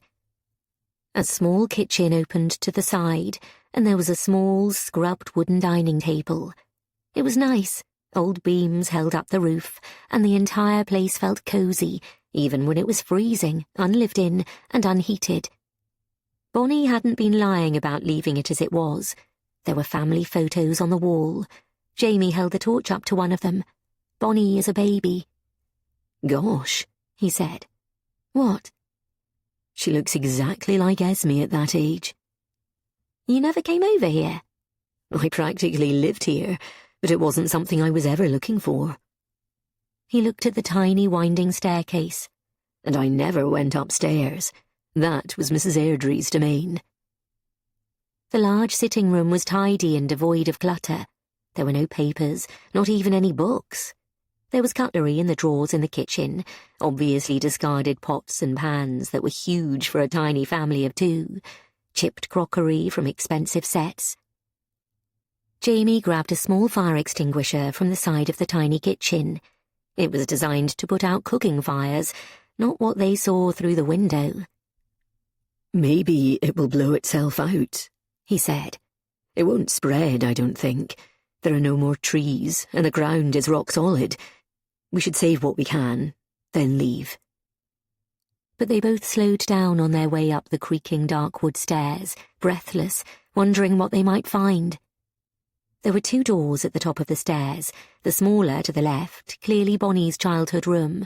A small kitchen opened to the side, and there was a small, scrubbed wooden dining table. It was nice. Old beams held up the roof, and the entire place felt cosy, even when it was freezing, unlived in, and unheated. Bonnie hadn't been lying about leaving it as it was. There were family photos on the wall. Jamie held the torch up to one of them. Bonnie as a baby. "Gosh," he said. "What?" "She looks exactly like Esme at that age." "You never came over here?" "I practically lived here, but it wasn't something I was ever looking for." He looked at the tiny winding staircase. "And I never went upstairs. That was Mrs. Airdrie's domain." The large sitting room was tidy and devoid of clutter. There were no papers, not even any books. There was cutlery in the drawers in the kitchen, obviously discarded pots and pans that were huge for a tiny family of two, chipped crockery from expensive sets. Jamie grabbed a small fire extinguisher from the side of the tiny kitchen. It was designed to put out cooking fires, not what they saw through the window. "Maybe it will blow itself out," he said. "It won't spread, I don't think. There are no more trees, and the ground is rock solid. We should save what we can, then leave." But they both slowed down on their way up the creaking dark wood stairs, breathless, wondering what they might find. There were two doors at the top of the stairs, the smaller to the left, clearly Bonnie's childhood room.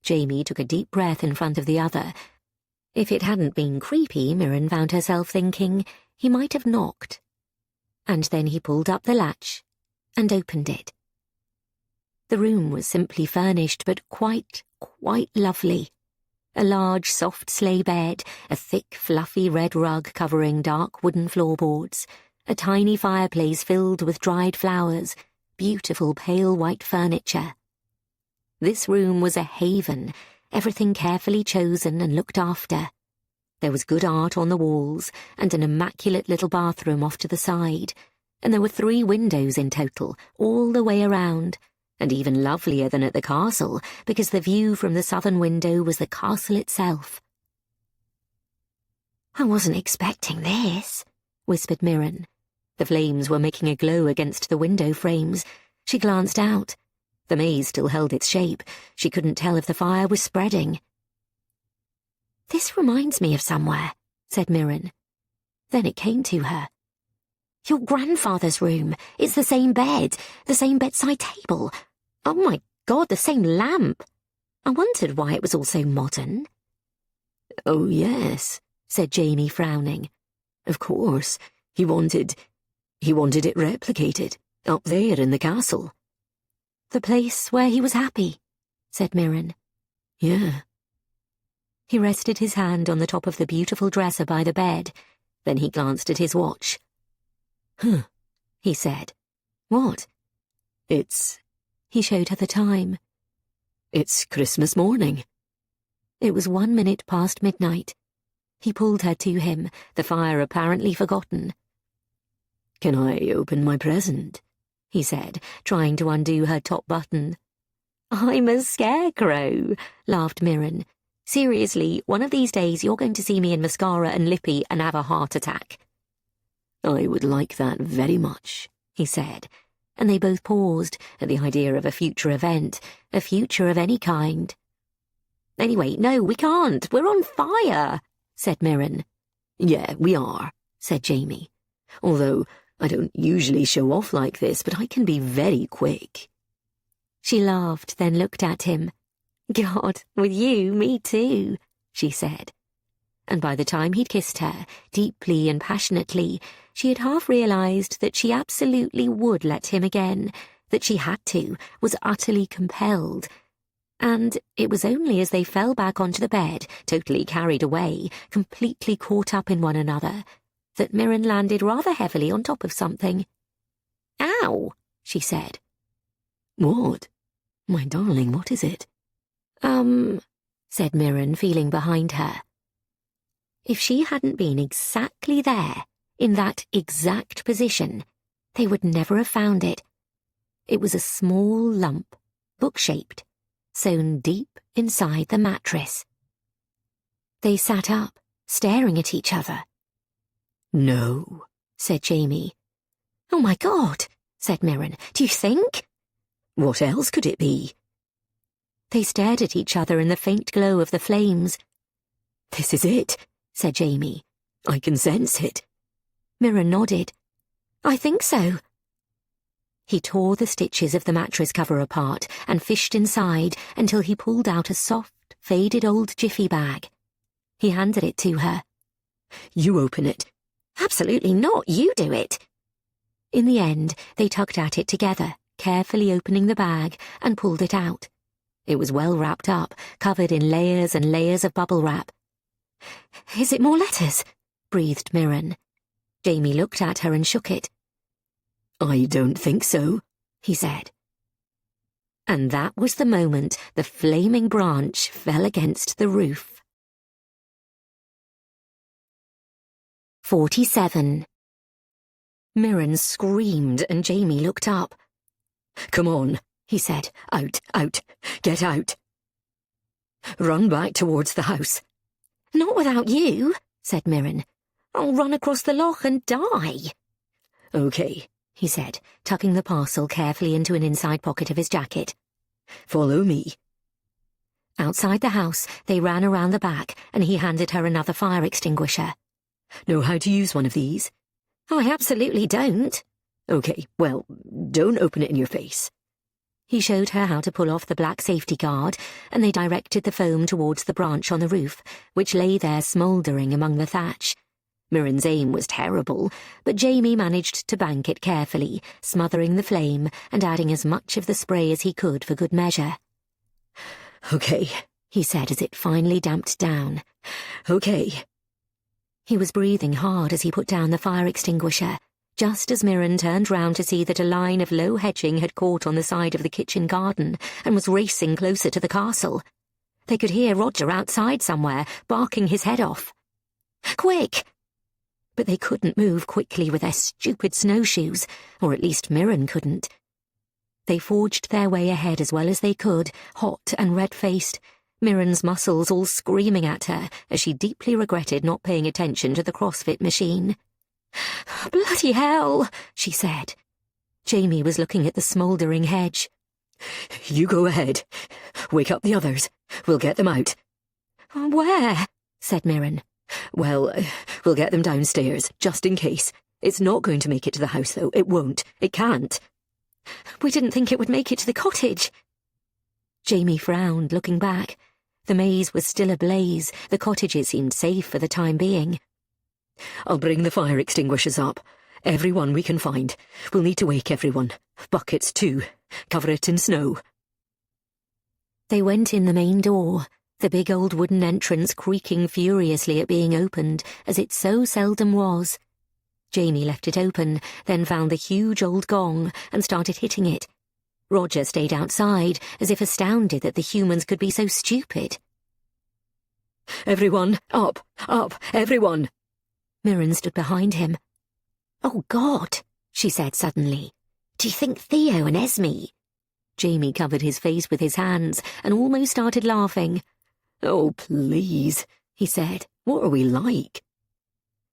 Jamie took a deep breath in front of the other. If it hadn't been creepy, Mirren found herself thinking, he might have knocked. And then he pulled up the latch and opened it. The room was simply furnished, but quite lovely. A large, soft sleigh bed, a thick, fluffy red rug covering dark wooden floorboards, a tiny fireplace filled with dried flowers, beautiful pale white furniture. This room was a haven, everything carefully chosen and looked after. There was good art on the walls, and an immaculate little bathroom off to the side, and there were 3 windows in total, all the way around, and even lovelier than at the castle, because the view from the southern window was the castle itself. "I wasn't expecting this," whispered Mirren. The flames were making a glow against the window frames. She glanced out. The maze still held its shape. She couldn't tell if the fire was spreading. "This reminds me of somewhere," said Mirren. Then it came to her. "Your grandfather's room. It's the same bed, the same bedside table. Oh my God, the same lamp. I wondered why it was all so modern." "Oh, yes," said Jamie, frowning. "Of course, he wanted it replicated, up there in the castle." "The place where he was happy," said Mirren. "Yeah." He rested his hand on the top of the beautiful dresser by the bed. Then he glanced at his watch. "Huh," he said. "What?" He showed her the time. "It's Christmas morning." It was 1 minute past midnight. He pulled her to him, the fire apparently forgotten. "Can I open my present?" he said, trying to undo her top button. "I'm a scarecrow," laughed Mirren. "Seriously, one of these days you're going to see me in mascara and lippy and have a heart attack." "I would like that very much," he said, and they both paused at the idea of a future event, a future of any kind. "Anyway, no, we can't. We're on fire," said Mirren. "Yeah, we are," said Jamie. "Although I don't usually show off like this, but I can be very quick." She laughed, then looked at him. God, with you, me too, she said. And by the time he'd kissed her, deeply and passionately, she had half realized that she absolutely would let him again, that she had to, was utterly compelled. And it was only as they fell back onto the bed, totally carried away, completely caught up in one another, that Mirren landed rather heavily on top of something. "Ow!" she said. "What? My darling, what is it?" Said Mirren, feeling behind her. If she hadn't been exactly there, in that exact position, they would never have found it. It was a small lump, book-shaped, sewn deep inside the mattress. They sat up, staring at each other. "No," said Jamie. "Oh my God," said Mirren. "Do you think?" "What else could it be?" They stared at each other in the faint glow of the flames. "This is it," said Jamie. "I can sense it." Mirren nodded. "I think so." He tore the stitches of the mattress cover apart and fished inside until he pulled out a soft, faded old jiffy bag. He handed it to her. "You open it." "Absolutely not, you do it." In the end, they tugged at it together, carefully opening the bag, and pulled it out. It was well wrapped up, covered in layers and layers of bubble wrap. "Is it more letters?" breathed Mirren. Jamie looked at her and shook it. "I don't think so," he said. And that was the moment the flaming branch fell against the roof. 47. Mirren screamed and Jamie looked up. "Come on," he said. "Out, out, get out. Run back towards the house." "Not without you," said Mirren. "I'll run across the loch and die." "Okay," he said, tucking the parcel carefully into an inside pocket of his jacket. "Follow me." Outside the house, they ran around the back, and he handed her another fire extinguisher. "Know how to use one of these?" "I absolutely don't." "Okay, well, don't open it in your face." He showed her how to pull off the black safety guard, and they directed the foam towards the branch on the roof, which lay there smouldering among the thatch. Mirren's aim was terrible, but Jamie managed to bank it carefully, smothering the flame and adding as much of the spray as he could for good measure. "Okay," he said as it finally damped down. "Okay." He was breathing hard as he put down the fire extinguisher, just as Mirren turned round to see that a line of low hedging had caught on the side of the kitchen garden and was racing closer to the castle. They could hear Roger outside somewhere, barking his head off. "Quick!" But they couldn't move quickly with their stupid snowshoes, or at least Mirren couldn't. They forged their way ahead as well as they could, hot and red-faced, Mirren's muscles all screaming at her as she deeply regretted not paying attention to the CrossFit machine. "Bloody hell," she said. Jamie was looking at the smouldering hedge. "You go ahead. Wake up the others. We'll get them out." "Where?" said Mirren. "Well, we'll get them downstairs, just in case. It's not going to make it to the house, though. It won't. It can't." "We didn't think it would make it to the cottage." Jamie frowned, looking back. The maze was still ablaze. The cottages seemed safe for the time being. "I'll bring the fire extinguishers up. Everyone we can find. We'll need to wake everyone. Buckets, too. Cover it in snow." They went in the main door, the big old wooden entrance creaking furiously at being opened, as it so seldom was. Jamie left it open, then found the huge old gong and started hitting it. Roger stayed outside, as if astounded that the humans could be so stupid. "Everyone, up, up, everyone!" Mirren stood behind him. "Oh, God," she said suddenly. "Do you think Theo and Esme—" Jamie covered his face with his hands and almost started laughing. "Oh, please," he said. "What are we like?"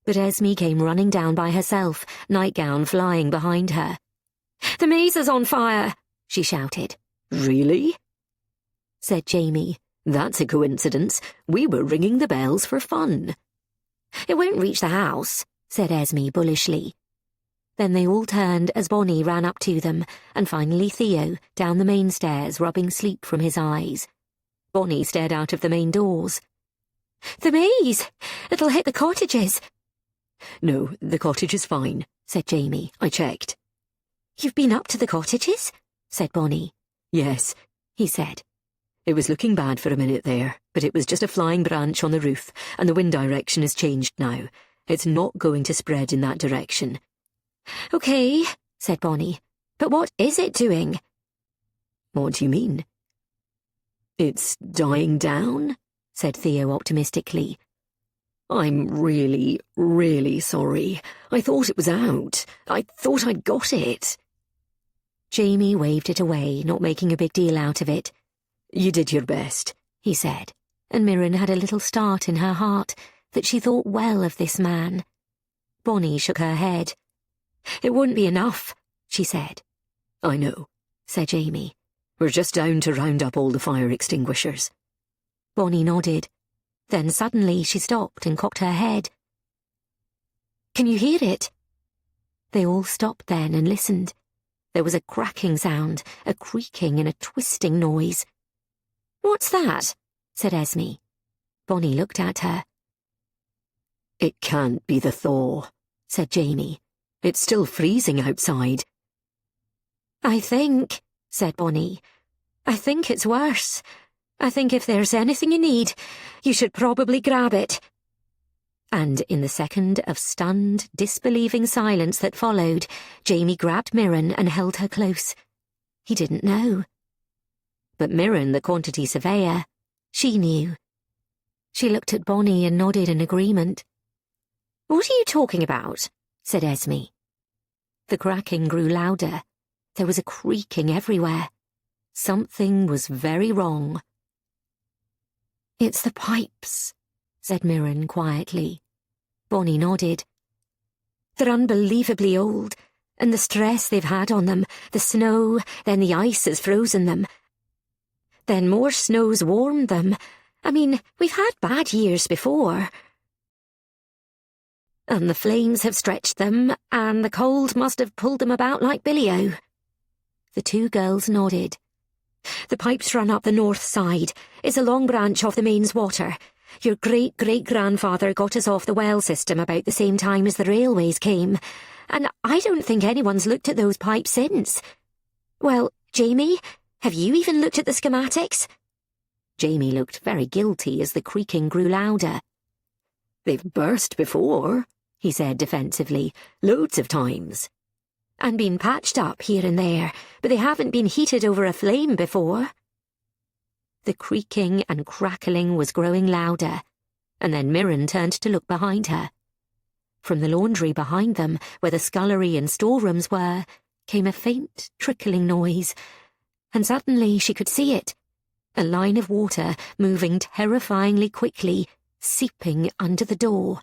But Esme came running down by herself, nightgown flying behind her. "The maze is on fire!" she shouted. "Really?" said Jamie. "That's a coincidence. We were ringing the bells for fun." "It won't reach the house," said Esme bullishly. Then they all turned as Bonnie ran up to them, and finally Theo, down the main stairs, rubbing sleep from his eyes. Bonnie stared out of the main doors. "The maze! It'll hit the cottages." "No, the cottage is fine," said Jamie. "I checked." "You've been up to the cottages?" said Bonnie. "Yes," he said. "It was looking bad for a minute there, but it was just a flying branch on the roof, and the wind direction has changed now. It's not going to spread in that direction." "OK," said Bonnie. "But what is it doing?" "What do you mean?" "It's dying down," said Theo optimistically. "I'm really, really sorry. I thought it was out. I thought I'd got it." Jamie waved it away, not making a big deal out of it. "You did your best," he said, and Mirren had a little start in her heart that she thought well of this man. Bonnie shook her head. "It wouldn't be enough," she said. "I know," said Jamie. "We're just down to round up all the fire extinguishers." Bonnie nodded. Then suddenly she stopped and cocked her head. "Can you hear it?" They all stopped then and listened. There was a cracking sound, a creaking and a twisting noise. "What's that?" said Esme. Bonnie looked at her. "It can't be the thaw," said Jamie. "It's still freezing outside." "I think," said Bonnie, "I think it's worse. I think if there's anything you need, you should probably grab it." And in the second of stunned, disbelieving silence that followed, Jamie grabbed Mirren and held her close. He didn't know. But Mirren, the quantity surveyor, she knew. She looked at Bonnie and nodded in agreement. "What are you talking about?" said Esme. The cracking grew louder. There was a creaking everywhere. Something was very wrong. "It's the pipes," said Mirren quietly. Bonnie nodded. "They're unbelievably old, and the stress they've had on them, the snow, then the ice has frozen them. Then more snow's warmed them. I mean, we've had bad years before. And the flames have stretched them, and the cold must have pulled them about like billy-o." The two girls nodded. "The pipes run up the north side. It's a long branch off the mains water. Your great-great-grandfather got us off the well system about the same time as the railways came, and I don't think anyone's looked at those pipes since. Well, Jamie, have you even looked at the schematics?" Jamie looked very guilty as the creaking grew louder. "They've burst before," he said defensively, "loads of times." "And been patched up here and there, but they haven't been heated over a flame before." The creaking and crackling was growing louder, and then Mirren turned to look behind her. From the laundry behind them, where the scullery and storerooms were, came a faint, trickling noise, and suddenly she could see it. A line of water moving terrifyingly quickly, seeping under the door.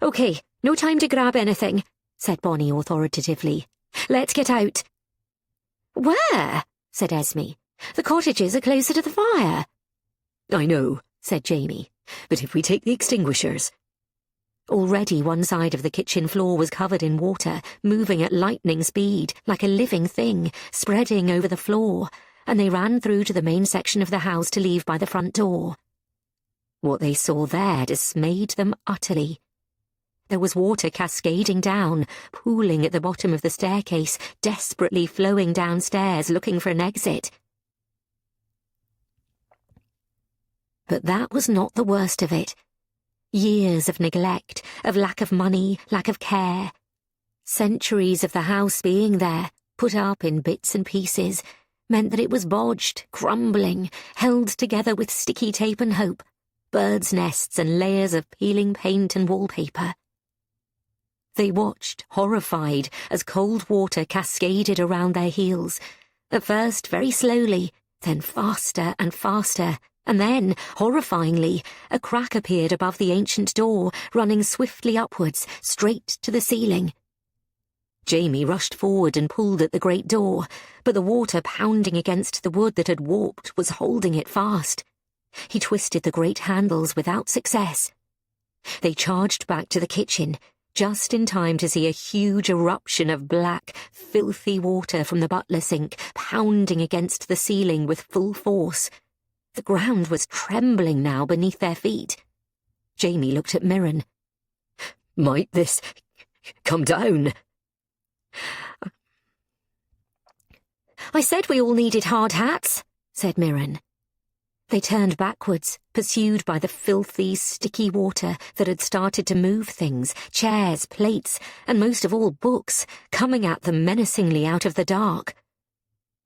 "OK, no time to grab anything," said Bonnie authoritatively. "Let's get out." "Where?" said Esme. "The cottages are closer to the fire." "I know," said Jamie, "but if we take the extinguishers—" Already one side of the kitchen floor was covered in water, moving at lightning speed, like a living thing, spreading over the floor, and they ran through to the main section of the house to leave by the front door. What they saw there dismayed them utterly. There was water cascading down, pooling at the bottom of the staircase, desperately flowing downstairs, looking for an exit. But that was not the worst of it. Years of neglect, of lack of money, lack of care. Centuries of the house being there, put up in bits and pieces, meant that it was bodged, crumbling, held together with sticky tape and hope, birds' nests and layers of peeling paint and wallpaper. They watched, horrified, as cold water cascaded around their heels, at first very slowly, then faster and faster, and then, horrifyingly, a crack appeared above the ancient door, running swiftly upwards, straight to the ceiling. Jamie rushed forward and pulled at the great door, but the water pounding against the wood that had warped was holding it fast. He twisted the great handles without success. They charged back to the kitchen, just in time to see a huge eruption of black, filthy water from the butler sink pounding against the ceiling with full force, The ground was trembling now beneath their feet. Jamie looked at Mirren. "Might this come down?" "I said we all needed hard hats," said Mirren. They turned backwards, pursued by the filthy, sticky water that had started to move things, chairs, plates, and most of all books, coming at them menacingly out of the dark.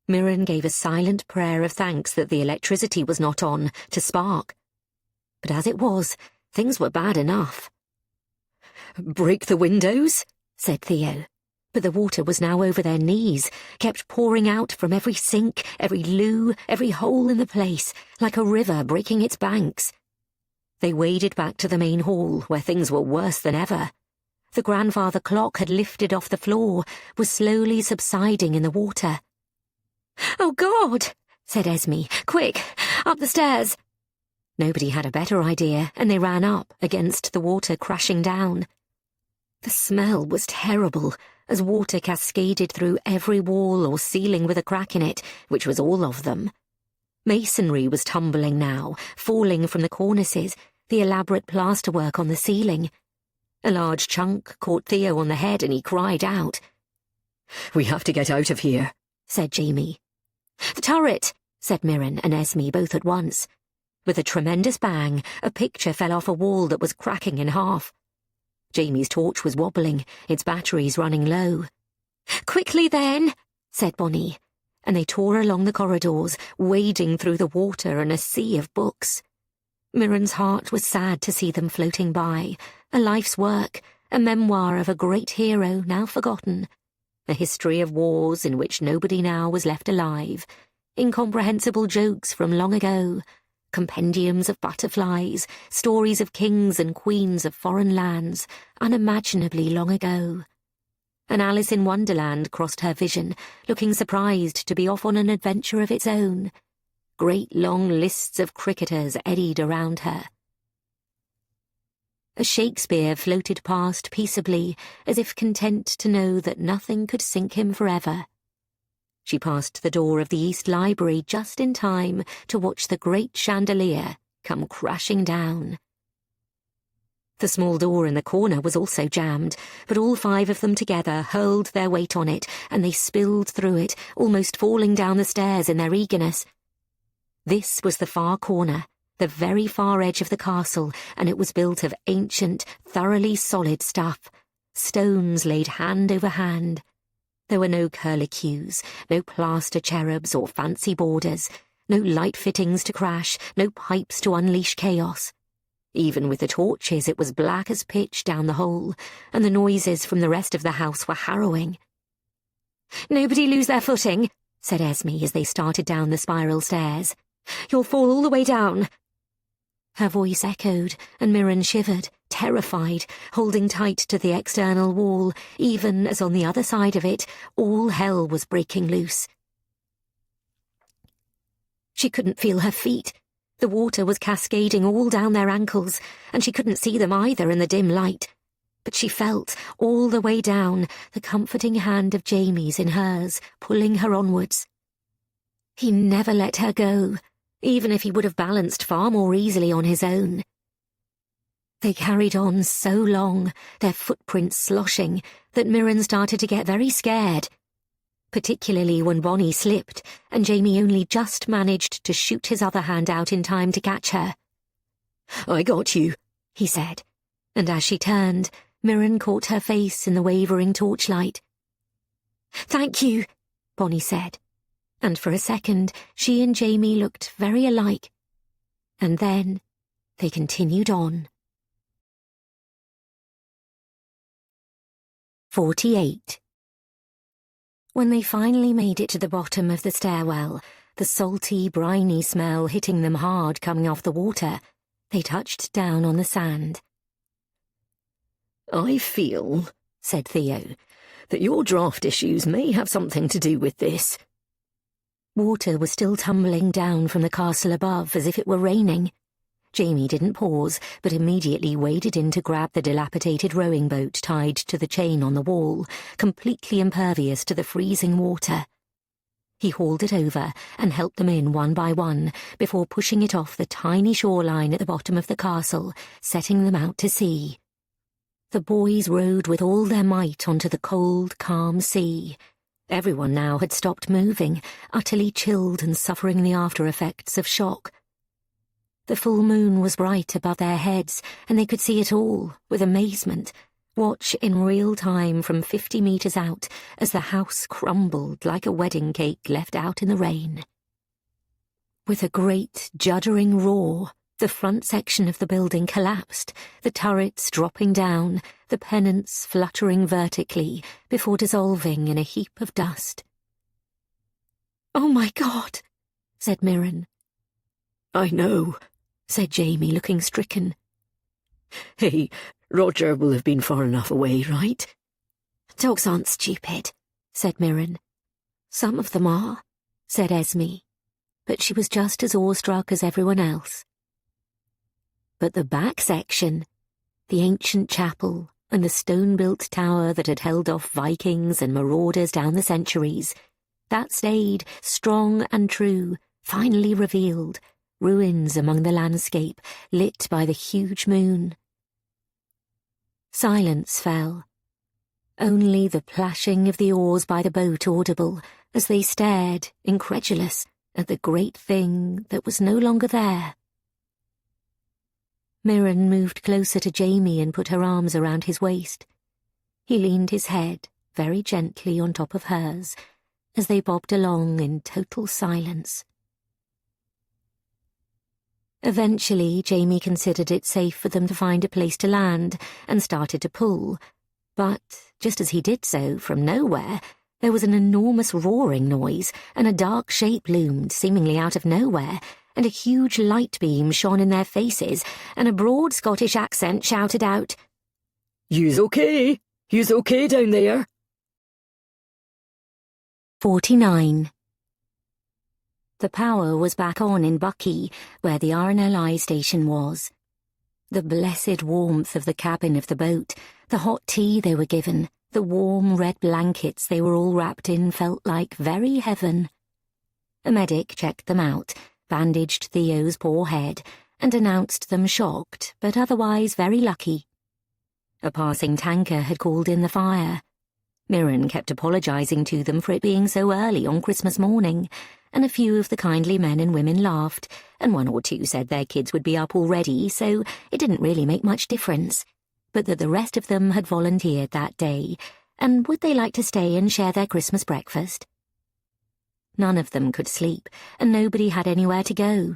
Mirren gave a silent prayer of thanks that the electricity was not on to spark. But as it was, things were bad enough. "Break the windows?" said Theo. But the water was now over their knees, kept pouring out from every sink, every loo, every hole in the place, like a river breaking its banks. They waded back to the main hall, where things were worse than ever. The grandfather clock had lifted off the floor, was slowly subsiding in the water. "Oh, God!" said Esme. "Quick, up the stairs!" Nobody had a better idea, and they ran up against the water crashing down. The smell was terrible, as water cascaded through every wall or ceiling with a crack in it, which was all of them. Masonry was tumbling now, falling from the cornices, the elaborate plasterwork on the ceiling. A large chunk caught Theo on the head and he cried out. "We have to get out of here," said Jamie. "The turret," said Mirren and Esme both at once. With a tremendous bang, a picture fell off a wall that was cracking in half. Jamie's torch was wobbling, its batteries running low. "Quickly then," said Bonnie, and they tore along the corridors, wading through the water and a sea of books. Mirren's heart was sad to see them floating by, a life's work, a memoir of a great hero now forgotten, a history of wars in which nobody now was left alive, incomprehensible jokes from long ago, compendiums of butterflies, stories of kings and queens of foreign lands, unimaginably long ago. An Alice in Wonderland crossed her vision, looking surprised to be off on an adventure of its own. Great long lists of cricketers eddied around her. A Shakespeare floated past peaceably, as if content to know that nothing could sink him forever. She passed the door of the East Library just in time to watch the great chandelier come crashing down. The small door in the corner was also jammed, but all 5 of them together hurled their weight on it, and they spilled through it, almost falling down the stairs in their eagerness. This was the far corner, the very far edge of the castle, and it was built of ancient, thoroughly solid stuff, stones laid hand over hand. There were no curlicues, no plaster cherubs or fancy borders, no light fittings to crash, no pipes to unleash chaos. Even with the torches it was black as pitch down the hole, and the noises from the rest of the house were harrowing. "Nobody lose their footing," said Esme as they started down the spiral stairs. "You'll fall all the way down." Her voice echoed, and Mirren shivered, terrified, holding tight to the external wall, even as on the other side of it, all hell was breaking loose. She couldn't feel her feet. The water was cascading all down their ankles, and she couldn't see them either in the dim light. But she felt, all the way down, the comforting hand of Jamie's in hers, pulling her onwards. He never let her go, even if he would have balanced far more easily on his own. They carried on so long, their footprints sloshing, that Mirren started to get very scared, particularly when Bonnie slipped, and Jamie only just managed to shoot his other hand out in time to catch her. "I got you," he said, and as she turned, Mirren caught her face in the wavering torchlight. "Thank you," Bonnie said, and for a second she and Jamie looked very alike, and then they continued on. 48. When they finally made it to the bottom of the stairwell, the salty, briny smell hitting them hard coming off the water, they touched down on the sand. "I feel," said Theo, "that your draft issues may have something to do with this." Water was still tumbling down from the castle above as if it were raining. Jamie didn't pause, but immediately waded in to grab the dilapidated rowing boat tied to the chain on the wall, completely impervious to the freezing water. He hauled it over and helped them in one by one before pushing it off the tiny shoreline at the bottom of the castle, setting them out to sea. The boys rowed with all their might onto the cold, calm sea. Everyone now had stopped moving, utterly chilled and suffering the after-effects of shock. The full moon was bright above their heads, and they could see it all, with amazement, watch in real time from 50 meters out as the house crumbled like a wedding cake left out in the rain. With a great, juddering roar, the front section of the building collapsed, the turrets dropping down, the pennants fluttering vertically before dissolving in a heap of dust. "Oh, my God," said Mirren. "I know," said Jamie, looking stricken. "Hey, Roger will have been far enough away, right?" "Dogs aren't stupid," said Mirren. "Some of them are," said Esme, but she was just as awestruck as everyone else. But the back section, the ancient chapel and the stone-built tower that had held off Vikings and marauders down the centuries, that stayed strong and true, finally revealed, ruins among the landscape, lit by the huge moon. Silence fell. Only the plashing of the oars by the boat audible as they stared, incredulous, at the great thing that was no longer there. Mirren moved closer to Jamie and put her arms around his waist. He leaned his head very gently on top of hers as they bobbed along in total silence. Eventually, Jamie considered it safe for them to find a place to land and started to pull. But, just as he did so, from nowhere, there was an enormous roaring noise, and a dark shape loomed, seemingly out of nowhere, and a huge light beam shone in their faces, and a broad Scottish accent shouted out, "You's okay? You's okay down there?" 49. The power was back on in Bucky, where the RNLI station was. The blessed warmth of the cabin of the boat, the hot tea they were given, the warm red blankets they were all wrapped in felt like very heaven. A medic checked them out, bandaged Theo's poor head, and announced them shocked, but otherwise very lucky. A passing tanker had called in the fire. Mirren kept apologising to them for it being so early on Christmas morning, and a few of the kindly men and women laughed, and one or two said their kids would be up already, so it didn't really make much difference, but that the rest of them had volunteered that day, and would they like to stay and share their Christmas breakfast? None of them could sleep, and nobody had anywhere to go.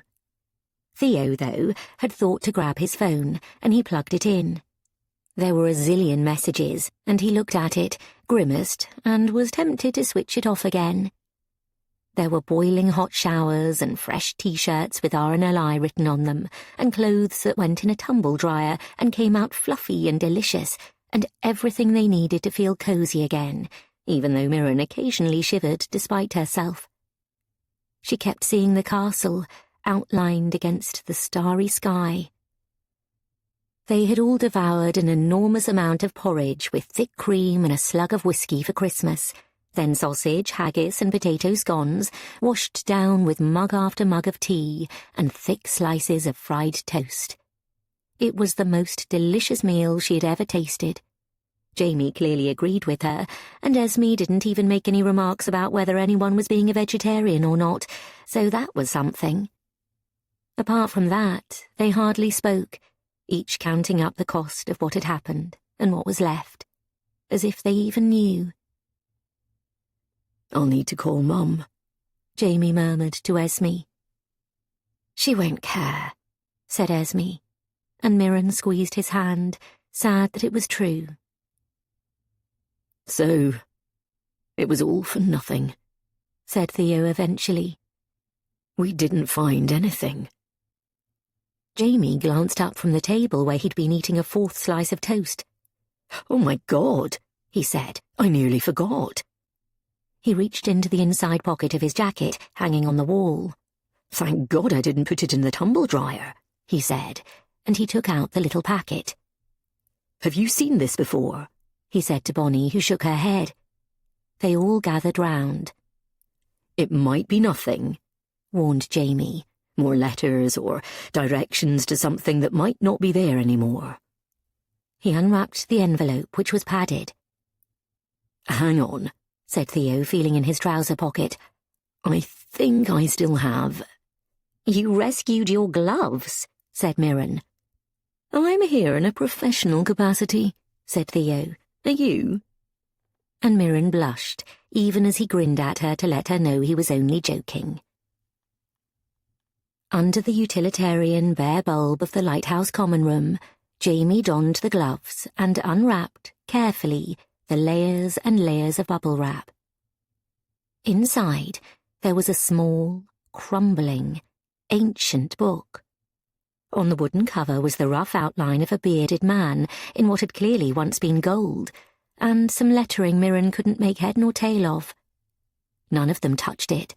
Theo, though, had thought to grab his phone, and he plugged it in. There were a zillion messages, and he looked at it, grimaced, and was tempted to switch it off again. There were boiling hot showers and fresh T-shirts with RNLI written on them, and clothes that went in a tumble dryer and came out fluffy and delicious, and everything they needed to feel cosy again, even though Mirren occasionally shivered despite herself. She kept seeing the castle, outlined against the starry sky. They had all devoured an enormous amount of porridge with thick cream and a slug of whiskey for Christmas, then sausage, haggis and potato scones, washed down with mug after mug of tea and thick slices of fried toast. It was the most delicious meal she had ever tasted. Jamie clearly agreed with her, and Esme didn't even make any remarks about whether anyone was being a vegetarian or not, so that was something. Apart from that, they hardly spoke, each counting up the cost of what had happened and what was left, as if they even knew. "I'll need to call Mum," Jamie murmured to Esme. "She won't care," said Esme, and Mirren squeezed his hand, sad that it was true. "So, it was all for nothing," said Theo eventually. "We didn't find anything." Jamie glanced up from the table where he'd been eating a fourth slice of toast. "Oh my God," he said, "I nearly forgot." He reached into the inside pocket of his jacket, hanging on the wall. "Thank God I didn't put it in the tumble dryer," he said, and he took out the little packet. "Have you seen this before?" he said to Bonnie, who shook her head. They all gathered round. It might be nothing, warned Jamie. More letters or directions to something that might not be there anymore. He unwrapped the envelope, which was padded. Hang on, said Theo, feeling in his trouser pocket. I think I still have... You rescued your gloves, said Mirren. I'm here in a professional capacity, said Theo. Are you? And Mirren blushed, even as he grinned at her to let her know he was only joking. Under the utilitarian bare bulb of the lighthouse common room, Jamie donned the gloves and unwrapped, carefully, the layers and layers of bubble wrap. Inside, there was a small, crumbling, ancient book. On the wooden cover was the rough outline of a bearded man in what had clearly once been gold, and some lettering Mirren couldn't make head nor tail of. None of them touched it.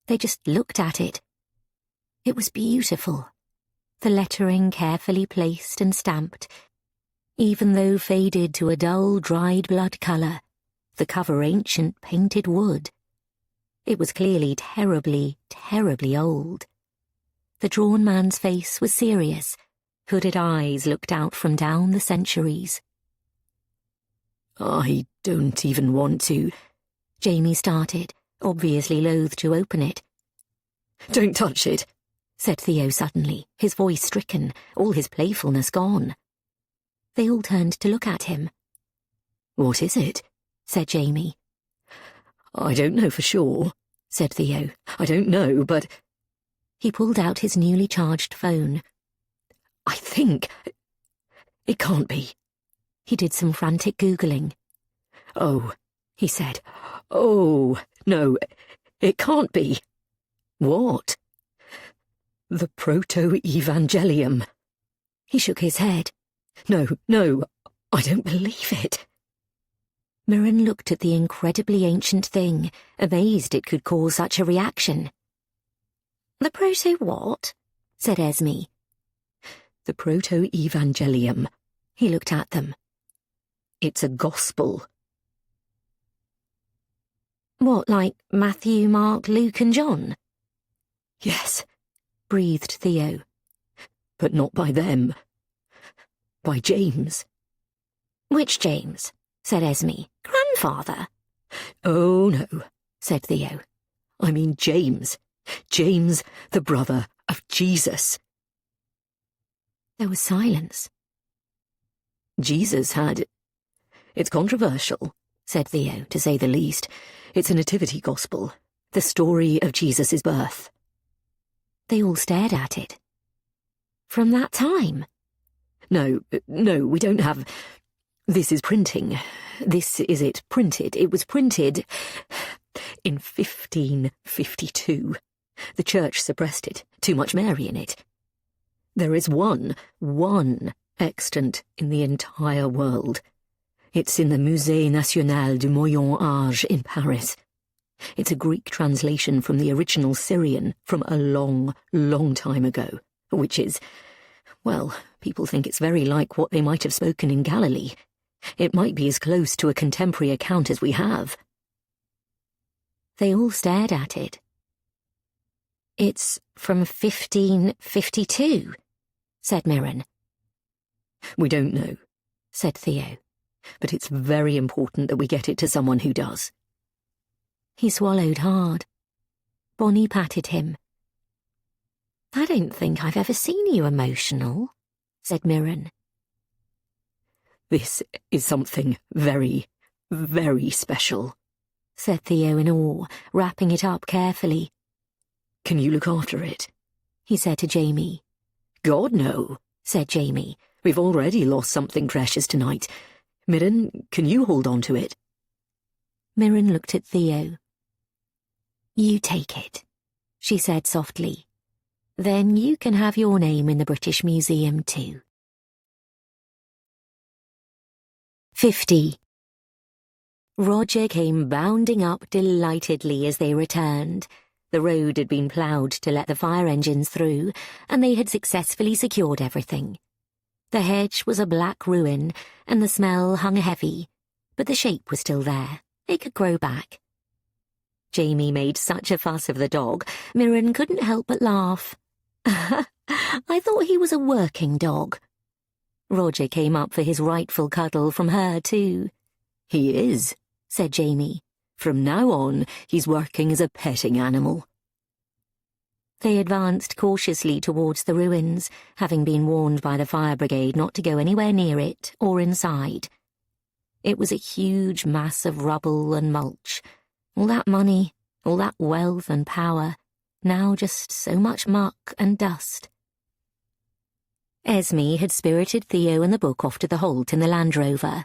They just looked at it. It was beautiful, the lettering carefully placed and stamped. Even though faded to a dull, dried blood colour, the cover ancient painted wood. It was clearly terribly, terribly old. The drawn man's face was serious. Hooded eyes looked out from down the centuries. I don't even want to... Jamie started, obviously loath to open it. Don't touch it, said Theo suddenly, his voice stricken, all his playfulness gone. They all turned to look at him. What is it? said Jamie. I don't know for sure, said Theo. I don't know, but... He pulled out his newly charged phone. I think... It can't be. He did some frantic Googling. Oh, he said. Oh, no, it can't be. What? The Proto-Evangelium. He shook his head. No, I don't believe it. Mirren looked at the incredibly ancient thing, amazed it could cause such a reaction. The proto-what? said Esme. The Proto-Evangelium. He looked at them. It's a gospel. What, like Matthew, Mark, Luke and John? Yes, breathed Theo. But not by them. By James. Which James? said Esme. Grandfather? Oh, no, said Theo. I mean James. James, the brother of Jesus. There was silence. Jesus had... It's controversial, said Theo, to say the least. It's a nativity gospel, the story of Jesus' birth. They all stared at it. From that time? No, we don't have... This is printing. This is it printed. It was printed in 1552. The church suppressed it. Too much Mary in it. There is one extant in the entire world. It's in the Musée National du Moyen Âge in Paris. It's a Greek translation from the original Syrian from a long, long time ago, which is, well, people think it's very like what they might have spoken in Galilee. It might be as close to a contemporary account as we have. They all stared at it. It's from 1552, said Mirren. We don't know, said Theo. But it's very important that we get it to someone who does. He swallowed hard. Bonnie patted him. I don't think I've ever seen you emotional, said Mirren. This is something very, very special, said Theo in awe, wrapping it up carefully. Can you look after it? He said to Jamie. God, no, said Jamie. We've already lost something precious tonight. Mirren, can you hold on to it? Mirren looked at Theo. You take it, she said softly. Then you can have your name in the British Museum too. 50. Roger came bounding up delightedly as they returned. The road had been ploughed to let the fire engines through, and they had successfully secured everything. The hedge was a black ruin, and the smell hung heavy, but the shape was still there. It could grow back. Jamie made such a fuss of the dog, Mirren couldn't help but laugh. I thought he was a working dog. Roger came up for his rightful cuddle from her too. He is, said Jamie. From now on, he's working as a petting animal. They advanced cautiously towards the ruins, having been warned by the fire brigade not to go anywhere near it or inside. It was a huge mass of rubble and mulch. All that money, all that wealth and power, now just so much muck and dust. Esme had spirited Theo and the book off to the Holt in the Land Rover.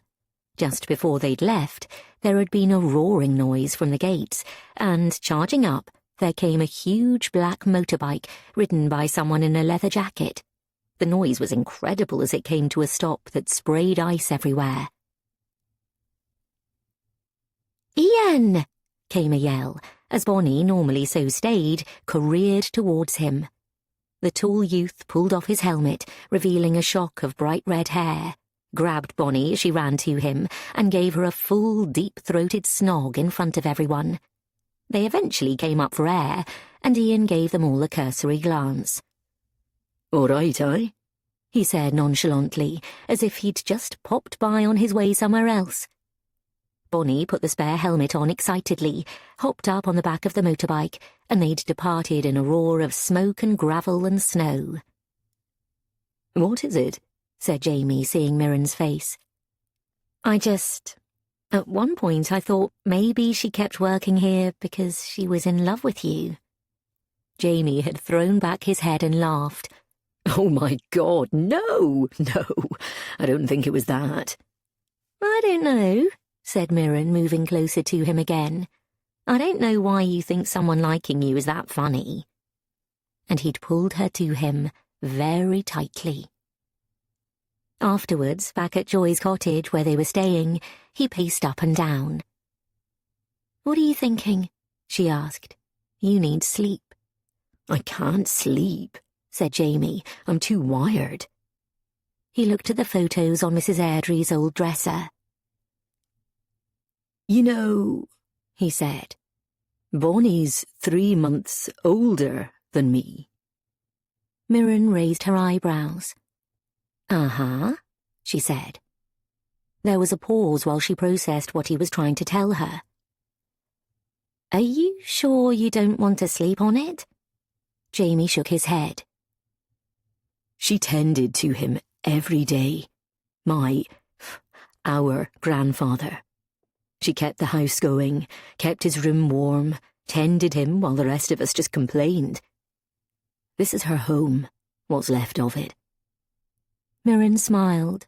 Just before they'd left, there had been a roaring noise from the gates, and, charging up, there came a huge black motorbike ridden by someone in a leather jacket. The noise was incredible as it came to a stop that sprayed ice everywhere. "Ian!" came a yell, as Bonnie, normally so staid, careered towards him. The tall youth pulled off his helmet, revealing a shock of bright red hair, grabbed Bonnie as she ran to him, and gave her a full, deep-throated snog in front of everyone. They eventually came up for air, and Ian gave them all a cursory glance. "All right, eh?" he said nonchalantly, as if he'd just popped by on his way somewhere else. Bonnie put the spare helmet on excitedly, hopped up on the back of the motorbike, and they'd departed in a roar of smoke and gravel and snow. "What is it?" said Jamie, seeing Mirren's face. At one point I thought maybe she kept working here because she was in love with you." Jamie had thrown back his head and laughed. "Oh, my God, no, I don't think it was that." "I don't know," said Mirren, moving closer to him again. "I don't know why you think someone liking you is that funny." And he'd pulled her to him very tightly. Afterwards, back at Joy's cottage where they were staying, he paced up and down. "What are you thinking?" she asked. "You need sleep." "I can't sleep," said Jamie. "I'm too wired." He looked at the photos on Mrs. Airdrie's old dresser. "You know," he said, "Bonnie's 3 months older than me." Mirren raised her eyebrows. "Uh-huh," she said. There was a pause while she processed what he was trying to tell her. "Are you sure you don't want to sleep on it?" Jamie shook his head. "She tended to him every day. Our grandfather. She kept the house going, kept his room warm, tended him while the rest of us just complained. This is her home, what's left of it." Mirren smiled.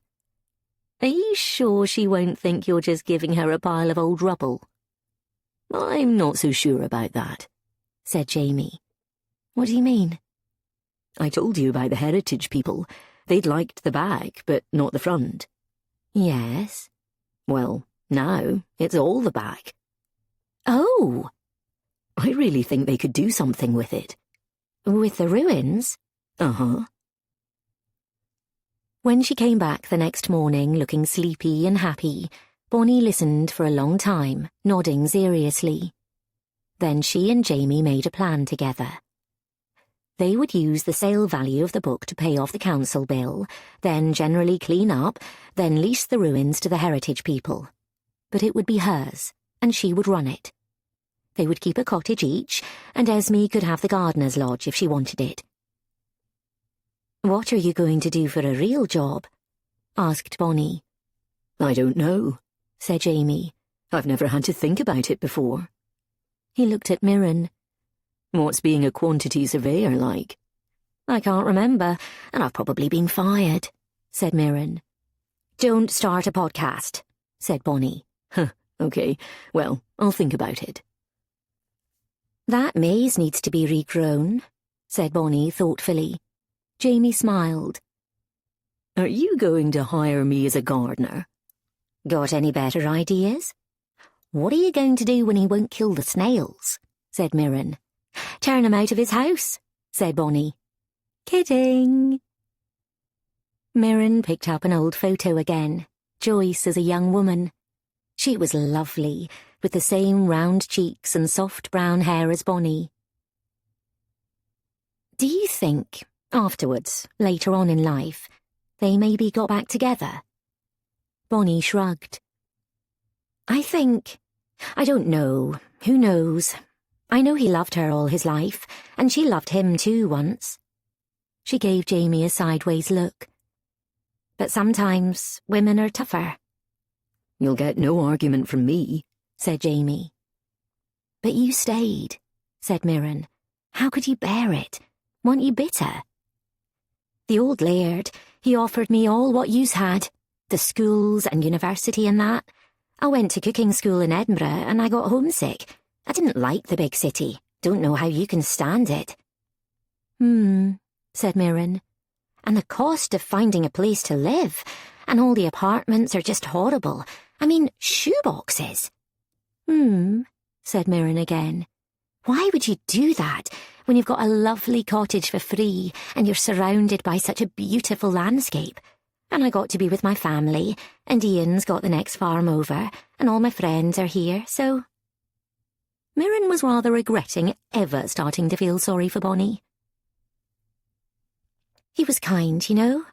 "Are you sure she won't think you're just giving her a pile of old rubble?" "I'm not so sure about that," said Jamie. "What do you mean?" "I told you about the heritage people. They'd liked the back, but not the front." "Yes." "Well, now it's all the back." "Oh!" "I really think they could do something with it." "With the ruins?" "Uh-huh." When she came back the next morning looking sleepy and happy, Bonnie listened for a long time, nodding seriously. Then she and Jamie made a plan together. They would use the sale value of the book to pay off the council bill, then generally clean up, then lease the ruins to the heritage people. But it would be hers, and she would run it. They would keep a cottage each, and Esme could have the gardener's lodge if she wanted it. "What are you going to do for a real job?" asked Bonnie. "I don't know," said Jamie. "I've never had to think about it before." He looked at Mirren. "What's being a quantity surveyor like?" "I can't remember, and I've probably been fired," said Mirren. "Don't start a podcast," said Bonnie. "Okay, well, I'll think about it." "That maze needs to be regrown," said Bonnie thoughtfully. Jamie smiled. "Are you going to hire me as a gardener?" "Got any better ideas?" "What are you going to do when he won't kill the snails?" said Mirren. "Turn him out of his house," said Bonnie. "Kidding." Mirren picked up an old photo again, Joyce as a young woman. She was lovely, with the same round cheeks and soft brown hair as Bonnie. Do you think, afterwards, later on in life, they maybe got back together? Bonnie shrugged. I don't know. Who knows? I know he loved her all his life, and she loved him too once. She gave Jamie a sideways look. But sometimes women are tougher. You'll get no argument from me, said Jamie. But you stayed, said Mirren. How could you bear it? Weren't you bitter? The old laird, he offered me all what yous had, the schools and university and that. I went to cooking school in Edinburgh and I got homesick. I didn't like the big city. Don't know how you can stand it. Said Mirren. And the cost of finding a place to live, and all the apartments are just horrible. I mean, shoeboxes. Said Mirren again. Why would you do that when you've got a lovely cottage for free and you're surrounded by such a beautiful landscape? And I got to be with my family, and Ian's got the next farm over, and all my friends are here, so... Mirren was rather regretting ever starting to feel sorry for Bonnie. He was kind, you know,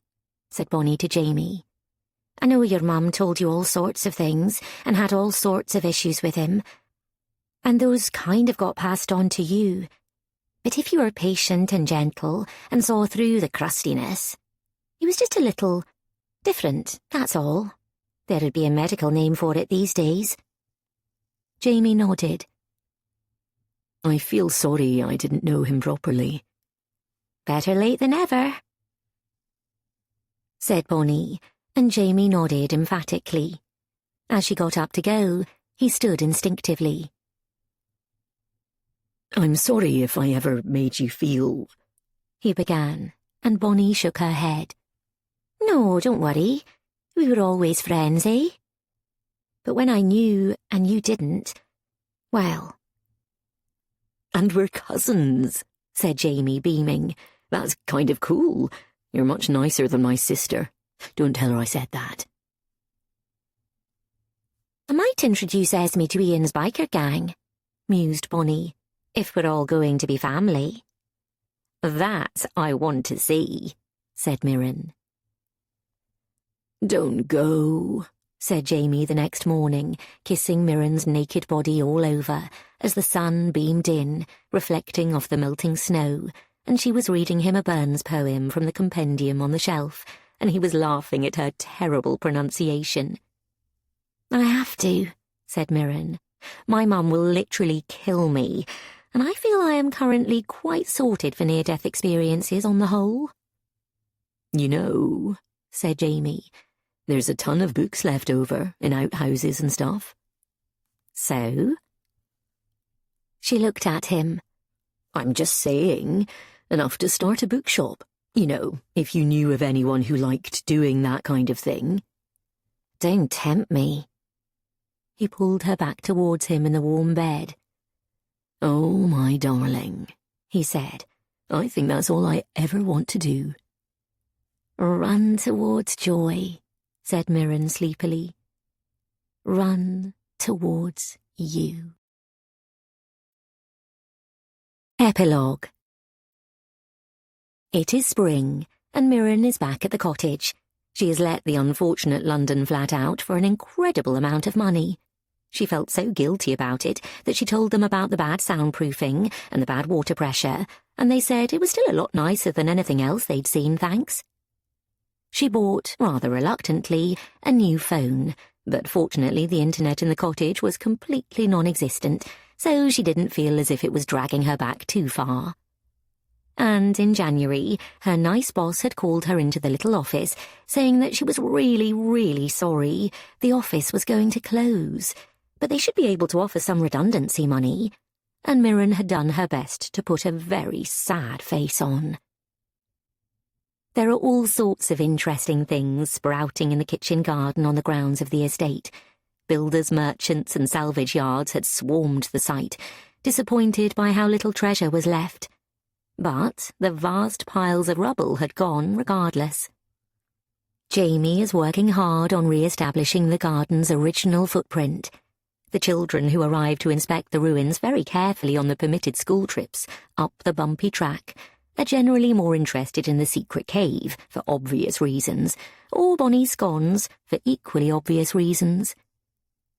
said Bonnie to Jamie. I know your mum told you all sorts of things and had all sorts of issues with him, and those kind of got passed on to you. But if you were patient and gentle and saw through the crustiness, he was just a little... different, that's all. There'd be a medical name for it these days. Jamie nodded. I feel sorry I didn't know him properly. Better late than ever, said Bonnie, and Jamie nodded emphatically. As she got up to go, he stood instinctively. I'm sorry if I ever made you feel... he began, and Bonnie shook her head. No, don't worry. We were always friends, eh? But when I knew and you didn't, well... And we're cousins, said Jamie, beaming. That's kind of cool. You're much nicer than my sister. Don't tell her I said that. I might introduce Esme to Ian's biker gang, mused Bonnie, if we're all going to be family. That I want to see, said Mirren. Don't go, said Jamie the next morning, kissing Mirren's naked body all over, as the sun beamed in, reflecting off the melting snow, and she was reading him a Burns poem from the compendium on the shelf, and he was laughing at her terrible pronunciation. I have to, said Mirren. My mum will literally kill me, and I feel I am currently quite sorted for near-death experiences on the whole. You know, said Jamie, there's a ton of books left over in outhouses and stuff. So? She looked at him. I'm just saying, enough to start a bookshop. You know, if you knew of anyone who liked doing that kind of thing. Don't tempt me. He pulled her back towards him in the warm bed. Oh, my darling, he said. I think that's all I ever want to do. Run towards joy, said Mirren sleepily. Run towards you. Epilogue. It is spring, and Mirren is back at the cottage. She has let the unfortunate London flat out for an incredible amount of money. She felt so guilty about it that she told them about the bad soundproofing and the bad water pressure, and they said it was still a lot nicer than anything else they'd seen, thanks. She bought, rather reluctantly, a new phone, but fortunately the internet in the cottage was completely non-existent, so she didn't feel as if it was dragging her back too far. And in January, her nice boss had called her into the little office, saying that she was really, really sorry the office was going to close, but they should be able to offer some redundancy money, and Mirren had done her best to put a very sad face on. There are all sorts of interesting things sprouting in the kitchen garden on the grounds of the estate. Builders, merchants and salvage yards had swarmed the site, disappointed by how little treasure was left. But the vast piles of rubble had gone regardless. Jamie is working hard on re-establishing the garden's original footprint. The children who arrive to inspect the ruins very carefully on the permitted school trips up the bumpy track are generally more interested in the secret cave for obvious reasons, or Bonnie's scones for equally obvious reasons.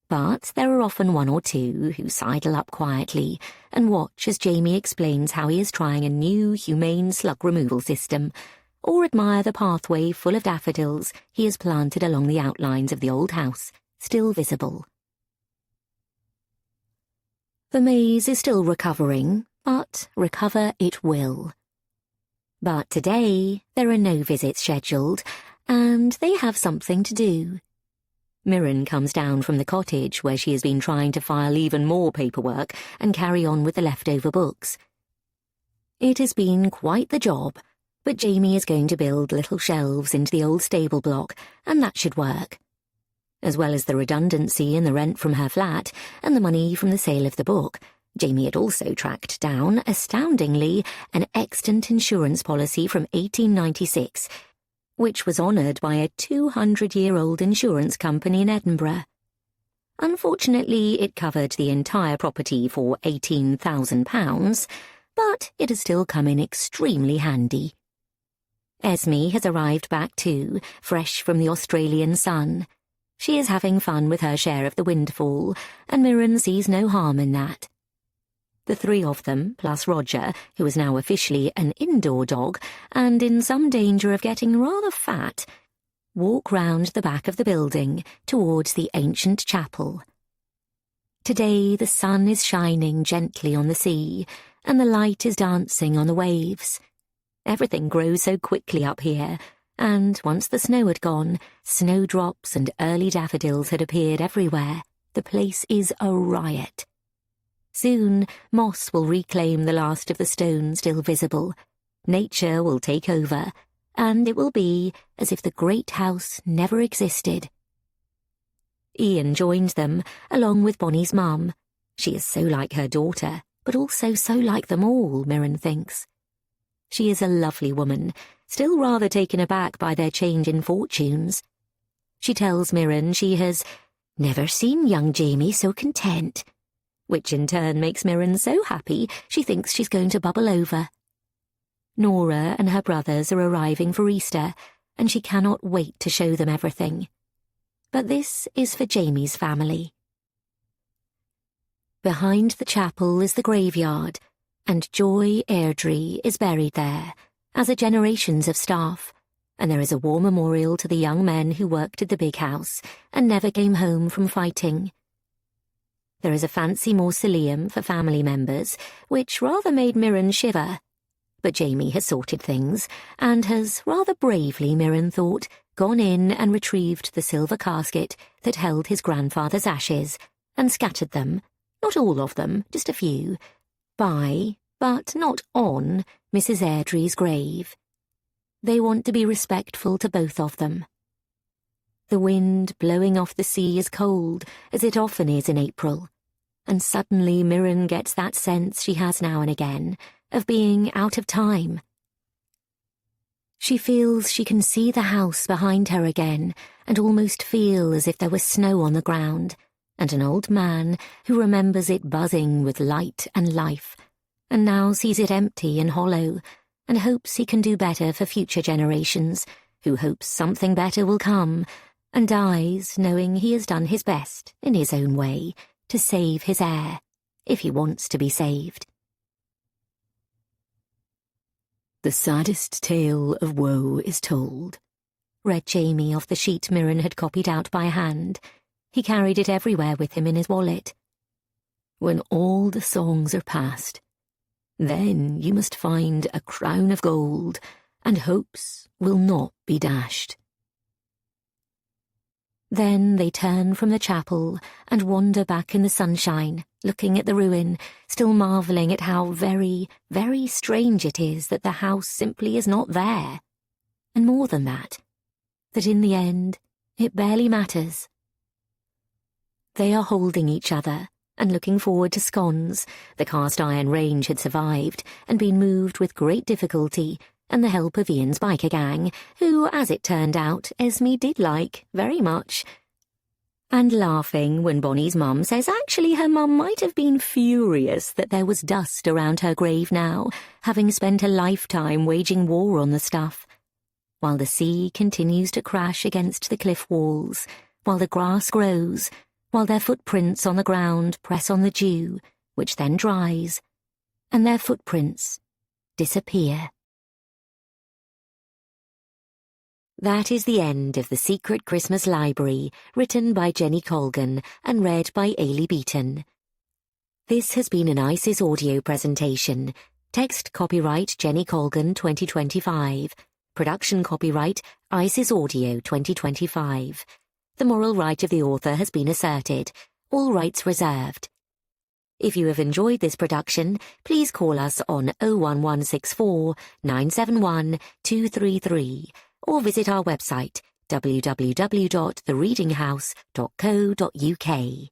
But there are often one or two who sidle up quietly and watch as Jamie explains how he is trying a new humane slug removal system, or admire the pathway full of daffodils he has planted along the outlines of the old house, still visible. The maze is still recovering, but recover it will. But today there are no visits scheduled, and they have something to do. Mirren comes down from the cottage where she has been trying to file even more paperwork and carry on with the leftover books. It has been quite the job, but Jamie is going to build little shelves into the old stable block, and that should work. As well as the redundancy in the rent from her flat and the money from the sale of the book, Jamie had also tracked down, astoundingly, an extant insurance policy from 1896, which was honoured by a 200-year-old insurance company in Edinburgh. Unfortunately, it covered the entire property for £18,000, but it has still come in extremely handy. Esme has arrived back too, fresh from the Australian sun. She is having fun with her share of the windfall, and Mirren sees no harm in that. The three of them, plus Roger, who is now officially an indoor dog and in some danger of getting rather fat, walk round the back of the building towards the ancient chapel. Today the sun is shining gently on the sea, and the light is dancing on the waves. Everything grows so quickly up here, and once the snow had gone, snowdrops and early daffodils had appeared everywhere. The place is a riot. Soon, moss will reclaim the last of the stone still visible. Nature will take over, and it will be as if the great house never existed. Ian joins them, along with Bonnie's mum. She is so like her daughter, but also so like them all, Mirren thinks. She is a lovely woman, still rather taken aback by their change in fortunes. She tells Mirren she has never seen young Jamie so content, which in turn makes Mirren so happy she thinks she's going to bubble over. Nora and her brothers are arriving for Easter, and she cannot wait to show them everything. But this is for Jamie's family. Behind the chapel is the graveyard, and Joy Airdrie is buried there, as are generations of staff, and there is a war memorial to the young men who worked at the big house and never came home from fighting. There is a fancy mausoleum for family members, which rather made Mirren shiver. But Jamie has sorted things, and has, rather bravely, Mirren thought, gone in and retrieved the silver casket that held his grandfather's ashes, and scattered them, not all of them, just a few, by, but not on, Mrs. Airdrie's grave. They want to be respectful to both of them. The wind blowing off the sea is cold, as it often is in April, and suddenly Mirren gets that sense she has now and again of being out of time. She feels she can see the house behind her again, and almost feel as if there was snow on the ground, and an old man who remembers it buzzing with light and life, and now sees it empty and hollow, and hopes he can do better for future generations, who hopes something better will come, and dies knowing he has done his best, in his own way, to save his heir, if he wants to be saved. The saddest tale of woe is told, read Jamie off the sheet Mirren had copied out by hand. He carried it everywhere with him in his wallet. When all the songs are past, then you must find a crown of gold, and hopes will not be dashed. Then they turn from the chapel and wander back in the sunshine, looking at the ruin, still marvelling at how very, very strange it is that the house simply is not there. And more than that in the end, it barely matters. They are holding each other and looking forward to scones. The cast-iron range had survived and been moved with great difficulty, and the help of Ian's biker gang, who, as it turned out, Esme did like very much. and laughing when Bonnie's mum says actually her mum might have been furious that there was dust around her grave now, having spent a lifetime waging war on the stuff, while the sea continues to crash against the cliff walls, while the grass grows, while their footprints on the ground press on the dew, which then dries, and their footprints disappear. That is the end of The Secret Christmas Library, written by Jenny Colgan and read by Ailey Beaton. This has been an ISIS audio presentation. Text copyright Jenny Colgan 2025. Production copyright ISIS Audio 2025. The moral right of the author has been asserted. All rights reserved. If you have enjoyed this production, please call us on 01164 971 233 or visit our website www.thereadinghouse.co.uk.